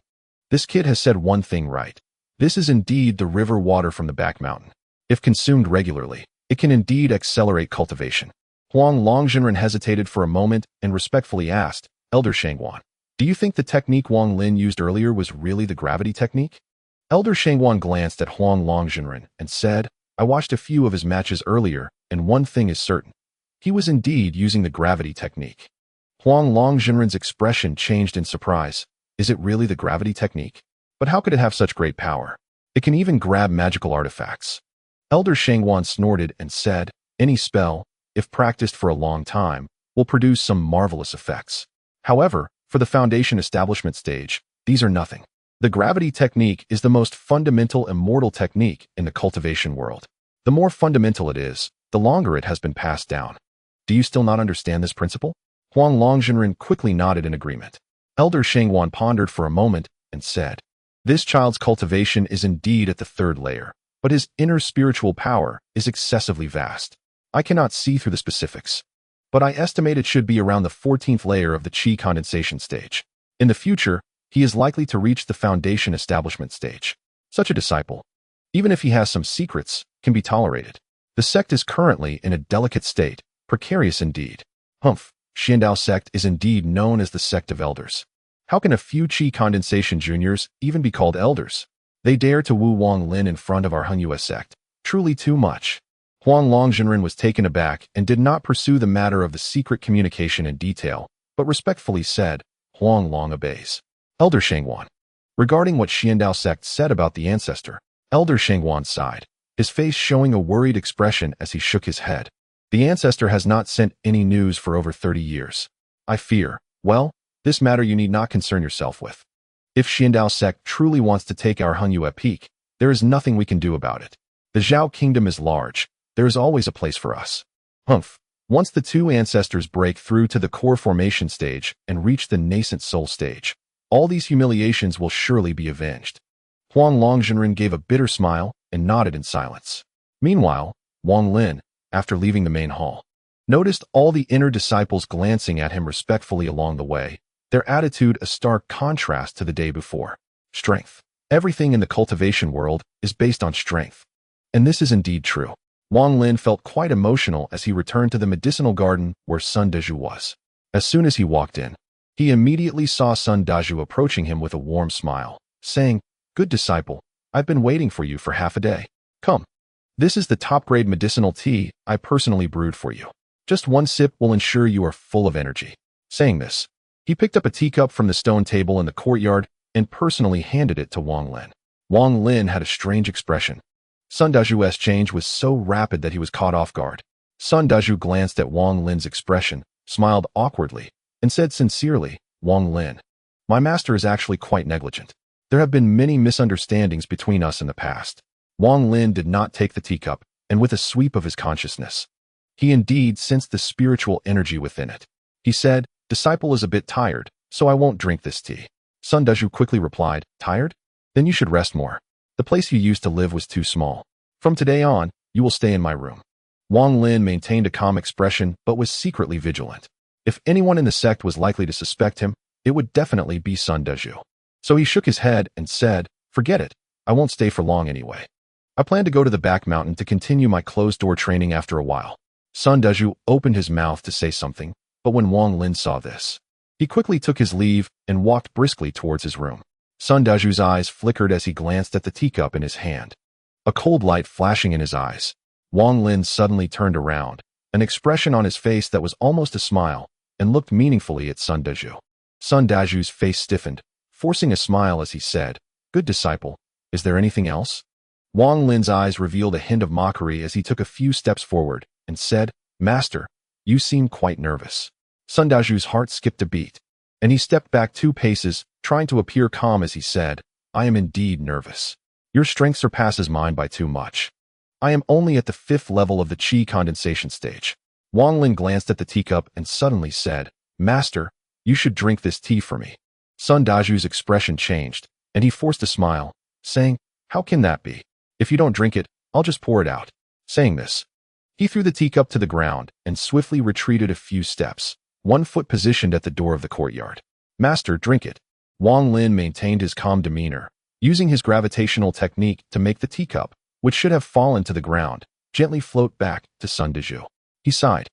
"This kid has said one thing right. This is indeed the river water from the back mountain. If consumed regularly, it can indeed accelerate cultivation." Huang Longjinren hesitated for a moment and respectfully asked, "Elder Shangwan, do you think the technique Wang Lin used earlier was really the gravity technique?" Elder Shangwan glanced at Huang Longjinren and said, "I watched a few of his matches earlier, and one thing is certain. He was indeed using the gravity technique." Huang Longjinren's expression changed in surprise. "Is it really the gravity technique?" But how could it have such great power? It can even grab magical artifacts. Elder Shangwan snorted and said, any spell, if practiced for a long time, will produce some marvelous effects. However, for the foundation establishment stage, these are nothing. The gravity technique is the most fundamental immortal technique in the cultivation world. The more fundamental it is, the longer it has been passed down. Do you still not understand this principle? Huang Longzhenren quickly nodded in agreement. Elder Shangwan pondered for a moment and said, this child's cultivation is indeed at the third layer, but his inner spiritual power is excessively vast. I cannot see through the specifics, but I estimate it should be around the 14th layer of the qi condensation stage. In the future, he is likely to reach the foundation establishment stage. Such a disciple, even if he has some secrets, can be tolerated. The sect is currently in a delicate state, precarious indeed. Humph, Xiandao sect is indeed known as the sect of elders. How can a few qi condensation juniors even be called elders? They dare to woo Wang Lin in front of our Henyue sect. Truly too much. Huang Longzhenren was taken aback and did not pursue the matter of the secret communication in detail, but respectfully said, Huang Long obeys. Elder Shangwan. Regarding what Xiandao sect said about the ancestor, Elder Shangwan sighed, his face showing a worried expression as he shook his head. The ancestor has not sent any news for over 30 years. I fear, well, this matter you need not concern yourself with. If Xiandao sect truly wants to take our Henyue peak, there is nothing we can do about it. The Zhao kingdom is large. There is always a place for us. Humph. Once the two ancestors break through to the core formation stage and reach the nascent soul stage, all these humiliations will surely be avenged. Huang Longzhenren gave a bitter smile and nodded in silence. Meanwhile, Wang Lin, after leaving the main hall, noticed all the inner disciples glancing at him respectfully along the way, their attitude a stark contrast to the day before. Strength. Everything in the cultivation world is based on strength. And this is indeed true. Wang Lin felt quite emotional as he returned to the medicinal garden where Sun Dezhu was. As soon as he walked in, he immediately saw Sun Dezhu approaching him with a warm smile, saying, good disciple, I've been waiting for you for half a day. Come. This is the top-grade medicinal tea I personally brewed for you. Just one sip will ensure you are full of energy. Saying this, he picked up a teacup from the stone table in the courtyard and personally handed it to Wang Lin. Wang Lin had a strange expression. Sun Dezhu's change was so rapid that he was caught off guard. Sun Dezhu glanced at Wang Lin's expression, smiled awkwardly, and said sincerely, Wang Lin, my master is actually quite negligent. There have been many misunderstandings between us in the past. Wang Lin did not take the teacup, and with a sweep of his consciousness, he indeed sensed the spiritual energy within it. He said, disciple is a bit tired, so I won't drink this tea. Sun Dezhu quickly replied, tired? Then you should rest more. The place you used to live was too small. From today on, you will stay in my room. Wang Lin maintained a calm expression but was secretly vigilant. If anyone in the sect was likely to suspect him, it would definitely be Sun Dezhu. So he shook his head and said, forget it, I won't stay for long anyway. I plan to go to the back mountain to continue my closed-door training after a while. Sun Dezhu opened his mouth to say something, but when Wang Lin saw this, he quickly took his leave and walked briskly towards his room. Sun Dezhu's eyes flickered as he glanced at the teacup in his hand. A cold light flashing in his eyes, Wang Lin suddenly turned around, an expression on his face that was almost a smile, and looked meaningfully at Sun Dezhu. Sun Dezhu's face stiffened, forcing a smile as he said, good disciple, is there anything else? Wang Lin's eyes revealed a hint of mockery as he took a few steps forward and said, Master, you seem quite nervous. Sun Dezhu's heart skipped a beat, and he stepped back 2 paces, trying to appear calm as he said, I am indeed nervous. Your strength surpasses mine by too much. I am only at the 5th level of the qi condensation stage. Wang Lin glanced at the teacup and suddenly said, Master, you should drink this tea for me. Sun Dezhu's expression changed, and he forced a smile, saying, how can that be? If you don't drink it, I'll just pour it out. Saying this, he threw the teacup to the ground and swiftly retreated a few steps, 1 foot positioned at the door of the courtyard. Master, drink it. Wang Lin maintained his calm demeanor, using his gravitational technique to make the teacup, which should have fallen to the ground, gently float back to Sun Dezhu. He sighed.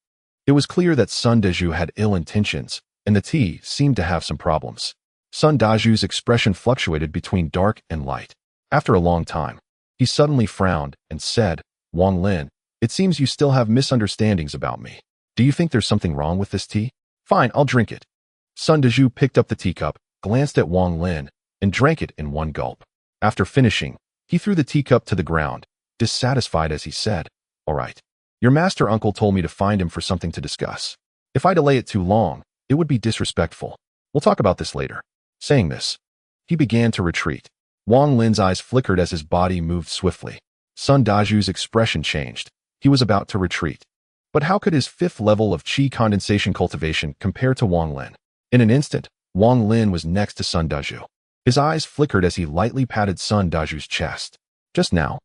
It was clear that Sun Dezhu had ill intentions, and the tea seemed to have some problems. Sun Dezhu's expression fluctuated between dark and light. After a long time, he suddenly frowned and said, Wang Lin, it seems you still have misunderstandings about me. Do you think there's something wrong with this tea? Fine, I'll drink it. Sun Dezhu picked up the teacup, glanced at Wang Lin, and drank it in one gulp. After finishing, he threw the teacup to the ground, dissatisfied as he said, "All right. Your master uncle told me to find him for something to discuss. If I delay it too long, it would be disrespectful. We'll talk about this later." Saying this, he began to retreat. Wang Lin's eyes flickered as his body moved swiftly. Sun Daju's expression changed. He was about to retreat. But how could his 5th level of qi condensation cultivation compare to Wang Lin? In an instant, Wang Lin was next to Sun Daju. His eyes flickered as he lightly patted Sun Daju's chest. Just now,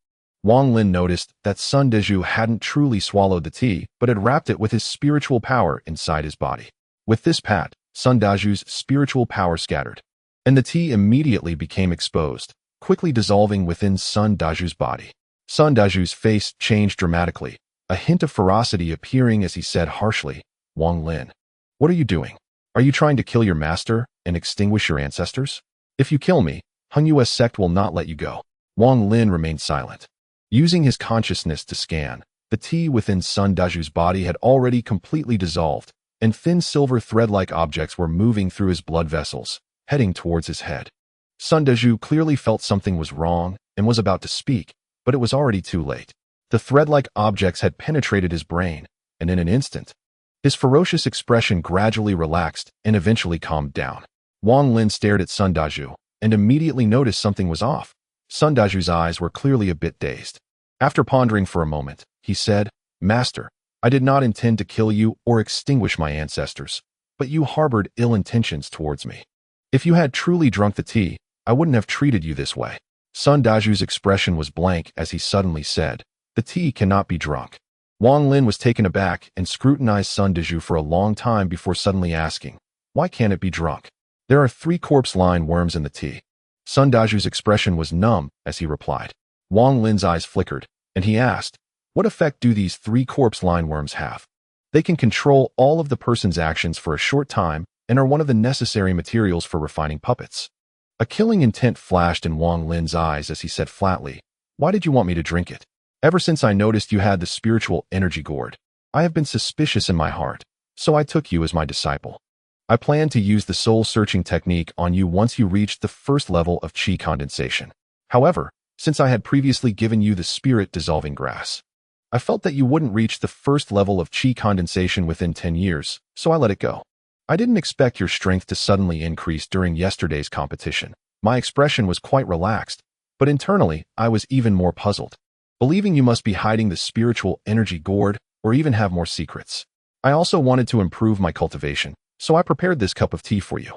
Wang Lin noticed that Sun Daju hadn't truly swallowed the tea, but had wrapped it with his spiritual power inside his body. With this pat, Sun Daju's spiritual power scattered, and the tea immediately became exposed, quickly dissolving within Sun Daju's body. Sun Daju's face changed dramatically, a hint of ferocity appearing as he said harshly, "Wang Lin, what are you doing? Are you trying to kill your master and extinguish your ancestors? If you kill me, Hongyue's sect will not let you go." Wang Lin remained silent. Using his consciousness to scan, the tea within Sun Daju's body had already completely dissolved, and thin silver thread-like objects were moving through his blood vessels, heading towards his head. Sun Daju clearly felt something was wrong and was about to speak, but it was already too late. The thread-like objects had penetrated his brain, and in an instant, his ferocious expression gradually relaxed and eventually calmed down. Wang Lin stared at Sun Daju and immediately noticed something was off. Sun Daju's eyes were clearly a bit dazed. After pondering for a moment, he said, "Master, I did not intend to kill you or extinguish my ancestors, but you harbored ill intentions towards me. If you had truly drunk the tea, I wouldn't have treated you this way." Sun Daju's expression was blank as he suddenly said, "The tea cannot be drunk." Wang Lin was taken aback and scrutinized Sun Daju for a long time before suddenly asking, "Why can't it be drunk? There are 3 corpse-line worms in the tea." Sun Daju's expression was numb as he replied. Wang Lin's eyes flickered, and he asked, "What effect do these 3 corpse-line worms have?" "They can control all of the person's actions for a short time and are one of the necessary materials for refining puppets." A killing intent flashed in Wang Lin's eyes as he said flatly, "Why did you want me to drink it? Ever since I noticed you had the spiritual energy gourd, I have been suspicious in my heart, so I took you as my disciple. I planned to use the soul-searching technique on you once you reached the 1st level of qi condensation. However, since I had previously given you the spirit-dissolving grass, I felt that you wouldn't reach the 1st level of qi condensation within 10 years, so I let it go. I didn't expect your strength to suddenly increase during yesterday's competition." My expression was quite relaxed, but internally I was even more puzzled, believing you must be hiding the spiritual energy gourd or even have more secrets. I also wanted to improve my cultivation, so I prepared this cup of tea for you.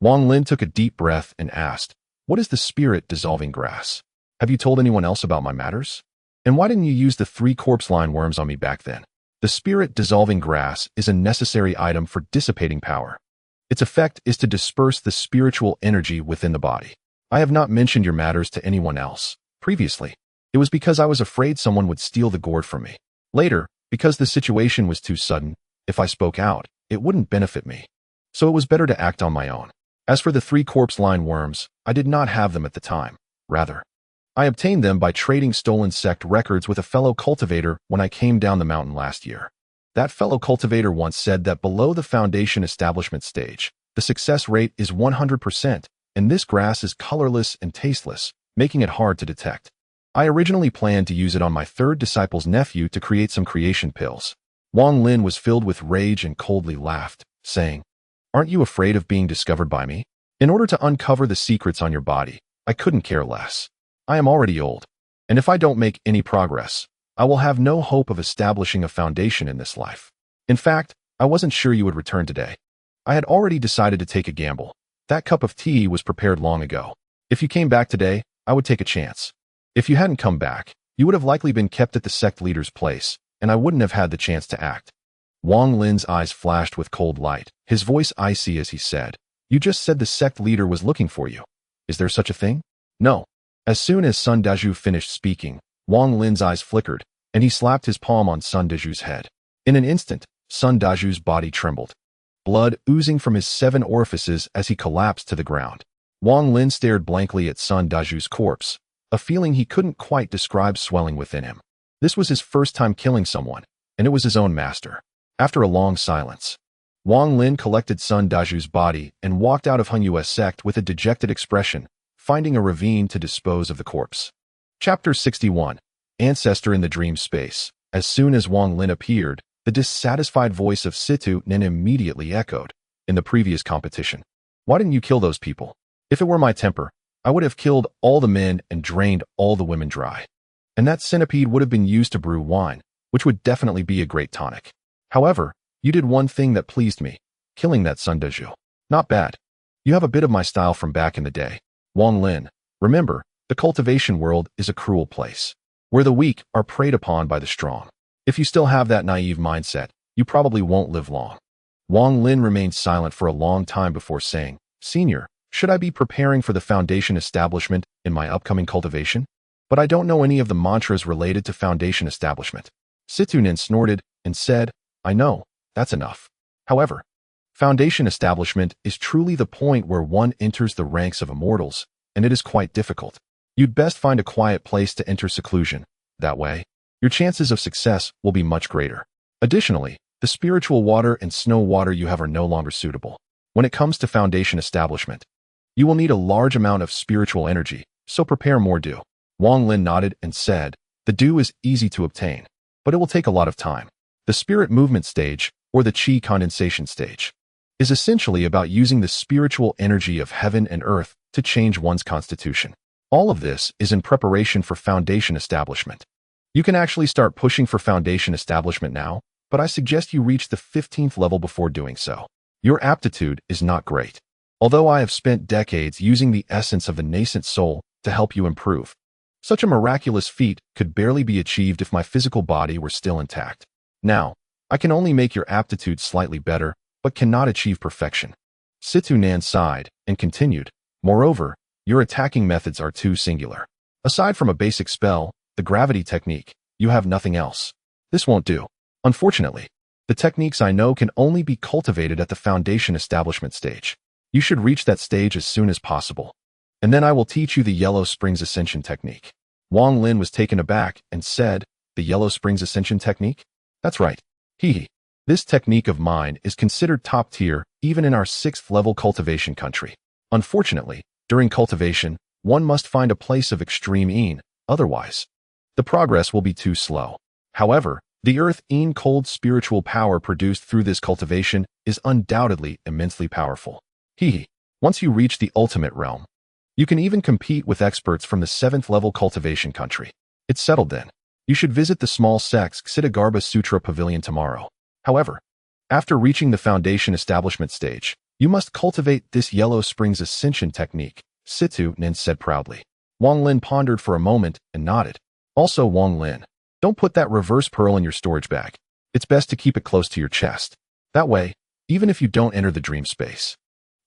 Wang Lin took a deep breath and asked, "What is the spirit-dissolving grass? Have you told anyone else about my matters? And why didn't you use the 3 corpse-line worms on me back then?" The spirit-dissolving grass is a necessary item for dissipating power. Its effect is to disperse the spiritual energy within the body. I have not mentioned your matters to anyone else. Previously, it was because I was afraid someone would steal the gourd from me. Later, because the situation was too sudden, if I spoke out, it wouldn't benefit me. So it was better to act on my own. As for the 3 corpse-line worms, I did not have them at the time. Rather, I obtained them by trading stolen sect records with a fellow cultivator when I came down the mountain last year. That fellow cultivator once said that below the foundation establishment stage, the success rate is 100%, and this grass is colorless and tasteless, making it hard to detect. I originally planned to use it on my 3rd disciple's nephew to create some creation pills. Wang Lin was filled with rage and coldly laughed, saying, "Aren't you afraid of being discovered by me? In order to uncover the secrets on your body, I couldn't care less. I am already old, and if I don't make any progress, I will have no hope of establishing a foundation in this life. In fact, I wasn't sure you would return today. I had already decided to take a gamble. That cup of tea was prepared long ago. If you came back today, I would take a chance. If you hadn't come back, you would have likely been kept at the sect leader's place, and I wouldn't have had the chance to act." Wang Lin's eyes flashed with cold light, his voice icy as he said, "You just said the sect leader was looking for you. Is there such a thing?" "No." As soon as Sun Daju finished speaking, Wang Lin's eyes flickered, and he slapped his palm on Sun Daju's head. In an instant, Sun Daju's body trembled, blood oozing from his 7 orifices as he collapsed to the ground. Wang Lin stared blankly at Sun Daju's corpse, a feeling he couldn't quite describe swelling within him. This was his first time killing someone, and it was his own master. After a long silence, Wang Lin collected Sun Daju's body and walked out of Hongyue's sect with a dejected expression, finding a ravine to dispose of the corpse. Chapter 61. Ancestor in the Dream Space. As soon as Wang Lin appeared, the dissatisfied voice of Situ Nin immediately echoed. In the previous competition, why didn't you kill those people? If it were my temper, I would have killed all the men and drained all the women dry. And that centipede would have been used to brew wine, which would definitely be a great tonic. However, you did one thing that pleased me, killing that Sun Dezhu. Not bad. You have a bit of my style from back in the day. Wang Lin, remember, the cultivation world is a cruel place, where the weak are preyed upon by the strong. If you still have that naive mindset, you probably won't live long. Wang Lin remained silent for a long time before saying, Senior, should I be preparing for the foundation establishment in my upcoming cultivation? But I don't know any of the mantras related to foundation establishment. Situnin snorted and said, I know, that's enough. However, foundation establishment is truly the point where one enters the ranks of immortals, and it is quite difficult. You'd best find a quiet place to enter seclusion. That way, your chances of success will be much greater. Additionally, the spiritual water and snow water you have are no longer suitable. When it comes to foundation establishment, you will need a large amount of spiritual energy, so prepare more dew. Wang Lin nodded and said, the dew is easy to obtain, but it will take a lot of time. The spirit movement stage, or the qi condensation stage, is essentially about using the spiritual energy of heaven and earth to change one's constitution. All of this is in preparation for foundation establishment. You can actually start pushing for foundation establishment now, but I suggest you reach the 15th level before doing so. Your aptitude is not great, although I have spent decades using the essence of the nascent soul to help you improve. Such a miraculous feat could barely be achieved if my physical body were still intact. Now, I can only make your aptitude slightly better, but cannot achieve perfection. Situ Nan sighed and continued, moreover, your attacking methods are too singular. Aside from a basic spell, the gravity technique, you have nothing else. This won't do. Unfortunately, the techniques I know can only be cultivated at the foundation establishment stage. You should reach that stage as soon as possible. And then I will teach you the Yellow Springs Ascension technique. Wang Lin was taken aback and said, the Yellow Springs Ascension technique? That's right. Hee. This technique of mine is considered top tier even in our 6th level cultivation country. Unfortunately, during cultivation, one must find a place of extreme Yin, otherwise, the progress will be too slow. However, the earth Yin cold spiritual power produced through this cultivation is undoubtedly immensely powerful. Once you reach the ultimate realm, you can even compete with experts from the 7th level cultivation country. It's settled then. You should visit the small Sex Ksiddhagarbha Sutra Pavilion tomorrow. However, after reaching the foundation establishment stage, you must cultivate this Yellow Springs Ascension technique, Situ Nin said proudly. Wang Lin pondered for a moment and nodded. Also Wang Lin, don't put that reverse pearl in your storage bag. It's best to keep it close to your chest. That way, even if you don't enter the dream space,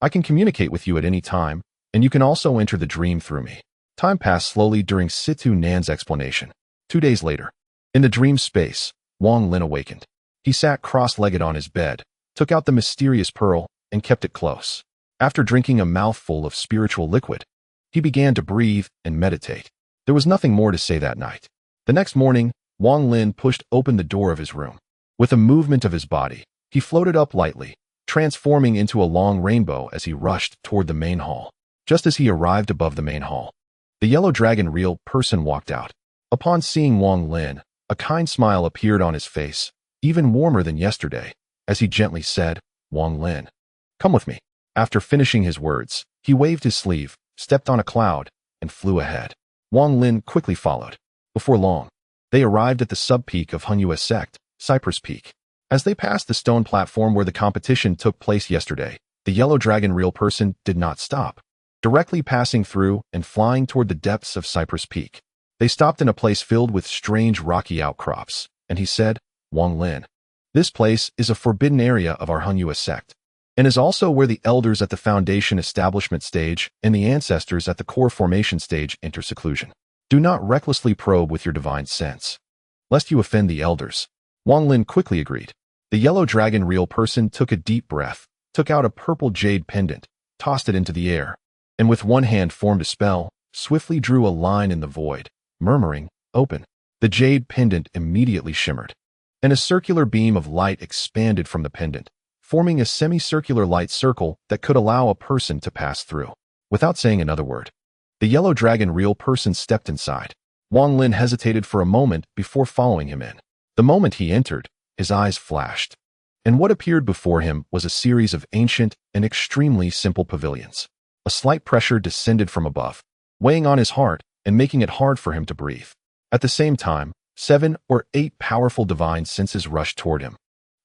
I can communicate with you at any time, and you can also enter the dream through me. Time passed slowly during Situ Nan's explanation. 2 days later, in the dream space, Wang Lin awakened. He sat cross-legged on his bed, took out the mysterious pearl, and kept it close. After drinking a mouthful of spiritual liquid, he began to breathe and meditate. There was nothing more to say that night. The next morning, Wang Lin pushed open the door of his room. With a movement of his body, he floated up lightly, transforming into a long rainbow as he rushed toward the main hall. Just as he arrived above the main hall, the yellow dragon real person walked out. Upon seeing Wang Lin, a kind smile appeared on his face, even warmer than yesterday, as he gently said, Wang Lin, come with me. After finishing his words, he waved his sleeve, stepped on a cloud, and flew ahead. Wang Lin quickly followed. Before long, they arrived at the sub-peak of Hunyue Sect, Cypress Peak. As they passed the stone platform where the competition took place yesterday, the yellow dragon real person did not stop, directly passing through and flying toward the depths of Cypress Peak. They stopped in a place filled with strange rocky outcrops, and he said, Wang Lin, this place is a forbidden area of our Hunyue Sect, and is also where the elders at the foundation establishment stage and the ancestors at the core formation stage enter seclusion. Do not recklessly probe with your divine sense, lest you offend the elders. Wang Lin quickly agreed. The yellow dragon real person took a deep breath, took out a purple jade pendant, tossed it into the air, and with one hand formed a spell, swiftly drew a line in the void, murmuring, open. The jade pendant immediately shimmered, and a circular beam of light expanded from the pendant, forming a semicircular light circle that could allow a person to pass through. Without saying another word, The yellow dragon real person stepped inside. Wang Lin hesitated for a moment before following him in. The moment he entered, his eyes flashed, and what appeared before him was a series of ancient and extremely simple pavilions. A slight pressure descended from above, weighing on his heart and making it hard for him to breathe. At the same time, 7 or 8 powerful divine senses rushed toward him,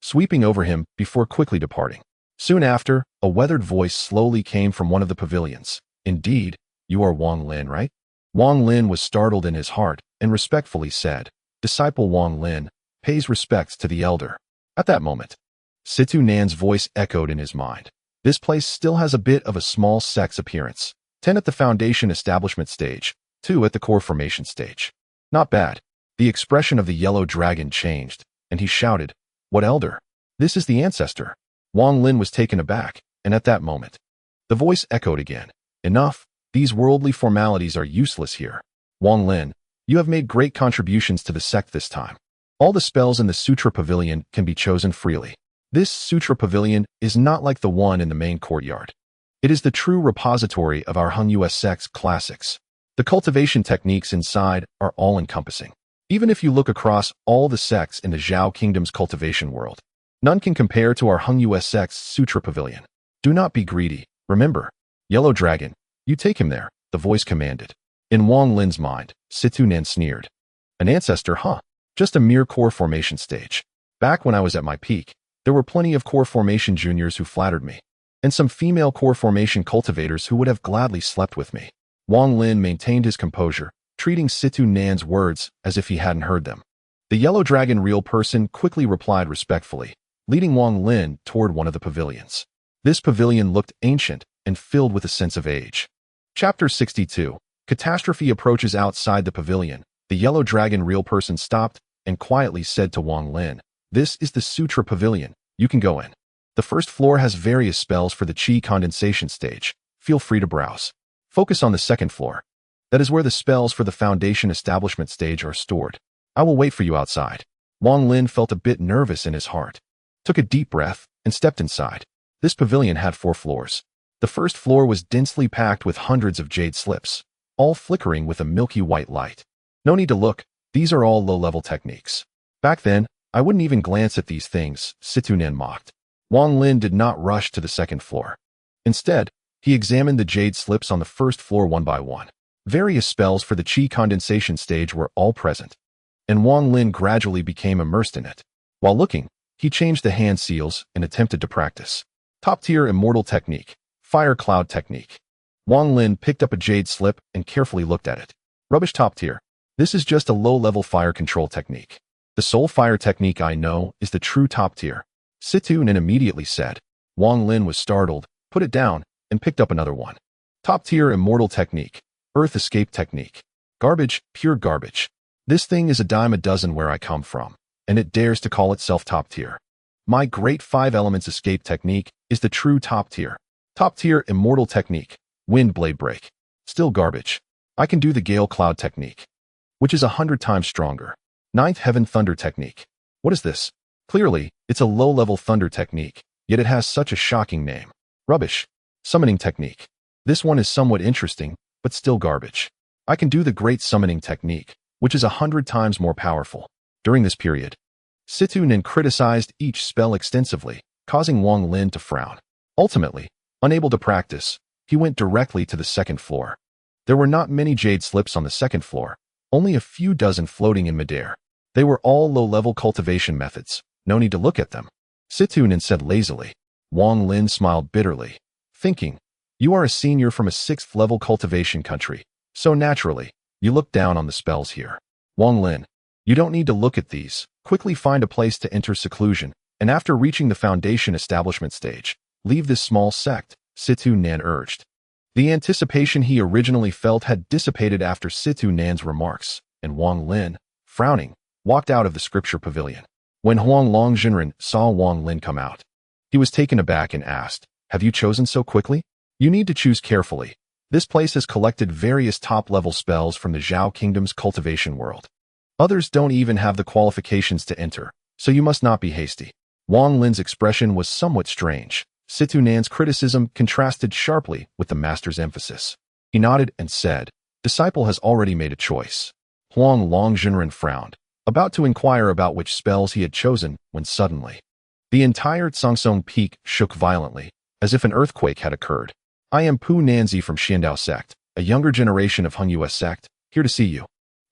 sweeping over him before quickly departing. Soon after, a weathered voice slowly came from one of the pavilions. Indeed, you are Wang Lin, right? Wang Lin was startled in his heart and respectfully said, Disciple Wang Lin pays respects to the elder. At that moment, Situ Nan's voice echoed in his mind. This place still has a bit of a small sex appearance. 10 at the foundation establishment stage, 2 at the core formation stage. Not bad. The expression of the yellow dragon changed, and he shouted, What elder? This is the ancestor. Wang Lin was taken aback, and at that moment, the voice echoed again. Enough. These worldly formalities are useless here. Wang Lin, you have made great contributions to the sect this time. All the spells in the Sutra Pavilion can be chosen freely. This Sutra Pavilion is not like the one in the main courtyard. It is the true repository of our Hung US sect's classics. The cultivation techniques inside are all-encompassing. Even if you look across all the sects in the Zhao Kingdom's cultivation world, none can compare to our Hung US sect's Sutra Pavilion. Do not be greedy. Remember, Yellow Dragon, you take him there, the voice commanded. In Wang Lin's mind, Situ Nan sneered. An ancestor, huh? Just a mere core formation stage. Back when I was at my peak, there were plenty of core formation juniors who flattered me, and some female core formation cultivators who would have gladly slept with me. Wang Lin maintained his composure, treating Situ Nan's words as if he hadn't heard them. The yellow dragon real person quickly replied respectfully, leading Wang Lin toward one of the pavilions. This pavilion looked ancient and filled with a sense of age. Chapter 62. Catastrophe approaches outside the pavilion. The yellow dragon real person stopped and quietly said to Wang Lin, This is the Sutra Pavilion. You can go in. The first floor has various spells for the Qi condensation stage. Feel free to browse. Focus on the second floor. That is where the spells for the foundation establishment stage are stored. I will wait for you outside. Wang Lin felt a bit nervous in his heart, took a deep breath, and stepped inside. This pavilion had 4 floors. The first floor was densely packed with hundreds of jade slips, all flickering with a milky white light. No need to look, these are all low-level techniques. Back then, I wouldn't even glance at these things, Situ Nan mocked. Wang Lin did not rush to the second floor. Instead, he examined the jade slips on the first floor one by one. Various spells for the Qi condensation stage were all present, and Wang Lin gradually became immersed in it. While looking, he changed the hand seals and attempted to practice. Top-tier Immortall technique. Fire Cloud technique. Wang Lin picked up a jade slip and carefully looked at it. Rubbish top tier. This is just a low-level fire control technique. The soul fire technique I know is the true top tier. Situ Nan immediately said. Wang Lin was startled, put it down, and picked up another one. Top tier Immortall technique. Earth escape technique. Garbage, pure garbage. This thing is a dime a dozen where I come from, and it dares to call itself top tier. My great 5 elements escape technique is the true top tier. Top tier Immortall technique. Wind blade break. Still garbage. I can do the Gale Cloud technique, which is 100 times stronger. 9th Heaven Thunder technique. What is this? Clearly, it's a low-level thunder technique, yet it has such a shocking name. Rubbish. Summoning technique. This one is somewhat interesting, but still garbage. I can do the Great Summoning technique, which is 100 times more powerful. During this period, Situ Nan criticized each spell extensively, causing Wang Lin to frown. Ultimately, unable to practice, he went directly to the second floor. There were not many jade slips on the second floor, only a few dozen floating in midair. They were all low-level cultivation methods. No need to look at them. Situ Nan said lazily. Wang Lin smiled bitterly, thinking, You are a senior from a 6th-level cultivation country, so naturally, you look down on the spells here. Wang Lin, you don't need to look at these. Quickly find a place to enter seclusion, and after reaching the foundation establishment stage, leave this small sect, Situ Nan urged. The anticipation he originally felt had dissipated after Situ Nan's remarks, and Wang Lin, frowning, walked out of the scripture pavilion. When Huang Longjinren saw Wang Lin come out, he was taken aback and asked, Have you chosen so quickly? You need to choose carefully. This place has collected various top-level spells from the Zhao Kingdom's cultivation world. Others don't even have the qualifications to enter, so you must not be hasty. Wang Lin's expression was somewhat strange. Situ Nan's criticism contrasted sharply with the master's emphasis. He nodded and said, "Disciple has already made a choice." Huang Longjinren frowned, about to inquire about which spells he had chosen, when suddenly, the entire Tsongsong Peak shook violently, as if an earthquake had occurred. "I am Pu Nanzi from Xiandao sect, a younger generation of Hengyue sect, here to see you."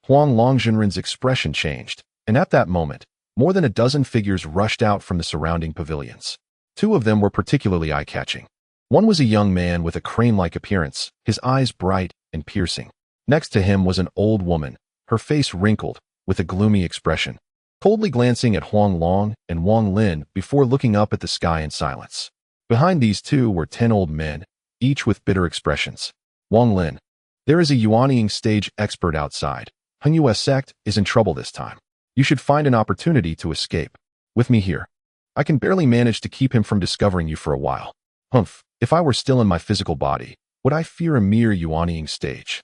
Huang Longjinren's expression changed, and at that moment, more than a dozen figures rushed out from the surrounding pavilions. Two of them were particularly eye-catching. One was a young man with a crane-like appearance, his eyes bright and piercing. Next to him was an old woman, her face wrinkled, with a gloomy expression, coldly glancing at Huang Long and Wang Lin before looking up at the sky in silence. Behind these two were 10 old men, each with bitter expressions. Wang Lin, there is a Yuanying stage expert outside. Hengyue sect is in trouble this time. You should find an opportunity to escape. With me here. I can barely manage to keep him from discovering you for a while. Humph, if I were still in my physical body, would I fear a mere Yuanying stage?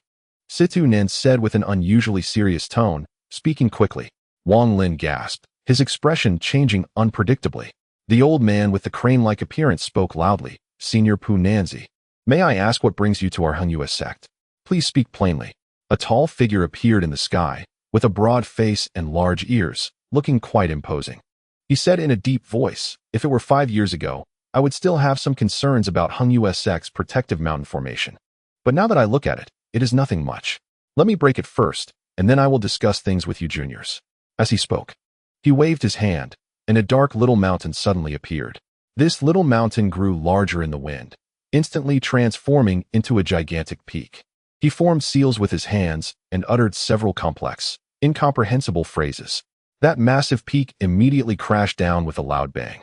Situ Nin said with an unusually serious tone, speaking quickly. Wang Lin gasped, his expression changing unpredictably. The old man with the crane-like appearance spoke loudly. "Senior Pu Nanzi, may I ask what brings you to our Hengyue sect? Please speak plainly." A tall figure appeared in the sky, with a broad face and large ears, looking quite imposing. He said in a deep voice, "If it were 5 years ago, I would still have some concerns about Hengyue sect's protective mountain formation. But now that I look at it, it is nothing much. Let me break it first, and then I will discuss things with you juniors." As he spoke, he waved his hand, and a dark little mountain suddenly appeared. This little mountain grew larger in the wind, instantly transforming into a gigantic peak. He formed seals with his hands and uttered several complex, incomprehensible phrases. That massive peak immediately crashed down with a loud bang,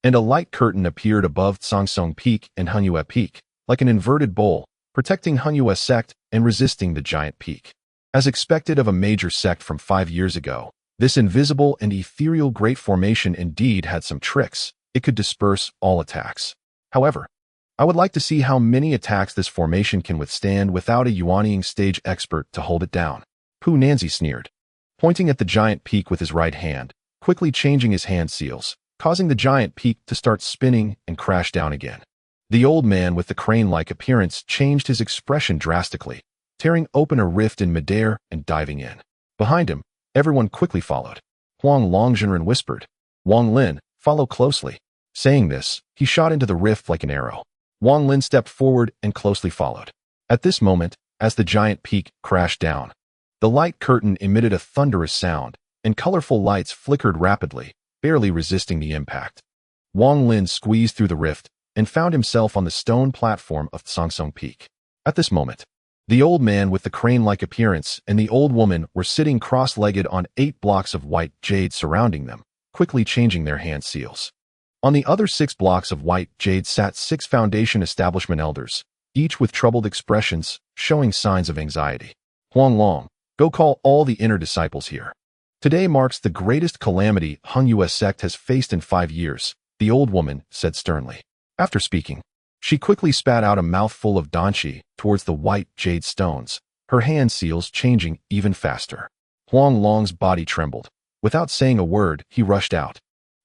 and a light curtain appeared above Tsongsong Peak and Hengyue Peak, like an inverted bowl, protecting Hengyue sect and resisting the giant peak. As expected of a major sect from 5 years ago, this invisible and ethereal great formation indeed had some tricks. It could disperse all attacks. However, I would like to see how many attacks this formation can withstand without a Yuanying stage expert to hold it down. Pu Nanzi sneered, pointing at the giant peak with his right hand, quickly changing his hand seals, causing the giant peak to start spinning and crash down again. The old man with the crane-like appearance changed his expression drastically, tearing open a rift in midair and diving in. Behind him, everyone quickly followed. Huang Longjinren whispered, "Wang Lin, follow closely." Saying this, he shot into the rift like an arrow. Wang Lin stepped forward and closely followed. At this moment, as the giant peak crashed down, the light curtain emitted a thunderous sound, and colorful lights flickered rapidly, barely resisting the impact. Wang Lin squeezed through the rift and found himself on the stone platform of Tsongsong Peak. At this moment, the old man with the crane-like appearance and the old woman were sitting cross-legged on 8 blocks of white jade surrounding them, quickly changing their hand seals. On the other 6 blocks of white jade sat 6 Foundation Establishment elders, each with troubled expressions, showing signs of anxiety. "Huang Long, go call all the inner disciples here. Today marks the greatest calamity Hengyue sect has faced in 5 years, the old woman said sternly. After speaking, she quickly spat out a mouthful of danqi towards the white jade stones, her hand seals changing even faster. Huang Long's body trembled. Without saying a word, he rushed out,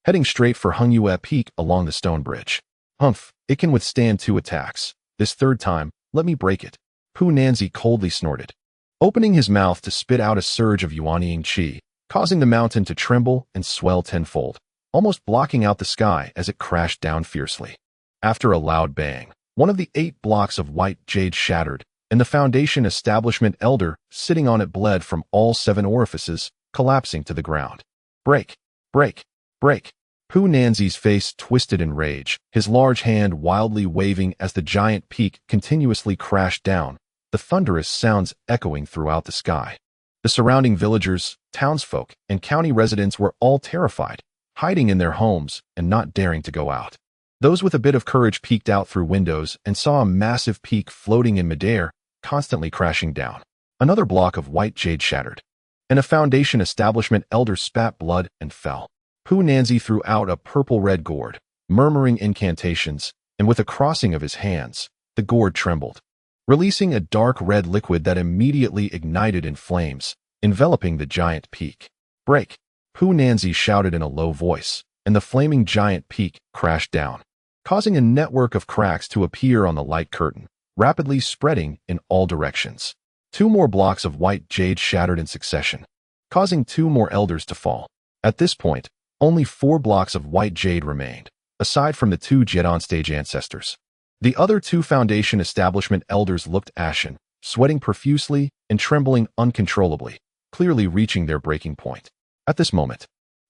heading straight for Hengyue Peak along the stone bridge. "Humph, it can withstand 2 attacks. This third time, let me break it." Pu Nanzi coldly snorted, opening his mouth to spit out a surge of Yuanying qi, causing the mountain to tremble and swell tenfold, almost blocking out the sky as it crashed down fiercely. After a loud bang, one of the 8 blocks of white jade shattered, and the Foundation Establishment elder sitting on it bled from all 7 orifices, collapsing to the ground. "Break! Break! Break!" Pu Nanzi's face twisted in rage, his large hand wildly waving as the giant peak continuously crashed down, the thunderous sounds echoing throughout the sky. The surrounding villagers, townsfolk, and county residents were all terrified, hiding in their homes and not daring to go out. Those with a bit of courage peeked out through windows and saw a massive peak floating in midair, constantly crashing down. Another block of white jade shattered, and a Foundation Establishment elder spat blood and fell. Pu Nanzi threw out a purple-red gourd, murmuring incantations, and with a crossing of his hands, the gourd trembled, releasing a dark red liquid that immediately ignited in flames, enveloping the giant peak. "Break!" Pu Nanzi shouted in a low voice, and the flaming giant peak crashed down, causing a network of cracks to appear on the light curtain, rapidly spreading in all directions. 2 more blocks of white jade shattered in succession, causing 2 more elders to fall. At this point, only 4 blocks of white jade remained, aside from the 2 Jet on stage ancestors. The other 2 Foundation establishment elders looked ashen, sweating profusely and trembling uncontrollably, clearly reaching their breaking point. At this moment,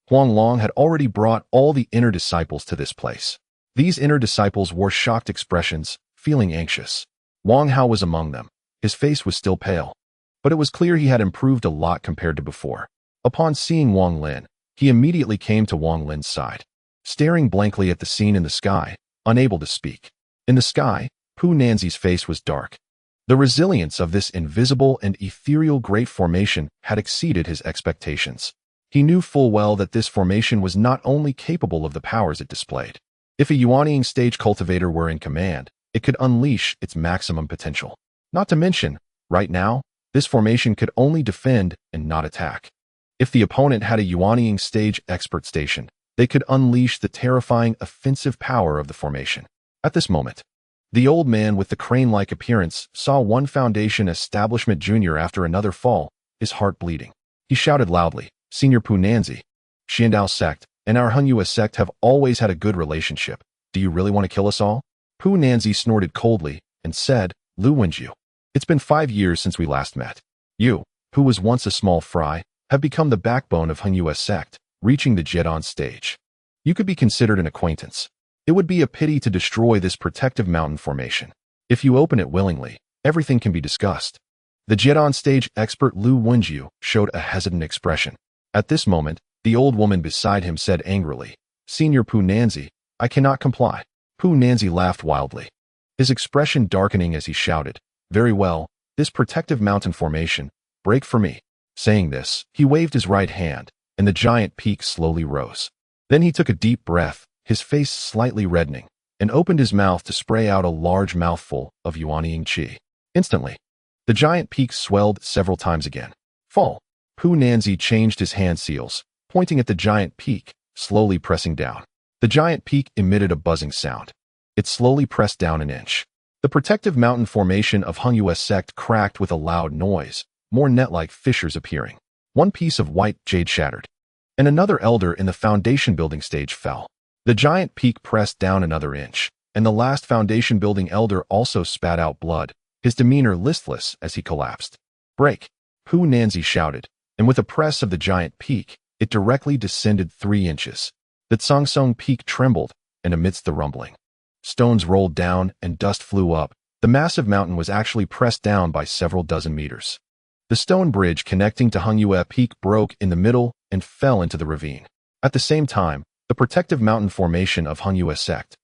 Huang Long had already brought all the inner disciples to this place. These inner disciples wore shocked expressions, feeling anxious. Wang Hao was among them. His face was still pale, but it was clear he had improved a lot compared to before. Upon seeing Wang Lin, he immediately came to Wang Lin's side, staring blankly at the scene in the sky, unable to speak. In the sky, Pu Nanzi's face was dark. The resilience of this invisible and ethereal great formation had exceeded his expectations. He knew full well that this formation was not only capable of the powers it displayed. If a Yuanying stage cultivator were in command, it could unleash its maximum potential. Not to mention, right now, this formation could only defend and not attack. If the opponent had a Yuanying stage expert stationed, they could unleash the terrifying offensive power of the formation. At this moment, the old man with the crane-like appearance saw one Foundation establishment junior after another fall, his heart bleeding. He shouted loudly, "Senior Pu Nanzi, Xiandao sect and our Hengyue sect have always had a good relationship. Do you really want to kill us all?" Pu Nanzi snorted coldly and said, "Lu Wenjiu, it's been 5 years since we last met. You, who was once a small fry, have become the backbone of Hengyue sect, reaching the Jet on stage. You could be considered an acquaintance. It would be a pity to destroy this protective mountain formation. If you open it willingly, everything can be discussed." The Jet on stage expert Lu Wenjiu showed a hesitant expression. At this moment, the old woman beside him said angrily, "Senior Pu Nanzi, I cannot comply." Pu Nanzi laughed wildly, his expression darkening as he shouted, "Very well, this protective mountain formation, break for me." Saying this, he waved his right hand, and the giant peak slowly rose. Then he took a deep breath, his face slightly reddening, and opened his mouth to spray out a large mouthful of Yuanying qi. Instantly, the giant peak swelled several times again. Fall. Pu Nanzi changed his hand seals, pointing at the giant peak, slowly pressing down. The giant peak emitted a buzzing sound. It slowly pressed down an inch. The protective mountain formation of Hengyue sect cracked with a loud noise, more net-like fissures appearing. One piece of white jade shattered, and another elder in the foundation building stage fell. The giant peak pressed down another inch, and the last foundation building elder also spat out blood, his demeanor listless as he collapsed. "Break!" Pu Nanzi shouted, and with a press of the giant peak, it directly descended 3 inches. The Tsongsong peak trembled, and amidst the rumbling, stones rolled down and dust flew up. The massive mountain was actually pressed down by several dozen meters. The stone bridge connecting to Hengyue Peak broke in the middle and fell into the ravine. At the same time, the protective mountain formation of Hengyue sect,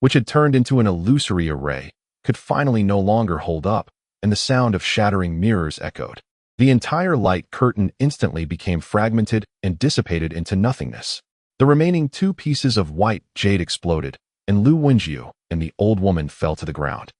which had turned into an illusory array, could finally no longer hold up, and the sound of shattering mirrors echoed. The entire light curtain instantly became fragmented and dissipated into nothingness. The remaining 2 pieces of white jade exploded, and Lu Wenjiu and the old woman fell to the ground,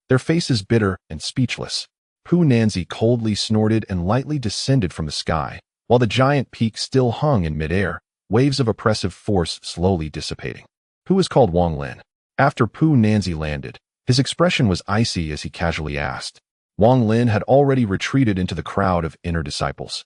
their faces bitter and speechless. Pu Nanzi coldly snorted and lightly descended from the sky, while the giant peak still hung in midair, waves of oppressive force slowly dissipating. "Who is called Wang Lin?" After Pu Nanzi landed, his expression was icy as he casually asked. Wang Lin had already retreated into the crowd of inner disciples,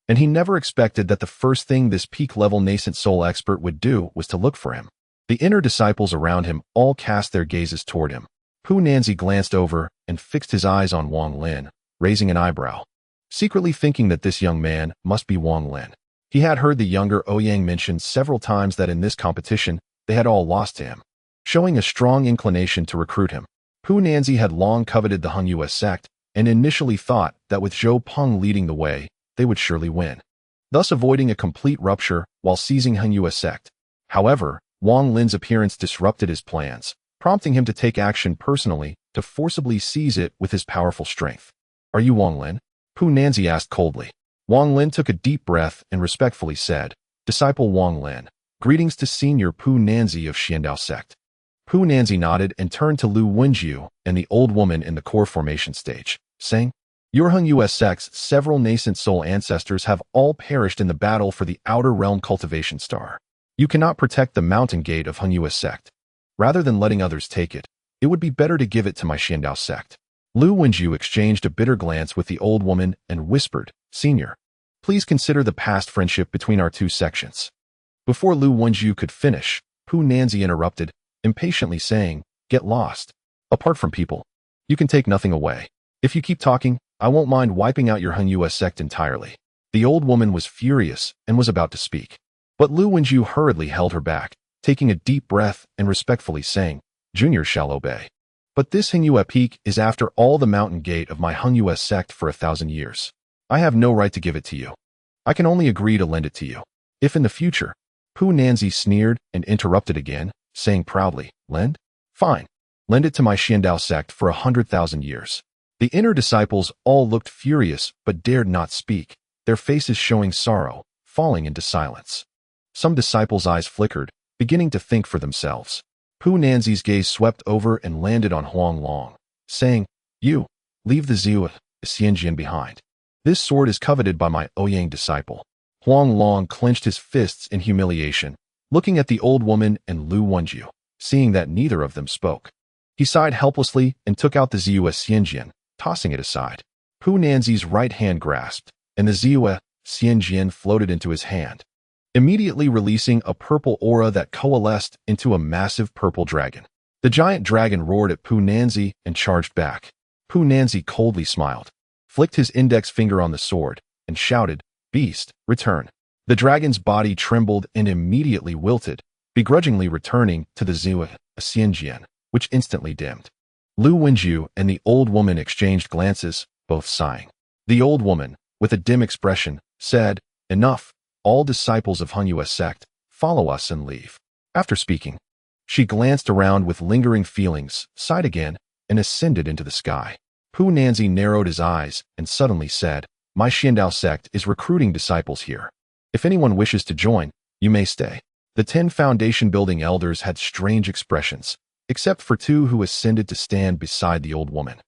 and he never expected that the first thing this peak-level nascent soul expert would do was to look for him. The inner disciples around him all cast their gazes toward him. Pu Nanzi glanced over and fixed his eyes on Wang Lin, raising an eyebrow, secretly thinking that this young man must be Wang Lin. He had heard the younger Ouyang mention several times that in this competition, they had all lost to him, showing a strong inclination to recruit him. Pu Nanzi had long coveted the Hengyue sect, and initially thought that with Zhou Peng leading the way, they would surely win, thus avoiding a complete rupture while seizing Hengyue sect. However, Wang Lin's appearance disrupted his plans, prompting him to take action personally to forcibly seize it with his powerful strength. "Are you Wang Lin?" Pu Nanzi asked coldly. Wang Lin took a deep breath and respectfully said, "Disciple Wang Lin, greetings to Senior Pu Nanzi of Xiandao sect." Pu Nanzi nodded and turned to Lu Wenjiu and the old woman in the core formation stage, saying, "Your Hengyue sect's several nascent soul ancestors have all perished in the battle for the Outer Realm Cultivation Star. You cannot protect the mountain gate of Hengyue sect. Rather than letting others take it, it would be better to give it to my Xiandao sect." Lu Wenju exchanged a bitter glance with the old woman and whispered, "Senior, please consider the past friendship between our two sections." Before Lu Wenju could finish, Pu Nanzi interrupted, impatiently saying, "Get lost. Apart from people, you can take nothing away. If you keep talking, I won't mind wiping out your Han Yue sect entirely." The old woman was furious and was about to speak. But Lu Wenju hurriedly held her back, taking a deep breath and respectfully saying, "Juniors shall obey. But this Hingyue peak is after all the mountain gate of my Hingyue sect for 1,000 years. I have no right to give it to you. I can only agree to lend it to you. If in the future," Pu Nanzi sneered and interrupted again, saying proudly, "Lend? Fine. Lend it to my Xiandao sect for 100,000 years." The inner disciples all looked furious but dared not speak, their faces showing sorrow, falling into silence. Some disciples' eyes flickered, beginning to think for themselves. Pu Nanzi's gaze swept over and landed on Huang Long, saying, "You, leave the Ziyu Xianjian behind. This sword is coveted by my Ouyang disciple." Huang Long clenched his fists in humiliation, looking at the old woman and Lu Wenju, seeing that neither of them spoke. He sighed helplessly and took out the Ziyu Xianjian, tossing it aside. Pu Nanzi's right hand grasped, and the Ziyu Xianjian floated into his hand, immediately releasing a purple aura that coalesced into a massive purple dragon. The giant dragon roared at Pu Nanzi and charged back. Pu Nanzi coldly smiled, flicked his index finger on the sword, and shouted, "Beast, return." The dragon's body trembled and immediately wilted, begrudgingly returning to the Ziyu Xianjian, which instantly dimmed. Lu Wenju and the old woman exchanged glances, both sighing. The old woman, with a dim expression, said, "Enough. All disciples of Hunyue sect, follow us and leave." After speaking, she glanced around with lingering feelings, sighed again, and ascended into the sky. Pu Nanzi narrowed his eyes and suddenly said, "My Xiandao sect is recruiting disciples here. If anyone wishes to join, you may stay." The 10 foundation building elders had strange expressions, except for 2 who ascended to stand beside the old woman.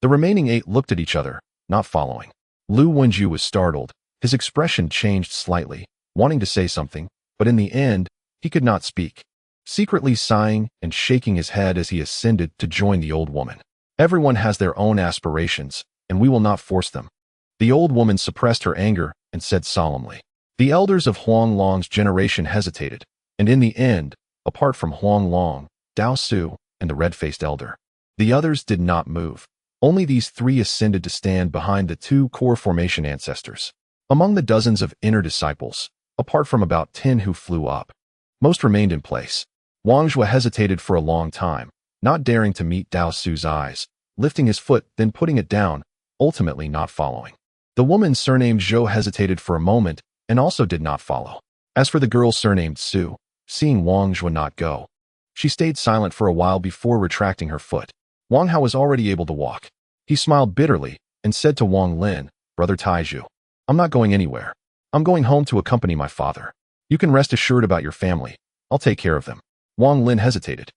The remaining 8 looked at each other, not following. Lu Wenju was startled. His expression changed slightly, wanting to say something, but in the end, he could not speak, secretly sighing and shaking his head as he ascended to join the old woman. Everyone has their own aspirations, and we will not force them. The old woman suppressed her anger and said solemnly. The elders of Huang Long's generation hesitated, and in the end, apart from Huang Long, Dao Su, and the red-faced elder, the others did not move. Only these 3 ascended to stand behind the 2 core formation ancestors. Among the dozens of inner disciples, apart from about 10 who flew up, most remained in place. Wang Zhua hesitated for a long time, not daring to meet Dao Su's eyes, lifting his foot then putting it down, ultimately not following. The woman surnamed Zhou hesitated for a moment and also did not follow. As for the girl surnamed Su, seeing Wang Zhua not go, she stayed silent for a while before retracting her foot. Wang Hao was already able to walk. He smiled bitterly and said to Wang Lin, "Brother Taizhu, I'm not going anywhere. I'm going home to accompany my father. You can rest assured about your family. I'll take care of them." Wang Lin hesitated.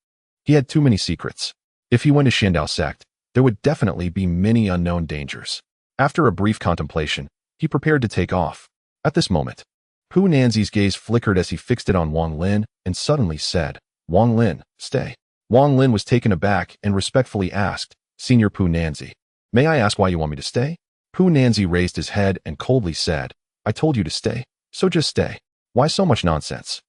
He had too many secrets. If he went to Xiandao sect, there would definitely be many unknown dangers. After a brief contemplation, he prepared to take off. At this moment, Pu Nanzi's gaze flickered as he fixed it on Wang Lin and suddenly said, "Wang Lin, stay." Wang Lin was taken aback and respectfully asked, "Senior Pu Nanzi, may I ask why you want me to stay?" Pu Nanzi raised his head and coldly said, "I told you to stay, so just stay. Why so much nonsense?"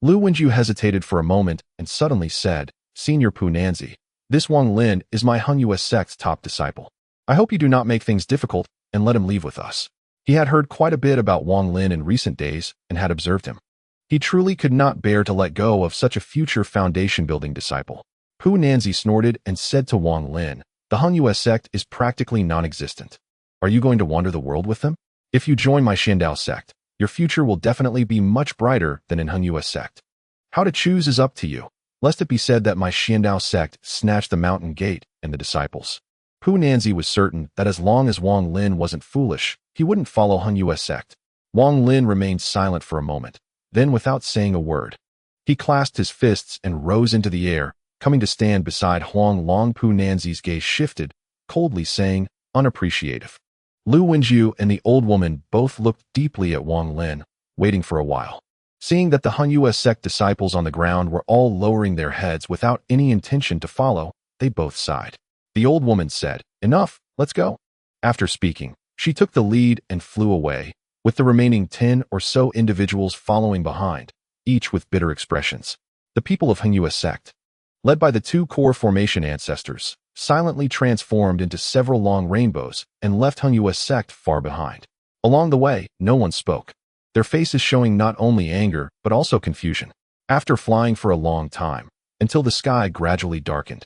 Lu Wenju hesitated for a moment and suddenly said, "Senior Pu Nanzi, this Wang Lin is my Hunyue sect's top disciple. I hope you do not make things difficult and let him leave with us." He had heard quite a bit about Wang Lin in recent days and had observed him. He truly could not bear to let go of such a future foundation-building disciple. Pu Nanzi snorted and said to Wang Lin, "The Hunyue sect is practically non-existent. Are you going to wander the world with them? If you join my Xiandao sect, your future will definitely be much brighter than in Hunyue sect. How to choose is up to you, lest it be said that my Xiandao sect snatched the mountain gate and the disciples." Pu Nanzi was certain that as long as Wang Lin wasn't foolish, he wouldn't follow Hunyue sect. Wang Lin remained silent for a moment, then without saying a word, he clasped his fists and rose into the air, coming to stand beside Huang Long. Pu Nanzi's gaze shifted, coldly saying, "Unappreciative." Lu Wenju and the old woman both looked deeply at Wang Lin, waiting for a while. Seeing that the Hunyue sect disciples on the ground were all lowering their heads without any intention to follow, they both sighed. The old woman said, Enough, let's go. After speaking, she took the lead and flew away, with the remaining 10 or so individuals following behind, each with bitter expressions. The people of Hangyua's sect, led by the two core formation ancestors, silently transformed into several long rainbows and left Hangyua's sect far behind. Along the way, no one spoke, their faces showing not only anger but also confusion. After flying for a long time, until the sky gradually darkened,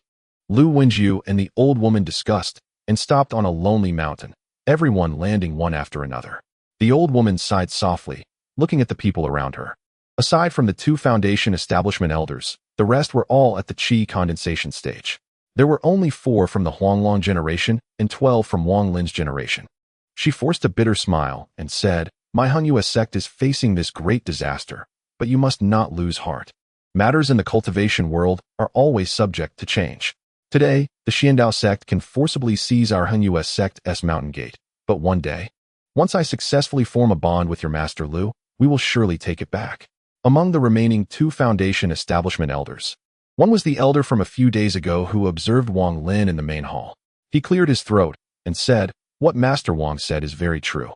Lu Wenju and the old woman discussed and stopped on a lonely mountain, everyone landing one after another. The old woman sighed softly, looking at the people around her. Aside from the two Foundation establishment elders, the rest were all at the Qi condensation stage. There were only 4 from the Huanglong generation and 12 from Wang Lin's generation. She forced a bitter smile and said, "My Hangyua sect is facing this great disaster, but you must not lose heart. Matters in the cultivation world are always subject to change. Today, the Xiandao sect can forcibly seize our Hangyua sect's mountain gate, but one day, once I successfully form a bond with your master Lu, we will surely take it back." Among the remaining 2 Foundation establishment elders, one was the elder from a few days ago who observed Wang Lin in the main hall. He cleared his throat and said, "What Master Wang said is very true.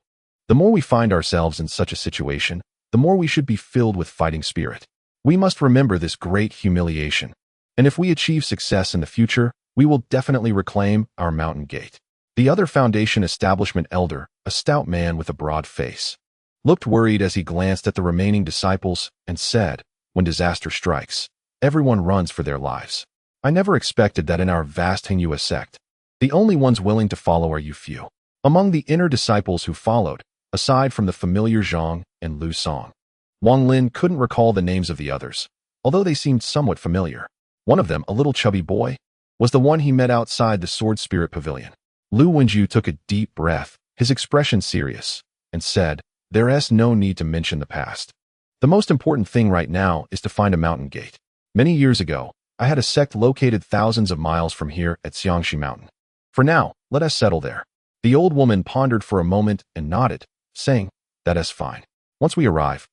The more we find ourselves in such a situation, the more we should be filled with fighting spirit. We must remember this great humiliation, and if we achieve success in the future, we will definitely reclaim our mountain gate." The other Foundation establishment elder, a stout man with a broad face, looked worried as he glanced at the remaining disciples and said, "When disaster strikes, everyone runs for their lives. I never expected that in our vast Hangyua sect. The only ones willing to follow are you few." Among the inner disciples who followed, aside from the familiar Zhang and Lu Song, Wang Lin couldn't recall the names of the others, although they seemed somewhat familiar. One of them, a little chubby boy, was the one he met outside the Sword Spirit Pavilion. Lu Wenju took a deep breath, his expression serious, and said, "There's no need to mention the past. The most important thing right now is to find a mountain gate. Many years ago, I had a sect located thousands of miles from here at Xiangxi Mountain. For now, let us settle there." The old woman pondered for a moment and nodded, saying, "That is fine. Once we arrive,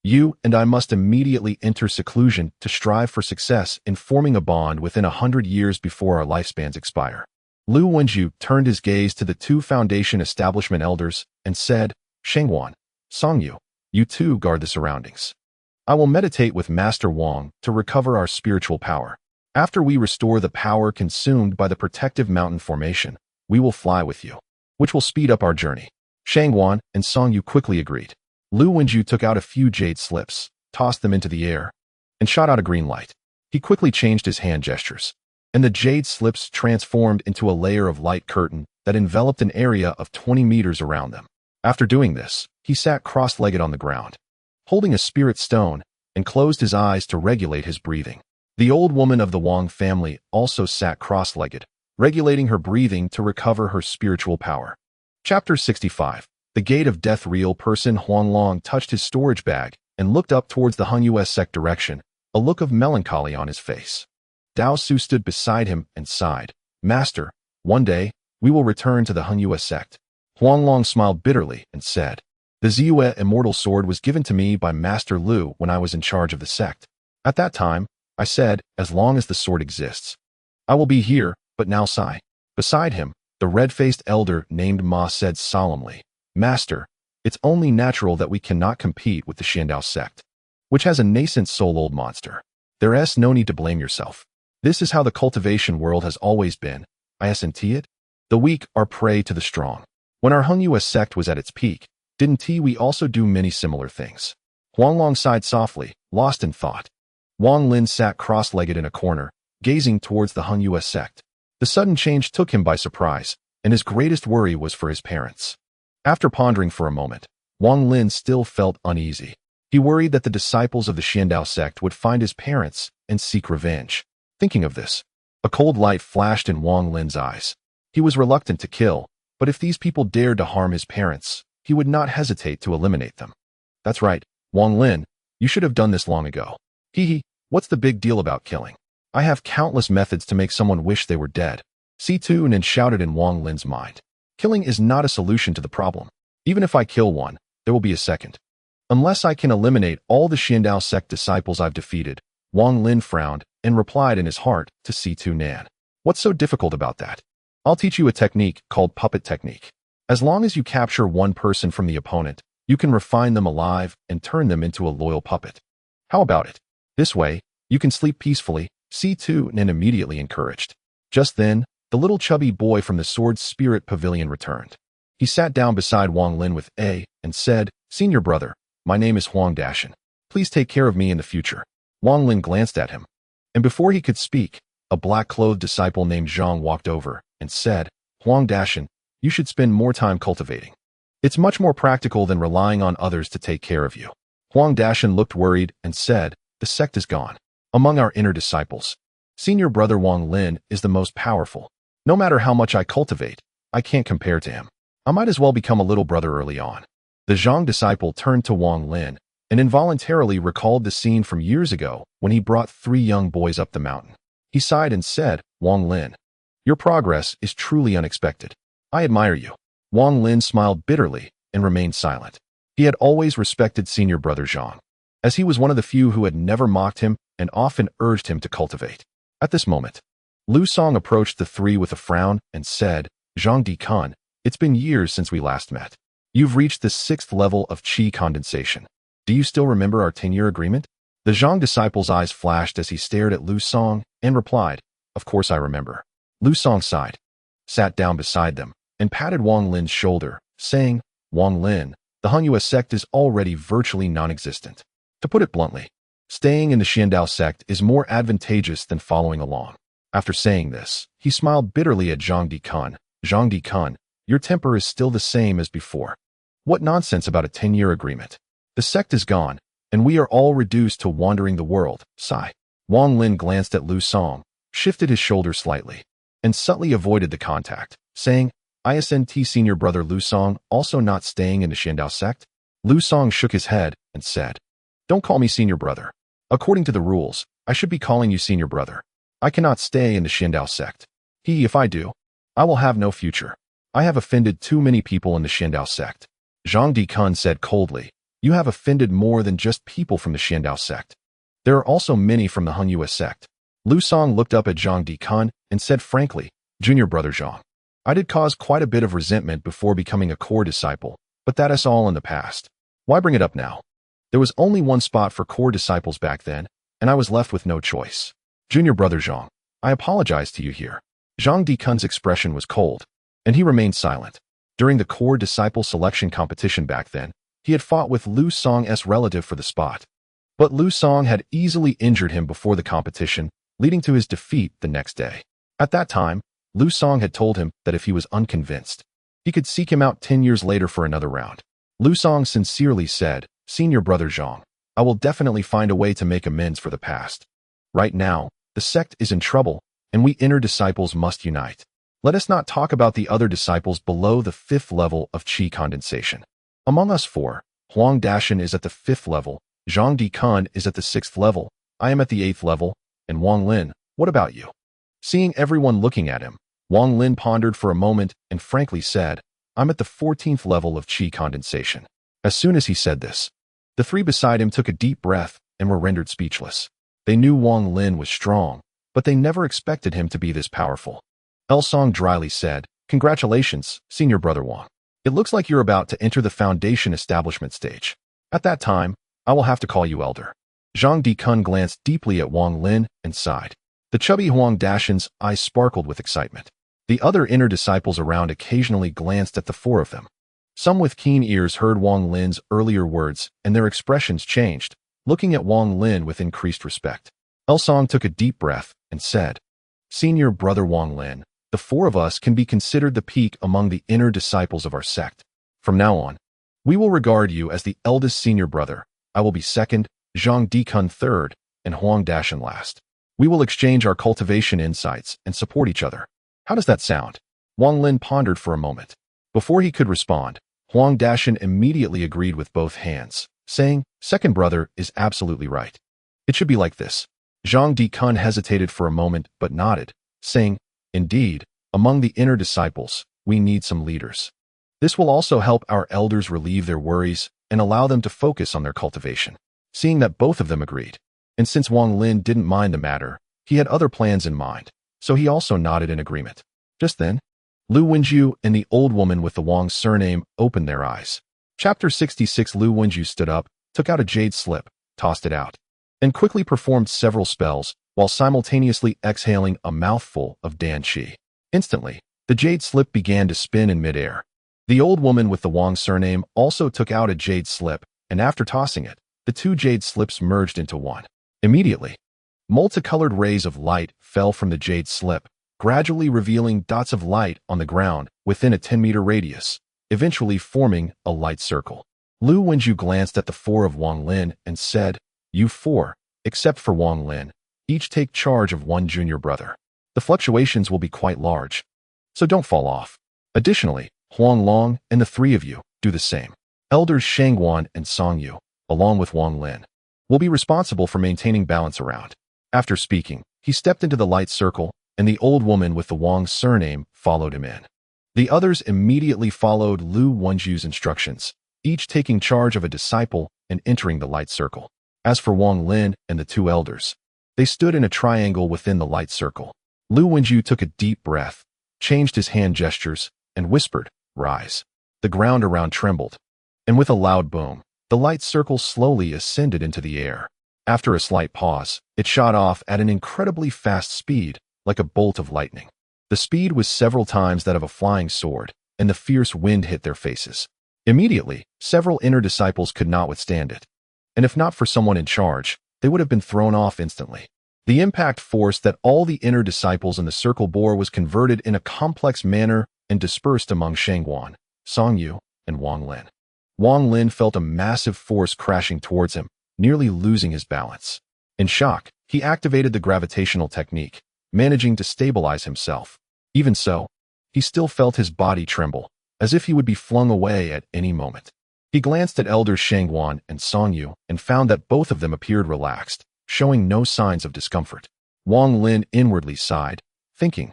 you and I must immediately enter seclusion to strive for success in forming a bond within 100 years before our lifespans expire." Lu Wenju turned his gaze to the 2 Foundation establishment elders and said, "Shengwan, Songyu, you two guard the surroundings. I will meditate with Master Wang to recover our spiritual power. After we restore the power consumed by the protective mountain formation, we will fly with you, which will speed up our journey." Shangwan and Songyu quickly agreed. Lu Wenju took out a few jade slips, tossed them into the air, and shot out a green light. He quickly changed his hand gestures, and the jade slips transformed into a layer of light curtain that enveloped an area of 20 meters around them. After doing this, he sat cross-legged on the ground, holding a spirit stone, and closed his eyes to regulate his breathing. The old woman of the Wang family also sat cross-legged, regulating her breathing to recover her spiritual power. Chapter 65. The Gate of Death. Real person Huanglong touched his storage bag and looked up towards the Hangyue sect direction, a look of melancholy on his face. Dao Su stood beside him and sighed, "Master, one day, we will return to the Hangyue sect." Huanglong smiled bitterly and said, "The Ziyue Immortal Sword was given to me by Master Lu when I was in charge of the sect. At that time, I said, as long as the sword exists, I will be here, but now Sai." Beside him, the red-faced elder named Ma said solemnly, "Master, it's only natural that we cannot compete with the Xiandao sect, which has a nascent soul-old monster. There's no need to blame yourself. This is how the cultivation world has always been. Isn't it? The weak are prey to the strong. When our Hangyue sect was at its peak, didn't we also do many similar things?" Huanglong sighed softly, lost in thought. Wang Lin sat cross-legged in a corner, gazing towards the Hangyue sect. The sudden change took him by surprise, and his greatest worry was for his parents. After pondering for a moment, Wang Lin still felt uneasy. He worried that the disciples of the Xiandao sect would find his parents and seek revenge. Thinking of this, a cold light flashed in Wang Lin's eyes. He was reluctant to kill, but if these people dared to harm his parents, he would not hesitate to eliminate them. "That's right, Wang Lin, you should have done this long ago. What's the big deal about killing? I have countless methods to make someone wish they were dead." Tunan shouted in Wang Lin's mind. "Killing is not a solution to the problem. Even if I kill one, there will be a second. Unless I can eliminate all the Xiandao sect disciples I've defeated." Wang Lin frowned and replied in his heart to Tunan, "What's so difficult about that? I'll teach you a technique called puppet technique. As long as you capture one person from the opponent, you can refine them alive and turn them into a loyal puppet. How about it? This way, you can sleep peacefully, C2 and immediately encouraged. Just then, the little chubby boy from the Sword Spirit Pavilion returned. He sat down beside Wang Lin with A and said, "Senior brother, my name is Huang Dashan. Please take care of me in the future." Wang Lin glanced at him, and before he could speak, a black-clothed disciple named Zhang walked over and said, "Huang Dashan, you should spend more time cultivating. It's much more practical than relying on others to take care of you." Huang Dashan looked worried and said, "The sect is gone. Among our inner disciples, senior brother Wang Lin is the most powerful. No matter how much I cultivate, I can't compare to him. I might as well become a little brother early on." The Zhang disciple turned to Wang Lin and involuntarily recalled the scene from years ago when he brought 3 young boys up the mountain. He sighed and said, "Wang Lin, your progress is truly unexpected. I admire you." Wang Lin smiled bitterly and remained silent. He had always respected senior brother Zhang, as he was one of the few who had never mocked him and often urged him to cultivate. At this moment, Lu Song approached the 3 with a frown and said, "Zhang Dikun, it's been years since we last met. You've reached the 6th level of qi condensation. Do you still remember our 10-year agreement?" The Zhang disciple's eyes flashed as he stared at Lu Song and replied, "Of course I remember." Lu Song sighed, sat down beside them, and patted Wang Lin's shoulder, saying, "Wang Lin, the Hangyue sect is already virtually non-existent. To put it bluntly, staying in the Xiandao sect is more advantageous than following along." After saying this, he smiled bitterly at Zhang Dikun. "Zhang Dikun, your temper is still the same as before. What nonsense about a 10-year agreement? The sect is gone, and we are all reduced to wandering the world." Sigh. Wang Lin glanced at Lu Song, shifted his shoulders slightly, and subtly avoided the contact, saying, "Isn't senior brother Lu Song also not staying in the Xiandao sect?" Lu Song shook his head and said, "Don't call me senior brother. According to the rules, I should be calling you senior brother. I cannot stay in the Xiandao sect. If I do, I will have no future. I have offended too many people in the Xiandao sect." Zhang Dikun said coldly, "You have offended more than just people from the Xiandao sect. There are also many from the Hangyue sect." Lu Song looked up at Zhang Dikun and said frankly, "Junior brother Zhang, I did cause quite a bit of resentment before becoming a core disciple, but that is all in the past. Why bring it up now? There was only one spot for core disciples back then, and I was left with no choice. Junior brother Zhang, I apologize to you here." Zhang Dikun's expression was cold, and he remained silent. During the core disciple selection competition back then, he had fought with Lu Song's relative for the spot. But Lu Song had easily injured him before the competition, leading to his defeat the next day. At that time, Lu Song had told him that if he was unconvinced, he could seek him out 10 years later for another round. Lu Song sincerely said, "Senior brother Zhang, I will definitely find a way to make amends for the past. Right now, the sect is in trouble, and we inner disciples must unite. Let us not talk about the other disciples below the 5th level of qi condensation. Among us 4, Huang Dashan is at the 5th level, Zhang Dikun is at the 6th level, I am at the 8th level, and Wang Lin, what about you?" Seeing everyone looking at him, Wang Lin pondered for a moment and frankly said, "I'm at the 14th level of qi condensation." As soon as he said this, the 3 beside him took a deep breath and were rendered speechless. They knew Wang Lin was strong, but they never expected him to be this powerful. El Song dryly said, "Congratulations, senior brother Wang. It looks like you're about to enter the foundation establishment stage. At that time, I will have to call you elder." Zhang Dikun glanced deeply at Wang Lin and sighed. The chubby Huang Dashan's eyes sparkled with excitement. The other inner disciples around occasionally glanced at the 4 of them. Some with keen ears heard Wang Lin's earlier words, and their expressions changed, looking at Wang Lin with increased respect. El Song took a deep breath and said, "Senior brother Wang Lin, the 4 of us can be considered the peak among the inner disciples of our sect. From now on, we will regard you as the eldest senior brother. I will be second, Zhang Dikun third, and Huang Dashan last. We will exchange our cultivation insights and support each other. How does that sound?" Wang Lin pondered for a moment. Before he could respond, Huang Dashan immediately agreed with both hands, saying, "Second brother is absolutely right. It should be like this." Zhang Dikun hesitated for a moment but nodded, saying, "Indeed, among the inner disciples, we need some leaders. This will also help our elders relieve their worries and allow them to focus on their cultivation." Seeing that both of them agreed, and since Wang Lin didn't mind the matter, he had other plans in mind, so he also nodded in agreement. Just then, Lu Wenju and the old woman with the Wang surname opened their eyes. Chapter 66. Lu Wenju stood up, took out a jade slip, tossed it out, and quickly performed several spells while simultaneously exhaling a mouthful of Dan Qi. Instantly, the jade slip began to spin in midair. The old woman with the Wang surname also took out a jade slip, and after tossing it, the two jade slips merged into one. Immediately, multicolored rays of light fell from the jade slip, gradually revealing dots of light on the ground within a 10-meter radius, eventually forming a light circle. Lu Wenju glanced at the four of Wang Lin and said, "You four, except for Wang Lin, each take charge of one junior brother. The fluctuations will be quite large, so don't fall off. Additionally, Huang Long and the three of you do the same. Elders Shangguan and Song Yu, along with Wang Lin, will be responsible for maintaining balance around." After speaking, he stepped into the light circle, and the old woman with the Wang surname followed him in. The others immediately followed Lu Wenju's instructions, each taking charge of a disciple and entering the light circle. As for Wang Lin and the two elders, they stood in a triangle within the light circle. Lu Wenju took a deep breath, changed his hand gestures, and whispered, "Rise." The ground around trembled, and with a loud boom, the light circle slowly ascended into the air. After a slight pause, it shot off at an incredibly fast speed, like a bolt of lightning. The speed was several times that of a flying sword, and the fierce wind hit their faces. Immediately, several inner disciples could not withstand it, and if not for someone in charge, they would have been thrown off instantly. The impact force that all the inner disciples in the circle bore was converted in a complex manner and dispersed among Shangguan, Song Yu, and Wang Lin. Wang Lin felt a massive force crashing towards him, nearly losing his balance. In shock, he activated the gravitational technique, managing to stabilize himself. Even so, he still felt his body tremble, as if he would be flung away at any moment. He glanced at elders Shangguan and Song Yu and found that both of them appeared relaxed, showing no signs of discomfort. Wang Lin inwardly sighed, thinking,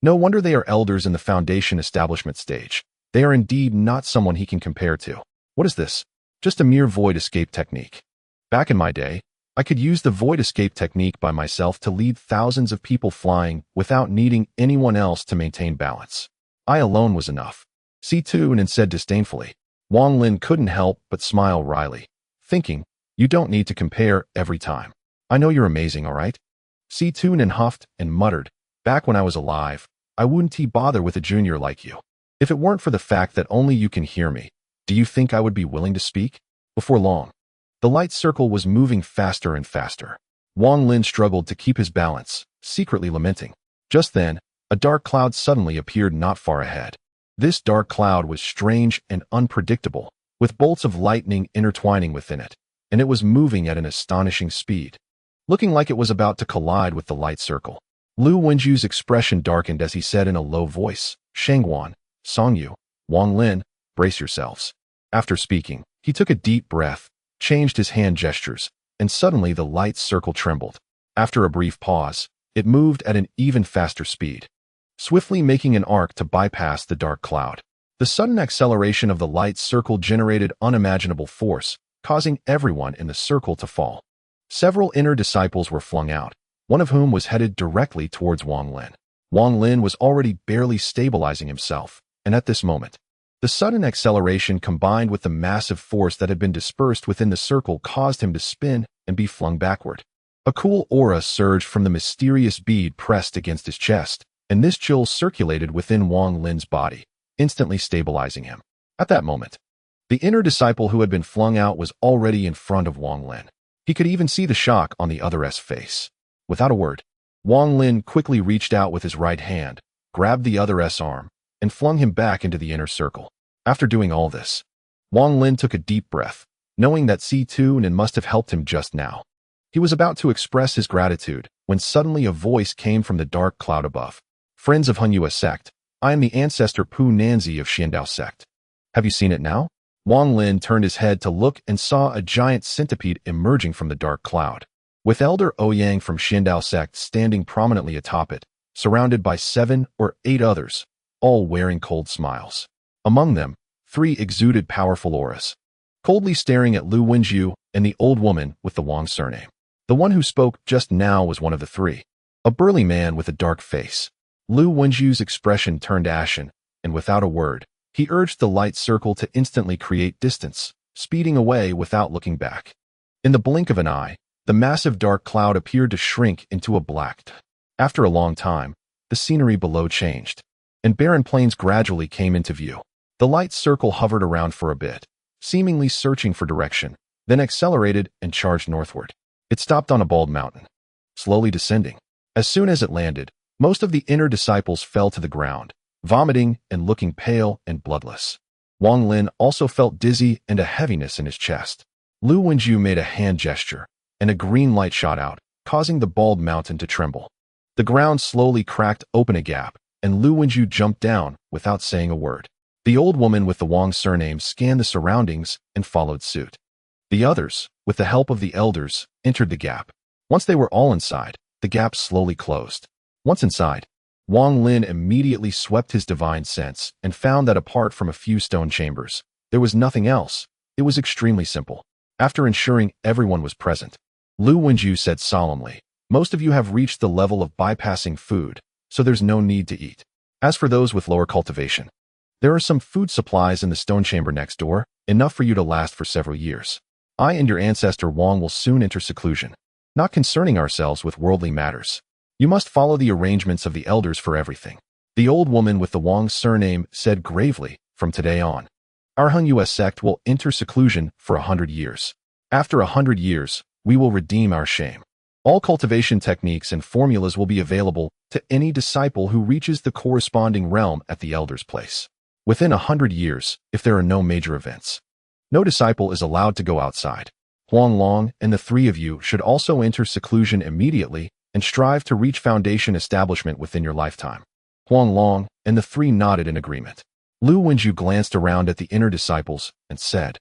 "No wonder they are elders in the foundation establishment stage. They are indeed not someone he can compare to. What is this? Just a mere void escape technique. Back in my day, I could use the void escape technique by myself to lead thousands of people flying without needing anyone else to maintain balance. I alone was enough." Si-Tun said disdainfully. Wang Lin couldn't help but smile wryly, thinking, "You don't need to compare every time. I know you're amazing, all right?" Si-Tun huffed and muttered, "Back when I was alive, I wouldn't bother with a junior like you. If it weren't for the fact that only you can hear me, do you think I would be willing to speak?" Before long, the light circle was moving faster and faster. Wang Lin struggled to keep his balance, secretly lamenting. Just then, a dark cloud suddenly appeared not far ahead. This dark cloud was strange and unpredictable, with bolts of lightning intertwining within it, and it was moving at an astonishing speed, looking like it was about to collide with the light circle. Lu Wenju's expression darkened as he said in a low voice, "Shangguan, Song Yu, Wang Lin, brace yourselves." After speaking, he took a deep breath, changed his hand gestures, and suddenly the light circle trembled. After a brief pause, it moved at an even faster speed, swiftly making an arc to bypass the dark cloud. The sudden acceleration of the light circle generated unimaginable force, causing everyone in the circle to fall. Several inner disciples were flung out, one of whom was headed directly towards Wang Lin. Wang Lin was already barely stabilizing himself, and at this moment, the sudden acceleration combined with the massive force that had been dispersed within the circle caused him to spin and be flung backward. A cool aura surged from the mysterious bead pressed against his chest, and this chill circulated within Wang Lin's body, instantly stabilizing him. At that moment, the inner disciple who had been flung out was already in front of Wang Lin. He could even see the shock on the other's face. Without a word, Wang Lin quickly reached out with his right hand, grabbed the other's arm, and flung him back into the inner circle. After doing all this, Wang Lin took a deep breath, knowing that Si-Tun must have helped him just now. He was about to express his gratitude when suddenly a voice came from the dark cloud above. "Friends of Hunyua sect, I am the ancestor Pu Nanzi of Xiandao sect. Have you seen it now?" Wang Lin turned his head to look and saw a giant centipede emerging from the dark cloud, with Elder Ouyang from Xiandao sect standing prominently atop it, surrounded by 7 or 8 others, all wearing cold smiles. Among them, 3 exuded powerful auras, coldly staring at Lu Wenju and the old woman with the Wang surname. The one who spoke just now was one of the 3, a burly man with a dark face. Lu Wenju's expression turned ashen, and without a word, he urged the light circle to instantly create distance, speeding away without looking back. In the blink of an eye, the massive dark cloud appeared to shrink into a black. After a long time, the scenery below changed, and barren plains gradually came into view. The light circle hovered around for a bit, seemingly searching for direction, then accelerated and charged northward. It stopped on a bald mountain, slowly descending. As soon as it landed, most of the inner disciples fell to the ground, vomiting and looking pale and bloodless. Wang Lin also felt dizzy and a heaviness in his chest. Lu Wenju made a hand gesture, and a green light shot out, causing the bald mountain to tremble. The ground slowly cracked open a gap, and Lu Wenju jumped down without saying a word. The old woman with the Wang surname scanned the surroundings and followed suit. The others, with the help of the elders, entered the gap. Once they were all inside, the gap slowly closed. Once inside, Wang Lin immediately swept his divine sense and found that apart from a few stone chambers, there was nothing else. It was extremely simple. After ensuring everyone was present, Lu Wenju said solemnly, "Most of you have reached the level of bypassing food, so there's no need to eat. As for those with lower cultivation, there are some food supplies in the stone chamber next door, enough for you to last for several years. I and your ancestor Wang will soon enter seclusion, not concerning ourselves with worldly matters. You must follow the arrangements of the elders for everything." The old woman with the Wang surname said gravely, "From today on, our Han US sect will enter seclusion for 100 years. After 100 years, we will redeem our shame. All cultivation techniques and formulas will be available to any disciple who reaches the corresponding realm at the elder's place. Within 100 years, if there are no major events, no disciple is allowed to go outside. Huang Long and the three of you should also enter seclusion immediately and strive to reach foundation establishment within your lifetime." Huang Long and the three nodded in agreement. Lu Wenju glanced around at the inner disciples and said,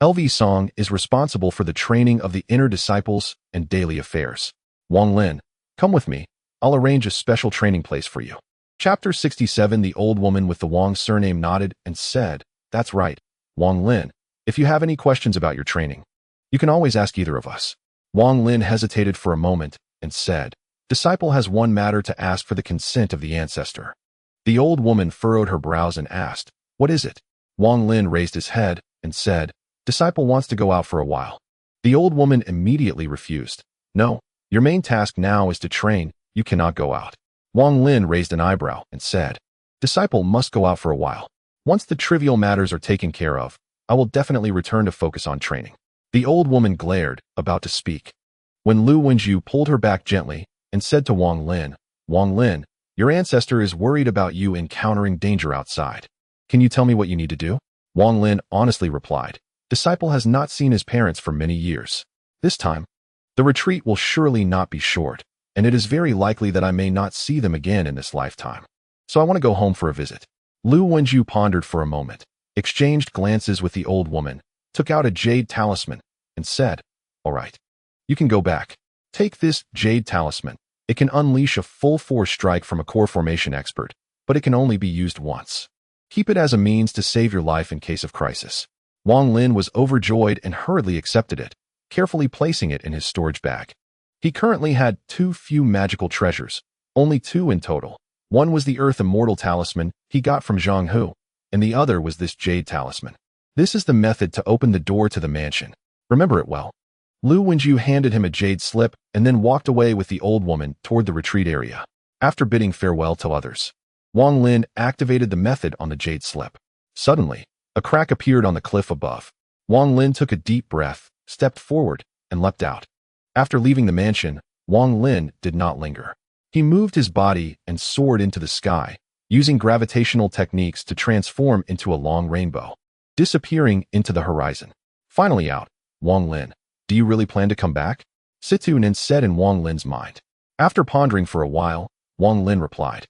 "LV Song is responsible for the training of the inner disciples and daily affairs. Wang Lin, come with me. I'll arrange a special training place for you." Chapter 67. The old woman with the Wang surname nodded and said, "That's right, Wang Lin. If you have any questions about your training, you can always ask either of us." Wang Lin hesitated for a moment and said, "Disciple has one matter to ask for the consent of the ancestor." The old woman furrowed her brows and asked, "What is it?" Wang Lin raised his head and said, "Disciple wants to go out for a while." The old woman immediately refused. "No, your main task now is to train. You cannot go out." Wang Lin raised an eyebrow and said, "Disciple must go out for a while. Once the trivial matters are taken care of, I will definitely return to focus on training." The old woman glared, about to speak, when Lu Wenju pulled her back gently and said to Wang Lin, "Wang Lin, your ancestor is worried about you encountering danger outside. Can you tell me what you need to do?" Wang Lin honestly replied, "Disciple has not seen his parents for many years. This time, the retreat will surely not be short, and it is very likely that I may not see them again in this lifetime. So I want to go home for a visit." Lu Wenju pondered for a moment, exchanged glances with the old woman, took out a jade talisman, and said, "All right. You can go back. Take this jade talisman. It can unleash a full force strike from a core formation expert, but it can only be used once. Keep it as a means to save your life in case of crisis." Wang Lin was overjoyed and hurriedly accepted it, carefully placing it in his storage bag. He currently had too few magical treasures, only 2 in total. One was the Earth Immortal Talisman he got from Zhang Hu, and the other was this jade talisman. This is the method to open the door to the mansion. Remember it well. Lu Wenju handed him a jade slip and then walked away with the old woman toward the retreat area. After bidding farewell to others, Wang Lin activated the method on the jade slip. Suddenly, a crack appeared on the cliff above. Wang Lin took a deep breath, stepped forward, and leapt out. After leaving the mansion, Wang Lin did not linger. He moved his body and soared into the sky, using gravitational techniques to transform into a long rainbow, disappearing into the horizon. Finally out, "Wang Lin, do you really plan to come back?" Situnin said in Wang Lin's mind. After pondering for a while, Wang Lin replied,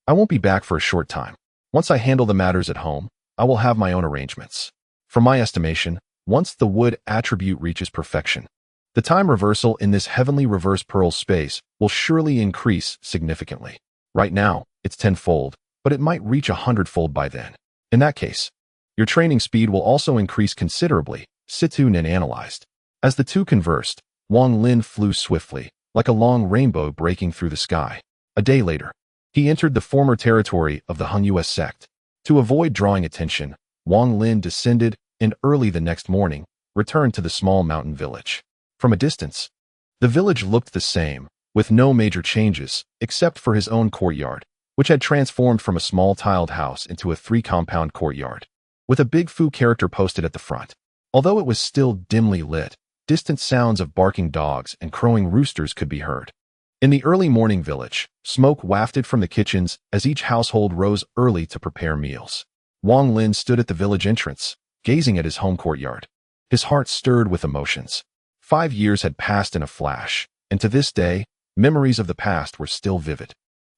"I won't be back for a short time. Once I handle the matters at home, I will have my own arrangements. From my estimation, once the wood attribute reaches perfection, the time reversal in this heavenly reverse pearl space will surely increase significantly. Right now, it's 10-fold, but it might reach 100-fold by then. In that case, your training speed will also increase considerably," Situnin analyzed. As the two conversed, Wang Lin flew swiftly, like a long rainbow breaking through the sky. A day later, He entered the former territory of the Han sect. To avoid drawing attention, Wang Lin descended and early the next morning returned to the small mountain village. From a distance, the village looked the same, with no major changes except for his own courtyard, which had transformed from a small tiled house into a 3-compound courtyard, with a big Fu character posted at the front. Although it was still dimly lit, distant sounds of barking dogs and crowing roosters could be heard. In the early morning village, smoke wafted from the kitchens as each household rose early to prepare meals. Wang Lin stood at the village entrance, gazing at his home courtyard. His heart stirred with emotions. 5 years had passed in a flash, and to this day, memories of the past were still vivid.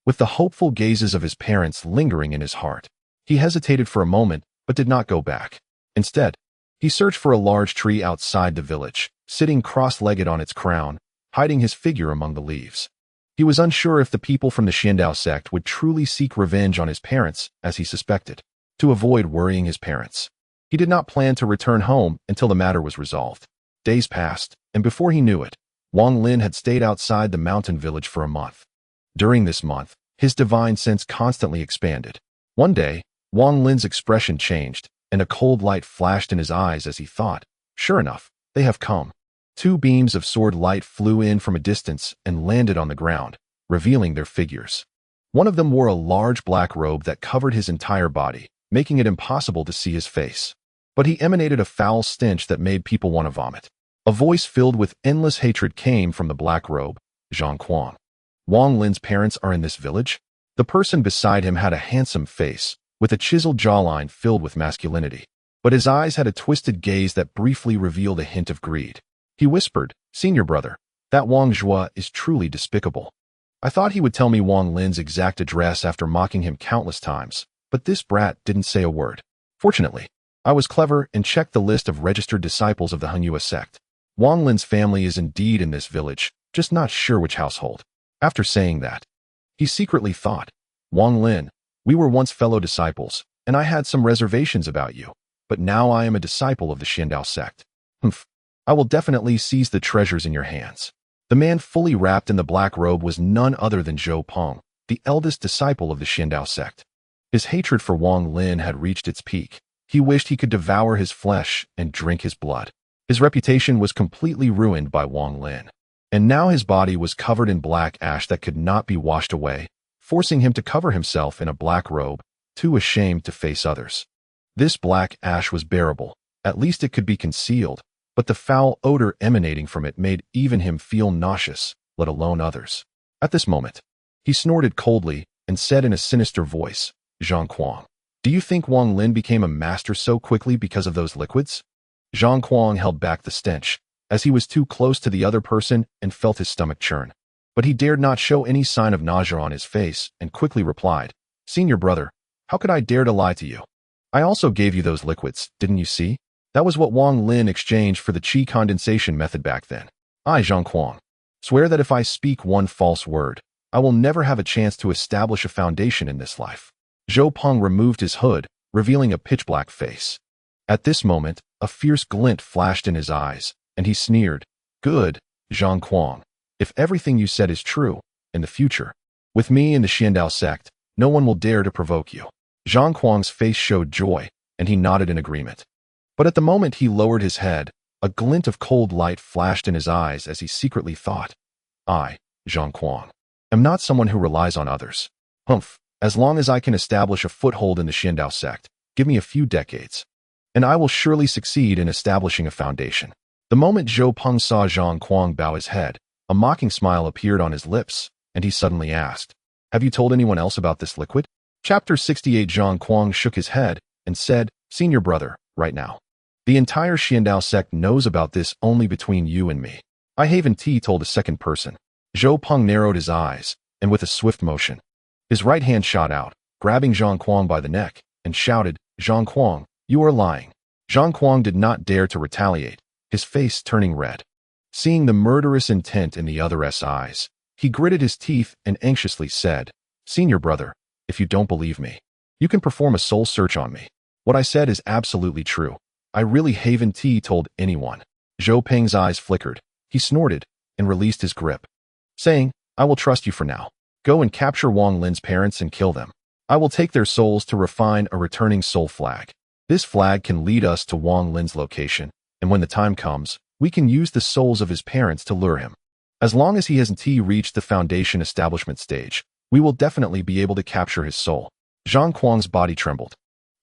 With the hopeful gazes of his parents lingering in his heart, he hesitated for a moment but did not go back. Instead, he searched for a large tree outside the village, sitting cross-legged on its crown, hiding his figure among the leaves. He was unsure if the people from the Xiandao sect would truly seek revenge on his parents, as he suspected. To avoid worrying his parents, he did not plan to return home until the matter was resolved. Days passed, and before he knew it, Wang Lin had stayed outside the mountain village for a month. During this month, his divine sense constantly expanded. One day, Wang Lin's expression changed, and a cold light flashed in his eyes as he thought, "Sure enough, they have come." 2 beams of sword light flew in from a distance and landed on the ground, revealing their figures. One of them wore a large black robe that covered his entire body, making it impossible to see his face. But he emanated a foul stench that made people want to vomit. A voice filled with endless hatred came from the black robe, Zhang Kuang. Wang Lin's parents are in this village? The person beside him had a handsome face, with a chiseled jawline filled with masculinity. But his eyes had a twisted gaze that briefly revealed a hint of greed. He whispered, "Senior brother, that Wang Zhua is truly despicable." I thought he would tell me Wang Lin's exact address after mocking him countless times, but this brat didn't say a word. Fortunately, I was clever and checked the list of registered disciples of the Han sect. Wang Lin's family is indeed in this village, just not sure which household. After saying that, he secretly thought, "Wang Lin, we were once fellow disciples, and I had some reservations about you, but now I am a disciple of the Xiandao sect. Humph. I will definitely seize the treasures in your hands." The man fully wrapped in the black robe was none other than Zhou Peng, the eldest disciple of the Xiandao sect. His hatred for Wang Lin had reached its peak. He wished he could devour his flesh and drink his blood. His reputation was completely ruined by Wang Lin, and now his body was covered in black ash that could not be washed away, forcing him to cover himself in a black robe, too ashamed to face others. This black ash was bearable, at least it could be concealed, but the foul odor emanating from it made even him feel nauseous, let alone others. At this moment, he snorted coldly and said in a sinister voice, "Zhang Kuang, do you think Wang Lin became a master so quickly because of those liquids?" Zhang Kuang held back the stench, as he was too close to the other person and felt his stomach churn. But he dared not show any sign of nausea on his face and quickly replied, "Senior brother, how could I dare to lie to you? I also gave you those liquids, didn't you see? That was what Wang Lin exchanged for the qi condensation method back then. I, Zhang Kuang, swear that if I speak one false word, I will never have a chance to establish a foundation in this life." Zhou Peng removed his hood, revealing a pitch-black face. At this moment, a fierce glint flashed in his eyes, and he sneered, "Good, Zhang Kuang. If everything you said is true, in the future, with me in the Xiandao sect, no one will dare to provoke you." Zhang Kuang's face showed joy, and he nodded in agreement. But at the moment he lowered his head, a glint of cold light flashed in his eyes as he secretly thought, "I, Zhang Kuang, am not someone who relies on others. Humph, as long as I can establish a foothold in the Xiandao sect, give me a few decades, and I will surely succeed in establishing a foundation." The moment Zhou Peng saw Zhang Kuang bow his head, a mocking smile appeared on his lips, and he suddenly asked, "Have you told anyone else about this liquid?" Chapter 68. Zhang Kuang shook his head and said, "Senior brother, right now. The entire Xiandao sect knows about this only between you and me." I haven't told a second person. Zhou Peng narrowed his eyes, and with a swift motion, his right hand shot out, grabbing Zhang Kuang by the neck, and shouted, "Zhang Kuang, you are lying." Zhang Kuang did not dare to retaliate, his face turning red. Seeing the murderous intent in the other's eyes, he gritted his teeth and anxiously said, "Senior brother, if you don't believe me, you can perform a soul search on me. What I said is absolutely true. I really haven't told anyone." Zhou Peng's eyes flickered. He snorted and released his grip, saying, "I will trust you for now. Go and capture Wang Lin's parents and kill them. I will take their souls to refine a returning soul flag. This flag can lead us to Wang Lin's location, and when the time comes, we can use the souls of his parents to lure him. As long as he hasn't reached the Foundation establishment stage, we will definitely be able to capture his soul. Zhang Kuang's body trembled.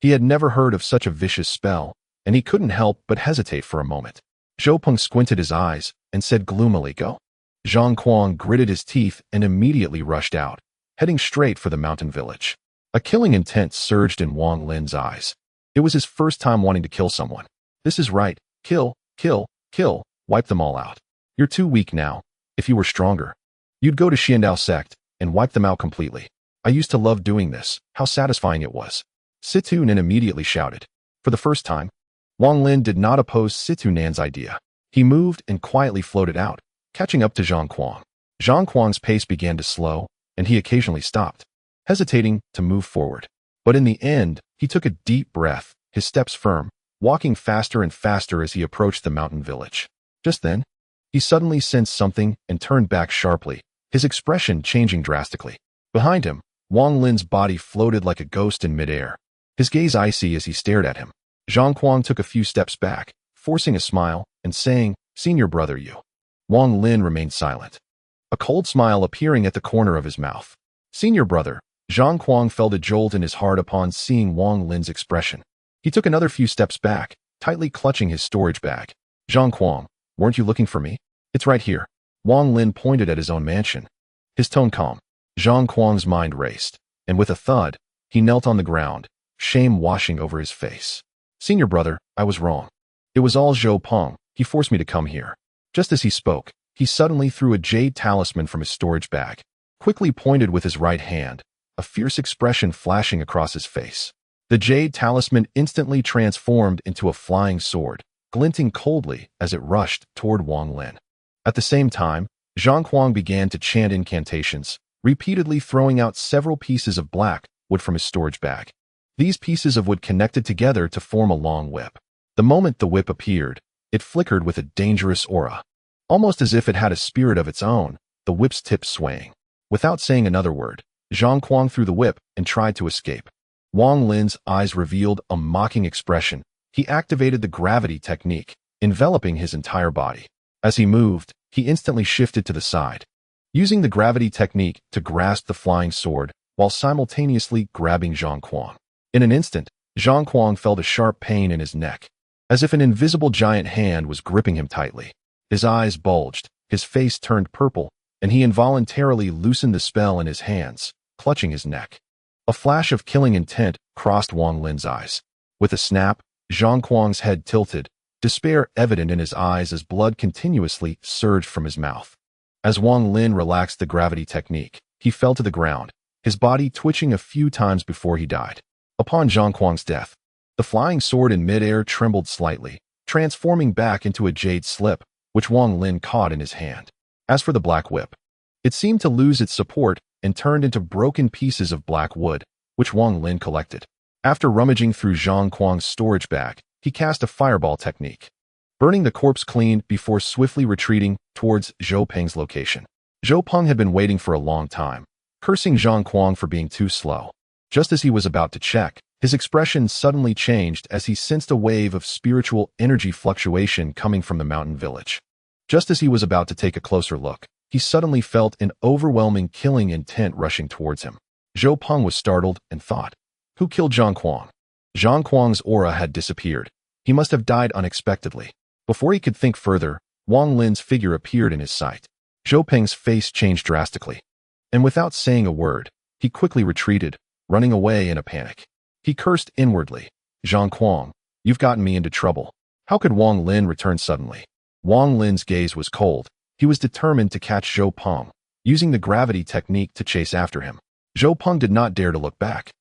He had never heard of such a vicious spell, and he couldn't help but hesitate for a moment. Zhou Peng squinted his eyes and said gloomily, "Go." Zhang Kuang gritted his teeth and immediately rushed out, heading straight for the mountain village. A killing intent surged in Wang Lin's eyes. It was his first time wanting to kill someone. This is right. Kill, kill, kill, wipe them all out. You're too weak now. If you were stronger, you'd go to Xiandao sect and wipe them out completely. I used to love doing this. How satisfying it was. Situ Nan immediately shouted. For the first time, Wang Lin did not oppose Situ Nan's idea. He moved and quietly floated out, catching up to Zhang Kuang. Zhang Kuang's pace began to slow, and he occasionally stopped, hesitating to move forward. But in the end, he took a deep breath, his steps firm, walking faster and faster as he approached the mountain village. Just then, he suddenly sensed something and turned back sharply, his expression changing drastically. Behind him, Wang Lin's body floated like a ghost in midair, his gaze icy as he stared at him. Zhang Kuang took a few steps back, forcing a smile and saying, "Senior brother, you." Wang Lin remained silent, a cold smile appearing at the corner of his mouth. "Senior brother." Zhang Kuang felt a jolt in his heart upon seeing Wang Lin's expression. He took another few steps back, tightly clutching his storage bag. "Zhang Kuang, weren't you looking for me? It's right here." Wang Lin pointed at his own mansion, his tone calm. Zhang Kuang's mind raced, and with a thud, he knelt on the ground, shame washing over his face. "Senior brother, I was wrong. It was all Zhou Peng. He forced me to come here." Just as he spoke, he suddenly threw a jade talisman from his storage bag, quickly pointed with his right hand, a fierce expression flashing across his face. The jade talisman instantly transformed into a flying sword, glinting coldly as it rushed toward Wang Lin. At the same time, Zhang Kuang began to chant incantations, repeatedly throwing out several pieces of black wood from his storage bag. These pieces of wood connected together to form a long whip. The moment the whip appeared, it flickered with a dangerous aura. Almost as if it had a spirit of its own, the whip's tip swaying. Without saying another word, Zhang Kuang threw the whip and tried to escape. Wang Lin's eyes revealed a mocking expression. He activated the gravity technique, enveloping his entire body. As he moved, he instantly shifted to the side, using the gravity technique to grasp the flying sword while simultaneously grabbing Zhang Kuang. In an instant, Zhang Kuang felt a sharp pain in his neck, as if an invisible giant hand was gripping him tightly. His eyes bulged, his face turned purple, and he involuntarily loosened the spell in his hands, clutching his neck. A flash of killing intent crossed Wang Lin's eyes. With a snap, Zhang Kuang's head tilted, despair evident in his eyes as blood continuously surged from his mouth. As Wang Lin relaxed the gravity technique, he fell to the ground, his body twitching a few times before he died. Upon Zhang Kuang's death, the flying sword in midair trembled slightly, transforming back into a jade slip, which Wang Lin caught in his hand. As for the black whip, it seemed to lose its support and turned into broken pieces of black wood, which Wang Lin collected. After rummaging through Zhang Kuang's storage bag, he cast a fireball technique, burning the corpse clean before swiftly retreating towards Zhou Peng's location. Zhou Peng had been waiting for a long time, cursing Zhang Kuang for being too slow. Just as he was about to check, his expression suddenly changed as he sensed a wave of spiritual energy fluctuation coming from the mountain village. Just as he was about to take a closer look, he suddenly felt an overwhelming killing intent rushing towards him. Zhou Peng was startled and thought, "Who killed Zhang Kuang?" Zhang Kuang's aura had disappeared. He must have died unexpectedly. Before he could think further, Wang Lin's figure appeared in his sight. Zhou Peng's face changed drastically, and without saying a word, he quickly retreated, running away in a panic. He cursed inwardly, "Zhang Kuang, you've gotten me into trouble." How could Wang Lin return suddenly? Wang Lin's gaze was cold. He was determined to catch Zhou Peng, using the gravity technique to chase after him. Zhou Peng did not dare to look back,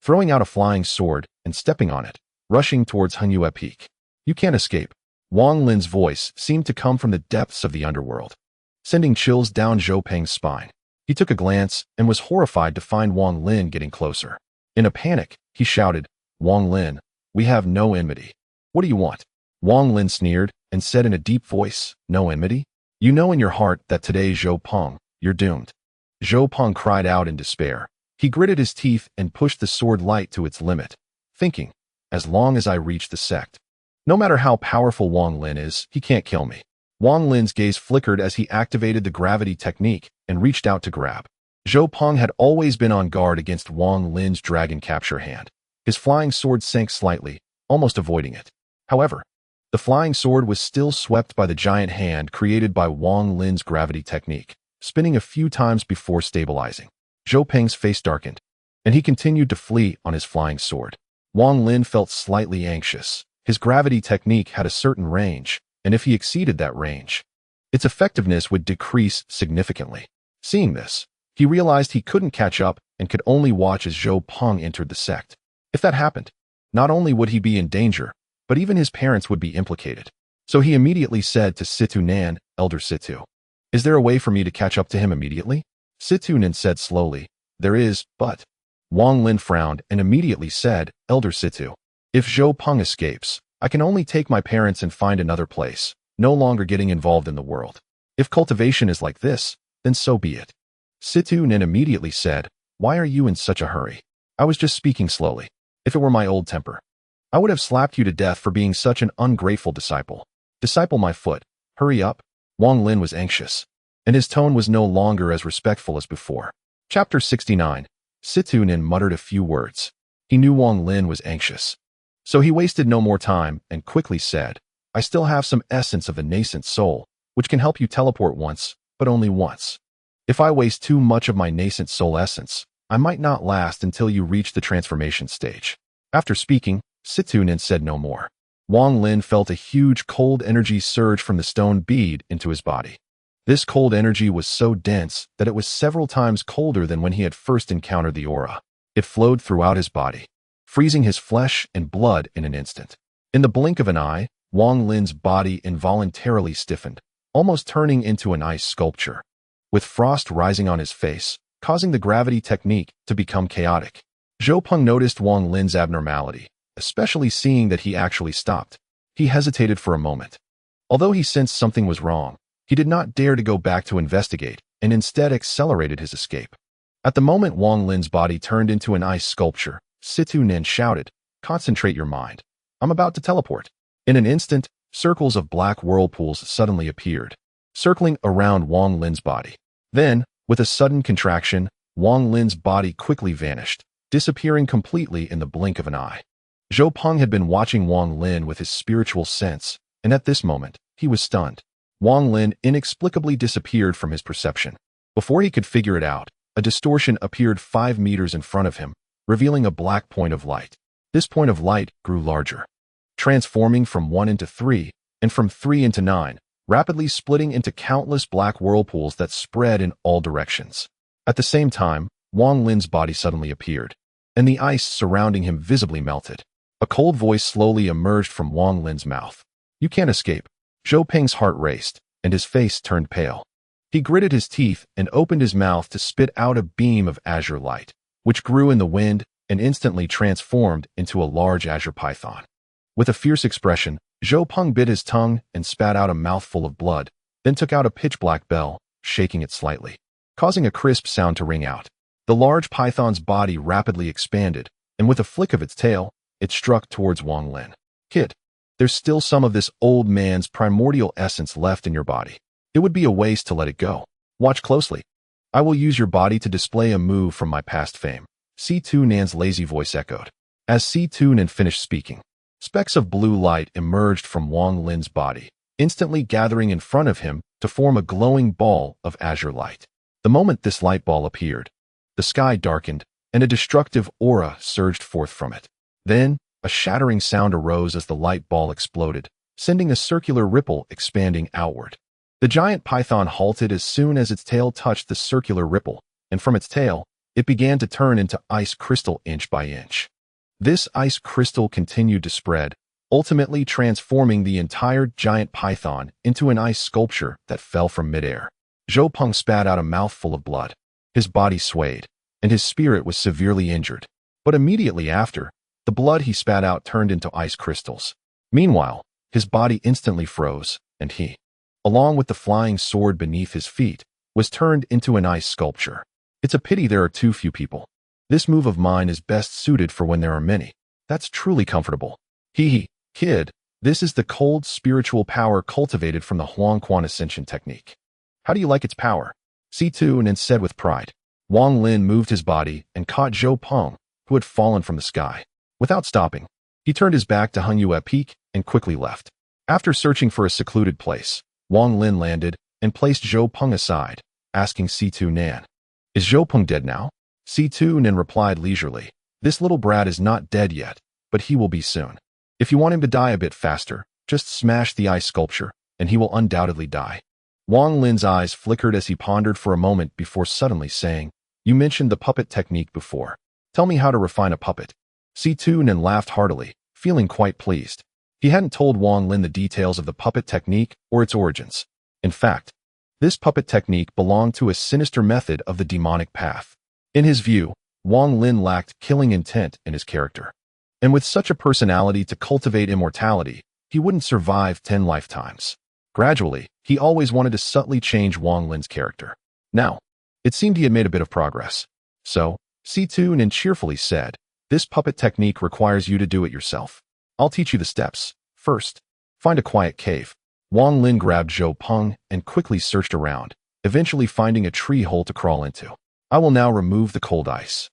throwing out a flying sword and stepping on it, rushing towards Hunyue Peak. "You can't escape." Wang Lin's voice seemed to come from the depths of the underworld, sending chills down Zhou Peng's spine. He took a glance and was horrified to find Wang Lin getting closer. In a panic, he shouted, "Wang Lin, we have no enmity. What do you want?" Wang Lin sneered and said in a deep voice, "No enmity? You know in your heart that today, Zhou Peng, you're doomed." Zhou Peng cried out in despair. He gritted his teeth and pushed the sword light to its limit, thinking, as long as I reach the sect. No matter how powerful Wang Lin is, he can't kill me. Wang Lin's gaze flickered as he activated the gravity technique and reached out to grab. Zhou Peng had always been on guard against Wang Lin's dragon capture hand. His flying sword sank slightly, almost avoiding it. However, the flying sword was still swept by the giant hand created by Wang Lin's gravity technique, spinning a few times before stabilizing. Zhou Peng's face darkened, and he continued to flee on his flying sword. Wang Lin felt slightly anxious. His gravity technique had a certain range, and if he exceeded that range, its effectiveness would decrease significantly. Seeing this, he realized he couldn't catch up and could only watch as Zhou Peng entered the sect. If that happened, not only would he be in danger, but even his parents would be implicated. So he immediately said to Situ Nan, Elder Situ, "Is there a way for me to catch up to him immediately?" Situ Nan said slowly, "There is, but..." Wang Lin frowned and immediately said, "Elder Situ, if Zhou Peng escapes, I can only take my parents and find another place, no longer getting involved in the world. If cultivation is like this, then so be it." Situ Nan immediately said, "Why are you in such a hurry? I was just speaking slowly. If it were my old temper, I would have slapped you to death for being such an ungrateful disciple. Disciple my foot, hurry up." Wang Lin was anxious, and his tone was no longer as respectful as before. Chapter 69. Situ Nan muttered a few words. He knew Wang Lin was anxious, so he wasted no more time and quickly said, "I still have some essence of the nascent soul, which can help you teleport once, but only once. If I waste too much of my nascent soul essence, I might not last until you reach the transformation stage." After speaking, Situ Nan said no more. Wang Lin felt a huge cold energy surge from the stone bead into his body. This cold energy was so dense that it was several times colder than when he had first encountered the aura. It flowed throughout his body, freezing his flesh and blood in an instant. In the blink of an eye, Wang Lin's body involuntarily stiffened, almost turning into an ice sculpture, with frost rising on his face, causing the gravity technique to become chaotic. Zhou Peng noticed Wang Lin's abnormality, especially seeing that he actually stopped. He hesitated for a moment. Although he sensed something was wrong, he did not dare to go back to investigate and instead accelerated his escape. At the moment Wang Lin's body turned into an ice sculpture, Situ Nan shouted, "Concentrate your mind. I'm about to teleport." In an instant, circles of black whirlpools suddenly appeared, circling around Wang Lin's body. Then, with a sudden contraction, Wang Lin's body quickly vanished, disappearing completely in the blink of an eye. Zhou Peng had been watching Wang Lin with his spiritual sense, and at this moment, he was stunned. Wang Lin inexplicably disappeared from his perception. Before he could figure it out, a distortion appeared 5 meters in front of him, revealing a black point of light. This point of light grew larger, transforming from 1 into 3, and from 3 into 9, rapidly splitting into countless black whirlpools that spread in all directions. At the same time, Wang Lin's body suddenly appeared, and the ice surrounding him visibly melted. A cold voice slowly emerged from Wang Lin's mouth. "You can't escape." Zhou Peng's heart raced, and his face turned pale. He gritted his teeth and opened his mouth to spit out a beam of azure light, which grew in the wind and instantly transformed into a large azure python. With a fierce expression, Zhou Peng bit his tongue and spat out a mouthful of blood, then took out a pitch-black bell, shaking it slightly, causing a crisp sound to ring out. The large python's body rapidly expanded, and with a flick of its tail, it struck towards Wang Lin. "Kid, there's still some of this old man's primordial essence left in your body. It would be a waste to let it go. Watch closely. I will use your body to display a move from my past fame." Situ Nan's lazy voice echoed. As Situ Nan finished speaking, specks of blue light emerged from Wang Lin's body, instantly gathering in front of him to form a glowing ball of azure light. The moment this light ball appeared, the sky darkened, and a destructive aura surged forth from it. Then, a shattering sound arose as the light ball exploded, sending a circular ripple expanding outward. The giant python halted as soon as its tail touched the circular ripple, and from its tail, it began to turn into ice crystal inch by inch. This ice crystal continued to spread, ultimately transforming the entire giant python into an ice sculpture that fell from midair. Zhou Peng spat out a mouthful of blood. His body swayed, and his spirit was severely injured. But immediately after, the blood he spat out turned into ice crystals. Meanwhile, his body instantly froze, and he, along with the flying sword beneath his feet, was turned into an ice sculpture. It's a pity there are too few people. This move of mine is best suited for when there are many. That's truly comfortable. Hee hee, kid, this is the cold spiritual power cultivated from the Huang Quan Ascension technique. How do you like its power? C2 Nen said with pride. Wang Lin moved his body and caught Zhou Peng, who had fallen from the sky. Without stopping, he turned his back to Heng Yue Peak and quickly left. After searching for a secluded place, Wang Lin landed and placed Zhou Peng aside, asking C2 Nan, "Is Zhou Peng dead now?" C2 Nan replied leisurely, "This little brat is not dead yet, but he will be soon. If you want him to die a bit faster, just smash the ice sculpture, and he will undoubtedly die." Wang Lin's eyes flickered as he pondered for a moment before suddenly saying, "You mentioned the puppet technique before. Tell me how to refine a puppet." C2 Nan laughed heartily, feeling quite pleased. He hadn't told Wang Lin the details of the puppet technique or its origins. In fact, this puppet technique belonged to a sinister method of the demonic path. In his view, Wang Lin lacked killing intent in his character. And with such a personality to cultivate immortality, he wouldn't survive 10 lifetimes. Gradually, he always wanted to subtly change Wang Lin's character. Now, it seemed he had made a bit of progress. So, C2 Nin cheerfully said, "This puppet technique requires you to do it yourself. I'll teach you the steps. First, find a quiet cave." Wang Lin grabbed Zhou Peng and quickly searched around, eventually finding a tree hole to crawl into. "I will now remove the cold ice."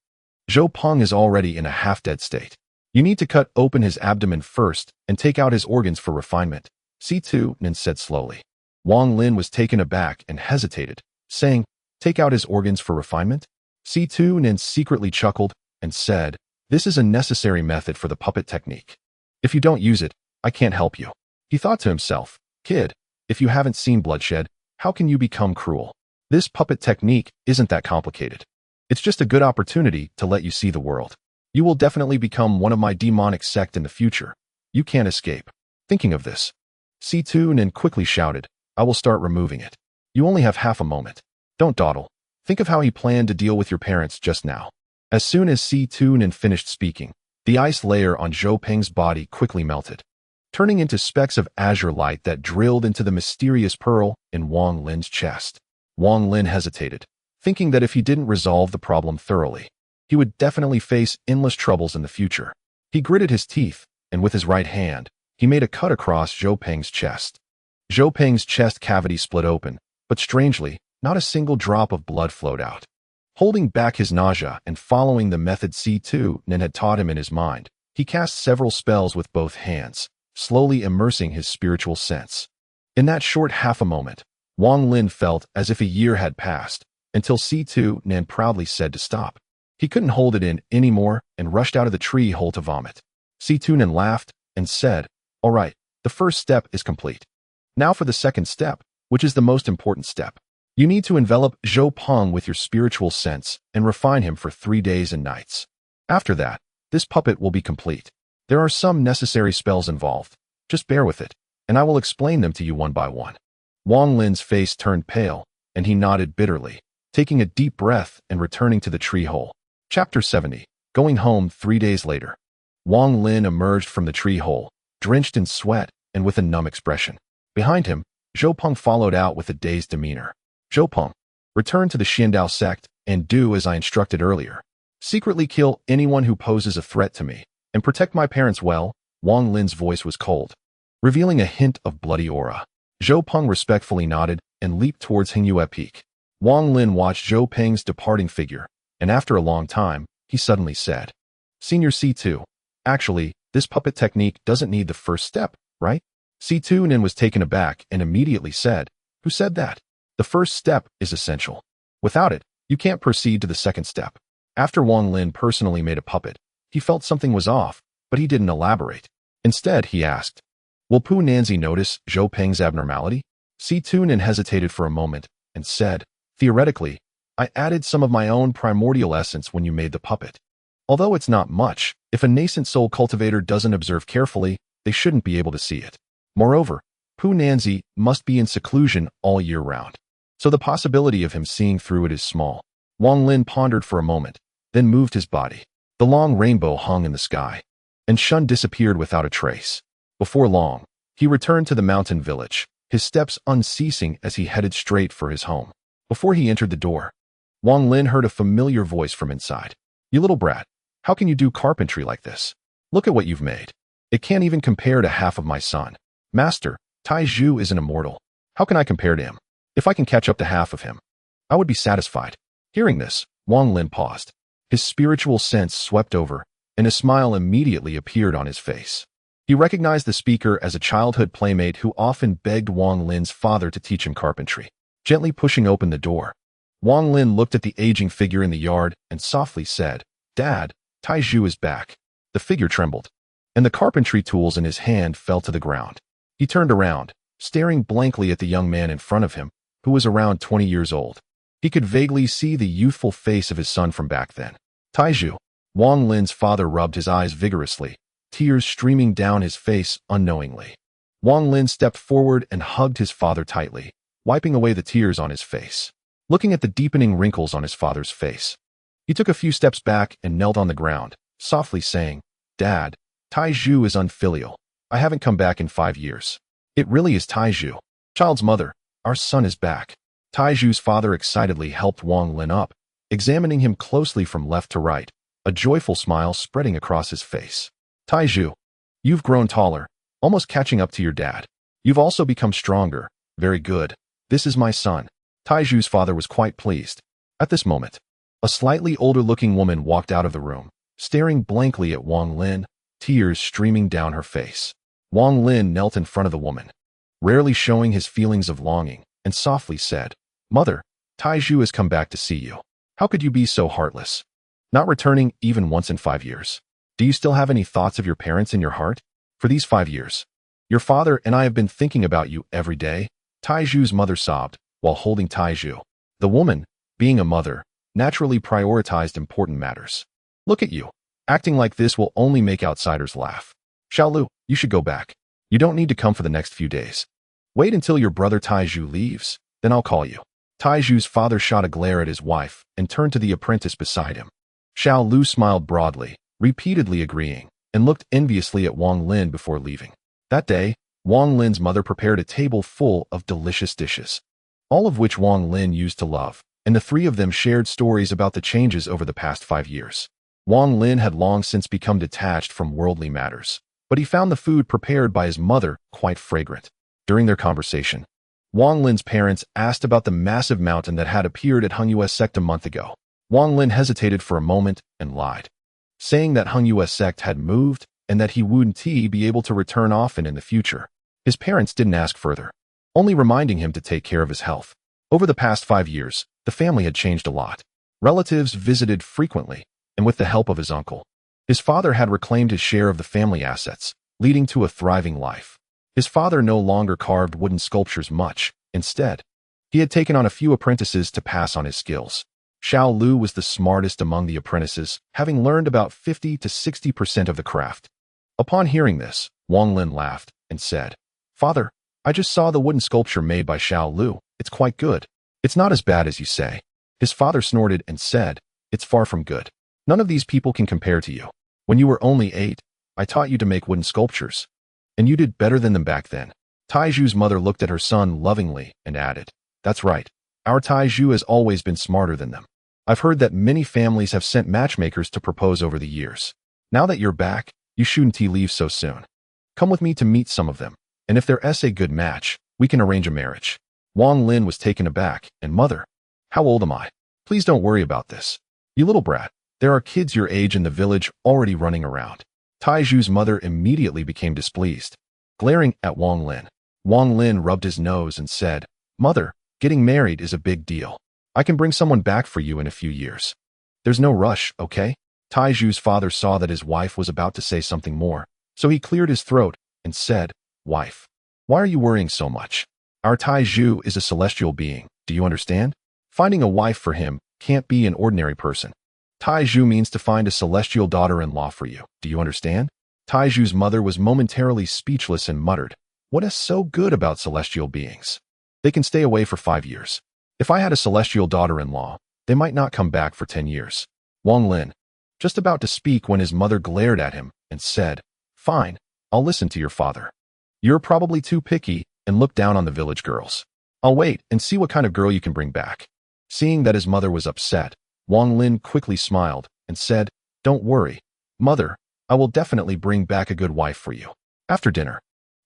Zhou Peng is already in a half-dead state. "You need to cut open his abdomen first and take out his organs for refinement," C2 Nin said slowly. Wang Lin was taken aback and hesitated, saying, "Take out his organs for refinement?" C2 Nin secretly chuckled and said, "This is a necessary method for the puppet technique. If you don't use it, I can't help you." He thought to himself, "Kid, if you haven't seen bloodshed, how can you become cruel? This puppet technique isn't that complicated. It's just a good opportunity to let you see the world. You will definitely become one of my demonic sect in the future. You can't escape." Thinking of this, C2 Nin quickly shouted, "I will start removing it. You only have half a moment. Don't dawdle. Think of how he planned to deal with your parents just now." As soon as C2 Nin finished speaking, the ice layer on Zhou Peng's body quickly melted, turning into specks of azure light that drilled into the mysterious pearl in Wang Lin's chest. Wang Lin hesitated, thinking that if he didn't resolve the problem thoroughly, he would definitely face endless troubles in the future. He gritted his teeth, and with his right hand, he made a cut across Zhou Peng's chest. Zhou Peng's chest cavity split open, but strangely, not a single drop of blood flowed out. Holding back his nausea and following the method C2 Nin had taught him in his mind, he cast several spells with both hands, slowly immersing his spiritual sense. In that short half a moment, Wang Lin felt as if a year had passed, until C2 Nin proudly said to stop. He couldn't hold it in anymore and rushed out of the tree hole to vomit. C2 Nin laughed and said, "All right, the first step is complete. Now for the second step, which is the most important step. You need to envelop Zhou Peng with your spiritual sense and refine him for 3 days and nights. After that, this puppet will be complete. There are some necessary spells involved. Just bear with it, and I will explain them to you one by one." Wang Lin's face turned pale, and he nodded bitterly, taking a deep breath and returning to the tree hole. Chapter 70. Going home 3 days later. Wang Lin emerged from the tree hole, drenched in sweat and with a numb expression. Behind him, Zhou Peng followed out with a dazed demeanor. "Zhou Peng, return to the Xiandao sect and do as I instructed earlier. Secretly kill anyone who poses a threat to me, and protect my parents well." Wang Lin's voice was cold, revealing a hint of bloody aura. Zhou Peng respectfully nodded and leaped towards Heng Yue Peak. Wang Lin watched Zhou Peng's departing figure, and after a long time, he suddenly said, "Senior C2, actually, this puppet technique doesn't need the first step, right?" C2 Nin was taken aback and immediately said, "Who said that? The first step is essential. Without it, you can't proceed to the second step." After Wang Lin personally made a puppet, he felt something was off, but he didn't elaborate. Instead, he asked, "Will Pu Nanzi notice Zhou Peng's abnormality?" C2 Nin hesitated for a moment and said, "Theoretically, I added some of my own primordial essence when you made the puppet. Although it's not much, if a nascent soul cultivator doesn't observe carefully, they shouldn't be able to see it. Moreover, Pu Nanzi must be in seclusion all year round, so the possibility of him seeing through it is small." Wang Lin pondered for a moment, then moved his body. The long rainbow hung in the sky, and Shun disappeared without a trace. Before long, he returned to the mountain village, his steps unceasing as he headed straight for his home. Before he entered the door, Wang Lin heard a familiar voice from inside. You little brat, how can you do carpentry like this? Look at what you've made. It can't even compare to half of my son. Master, Tai Zhu is an immortal. How can I compare to him? If I can catch up to half of him, I would be satisfied. Hearing this, Wang Lin paused. His spiritual sense swept over, and a smile immediately appeared on his face. He recognized the speaker as a childhood playmate who often begged Wang Lin's father to teach him carpentry. Gently pushing open the door, Wang Lin looked at the aging figure in the yard and softly said, Dad, Tai Zhu is back. The figure trembled, and the carpentry tools in his hand fell to the ground. He turned around, staring blankly at the young man in front of him, who was around 20 years old. He could vaguely see the youthful face of his son from back then. Tai Zhu. Wang Lin's father rubbed his eyes vigorously, tears streaming down his face unknowingly. Wang Lin stepped forward and hugged his father tightly, wiping away the tears on his face. Looking at the deepening wrinkles on his father's face, he took a few steps back and knelt on the ground, softly saying, Dad, Tai Zhu is unfilial. I haven't come back in 5 years. It really is Tai Zhu. Child's mother, our son is back. Tai Zhu's father excitedly helped Wang Lin up, examining him closely from left to right, a joyful smile spreading across his face. Tai Zhu, you've grown taller, almost catching up to your dad. You've also become stronger. Very good. This is my son. Tai Zhu's father was quite pleased. At this moment, a slightly older-looking woman walked out of the room, staring blankly at Wang Lin, tears streaming down her face. Wang Lin knelt in front of the woman, rarely showing his feelings of longing, and softly said, Mother, Tai Zhu has come back to see you. How could you be so heartless? Not returning even once in 5 years. Do you still have any thoughts of your parents in your heart? For these 5 years, your father and I have been thinking about you every day. Tai Zhu's mother sobbed, while holding Tai Zhu. The woman, being a mother, naturally prioritized important matters. Look at you. Acting like this will only make outsiders laugh. Xiaolu, you should go back. You don't need to come for the next few days. Wait until your brother Tai Zhu leaves, then I'll call you. Tai Zhu's father shot a glare at his wife and turned to the apprentice beside him. Xiaolu smiled broadly, repeatedly agreeing, and looked enviously at Wang Lin before leaving. That day, Wang Lin's mother prepared a table full of delicious dishes, all of which Wang Lin used to love, and the three of them shared stories about the changes over the past 5 years. Wang Lin had long since become detached from worldly matters, but he found the food prepared by his mother quite fragrant. During their conversation, Wang Lin's parents asked about the massive mountain that had appeared at Hengyue Sect a month ago. Wang Lin hesitated for a moment and lied, saying that Hengyue Sect had moved and that he wouldn't be able to return often in the future. His parents didn't ask further, only reminding him to take care of his health. Over the past 5 years, the family had changed a lot. Relatives visited frequently, and with the help of his uncle, his father had reclaimed his share of the family assets, leading to a thriving life. His father no longer carved wooden sculptures much. Instead, he had taken on a few apprentices to pass on his skills. Xiaolu was the smartest among the apprentices, having learned about 50 to 60% of the craft. Upon hearing this, Wang Lin laughed and said, Father, I just saw the wooden sculpture made by Xiaolu. It's quite good. It's not as bad as you say. His father snorted and said, It's far from good. None of these people can compare to you. When you were only 8, I taught you to make wooden sculptures, and you did better than them back then. Tai Zhu's mother looked at her son lovingly and added, That's right. Our Tai Zhu has always been smarter than them. I've heard that many families have sent matchmakers to propose over the years. Now that you're back, you shouldn't leave so soon. Come with me to meet some of them, and if they're a good match, we can arrange a marriage. Wang Lin was taken aback, and Mother, how old am I? Please don't worry about this. You little brat, there are kids your age in the village already running around. Tai Zhu's mother immediately became displeased, glaring at Wang Lin. Wang Lin rubbed his nose and said, Mother, getting married is a big deal. I can bring someone back for you in a few years. There's no rush, okay? Tai Zhu's father saw that his wife was about to say something more, so he cleared his throat and said, Wife, why are you worrying so much? Our Tai Zhu is a celestial being, do you understand? Finding a wife for him can't be an ordinary person. Tai Zhu means to find a celestial daughter-in-law for you, do you understand? Tai Zhu's mother was momentarily speechless and muttered, What is so good about celestial beings? They can stay away for 5 years. If I had a celestial daughter-in-law, they might not come back for 10 years. Wang Lin, just about to speak when his mother glared at him and said, Fine, I'll listen to your father. You're probably too picky and look down on the village girls. I'll wait and see what kind of girl you can bring back. Seeing that his mother was upset, Wang Lin quickly smiled and said, "Don't worry, mother, I will definitely bring back a good wife for you." After dinner,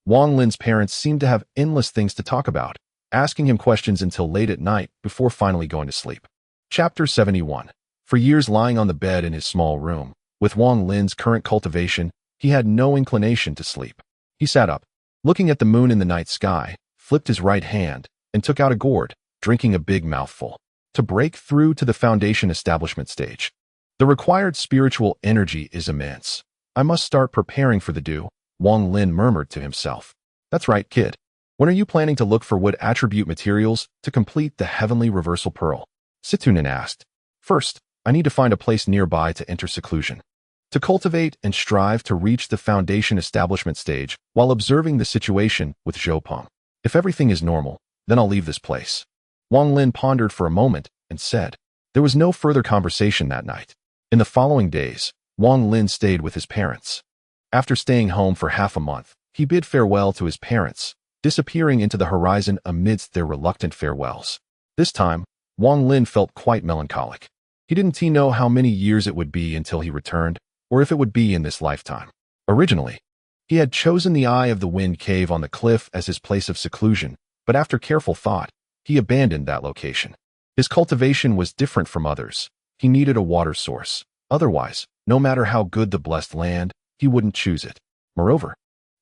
Wang Lin's parents seemed to have endless things to talk about, asking him questions until late at night before finally going to sleep. Chapter 71. For years lying on the bed in his small room, with Wang Lin's current cultivation, he had no inclination to sleep. He sat up, looking at the moon in the night sky, flipped his right hand, and took out a gourd, drinking a big mouthful. To break through to the foundation establishment stage, the required spiritual energy is immense. I must start preparing for the due, Wang Lin murmured to himself. That's right, kid. When are you planning to look for wood attribute materials to complete the heavenly reversal pearl? Situnin asked. First, I need to find a place nearby to enter seclusion. To cultivate and strive to reach the foundation establishment stage while observing the situation with Zhou Peng. If everything is normal, then I'll leave this place. Wang Lin pondered for a moment and said. There was no further conversation that night. In the following days, Wang Lin stayed with his parents. After staying home for half a month, he bid farewell to his parents, disappearing into the horizon amidst their reluctant farewells. This time, Wang Lin felt quite melancholic. He didn't know how many years it would be until he returned, or if it would be in this lifetime. Originally, he had chosen the Eye of the Wind cave on the cliff as his place of seclusion, but after careful thought, he abandoned that location. His cultivation was different from others. He needed a water source. Otherwise, no matter how good the blessed land, he wouldn't choose it. Moreover,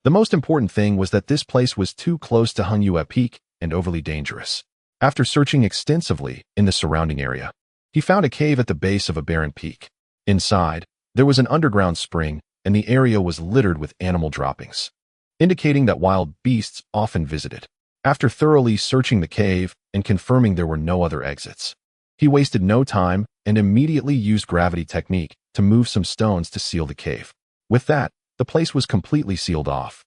the most important thing was that this place was too close to Hengyue Peak and overly dangerous. After searching extensively in the surrounding area, he found a cave at the base of a barren peak. Inside, there was an underground spring, and the area was littered with animal droppings, indicating that wild beasts often visited. After thoroughly searching the cave and confirming there were no other exits, he wasted no time and immediately used gravity technique to move some stones to seal the cave. With that, the place was completely sealed off,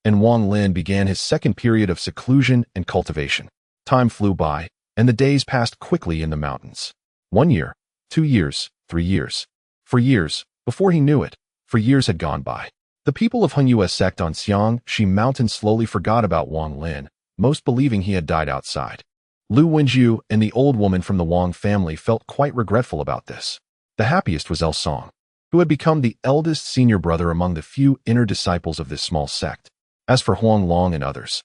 and Wang Lin began his second period of seclusion and cultivation. Time flew by, and the days passed quickly in the mountains. 1 year, 2 years, 3 years. For years, before he knew it, for years had gone by. The people of Hengyue sect on Xiangxi Mountain slowly forgot about Wang Lin, most believing he had died outside. Lu Wenju and the old woman from the Wang family felt quite regretful about this. The happiest was El Song, who had become the eldest senior brother among the few inner disciples of this small sect. As for Huang Long and others,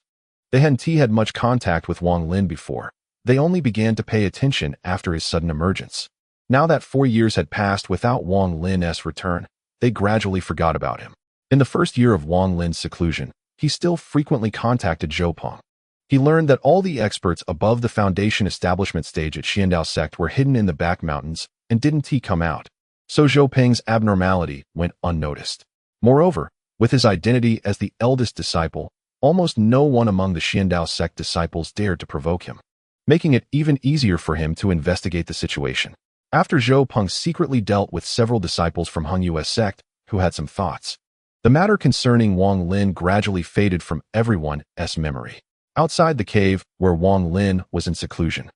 they hadn't had much contact with Wang Lin before. They only began to pay attention after his sudden emergence. Now that 4 years had passed without Wang Lin's return, they gradually forgot about him. In the first year of Wang Lin's seclusion, he still frequently contacted Zhou Peng. He learned that all the experts above the foundation establishment stage at Xiandao sect were hidden in the back mountains and didn't come out. So Zhou Peng's abnormality went unnoticed. Moreover, with his identity as the eldest disciple, almost no one among the Xiandao sect disciples dared to provoke him, making it even easier for him to investigate the situation. After Zhou Peng secretly dealt with several disciples from Hengyue sect who had some thoughts, the matter concerning Wang Lin gradually faded from everyone's memory. Outside the cave, where Wang Lin was in seclusion,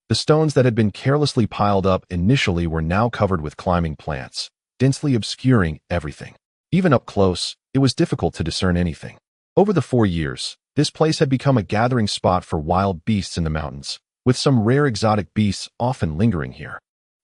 the stones that had been carelessly piled up initially were now covered with climbing plants, densely obscuring everything. Even up close, it was difficult to discern anything. Over the 4 years, this place had become a gathering spot for wild beasts in the mountains, with some rare exotic beasts often lingering here,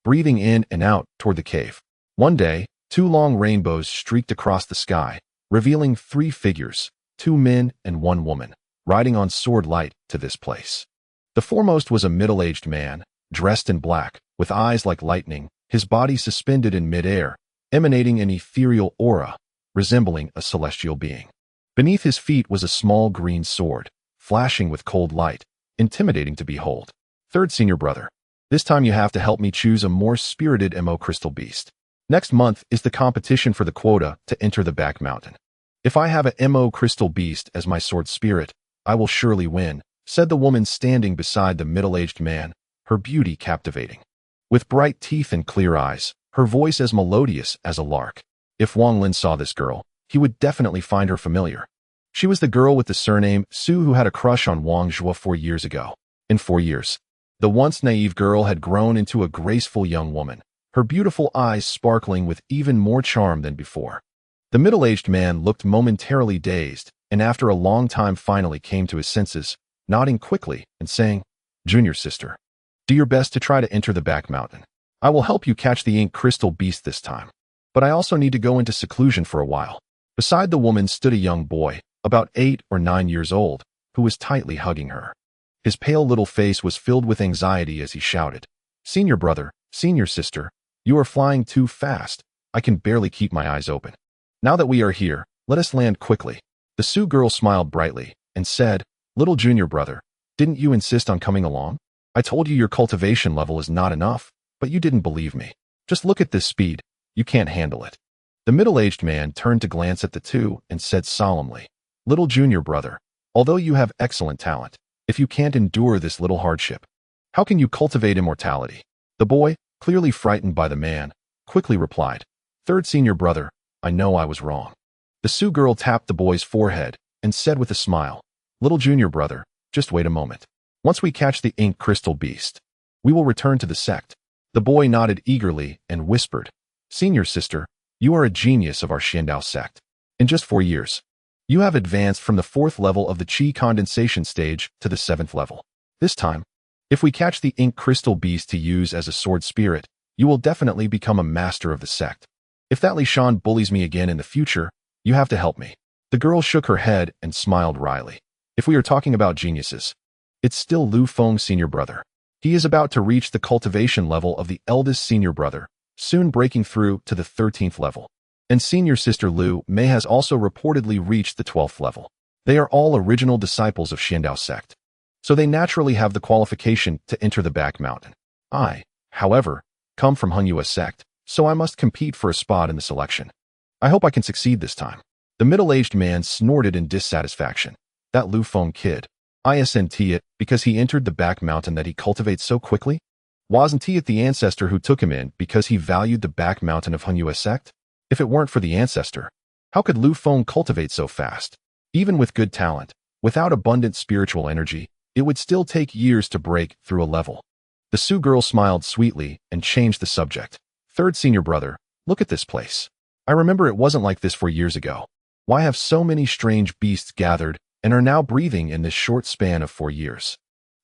breathing in and out toward the cave. One day, 2 long rainbows streaked across the sky, revealing 3 figures, 2 men and 1 woman, riding on sword light to this place. The foremost was a middle-aged man, dressed in black, with eyes like lightning, his body suspended in midair, emanating an ethereal aura, resembling a celestial being. Beneath his feet was a small green sword, flashing with cold light, intimidating to behold. Third senior brother, this time you have to help me choose a more spirited Mo crystal beast. Next month is the competition for the quota to enter the back mountain. If I have a Mo crystal beast as my sword spirit, I will surely win, said the woman standing beside the middle-aged man, her beauty captivating. With bright teeth and clear eyes, her voice as melodious as a lark. If Wang Lin saw this girl, he would definitely find her familiar. She was the girl with the surname Su who had a crush on Wang Zhuo 4 years ago. In 4 years, the once naive girl had grown into a graceful young woman, her beautiful eyes sparkling with even more charm than before. The middle-aged man looked momentarily dazed, and after a long time finally came to his senses, nodding quickly and saying, "Junior sister." Do your best to try to enter the back mountain. I will help you catch the ink crystal beast this time. But I also need to go into seclusion for a while. Beside the woman stood a young boy, about 8 or 9 years old, who was tightly hugging her. His pale little face was filled with anxiety as he shouted, "Senior brother, senior sister, you are flying too fast. I can barely keep my eyes open. Now that we are here, let us land quickly." The Sioux girl smiled brightly and said, "Little junior brother, didn't you insist on coming along? I told you your cultivation level is not enough, but you didn't believe me. Just look at this speed. You can't handle it." The middle-aged man turned to glance at the two and said solemnly, "Little junior brother, although you have excellent talent, if you can't endure this little hardship, how can you cultivate immortality?" The boy, clearly frightened by the man, quickly replied, "Third senior brother, I know I was wrong." The Sioux girl tapped the boy's forehead and said with a smile, "Little junior brother, just wait a moment. Once we catch the ink crystal beast, we will return to the sect." The boy nodded eagerly and whispered, "Senior sister, you are a genius of our Xiandao sect. In just 4 years, you have advanced from the 4th level of the Qi condensation stage to the 7th level. This time, if we catch the ink crystal beast to use as a sword spirit, you will definitely become a master of the sect. If that Li Shan bullies me again in the future, you have to help me." The girl shook her head and smiled wryly. "If we are talking about geniuses, it's still Lu Feng's senior brother. He is about to reach the cultivation level of the eldest senior brother, soon breaking through to the 13th level. And senior sister Lu Mei has also reportedly reached the 12th level. They are all original disciples of Xiandao sect, so they naturally have the qualification to enter the back mountain. I, however, come from Hengyue sect, so I must compete for a spot in the selection. I hope I can succeed this time." The middle-aged man snorted in dissatisfaction. "That Lu Feng kid, isn't it because he entered the back mountain that he cultivates so quickly? Wasn't it the ancestor who took him in because he valued the back mountain of Hengyue sect? If it weren't for the ancestor, how could Lu Feng cultivate so fast? Even with good talent, without abundant spiritual energy, it would still take years to break through a level." The Sioux girl smiled sweetly and changed the subject. "Third senior brother, look at this place. I remember it wasn't like this 4 years ago. Why have so many strange beasts gathered and are now breathing in this short span of 4 years?"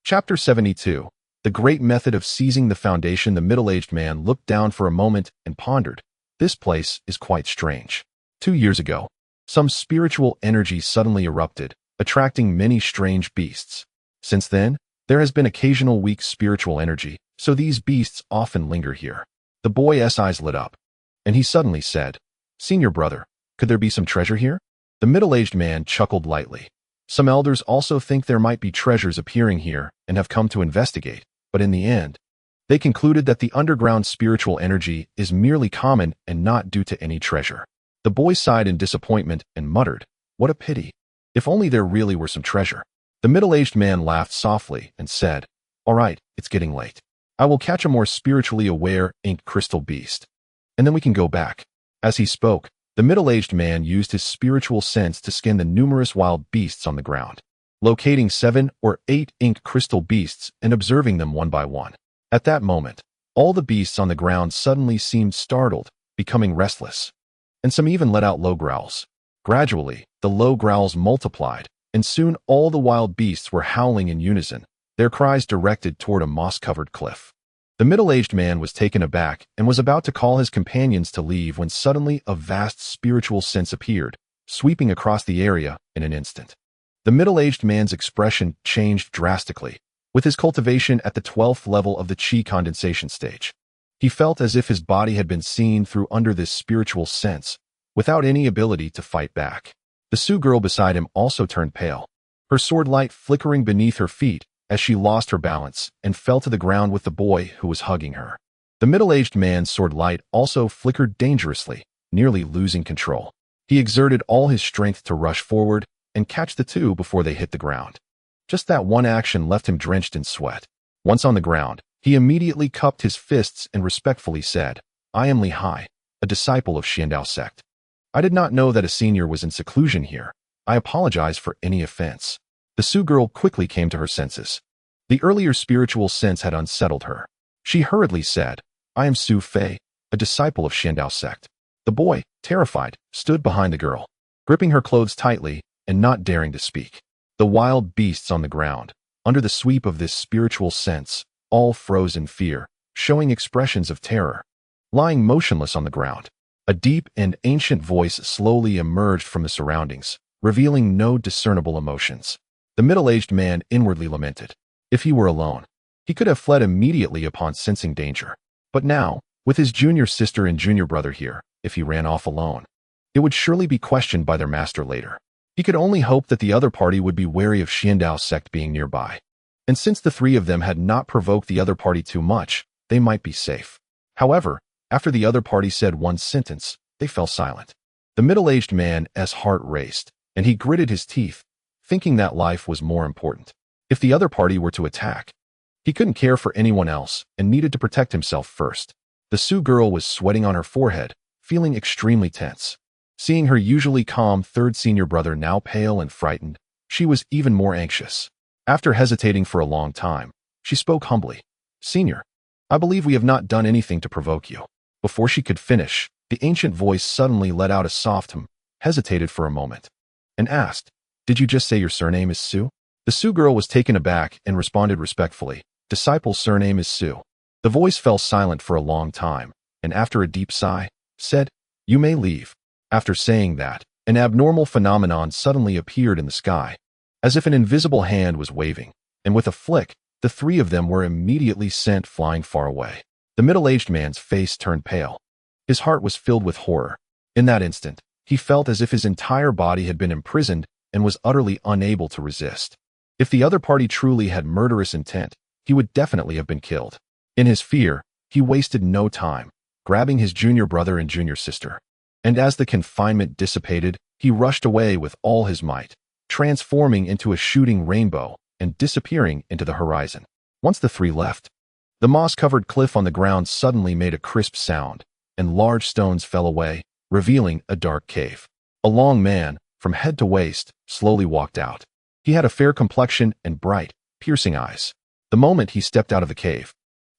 Chapter 72. The Great Method of Seizing the Foundation. The middle-aged man looked down for a moment and pondered. "This place is quite strange. 2 years ago, some spiritual energy suddenly erupted, attracting many strange beasts. Since then, there has been occasional weak spiritual energy, so these beasts often linger here." The boy's eyes lit up, and he suddenly said, "Senior brother, could there be some treasure here?" The middle-aged man chuckled lightly. "Some elders also think there might be treasures appearing here and have come to investigate, but in the end, they concluded that the underground spiritual energy is merely common and not due to any treasure." The boy sighed in disappointment and muttered, "What a pity. If only there really were some treasure." The middle-aged man laughed softly and said, "All right, it's getting late. I will catch a more spiritually aware ink crystal beast, and then we can go back." As he spoke, the middle-aged man used his spiritual sense to scan the numerous wild beasts on the ground, locating 7 or 8 ink crystal beasts and observing them one by one. At that moment, all the beasts on the ground suddenly seemed startled, becoming restless, and some even let out low growls. Gradually, the low growls multiplied, and soon all the wild beasts were howling in unison, their cries directed toward a moss-covered cliff. The middle-aged man was taken aback and was about to call his companions to leave when suddenly a vast spiritual sense appeared, sweeping across the area in an instant. The middle-aged man's expression changed drastically, with his cultivation at the 12th level of the Qi condensation stage. He felt as if his body had been seen through under this spiritual sense, without any ability to fight back. The Sioux girl beside him also turned pale, her sword light flickering beneath her feet as she lost her balance and fell to the ground with the boy who was hugging her. The middle-aged man's sword light also flickered dangerously, nearly losing control. He exerted all his strength to rush forward and catch the two before they hit the ground. Just that one action left him drenched in sweat. Once on the ground, he immediately cupped his fists and respectfully said, "I am Li Hai, a disciple of Xiandao sect. I did not know that a senior was in seclusion here. I apologize for any offense." The Sioux girl quickly came to her senses. The earlier spiritual sense had unsettled her. She hurriedly said, "I am Su Fei, a disciple of Xiandao sect." The boy, terrified, stood behind the girl, gripping her clothes tightly and not daring to speak. The wild beasts on the ground, under the sweep of this spiritual sense, all froze in fear, showing expressions of terror. Lying motionless on the ground, a deep and ancient voice slowly emerged from the surroundings, revealing no discernible emotions. The middle-aged man inwardly lamented. If he were alone, he could have fled immediately upon sensing danger. But now, with his junior sister and junior brother here, if he ran off alone, it would surely be questioned by their master later. He could only hope that the other party would be wary of Xiandao's sect being nearby. And since the three of them had not provoked the other party too much, they might be safe. However, after the other party said one sentence, they fell silent. The middle-aged man's heart raced, and he gritted his teeth, thinking that life was more important. If the other party were to attack, he couldn't care for anyone else and needed to protect himself first. The Su girl was sweating on her forehead, feeling extremely tense. Seeing her usually calm third senior brother now pale and frightened, she was even more anxious. After hesitating for a long time, she spoke humbly. "Senior, I believe we have not done anything to provoke you." Before she could finish, the ancient voice suddenly let out a soft hum, hesitated for a moment, and asked, "Did you just say your surname is Su?" The Su girl was taken aback and responded respectfully, "Disciple's surname is Su." The voice fell silent for a long time, and after a deep sigh, said, "You may leave." After saying that, an abnormal phenomenon suddenly appeared in the sky, as if an invisible hand was waving, and with a flick, the three of them were immediately sent flying far away. The middle-aged man's face turned pale. His heart was filled with horror. In that instant, he felt as if his entire body had been imprisoned and was utterly unable to resist. If the other party truly had murderous intent, he would definitely have been killed. In his fear, he wasted no time, grabbing his junior brother and junior sister. And as the confinement dissipated, he rushed away with all his might, transforming into a shooting rainbow and disappearing into the horizon. Once the three left, the moss-covered cliff on the ground suddenly made a crisp sound, and large stones fell away, revealing a dark cave. A long man, from head to waist, slowly walked out. He had a fair complexion and bright, piercing eyes. The moment he stepped out of the cave,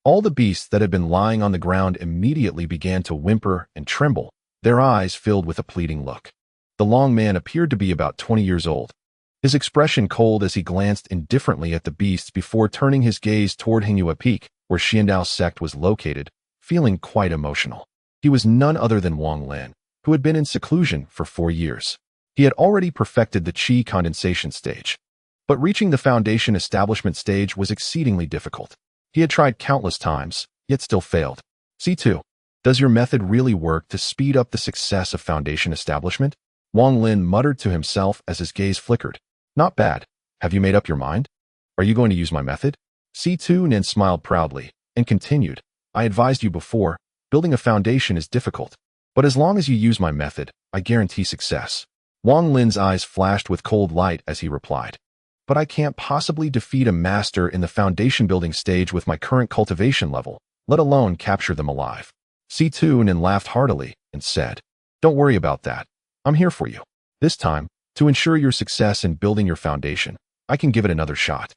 all the beasts that had been lying on the ground immediately began to whimper and tremble, their eyes filled with a pleading look. The long man appeared to be about 20 years old, his expression cold as he glanced indifferently at the beasts before turning his gaze toward Hinghua Peak, where Xiandao's sect was located, feeling quite emotional. He was none other than Wang Lin, who had been in seclusion for 4 years. He had already perfected the qi condensation stage, but reaching the foundation establishment stage was exceedingly difficult. He had tried countless times, yet still failed. C2. Does your method really work to speed up the success of foundation establishment? Wang Lin muttered to himself as his gaze flickered. Not bad. Have you made up your mind? Are you going to use my method? C2 Nin smiled proudly and continued, I advised you before, building a foundation is difficult, but as long as you use my method, I guarantee success. Wang Lin's eyes flashed with cold light as he replied, but I can't possibly defeat a master in the foundation building stage with my current cultivation level, let alone capture them alive. C2 Nin laughed heartily and said, Don't worry about that. I'm here for you. This time, to ensure your success in building your foundation, I can give it another shot.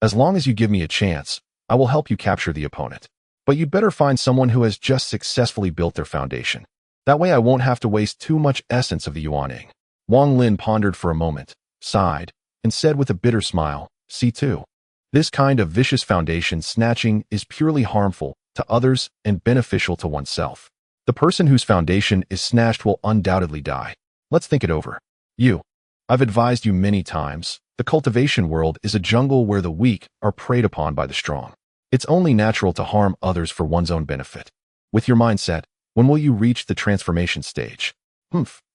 As long as you give me a chance, I will help you capture the opponent. But you'd better find someone who has just successfully built their foundation. That way I won't have to waste too much essence of the Yuaning. Wang Lin pondered for a moment, sighed, and said with a bitter smile, C2. This kind of vicious foundation snatching is purely harmful to others and beneficial to oneself. The person whose foundation is snatched will undoubtedly die. Let's think it over. I've advised you many times, the cultivation world is a jungle where the weak are preyed upon by the strong. It's only natural to harm others for one's own benefit. With your mindset, when will you reach the transformation stage?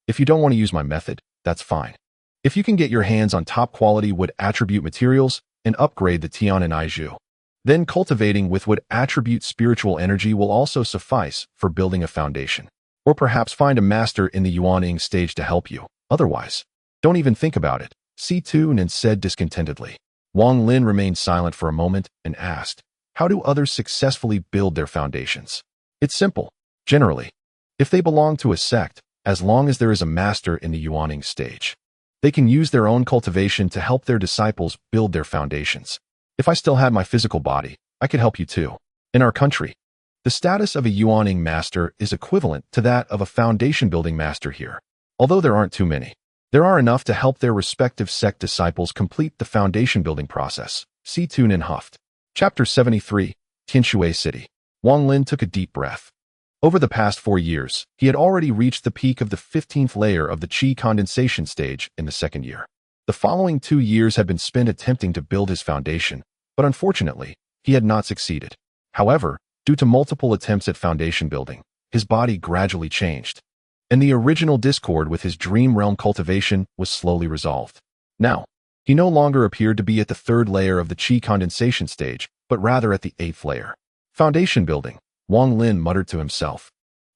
If you don't want to use my method, that's fine. If you can get your hands on top quality wood attribute materials and upgrade the Tian and Aiju, then cultivating with wood attribute spiritual energy will also suffice for building a foundation. Or perhaps find a master in the Yuaning stage to help you. Otherwise, don't even think about it, C2 Nin said discontentedly. Wang Lin remained silent for a moment and asked, How do others successfully build their foundations? It's simple. Generally, if they belong to a sect, as long as there is a master in the Yuaning stage, they can use their own cultivation to help their disciples build their foundations. If I still had my physical body, I could help you too. In our country, the status of a Yuaning master is equivalent to that of a foundation building master here. Although there aren't too many, there are enough to help their respective sect disciples complete the foundation building process. C2 Nin huffed. Chapter 73, Tianshui City. Wang Lin took a deep breath. Over the past 4 years, he had already reached the peak of the 15th layer of the qi condensation stage in the second year. The following 2 years had been spent attempting to build his foundation, but unfortunately, he had not succeeded. However, due to multiple attempts at foundation building, his body gradually changed, and the original discord with his dream realm cultivation was slowly resolved. Now, he no longer appeared to be at the 3rd layer of the qi condensation stage, but rather at the 8th layer. Foundation building, Wang Lin muttered to himself,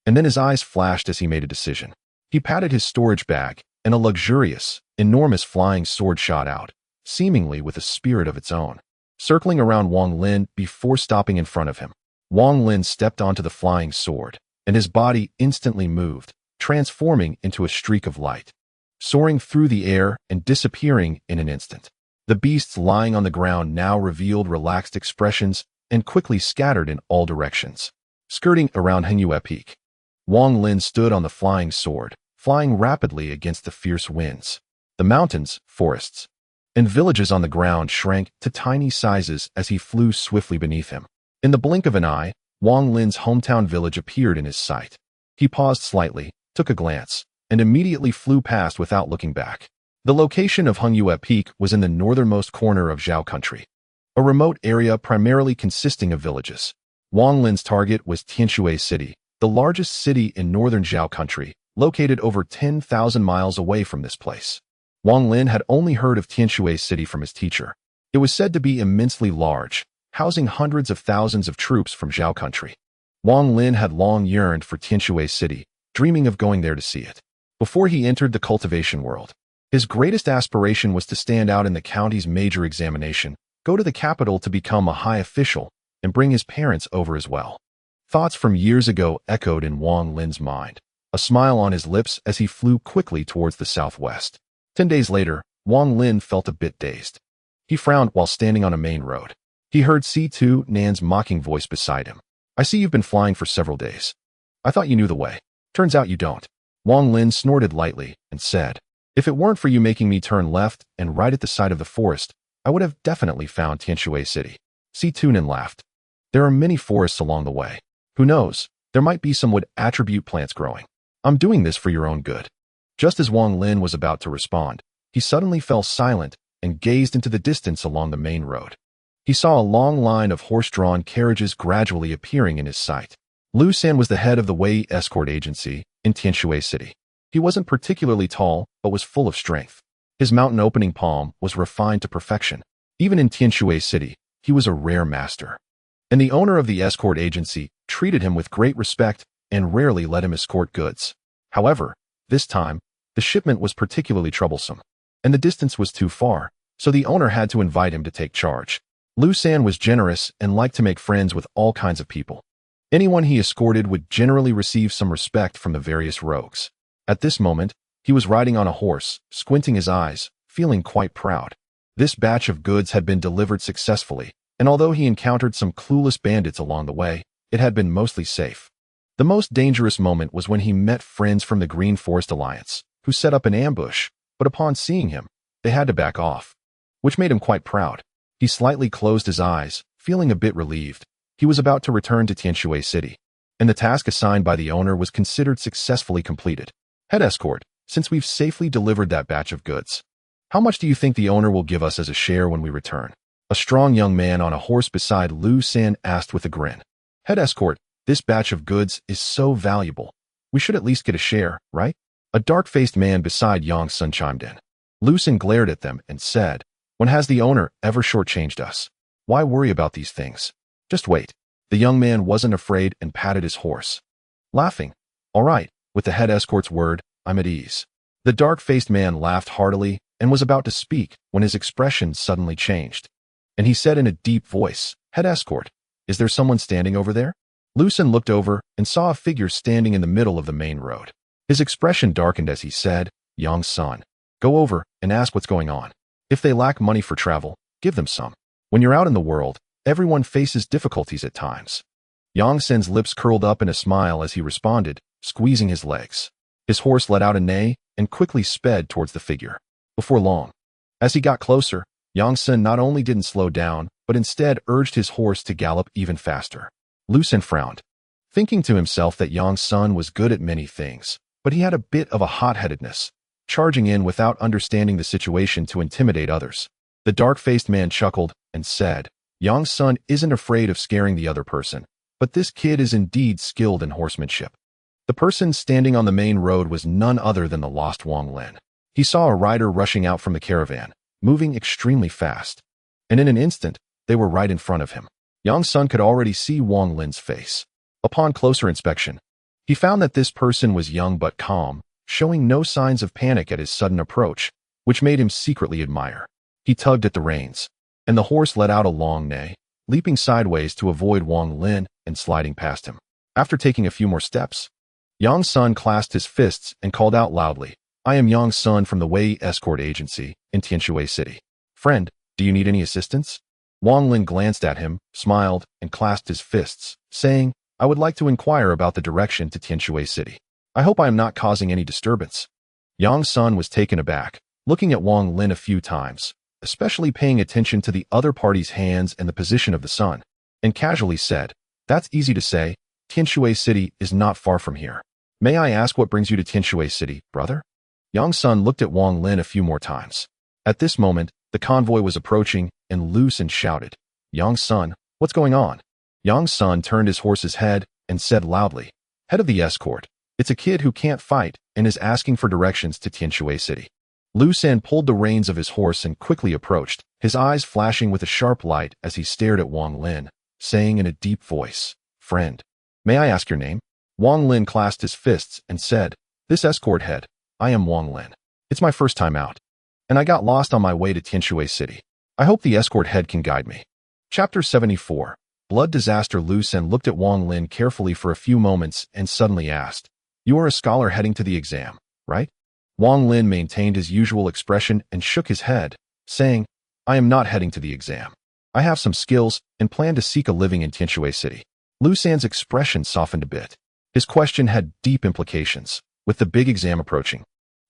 and then his eyes flashed as he made a decision. He patted his storage bag, and a luxurious, enormous flying sword shot out, seemingly with a spirit of its own, circling around Wang Lin before stopping in front of him. Wang Lin stepped onto the flying sword, and his body instantly moved, transforming into a streak of light, soaring through the air and disappearing in an instant. The beasts lying on the ground now revealed relaxed expressions and quickly scattered in all directions. Skirting around Hengyue Peak, Wang Lin stood on the flying sword, flying rapidly against the fierce winds. The mountains, forests, and villages on the ground shrank to tiny sizes as he flew swiftly beneath him. In the blink of an eye, Wang Lin's hometown village appeared in his sight. He paused slightly, took a glance, and immediately flew past without looking back. The location of Hengyue Peak was in the northernmost corner of Zhao Country, a remote area primarily consisting of villages. Wang Lin's target was Tianshui City, the largest city in northern Zhao Country, located over 10,000 miles away from this place. Wang Lin had only heard of Tianshui City from his teacher. It was said to be immensely large, housing hundreds of thousands of troops from Zhao Country. Wang Lin had long yearned for Tianshui City, dreaming of going there to see it. Before he entered the cultivation world, his greatest aspiration was to stand out in the county's major examination, go to the capital to become a high official, and bring his parents over as well. Thoughts from years ago echoed in Wang Lin's mind, a smile on his lips as he flew quickly towards the southwest. 10 days later, Wang Lin felt a bit dazed. He frowned while standing on a main road. He heard C2 Nan's mocking voice beside him. "I see you've been flying for several days. I thought you knew the way. Turns out you don't." Wang Lin snorted lightly and said, "If it weren't for you making me turn left and right at the side of the forest, I would have definitely found Tianshui City." C2 Nan laughed. "There are many forests along the way. Who knows, there might be some wood attribute plants growing. I'm doing this for your own good." Just as Wang Lin was about to respond, he suddenly fell silent and gazed into the distance along the main road. He saw a long line of horse-drawn carriages gradually appearing in his sight. Lu San was the head of the Wei escort agency in Tianshui City. He wasn't particularly tall, but was full of strength. His mountain opening palm was refined to perfection. Even in Tianshui City, he was a rare master. And the owner of the escort agency treated him with great respect and rarely let him escort goods. However, this time, the shipment was particularly troublesome, and the distance was too far, so the owner had to invite him to take charge. Lu San was generous and liked to make friends with all kinds of people. Anyone he escorted would generally receive some respect from the various rogues. At this moment, he was riding on a horse, squinting his eyes, feeling quite proud. This batch of goods had been delivered successfully, and although he encountered some clueless bandits along the way, it had been mostly safe. The most dangerous moment was when he met friends from the Green Forest Alliance, who set up an ambush, but upon seeing him, they had to back off, which made him quite proud. He slightly closed his eyes, feeling a bit relieved. He was about to return to Tianshui City, and the task assigned by the owner was considered successfully completed. "Head escort, since we've safely delivered that batch of goods, how much do you think the owner will give us as a share when we return?" A strong young man on a horse beside Lu San asked with a grin. "Head escort, this batch of goods is so valuable. We should at least get a share, right?" A dark-faced man beside Yang Sun chimed in. Lu San glared at them and said, "When has the owner ever shortchanged us? Why worry about these things? Just wait." The young man wasn't afraid and patted his horse, laughing. "All right, with the head escort's word, I'm at ease." The dark-faced man laughed heartily and was about to speak when his expression suddenly changed, and he said in a deep voice, "Head escort, is there someone standing over there?" Lu San looked over and saw a figure standing in the middle of the main road. His expression darkened as he said, "Yang Sun, go over and ask what's going on. If they lack money for travel, give them some. When you're out in the world, everyone faces difficulties at times." Yang Sun's lips curled up in a smile as he responded, squeezing his legs. His horse let out a neigh and quickly sped towards the figure. Before long, as he got closer, Yang Sun not only didn't slow down, but instead urged his horse to gallop even faster. Lu Xan frowned, thinking to himself that Yang Sun was good at many things, but he had a bit of a hot-headedness, charging in without understanding the situation to intimidate others. The dark-faced man chuckled and said, Yang Sun isn't afraid of scaring the other person, but this kid is indeed skilled in horsemanship. The person standing on the main road was none other than the lost Wang Lin. He saw a rider rushing out from the caravan, moving extremely fast, and in an instant, they were right in front of him. Yang Sun could already see Wang Lin's face. Upon closer inspection, he found that this person was young but calm, showing no signs of panic at his sudden approach, which made him secretly admire. He tugged at the reins, and the horse let out a long neigh, leaping sideways to avoid Wang Lin and sliding past him. After taking a few more steps, Yang Sun clasped his fists and called out loudly, I am Yang Sun from the Wei Escort Agency in Tianshui City. Friend, do you need any assistance? Wang Lin glanced at him, smiled, and clasped his fists, saying, I would like to inquire about the direction to Tianshui City. I hope I am not causing any disturbance. Yang Sun was taken aback, looking at Wang Lin a few times, especially paying attention to the other party's hands and the position of the sun, and casually said, That's easy to say. Tianshui City is not far from here. May I ask what brings you to Tianshui City, brother? Yang Sun looked at Wang Lin a few more times. At this moment, the convoy was approaching, and Lu Xan shouted, Yang Sun, what's going on? Yang Sun turned his horse's head and said loudly, Head of the escort, it's a kid who can't fight and is asking for directions to Tianshui City. Lu Xan pulled the reins of his horse and quickly approached, his eyes flashing with a sharp light as he stared at Wang Lin, saying in a deep voice, Friend, may I ask your name? Wang Lin clasped his fists and said, This escort head, I am Wang Lin. It's my first time out, and I got lost on my way to Tianshui City. I hope the escort head can guide me. Chapter 74. Blood Disaster. Lu Xan looked at Wang Lin carefully for a few moments and suddenly asked, You are a scholar heading to the exam, right? Wang Lin maintained his usual expression and shook his head, saying, I am not heading to the exam. I have some skills and plan to seek a living in Tianshui City. Lu Xan's expression softened a bit. His question had deep implications, with the big exam approaching.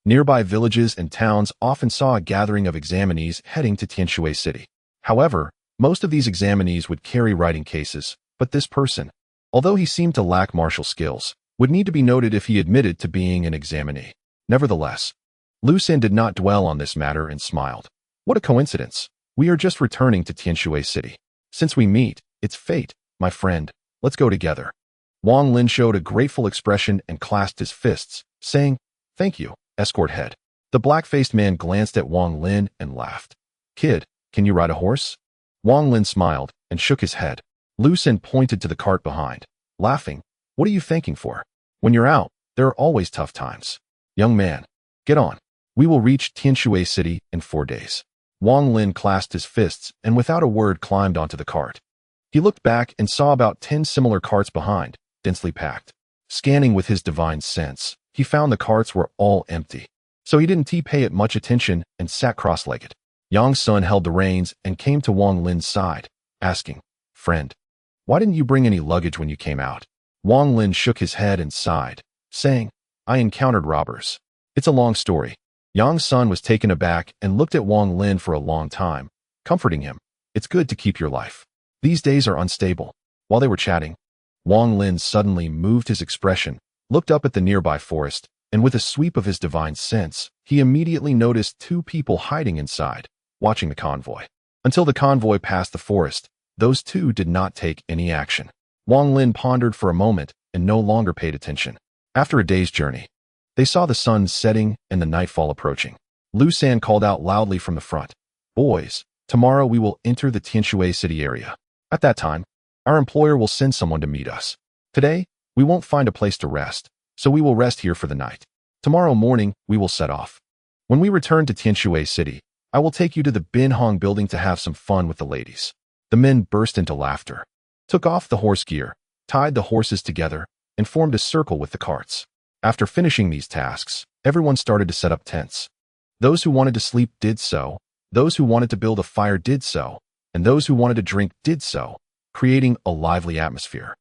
Nearby villages and towns often saw a gathering of examinees heading to Tianshui City. However, most of these examinees would carry writing cases, but this person, although he seemed to lack martial skills, would need to be noted if he admitted to being an examinee. Nevertheless, Lu Xan did not dwell on this matter and smiled. What a coincidence. We are just returning to Tianshui City. Since we meet, it's fate, my friend. Let's go together. Wang Lin showed a grateful expression and clasped his fists, saying, Thank you, escort head. The black-faced man glanced at Wang Lin and laughed. Kid, can you ride a horse? Wang Lin smiled and shook his head. Lu Xan pointed to the cart behind, laughing. What are you thanking for? When you're out, there are always tough times. Young man, get on. We will reach Tianshui City in 4 days. Wang Lin clasped his fists and without a word climbed onto the cart. He looked back and saw about 10 similar carts behind, densely packed. Scanning with his divine sense, he found the carts were all empty. So he didn't pay it much attention and sat cross-legged. Yang Sun held the reins and came to Wang Lin's side, asking, Friend, why didn't you bring any luggage when you came out? Wang Lin shook his head and sighed, saying, I encountered robbers. It's a long story. Yang Sun was taken aback and looked at Wang Lin for a long time, comforting him. It's good to keep your life. These days are unstable. While they were chatting, Wang Lin suddenly moved his expression, looked up at the nearby forest, and with a sweep of his divine sense, he immediately noticed 2 people hiding inside, watching the convoy. Until the convoy passed the forest, those 2 did not take any action. Wang Lin pondered for a moment and no longer paid attention. After a day's journey, they saw the sun setting and the nightfall approaching. Lu Xan called out loudly from the front, Boys, tomorrow we will enter the Tianshui City area. At that time, our employer will send someone to meet us. Today, we won't find a place to rest, so we will rest here for the night. Tomorrow morning, we will set off. When we return to Tianshui City, I will take you to the Bin Hong building to have some fun with the ladies. The men burst into laughter, took off the horse gear, tied the horses together, and formed a circle with the carts. After finishing these tasks, everyone started to set up tents. Those who wanted to sleep did so, those who wanted to build a fire did so, and those who wanted to drink did so, creating a lively atmosphere.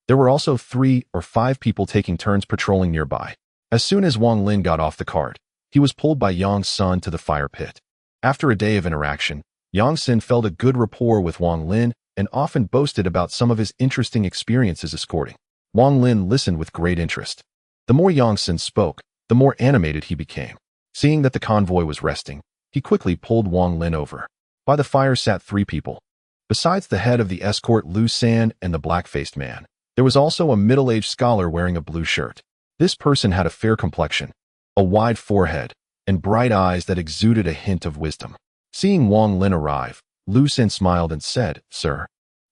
There were also 3 or 5 people taking turns patrolling nearby. As soon as Wang Lin got off the cart, he was pulled by Yang Sun to the fire pit. After a day of interaction, Yang Xin felt a good rapport with Wang Lin and often boasted about some of his interesting experiences escorting. Wang Lin listened with great interest. The more Yang Xin spoke, the more animated he became. Seeing that the convoy was resting, he quickly pulled Wang Lin over. By the fire sat 3 people. Besides the head of the escort Lu San and the black-faced man, there was also a middle-aged scholar wearing a blue shirt. This person had a fair complexion, a wide forehead, and bright eyes that exuded a hint of wisdom. Seeing Wang Lin arrive, Lu San smiled and said, "Sir,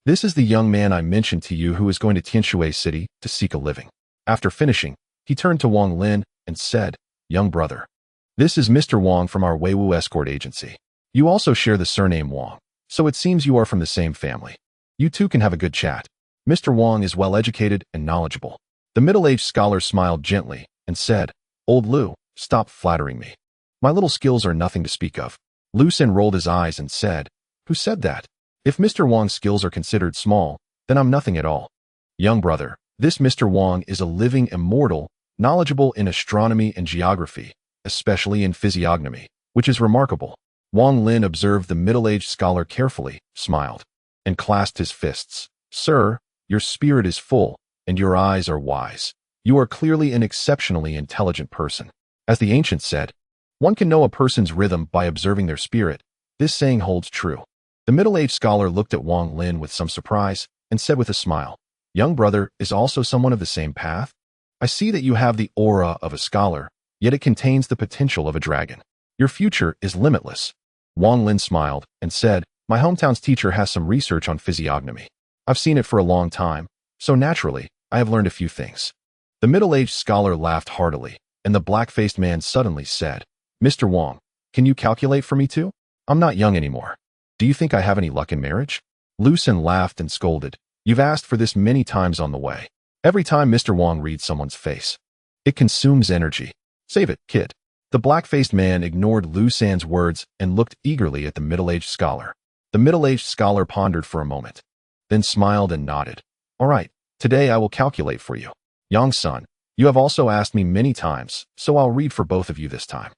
this is the young man I mentioned to you who is going to Tianshui City to seek a living." After finishing, he turned to Wang Lin and said, "Young brother, this is Mr. Wang from our Weiwu escort agency. You also share the surname Wang, so it seems you are from the same family. You two can have a good chat. Mr. Wang is well-educated and knowledgeable." The middle-aged scholar smiled gently and said, "Old Lu, stop flattering me. My little skills are nothing to speak of." Lu Sen rolled his eyes and said, "Who said that? If Mr. Wang's skills are considered small, then I'm nothing at all. Young brother, this Mr. Wang is a living immortal, knowledgeable in astronomy and geography, especially in physiognomy, which is remarkable." Wang Lin observed the middle-aged scholar carefully, smiled, and clasped his fists. "Sir, your spirit is full, and your eyes are wise. You are clearly an exceptionally intelligent person. As the ancients said, one can know a person's rhythm by observing their spirit. This saying holds true." The middle-aged scholar looked at Wang Lin with some surprise and said with a smile, "Young brother is also someone of the same path? I see that you have the aura of a scholar, yet it contains the potential of a dragon. Your future is limitless." Wang Lin smiled and said, "My hometown's teacher has some research on physiognomy. I've seen it for a long time, so naturally, I have learned a few things." The middle-aged scholar laughed heartily, and the black-faced man suddenly said, "Mr. Wang, can you calculate for me too? I'm not young anymore. Do you think I have any luck in marriage?" Lu Sen laughed and scolded, "You've asked for this many times on the way. Every time Mr. Wang reads someone's face, it consumes energy. Save it, kid." The black-faced man ignored Lu San's words and looked eagerly at the middle-aged scholar. The middle-aged scholar pondered for a moment, then smiled and nodded. "All right, today I will calculate for you. Yang Sun, you have also asked me many times, so I'll read for both of you this time."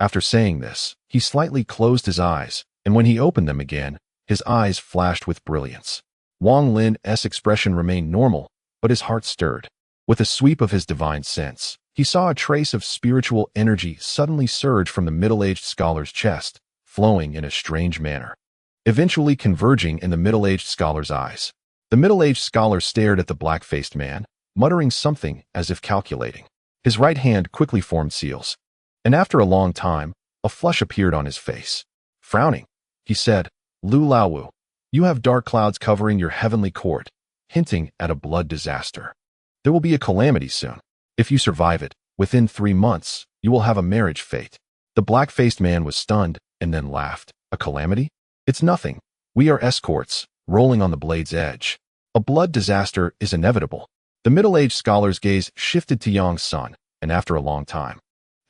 After saying this, he slightly closed his eyes, and when he opened them again, his eyes flashed with brilliance. Wang Lin's expression remained normal, but his heart stirred. With a sweep of his divine sense, he saw a trace of spiritual energy suddenly surge from the middle-aged scholar's chest, flowing in a strange manner, eventually converging in the middle-aged scholar's eyes. The middle-aged scholar stared at the black-faced man, muttering something as if calculating. His right hand quickly formed seals, and after a long time, a flush appeared on his face. Frowning, he said, "Lu Laowu, you have dark clouds covering your heavenly court, hinting at a blood disaster. There will be a calamity soon. If you survive it, within 3 months, you will have a marriage fate." The black-faced man was stunned and then laughed. "A calamity? It's nothing. We are escorts, rolling on the blade's edge. A blood disaster is inevitable." The middle-aged scholar's gaze shifted to Yang Sun, and after a long time,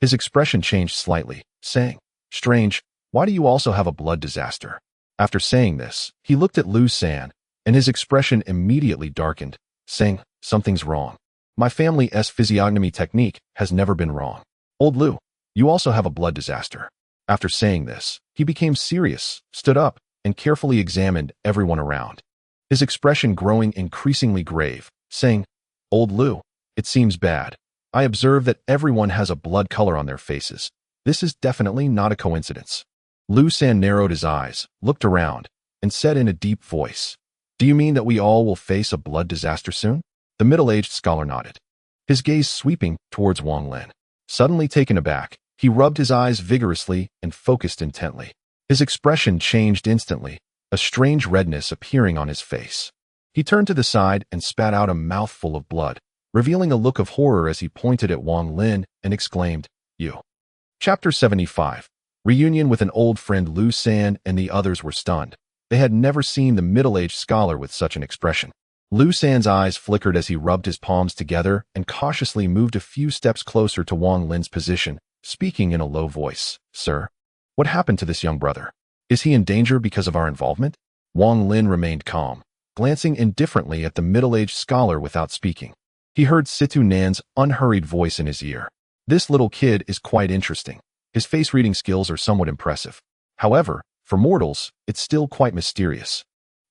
his expression changed slightly, saying, "Strange, why do you also have a blood disaster?" After saying this, he looked at Lu San, and his expression immediately darkened, saying, "Something's wrong. My family's physiognomy technique has never been wrong. Old Lu, you also have a blood disaster." After saying this, he became serious, stood up, and carefully examined everyone around, his expression growing increasingly grave, saying, "Old Lu, it seems bad. I observe that everyone has a blood color on their faces. This is definitely not a coincidence." Lu San narrowed his eyes, looked around, and said in a deep voice, "Do you mean that we all will face a blood disaster soon?" The middle-aged scholar nodded, his gaze sweeping towards Wang Lin. Suddenly taken aback, he rubbed his eyes vigorously and focused intently. His expression changed instantly, a strange redness appearing on his face. He turned to the side and spat out a mouthful of blood, revealing a look of horror as he pointed at Wang Lin and exclaimed, "You." Chapter 75. Reunion with an old friend. Lu San and the others were stunned. They had never seen the middle-aged scholar with such an expression. Lu San's eyes flickered as he rubbed his palms together and cautiously moved a few steps closer to Wang Lin's position, speaking in a low voice, "Sir, what happened to this young brother? Is he in danger because of our involvement?" Wang Lin remained calm, glancing indifferently at the middle-aged scholar without speaking. He heard Situ Nan's unhurried voice in his ear. "This little kid is quite interesting. His face-reading skills are somewhat impressive. However, For mortals, it's still quite mysterious.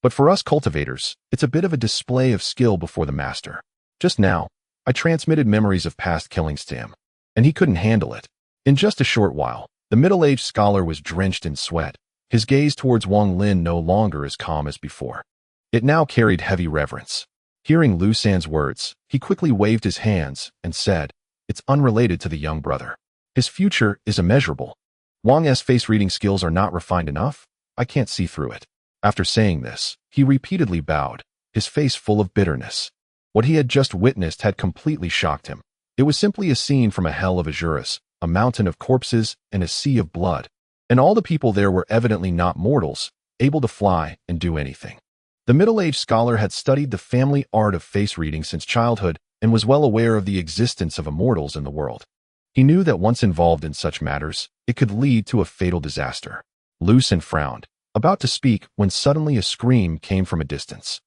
But for us cultivators, it's a bit of a display of skill before the master. Just now, I transmitted memories of past killings to him, and he couldn't handle it. In just a short while, the middle-aged scholar was drenched in sweat, his gaze towards Wang Lin no longer as calm as before. It now carried heavy reverence. Hearing Lu San's words, he quickly waved his hands and said, "It's unrelated to the young brother. His future is immeasurable. Wang's face-reading skills are not refined enough. I can't see through it." After saying this, he repeatedly bowed, his face full of bitterness. What he had just witnessed had completely shocked him. It was simply a scene from a hell of Azurus, a mountain of corpses and a sea of blood. And all the people there were evidently not mortals, able to fly and do anything. The middle-aged scholar had studied the family art of face reading since childhood and was well aware of the existence of immortals in the world. He knew that once involved in such matters, it could lead to a fatal disaster. Lu San frowned, about to speak when suddenly a scream came from a distance.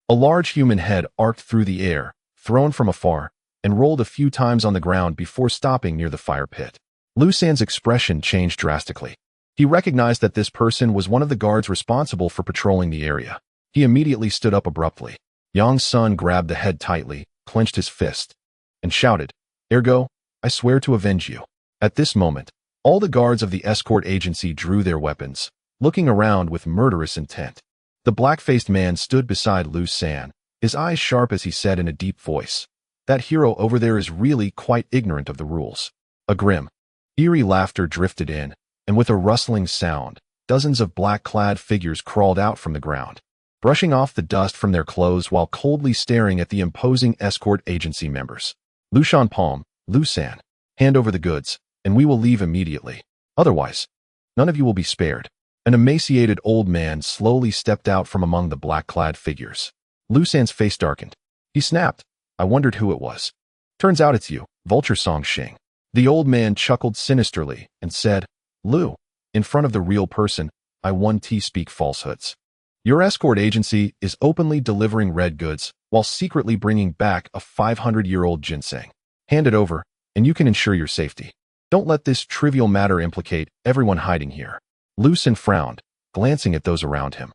A large human head arced through the air, thrown from afar, and rolled a few times on the ground before stopping near the fire pit. Lu San's expression changed drastically. He recognized that this person was one of the guards responsible for patrolling the area. He immediately stood up abruptly. Yang Sun grabbed the head tightly, clenched his fist, and shouted, "Ergo, I swear to avenge you." At this moment, all the guards of the escort agency drew their weapons, looking around with murderous intent. The black-faced man stood beside Lu San, his eyes sharp as he said in a deep voice, "That hero over there is really quite ignorant of the rules." A grim, eerie laughter drifted in, and with a rustling sound, dozens of black-clad figures crawled out from the ground, brushing off the dust from their clothes while coldly staring at the imposing escort agency members. "Lu Shanpalm, Lu San, hand over the goods, and we will leave immediately. Otherwise, none of you will be spared." An emaciated old man slowly stepped out from among the black-clad figures. Lu San's face darkened. He snapped, "I wondered who it was. Turns out it's you, Vulture Song Xing." The old man chuckled sinisterly and said, "Lu, in front of the real person, I won't speak falsehoods. Your escort agency is openly delivering red goods while secretly bringing back a 500-year-old ginseng. Hand it over, and you can ensure your safety. Don't let this trivial matter implicate everyone hiding here." Lu San frowned, glancing at those around him.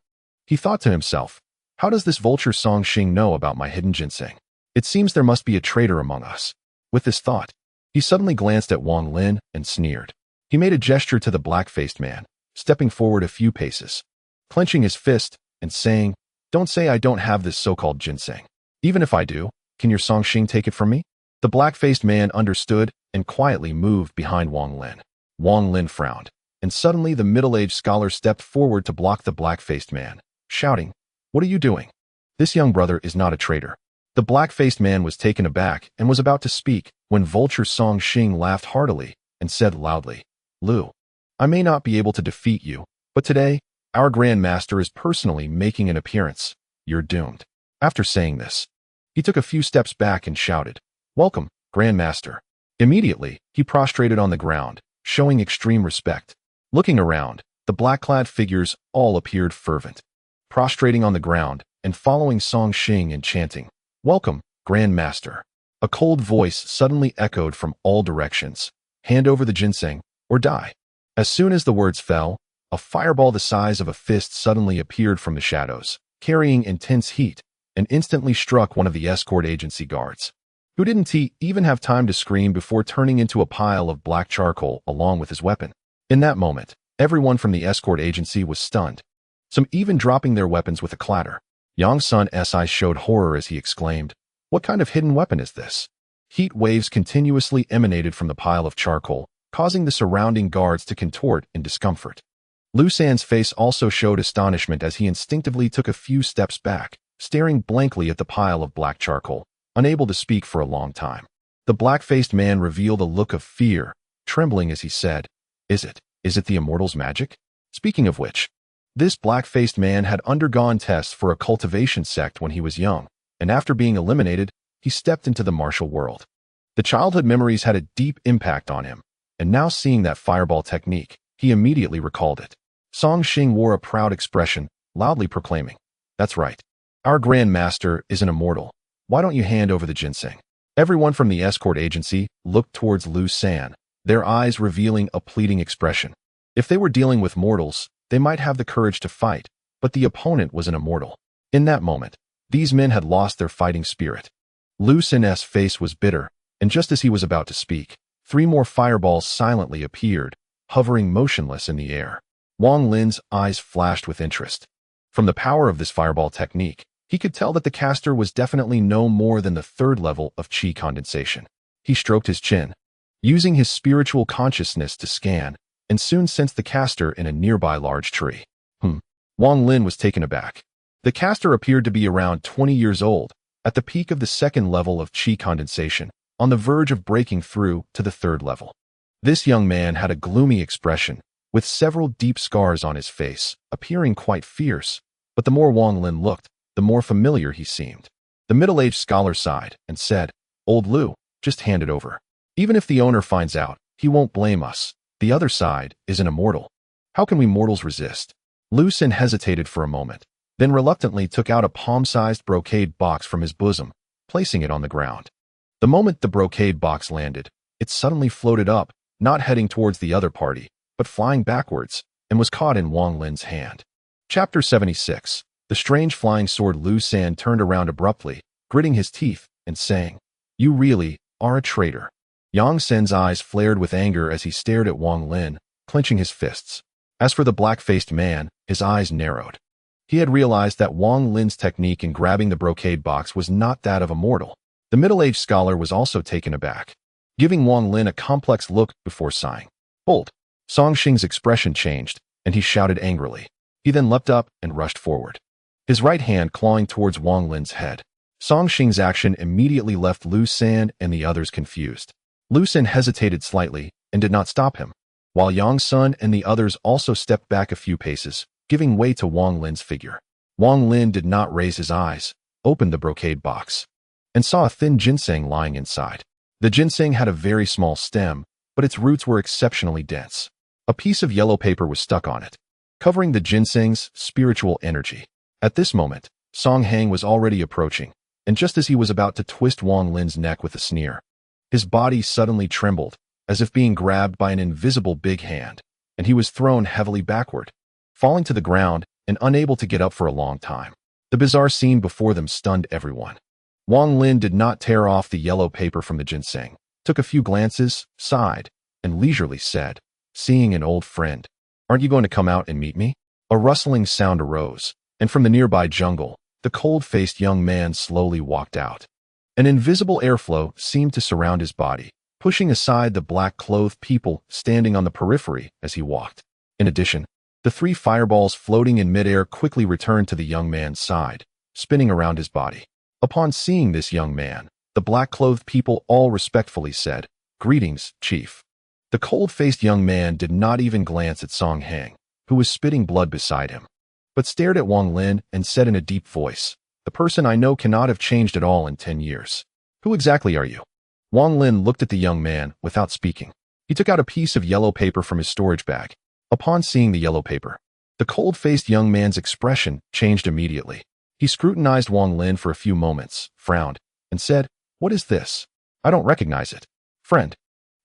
He thought to himself, "How does this Vulture Song Xing know about my hidden ginseng? It seems there must be a traitor among us." With this thought, he suddenly glanced at Wang Lin and sneered. He made a gesture to the black-faced man, stepping forward a few paces, clenching his fist and saying, "Don't say I don't have this so-called ginseng. Even if I do, can your Song Xing take it from me?" The black-faced man understood and quietly moved behind Wang Lin. Wang Lin frowned, and suddenly the middle-aged scholar stepped forward to block the black-faced man, shouting, "What are you doing? This young brother is not a traitor." The black-faced man was taken aback and was about to speak when Vulture Song Xing laughed heartily and said loudly, "Lu, I may not be able to defeat you, but today, our Grand Master is personally making an appearance. You're doomed." After saying this, he took a few steps back and shouted, "Welcome, Grand Master." Immediately, he prostrated on the ground, showing extreme respect. Looking around, the black-clad figures all appeared fervent, prostrating on the ground and following Song Xing and chanting, "Welcome, Grand Master." A cold voice suddenly echoed from all directions, "Hand over the ginseng, or die." As soon as the words fell, a fireball the size of a fist suddenly appeared from the shadows, carrying intense heat, and instantly struck one of the escort agency guards, who didn't even have time to scream before turning into a pile of black charcoal along with his weapon. In that moment, everyone from the escort agency was stunned, some even dropping their weapons with a clatter. Yang Sun's eyes showed horror as he exclaimed, "What kind of hidden weapon is this?" Heat waves continuously emanated from the pile of charcoal, causing the surrounding guards to contort in discomfort. Lu San's face also showed astonishment as he instinctively took a few steps back, staring blankly at the pile of black charcoal, unable to speak for a long time. The black-faced man revealed a look of fear, trembling as he said, Is it the Immortal's magic?" Speaking of which, this black-faced man had undergone tests for a cultivation sect when he was young, and after being eliminated, he stepped into the martial world. The childhood memories had a deep impact on him, and now seeing that fireball technique, he immediately recalled it. Song Xing wore a proud expression, loudly proclaiming, "That's right. Our Grand Master is an immortal. Why don't you hand over the ginseng?" Everyone from the escort agency looked towards Lu San, their eyes revealing a pleading expression. If they were dealing with mortals, They might have the courage to fight, but the opponent was an immortal. In that moment, these men had lost their fighting spirit. Lu Xin's face was bitter, and just as he was about to speak, 3 more fireballs silently appeared, hovering motionless in the air. Wang Lin's eyes flashed with interest. From the power of this fireball technique, he could tell that the caster was definitely no more than the 3rd level of qi condensation. He stroked his chin, using his spiritual consciousness to scan, and soon sensed the caster in a nearby large tree. Wang Lin was taken aback. The caster appeared to be around 20 years old, at the peak of the 2nd level of qi condensation, on the verge of breaking through to the 3rd level. This young man had a gloomy expression, with several deep scars on his face, appearing quite fierce, but the more Wang Lin looked, the more familiar he seemed. The middle-aged scholar sighed and said, "Old Lu, just hand it over. Even if the owner finds out, he won't blame us. The other side is an immortal. How can we mortals resist?" Lu Xin hesitated for a moment, then reluctantly took out a palm-sized brocade box from his bosom, placing it on the ground. The moment the brocade box landed, it suddenly floated up, not heading towards the other party, but flying backwards, and was caught in Wang Lin's hand. Chapter 76. The strange flying sword. Lu San turned around abruptly, gritting his teeth and saying, "You really are a traitor." Yang Sen's eyes flared with anger as he stared at Wang Lin, clenching his fists. As for the black-faced man, his eyes narrowed. He had realized that Wang Lin's technique in grabbing the brocade box was not that of a mortal. The middle-aged scholar was also taken aback, giving Wang Lin a complex look before sighing. "Hold!" Song Xing's expression changed, and he shouted angrily. He then leapt up and rushed forward, his right hand clawing towards Wang Lin's head. Song Xing's action immediately left Lu San and the others confused. Lu San hesitated slightly and did not stop him, while Yang Sun and the others also stepped back a few paces, giving way to Wang Lin's figure. Wang Lin did not raise his eyes, opened the brocade box, and saw a thin ginseng lying inside. The ginseng had a very small stem, but its roots were exceptionally dense. A piece of yellow paper was stuck on it, covering the ginseng's spiritual energy. At this moment, Song Hang was already approaching, and just as he was about to twist Wang Lin's neck with a sneer, his body suddenly trembled, as if being grabbed by an invisible big hand, and he was thrown heavily backward, falling to the ground and unable to get up for a long time. The bizarre scene before them stunned everyone. Wang Lin did not tear off the yellow paper from the ginseng, took a few glances, sighed, and leisurely said, "Seeing an old friend. Aren't you going to come out and meet me?" A rustling sound arose, and from the nearby jungle, the cold-faced young man slowly walked out. An invisible airflow seemed to surround his body, pushing aside the black-clothed people standing on the periphery as he walked. In addition, the 3 fireballs floating in midair quickly returned to the young man's side, spinning around his body. Upon seeing this young man, the black-clothed people all respectfully said, "Greetings, Chief." The cold-faced young man did not even glance at Song Hang, who was spitting blood beside him, but stared at Wang Lin and said in a deep voice, "The person I know cannot have changed at all in 10 years. Who exactly are you?" Wang Lin looked at the young man without speaking. He took out a piece of yellow paper from his storage bag. Upon seeing the yellow paper, the cold-faced young man's expression changed immediately. He scrutinized Wang Lin for a few moments, frowned, and said, "What is this? I don't recognize it. Friend,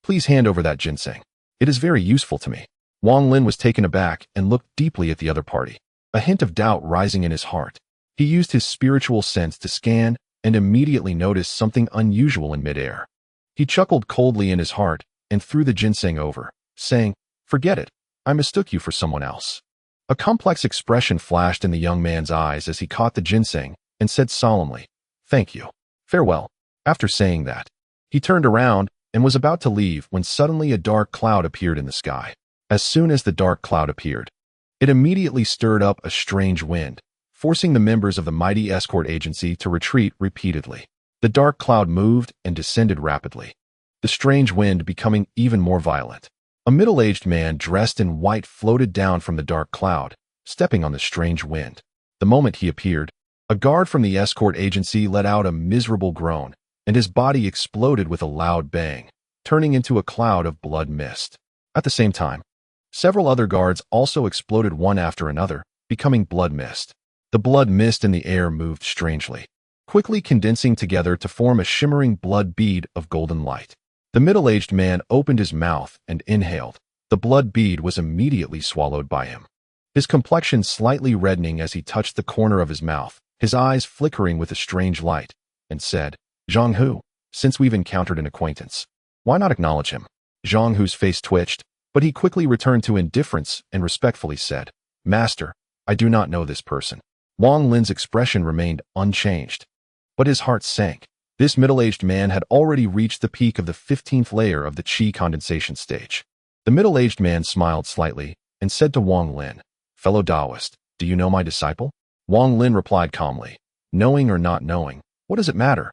please hand over that ginseng. It is very useful to me." Wang Lin was taken aback and looked deeply at the other party, a hint of doubt rising in his heart. He used his spiritual sense to scan and immediately noticed something unusual in midair. He chuckled coldly in his heart and threw the ginseng over, saying, "Forget it. I mistook you for someone else." A complex expression flashed in the young man's eyes as he caught the ginseng and said solemnly, "Thank you. Farewell." After saying that, he turned around and was about to leave when suddenly a dark cloud appeared in the sky. As soon as the dark cloud appeared, it immediately stirred up a strange wind, forcing the members of the mighty escort agency to retreat repeatedly. The dark cloud moved and descended rapidly, the strange wind becoming even more violent. A middle-aged man dressed in white floated down from the dark cloud, stepping on the strange wind. The moment he appeared, a guard from the escort agency let out a miserable groan, and his body exploded with a loud bang, turning into a cloud of blood mist. At the same time, several other guards also exploded one after another, becoming blood mist. The blood mist in the air moved strangely, quickly condensing together to form a shimmering blood bead of golden light. The middle-aged man opened his mouth and inhaled. The blood bead was immediately swallowed by him. his complexion slightly reddening as he touched the corner of his mouth, his eyes flickering with a strange light, and said, "Zhang Hu, since we've encountered an acquaintance, why not acknowledge him?" Zhang Hu's face twitched, but he quickly returned to indifference and respectfully said, "Master, I do not know this person." Wang Lin's expression remained unchanged, but his heart sank. This middle-aged man had already reached the peak of the 15th layer of the qi condensation stage. The middle-aged man smiled slightly and said to Wang Lin, "Fellow Taoist, do you know my disciple?" Wang Lin replied calmly, "Knowing or not knowing, what does it matter?"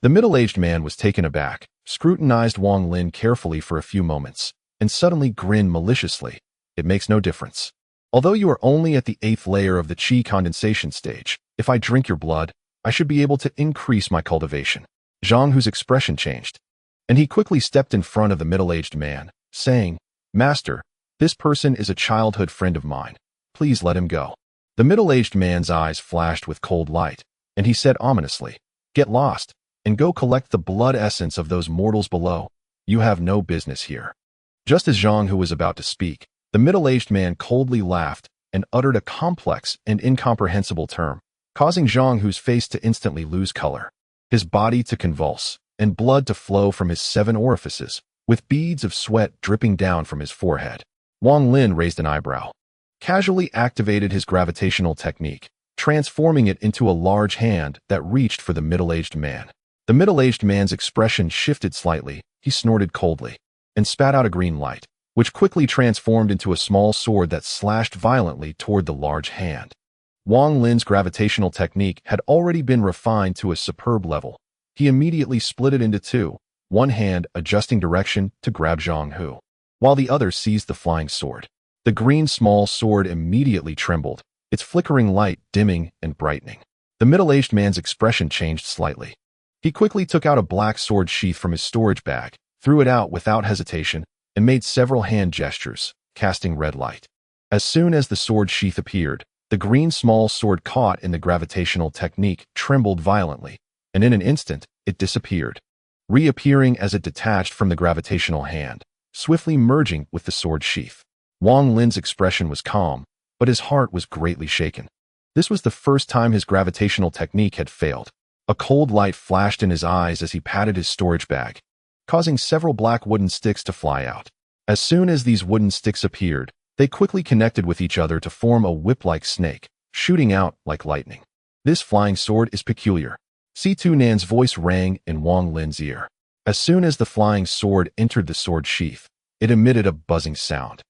The middle-aged man was taken aback, scrutinized Wang Lin carefully for a few moments, and suddenly grinned maliciously. "It makes no difference. Although you are only at the 8th layer of the qi condensation stage, if I drink your blood, I should be able to increase my cultivation." Zhang Hu's expression changed, and he quickly stepped in front of the middle-aged man, saying, "Master, this person is a childhood friend of mine. Please let him go." The middle-aged man's eyes flashed with cold light, and he said ominously, "Get lost, and go collect the blood essence of those mortals below. You have no business here." Just as Zhang Hu was about to speak, the middle-aged man coldly laughed and uttered a complex and incomprehensible term, causing Zhang Hu's face to instantly lose color, his body to convulse, and blood to flow from his 7 orifices, with beads of sweat dripping down from his forehead. Wang Lin raised an eyebrow, casually activated his gravitational technique, transforming it into a large hand that reached for the middle-aged man. The middle-aged man's expression shifted slightly, he snorted coldly, and spat out a green light, which quickly transformed into a small sword that slashed violently toward the large hand. Wang Lin's gravitational technique had already been refined to a superb level. He immediately split it into 2, one hand adjusting direction to grab Zhang Hu, while the other seized the flying sword. The green small sword immediately trembled, its flickering light dimming and brightening. The middle-aged man's expression changed slightly. He quickly took out a black sword sheath from his storage bag, threw it out without hesitation, and made several hand gestures, casting red light. As soon as the sword sheath appeared, the green small sword caught in the gravitational technique trembled violently, and in an instant, it disappeared, reappearing as it detached from the gravitational hand, swiftly merging with the sword sheath. Wang Lin's expression was calm, but his heart was greatly shaken. This was the first time his gravitational technique had failed. A cold light flashed in his eyes as he patted his storage bag, causing several black wooden sticks to fly out. As soon as these wooden sticks appeared, they quickly connected with each other to form a whip-like snake, shooting out like lightning. "This flying sword is peculiar." C2 Nan's voice rang in Wang Lin's ear. As soon as the flying sword entered the sword sheath, it emitted a buzzing sound,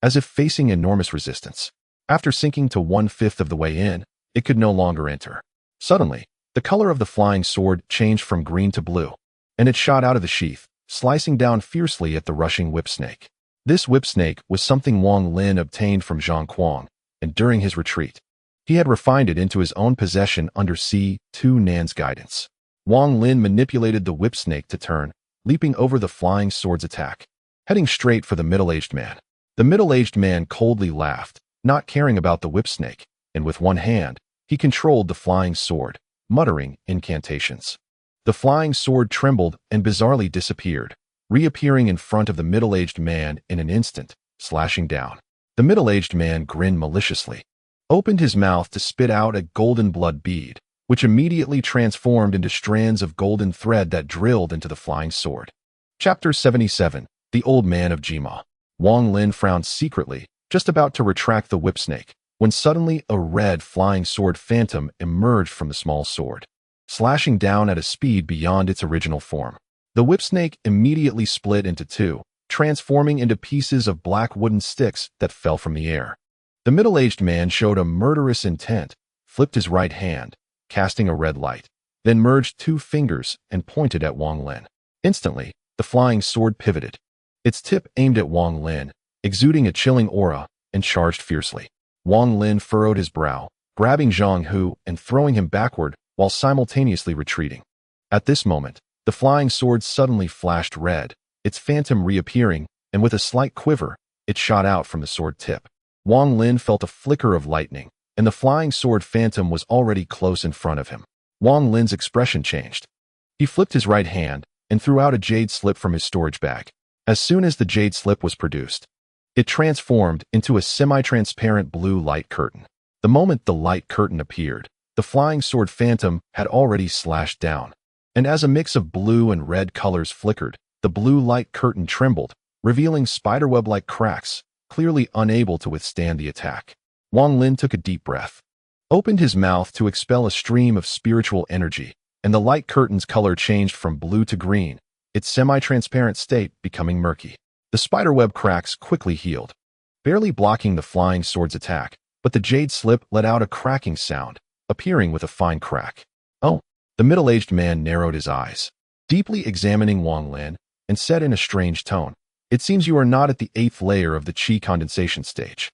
as if facing enormous resistance. After sinking to 1/5 of the way in, it could no longer enter. Suddenly, the color of the flying sword changed from green to blue, and it shot out of the sheath, slicing down fiercely at the rushing whip snake. This whip snake was something Wang Lin obtained from Zhang Kuang, and during his retreat, he had refined it into his own possession under C2 Nan's guidance. Wang Lin manipulated the whip snake to turn, leaping over the flying sword's attack, heading straight for the middle-aged man. The middle-aged man coldly laughed, not caring about the whip snake, and with one hand, he controlled the flying sword, muttering incantations. The flying sword trembled and bizarrely disappeared, reappearing in front of the middle-aged man in an instant, slashing down. The middle-aged man grinned maliciously, opened his mouth to spit out a golden blood bead, which immediately transformed into strands of golden thread that drilled into the flying sword. Chapter 77, The Old Man of Jima. Wang Lin frowned secretly, just about to retract the whip snake, when suddenly a red flying sword phantom emerged from the small sword, slashing down at a speed beyond its original form. The whip snake immediately split into 2, transforming into pieces of black wooden sticks that fell from the air. The middle-aged man showed a murderous intent, flipped his right hand, casting a red light, then merged 2 fingers and pointed at Wang Lin. Instantly, the flying sword pivoted, its tip aimed at Wang Lin, exuding a chilling aura, and charged fiercely. Wang Lin furrowed his brow, grabbing Zhang Hu and throwing him backward while simultaneously retreating. At this moment, the flying sword suddenly flashed red, its phantom reappearing, and with a slight quiver, it shot out from the sword tip. Wang Lin felt a flicker of lightning, and the flying sword phantom was already close in front of him. Wang Lin's expression changed. He flipped his right hand and threw out a jade slip from his storage bag. As soon as the jade slip was produced, It transformed into a semi-transparent blue light curtain. The moment the light curtain appeared, the flying sword phantom had already slashed down. And as a mix of blue and red colors flickered, the blue light curtain trembled, revealing spiderweb-like cracks, clearly unable to withstand the attack. Wang Lin took a deep breath, opened his mouth to expel a stream of spiritual energy, and the light curtain's color changed from blue to green, its semi-transparent state becoming murky. The spiderweb cracks quickly healed, barely blocking the flying sword's attack, but the jade slip let out a cracking sound, appearing with a fine crack. Oh! The middle-aged man narrowed his eyes, deeply examining Wang Lin, and said in a strange tone, "It seems you are not at the 8th layer of the qi condensation stage.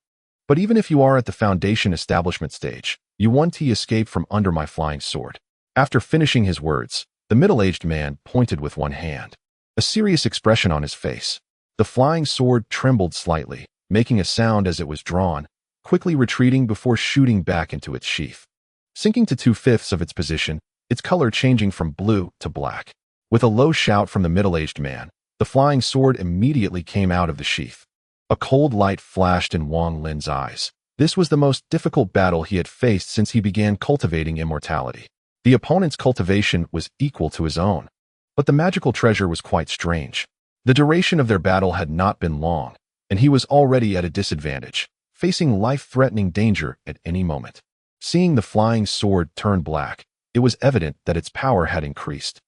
But even if you are at the foundation establishment stage, you 1T escaped from under my flying sword." After finishing his words, the middle-aged man pointed with one hand, a serious expression on his face. The flying sword trembled slightly, making a sound as it was drawn, quickly retreating before shooting back into its sheath. Sinking to 2/5 of its position, its color changing from blue to black. With a low shout from the middle-aged man, the flying sword immediately came out of the sheath. A cold light flashed in Wang Lin's eyes. This was the most difficult battle he had faced since he began cultivating immortality. The opponent's cultivation was equal to his own, but the magical treasure was quite strange. The duration of their battle had not been long, and he was already at a disadvantage, facing life-threatening danger at any moment. Seeing the flying sword turn black, it was evident that its power had increased,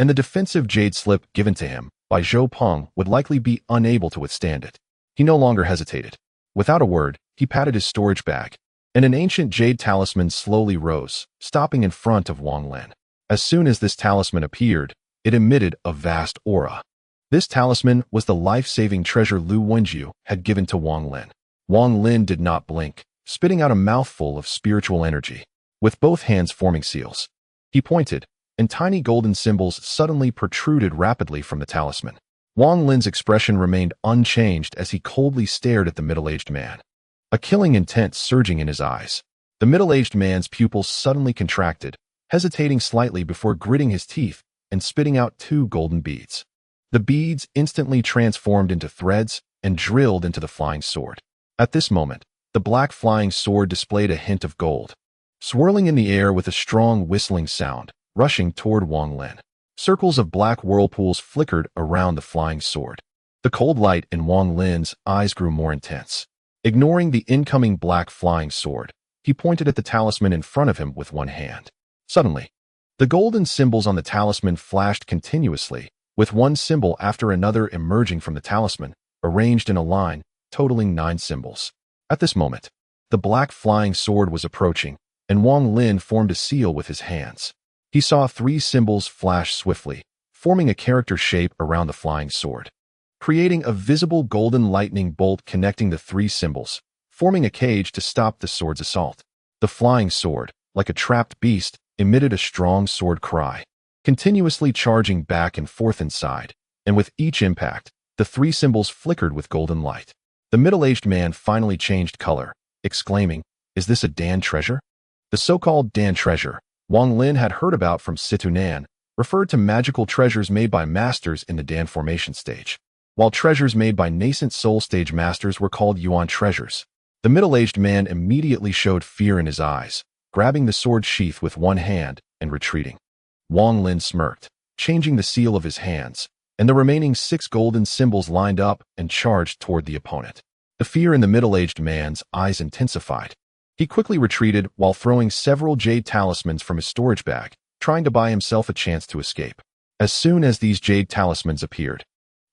and the defensive jade slip given to him by Zhou Peng would likely be unable to withstand it. He no longer hesitated. Without a word, he patted his storage bag, and an ancient jade talisman slowly rose, stopping in front of Wang Lin. As soon as this talisman appeared, it emitted a vast aura. This talisman was the life-saving treasure Lu Wenjiu had given to Wang Lin. Wang Lin did not blink, spitting out a mouthful of spiritual energy. With both hands forming seals, he pointed, and tiny golden symbols suddenly protruded rapidly from the talisman. Wang Lin's expression remained unchanged as he coldly stared at the middle-aged man, a killing intent surging in his eyes. The middle-aged man's pupils suddenly contracted, hesitating slightly before gritting his teeth and spitting out 2 golden beads. The beads instantly transformed into threads and drilled into the flying sword. At this moment, the black flying sword displayed a hint of gold, swirling in the air with a strong whistling sound, rushing toward Wang Lin. Circles of black whirlpools flickered around the flying sword. The cold light in Wang Lin's eyes grew more intense. Ignoring the incoming black flying sword, he pointed at the talisman in front of him with one hand. Suddenly, the golden symbols on the talisman flashed continuously, with one symbol after another emerging from the talisman, arranged in a line, totaling 9 symbols. At this moment, the black flying sword was approaching, and Wang Lin formed a seal with his hands. He saw 3 symbols flash swiftly, forming a character shape around the flying sword, creating a visible golden lightning bolt connecting the 3 symbols, forming a cage to stop the sword's assault. The flying sword, like a trapped beast, emitted a strong sword cry, continuously charging back and forth inside, and with each impact, the 3 symbols flickered with golden light. The middle-aged man finally changed color, exclaiming, "Is this a Dan treasure?" The so-called Dan treasure, Wang Lin had heard about from Situnan, referred to magical treasures made by masters in the Dan formation stage, while treasures made by nascent soul stage masters were called Yuan treasures. The middle-aged man immediately showed fear in his eyes, grabbing the sword sheath with one hand and retreating. Wang Lin smirked, changing the seal of his hands, and the remaining 6 golden symbols lined up and charged toward the opponent. The fear in the middle-aged man's eyes intensified. He quickly retreated while throwing several jade talismans from his storage bag, trying to buy himself a chance to escape. As soon as these jade talismans appeared,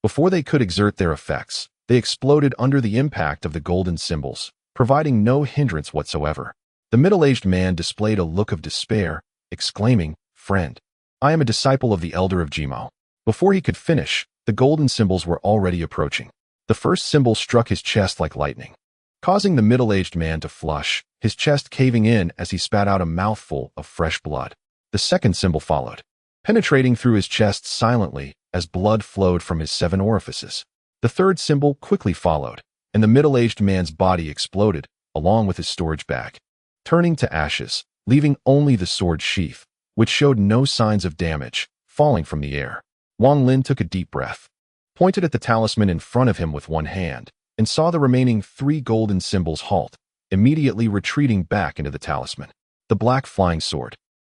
before they could exert their effects, they exploded under the impact of the golden symbols, providing no hindrance whatsoever. The middle-aged man displayed a look of despair, exclaiming, "Friend, I am a disciple of the Elder of Jimo." Before he could finish, the golden symbols were already approaching. The first symbol struck his chest like lightning, causing the middle-aged man to flush, his chest caving in as he spat out a mouthful of fresh blood. The second symbol followed, penetrating through his chest silently as blood flowed from his 7 orifices. The third symbol quickly followed, and the middle-aged man's body exploded, along with his storage bag, turning to ashes, leaving only the sword sheath, which showed no signs of damage, falling from the air. Wang Lin took a deep breath, pointed at the talisman in front of him with one hand, and saw the remaining 3 golden symbols halt, immediately retreating back into the talisman. The black flying sword,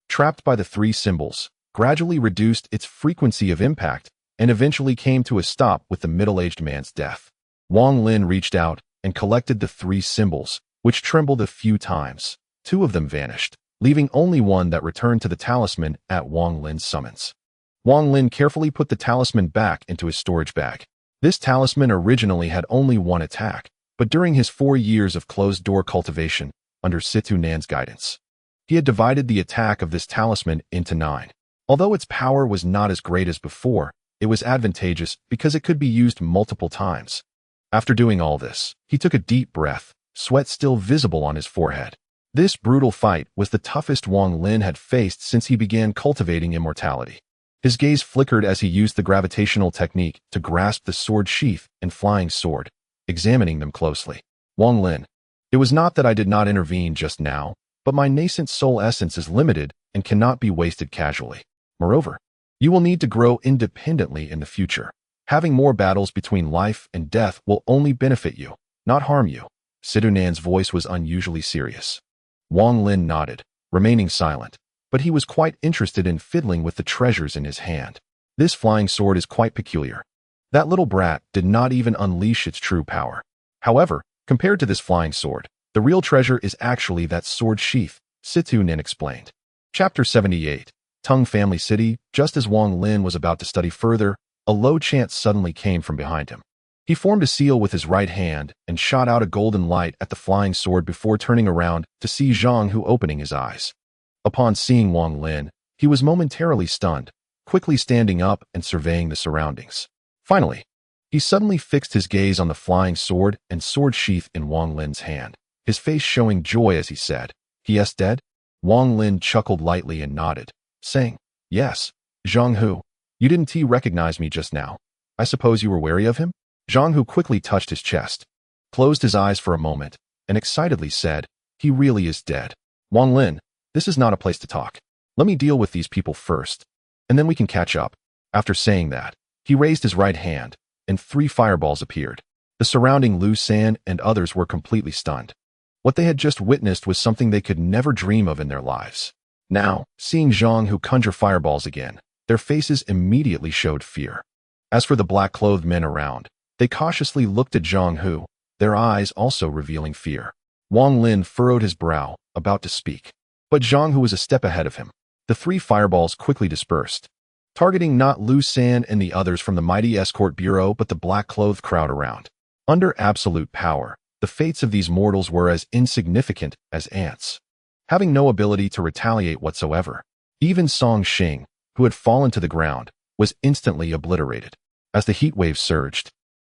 trapped by the 3 symbols, gradually reduced its frequency of impact and eventually came to a stop with the middle-aged man's death. Wang Lin reached out and collected the 3 symbols, which trembled a few times. 2 of them vanished, leaving only one that returned to the talisman at Wang Lin's summons. Wang Lin carefully put the talisman back into his storage bag. This talisman originally had only 1 attack, but during his 4 years of closed-door cultivation under Situ Nan's guidance, he had divided the attack of this talisman into 9. Although its power was not as great as before, it was advantageous because it could be used multiple times. After doing all this, he took a deep breath, sweat still visible on his forehead. This brutal fight was the toughest Wang Lin had faced since he began cultivating immortality. His gaze flickered as he used the gravitational technique to grasp the sword sheath and flying sword, examining them closely. Wang Lin, it was not that I did not intervene just now, but my nascent soul essence is limited and cannot be wasted casually. Moreover, you will need to grow independently in the future. Having more battles between life and death will only benefit you, not harm you. Situ Nan's voice was unusually serious. Wang Lin nodded, remaining silent, but he was quite interested in fiddling with the treasures in his hand. This flying sword is quite peculiar. That little brat did not even unleash its true power. However, compared to this flying sword, the real treasure is actually that sword sheath, Situ Nan explained. Chapter 78. Tung Family City. Just as Wang Lin was about to study further, a low chant suddenly came from behind him. He formed a seal with his right hand and shot out a golden light at the flying sword before turning around to see Zhang Hu opening his eyes. Upon seeing Wang Lin, he was momentarily stunned, quickly standing up and surveying the surroundings. Finally, he suddenly fixed his gaze on the flying sword and sword sheath in Wang Lin's hand, his face showing joy as he said, "He is dead?" Wang Lin chuckled lightly and nodded, saying, "Yes, Zhang Hu, you didn't recognize me just now. I suppose you were wary of him?" Zhang Hu quickly touched his chest, closed his eyes for a moment, and excitedly said, "He really is dead. Wang Lin, this is not a place to talk. Let me deal with these people first, and then we can catch up." After saying that, he raised his right hand, and 3 fireballs appeared. The surrounding Lu San and others were completely stunned. What they had just witnessed was something they could never dream of in their lives. Now, seeing Zhang Hu conjure fireballs again, their faces immediately showed fear. As for the black-clothed men around, they cautiously looked at Zhang Hu, their eyes also revealing fear. Wang Lin furrowed his brow, about to speak. But Zhang Hu was a step ahead of him. The 3 fireballs quickly dispersed, targeting not Lu San and the others from the mighty escort bureau but the black-clothed crowd around. Under absolute power, the fates of these mortals were as insignificant as ants, having no ability to retaliate whatsoever. Even Song Xing, who had fallen to the ground, was instantly obliterated. As the heat wave surged,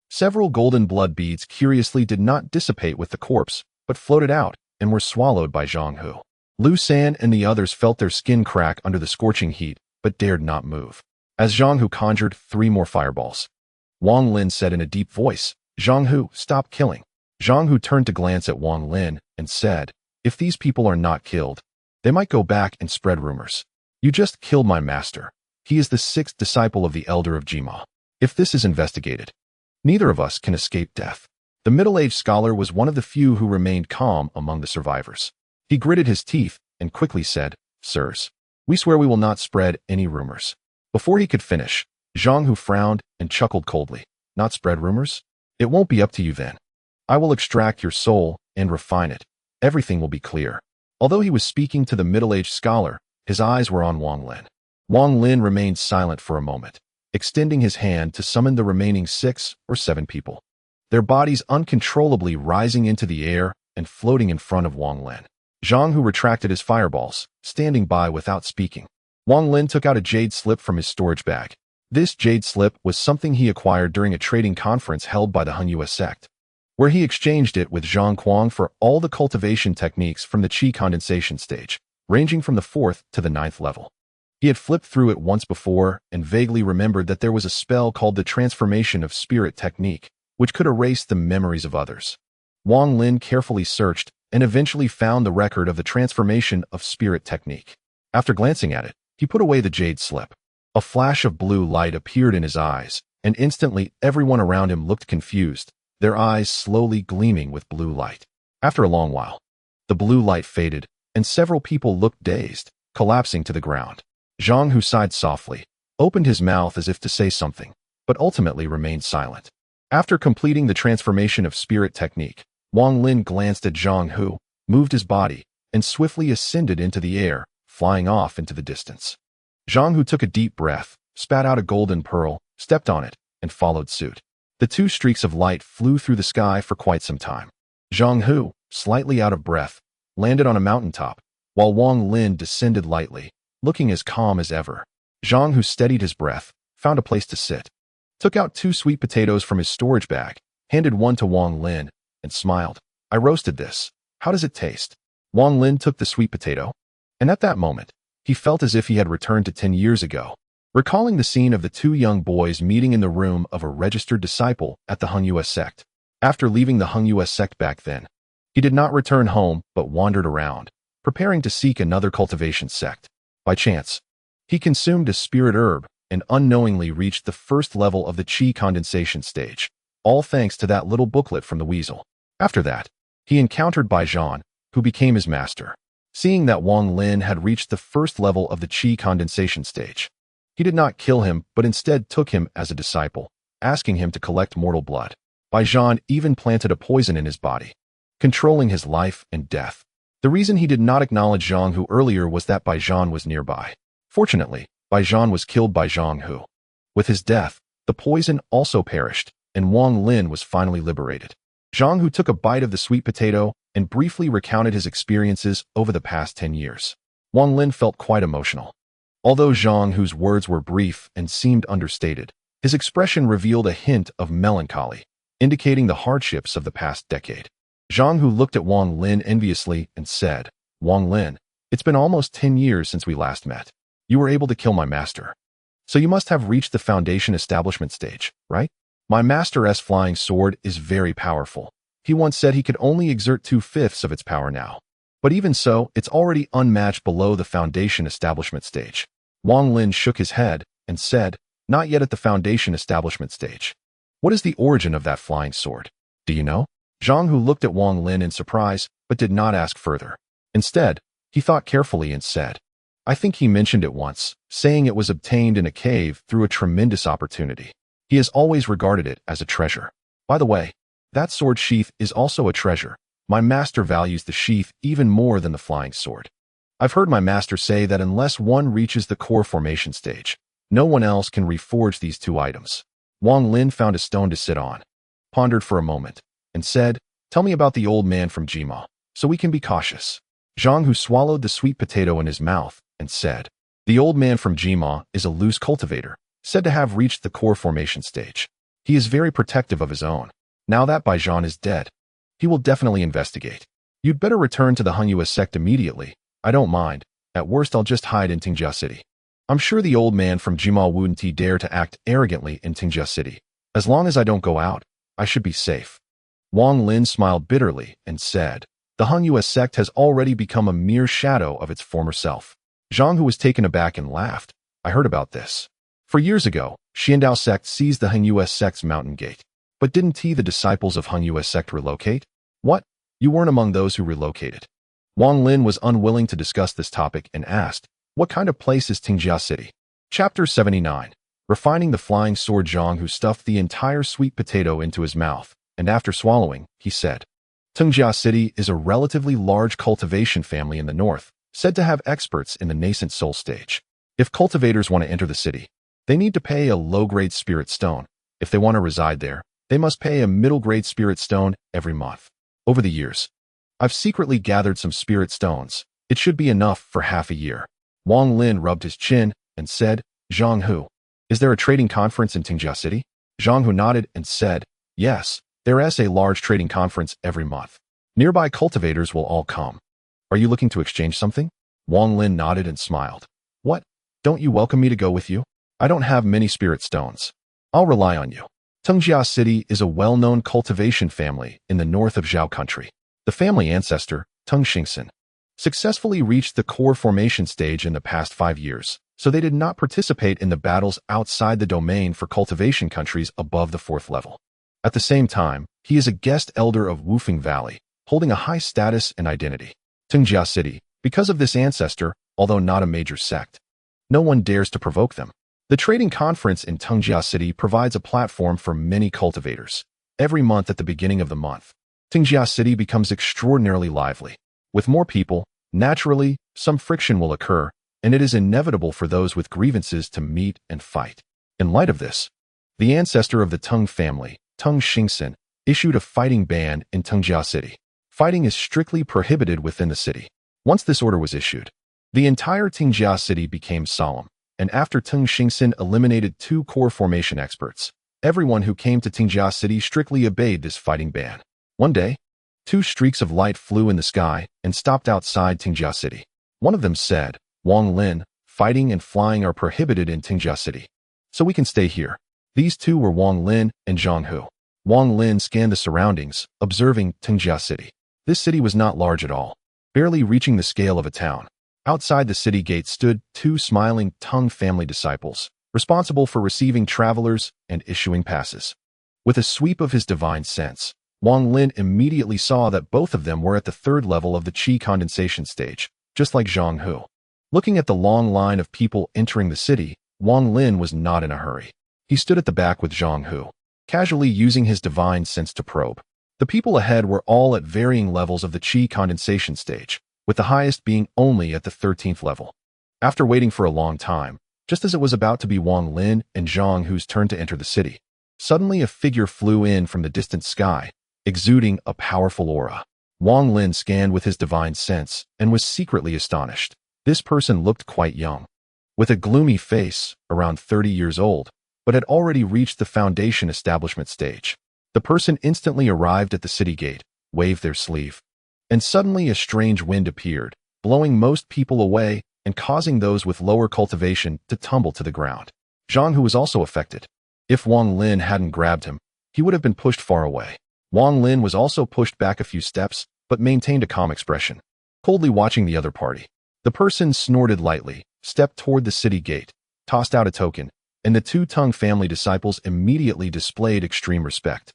several golden blood beads curiously did not dissipate with the corpse, but floated out and were swallowed by Zhang Hu. Lu San and the others felt their skin crack under the scorching heat, but dared not move. As Zhang Hu conjured 3 more fireballs, Wang Lin said in a deep voice, "Zhang Hu, stop killing." Zhang Hu turned to glance at Wang Lin and said, "If these people are not killed, they might go back and spread rumors. You just killed my master. He is the 6th disciple of the Elder of Jima. If this is investigated, neither of us can escape death." The middle-aged scholar was one of the few who remained calm among the survivors. He gritted his teeth and quickly said, "Sirs, we swear we will not spread any rumors." Before he could finish, Zhang Hu frowned and chuckled coldly. "Not spread rumors? It won't be up to you then. I will extract your soul and refine it. Everything will be clear." Although he was speaking to the middle-aged scholar, his eyes were on Wang Lin. Wang Lin remained silent for a moment, extending his hand to summon the remaining 6 or 7 people, their bodies uncontrollably rising into the air and floating in front of Wang Lin. Zhang Hu retracted his fireballs, standing by without speaking. Wang Lin took out a jade slip from his storage bag. This jade slip was something he acquired during a trading conference held by the Hunyue sect, where he exchanged it with Zhang Kuang for all the cultivation techniques from the qi condensation stage, ranging from the 4th to the 9th level. He had flipped through it once before and vaguely remembered that there was a spell called the Transformation of Spirit technique, which could erase the memories of others. Wang Lin carefully searched and eventually found the record of the Transformation of Spirit technique. After glancing at it, he put away the jade slip. A flash of blue light appeared in his eyes, and instantly everyone around him looked confused, their eyes slowly gleaming with blue light. After a long while, the blue light faded, and several people looked dazed, collapsing to the ground. Zhang Hu sighed softly, opened his mouth as if to say something, but ultimately remained silent. After completing the transformation of spirit technique, Wang Lin glanced at Zhang Hu, moved his body, and swiftly ascended into the air, flying off into the distance. Zhang Hu took a deep breath, spat out a golden pearl, stepped on it, and followed suit. The two streaks of light flew through the sky for quite some time. Zhang Hu, slightly out of breath, landed on a mountaintop, while Wang Lin descended lightly, looking as calm as ever. Zhang Hu steadied his breath, found a place to sit, took out 2 sweet potatoes from his storage bag, handed one to Wang Lin, and smiled. "I roasted this. How does it taste?" Wang Lin took the sweet potato, and at that moment, he felt as if he had returned to 10 years ago, recalling the scene of the 2 young boys meeting in the room of a registered disciple at the Hung US sect. After leaving the Hung US sect back then, he did not return home but wandered around, preparing to seek another cultivation sect. By chance, he consumed a spirit herb and unknowingly reached the first level of the chi condensation stage, all thanks to that little booklet from the weasel. After that, he encountered Bai Zhan, who became his master. Seeing that Wang Lin had reached the first level of the chi condensation stage, he did not kill him but instead took him as a disciple, asking him to collect mortal blood. Bai Zhan even planted a poison in his body, controlling his life and death. The reason he did not acknowledge Zhang Hu earlier was that Bai Zhan was nearby. Fortunately, Bai Zhan was killed by Zhang Hu. With his death, the poison also perished, and Wang Lin was finally liberated. Zhang Hu took a bite of the sweet potato and briefly recounted his experiences over the past 10 years. Wang Lin felt quite emotional. Although Zhang Hu's words were brief and seemed understated, his expression revealed a hint of melancholy, indicating the hardships of the past decade. Zhang Hu looked at Wang Lin enviously and said, "Wang Lin, it's been almost 10 years since we last met. You were able to kill my master. So you must have reached the foundation establishment stage, right? My master's flying sword is very powerful. He once said he could only exert 2/5 of its power now. But even so, it's already unmatched below the foundation establishment stage." Wang Lin shook his head and said, "Not yet at the foundation establishment stage. What is the origin of that flying sword? Do you know?" Zhang Hu looked at Wang Lin in surprise, but did not ask further. Instead, he thought carefully and said, "I think he mentioned it once, saying it was obtained in a cave through a tremendous opportunity. He has always regarded it as a treasure. By the way, that sword sheath is also a treasure. My master values the sheath even more than the flying sword. I've heard my master say that unless one reaches the core formation stage, no one else can reforge these 2 items." Wang Lin found a stone to sit on, pondered for a moment, and said, "Tell me about the old man from Jima, so we can be cautious." Zhang Hu swallowed the sweet potato in his mouth and said, "The old man from Jima is a loose cultivator, said to have reached the core formation stage. He is very protective of his own. Now that Bai Zhan is dead, he will definitely investigate. You'd better return to the Hung US sect immediately. I don't mind. At worst, I'll just hide in Tingjia City. I'm sure the old man from Jima wouldn't dare to act arrogantly in Tingjia City. As long as I don't go out, I should be safe." Wang Lin smiled bitterly and said, "The Hung US sect has already become a mere shadow of its former self." Zhang Hu was taken aback and laughed. "I heard about this. For years ago, Xiandao sect seized the Hung US sect's mountain gate. But didn't the disciples of Hung US sect relocate?" "What? You weren't among those who relocated?" Wang Lin was unwilling to discuss this topic and asked, "What kind of place is Tingjia City?" Chapter 79. Refining the flying sword. Zhang Hu stuffed the entire sweet potato into his mouth, and after swallowing, he said, "Tingjia City is a relatively large cultivation family in the north, said to have experts in the nascent soul stage. If cultivators want to enter the city, they need to pay a low-grade spirit stone. If they want to reside there, they must pay a middle-grade spirit stone every month. Over the years, I've secretly gathered some spirit stones. It should be enough for half a year." Wang Lin rubbed his chin and said, "Zhang Hu, is there a trading conference in Tingjia City?" Zhang Hu nodded and said, "Yes, there is a large trading conference every month. Nearby cultivators will all come. Are you looking to exchange something?" Wang Lin nodded and smiled. "What? Don't you welcome me to go with you? I don't have many spirit stones. I'll rely on you." Tingjia City is a well-known cultivation family in the north of Zhao country. The family ancestor, Tung Xingxin, successfully reached the core formation stage in the past 5 years, so they did not participate in the battles outside the domain for cultivation countries above the 4th level. At the same time, He is a guest elder of Wufeng Valley, holding a high status and identity. Tengjia City, because of this ancestor, although not a major sect, no one dares to provoke them. The trading conference in Tengjia City provides a platform for many cultivators. Every month at the beginning of the month, Tengjia City becomes extraordinarily lively. With more people, naturally, some friction will occur, and it is inevitable for those with grievances to meet and fight. In light of this, the ancestor of the Teng family, Teng Xingxin, issued a fighting ban in Tengjia City. Fighting is strictly prohibited within the city. Once this order was issued, the entire Tengjia City became solemn, and after Teng Xingxin eliminated 2 core formation experts, everyone who came to Tengjia City strictly obeyed this fighting ban. One day, 2 streaks of light flew in the sky and stopped outside Tengjia City. One of them said, "Wang Lin, fighting and flying are prohibited in Tengjia City, so we can stay here." These 2 were Wang Lin and Zhang Hu. Wang Lin scanned the surroundings, observing Tengjia City. This city was not large at all, barely reaching the scale of a town. Outside the city gate stood 2 smiling Teng family disciples, responsible for receiving travelers and issuing passes. With a sweep of his divine sense, Wang Lin immediately saw that both of them were at the 3rd level of the qi condensation stage, just like Zhang Hu. Looking at the long line of people entering the city, Wang Lin was not in a hurry. He stood at the back with Zhang Hu, casually using his divine sense to probe. The people ahead were all at varying levels of the qi condensation stage, with the highest being only at the 13th level. After waiting for a long time, just as it was about to be Wang Lin and Zhang Hu's turn to enter the city, suddenly a figure flew in from the distant sky, exuding a powerful aura. Wang Lin scanned with his divine sense and was secretly astonished. This person looked quite young, with a gloomy face, around 30 years old, but had already reached the foundation establishment stage. The person instantly arrived at the city gate, waved their sleeve, and suddenly a strange wind appeared, blowing most people away and causing those with lower cultivation to tumble to the ground. Zhang Hu was also affected. If Wang Lin hadn't grabbed him, he would have been pushed far away. Wang Lin was also pushed back a few steps, but maintained a calm expression, coldly watching the other party. The person snorted lightly, stepped toward the city gate, tossed out a token, and the 2 Teng family disciples immediately displayed extreme respect,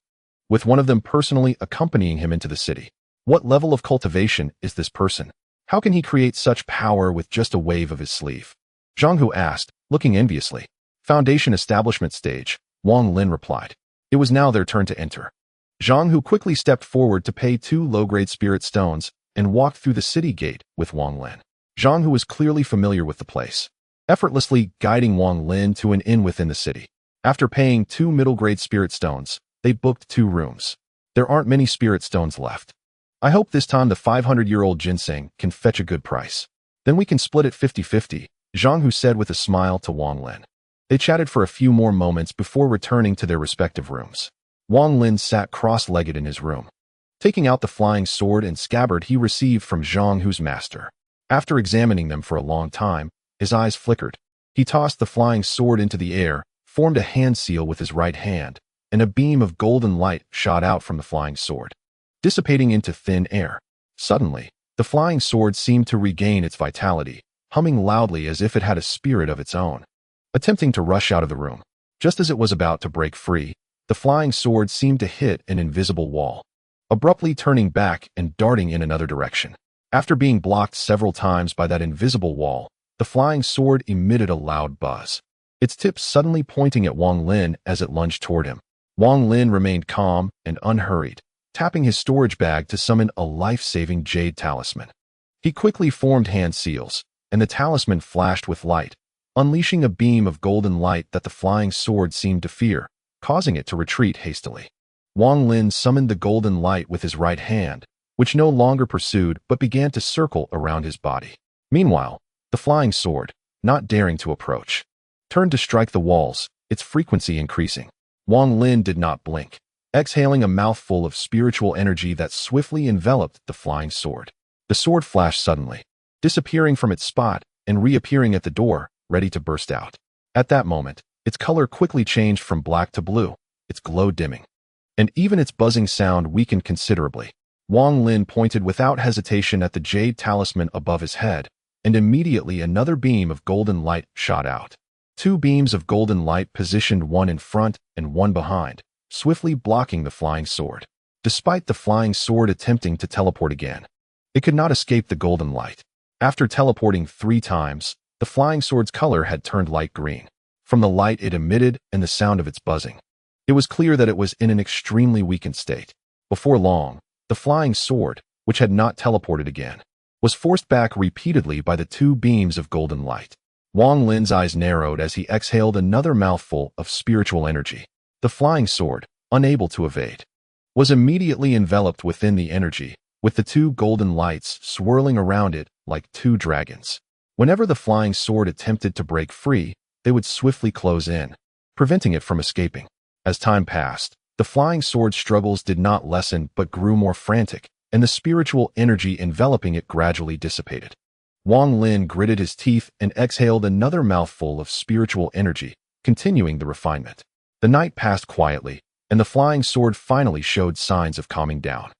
with one of them personally accompanying him into the city. What level of cultivation is this person? How can he create such power with just a wave of his sleeve? Zhang Hu asked, looking enviously. Foundation establishment stage, Wang Lin replied. It was now their turn to enter. Zhang Hu quickly stepped forward to pay 2 low-grade spirit stones and walked through the city gate with Wang Lin. Zhang Hu was clearly familiar with the place, effortlessly guiding Wang Lin to an inn within the city. After paying 2 middle-grade spirit stones, they booked 2 rooms. There aren't many spirit stones left. I hope this time the 500-year-old ginseng can fetch a good price. Then we can split it 50-50, Zhang Hu said with a smile to Wang Lin. They chatted for a few more moments before returning to their respective rooms. Wang Lin sat cross-legged in his room, taking out the flying sword and scabbard he received from Zhang Hu's master. After examining them for a long time, his eyes flickered. He tossed the flying sword into the air, formed a hand seal with his right hand, and a beam of golden light shot out from the flying sword, dissipating into thin air. Suddenly, the flying sword seemed to regain its vitality, humming loudly as if it had a spirit of its own. Attempting to rush out of the room, just as it was about to break free, the flying sword seemed to hit an invisible wall, abruptly turning back and darting in another direction. After being blocked several times by that invisible wall, the flying sword emitted a loud buzz, its tip suddenly pointing at Wang Lin as it lunged toward him. Wang Lin remained calm and unhurried, tapping his storage bag to summon a life-saving jade talisman. He quickly formed hand seals, and the talisman flashed with light, unleashing a beam of golden light that the flying sword seemed to fear, causing it to retreat hastily. Wang Lin summoned the golden light with his right hand, which no longer pursued but began to circle around his body. Meanwhile, the flying sword, not daring to approach, turned to strike the walls, its frequency increasing. Wang Lin did not blink, exhaling a mouthful of spiritual energy that swiftly enveloped the flying sword. The sword flashed suddenly, disappearing from its spot and reappearing at the door, ready to burst out. At that moment, its color quickly changed from black to blue, its glow dimming, and even its buzzing sound weakened considerably. Wang Lin pointed without hesitation at the jade talisman above his head, and immediately another beam of golden light shot out. 2 beams of golden light positioned one in front and one behind, swiftly blocking the flying sword. despite the flying sword attempting to teleport again. It could not escape the golden light. After teleporting 3 times, the flying sword's color had turned light green, from the light it emitted and the sound of its buzzing. It was clear that it was in an extremely weakened state. Before long, the flying sword, which had not teleported again, was forced back repeatedly by the 2 beams of golden light. Wang Lin's eyes narrowed as he exhaled another mouthful of spiritual energy. The flying sword, unable to evade, was immediately enveloped within the energy, with the 2 golden lights swirling around it like 2 dragons. Whenever the flying sword attempted to break free, they would swiftly close in, preventing it from escaping. As time passed, the flying sword's struggles did not lessen but grew more frantic, and the spiritual energy enveloping it gradually dissipated. Wang Lin gritted his teeth and exhaled another mouthful of spiritual energy, continuing the refinement. The night passed quietly, and the flying sword finally showed signs of calming down.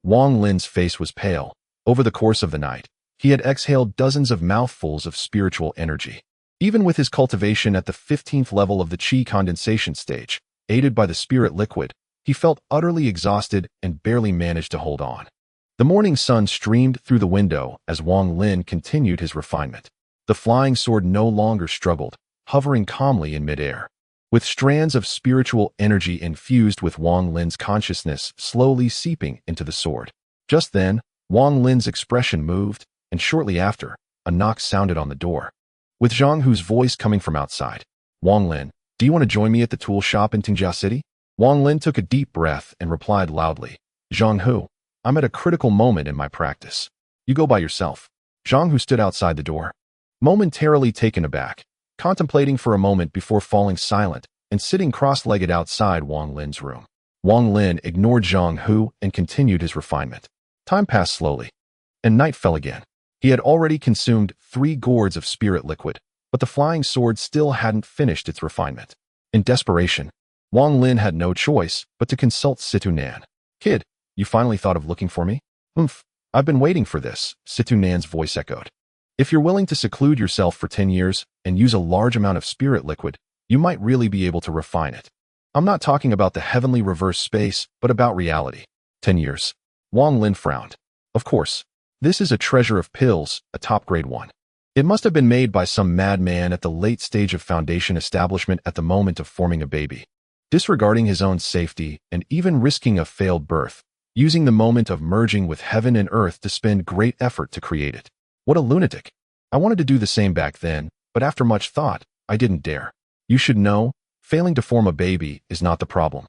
Wang Lin's face was pale. Over the course of the night, he had exhaled dozens of mouthfuls of spiritual energy. Even with his cultivation at the 15th level of the Qi condensation stage, aided by the spirit liquid, he felt utterly exhausted and barely managed to hold on. The morning sun streamed through the window as Wang Lin continued his refinement. The flying sword no longer struggled, hovering calmly in midair. With strands of spiritual energy infused with Wang Lin's consciousness slowly seeping into the sword. Just then, Wang Lin's expression moved, and shortly after, a knock sounded on the door. With Zhang Hu's voice coming from outside. "Wang Lin, do you want to join me at the tool shop in Tingjia City?" Wang Lin took a deep breath and replied loudly, "Zhang Hu, I'm at a critical moment in my practice. You go by yourself." Zhang Hu stood outside the door, momentarily taken aback, contemplating for a moment before falling silent and sitting cross-legged outside Wang Lin's room. Wang Lin ignored Zhang Hu and continued his refinement. Time passed slowly, and night fell again. He had already consumed 3 gourds of spirit liquid, but the flying sword still hadn't finished its refinement. In desperation, Wang Lin had no choice but to consult Situ Nan. "Kid, you finally thought of looking for me?" I've been waiting for this," Situ Nan's voice echoed. "If you're willing to seclude yourself for 10 years and use a large amount of spirit liquid, you might really be able to refine it. I'm not talking about the heavenly reverse space, but about reality." 10 years. Wang Lin frowned. Of course, this is a treasure of pills, a top-grade one. It must have been made by some madman at the late stage of foundation establishment at the moment of forming a baby, disregarding his own safety and even risking a failed birth, using the moment of merging with heaven and earth to spend great effort to create it. What a lunatic. I wanted to do the same back then, but after much thought, I didn't dare. You should know, failing to form a baby is not the problem,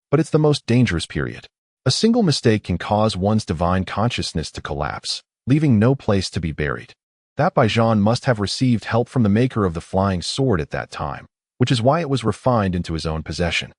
but it's the most dangerous period. A single mistake can cause one's divine consciousness to collapse, leaving no place to be buried. That Baijan must have received help from the maker of the flying sword at that time, which is why it was refined into his own possession.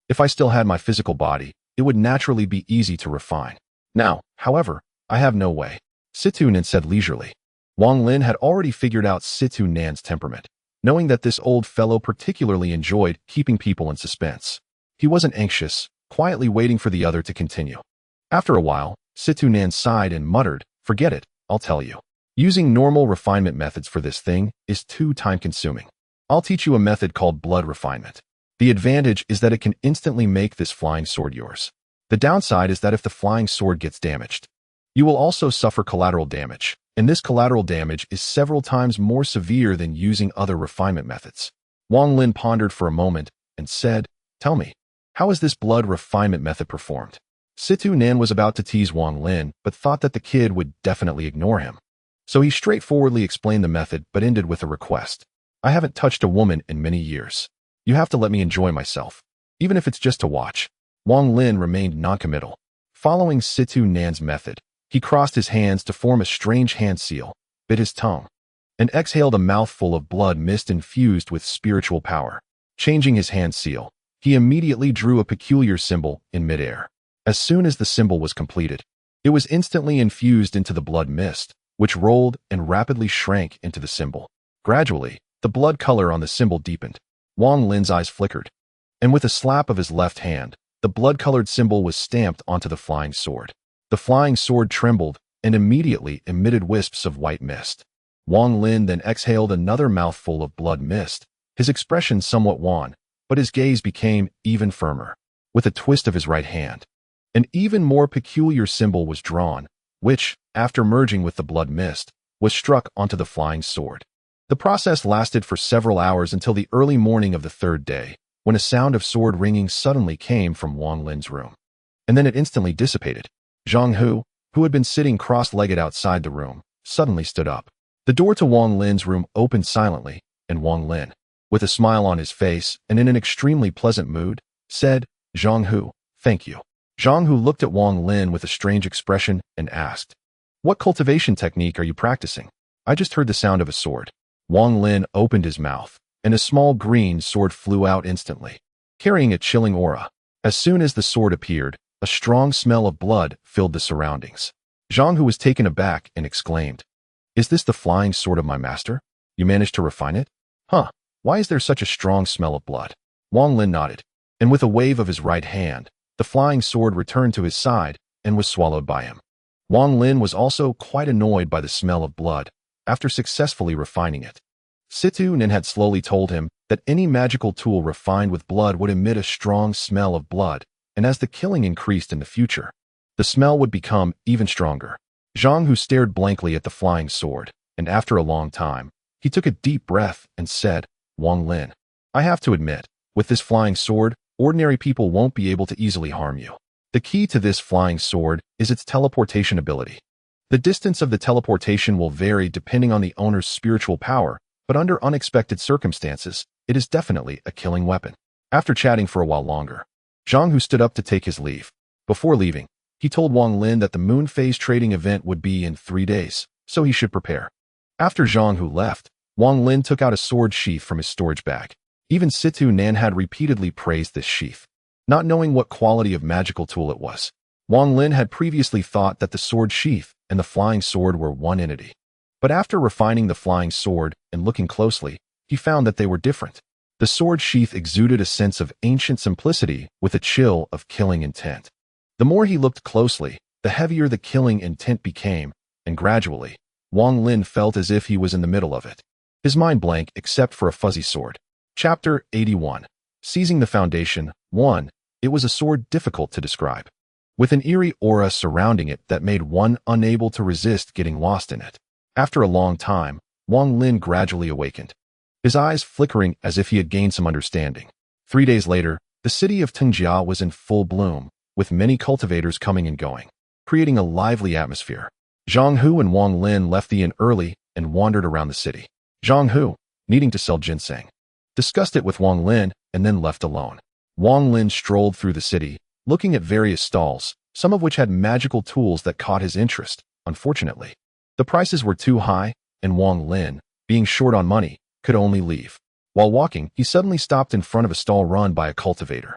If I still had my physical body, it would naturally be easy to refine. Now, however, I have no way," Situ Nan said leisurely. Wang Lin had already figured out Situ Nan's temperament, knowing that this old fellow particularly enjoyed keeping people in suspense. He wasn't anxious, quietly waiting for the other to continue. After a while, Situ Nan sighed and muttered, "Forget it, I'll tell you. Using normal refinement methods for this thing is too time-consuming. I'll teach you a method called blood refinement. The advantage is that it can instantly make this flying sword yours. The downside is that if the flying sword gets damaged, you will also suffer collateral damage, and this collateral damage is several times more severe than using other refinement methods." Wang Lin pondered for a moment and said, "Tell me, how is this blood refinement method performed?" Situ Nan was about to tease Wang Lin, but thought that the kid would definitely ignore him. So he straightforwardly explained the method but ended with a request. "I haven't touched a woman in many years. You have to let me enjoy myself, even if it's just to watch." Wang Lin remained noncommittal. Following Situ Nan's method, he crossed his hands to form a strange hand seal, bit his tongue, and exhaled a mouthful of blood mist infused with spiritual power. Changing his hand seal, he immediately drew a peculiar symbol in midair. As soon as the symbol was completed, it was instantly infused into the blood mist, which rolled and rapidly shrank into the symbol. Gradually, the blood color on the symbol deepened. Wang Lin's eyes flickered, and with a slap of his left hand, the blood-colored symbol was stamped onto the flying sword. The flying sword trembled and immediately emitted wisps of white mist. Wang Lin then exhaled another mouthful of blood mist, his expression somewhat wan, but his gaze became even firmer. With a twist of his right hand, An even more peculiar symbol was drawn, which, after merging with the blood mist, was struck onto the flying sword. The process lasted for several hours until the early morning of the third day, when a sound of sword ringing suddenly came from Wang Lin's room. And then it instantly dissipated. Zhang Hu, who had been sitting cross-legged outside the room, suddenly stood up. The door to Wang Lin's room opened silently, and Wang Lin, with a smile on his face and in an extremely pleasant mood, said, "Zhang Hu, thank you." Zhang Hu looked at Wang Lin with a strange expression and asked, "What cultivation technique are you practicing?" "I just heard the sound of a sword." Wang Lin opened his mouth, and a small green sword flew out instantly, carrying a chilling aura. As soon as the sword appeared, a strong smell of blood filled the surroundings. Zhang Hu was taken aback and exclaimed, "Is this the flying sword of my master? You managed to refine it? Huh, why is there such a strong smell of blood?" Wang Lin nodded, and with a wave of his right hand, the flying sword returned to his side and was swallowed by him. Wang Lin was also quite annoyed by the smell of blood after successfully refining it. Situ Nin had slowly told him that any magical tool refined with blood would emit a strong smell of blood, and as the killing increased in the future, the smell would become even stronger. Zhang Hu stared blankly at the flying sword, and after a long time, he took a deep breath and said, "Wang Lin, I have to admit, with this flying sword, ordinary people won't be able to easily harm you. The key to this flying sword is its teleportation ability. The distance of the teleportation will vary depending on the owner's spiritual power, but under unexpected circumstances, it is definitely a killing weapon." After chatting for a while longer, Zhang Hu stood up to take his leave. Before leaving, he told Wang Lin that the moon phase trading event would be in 3 days, so he should prepare. After Zhang Hu left, Wang Lin took out a sword sheath from his storage bag. Even Situ Nan had repeatedly praised this sheath. Not knowing what quality of magical tool it was, Wang Lin had previously thought that the sword sheath and the flying sword were one entity. But after refining the flying sword and looking closely, he found that they were different. The sword sheath exuded a sense of ancient simplicity with a chill of killing intent. The more he looked closely, the heavier the killing intent became, and gradually, Wang Lin felt as if he was in the middle of it. His mind blank except for a fuzzy sword. Chapter 81. Seizing the Foundation. 1. It was a sword difficult to describe, with an eerie aura surrounding it that made one unable to resist getting lost in it. After a long time, Wang Lin gradually awakened, his eyes flickering as if he had gained some understanding. 3 days later, the city of Tengjia was in full bloom, with many cultivators coming and going, creating a lively atmosphere. Zhang Hu and Wang Lin left the inn early and wandered around the city. Zhang Hu, needing to sell ginseng, discussed it with Wang Lin and then left alone. Wang Lin strolled through the city, looking at various stalls, some of which had magical tools that caught his interest. Unfortunately, the prices were too high, and Wang Lin, being short on money, could only leave. While walking, he suddenly stopped in front of a stall run by a cultivator,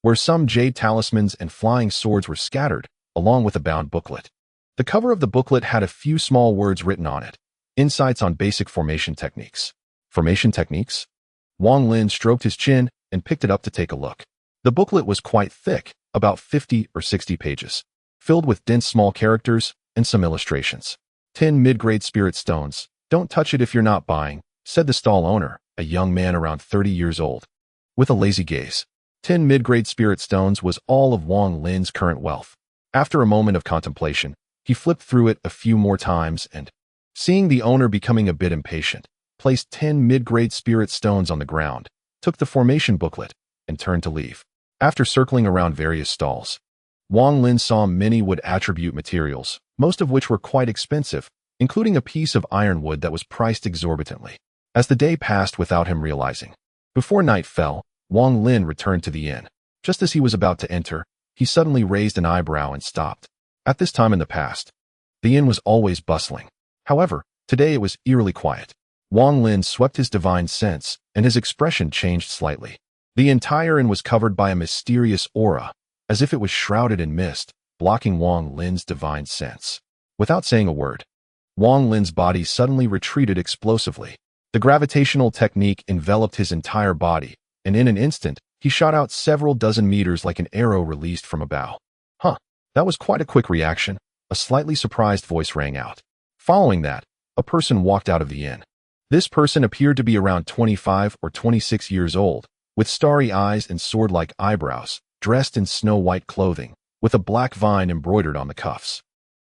where some jade talismans and flying swords were scattered, along with a bound booklet. The cover of the booklet had a few small words written on it, insights on basic formation techniques. Formation techniques? Wang Lin stroked his chin and picked it up to take a look. The booklet was quite thick, about 50 or 60 pages, filled with dense small characters and some illustrations. 10 mid-grade spirit stones. Don't touch it if you're not buying, said the stall owner, a young man around 30 years old, with a lazy gaze. 10 mid-grade spirit stones was all of Wang Lin's current wealth. After a moment of contemplation, he flipped through it a few more times and, seeing the owner becoming a bit impatient, placed 10 mid-grade spirit stones on the ground, took the formation booklet, and turned to leave. After circling around various stalls, Wang Lin saw many wood attribute materials, most of which were quite expensive, including a piece of ironwood that was priced exorbitantly. As the day passed without him realizing, before night fell, Wang Lin returned to the inn. Just as he was about to enter, he suddenly raised an eyebrow and stopped. At this time in the past, the inn was always bustling. However, today it was eerily quiet. Wang Lin swept his divine sense, and his expression changed slightly. The entire inn was covered by a mysterious aura, as if it was shrouded in mist, blocking Wang Lin's divine sense. Without saying a word, Wang Lin's body suddenly retreated explosively. The gravitational technique enveloped his entire body, and in an instant, he shot out several dozen meters like an arrow released from a bow. Huh, that was quite a quick reaction, a slightly surprised voice rang out. Following that, a person walked out of the inn. This person appeared to be around 25 or 26 years old, with starry eyes and sword-like eyebrows, dressed in snow-white clothing, with a black vine embroidered on the cuffs.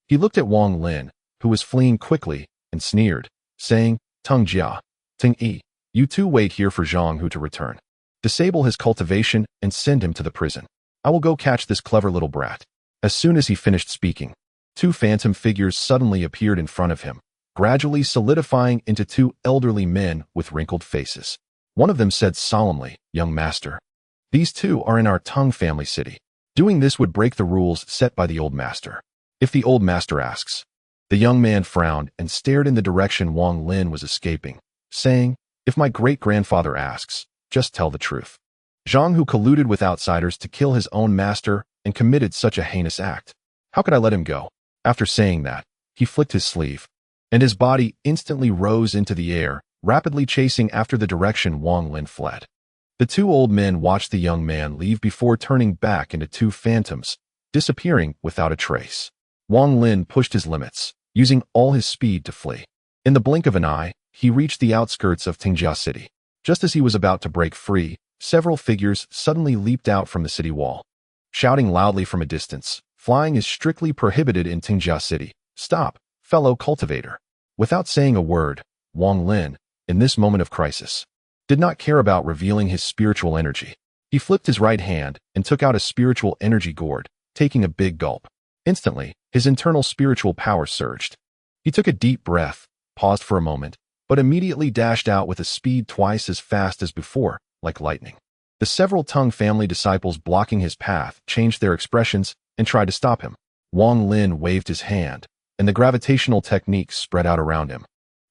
He looked at Wang Lin, who was fleeing quickly, and sneered, saying, "Teng Jia, Ting Yi, you two wait here for Zhang Hu to return. Disable his cultivation and send him to the prison. I will go catch this clever little brat." As soon as he finished speaking, two phantom figures suddenly appeared in front of him, gradually solidifying into two elderly men with wrinkled faces. One of them said solemnly, "Young master, these two are in our Teng family city. Doing this would break the rules set by the old master. If the old master asks." The young man frowned and stared in the direction Wang Lin was escaping, saying, "If my great-grandfather asks, just tell the truth." Zhang Hu colluded with outsiders to kill his own master and committed such a heinous act. How could I let him go? After saying that, he flicked his sleeve, and his body instantly rose into the air, rapidly chasing after the direction Wang Lin fled. The two old men watched the young man leave before turning back into two phantoms, disappearing without a trace. Wang Lin pushed his limits, using all his speed to flee. In the blink of an eye, he reached the outskirts of Tingjia City. Just as he was about to break free, several figures suddenly leaped out from the city wall, shouting loudly from a distance, "Flying is strictly prohibited in Tingjia City. Stop, fellow cultivator." Without saying a word, Wang Lin, in this moment of crisis, did not care about revealing his spiritual energy. He flipped his right hand and took out a spiritual energy gourd, taking a big gulp. Instantly, his internal spiritual power surged. He took a deep breath, paused for a moment, but immediately dashed out with a speed twice as fast as before, like lightning. The several Teng family disciples blocking his path changed their expressions and tried to stop him. Wang Lin waved his hand, and the gravitational technique spread out around him,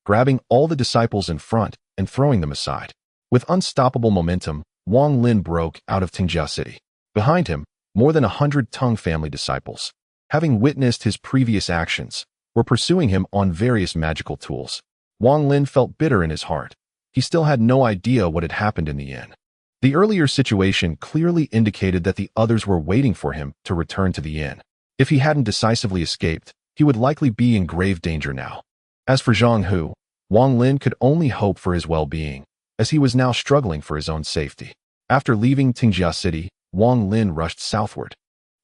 grabbing all the disciples in front and throwing them aside. With unstoppable momentum, Wang Lin broke out of Tingjia City. Behind him, more than 100 Teng family disciples, having witnessed his previous actions, were pursuing him on various magical tools. Wang Lin felt bitter in his heart. He still had no idea what had happened in the inn. The earlier situation clearly indicated that the others were waiting for him to return to the inn. If he hadn't decisively escaped, he would likely be in grave danger now. As for Zhang Hu, Wang Lin could only hope for his well-being, as he was now struggling for his own safety. After leaving Tingjia City, Wang Lin rushed southward,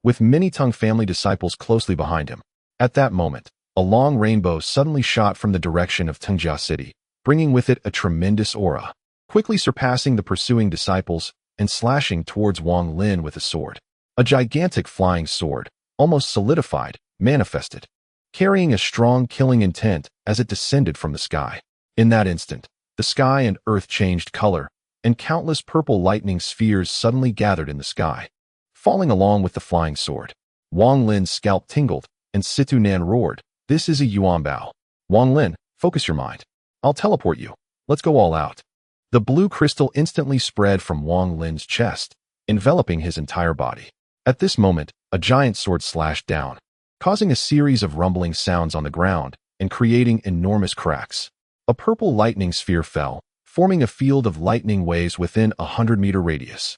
with many Teng family disciples closely behind him. At that moment, a long rainbow suddenly shot from the direction of Tingjia City, bringing with it a tremendous aura, quickly surpassing the pursuing disciples and slashing towards Wang Lin with a sword. A gigantic flying sword, almost solidified, manifested, carrying a strong killing intent as it descended from the sky. In that instant, the sky and earth changed color, and countless purple lightning spheres suddenly gathered in the sky, falling along with the flying sword. Wang Lin's scalp tingled, and Situ Nan roared, "This is a Yuan Bao. Wang Lin, focus your mind. I'll teleport you. Let's go all out." The blue crystal instantly spread from Wang Lin's chest, enveloping his entire body. At this moment, a giant sword slashed down, causing a series of rumbling sounds on the ground and creating enormous cracks. A purple lightning sphere fell, forming a field of lightning waves within a 100-meter radius.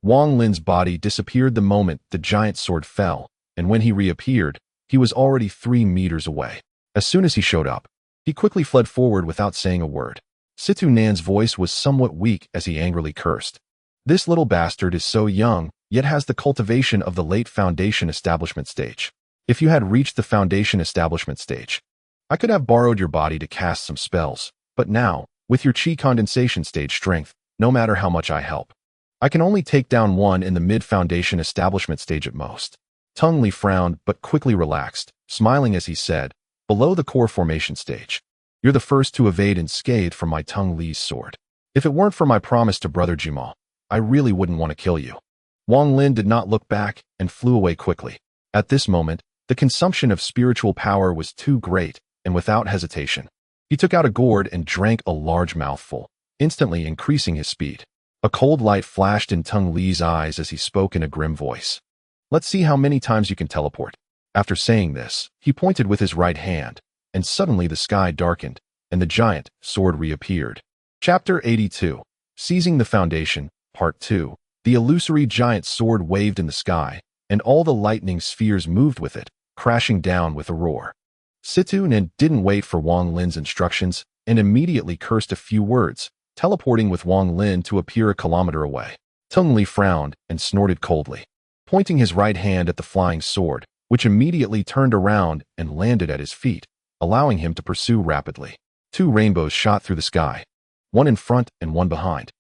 Wang Lin's body disappeared the moment the giant sword fell, and when he reappeared, he was already 3 meters away. As soon as he showed up, he quickly fled forward without saying a word. Situ Nan's voice was somewhat weak as he angrily cursed. "This little bastard is so young, yet has the cultivation of the late Foundation Establishment stage. If you had reached the Foundation Establishment stage, I could have borrowed your body to cast some spells, but now, with your Qi Condensation stage strength, no matter how much I help, I can only take down one in the mid-Foundation Establishment stage at most." Teng Li frowned but quickly relaxed, smiling as he said, "Below the core formation stage, you're the first to evade unscathed from my Teng Li's sword. If it weren't for my promise to Brother Jimal, I really wouldn't want to kill you." Wang Lin did not look back and flew away quickly. At this moment, the consumption of spiritual power was too great, and without hesitation, he took out a gourd and drank a large mouthful, instantly increasing his speed. A cold light flashed in Teng Li's eyes as he spoke in a grim voice. "Let's see how many times you can teleport." After saying this, he pointed with his right hand, and suddenly the sky darkened, and the giant sword reappeared. Chapter 82. Seizing the Foundation, Part 2. The illusory giant sword waved in the sky, and all the lightning spheres moved with it, crashing down with a roar. Situ Nan didn't wait for Wang Lin's instructions and immediately cursed a few words, teleporting with Wang Lin to appear a kilometer away. Teng Li frowned and snorted coldly. pointing his right hand at the flying sword, which immediately turned around and landed at his feet, allowing him to pursue rapidly. Two rainbows shot through the sky, one in front and one behind.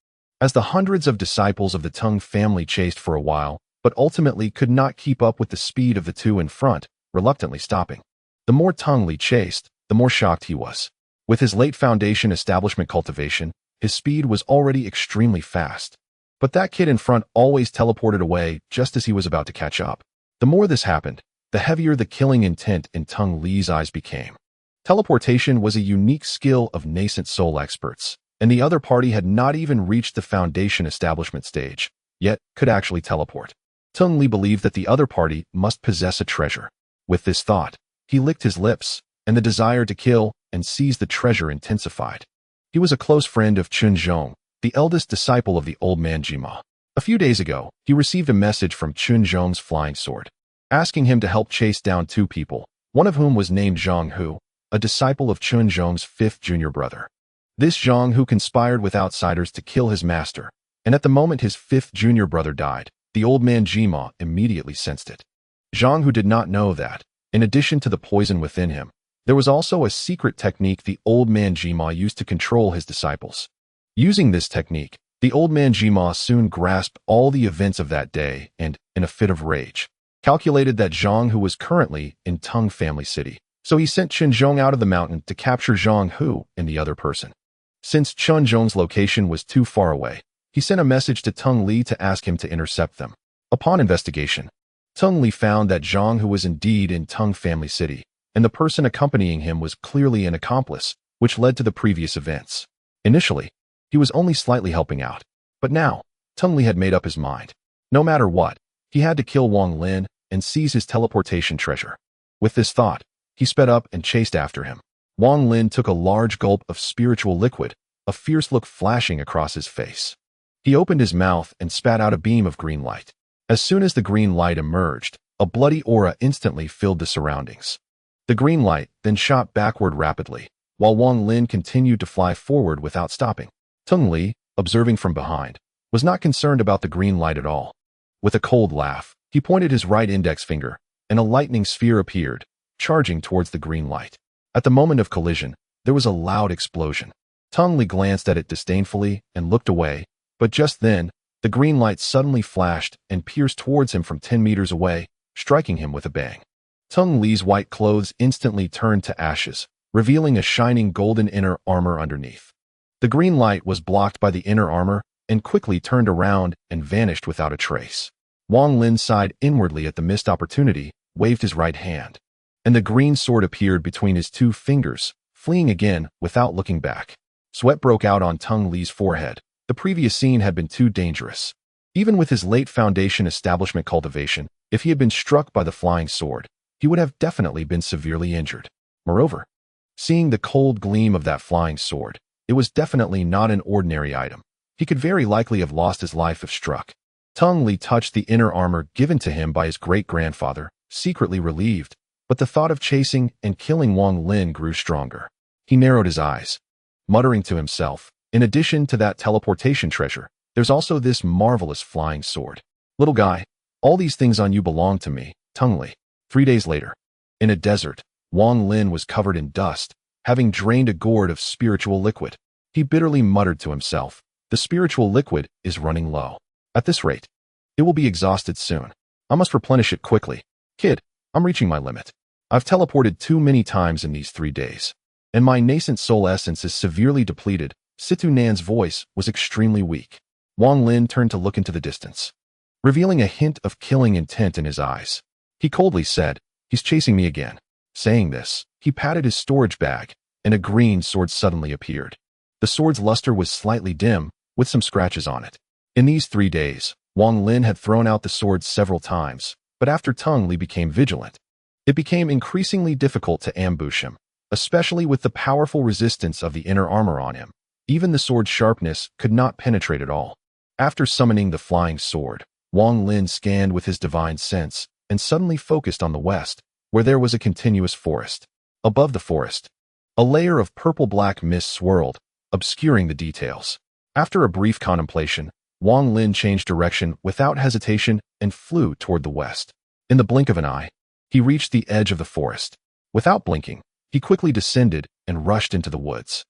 As the hundreds of disciples of the Tang family chased for a while, but ultimately could not keep up with the speed of the two in front, reluctantly stopping. The more Tang Li chased, the more shocked he was. With his late foundation establishment cultivation, his speed was already extremely fast. But that kid in front always teleported away just as he was about to catch up. The more this happened, the heavier the killing intent in Tang Li's eyes became. Teleportation was a unique skill of nascent soul experts, and the other party had not even reached the foundation establishment stage, yet could actually teleport. Tang Li believed that the other party must possess a treasure. With this thought, he licked his lips, and the desire to kill and seize the treasure intensified. He was a close friend of Chun Zhong, the eldest disciple of the old man Jima. A few days ago, he received a message from Chun Zhong's flying sword, asking him to help chase down two people, one of whom was named Zhang Hu, a disciple of Chun Zhong's fifth junior brother. This Zhang Hu conspired with outsiders to kill his master, and at the moment his fifth junior brother died, the old man Jima immediately sensed it. Zhang Hu did not know that, in addition to the poison within him, there was also a secret technique the old man Jima used to control his disciples. Using this technique, the old man Jima soon grasped all the events of that day and, in a fit of rage, calculated that Zhang Hu was currently in Tang Family City. So he sent Chun Zhong out of the mountain to capture Zhang Hu and the other person. Since Chun Zhong's location was too far away, he sent a message to Tang Li to ask him to intercept them. Upon investigation, Tang Li found that Zhang Hu was indeed in Tang Family City, and the person accompanying him was clearly an accomplice, which led to the previous events. Initially, he was only slightly helping out, but now, Tang Li had made up his mind. No matter what, he had to kill Wang Lin and seize his teleportation treasure. With this thought, he sped up and chased after him. Wang Lin took a large gulp of spiritual liquid, a fierce look flashing across his face. He opened his mouth and spat out a beam of green light. As soon as the green light emerged, a bloody aura instantly filled the surroundings. The green light then shot backward rapidly, while Wang Lin continued to fly forward without stopping. Tang Li, observing from behind, was not concerned about the green light at all. With a cold laugh, he pointed his right index finger, and a lightning sphere appeared, charging towards the green light. At the moment of collision, there was a loud explosion. Tang Li glanced at it disdainfully and looked away, but just then, the green light suddenly flashed and pierced towards him from 10 meters away, striking him with a bang. Tang Li's white clothes instantly turned to ashes, revealing a shining golden inner armor underneath. The green light was blocked by the inner armor and quickly turned around and vanished without a trace. Wang Lin sighed inwardly at the missed opportunity, waved his right hand, and the green sword appeared between his two fingers, fleeing again without looking back. Sweat broke out on Tang Li's forehead. The previous scene had been too dangerous. Even with his late foundation establishment cultivation, if he had been struck by the flying sword, he would have definitely been severely injured. Moreover, seeing the cold gleam of that flying sword, it was definitely not an ordinary item. He could very likely have lost his life if struck. Tang Li touched the inner armor given to him by his great-grandfather, secretly relieved, but the thought of chasing and killing Wang Lin grew stronger. He narrowed his eyes, muttering to himself, in addition to that teleportation treasure, there's also this marvelous flying sword. Little guy, all these things on you belong to me, Tang Li. 3 days later, in a desert, Wang Lin was covered in dust, having drained a gourd of spiritual liquid. He bitterly muttered to himself, the spiritual liquid is running low. At this rate, it will be exhausted soon. I must replenish it quickly. Kid, I'm reaching my limit. I've teleported too many times in these 3 days, and my nascent soul essence is severely depleted. Situ Nan's voice was extremely weak. Wang Lin turned to look into the distance, revealing a hint of killing intent in his eyes. He coldly said, he's chasing me again. Saying this, he patted his storage bag, and a green sword suddenly appeared. The sword's luster was slightly dim, with some scratches on it. In these 3 days, Wang Lin had thrown out the sword several times, but after Tang Li became vigilant, it became increasingly difficult to ambush him, especially with the powerful resistance of the inner armor on him. Even the sword's sharpness could not penetrate at all. After summoning the flying sword, Wang Lin scanned with his divine sense and suddenly focused on the west, where there was a continuous forest. Above the forest, a layer of purple-black mist swirled, obscuring the details. After a brief contemplation, Wang Lin changed direction without hesitation and flew toward the west. In the blink of an eye, he reached the edge of the forest. Without blinking, he quickly descended and rushed into the woods.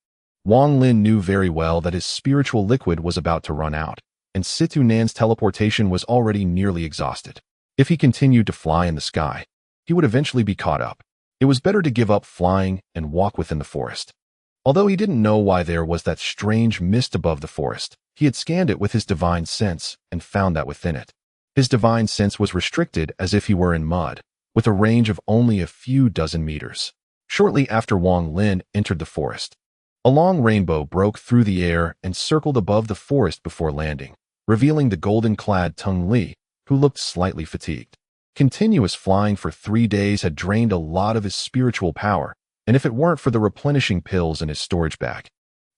Wang Lin knew very well that his spiritual liquid was about to run out, and Situ Nan's teleportation was already nearly exhausted. If he continued to fly in the sky, he would eventually be caught up. It was better to give up flying and walk within the forest. Although he didn't know why there was that strange mist above the forest, he had scanned it with his divine sense and found that within it. His divine sense was restricted as if he were in mud, with a range of only a few dozen meters. Shortly after Wang Lin entered the forest, a long rainbow broke through the air and circled above the forest before landing, revealing the golden-clad Tung Li, who looked slightly fatigued. Continuous flying for 3 days had drained a lot of his spiritual power, and if it weren't for the replenishing pills in his storage bag,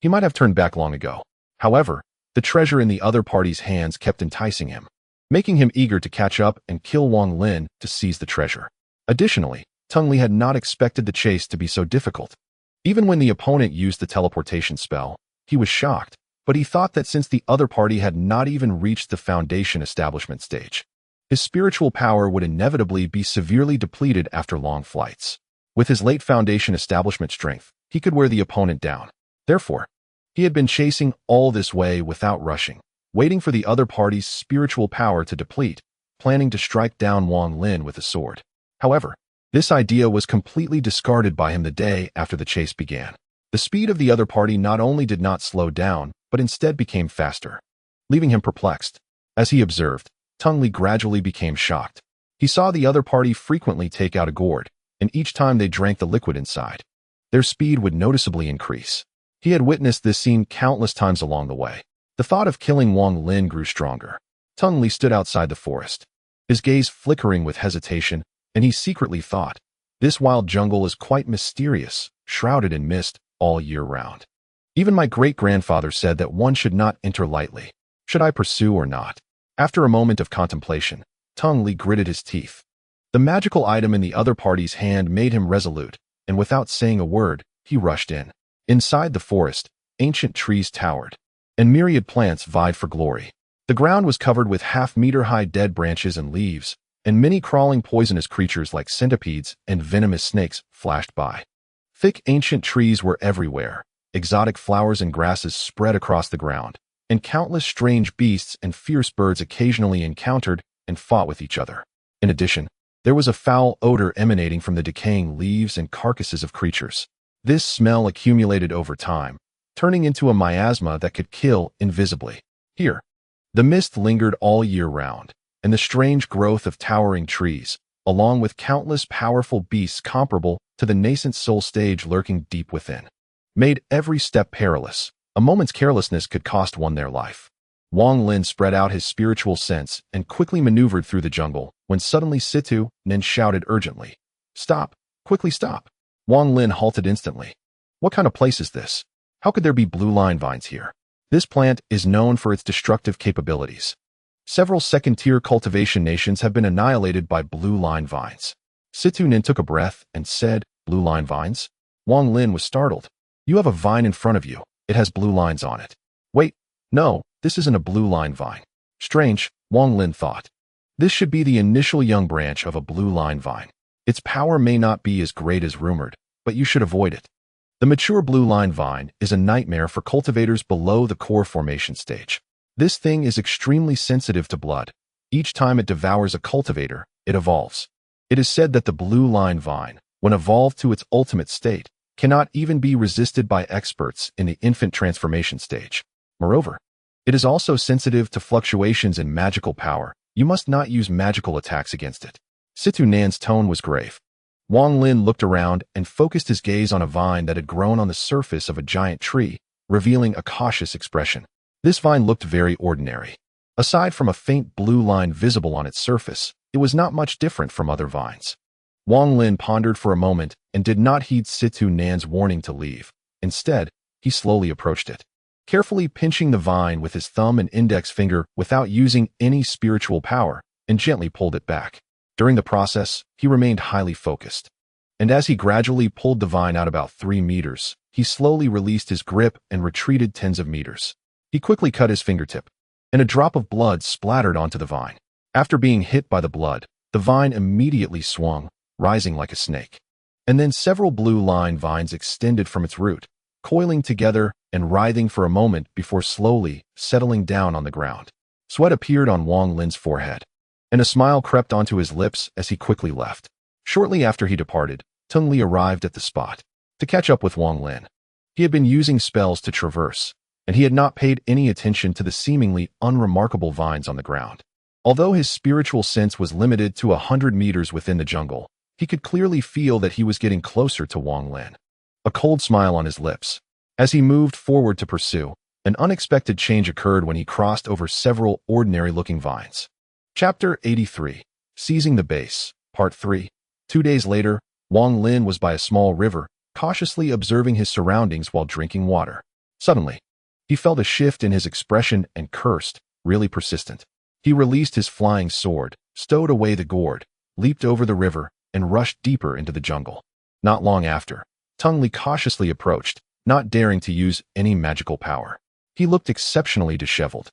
he might have turned back long ago. However, the treasure in the other party's hands kept enticing him, making him eager to catch up and kill Wang Lin to seize the treasure. Additionally, Tung Li had not expected the chase to be so difficult. Even when the opponent used the teleportation spell, he was shocked, but he thought that since the other party had not even reached the foundation establishment stage, his spiritual power would inevitably be severely depleted after long flights. With his late foundation establishment strength, he could wear the opponent down. Therefore, he had been chasing all this way without rushing, waiting for the other party's spiritual power to deplete, planning to strike down Wang Lin with a sword. However, this idea was completely discarded by him the day after the chase began. The speed of the other party not only did not slow down, but instead became faster, leaving him perplexed. As he observed, Tung Li gradually became shocked. He saw the other party frequently take out a gourd, and each time they drank the liquid inside, their speed would noticeably increase. He had witnessed this scene countless times along the way. The thought of killing Wang Lin grew stronger. Tung Li stood outside the forest, his gaze flickering with hesitation, and he secretly thought, this wild jungle is quite mysterious, shrouded in mist all year round. Even my great-grandfather said that one should not enter lightly. Should I pursue or not? After a moment of contemplation, Tung Li gritted his teeth. The magical item in the other party's hand made him resolute, and without saying a word, he rushed in. Inside the forest, ancient trees towered, and myriad plants vied for glory. The ground was covered with half-meter-high dead branches and leaves, and many crawling poisonous creatures like centipedes and venomous snakes flashed by. Thick ancient trees were everywhere, exotic flowers and grasses spread across the ground, and countless strange beasts and fierce birds occasionally encountered and fought with each other. In addition, there was a foul odor emanating from the decaying leaves and carcasses of creatures. This smell accumulated over time, turning into a miasma that could kill invisibly. Here, the mist lingered all year round, and the strange growth of towering trees, along with countless powerful beasts comparable to the nascent soul stage lurking deep within, made every step perilous. A moment's carelessness could cost one their life. Wang Lin spread out his spiritual sense and quickly maneuvered through the jungle when suddenly Situ Nen shouted urgently, "Stop! Quickly stop!" Wang Lin halted instantly. What kind of place is this? How could there be blue line vines here? This plant is known for its destructive capabilities. Several second-tier cultivation nations have been annihilated by blue line vines. Situ Nen took a breath and said, "Blue line vines?" Wang Lin was startled. "You have a vine in front of you. It has blue lines on it." "Wait, no, this isn't a blue line vine." Strange, Wang Lin thought. This should be the initial young branch of a blue line vine. Its power may not be as great as rumored, but you should avoid it. The mature blue line vine is a nightmare for cultivators below the core formation stage. This thing is extremely sensitive to blood. Each time it devours a cultivator, it evolves. It is said that the blue line vine, when evolved to its ultimate state, cannot even be resisted by experts in the infant transformation stage. Moreover, it is also sensitive to fluctuations in magical power. You must not use magical attacks against it. Situ Nan's tone was grave. Wang Lin looked around and focused his gaze on a vine that had grown on the surface of a giant tree, revealing a cautious expression. This vine looked very ordinary. Aside from a faint blue line visible on its surface, it was not much different from other vines. Wang Lin pondered for a moment and did not heed Situ Nan's warning to leave. Instead, he slowly approached it, carefully pinching the vine with his thumb and index finger without using any spiritual power, and gently pulled it back. During the process, he remained highly focused. And as he gradually pulled the vine out about 3 meters, he slowly released his grip and retreated tens of meters. He quickly cut his fingertip, and a drop of blood splattered onto the vine. After being hit by the blood, the vine immediately swung, rising like a snake. And then several blue-line vines extended from its root, coiling together and writhing for a moment before slowly settling down on the ground. Sweat appeared on Wang Lin's forehead, and a smile crept onto his lips as he quickly left. Shortly after he departed, Teng Li arrived at the spot to catch up with Wang Lin. He had been using spells to traverse, and he had not paid any attention to the seemingly unremarkable vines on the ground. Although his spiritual sense was limited to 100 meters within the jungle, he could clearly feel that he was getting closer to Wang Lin. A cold smile on his lips. As he moved forward to pursue, an unexpected change occurred when he crossed over several ordinary-looking vines. Chapter 83. Seizing the Base, Part 3. 2 days later, Wang Lin was by a small river, cautiously observing his surroundings while drinking water. Suddenly, he felt a shift in his expression and cursed, really persistent. He released his flying sword, stowed away the gourd, leaped over the river, and rushed deeper into the jungle. Not long after, Teng Li cautiously approached, not daring to use any magical power. He looked exceptionally disheveled.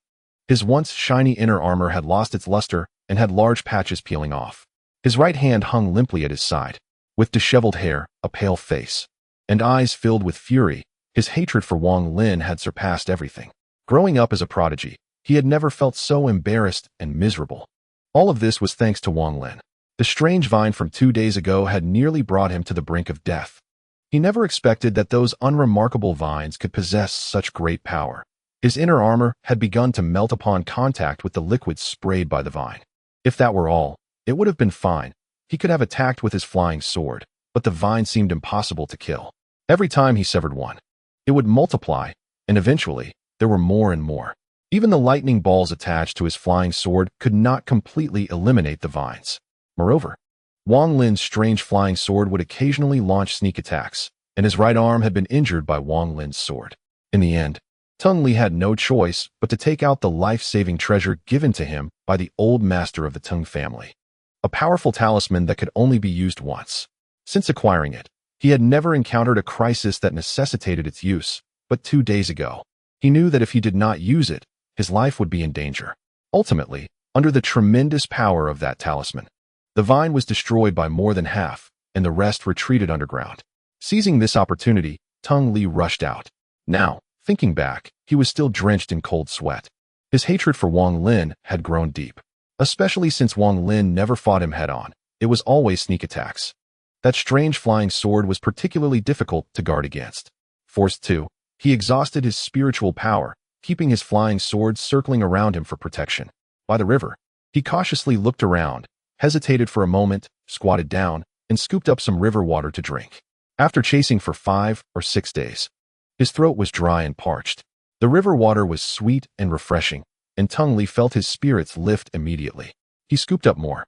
His once shiny inner armor had lost its luster and had large patches peeling off. His right hand hung limply at his side, with disheveled hair, a pale face, and eyes filled with fury. His hatred for Wang Lin had surpassed everything. Growing up as a prodigy, he had never felt so embarrassed and miserable. All of this was thanks to Wang Lin. The strange vine from 2 days ago had nearly brought him to the brink of death. He never expected that those unremarkable vines could possess such great power. His inner armor had begun to melt upon contact with the liquid sprayed by the vine. If that were all, it would have been fine. He could have attacked with his flying sword, but the vine seemed impossible to kill. Every time he severed one, it would multiply, and eventually, there were more and more. Even the lightning balls attached to his flying sword could not completely eliminate the vines. Moreover, Wang Lin's strange flying sword would occasionally launch sneak attacks, and his right arm had been injured by Wang Lin's sword. In the end, Teng Li had no choice but to take out the life-saving treasure given to him by the old master of the Teng family. A powerful talisman that could only be used once. Since acquiring it, he had never encountered a crisis that necessitated its use, but 2 days ago, he knew that if he did not use it, his life would be in danger. Ultimately, under the tremendous power of that talisman, the vine was destroyed by more than half, and the rest retreated underground. Seizing this opportunity, Teng Li rushed out. Now, thinking back, he was still drenched in cold sweat. His hatred for Wang Lin had grown deep, especially since Wang Lin never fought him head-on. It was always sneak attacks. That strange flying sword was particularly difficult to guard against. Forced to, he exhausted his spiritual power, keeping his flying sword circling around him for protection. By the river, he cautiously looked around, hesitated for a moment, squatted down, and scooped up some river water to drink. After chasing for 5 or 6 days, his throat was dry and parched. The river water was sweet and refreshing, and Teng Li felt his spirits lift immediately. He scooped up more,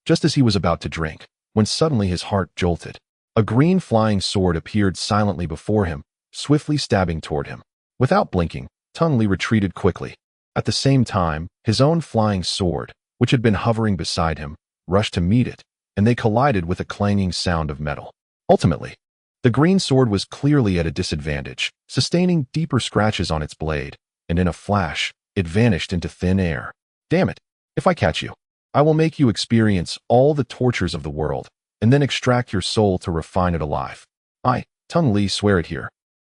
just as he was about to drink, when suddenly his heart jolted. A green flying sword appeared silently before him, swiftly stabbing toward him. Without blinking, Teng Li retreated quickly. At the same time, his own flying sword, which had been hovering beside him, rushed to meet it, and they collided with a clanging sound of metal. Ultimately, the green sword was clearly at a disadvantage, sustaining deeper scratches on its blade, and in a flash, it vanished into thin air. Damn it! If I catch you, I will make you experience all the tortures of the world, and then extract your soul to refine it alive. Teng Li, swear it here.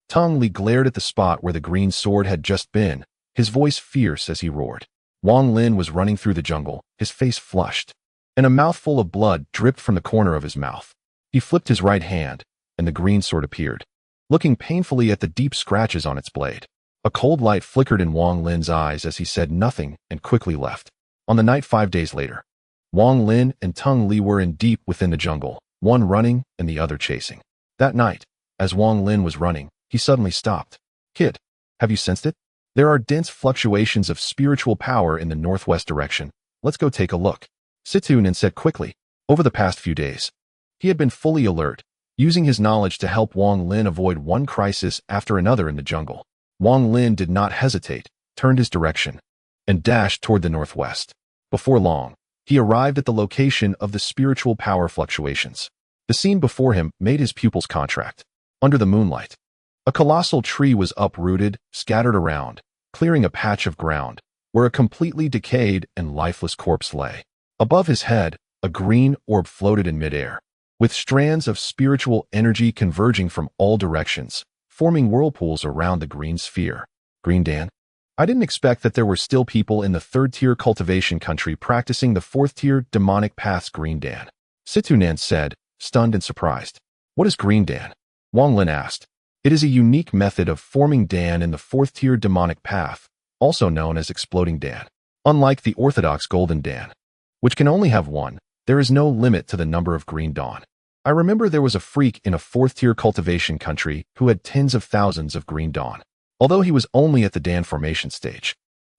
Teng Li glared at the spot where the green sword had just been, his voice fierce as he roared. Wang Lin was running through the jungle, his face flushed, and a mouthful of blood dripped from the corner of his mouth. He flipped his right hand, and the green sword appeared, looking painfully at the deep scratches on its blade. A cold light flickered in Wang Lin's eyes as he said nothing and quickly left. On the night 5 days later, Wang Lin and Teng Li were in deep within the jungle, one running and the other chasing. That night, as Wang Lin was running, he suddenly stopped. Kid, have you sensed it? There are dense fluctuations of spiritual power in the northwest direction. Let's go take a look. Situnin said quickly. Over the past few days, he had been fully alert, using his knowledge to help Wang Lin avoid one crisis after another in the jungle. Wang Lin did not hesitate, turned his direction, and dashed toward the northwest. Before long, he arrived at the location of the spiritual power fluctuations. The scene before him made his pupils contract. Under the moonlight, a colossal tree was uprooted, scattered around, clearing a patch of ground, where a completely decayed and lifeless corpse lay. Above his head, a green orb floated in midair, with strands of spiritual energy converging from all directions, forming whirlpools around the green sphere. Green Dan? I didn't expect that there were still people in the third-tier cultivation country practicing the fourth-tier demonic paths. Green Dan, Situnan said, stunned and surprised. What is Green Dan? Wang Lin asked. It is a unique method of forming Dan in the fourth-tier demonic path, also known as exploding Dan. Unlike the orthodox golden Dan, which can only have one, there is no limit to the number of green dawn. I remember there was a freak in a fourth-tier cultivation country who had tens of thousands of green dawn, although he was only at the Dan formation stage.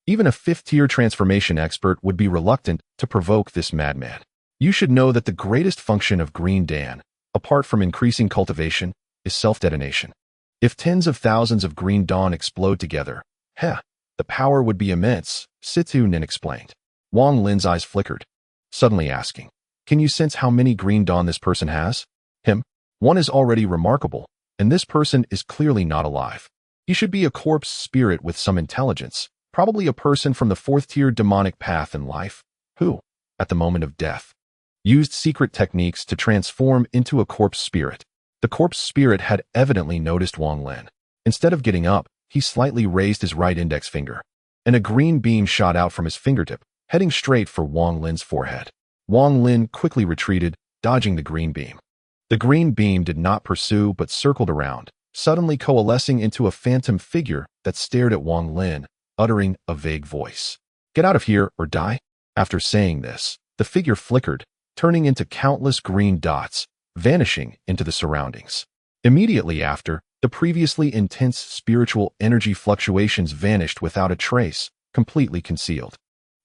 Even a fifth-tier transformation expert would be reluctant to provoke this madman. You should know that the greatest function of green Dan, apart from increasing cultivation, is self-detonation. If tens of thousands of green dawn explode together, the power would be immense, Situ Nin explained. Wang Lin's eyes flickered, suddenly asking, can you sense how many green dawn this person has? One is already remarkable, and this person is clearly not alive. He should be a corpse spirit with some intelligence, probably a person from the fourth-tier demonic path in life, who, at the moment of death, used secret techniques to transform into a corpse spirit. The corpse spirit had evidently noticed Wang Lin. Instead of getting up, he slightly raised his right index finger, and a green beam shot out from his fingertip, heading straight for Wang Lin's forehead. Wang Lin quickly retreated, dodging the green beam. The green beam did not pursue but circled around, suddenly coalescing into a phantom figure that stared at Wang Lin, uttering a vague voice. Get out of here or die. After saying this, the figure flickered, turning into countless green dots, vanishing into the surroundings. Immediately after, the previously intense spiritual energy fluctuations vanished without a trace, completely concealed.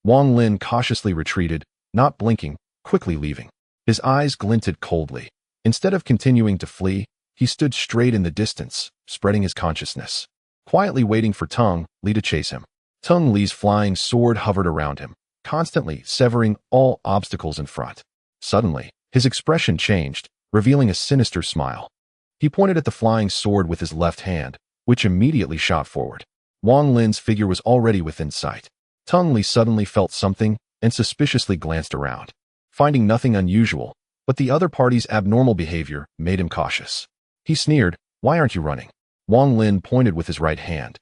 Wang Lin cautiously retreated, not blinking, quickly leaving. His eyes glinted coldly. Instead of continuing to flee, he stood straight in the distance, spreading his consciousness, quietly waiting for Tung Li to chase him. Tung Li's flying sword hovered around him, constantly severing all obstacles in front. Suddenly, his expression changed, revealing a sinister smile. He pointed at the flying sword with his left hand, which immediately shot forward. Wang Lin's figure was already within sight. Tung Li suddenly felt something and suspiciously glanced around. Finding nothing unusual, but the other party's abnormal behavior made him cautious. He sneered, "Why aren't you running?" Wang Lin pointed with his right hand,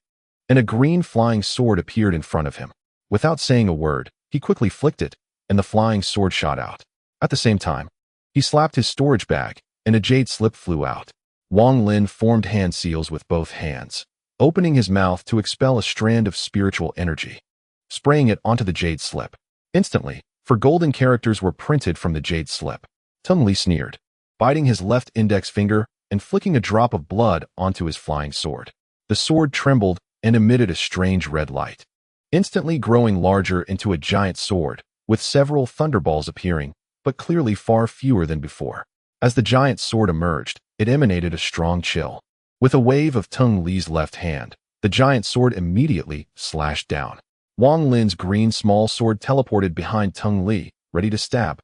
and a green flying sword appeared in front of him. Without saying a word, he quickly flicked it, and the flying sword shot out. At the same time, he slapped his storage bag, and a jade slip flew out. Wang Lin formed hand seals with both hands, opening his mouth to expel a strand of spiritual energy, spraying it onto the jade slip. Instantly, four golden characters were printed from the jade slip. Tung Li sneered, biting his left index finger and flicking a drop of blood onto his flying sword. The sword trembled and emitted a strange red light, instantly growing larger into a giant sword, with several thunderballs appearing, but clearly far fewer than before. As the giant sword emerged, it emanated a strong chill. With a wave of Tung Li's left hand, the giant sword immediately slashed down. Wang Lin's green small sword teleported behind Tung Li, ready to stab.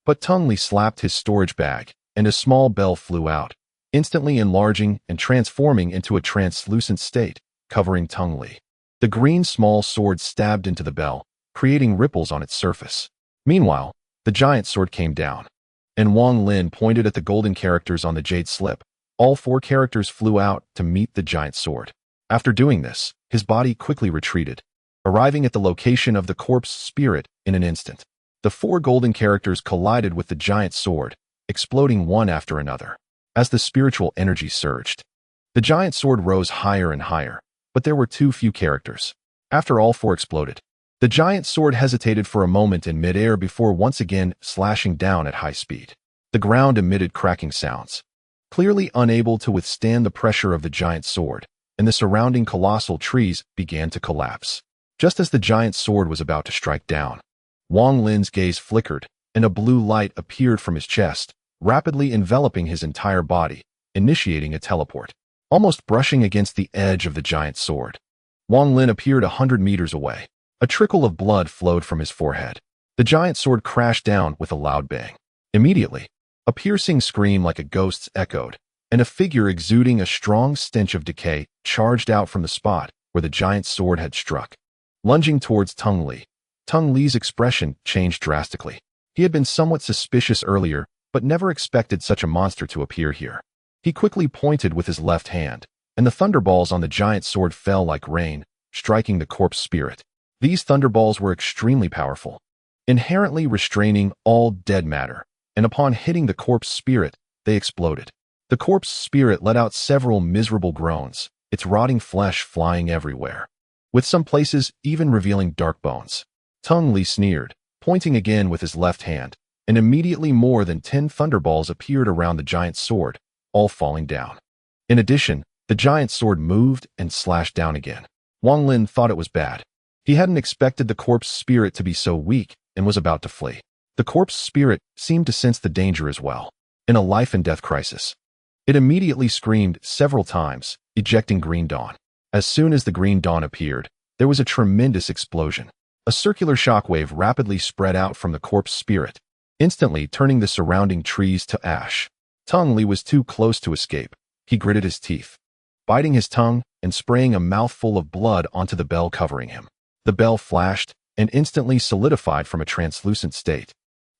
But Tung Li slapped his storage bag, and a small bell flew out, instantly enlarging and transforming into a translucent state, covering Tung Li. The green small sword stabbed into the bell, creating ripples on its surface. Meanwhile, the giant sword came down, and Wang Lin pointed at the golden characters on the jade slip. All four characters flew out to meet the giant sword. After doing this, his body quickly retreated, arriving at the location of the corpse spirit in an instant. The four golden characters collided with the giant sword, exploding one after another. As the spiritual energy surged, the giant sword rose higher and higher, but there were too few characters. After all four exploded, the giant sword hesitated for a moment in midair before once again slashing down at high speed. The ground emitted cracking sounds, clearly unable to withstand the pressure of the giant sword, and the surrounding colossal trees began to collapse. Just as the giant sword was about to strike down, Wang Lin's gaze flickered, and a blue light appeared from his chest, rapidly enveloping his entire body, initiating a teleport. Almost brushing against the edge of the giant sword, Wang Lin appeared 100 meters away. A trickle of blood flowed from his forehead. The giant sword crashed down with a loud bang. Immediately, a piercing scream like a ghost's echoed, and a figure exuding a strong stench of decay charged out from the spot where the giant sword had struck. lunging towards Teng Li. Teng Li's expression changed drastically. He had been somewhat suspicious earlier, but never expected such a monster to appear here. He quickly pointed with his left hand, and the thunderballs on the giant sword fell like rain, striking the corpse spirit. These thunderballs were extremely powerful, inherently restraining all dead matter, and upon hitting the corpse spirit, they exploded. The corpse spirit let out several miserable groans, its rotting flesh flying everywhere, with some places even revealing dark bones. Teng Li sneered, pointing again with his left hand, and immediately more than 10 thunderballs appeared around the giant sword, all falling down. In addition, the giant sword moved and slashed down again. Wang Lin thought it was bad. He hadn't expected the corpse spirit to be so weak and was about to flee. The corpse spirit seemed to sense the danger as well. In a life-and-death crisis, it immediately screamed several times, ejecting green dawn. As soon as the green dawn appeared, there was a tremendous explosion. A circular shockwave rapidly spread out from the corpse spirit, instantly turning the surrounding trees to ash. Teng Li was too close to escape. He gritted his teeth, biting his tongue and spraying a mouthful of blood onto the bell covering him. The bell flashed and instantly solidified from a translucent state,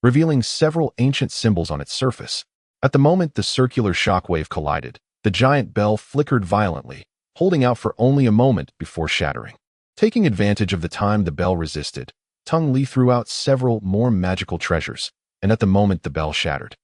revealing several ancient symbols on its surface. At the moment the circular shockwave collided, the giant bell flickered violently, holding out for only a moment before shattering. Taking advantage of the time the bell resisted, Teng Li threw out several more magical treasures, and at the moment the bell shattered.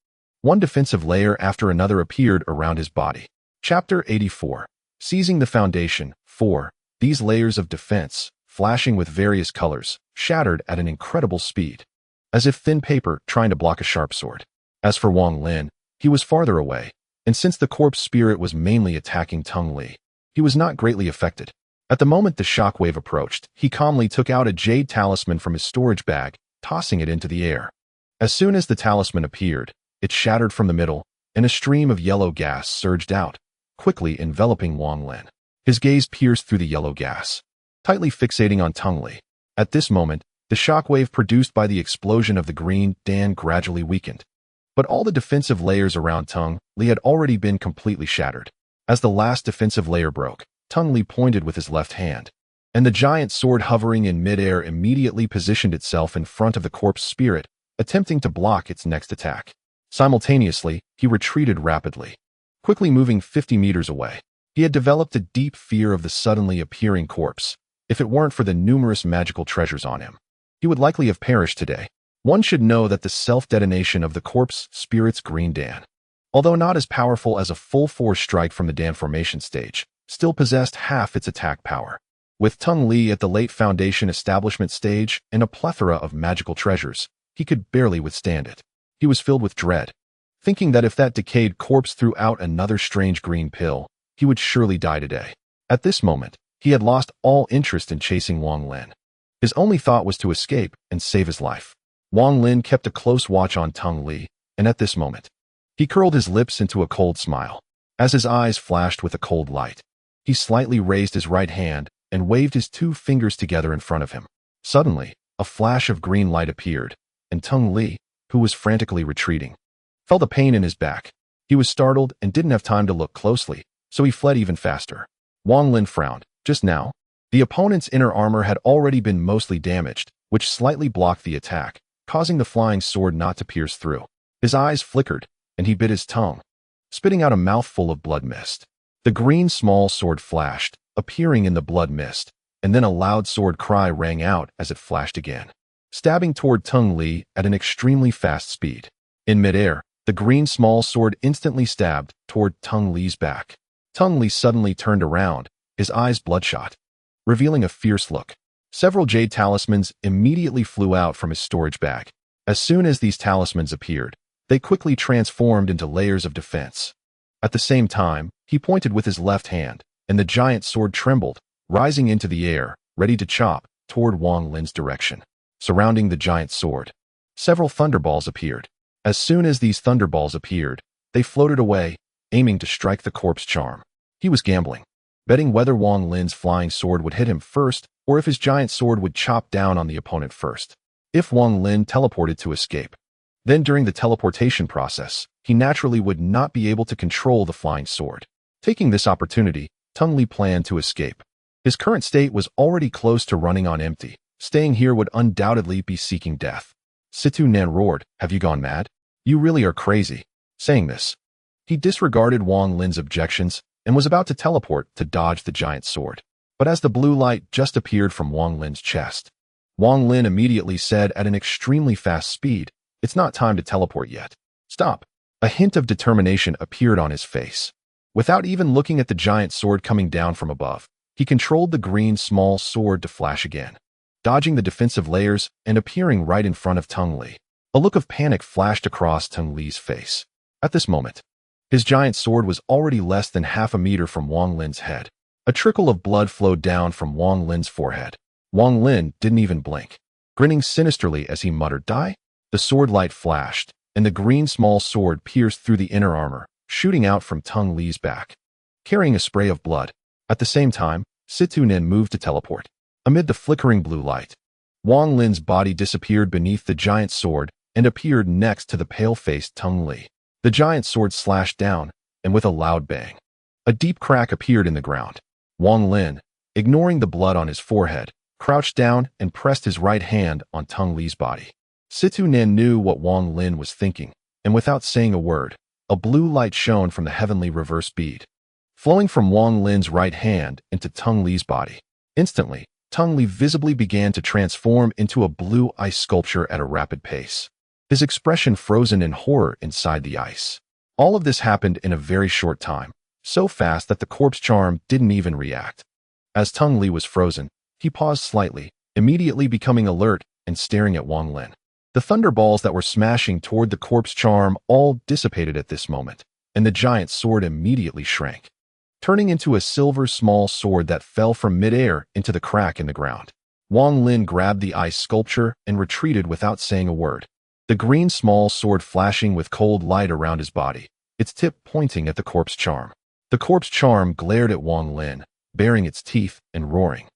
One defensive layer after another appeared around his body. Chapter 84. Seizing the Foundation. 4. These layers of defense, flashing with various colors, shattered at an incredible speed, as if thin paper trying to block a sharp sword. As for Wang Lin, he was farther away, and since the corpse spirit was mainly attacking Teng Li, he was not greatly affected. At the moment the shockwave approached, he calmly took out a jade talisman from his storage bag, tossing it into the air. As soon as the talisman appeared, it shattered from the middle, and a stream of yellow gas surged out, quickly enveloping Wang Lin. His gaze pierced through the yellow gas, tightly fixating on Teng Li. At this moment, the shockwave produced by the explosion of the green dan gradually weakened. But all the defensive layers around Teng Li had already been completely shattered. As the last defensive layer broke, Teng Li pointed with his left hand, and the giant sword hovering in midair immediately positioned itself in front of the corpse spirit, attempting to block its next attack. Simultaneously, he retreated rapidly, quickly moving 50 meters away. He had developed a deep fear of the suddenly appearing corpse. If it weren't for the numerous magical treasures on him, he would likely have perished today. One should know that the self-detonation of the corpse spirit's green dan, although not as powerful as a full-force strike from the dan formation stage, still possessed half its attack power. With Teng Li at the late Foundation establishment stage and a plethora of magical treasures, he could barely withstand it. He was filled with dread, thinking that if that decayed corpse threw out another strange green pill, he would surely die today. At this moment, he had lost all interest in chasing Wang Lin. His only thought was to escape and save his life. Wang Lin kept a close watch on Teng Li, and at this moment, he curled his lips into a cold smile. As his eyes flashed with a cold light, he slightly raised his right hand and waved his 2 fingers together in front of him. Suddenly, a flash of green light appeared, and Teng Li, who was frantically retreating, felt a pain in his back. He was startled and didn't have time to look closely, so he fled even faster. Wang Lin frowned. Just now, the opponent's inner armor had already been mostly damaged, which slightly blocked the attack, causing the flying sword not to pierce through. His eyes flickered, and he bit his tongue, spitting out a mouthful of blood mist. The green small sword flashed, appearing in the blood mist, and then a loud sword cry rang out as it flashed again, stabbing toward Teng Li at an extremely fast speed. In midair, the green small sword instantly stabbed toward Teng Li's back. Teng Li suddenly turned around, his eyes bloodshot, revealing a fierce look. Several jade talismans immediately flew out from his storage bag. As soon as these talismans appeared, they quickly transformed into layers of defense. At the same time, he pointed with his left hand, and the giant sword trembled, rising into the air, ready to chop toward Wang Lin's direction. Surrounding the giant sword, several thunderballs appeared. As soon as these thunderballs appeared, they floated away, aiming to strike the corpse charm. He was gambling, betting whether Wang Lin's flying sword would hit him first or if his giant sword would chop down on the opponent first. If Wang Lin teleported to escape, then during the teleportation process, he naturally would not be able to control the flying sword. Taking this opportunity, Teng Li planned to escape. His current state was already close to running on empty. Staying here would undoubtedly be seeking death. Situ Nan roared, "Have you gone mad? You really are crazy." Saying this, he disregarded Wang Lin's objections and was about to teleport to dodge the giant sword. But as the blue light just appeared from Wang Lin's chest, Wang Lin immediately said at an extremely fast speed, "It's not time to teleport yet. Stop." A hint of determination appeared on his face. Without even looking at the giant sword coming down from above, he controlled the green small sword to flash again, dodging the defensive layers and appearing right in front of Teng Li. A look of panic flashed across Teng Li's face. At this moment, his giant sword was already less than half a meter from Wang Lin's head. A trickle of blood flowed down from Wang Lin's forehead. Wang Lin didn't even blink, grinning sinisterly as he muttered, "Die?" The sword light flashed, and the green small sword pierced through the inner armor, shooting out from Teng Li's back, carrying a spray of blood. At the same time, Situ Nin moved to teleport. Amid the flickering blue light, Wang Lin's body disappeared beneath the giant sword and appeared next to the pale-faced Teng Li. The giant sword slashed down, and with a loud bang, a deep crack appeared in the ground. Wang Lin, ignoring the blood on his forehead, crouched down and pressed his right hand on Teng Li's body. Situ Nin knew what Wang Lin was thinking, and without saying a word, a blue light shone from the heavenly reverse bead, flowing from Wang Lin's right hand into Teng Li's body. Instantly, Teng Li visibly began to transform into a blue ice sculpture at a rapid pace, his expression frozen in horror inside the ice. All of this happened in a very short time, so fast that the corpse charm didn't even react. As Teng Li was frozen, he paused slightly, immediately becoming alert and staring at Wang Lin. The thunderballs that were smashing toward the corpse charm all dissipated at this moment, and the giant sword immediately shrank, turning into a silver small sword that fell from midair into the crack in the ground. Wang Lin grabbed the ice sculpture and retreated without saying a word, the green small sword flashing with cold light around his body, its tip pointing at the corpse charm. The corpse charm glared at Wang Lin, baring its teeth and roaring,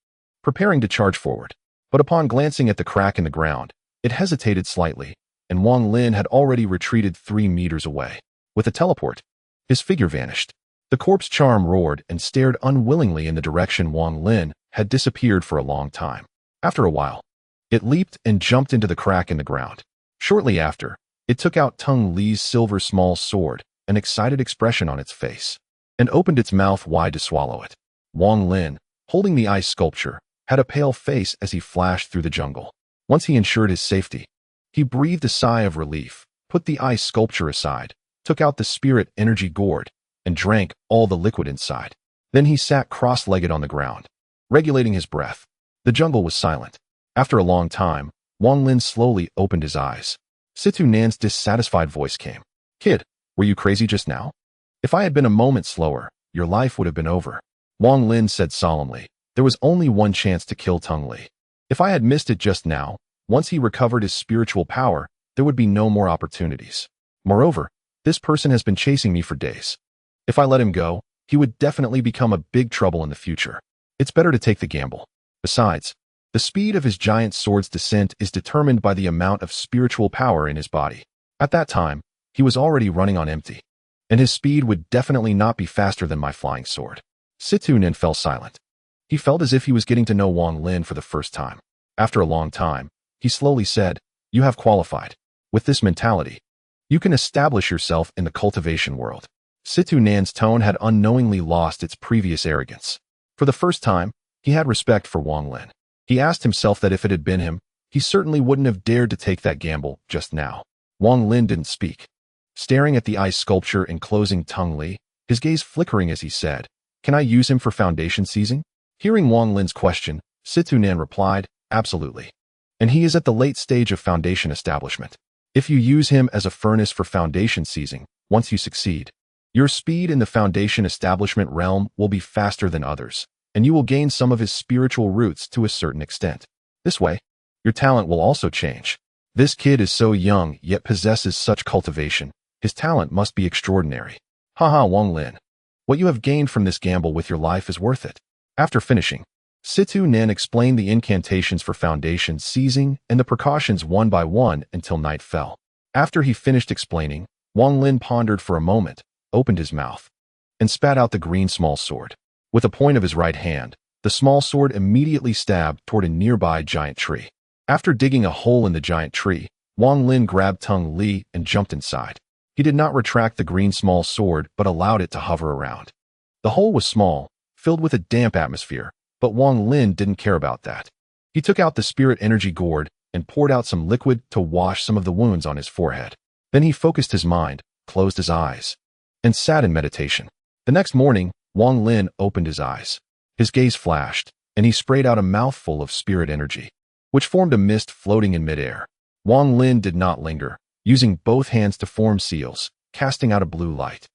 preparing to charge forward. But upon glancing at the crack in the ground, it hesitated slightly, and Wang Lin had already retreated 3 meters away. With a teleport, his figure vanished. The corpse charm roared and stared unwillingly in the direction Wang Lin had disappeared for a long time. After a while, it leaped and jumped into the crack in the ground. Shortly after, it took out Teng Li's silver small sword, an excited expression on its face, and opened its mouth wide to swallow it. Wang Lin, holding the ice sculpture, had a pale face as he flashed through the jungle. Once he ensured his safety, he breathed a sigh of relief, put the ice sculpture aside, took out the spirit energy gourd, and drank all the liquid inside. Then he sat cross-legged on the ground, regulating his breath. The jungle was silent. After a long time, Wang Lin slowly opened his eyes. Situ Nan's dissatisfied voice came. "Kid, were you crazy just now? If I had been a moment slower, your life would have been over." Wang Lin said solemnly, "There was only one chance to kill Teng Li. If I had missed it just now, once he recovered his spiritual power, there would be no more opportunities. Moreover, this person has been chasing me for days. If I let him go, he would definitely become a big trouble in the future. It's better to take the gamble. Besides, the speed of his giant sword's descent is determined by the amount of spiritual power in his body. At that time, he was already running on empty, and his speed would definitely not be faster than my flying sword." Situ Nin fell silent. He felt as if he was getting to know Wang Lin for the first time. After a long time, he slowly said, "You have qualified. With this mentality, you can establish yourself in the cultivation world." Situ Nan's tone had unknowingly lost its previous arrogance. For the first time, he had respect for Wang Lin. He asked himself that if it had been him, he certainly wouldn't have dared to take that gamble just now. Wang Lin didn't speak, staring at the ice sculpture enclosing Teng Li, his gaze flickering as he said, "Can I use him for foundation seizing?" Hearing Wang Lin's question, Situ Nan replied, "Absolutely. And he is at the late stage of foundation establishment. If you use him as a furnace for foundation seizing, once you succeed, your speed in the foundation establishment realm will be faster than others, and you will gain some of his spiritual roots to a certain extent. This way, your talent will also change. This kid is so young yet possesses such cultivation. His talent must be extraordinary. Haha, Wang Lin. What you have gained from this gamble with your life is worth it." After finishing, Situ Nan explained the incantations for foundation seizing and the precautions one by one until night fell. After he finished explaining, Wang Lin pondered for a moment, opened his mouth, and spat out the green small sword. With the point of his right hand, The small sword immediately stabbed toward a nearby giant tree. After digging a hole in the giant tree, Wang Lin grabbed Teng Li and jumped inside. He did not retract the green small sword but allowed it to hover around. The hole was small, filled with a damp atmosphere, but Wang Lin didn't care about that. He took out the spirit energy gourd and poured out some liquid to wash some of the wounds on his forehead. Then he focused his mind, closed his eyes, and sat in meditation. The next morning, Wang Lin opened his eyes. His gaze flashed, and he sprayed out a mouthful of spirit energy, which formed a mist floating in midair. Wang Lin did not linger, using both hands to form seals, casting out a blue light.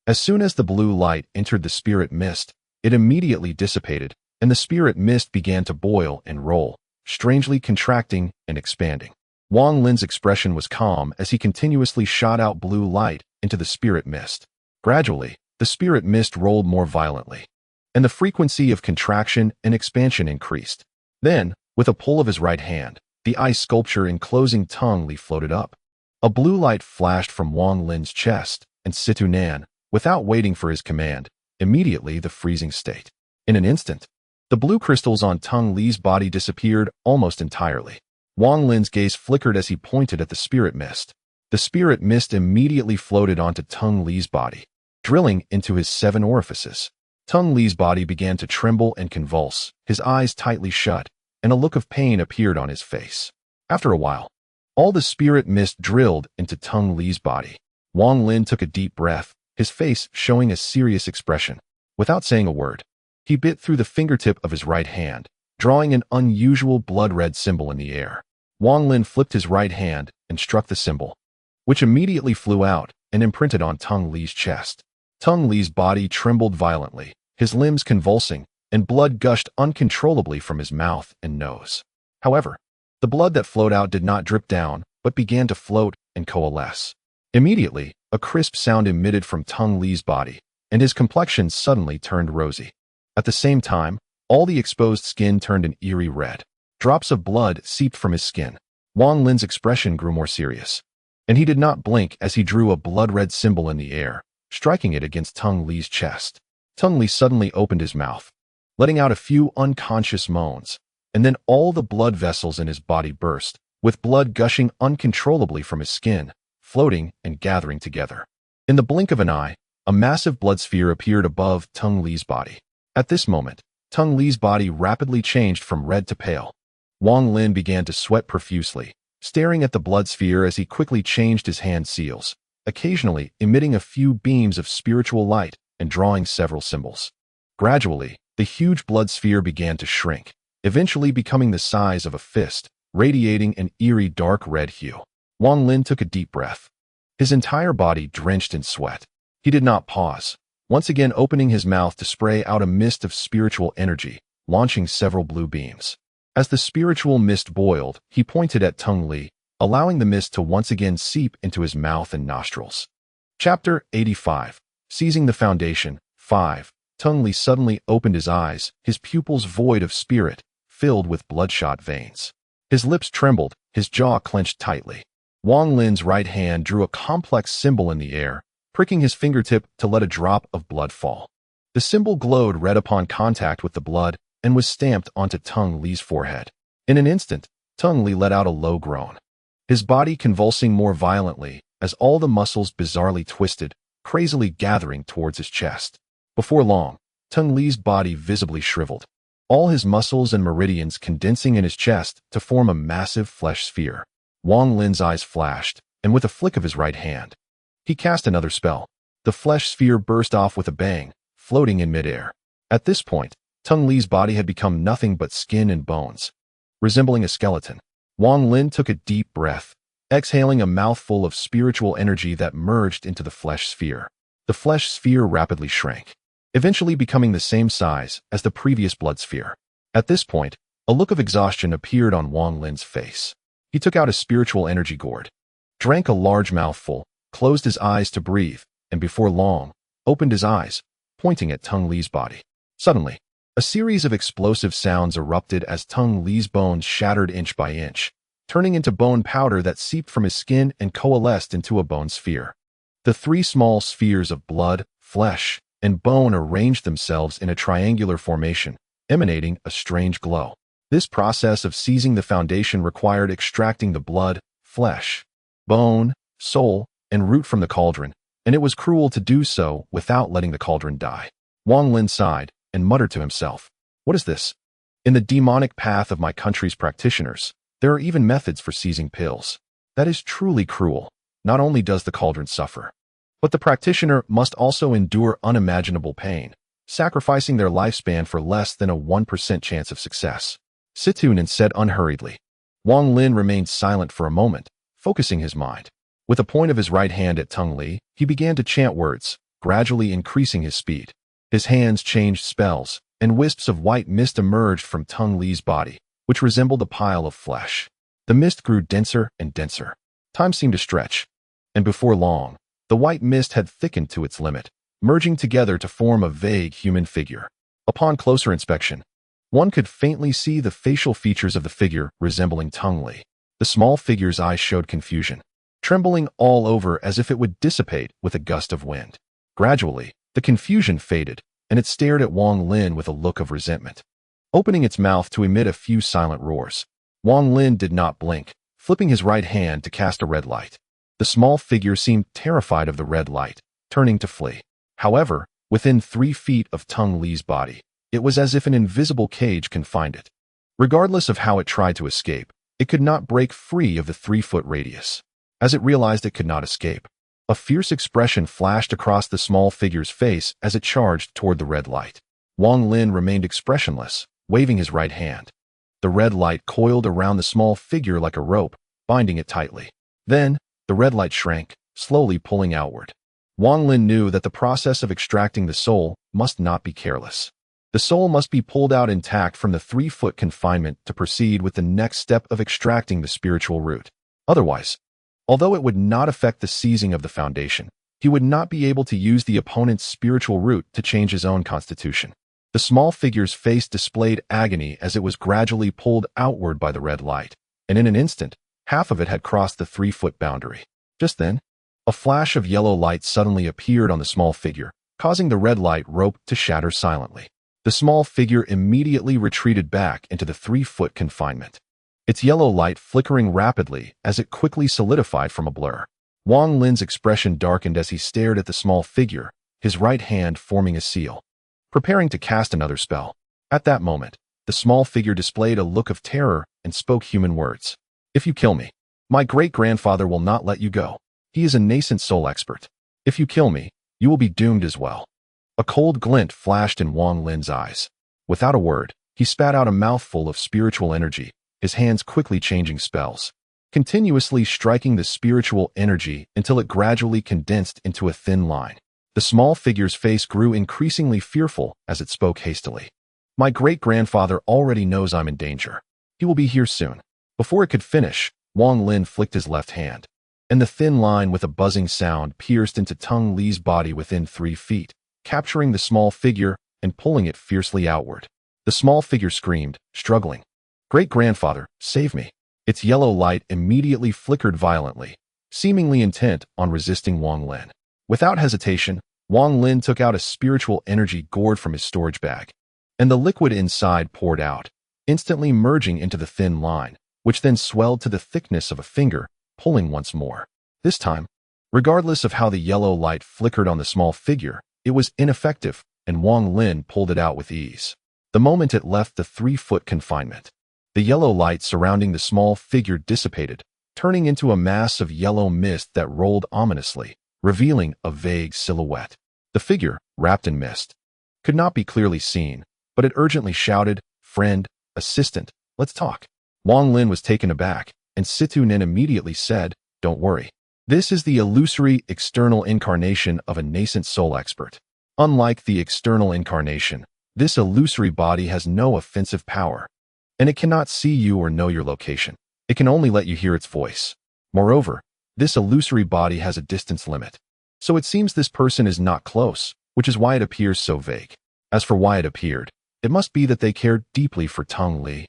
As soon as the blue light entered the spirit mist, it immediately dissipated, and the spirit mist began to boil and roll, strangely contracting and expanding. Wang Lin's expression was calm as he continuously shot out blue light into the spirit mist. Gradually, the spirit mist rolled more violently, and the frequency of contraction and expansion increased. Then, with a pull of his right hand, the ice sculpture enclosing Teng Li floated up. A blue light flashed from Wang Lin's chest, and Situ Nan, without waiting for his command, immediately the freezing state. In an instant, the blue crystals on Teng Li's body disappeared almost entirely. Wang Lin's gaze flickered as he pointed at the spirit mist. The spirit mist immediately floated onto Teng Li's body, drilling into his 7 orifices. Teng Li's body began to tremble and convulse, his eyes tightly shut, and a look of pain appeared on his face. After a while, all the spirit mist drilled into Teng Li's body. Wang Lin took a deep breath, his face showing a serious expression. Without saying a word, he bit through the fingertip of his right hand, drawing an unusual blood-red symbol in the air. Wang Lin flipped his right hand and struck the symbol, which immediately flew out and imprinted on Teng Li's chest. Teng Li's body trembled violently, his limbs convulsing, and blood gushed uncontrollably from his mouth and nose. However, the blood that flowed out did not drip down, but began to float and coalesce. Immediately, a crisp sound emitted from Teng Li's body, and his complexion suddenly turned rosy. At the same time, all the exposed skin turned an eerie red. Drops of blood seeped from his skin. Wang Lin's expression grew more serious, and he did not blink as he drew a blood-red symbol in the air, striking it against Teng Li's chest. Teng Li suddenly opened his mouth, letting out a few unconscious moans, and then all the blood vessels in his body burst, with blood gushing uncontrollably from his skin, floating and gathering together. In the blink of an eye, a massive blood sphere appeared above Teng Li's body. At this moment, Teng Li's body rapidly changed from red to pale. Wang Lin began to sweat profusely, staring at the blood sphere as he quickly changed his hand seals, occasionally emitting a few beams of spiritual light and drawing several symbols. Gradually, the huge blood sphere began to shrink, eventually becoming the size of a fist, radiating an eerie dark red hue. Wang Lin took a deep breath, his entire body drenched in sweat. He did not pause, once again opening his mouth to spray out a mist of spiritual energy, launching several blue beams. As the spiritual mist boiled, he pointed at Teng Li, allowing the mist to once again seep into his mouth and nostrils. Chapter 85. Seizing the Foundation. 5. Teng Li suddenly opened his eyes, his pupils void of spirit, filled with bloodshot veins. His lips trembled, his jaw clenched tightly. Wang Lin's right hand drew a complex symbol in the air, pricking his fingertip to let a drop of blood fall. The symbol glowed red upon contact with the blood and was stamped onto Teng Li's forehead. In an instant, Teng Li let out a low groan, his body convulsing more violently as all the muscles bizarrely twisted, crazily gathering towards his chest. Before long, Teng Li's body visibly shriveled, all his muscles and meridians condensing in his chest to form a massive flesh sphere. Wang Lin's eyes flashed, and with a flick of his right hand, he cast another spell. The flesh sphere burst off with a bang, floating in midair. At this point, Teng Li's body had become nothing but skin and bones, resembling a skeleton. Wang Lin took a deep breath, exhaling a mouthful of spiritual energy that merged into the flesh sphere. The flesh sphere rapidly shrank, eventually becoming the same size as the previous blood sphere. At this point, a look of exhaustion appeared on Wang Lin's face. He took out a spiritual energy gourd, drank a large mouthful, closed his eyes to breathe, and before long, opened his eyes, pointing at Teng Li's body. Suddenly, a series of explosive sounds erupted as Teng Li's bones shattered inch by inch, turning into bone powder that seeped from his skin and coalesced into a bone sphere. The 3 small spheres of blood, flesh, and bone arranged themselves in a triangular formation, emanating a strange glow. This process of seizing the foundation required extracting the blood, flesh, bone, soul, and root from the cauldron, and it was cruel to do so without letting the cauldron die. Wang Lin sighed and muttered to himself, "What is this? In the demonic path of my country's practitioners, there are even methods for seizing pills. That is truly cruel. Not only does the cauldron suffer, but the practitioner must also endure unimaginable pain, sacrificing their lifespan for less than a 1% chance of success." Situnin said unhurriedly. Wang Lin remained silent for a moment, focusing his mind. With the point of his right hand at Tung Li, he began to chant words, gradually increasing his speed. His hands changed spells, and wisps of white mist emerged from Tung Li's body, which resembled a pile of flesh. The mist grew denser and denser. Time seemed to stretch, and before long, the white mist had thickened to its limit, merging together to form a vague human figure. Upon closer inspection, one could faintly see the facial features of the figure resembling Tung Li. The small figure's eyes showed confusion, trembling all over as if it would dissipate with a gust of wind. Gradually, the confusion faded, and it stared at Wang Lin with a look of resentment. Opening its mouth to emit a few silent roars, Wang Lin did not blink, flipping his right hand to cast a red light. The small figure seemed terrified of the red light, turning to flee. However, within 3 feet of Tung Li's body, it was as if an invisible cage confined it. Regardless of how it tried to escape, it could not break free of the 3-foot radius. As it realized it could not escape, a fierce expression flashed across the small figure's face as it charged toward the red light. Wang Lin remained expressionless, waving his right hand. The red light coiled around the small figure like a rope, binding it tightly. Then, the red light shrank, slowly pulling outward. Wang Lin knew that the process of extracting the soul must not be careless. The soul must be pulled out intact from the 3-foot confinement to proceed with the next step of extracting the spiritual root. Otherwise, although it would not affect the seizing of the foundation, he would not be able to use the opponent's spiritual root to change his own constitution. The small figure's face displayed agony as it was gradually pulled outward by the red light, and in an instant, half of it had crossed the 3-foot boundary. Just then, a flash of yellow light suddenly appeared on the small figure, causing the red light rope to shatter silently. The small figure immediately retreated back into the 3-foot confinement, its yellow light flickering rapidly as it quickly solidified from a blur. Wang Lin's expression darkened as he stared at the small figure, his right hand forming a seal, preparing to cast another spell. At that moment, the small figure displayed a look of terror and spoke human words. "If you kill me, my great-grandfather will not let you go. He is a nascent soul expert. If you kill me, you will be doomed as well." A cold glint flashed in Wang Lin's eyes. Without a word, he spat out a mouthful of spiritual energy, his hands quickly changing spells, continuously striking the spiritual energy until it gradually condensed into a thin line. The small figure's face grew increasingly fearful as it spoke hastily. "My great-grandfather already knows I'm in danger. He will be here soon." Before it could finish, Wang Lin flicked his left hand, and the thin line with a buzzing sound pierced into Tung Li's body within 3 feet, capturing the small figure and pulling it fiercely outward. The small figure screamed, struggling, "Great-grandfather, save me." Its yellow light immediately flickered violently, seemingly intent on resisting Wang Lin. Without hesitation, Wang Lin took out a spiritual energy gourd from his storage bag, and the liquid inside poured out, instantly merging into the thin line, which then swelled to the thickness of a finger, pulling once more. This time, regardless of how the yellow light flickered on the small figure, it was ineffective, and Wang Lin pulled it out with ease. The moment it left the 3-foot confinement, the yellow light surrounding the small figure dissipated, turning into a mass of yellow mist that rolled ominously, revealing a vague silhouette. The figure, wrapped in mist, could not be clearly seen, but it urgently shouted, "Friend, assistant, let's talk." Wang Lin was taken aback, and Situnin immediately said, "Don't worry. This is the illusory external incarnation of a nascent soul expert. Unlike the external incarnation, this illusory body has no offensive power, and it cannot see you or know your location. It can only let you hear its voice. Moreover, this illusory body has a distance limit, so it seems this person is not close, which is why it appears so vague. As for why it appeared, it must be that they cared deeply for Tung Li,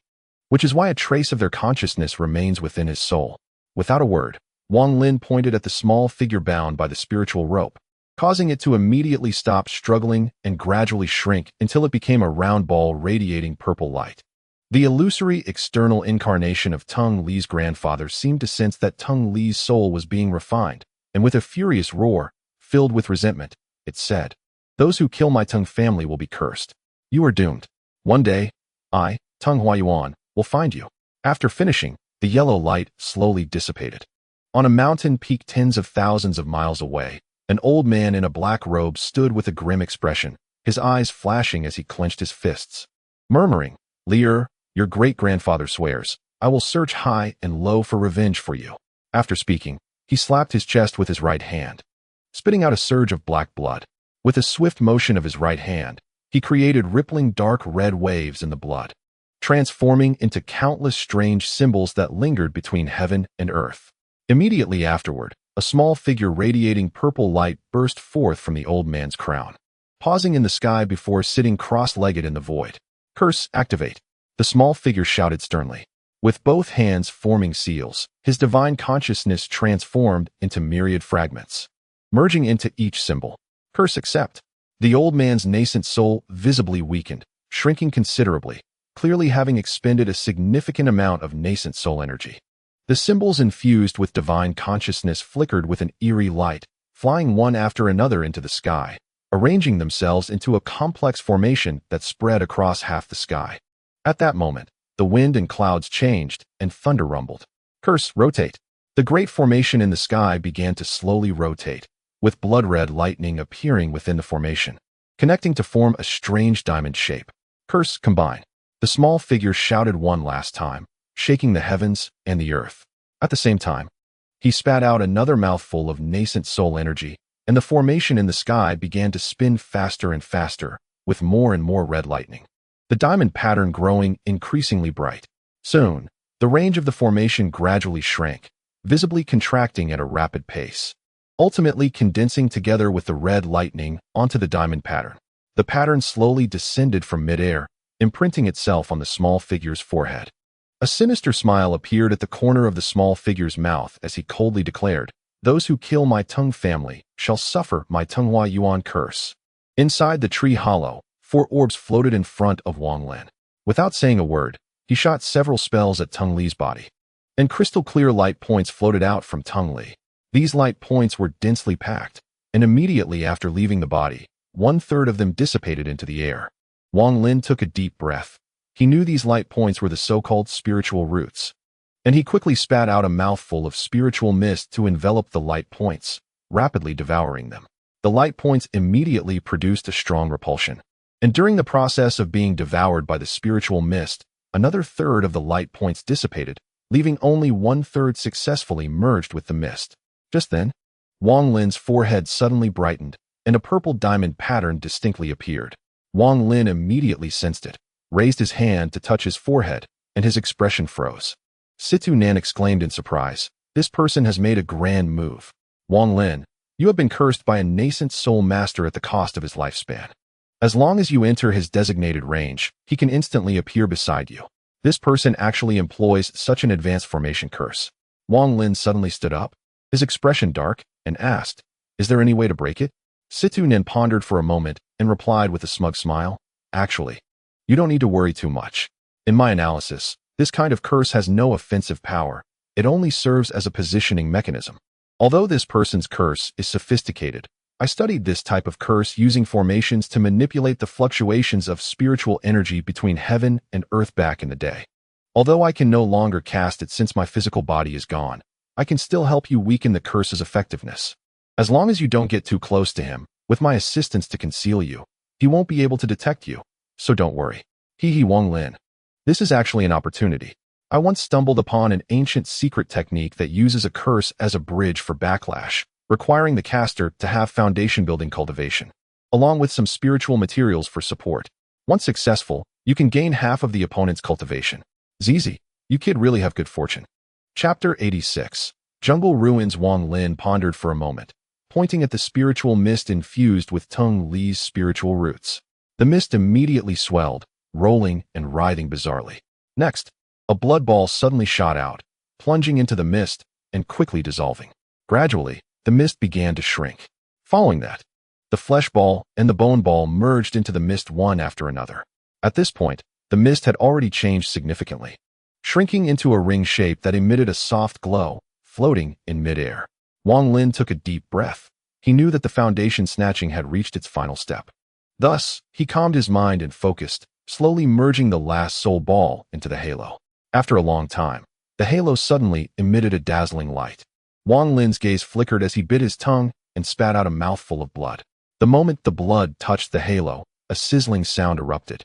which is why a trace of their consciousness remains within his soul." Without a word, Wang Lin pointed at the small figure bound by the spiritual rope. causing it to immediately stop struggling and gradually shrink until it became a round ball radiating purple light. The illusory external incarnation of Tung Li's grandfather seemed to sense that Tung Li's soul was being refined, and with a furious roar, filled with resentment, it said, "Those who kill my Tung family will be cursed. You are doomed. One day, I, Tung Huayuan, will find you." After finishing, the yellow light slowly dissipated. On a mountain peak tens of thousands of miles away, an old man in a black robe stood with a grim expression, his eyes flashing as he clenched his fists. Murmuring, "Lier, your great-grandfather swears, I will search high and low for revenge for you." After speaking, he slapped his chest with his right hand, spitting out a surge of black blood. With a swift motion of his right hand, he created rippling dark red waves in the blood, transforming into countless strange symbols that lingered between heaven and earth. Immediately afterward, a small figure radiating purple light burst forth from the old man's crown, pausing in the sky before sitting cross-legged in the void. "Curse, activate," the small figure shouted sternly. With both hands forming seals, his divine consciousness transformed into myriad fragments, merging into each symbol. "Curse, accept." The old man's nascent soul visibly weakened, shrinking considerably, clearly having expended a significant amount of nascent soul energy. The symbols infused with divine consciousness flickered with an eerie light, flying one after another into the sky, arranging themselves into a complex formation that spread across half the sky. At that moment, the wind and clouds changed, and thunder rumbled. "Curse, rotate." The great formation in the sky began to slowly rotate, with blood-red lightning appearing within the formation, connecting to form a strange diamond shape. "Curse, combine." The small figure shouted one last time, shaking the heavens and the earth. At the same time, he spat out another mouthful of nascent soul energy, and the formation in the sky began to spin faster and faster, with more and more red lightning, the diamond pattern growing increasingly bright. Soon, the range of the formation gradually shrank, visibly contracting at a rapid pace, ultimately condensing together with the red lightning onto the diamond pattern. The pattern slowly descended from midair, imprinting itself on the small figure's forehead. A sinister smile appeared at the corner of the small figure's mouth as he coldly declared, "Those who kill my Tung family shall suffer my Tunghua Yuan curse." Inside the tree hollow, 4 orbs floated in front of Wang Lin. Without saying a word, he shot several spells at Tung Li's body, and crystal-clear light points floated out from Tung Li. These light points were densely packed, and immediately after leaving the body, 1/3 of them dissipated into the air. Wang Lin took a deep breath. He knew these light points were the so-called spiritual roots, and he quickly spat out a mouthful of spiritual mist to envelop the light points, rapidly devouring them. The light points immediately produced a strong repulsion, and during the process of being devoured by the spiritual mist, another 1/3 of the light points dissipated, leaving only 1/3 successfully merged with the mist. Just then, Wang Lin's forehead suddenly brightened, and a purple diamond pattern distinctly appeared. Wang Lin immediately sensed it, raised his hand to touch his forehead, and his expression froze. Situ Nan exclaimed in surprise, "This person has made a grand move. Wang Lin, you have been cursed by a nascent soul master at the cost of his lifespan. As long as you enter his designated range, he can instantly appear beside you. This person actually employs such an advanced formation curse." Wang Lin suddenly stood up, his expression dark, and asked, "Is there any way to break it?" Situ Nan pondered for a moment and replied with a smug smile, "Actually, you don't need to worry too much. In my analysis, this kind of curse has no offensive power. It only serves as a positioning mechanism. Although this person's curse is sophisticated, I studied this type of curse using formations to manipulate the fluctuations of spiritual energy between heaven and earth back in the day. Although I can no longer cast it since my physical body is gone, I can still help you weaken the curse's effectiveness. As long as you don't get too close to him, with my assistance to conceal you, he won't be able to detect you. So don't worry." Hee Wang Lin. This is actually an opportunity. I once stumbled upon an ancient secret technique that uses a curse as a bridge for backlash, requiring the caster to have foundation building cultivation, along with some spiritual materials for support. Once successful, you can gain half of the opponent's cultivation. Zizi, you kid really have good fortune. Chapter 86. Jungle Ruins. Wang Lin pondered for a moment, pointing at the spiritual mist infused with Tung Li's spiritual roots. The mist immediately swelled, rolling and writhing bizarrely. Next, a blood ball suddenly shot out, plunging into the mist and quickly dissolving. Gradually, the mist began to shrink, Following that, the flesh ball and the bone ball merged into the mist one after another. At this point, the mist had already changed significantly, shrinking into a ring shape that emitted a soft glow, floating in midair. Wang Lin took a deep breath. He knew that the foundation snatching had reached its final step. Thus, he calmed his mind and focused, slowly merging the last soul ball into the halo. After a long time, the halo suddenly emitted a dazzling light. Wang Lin's gaze flickered as he bit his tongue and spat out a mouthful of blood. The moment the blood touched the halo, a sizzling sound erupted,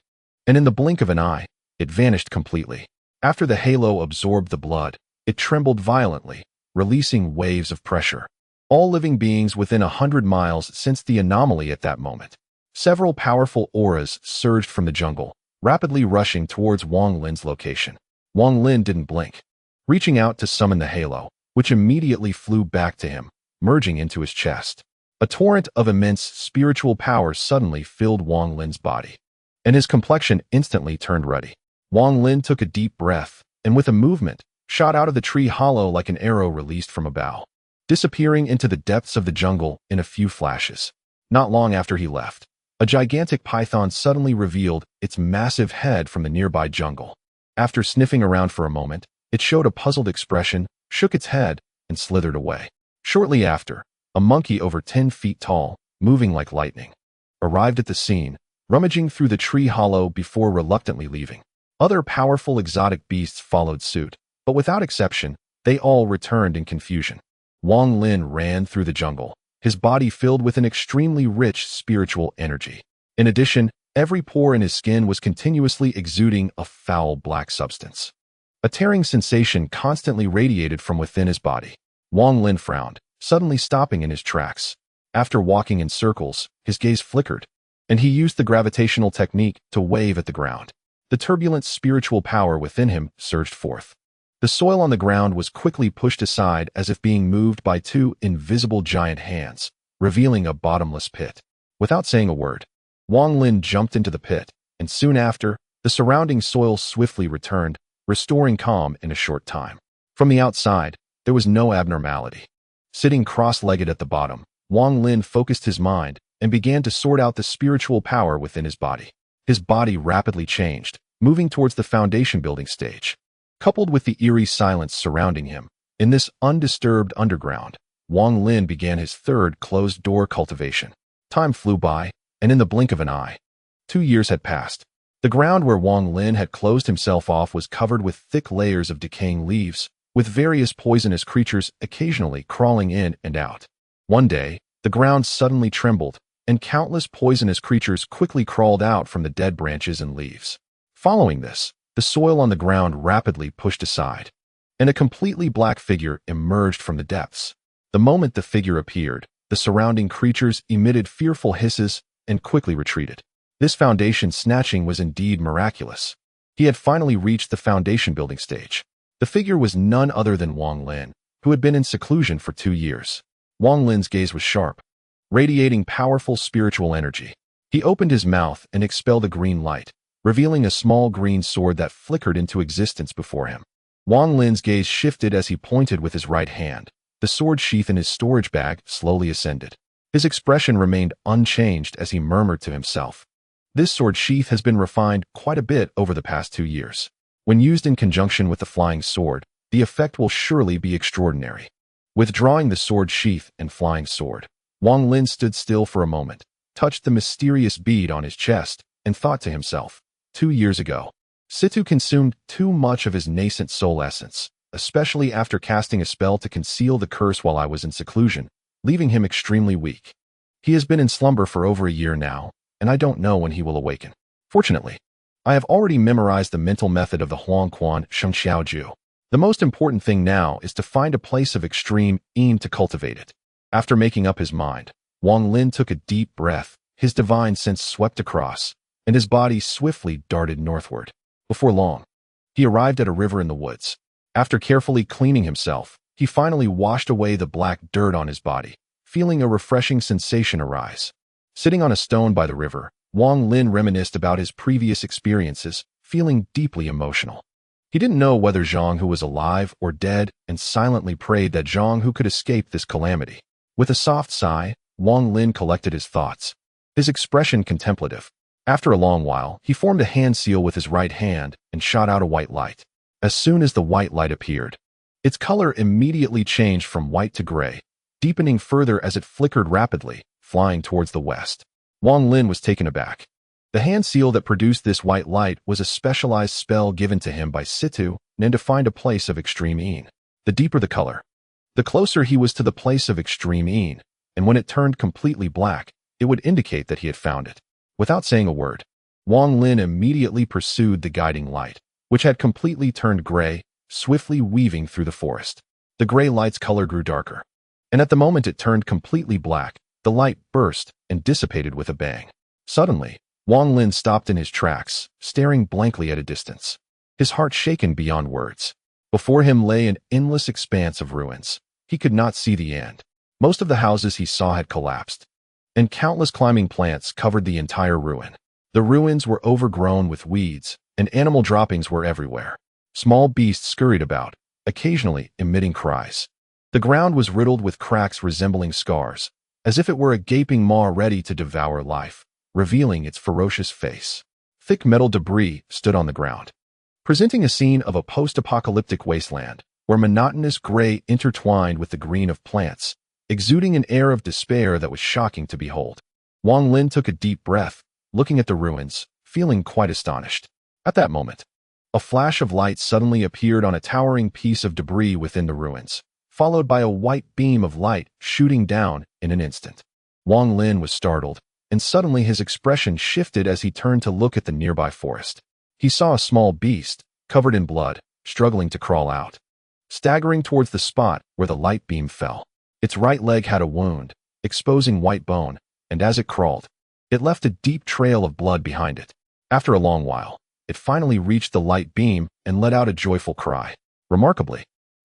and in the blink of an eye, it vanished completely. After the halo absorbed the blood, it trembled violently, releasing waves of pressure. All living beings within 100 miles sensed the anomaly at that moment. Several powerful auras surged from the jungle, rapidly rushing towards Wang Lin's location. Wang Lin didn't blink, reaching out to summon the halo, which immediately flew back to him, merging into his chest. A torrent of immense spiritual power suddenly filled Wang Lin's body, and his complexion instantly turned ruddy. Wang Lin took a deep breath, and with a movement, shot out of the tree hollow like an arrow released from a bow, disappearing into the depths of the jungle in a few flashes. Not long after he left, a gigantic python suddenly revealed its massive head from the nearby jungle. After sniffing around for a moment, it showed a puzzled expression, shook its head, and slithered away. Shortly after, a monkey over 10 feet tall, moving like lightning, arrived at the scene, rummaging through the tree hollow before reluctantly leaving. Other powerful exotic beasts followed suit, but without exception, they all returned in confusion. Wang Lin ran through the jungle, his body filled with an extremely rich spiritual energy. In addition, every pore in his skin was continuously exuding a foul black substance. A tearing sensation constantly radiated from within his body. Wang Lin frowned, suddenly stopping in his tracks. After walking in circles, his gaze flickered, and he used the gravitational technique to wave at the ground. The turbulent spiritual power within him surged forth. The soil on the ground was quickly pushed aside as if being moved by two invisible giant hands, revealing a bottomless pit. Without saying a word, Wang Lin jumped into the pit, and soon after, the surrounding soil swiftly returned, restoring calm in a short time. From the outside, there was no abnormality. Sitting cross-legged at the bottom, Wang Lin focused his mind and began to sort out the spiritual power within his body. His body rapidly changed, moving towards the foundation building stage. Coupled with the eerie silence surrounding him, in this undisturbed underground, Wang Lin began his third closed-door cultivation. Time flew by, and in the blink of an eye, 2 years had passed. The ground where Wang Lin had closed himself off was covered with thick layers of decaying leaves, with various poisonous creatures occasionally crawling in and out. One day, the ground suddenly trembled, and countless poisonous creatures quickly crawled out from the dead branches and leaves. Following this, the soil on the ground rapidly pushed aside, and a completely black figure emerged from the depths. The moment the figure appeared, the surrounding creatures emitted fearful hisses and quickly retreated. This foundation snatching was indeed miraculous. He had finally reached the foundation building stage. The figure was none other than Wang Lin, who had been in seclusion for 2 years. Wang Lin's gaze was sharp, radiating powerful spiritual energy. He opened his mouth and expelled a green light, revealing a small green sword that flickered into existence before him. Wang Lin's gaze shifted as he pointed with his right hand. The sword sheath in his storage bag slowly ascended. His expression remained unchanged as he murmured to himself, "This sword sheath has been refined quite a bit over the past 2 years. When used in conjunction with the flying sword, the effect will surely be extraordinary." Withdrawing the sword sheath and flying sword, Wang Lin stood still for a moment, touched the mysterious bead on his chest, and thought to himself, 2 years ago, Situ consumed too much of his nascent soul essence, especially after casting a spell to conceal the curse while I was in seclusion, leaving him extremely weak. He has been in slumber for over a year now, and I don't know when he will awaken. Fortunately, I have already memorized the mental method of the Huangquan Shengxiaoju. The most important thing now is to find a place of extreme aim to cultivate it. After making up his mind, Wang Lin took a deep breath, his divine sense swept across, and his body swiftly darted northward. Before long, he arrived at a river in the woods. After carefully cleaning himself, he finally washed away the black dirt on his body, feeling a refreshing sensation arise. Sitting on a stone by the river, Wang Lin reminisced about his previous experiences, feeling deeply emotional. He didn't know whether Zhang Hu was alive or dead and silently prayed that Zhang Hu could escape this calamity. With a soft sigh, Wang Lin collected his thoughts, his expression contemplative. After a long while, he formed a hand seal with his right hand and shot out a white light. As soon as the white light appeared, its color immediately changed from white to gray, deepening further as it flickered rapidly, flying towards the west. Wang Lin was taken aback. The hand seal that produced this white light was a specialized spell given to him by Situ and to find a place of extreme Yin. The deeper the color, the closer he was to the place of extreme Yin, and when it turned completely black, it would indicate that he had found it. Without saying a word, Wang Lin immediately pursued the guiding light, which had completely turned gray, swiftly weaving through the forest. The gray light's color grew darker, and at the moment it turned completely black, the light burst and dissipated with a bang. Suddenly, Wang Lin stopped in his tracks, staring blankly at a distance, his heart shaken beyond words. Before him lay an endless expanse of ruins. He could not see the end. Most of the houses he saw had collapsed, and countless climbing plants covered the entire ruin. The ruins were overgrown with weeds, and animal droppings were everywhere. Small beasts scurried about, occasionally emitting cries. The ground was riddled with cracks resembling scars, as if it were a gaping maw ready to devour life, revealing its ferocious face. Thick metal debris stood on the ground, presenting a scene of a post-apocalyptic wasteland, where monotonous gray intertwined with the green of plants, exuding an air of despair that was shocking to behold. Wang Lin took a deep breath, looking at the ruins, feeling quite astonished. At that moment, a flash of light suddenly appeared on a towering piece of debris within the ruins, followed by a white beam of light shooting down in an instant. Wang Lin was startled, and suddenly his expression shifted as he turned to look at the nearby forest. He saw a small beast, covered in blood, struggling to crawl out, staggering towards the spot where the light beam fell. Its right leg had a wound, exposing white bone, and as it crawled, it left a deep trail of blood behind it. After a long while, it finally reached the light beam and let out a joyful cry. Remarkably,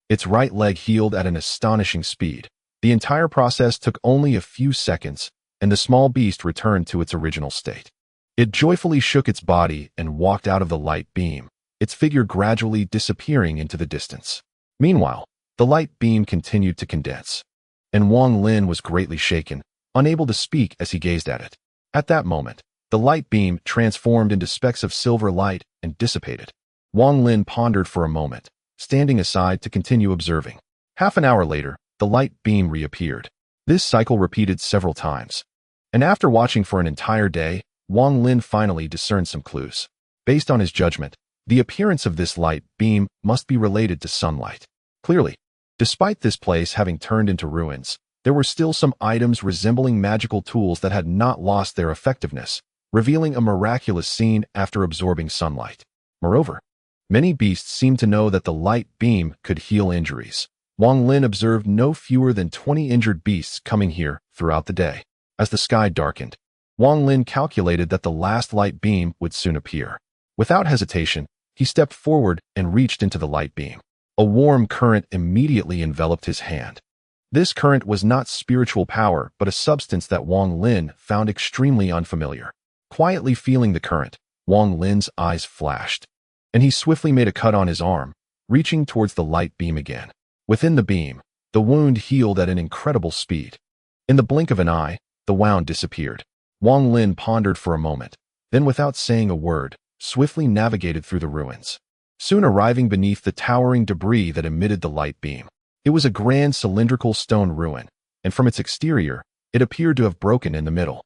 its right leg healed at an astonishing speed. The entire process took only a few seconds, and the small beast returned to its original state. It joyfully shook its body and walked out of the light beam, its figure gradually disappearing into the distance. Meanwhile, the light beam continued to condense, and Wang Lin was greatly shaken, unable to speak as he gazed at it. At that moment, the light beam transformed into specks of silver light and dissipated. Wang Lin pondered for a moment, standing aside to continue observing. Half an hour later, the light beam reappeared. This cycle repeated several times, and after watching for an entire day, Wang Lin finally discerned some clues. Based on his judgment, the appearance of this light beam must be related to sunlight. Clearly, despite this place having turned into ruins, there were still some items resembling magical tools that had not lost their effectiveness, revealing a miraculous scene after absorbing sunlight. Moreover, many beasts seemed to know that the light beam could heal injuries. Wang Lin observed no fewer than 20 injured beasts coming here throughout the day. As the sky darkened, Wang Lin calculated that the last light beam would soon appear. Without hesitation, he stepped forward and reached into the light beam. A warm current immediately enveloped his hand. This current was not spiritual power, but a substance that Wang Lin found extremely unfamiliar. Quietly feeling the current, Wang Lin's eyes flashed, and he swiftly made a cut on his arm, reaching towards the light beam again. Within the beam, the wound healed at an incredible speed. In the blink of an eye, the wound disappeared. Wang Lin pondered for a moment, then without saying a word, swiftly navigated through the ruins, soon arriving beneath the towering debris that emitted the light beam. It was a grand cylindrical stone ruin, and from its exterior, it appeared to have broken in the middle.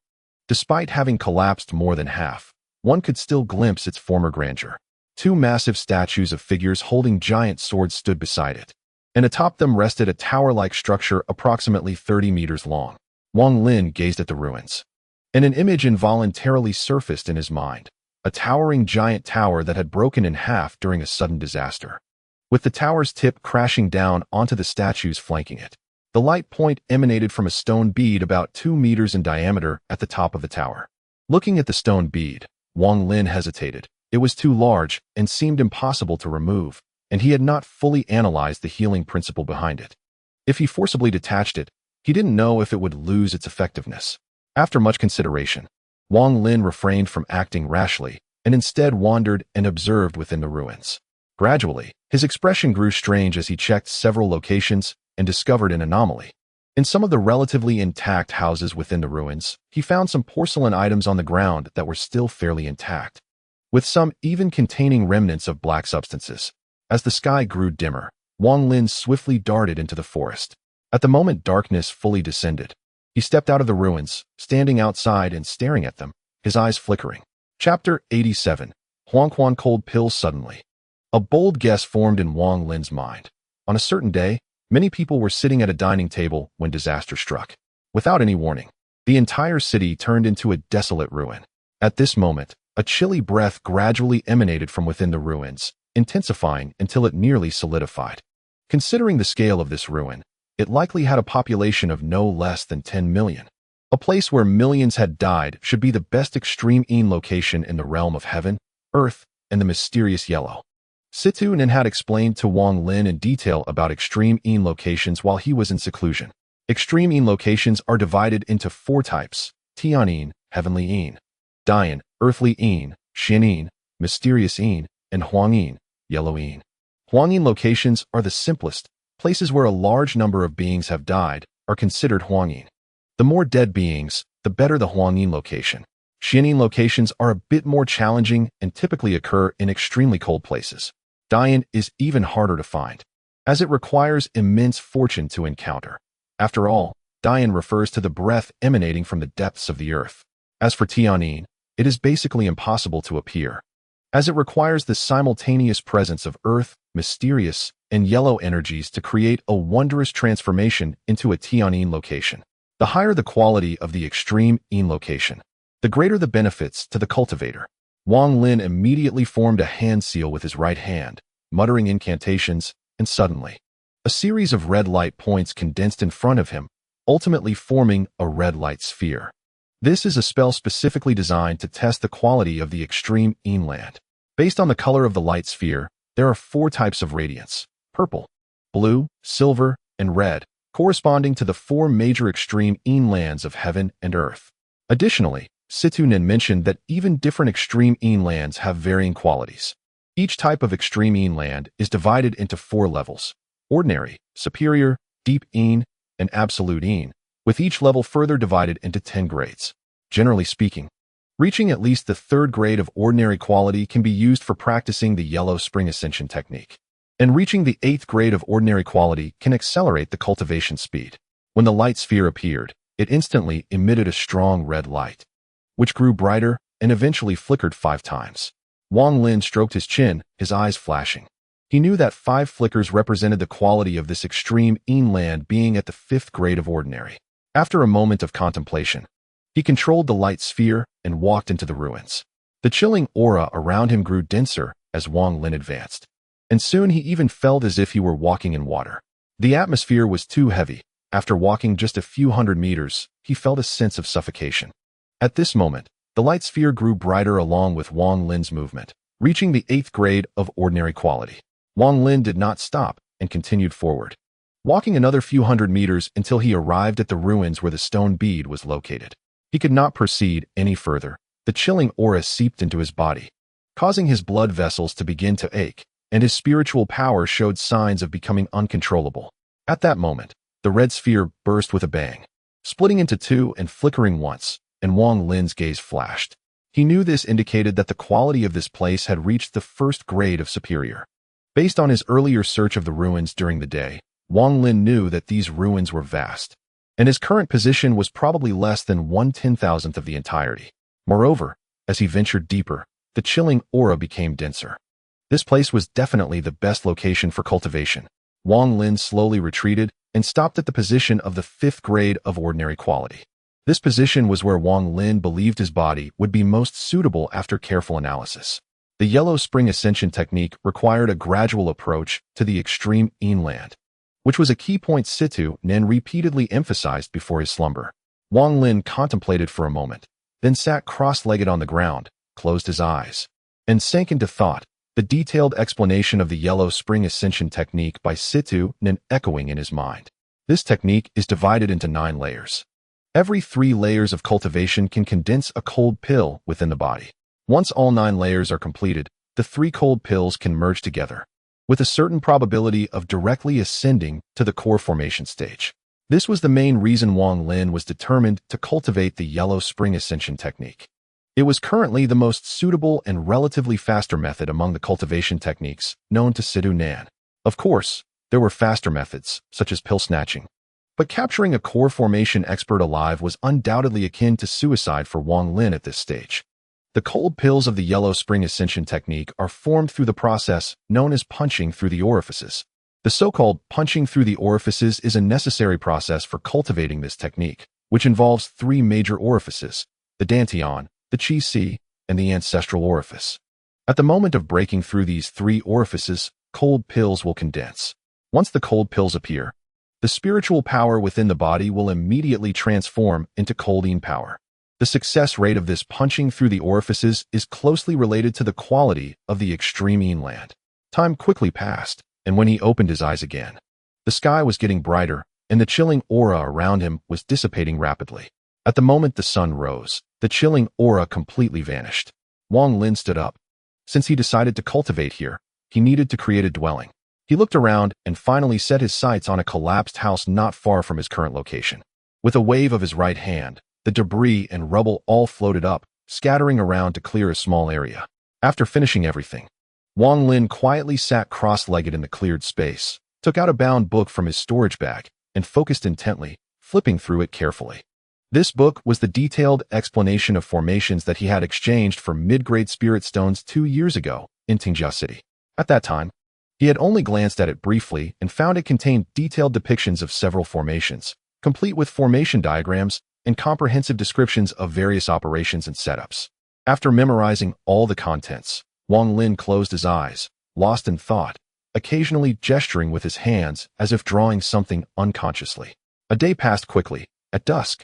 Despite having collapsed more than half, one could still glimpse its former grandeur. Two massive statues of figures holding giant swords stood beside it, and atop them rested a tower-like structure approximately 30 meters long. Wang Lin gazed at the ruins, and an image involuntarily surfaced in his mind. A towering giant tower that had broken in half during a sudden disaster, with the tower's tip crashing down onto the statues flanking it. The light point emanated from a stone bead about 2 meters in diameter at the top of the tower. Looking at the stone bead, Wang Lin hesitated. It was too large and seemed impossible to remove, and he had not fully analyzed the healing principle behind it. If he forcibly detached it, he didn't know if it would lose its effectiveness. After much consideration, Wang Lin refrained from acting rashly and instead wandered and observed within the ruins. Gradually, his expression grew strange as he checked several locations and discovered an anomaly. In some of the relatively intact houses within the ruins, he found some porcelain items on the ground that were still fairly intact, with some even containing remnants of black substances. As the sky grew dimmer, Wang Lin swiftly darted into the forest. At the moment darkness fully descended, he stepped out of the ruins, standing outside and staring at them, his eyes flickering. Chapter 87. Huangquan Cold Pills. Suddenly, a bold guess formed in Wang Lin's mind. On a certain day, many people were sitting at a dining table when disaster struck. Without any warning, the entire city turned into a desolate ruin. At this moment, a chilly breath gradually emanated from within the ruins, intensifying until it nearly solidified. Considering the scale of this ruin, it likely had a population of no less than 10 million. A place where millions had died should be the best extreme Een location in the realm of heaven, earth, and the mysterious yellow. Situ Nin had explained to Wang Lin in detail about extreme Een locations while he was in seclusion. Extreme Een locations are divided into 4 types: Tian Een, Heavenly Een; Dian, Earthly Een; Xin Een, Mysterious Een; and Huang Een, Yellow Een. Huang Een locations are the simplest. Places where a large number of beings have died are considered Huang Een. The more dead beings, the better the Huang Een location. Xin Een locations are a bit more challenging and typically occur in extremely cold places. Dian is even harder to find, as it requires immense fortune to encounter. After all, Dian refers to the breath emanating from the depths of the earth. As for Tian Een, it is basically impossible to appear, as it requires the simultaneous presence of earth, mysterious, and yellow energies to create a wondrous transformation into a Tian Een location. The higher the quality of the extreme Een location, the greater the benefits to the cultivator. Wang Lin immediately formed a hand seal with his right hand, muttering incantations, and suddenly, a series of red light points condensed in front of him, ultimately forming a red light sphere. This is a spell specifically designed to test the quality of the extreme Een land. Based on the color of the light sphere, there are 4 types of radiance: purple, blue, silver, and red, corresponding to the 4 major extreme Een lands of heaven and earth. Additionally, Situ Nin mentioned that even different extreme Een lands have varying qualities. Each type of extreme Een land is divided into 4 levels: ordinary, superior, deep Een, and absolute Een, with each level further divided into 10 grades. Generally speaking, reaching at least the 3rd grade of ordinary quality can be used for practicing the Yellow Spring Ascension technique, and reaching the 8th grade of ordinary quality can accelerate the cultivation speed. When the light sphere appeared, it instantly emitted a strong red light, which grew brighter and eventually flickered 5 times. Wang Lin stroked his chin, his eyes flashing. He knew that 5 flickers represented the quality of this extreme Een land being at the 5th grade of ordinary. After a moment of contemplation, he controlled the light sphere and walked into the ruins. The chilling aura around him grew denser as Wang Lin advanced, and soon he even felt as if he were walking in water. The atmosphere was too heavy. After walking just a few hundred meters, he felt a sense of suffocation. At this moment, the light sphere grew brighter along with Wang Lin's movement, reaching the 8th grade of ordinary quality. Wang Lin did not stop and continued forward, walking another few hundred meters until he arrived at the ruins where the stone bead was located. He could not proceed any further. The chilling aura seeped into his body, causing his blood vessels to begin to ache, and his spiritual power showed signs of becoming uncontrollable. At that moment, the red sphere burst with a bang, splitting into 2 and flickering once, and Wang Lin's gaze flashed. He knew this indicated that the quality of this place had reached the 1st grade of superior. Based on his earlier search of the ruins during the day, Wang Lin knew that these ruins were vast, and his current position was probably less than 1/10,000th of the entirety. Moreover, as he ventured deeper, the chilling aura became denser. This place was definitely the best location for cultivation. Wang Lin slowly retreated and stopped at the position of the 5th grade of ordinary quality. This position was where Wang Lin believed his body would be most suitable after careful analysis. The Yellow Spring Ascension technique required a gradual approach to the extreme Een land, which was a key point Situ Nin repeatedly emphasized before his slumber. Wang Lin contemplated for a moment, then sat cross-legged on the ground, closed his eyes, and sank into thought, the detailed explanation of the Yellow Spring Ascension technique by Situ Nin echoing in his mind. This technique is divided into 9 layers. Every 3 layers of cultivation can condense a cold pill within the body. Once all 9 layers are completed, the 3 cold pills can merge together, with a certain probability of directly ascending to the core formation stage. This was the main reason Wang Lin was determined to cultivate the Yellow Spring Ascension technique. It was currently the most suitable and relatively faster method among the cultivation techniques known to Sidu Nan. Of course, there were faster methods, such as pill snatching. But capturing a core formation expert alive was undoubtedly akin to suicide for Wang Lin at this stage. The cold pills of the Yellow Spring Ascension technique are formed through the process known as punching through the orifices. The so-called punching through the orifices is a necessary process for cultivating this technique, which involves three major orifices: the dantian, the qi, and the ancestral orifice. At the moment of breaking through these three orifices, cold pills will condense. Once the cold pills appear, the spiritual power within the body will immediately transform into coldine power. The success rate of this punching through the orifices is closely related to the quality of the extreme yin land. Time quickly passed, and when he opened his eyes again, the sky was getting brighter, and the chilling aura around him was dissipating rapidly. At the moment the sun rose, the chilling aura completely vanished. Wang Lin stood up. Since he decided to cultivate here, he needed to create a dwelling. He looked around and finally set his sights on a collapsed house not far from his current location. With a wave of his right hand, the debris and rubble all floated up, scattering around to clear a small area. After finishing everything, Wang Lin quietly sat cross-legged in the cleared space, took out a bound book from his storage bag, and focused intently, flipping through it carefully. This book was the detailed explanation of formations that he had exchanged for mid-grade spirit stones 2 years ago in Tingjia City. At that time, he had only glanced at it briefly and found it contained detailed depictions of several formations, complete with formation diagrams and comprehensive descriptions of various operations and setups. After memorizing all the contents, Wang Lin closed his eyes, lost in thought, occasionally gesturing with his hands as if drawing something unconsciously. A day passed quickly. At dusk,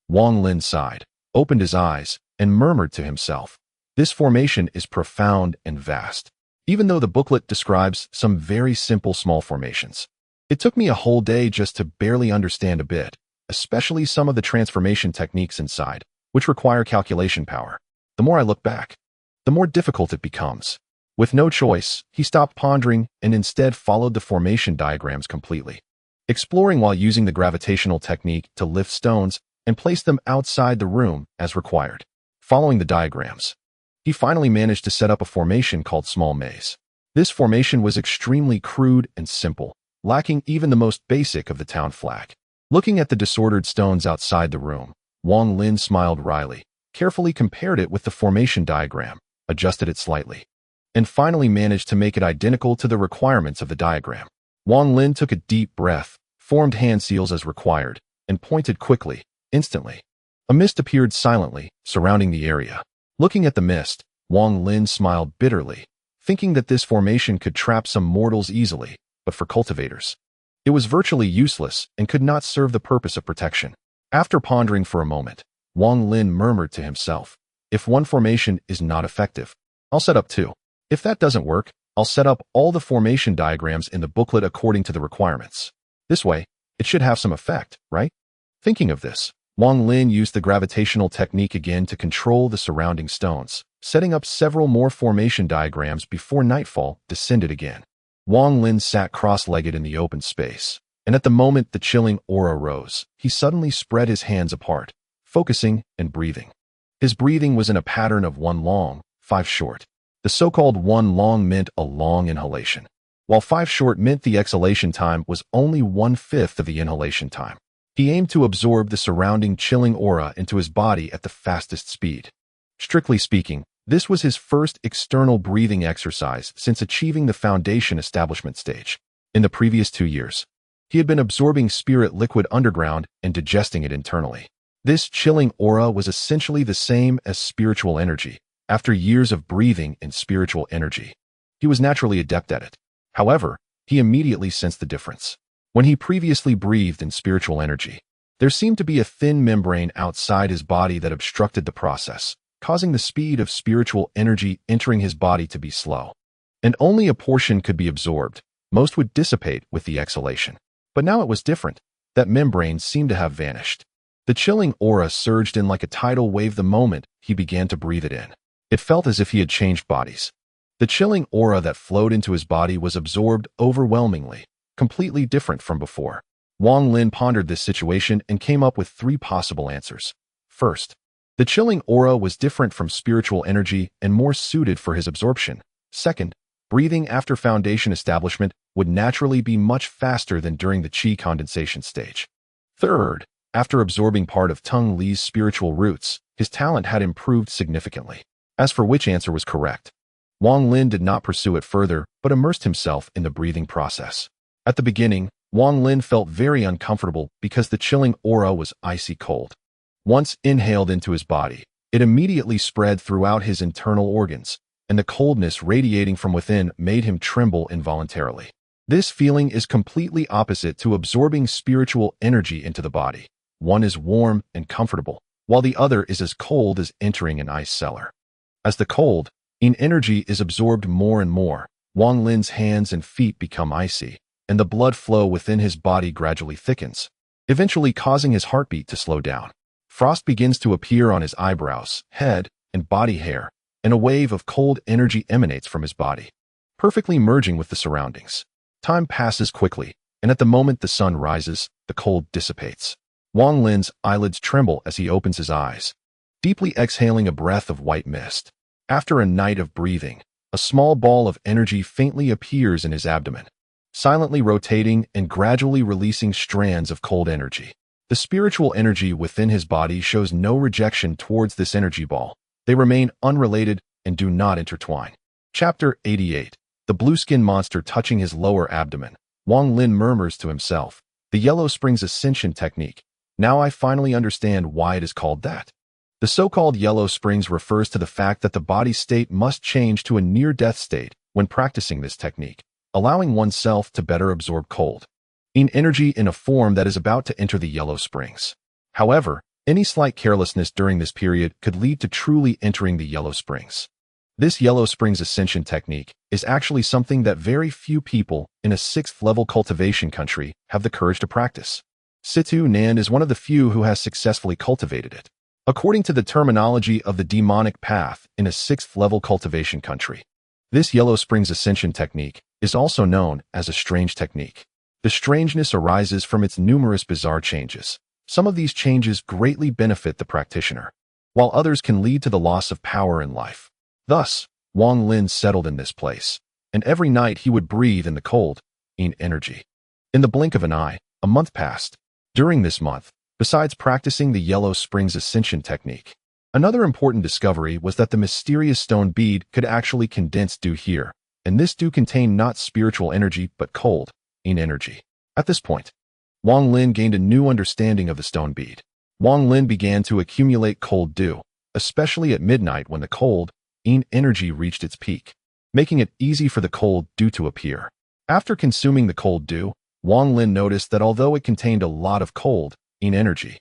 Wang Lin sighed, opened his eyes, and murmured to himself, "This formation is profound and vast." Even though the booklet describes some very simple small formations, it took me a whole day just to barely understand a bit, especially some of the transformation techniques inside, which require calculation power. The more I look back, the more difficult it becomes. With no choice, he stopped pondering and instead followed the formation diagrams completely, exploring while using the gravitational technique to lift stones and place them outside the room as required. Following the diagrams, he finally managed to set up a formation called Small Maze. This formation was extremely crude and simple, lacking even the most basic of the town flag. Looking at the disordered stones outside the room, Wang Lin smiled wryly, carefully compared it with the formation diagram, adjusted it slightly, and finally managed to make it identical to the requirements of the diagram. Wang Lin took a deep breath, formed hand seals as required, and pointed quickly. Instantly, a mist appeared silently, surrounding the area. Looking at the mist, Wang Lin smiled bitterly, thinking that this formation could trap some mortals easily, but for cultivators, it was virtually useless and could not serve the purpose of protection. After pondering for a moment, Wang Lin murmured to himself, "If one formation is not effective, I'll set up 2. If that doesn't work, I'll set up all the formation diagrams in the booklet according to the requirements. This way, it should have some effect, right?" Thinking of this, Wang Lin used the gravitational technique again to control the surrounding stones, setting up several more formation diagrams before nightfall descended again. Wang Lin sat cross-legged in the open space, and at the moment the chilling aura rose, he suddenly spread his hands apart, focusing and breathing. His breathing was in a pattern of 1 long, 5 short. The so-called 1 long meant a long inhalation, while 5 short meant the exhalation time was only 1/5 of the inhalation time. He aimed to absorb the surrounding chilling aura into his body at the fastest speed. Strictly speaking, this was his first external breathing exercise since achieving the foundation establishment stage. In the previous 2 years, he had been absorbing spirit liquid underground and digesting it internally. This chilling aura was essentially the same as spiritual energy. After years of breathing in spiritual energy, he was naturally adept at it. However, he immediately sensed the difference. When he previously breathed in spiritual energy, there seemed to be a thin membrane outside his body that obstructed the process, causing the speed of spiritual energy entering his body to be slow. And only a portion could be absorbed. Most would dissipate with the exhalation. But now it was different. That membrane seemed to have vanished. The chilling aura surged in like a tidal wave the moment he began to breathe it in. It felt as if he had changed bodies. The chilling aura that flowed into his body was absorbed overwhelmingly, completely different from before. Wang Lin pondered this situation and came up with 3 possible answers. First, the chilling aura was different from spiritual energy and more suited for his absorption. Second, breathing after foundation establishment would naturally be much faster than during the qi condensation stage. Third, after absorbing part of Tung Li's spiritual roots, his talent had improved significantly. As for which answer was correct, Wang Lin did not pursue it further, but immersed himself in the breathing process. At the beginning, Wang Lin felt very uncomfortable because the chilling aura was icy cold. Once inhaled into his body, it immediately spread throughout his internal organs, and the coldness radiating from within made him tremble involuntarily. This feeling is completely opposite to absorbing spiritual energy into the body. One is warm and comfortable, while the other is as cold as entering an ice cellar. As the cold, energy is absorbed more and more, Wang Lin's hands and feet become icy, and the blood flow within his body gradually thickens, eventually causing his heartbeat to slow down. Frost begins to appear on his eyebrows, head, and body hair, and a wave of cold energy emanates from his body, perfectly merging with the surroundings. Time passes quickly, and at the moment the sun rises, the cold dissipates. Wang Lin's eyelids tremble as he opens his eyes, deeply exhaling a breath of white mist. After a night of breathing, a small ball of energy faintly appears in his abdomen, silently rotating and gradually releasing strands of cold energy. The spiritual energy within his body shows no rejection towards this energy ball. They remain unrelated and do not intertwine. Chapter 88. The blue skin monster touching his lower abdomen. Wang Lin murmurs to himself, the Yellow Springs Ascension technique. Now I finally understand why it is called that. The so-called Yellow Springs refers to the fact that the body state must change to a near-death state when practicing this technique, allowing oneself to better absorb cold energy in a form that is about to enter the Yellow Springs. However, any slight carelessness during this period could lead to truly entering the Yellow Springs. This Yellow Springs Ascension technique is actually something that very few people in a 6th-level cultivation country have the courage to practice. Situ Nan is one of the few who has successfully cultivated it. According to the terminology of the demonic path in a 6th-level cultivation country, this Yellow Springs Ascension technique is also known as a strange technique. The strangeness arises from its numerous bizarre changes. Some of these changes greatly benefit the practitioner, while others can lead to the loss of power in life. Thus, Wang Lin settled in this place, and every night he would breathe in the cold energy. In the blink of an eye, a month passed. During this month, besides practicing the Yellow Springs Ascension technique, another important discovery was that the mysterious stone bead could actually condense dew here, and this dew contained not spiritual energy but cold energy. At this point, Wang Lin gained a new understanding of the stone bead. Wang Lin began to accumulate cold dew, especially at midnight when the cold energy reached its peak, making it easy for the cold dew to appear. After consuming the cold dew, Wang Lin noticed that although it contained a lot of cold energy,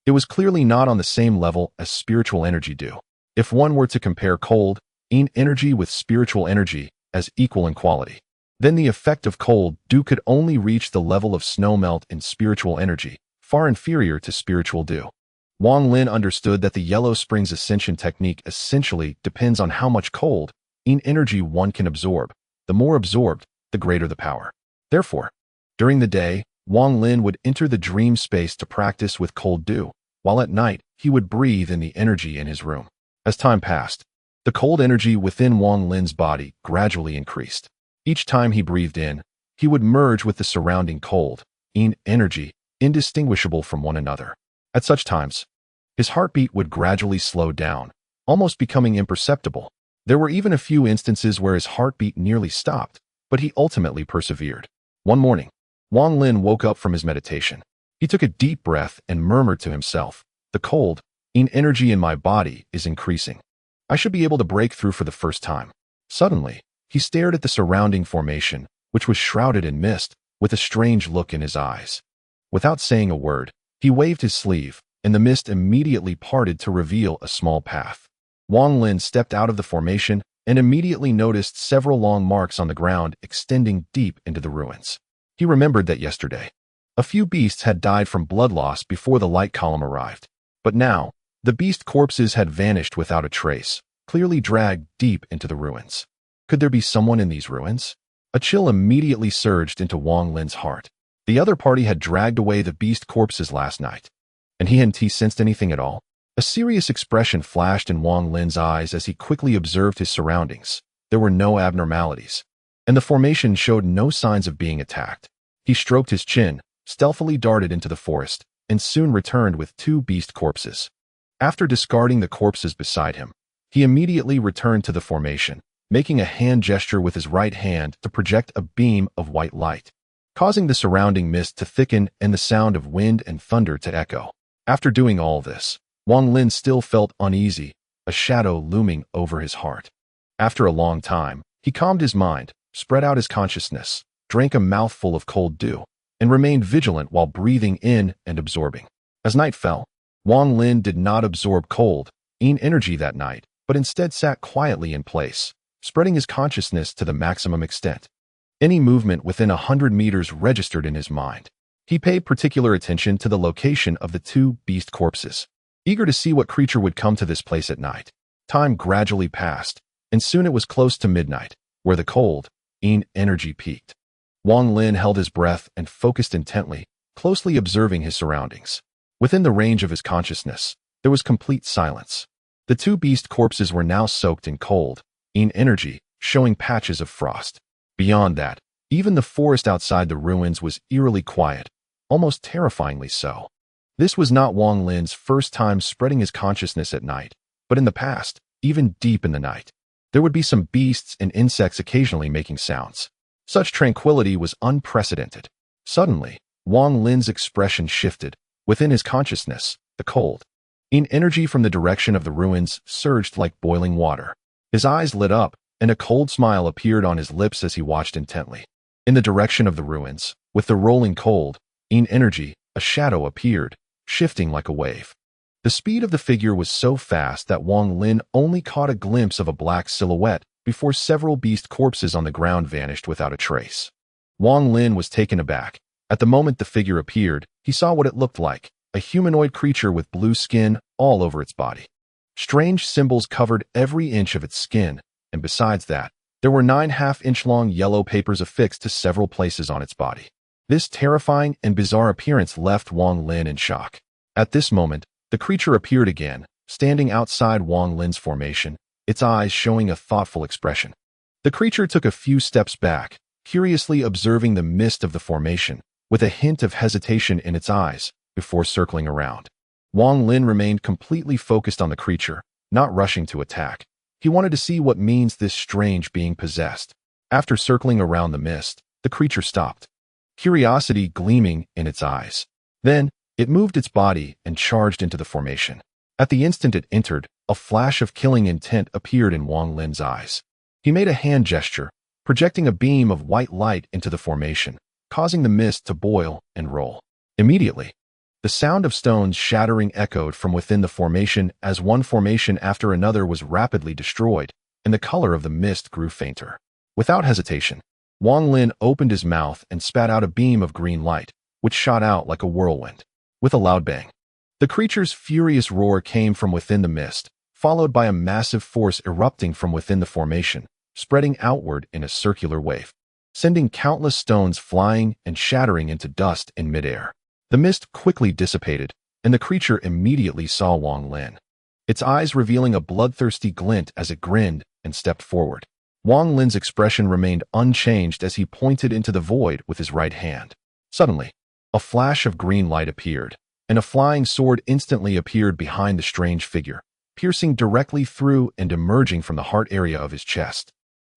it was clearly not on the same level as spiritual energy dew. If one were to compare cold energy with spiritual energy as equal in quality, then the effect of cold dew could only reach the level of snowmelt in spiritual energy, far inferior to spiritual dew. Wang Lin understood that the Yellow Springs Ascension technique essentially depends on how much cold energy one can absorb. The more absorbed, the greater the power. Therefore, during the day, Wang Lin would enter the dream space to practice with cold dew, while at night he would breathe in the energy in his room. As time passed, the cold energy within Wang Lin's body gradually increased. Each time he breathed in, he would merge with the surrounding cold energy, indistinguishable from one another. At such times, his heartbeat would gradually slow down, almost becoming imperceptible. There were even a few instances where his heartbeat nearly stopped, but he ultimately persevered. One morning, Wang Lin woke up from his meditation. He took a deep breath and murmured to himself, the cold energy in my body is increasing. I should be able to break through for the first time. Suddenly, he stared at the surrounding formation, which was shrouded in mist, with a strange look in his eyes. Without saying a word, he waved his sleeve, and the mist immediately parted to reveal a small path. Wang Lin stepped out of the formation and immediately noticed several long marks on the ground extending deep into the ruins. He remembered that yesterday, a few beasts had died from blood loss before the light column arrived. But now, the beast corpses had vanished without a trace, clearly dragged deep into the ruins. Could there be someone in these ruins? A chill immediately surged into Wang Lin's heart. The other party had dragged away the beast corpses last night, and he hadn't sensed anything at all. A serious expression flashed in Wang Lin's eyes as he quickly observed his surroundings. There were no abnormalities, and the formation showed no signs of being attacked. He stroked his chin, stealthily darted into the forest, and soon returned with 2 beast corpses. After discarding the corpses beside him, he immediately returned to the formation, making a hand gesture with his right hand to project a beam of white light, causing the surrounding mist to thicken and the sound of wind and thunder to echo. After doing all this, Wang Lin still felt uneasy, a shadow looming over his heart. After a long time, he calmed his mind, spread out his consciousness, drank a mouthful of cold dew, and remained vigilant while breathing in and absorbing. As night fell, Wang Lin did not absorb cold, energy that night, but instead sat quietly in place, spreading his consciousness to the maximum extent. Any movement within 100 meters registered in his mind. He paid particular attention to the location of the 2 beast corpses, eager to see what creature would come to this place at night. Time gradually passed, and soon it was close to midnight, where the cold, energy peaked. Wang Lin held his breath and focused intently, closely observing his surroundings. Within the range of his consciousness, there was complete silence. The 2 beast corpses were now soaked in cold, energy, showing patches of frost. Beyond that, even the forest outside the ruins was eerily quiet, almost terrifyingly so. This was not Wang Lin's first time spreading his consciousness at night, but in the past, even deep in the night, there would be some beasts and insects occasionally making sounds. Such tranquility was unprecedented. Suddenly, Wang Lin's expression shifted. Within his consciousness, the cold, energy from the direction of the ruins surged like boiling water. His eyes lit up, and a cold smile appeared on his lips as he watched intently. In the direction of the ruins, with the rolling cold, energy, a shadow appeared, shifting like a wave. The speed of the figure was so fast that Wang Lin only caught a glimpse of a black silhouette before several beast corpses on the ground vanished without a trace. Wang Lin was taken aback. At the moment the figure appeared, he saw what it looked like, a humanoid creature with blue skin all over its body. Strange symbols covered every inch of its skin, and besides that, there were 9 half-inch-long yellow papers affixed to several places on its body. This terrifying and bizarre appearance left Wang Lin in shock. At this moment, the creature appeared again, standing outside Wang Lin's formation, its eyes showing a thoughtful expression. The creature took a few steps back, curiously observing the mist of the formation, with a hint of hesitation in its eyes, before circling around. Wang Lin remained completely focused on the creature, not rushing to attack. He wanted to see what means this strange being possessed. After circling around the mist, the creature stopped, curiosity gleaming in its eyes. Then, it moved its body and charged into the formation. At the instant it entered, a flash of killing intent appeared in Wang Lin's eyes. He made a hand gesture, projecting a beam of white light into the formation, causing the mist to boil and roll. Immediately, the sound of stones shattering echoed from within the formation as one formation after another was rapidly destroyed, and the color of the mist grew fainter. Without hesitation, Wang Lin opened his mouth and spat out a beam of green light, which shot out like a whirlwind. With a loud bang, the creature's furious roar came from within the mist, followed by a massive force erupting from within the formation, spreading outward in a circular wave, sending countless stones flying and shattering into dust in midair. The mist quickly dissipated, and the creature immediately saw Wang Lin, its eyes revealing a bloodthirsty glint as it grinned and stepped forward. Wang Lin's expression remained unchanged as he pointed into the void with his right hand. Suddenly, a flash of green light appeared, and a flying sword instantly appeared behind the strange figure, piercing directly through and emerging from the heart area of his chest,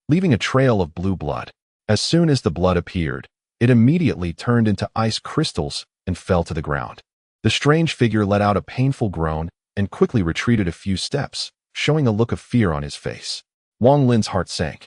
leaving a trail of blue blood. As soon as the blood appeared, it immediately turned into ice crystals and fell to the ground. The strange figure let out a painful groan and quickly retreated a few steps, showing a look of fear on his face. Wang Lin's heart sank.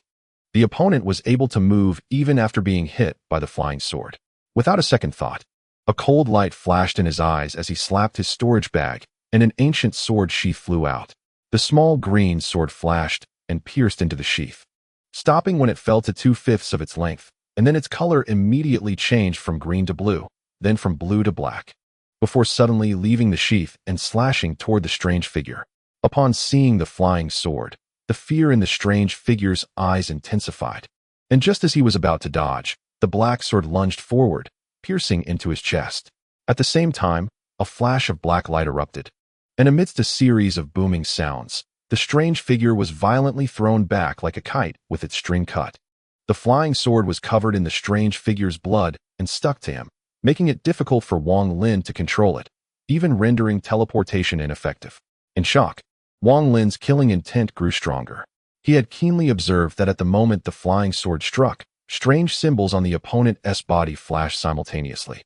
The opponent was able to move even after being hit by the flying sword. Without a second thought, a cold light flashed in his eyes as he slapped his storage bag, and an ancient sword sheath flew out. The small green sword flashed and pierced into the sheath, stopping when it fell to 2/5 of its length, and then its color immediately changed from green to blue, then from blue to black, before suddenly leaving the sheath and slashing toward the strange figure. Upon seeing the flying sword, the fear in the strange figure's eyes intensified, and just as he was about to dodge, the black sword lunged forward, piercing into his chest. At the same time, a flash of black light erupted, and amidst a series of booming sounds, the strange figure was violently thrown back like a kite with its string cut. The flying sword was covered in the strange figure's blood and stuck to him, making it difficult for Wang Lin to control it, even rendering teleportation ineffective. In shock, Wang Lin's killing intent grew stronger. He had keenly observed that at the moment the flying sword struck, strange symbols on the opponent's body flashed simultaneously,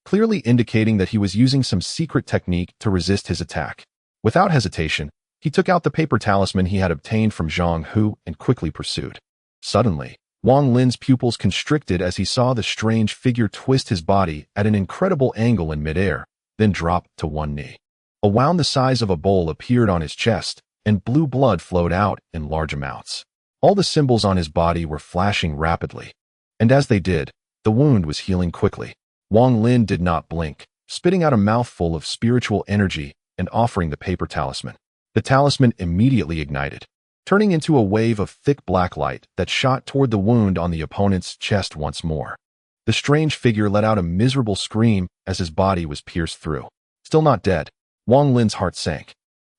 clearly indicating that he was using some secret technique to resist his attack. Without hesitation, he took out the paper talisman he had obtained from Zhang Hu and quickly pursued. Suddenly, Wang Lin's pupils constricted as he saw the strange figure twist his body at an incredible angle in midair, then drop to one knee. A wound the size of a bowl appeared on his chest, and blue blood flowed out in large amounts. All the symbols on his body were flashing rapidly, and as they did, the wound was healing quickly. Wang Lin did not blink, spitting out a mouthful of spiritual energy and offering the paper talisman. The talisman immediately ignited, turning into a wave of thick black light that shot toward the wound on the opponent's chest once more. The strange figure let out a miserable scream as his body was pierced through. Still not dead, Wang Lin's heart sank.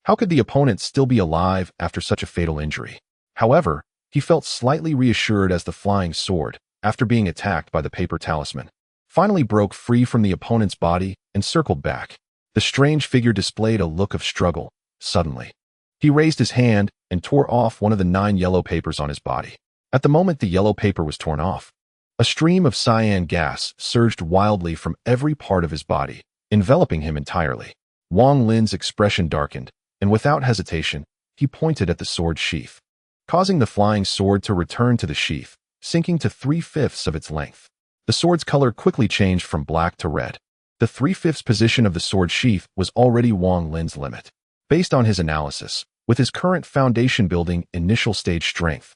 How could the opponent still be alive after such a fatal injury? However, he felt slightly reassured as the flying sword, after being attacked by the paper talisman, finally broke free from the opponent's body and circled back. The strange figure displayed a look of struggle. Suddenly, he raised his hand and tore off one of the 9 yellow papers on his body. At the moment the yellow paper was torn off, a stream of cyan gas surged wildly from every part of his body, enveloping him entirely. Wang Lin's expression darkened, and without hesitation, he pointed at the sword sheath, causing the flying sword to return to the sheath, sinking to 3/5 of its length. The sword's color quickly changed from black to red. The 3/5 position of the sword sheath was already Wang Lin's limit. Based on his analysis, with his current foundation building initial stage strength,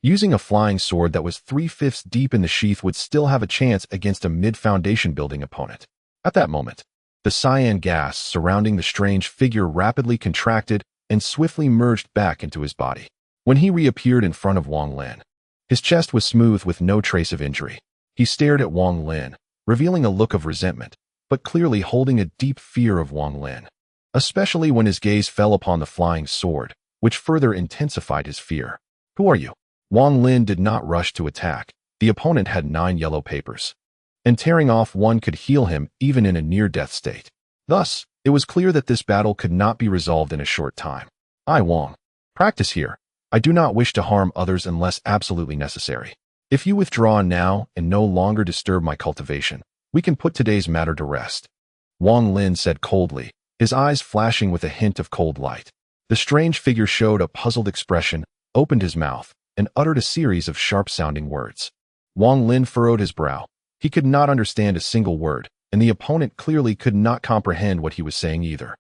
using a flying sword that was 3/5 deep in the sheath would still have a chance against a mid-foundation building opponent. At that moment, the cyan gas surrounding the strange figure rapidly contracted and swiftly merged back into his body. When he reappeared in front of Wang Lin, his chest was smooth with no trace of injury. He stared at Wang Lin, revealing a look of resentment, but clearly holding a deep fear of Wang Lin, especially when his gaze fell upon the flying sword, which further intensified his fear. Who are you? Wang Lin did not rush to attack. The opponent had 9 yellow papers, and tearing off one could heal him even in a near-death state. Thus, it was clear that this battle could not be resolved in a short time. I, Wang, practice here. I do not wish to harm others unless absolutely necessary. If you withdraw now and no longer disturb my cultivation, we can put today's matter to rest. Wang Lin said coldly, his eyes flashing with a hint of cold light. The strange figure showed a puzzled expression, opened his mouth, and uttered a series of sharp-sounding words. Wang Lin furrowed his brow. He could not understand a single word, and the opponent clearly could not comprehend what he was saying either.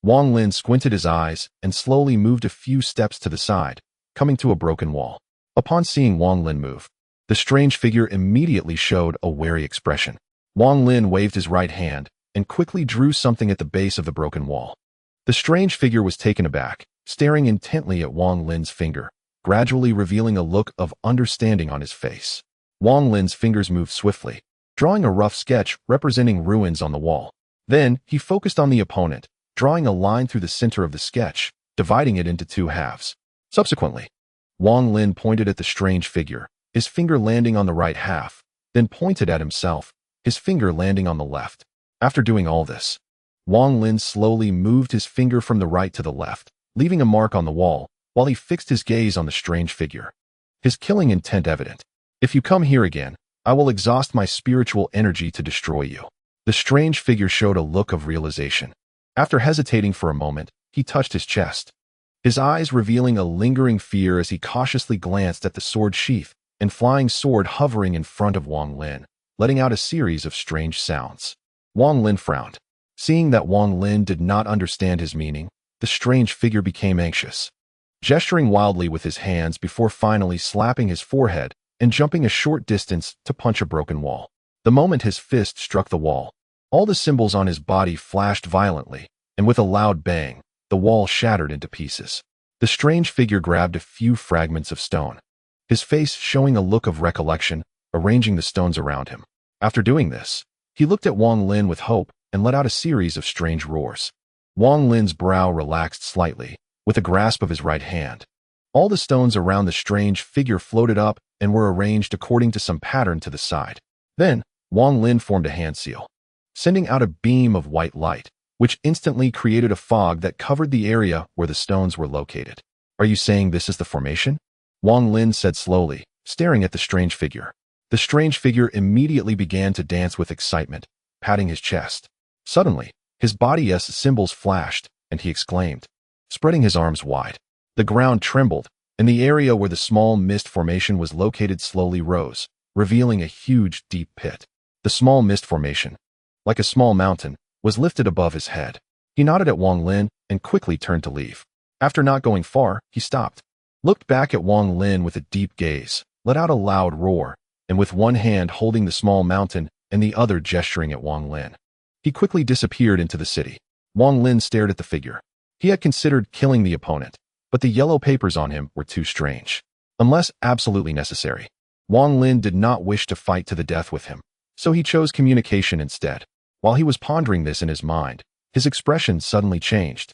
Wang Lin squinted his eyes and slowly moved a few steps to the side, coming to a broken wall. Upon seeing Wang Lin move, the strange figure immediately showed a wary expression. Wang Lin waved his right hand and quickly drew something at the base of the broken wall. The strange figure was taken aback, staring intently at Wang Lin's finger, gradually revealing a look of understanding on his face. Wang Lin's fingers moved swiftly, drawing a rough sketch representing ruins on the wall. Then, he focused on the opponent, drawing a line through the center of the sketch, dividing it into 2 halves. Subsequently, Wang Lin pointed at the strange figure, his finger landing on the right half, then pointed at himself, his finger landing on the left. After doing all this, Wang Lin slowly moved his finger from the right to the left, leaving a mark on the wall, while he fixed his gaze on the strange figure, his killing intent evident. If you come here again, I will exhaust my spiritual energy to destroy you. The strange figure showed a look of realization. After hesitating for a moment, he touched his chest, his eyes revealing a lingering fear as he cautiously glanced at the sword sheath and flying sword hovering in front of Wang Lin, letting out a series of strange sounds. Wang Lin frowned. Seeing that Wang Lin did not understand his meaning, the strange figure became anxious, gesturing wildly with his hands before finally slapping his forehead and jumping a short distance to punch a broken wall. The moment his fist struck the wall, all the symbols on his body flashed violently, and with a loud bang, the wall shattered into pieces. The strange figure grabbed a few fragments of stone, his face showing a look of recollection, arranging the stones around him. After doing this, He looked at Wang Lin with hope and let out a series of strange roars. Wang Lin's brow relaxed slightly, with a grasp of his right hand. All the stones around the strange figure floated up and were arranged according to some pattern to the side. Then, Wang Lin formed a hand seal, sending out a beam of white light, which instantly created a fog that covered the area where the stones were located. Are you saying this is the formation? Wang Lin said slowly, staring at the strange figure. The strange figure immediately began to dance with excitement, patting his chest. Suddenly, his body's symbols flashed, and he exclaimed, spreading his arms wide. The ground trembled, and the area where the small mist formation was located slowly rose, revealing a huge, deep pit. The small mist formation, like a small mountain, was lifted above his head. He nodded at Wang Lin and quickly turned to leave. After not going far, he stopped, looked back at Wang Lin with a deep gaze, let out a loud roar, and with one hand holding the small mountain and the other gesturing at Wang Lin, he quickly disappeared into the city. Wang Lin stared at the figure. He had considered killing the opponent, but the yellow papers on him were too strange. Unless absolutely necessary, Wang Lin did not wish to fight to the death with him, so he chose communication instead. While he was pondering this in his mind, his expression suddenly changed,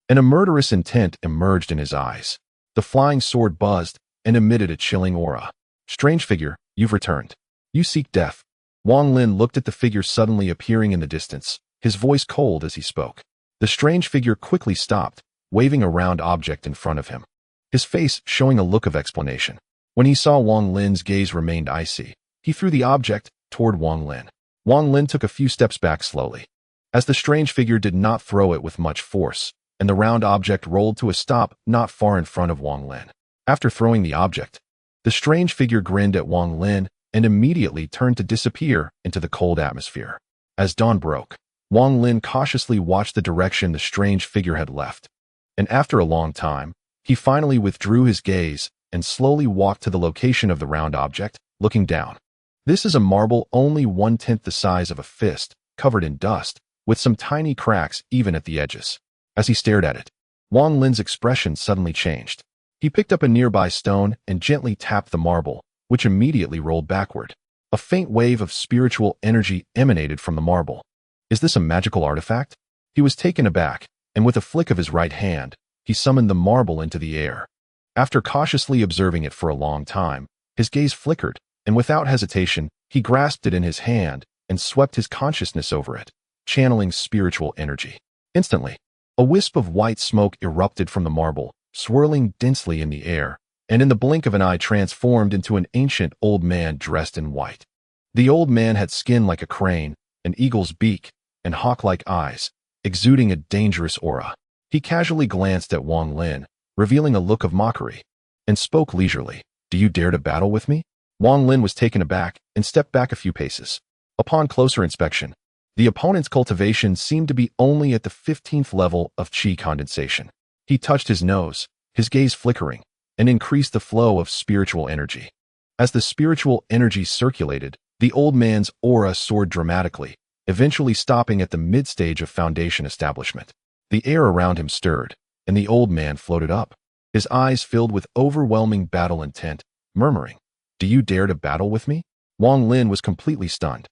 and a murderous intent emerged in his eyes. The flying sword buzzed and emitted a chilling aura. Strange figure, you've returned. You seek death. Wang Lin looked at the figure suddenly appearing in the distance, his voice cold as he spoke. The strange figure quickly stopped, waving a round object in front of him, his face showing a look of explanation. When he saw Wang Lin's gaze remained icy, he threw the object toward Wang Lin. Wang Lin took a few steps back slowly, as the strange figure did not throw it with much force, and the round object rolled to a stop not far in front of Wang Lin. After throwing the object, the strange figure grinned at Wang Lin and immediately turned to disappear into the cold atmosphere. As dawn broke, Wang Lin cautiously watched the direction the strange figure had left, and after a long time, he finally withdrew his gaze and slowly walked to the location of the round object, looking down. This is a marble only 1/10 the size of a fist, covered in dust, with some tiny cracks even at the edges. As he stared at it, Wang Lin's expression suddenly changed. He picked up a nearby stone and gently tapped the marble, which immediately rolled backward. A faint wave of spiritual energy emanated from the marble. Is this a magical artifact? He was taken aback, and with a flick of his right hand, he summoned the marble into the air. After cautiously observing it for a long time, his gaze flickered, and without hesitation, he grasped it in his hand and swept his consciousness over it, channeling spiritual energy. Instantly, a wisp of white smoke erupted from the marble, swirling densely in the air, and in the blink of an eye transformed into an ancient old man dressed in white. The old man had skin like a crane, an eagle's beak, and hawk-like eyes, exuding a dangerous aura. He casually glanced at Wang Lin, revealing a look of mockery, and spoke leisurely. Do you dare to battle with me? Wang Lin was taken aback and stepped back a few paces. Upon closer inspection, the opponent's cultivation seemed to be only at the 15th level of qi condensation. He touched his nose, his gaze flickering, and increased the flow of spiritual energy. As the spiritual energy circulated, the old man's aura soared dramatically, eventually stopping at the mid-stage of foundation establishment. The air around him stirred, and the old man floated up, his eyes filled with overwhelming battle intent, murmuring, "Do you dare to battle with me?" Wang Lin was completely stunned.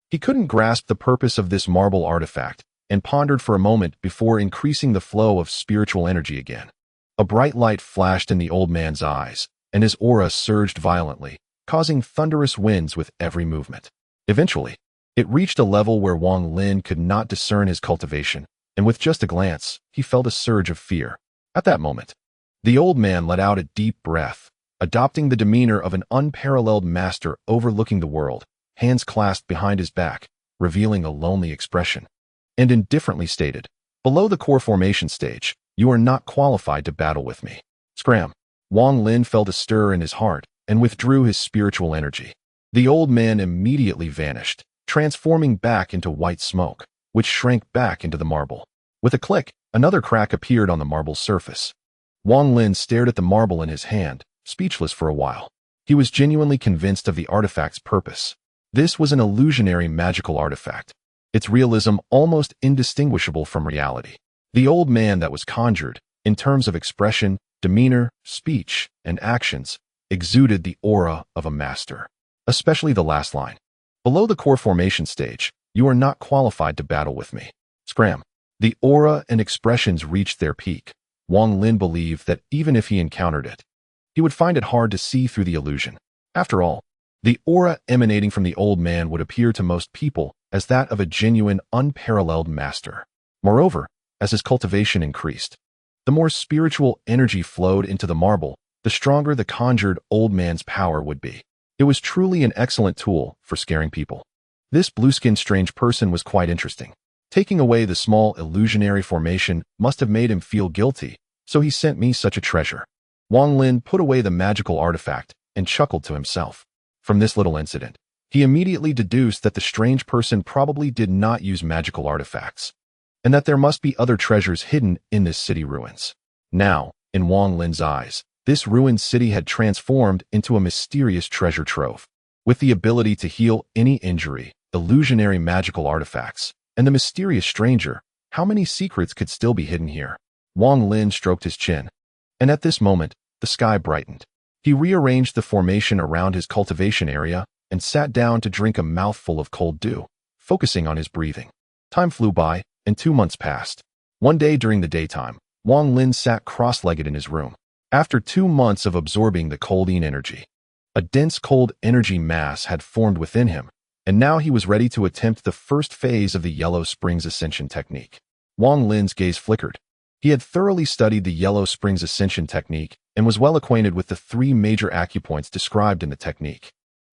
He couldn't grasp the purpose of this marble artifact and pondered for a moment before increasing the flow of spiritual energy again. A bright light flashed in the old man's eyes, and his aura surged violently, causing thunderous winds with every movement. Eventually, it reached a level where Wang Lin could not discern his cultivation, and with just a glance, he felt a surge of fear. At that moment, the old man let out a deep breath, adopting the demeanor of an unparalleled master overlooking the world, hands clasped behind his back, revealing a lonely expression, and indifferently stated, "Below the core formation stage, you are not qualified to battle with me." Scram! Wang Lin felt a stir in his heart and withdrew his spiritual energy. The old man immediately vanished, transforming back into white smoke, which shrank back into the marble. With a click, another crack appeared on the marble's surface. Wang Lin stared at the marble in his hand, speechless for a while. He was genuinely convinced of the artifact's purpose. This was an illusionary magical artifact, its realism almost indistinguishable from reality. The old man that was conjured, in terms of expression, demeanor, speech, and actions, exuded the aura of a master. Especially the last line. Below the core formation stage, You are not qualified to battle with me. Scram. The aura and expressions reached their peak. Wang Lin believed that even if he encountered it, he would find it hard to see through the illusion. After all, the aura emanating from the old man would appear to most people as that of a genuine, unparalleled master. Moreover, as his cultivation increased, the more spiritual energy flowed into the marble, the stronger the conjured old man's power would be. It was truly an excellent tool for scaring people. This blue-skinned strange person was quite interesting. Taking away the small illusionary formation must have made him feel guilty, so he sent me such a treasure. Wang Lin put away the magical artifact and chuckled to himself. From this little incident, he immediately deduced that the strange person probably did not use magical artifacts, and that there must be other treasures hidden in this city ruins. Now, in Wang Lin's eyes, this ruined city had transformed into a mysterious treasure trove. With the ability to heal any injury, illusionary magical artifacts, and the mysterious stranger, how many secrets could still be hidden here? Wang Lin stroked his chin, and at this moment, the sky brightened. He rearranged the formation around his cultivation area and sat down to drink a mouthful of cold dew, focusing on his breathing. Time flew by, and 2 months passed. One day during the daytime, Wang Lin sat cross-legged in his room. After 2 months of absorbing the coldine energy, a dense cold energy mass had formed within him, and now he was ready to attempt the first phase of the Yellow Springs Ascension technique. Wang Lin's gaze flickered. He had thoroughly studied the Yellow Springs Ascension technique and was well acquainted with the 3 major acupoints described in the technique.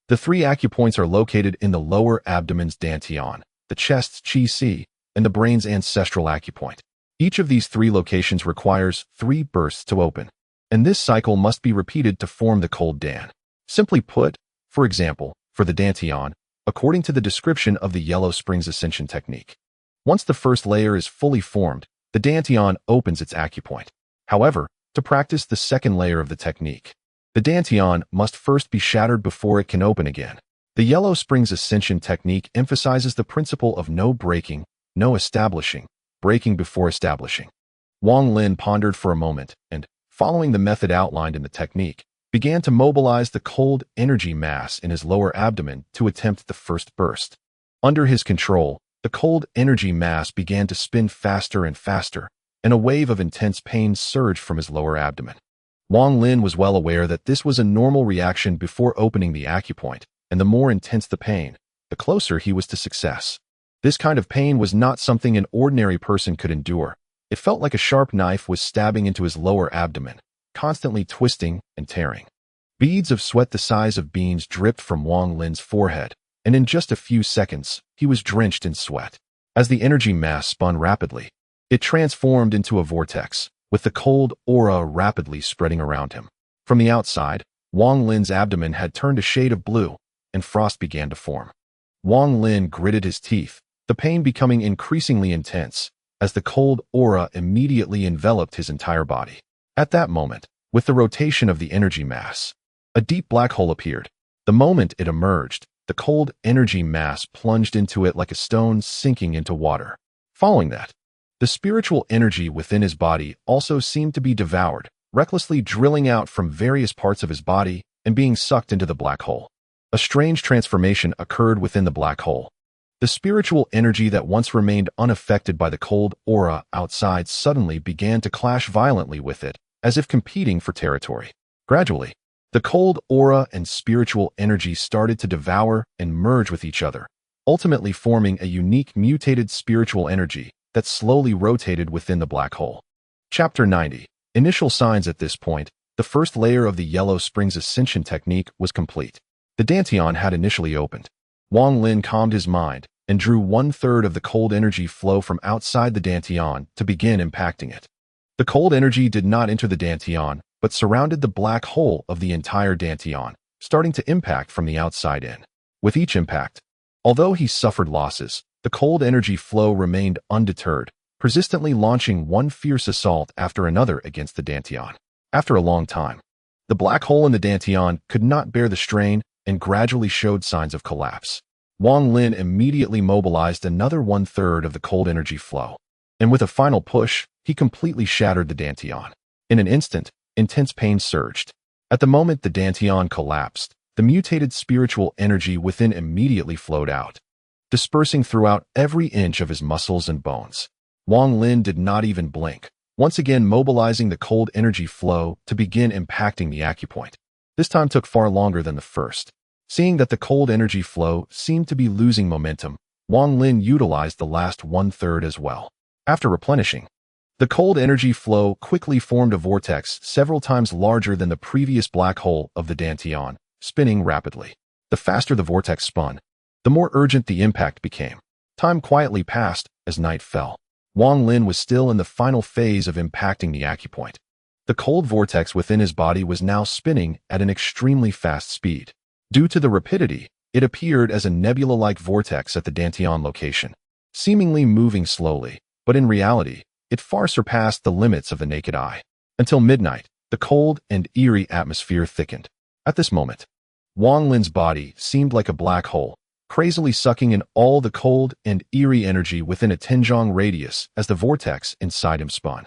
The 3 acupoints are located in the lower abdomen's dantian, the chest's qi, and the brain's ancestral acupoint. Each of these 3 locations requires 3 bursts to open, and this cycle must be repeated to form the cold dan. Simply put, for example, for the dantian, according to the description of the Yellow Springs Ascension technique, once the first layer is fully formed, the dantian opens its acupoint. However, to practice the second layer of the technique, the dantian must first be shattered before it can open again. The Yellow Springs Ascension technique emphasizes the principle of no breaking, no establishing, breaking before establishing. Wang Lin pondered for a moment and, following the method outlined in the technique, began to mobilize the cold energy mass in his lower abdomen to attempt the first burst. Under his control, the cold energy mass began to spin faster and faster, and a wave of intense pain surged from his lower abdomen. Wang Lin was well aware that this was a normal reaction before opening the acupoint, and the more intense the pain, the closer he was to success. This kind of pain was not something an ordinary person could endure. It felt like a sharp knife was stabbing into his lower abdomen, constantly twisting and tearing. Beads of sweat the size of beans dripped from Wang Lin's forehead, and in just a few seconds, he was drenched in sweat. As the energy mass spun rapidly, it transformed into a vortex, with the cold aura rapidly spreading around him. From the outside, Wang Lin's abdomen had turned a shade of blue, and frost began to form. Wang Lin gritted his teeth, the pain becoming increasingly intense, as the cold aura immediately enveloped his entire body. At that moment, with the rotation of the energy mass, a deep black hole appeared. The moment it emerged, the cold energy mass plunged into it like a stone sinking into water. Following that, the spiritual energy within his body also seemed to be devoured, recklessly drilling out from various parts of his body and being sucked into the black hole. A strange transformation occurred within the black hole. The spiritual energy that once remained unaffected by the cold aura outside suddenly began to clash violently with it, as if competing for territory. Gradually, the cold aura and spiritual energy started to devour and merge with each other, ultimately forming a unique mutated spiritual energy that slowly rotated within the black hole. Chapter 90. Initial signs. At this point, the first layer of the Yellow Springs Ascension technique was complete. The dantian had initially opened. Wang Lin calmed his mind and drew 1/3 of the cold energy flow from outside the dantian to begin impacting it. The cold energy did not enter the dantian, but surrounded the black hole of the entire dantian, starting to impact from the outside in. With each impact, although he suffered losses, the cold energy flow remained undeterred, persistently launching one fierce assault after another against the dantian. After a long time, the black hole in the dantian could not bear the strain and gradually showed signs of collapse. Wang Lin immediately mobilized another 1/3 of the cold energy flow, and with a final push, he completely shattered the dantian. In an instant, intense pain surged. At the moment the dantian collapsed, the mutated spiritual energy within immediately flowed out. dispersing throughout every inch of his muscles and bones. Wang Lin did not even blink, once again mobilizing the cold energy flow to begin impacting the acupoint. This time took far longer than the first. Seeing that the cold energy flow seemed to be losing momentum, Wang Lin utilized the last one-third as well. After replenishing, the cold energy flow quickly formed a vortex several times larger than the previous black hole of the Dantian, spinning rapidly. The faster the vortex spun, the more urgent the impact became. Time quietly passed as night fell. Wang Lin was still in the final phase of impacting the acupoint. The cold vortex within his body was now spinning at an extremely fast speed. Due to the rapidity, it appeared as a nebula-like vortex at the Dantian location, seemingly moving slowly, but in reality, it far surpassed the limits of the naked eye. Until midnight, the cold and eerie atmosphere thickened. At this moment, Wang Lin's body seemed like a black hole, crazily sucking in all the cold and eerie energy within a Tianzhong radius as the vortex inside him spun.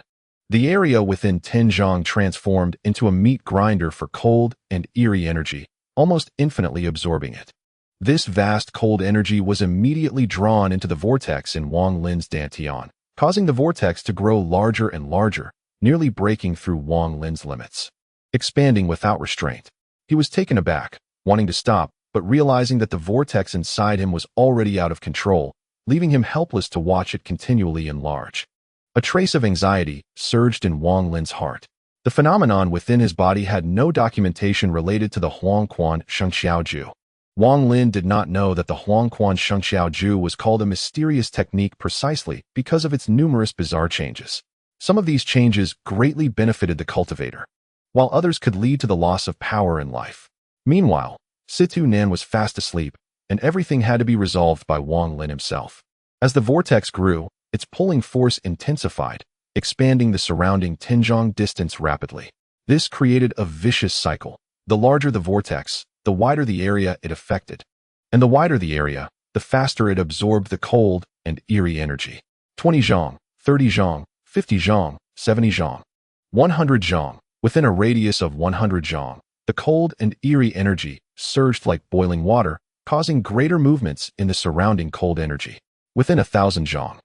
The area within Tianzhong transformed into a meat grinder for cold and eerie energy, almost infinitely absorbing it. This vast cold energy was immediately drawn into the vortex in Wang Lin's Dantian, causing the vortex to grow larger and larger, nearly breaking through Wang Lin's limits. Expanding without restraint. He was taken aback, wanting to stop, but realizing that the vortex inside him was already out of control, leaving him helpless to watch it continually enlarge. A trace of anxiety surged in Wang Lin's heart. The phenomenon within his body had no documentation related to the Huangquan Shengxiaoju. Wang Lin did not know that the Huangquan Shengxiaoju was called a mysterious technique precisely because of its numerous bizarre changes. Some of these changes greatly benefited the cultivator, while others could lead to the loss of power in life. Meanwhile, Situ Nan was fast asleep, and everything had to be resolved by Wang Lin himself. As the vortex grew, its pulling force intensified, expanding the surrounding Tianzhong distance rapidly. This created a vicious cycle. The larger the vortex, the wider the area it affected. And the wider the area, the faster it absorbed the cold and eerie energy. 20 zhong, 30 zhong, 50 zhong, 70 zhong, 100 zhong. Within a radius of 100 zhong, the cold and eerie energy surged like boiling water, causing greater movements in the surrounding cold energy. Within 1,000 zhong,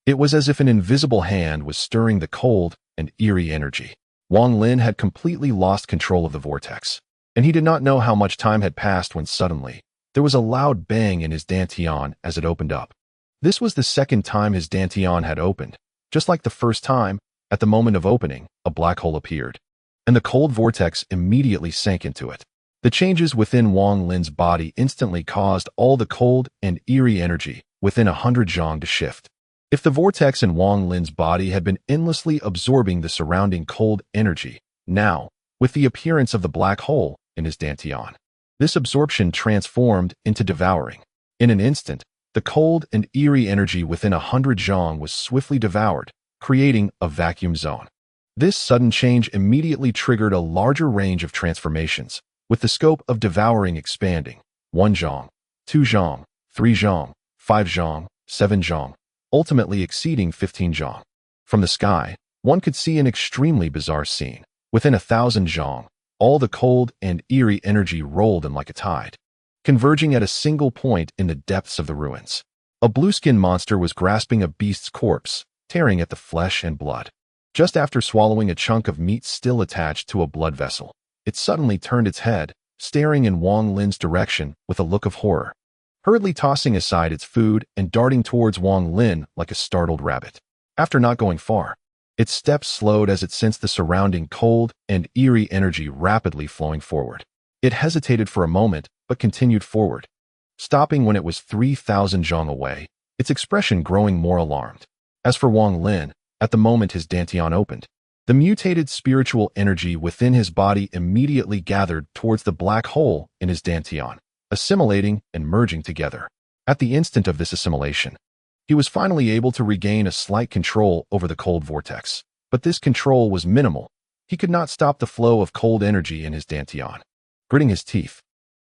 it was as if an invisible hand was stirring the cold and eerie energy. Wang Lin had completely lost control of the vortex, and he did not know how much time had passed when suddenly, there was a loud bang in his Dantian as it opened up. This was the second time his Dantian had opened. Just like the first time, at the moment of opening, a black hole appeared, and the cold vortex immediately sank into it. The changes within Wang Lin's body instantly caused all the cold and eerie energy within 100 zhong to shift. If the vortex in Wang Lin's body had been endlessly absorbing the surrounding cold energy, now, with the appearance of the black hole in his Dantian, this absorption transformed into devouring. In an instant, the cold and eerie energy within 100 zhong was swiftly devoured, creating a vacuum zone. This sudden change immediately triggered a larger range of transformations, with the scope of devouring expanding. 1 zhong, 2 zhong, 3 zhong, 5 zhong, 7 zhong, ultimately exceeding 15 zhong. From the sky, one could see an extremely bizarre scene. Within 1,000 zhong, all the cold and eerie energy rolled in like a tide, converging at a single point in the depths of the ruins. A blue-skinned monster was grasping a beast's corpse, tearing at the flesh and blood. Just after swallowing a chunk of meat still attached to a blood vessel, it suddenly turned its head, staring in Wang Lin's direction with a look of horror, hurriedly tossing aside its food and darting towards Wang Lin like a startled rabbit. After not going far, its steps slowed as it sensed the surrounding cold and eerie energy rapidly flowing forward. It hesitated for a moment, but continued forward, stopping when it was 3,000 zhong away, its expression growing more alarmed. As for Wang Lin, at the moment his Dantian opened, the mutated spiritual energy within his body immediately gathered towards the black hole in his Dantian, assimilating and merging together. At the instant of this assimilation, he was finally able to regain a slight control over the cold vortex. But this control was minimal. He could not stop the flow of cold energy in his Dantian. Gritting his teeth,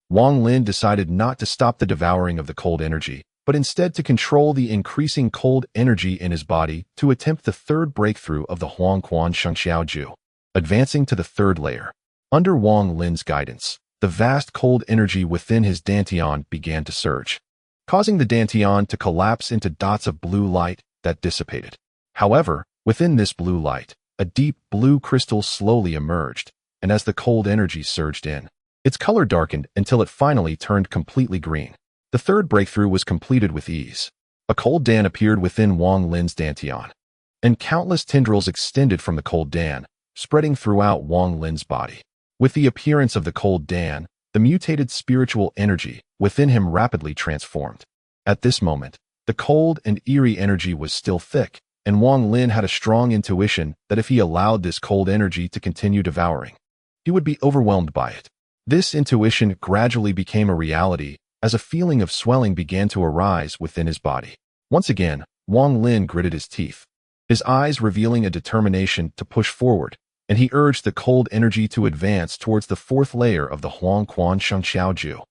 Wang Lin decided not to stop the devouring of the cold energy, but instead to control the increasing cold energy in his body to attempt the third breakthrough of the Huangquan Shengxiaoju. Advancing to the third layer, under Wang Lin's guidance, the vast cold energy within his Dantian began to surge. causing the Dantian to collapse into dots of blue light that dissipated. However, within this blue light, a deep blue crystal slowly emerged, and as the cold energy surged in, its color darkened until it finally turned completely green. The third breakthrough was completed with ease. A cold Dan appeared within Wang Lin's Dantian, and countless tendrils extended from the cold Dan, spreading throughout Wang Lin's body. With the appearance of the cold Dan, the mutated spiritual energy within him rapidly transformed. At this moment, the cold and eerie energy was still thick, and Wang Lin had a strong intuition that if he allowed this cold energy to continue devouring, he would be overwhelmed by it. This intuition gradually became a reality as a feeling of swelling began to arise within his body. Once again, Wang Lin gritted his teeth, his eyes revealing a determination to push forward, and he urged the cold energy to advance towards the fourth layer of the Huang Quan Shengxiao Ju.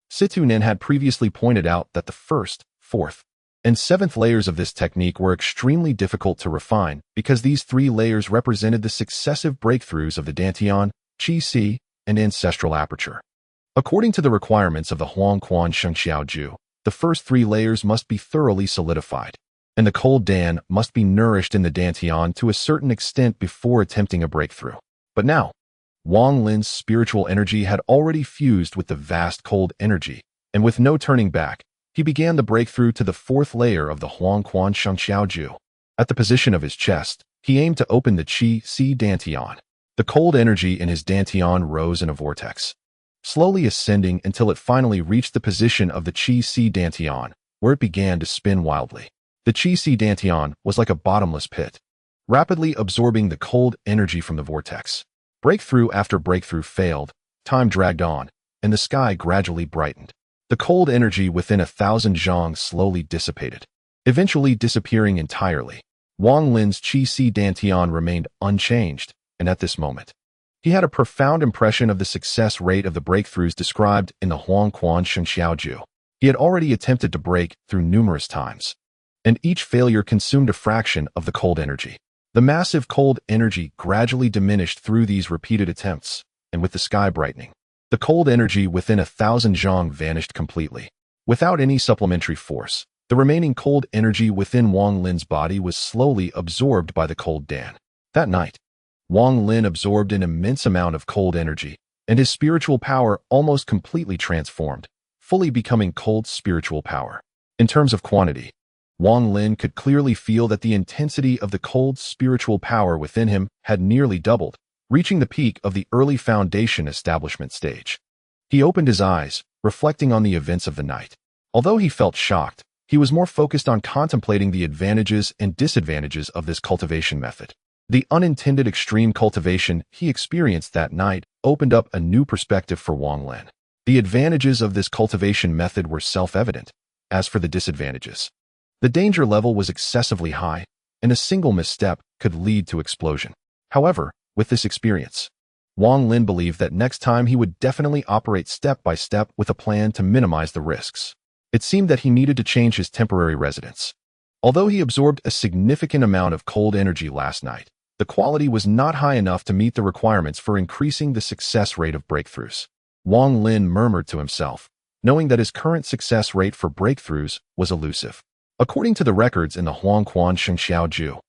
Situ Nin had previously pointed out that the first, fourth, and seventh layers of this technique were extremely difficult to refine because these three layers represented the successive breakthroughs of the Dantian, Qi Si, and Ancestral Aperture. According to the requirements of the Huang Quan Shengxiao Ju, the first three layers must be thoroughly solidified, and the cold Dan must be nourished in the Dantian to a certain extent before attempting a breakthrough. But now, Wang Lin's spiritual energy had already fused with the vast cold energy, and with no turning back, he began the breakthrough to the fourth layer of the Huang Quan Shengxiao Ju. At the position of his chest, he aimed to open the Qi Si Dantian. The cold energy in his Dantian rose in a vortex, slowly ascending until it finally reached the position of the Qi Si Dantian, where it began to spin wildly. The Qi Si Dantian was like a bottomless pit, rapidly absorbing the cold energy from the vortex. Breakthrough after breakthrough failed, time dragged on, and the sky gradually brightened. The cold energy within 1,000 zhang slowly dissipated, eventually disappearing entirely. Wang Lin's Qi Si Dantian remained unchanged, and at this moment, he had a profound impression of the success rate of the breakthroughs described in the Huang Quan Shengxiao Ju. He had already attempted to break through numerous times, and each failure consumed a fraction of the cold energy. The massive cold energy gradually diminished through these repeated attempts, and with the sky brightening, the cold energy within 1,000 zhang vanished completely. Without any supplementary force, the remaining cold energy within Wang Lin's body was slowly absorbed by the cold Dan. That night, Wang Lin absorbed an immense amount of cold energy, and his spiritual power almost completely transformed, fully becoming cold spiritual power. In terms of quantity, Wang Lin could clearly feel that the intensity of the cold spiritual power within him had nearly doubled, reaching the peak of the early foundation establishment stage. He opened his eyes, reflecting on the events of the night. Although he felt shocked, he was more focused on contemplating the advantages and disadvantages of this cultivation method. The unintended extreme cultivation he experienced that night opened up a new perspective for Wang Lin. The advantages of this cultivation method were self-evident. As for the disadvantages, the danger level was excessively high, and a single misstep could lead to explosion. However, with this experience, Wang Lin believed that next time he would definitely operate step by step with a plan to minimize the risks. It seemed that he needed to change his temporary residence. Although he absorbed a significant amount of cold energy last night, the quality was not high enough to meet the requirements for increasing the success rate of breakthroughs. Wang Lin murmured to himself, knowing that his current success rate for breakthroughs was elusive. According to the records in the Huang Quan Shengxiao Ju,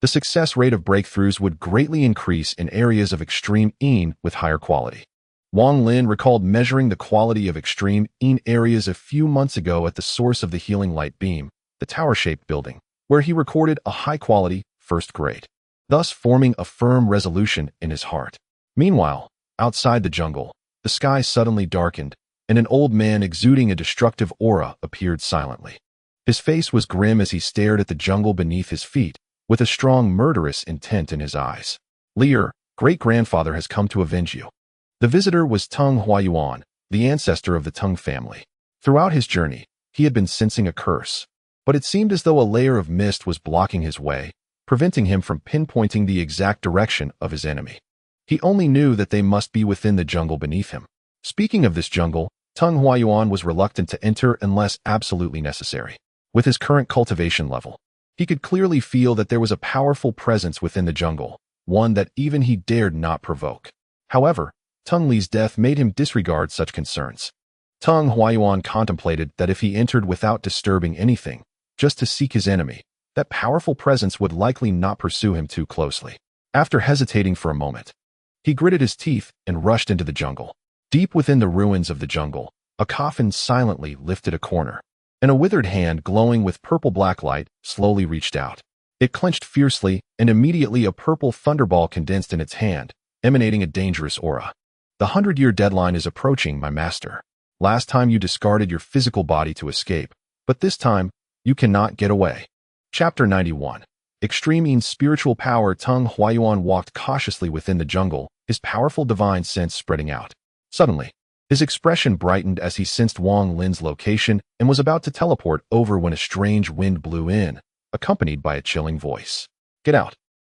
the success rate of breakthroughs would greatly increase in areas of extreme Yin with higher quality. Wang Lin recalled measuring the quality of extreme Yin areas a few months ago at the source of the healing light beam, the tower-shaped building, where he recorded a high-quality first grade, thus forming a firm resolution in his heart. Meanwhile, outside the jungle, the sky suddenly darkened, and an old man exuding a destructive aura appeared silently. His face was grim as he stared at the jungle beneath his feet, with a strong murderous intent in his eyes. "Lear, great-grandfather has come to avenge you." The visitor was Tung Huayuan, the ancestor of the Tung family. Throughout his journey, he had been sensing a curse, but it seemed as though a layer of mist was blocking his way, preventing him from pinpointing the exact direction of his enemy. He only knew that they must be within the jungle beneath him. Speaking of this jungle, Tung Huayuan was reluctant to enter unless absolutely necessary. With his current cultivation level, he could clearly feel that there was a powerful presence within the jungle, one that even he dared not provoke. However, Tung Li's death made him disregard such concerns. Tung Huayuan contemplated that if he entered without disturbing anything, just to seek his enemy, that powerful presence would likely not pursue him too closely. After hesitating for a moment, he gritted his teeth and rushed into the jungle. Deep within the ruins of the jungle, a coffin silently lifted a corner, and a withered hand glowing with purple-black light slowly reached out. It clenched fiercely, and immediately a purple thunderball condensed in its hand, emanating a dangerous aura. The 100-year deadline is approaching, my master. Last time you discarded your physical body to escape, but this time, you cannot get away. Chapter 91. Extreme in spiritual power. Tung Huayuan walked cautiously within the jungle, his powerful divine sense spreading out. Suddenly, his expression brightened as he sensed Wang Lin's location and was about to teleport over when a strange wind blew in, accompanied by a chilling voice. Get out.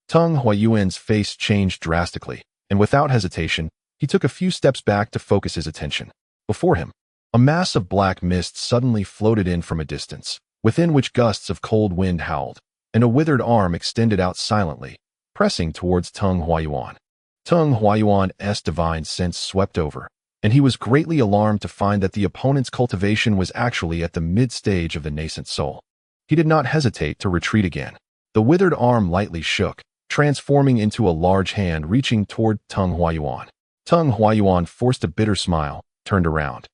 Tung Huayuan's face changed drastically, and without hesitation, he took a few steps back to focus his attention. Before him, a mass of black mist suddenly floated in from a distance, within which gusts of cold wind howled, and a withered arm extended out silently, pressing towards Tung Huayuan. Tung Huayuan's divine sense swept over, and he was greatly alarmed to find that the opponent's cultivation was actually at the mid-stage of the nascent soul. He did not hesitate to retreat again. The withered arm lightly shook, transforming into a large hand reaching toward Tung Huayuan. Tung Huayuan forced a bitter smile, turned around,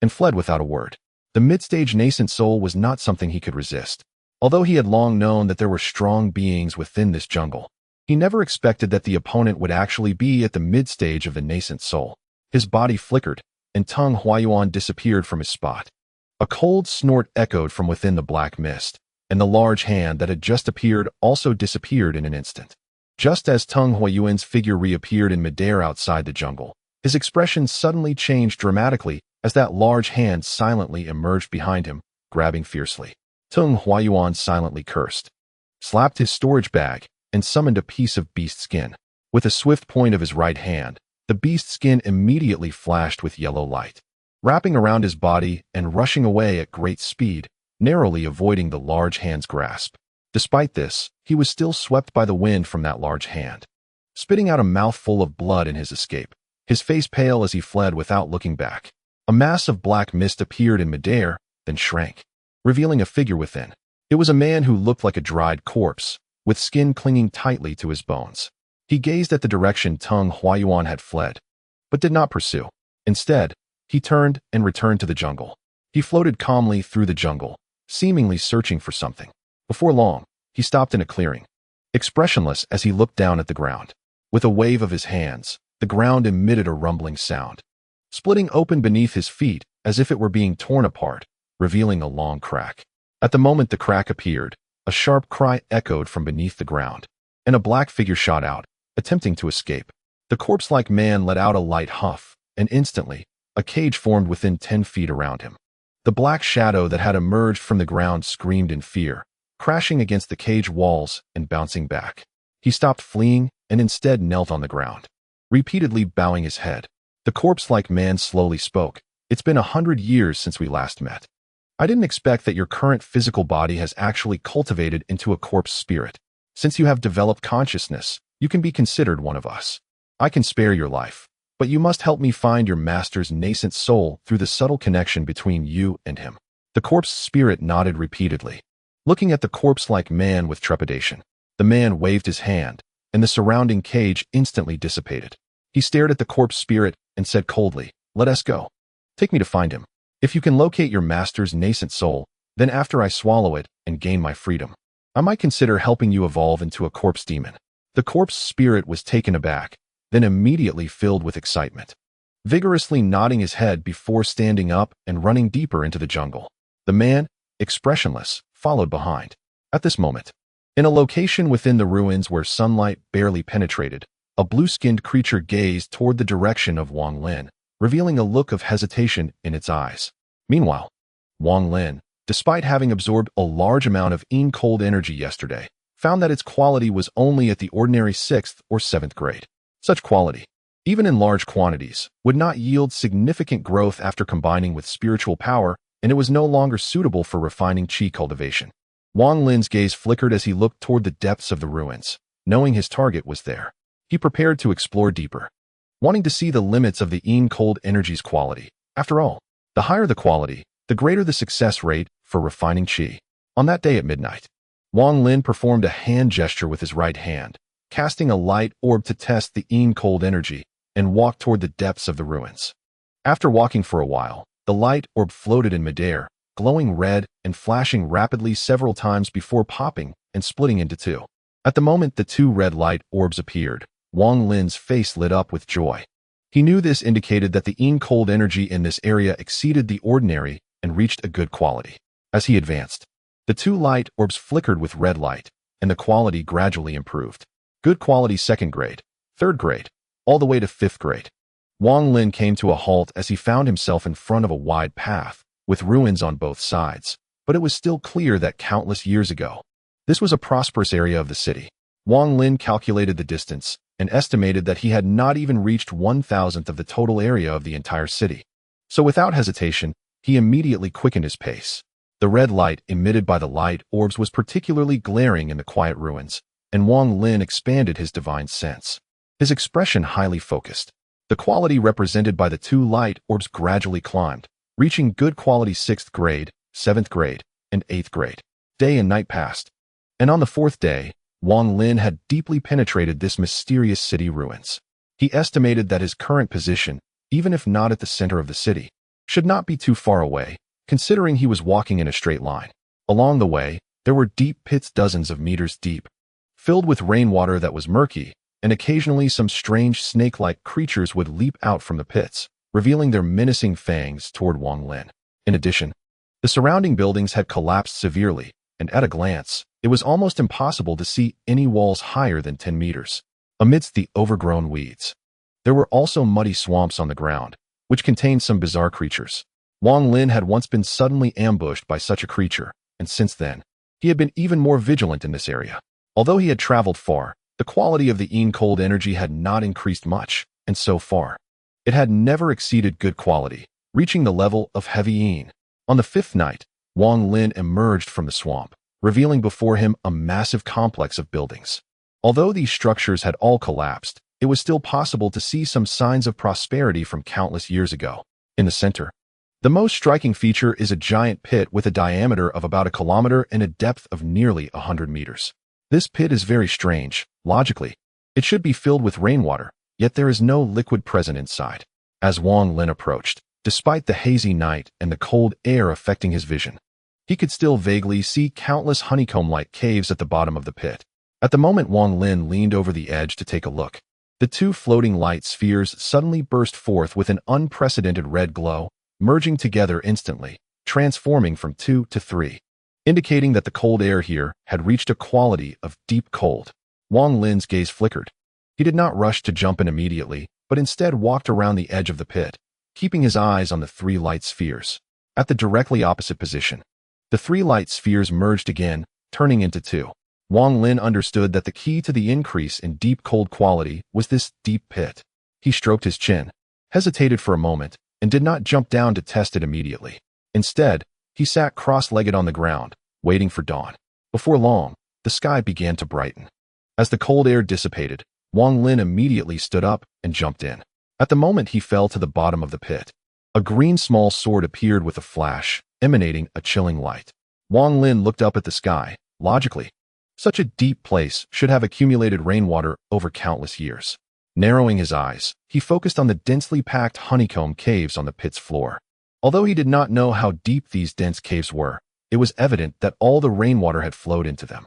and fled without a word. The mid-stage nascent soul was not something he could resist. Although he had long known that there were strong beings within this jungle, he never expected that the opponent would actually be at the mid-stage of the nascent soul. His body flickered, and Tung Huayuan disappeared from his spot. A cold snort echoed from within the black mist, and the large hand that had just appeared also disappeared in an instant. Just as Tung Huayuan's figure reappeared in midair outside the jungle, his expression suddenly changed dramatically as that large hand silently emerged behind him, grabbing fiercely. Tung Huayuan silently cursed, slapped his storage bag, and summoned a piece of beast skin. With a swift point of his right hand, the beast skin immediately flashed with yellow light, wrapping around his body and rushing away at great speed, narrowly avoiding the large hand's grasp. Despite this, he was still swept by the wind from that large hand, spitting out a mouthful of blood in his escape, his face pale as he fled without looking back. A mass of black mist appeared in midair, then shrank, revealing a figure within. It was a man who looked like a dried corpse, with skin clinging tightly to his bones. He gazed at the direction Tung Huayuan had fled, but did not pursue. Instead, he turned and returned to the jungle. He floated calmly through the jungle, seemingly searching for something. Before long, he stopped in a clearing, expressionless as he looked down at the ground. With a wave of his hands, the ground emitted a rumbling sound, splitting open beneath his feet as if it were being torn apart, revealing a long crack. At the moment the crack appeared, a sharp cry echoed from beneath the ground, and a black figure shot out, attempting to escape. The corpse-like man let out a light huff, and instantly, a cage formed within 10 feet around him. The black shadow that had emerged from the ground screamed in fear, crashing against the cage walls and bouncing back. He stopped fleeing and instead knelt on the ground, repeatedly bowing his head. The corpse-like man slowly spoke. It's been 100 years since we last met. I didn't expect that your current physical body has actually cultivated into a corpse spirit. Since you have developed consciousness, you can be considered one of us. I can spare your life, but you must help me find your master's nascent soul through the subtle connection between you and him. The corpse spirit nodded repeatedly, looking at the corpse-like man with trepidation. The man waved his hand, and the surrounding cage instantly dissipated. He stared at the corpse spirit and said coldly, "Let us go. Take me to find him. If you can locate your master's nascent soul, then after I swallow it and gain my freedom, I might consider helping you evolve into a corpse demon." The corpse spirit was taken aback, then immediately filled with excitement, vigorously nodding his head before standing up and running deeper into the jungle. The man, expressionless, followed behind. At this moment, in a location within the ruins where sunlight barely penetrated, a blue-skinned creature gazed toward the direction of Wang Lin, revealing a look of hesitation in its eyes. Meanwhile, Wang Lin, despite having absorbed a large amount of cold energy yesterday, found that its quality was only at the ordinary 6th or 7th grade. Such quality, even in large quantities, would not yield significant growth after combining with spiritual power, and it was no longer suitable for refining qi cultivation. Wang Lin's gaze flickered as he looked toward the depths of the ruins. Knowing his target was there, he prepared to explore deeper, wanting to see the limits of the cold energy's quality. After all, The higher the quality, the greater the success rate for refining qi. On that day at midnight, Wang Lin performed a hand gesture with his right hand, casting a light orb to test the cold energy, and walked toward the depths of the ruins. After walking for a while, the light orb floated in midair, glowing red and flashing rapidly several times before popping and splitting into two. At the moment the two red light orbs appeared, Wang Lin's face lit up with joy. He knew this indicated that the cold energy in this area exceeded the ordinary and reached a good quality. As he advanced, the two light orbs flickered with red light, and the quality gradually improved. Good quality 2nd grade, 3rd grade, all the way to 5th grade. Wang Lin came to a halt as he found himself in front of a wide path, with ruins on both sides, but it was still clear that countless years ago, this was a prosperous area of the city. Wang Lin calculated the distance and estimated that he had not even reached 1,000th of the total area of the entire city. So without hesitation, he immediately quickened his pace. The red light emitted by the light orbs was particularly glaring in the quiet ruins, and Wang Lin expanded his divine sense. His expression highly focused. The quality represented by the two light orbs gradually climbed, reaching good quality 6th grade, 7th grade, and 8th grade. Day and night passed, and on the 4th day, Wang Lin had deeply penetrated this mysterious city ruins. He estimated that his current position, even if not at the center of the city, should not be too far away, considering he was walking in a straight line. Along the way, there were deep pits dozens of meters deep, filled with rainwater that was murky, and occasionally some strange snake-like creatures would leap out from the pits, revealing their menacing fangs toward Wang Lin. In addition, the surrounding buildings had collapsed severely, and at a glance, it was almost impossible to see any walls higher than 10 meters. Amidst the overgrown weeds, there were also muddy swamps on the ground, which contained some bizarre creatures. Wang Lin had once been suddenly ambushed by such a creature, and since then, he had been even more vigilant in this area. Although he had traveled far, the quality of the cold energy had not increased much, and so far, it had never exceeded good quality, reaching the level of heavy On the 5th night, Wang Lin emerged from the swamp, revealing before him a massive complex of buildings. Although these structures had all collapsed, it was still possible to see some signs of prosperity from countless years ago. In the center, the most striking feature is a giant pit with a diameter of about 1 kilometer and a depth of nearly 100 meters. This pit is very strange. Logically, it should be filled with rainwater, yet there is no liquid present inside. As Wang Lin approached, despite the hazy night and the cold air affecting his vision, he could still vaguely see countless honeycomb-like caves at the bottom of the pit. At the moment Wang Lin leaned over the edge to take a look, the two floating light spheres suddenly burst forth with an unprecedented red glow, merging together instantly, transforming from 2 to 3, indicating that the cold air here had reached a quality of deep cold. Wang Lin's gaze flickered. He did not rush to jump in immediately, but instead walked around the edge of the pit, keeping his eyes on the 3 light spheres. At the directly opposite position, the 3 light spheres merged again, turning into 2. Wang Lin understood that the key to the increase in deep cold quality was this deep pit. He stroked his chin, hesitated for a moment, and did not jump down to test it immediately. Instead, he sat cross-legged on the ground, waiting for dawn. Before long, the sky began to brighten. As the cold air dissipated, Wang Lin immediately stood up and jumped in. At the moment he fell to the bottom of the pit, a green small sword appeared with a flash, emanating a chilling light. Wang Lin looked up at the sky. Logically, such a deep place should have accumulated rainwater over countless years. Narrowing his eyes, he focused on the densely packed honeycomb caves on the pit's floor. Although he did not know how deep these dense caves were, it was evident that all the rainwater had flowed into them.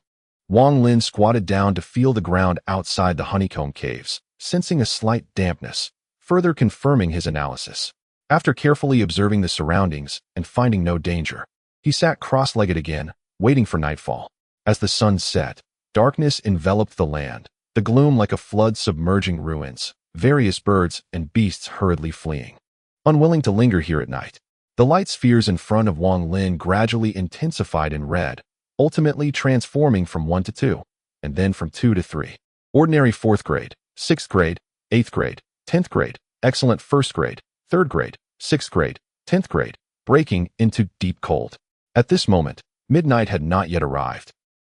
Wang Lin squatted down to feel the ground outside the honeycomb caves, sensing a slight dampness, further confirming his analysis. After carefully observing the surroundings and finding no danger, he sat cross-legged again, waiting for nightfall. As the sun set, darkness enveloped the land, the gloom like a flood submerging ruins, various birds and beasts hurriedly fleeing. Unwilling to linger here at night, the light spheres in front of Wang Lin gradually intensified in red, ultimately transforming from 1 to 2, and then from 2 to 3. Ordinary 4th grade, 6th grade, 8th grade, 10th grade, excellent 1st grade, 3rd grade, 6th grade, 10th grade, breaking into deep cold. At this moment, midnight had not yet arrived,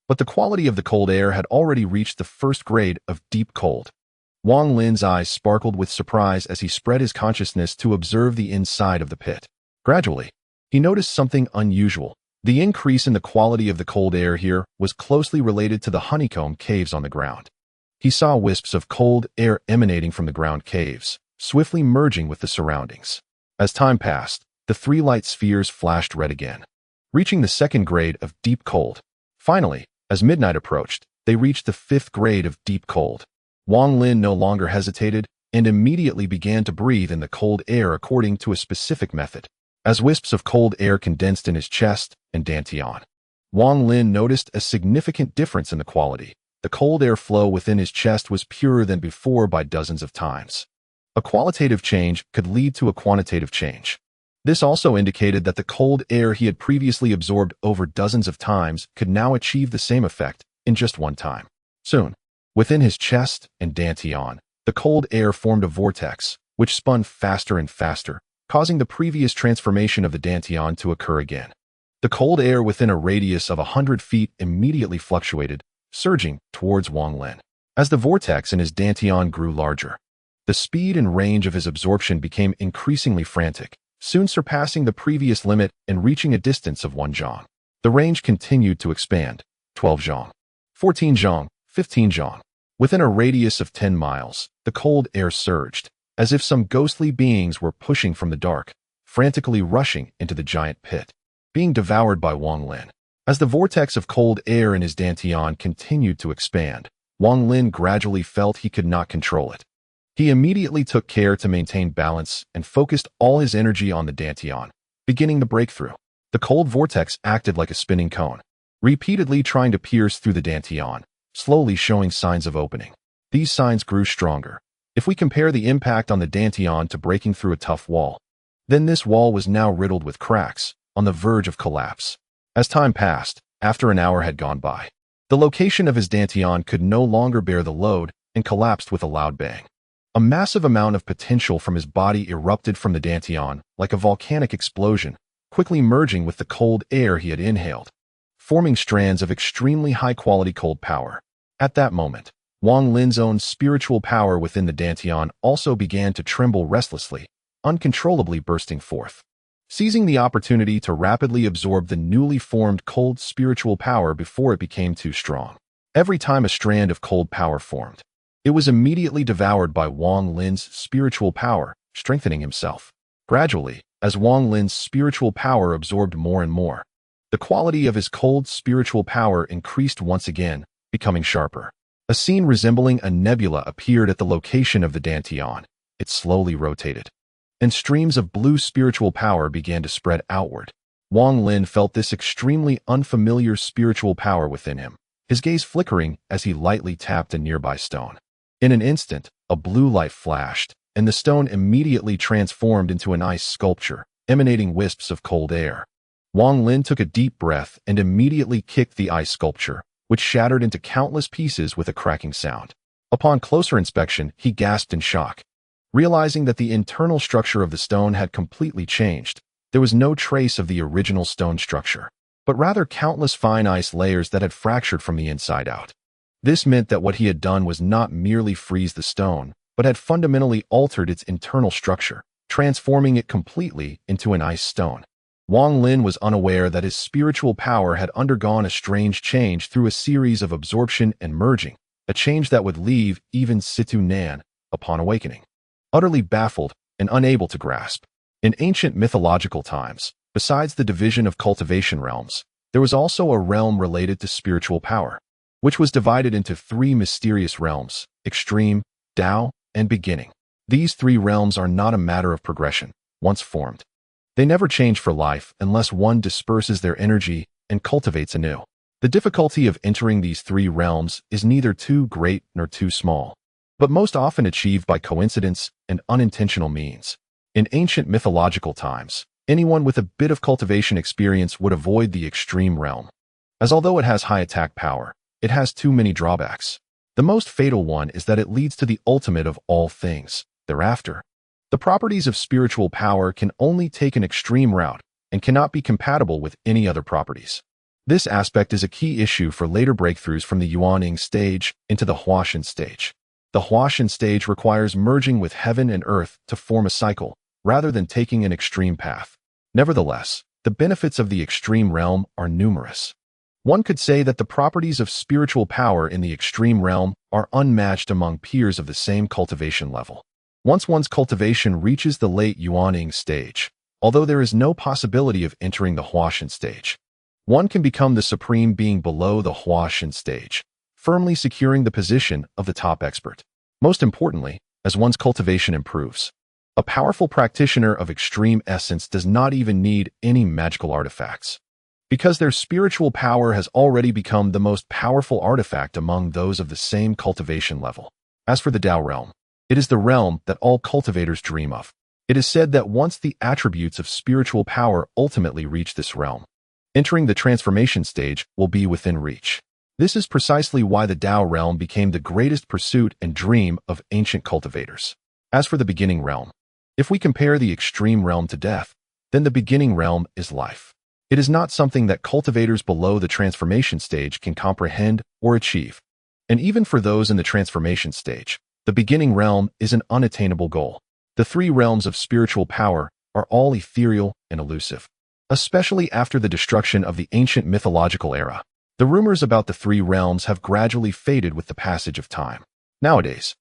but the quality of the cold air had already reached the 1st grade of deep cold. Wang Lin's eyes sparkled with surprise as he spread his consciousness to observe the inside of the pit. Gradually, he noticed something unusual. The increase in the quality of the cold air here was closely related to the honeycomb caves on the ground. He saw wisps of cold air emanating from the ground caves, swiftly merging with the surroundings. As time passed, the three light spheres flashed red again, reaching the second grade of deep cold. Finally, as midnight approached, they reached the fifth grade of deep cold. Wang Lin no longer hesitated and immediately began to breathe in the cold air according to a specific method. As wisps of cold air condensed in his chest and dantian, Wang Lin noticed a significant difference in the quality. The cold air flow within his chest was purer than before by dozens of times. A qualitative change could lead to a quantitative change. This also indicated that the cold air he had previously absorbed over dozens of times could now achieve the same effect in just one time. Soon, within his chest and dantian, the cold air formed a vortex, which spun faster and faster, causing the previous transformation of the dantian to occur again. The cold air within a radius of 100 feet immediately fluctuated, surging towards Wang Lin. As the vortex in his dantian grew larger, the speed and range of his absorption became increasingly frantic, soon surpassing the previous limit and reaching a distance of 1 zhang. The range continued to expand. 12 zhang, 14 zhang, 15 zhang. Within a radius of 10 miles, the cold air surged, as if some ghostly beings were pushing from the dark, frantically rushing into the giant pit, being devoured by Wang Lin. As the vortex of cold air in his dantian continued to expand, Wang Lin gradually felt he could not control it. He immediately took care to maintain balance and focused all his energy on the dantian, beginning the breakthrough. The cold vortex acted like a spinning cone, repeatedly trying to pierce through the dantian, slowly showing signs of opening. These signs grew stronger. If we compare the impact on the dantian to breaking through a tough wall, then this wall was now riddled with cracks, on the verge of collapse. As time passed, after an hour had gone by, the location of his dantian could no longer bear the load and collapsed with a loud bang. A massive amount of potential from his body erupted from the dantian like a volcanic explosion, quickly merging with the cold air he had inhaled, forming strands of extremely high-quality cold power. At that moment, Wang Lin's own spiritual power within the dantian also began to tremble restlessly, uncontrollably bursting forth. Seizing the opportunity to rapidly absorb the newly formed cold spiritual power before it became too strong. Every time a strand of cold power formed, it was immediately devoured by Wang Lin's spiritual power, strengthening himself. Gradually, as Wang Lin's spiritual power absorbed more and more, the quality of his cold spiritual power increased once again, becoming sharper. A scene resembling a nebula appeared at the location of the dantian. It slowly rotated, and streams of blue spiritual power began to spread outward. Wang Lin felt this extremely unfamiliar spiritual power within him, his gaze flickering as he lightly tapped a nearby stone. In an instant, a blue light flashed, and the stone immediately transformed into an ice sculpture, emanating wisps of cold air. Wang Lin took a deep breath and immediately kicked the ice sculpture, which shattered into countless pieces with a cracking sound. Upon closer inspection, he gasped in shock, realizing that the internal structure of the stone had completely changed. There was no trace of the original stone structure, but rather countless fine ice layers that had fractured from the inside out. This meant that what he had done was not merely freeze the stone, but had fundamentally altered its internal structure, transforming it completely into an ice stone. Wang Lin was unaware that his spiritual power had undergone a strange change through a series of absorption and merging, a change that would leave even Situ Nan, upon awakening, utterly baffled and unable to grasp. In ancient mythological times, besides the division of cultivation realms, there was also a realm related to spiritual power, which was divided into 3 mysterious realms: extreme, Tao, and beginning. These 3 realms are not a matter of progression. Once formed, they never change for life unless one disperses their energy and cultivates anew. The difficulty of entering these 3 realms is neither too great nor too small, but most often achieved by coincidence and unintentional means. In ancient mythological times, anyone with a bit of cultivation experience would avoid the extreme realm, as although it has high attack power, it has too many drawbacks. The most fatal one is that it leads to the ultimate of all things, thereafter. The properties of spiritual power can only take an extreme route and cannot be compatible with any other properties. This aspect is a key issue for later breakthroughs from the Yuanying stage into the Huashan stage. The Huashan stage requires merging with heaven and earth to form a cycle, rather than taking an extreme path. Nevertheless, the benefits of the extreme realm are numerous. One could say that the properties of spiritual power in the extreme realm are unmatched among peers of the same cultivation level. Once one's cultivation reaches the late Yuaning stage, although there is no possibility of entering the Huashan stage, one can become the supreme being below the Huashan stage, firmly securing the position of the top expert. Most importantly, as one's cultivation improves, a powerful practitioner of extreme essence does not even need any magical artifacts, because their spiritual power has already become the most powerful artifact among those of the same cultivation level. As for the Tao realm, it is the realm that all cultivators dream of. It is said that once the attributes of spiritual power ultimately reach this realm, entering the transformation stage will be within reach. This is precisely why the Tao realm became the greatest pursuit and dream of ancient cultivators. As for the beginning realm, if we compare the extreme realm to death, then the beginning realm is life. It is not something that cultivators below the transformation stage can comprehend or achieve. And even for those in the transformation stage, the beginning realm is an unattainable goal. The three realms of spiritual power are all ethereal and elusive. Especially after the destruction of the ancient mythological era, the rumors about the three realms have gradually faded with the passage of time. Nowadays,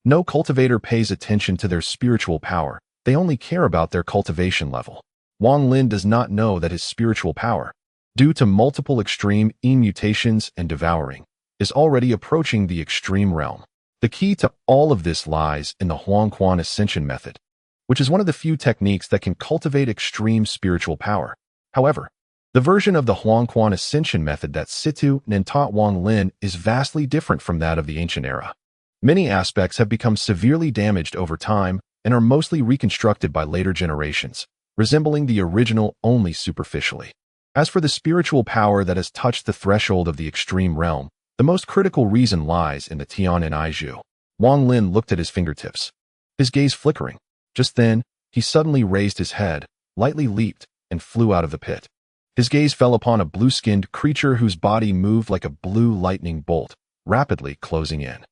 no cultivator pays attention to their spiritual power. They only care about their cultivation level. Wang Lin does not know that his spiritual power, due to multiple extreme mutations and devouring, is already approaching the extreme realm. The key to all of this lies in the Huangquan Ascension method, which is one of the few techniques that can cultivate extreme spiritual power. However, the version of the Huangquan Ascension method that Situ Nen taught Wang Lin is vastly different from that of the ancient era. Many aspects have become severely damaged over time and are mostly reconstructed by later generations, resembling the original only superficially. As for the spiritual power that has touched the threshold of the extreme realm, the most critical reason lies in the Tian and Aizhu. Wang Lin looked at his fingertips, his gaze flickering. Just then, he suddenly raised his head, lightly leaped, and flew out of the pit. His gaze fell upon a blue-skinned creature whose body moved like a blue lightning bolt, rapidly closing in.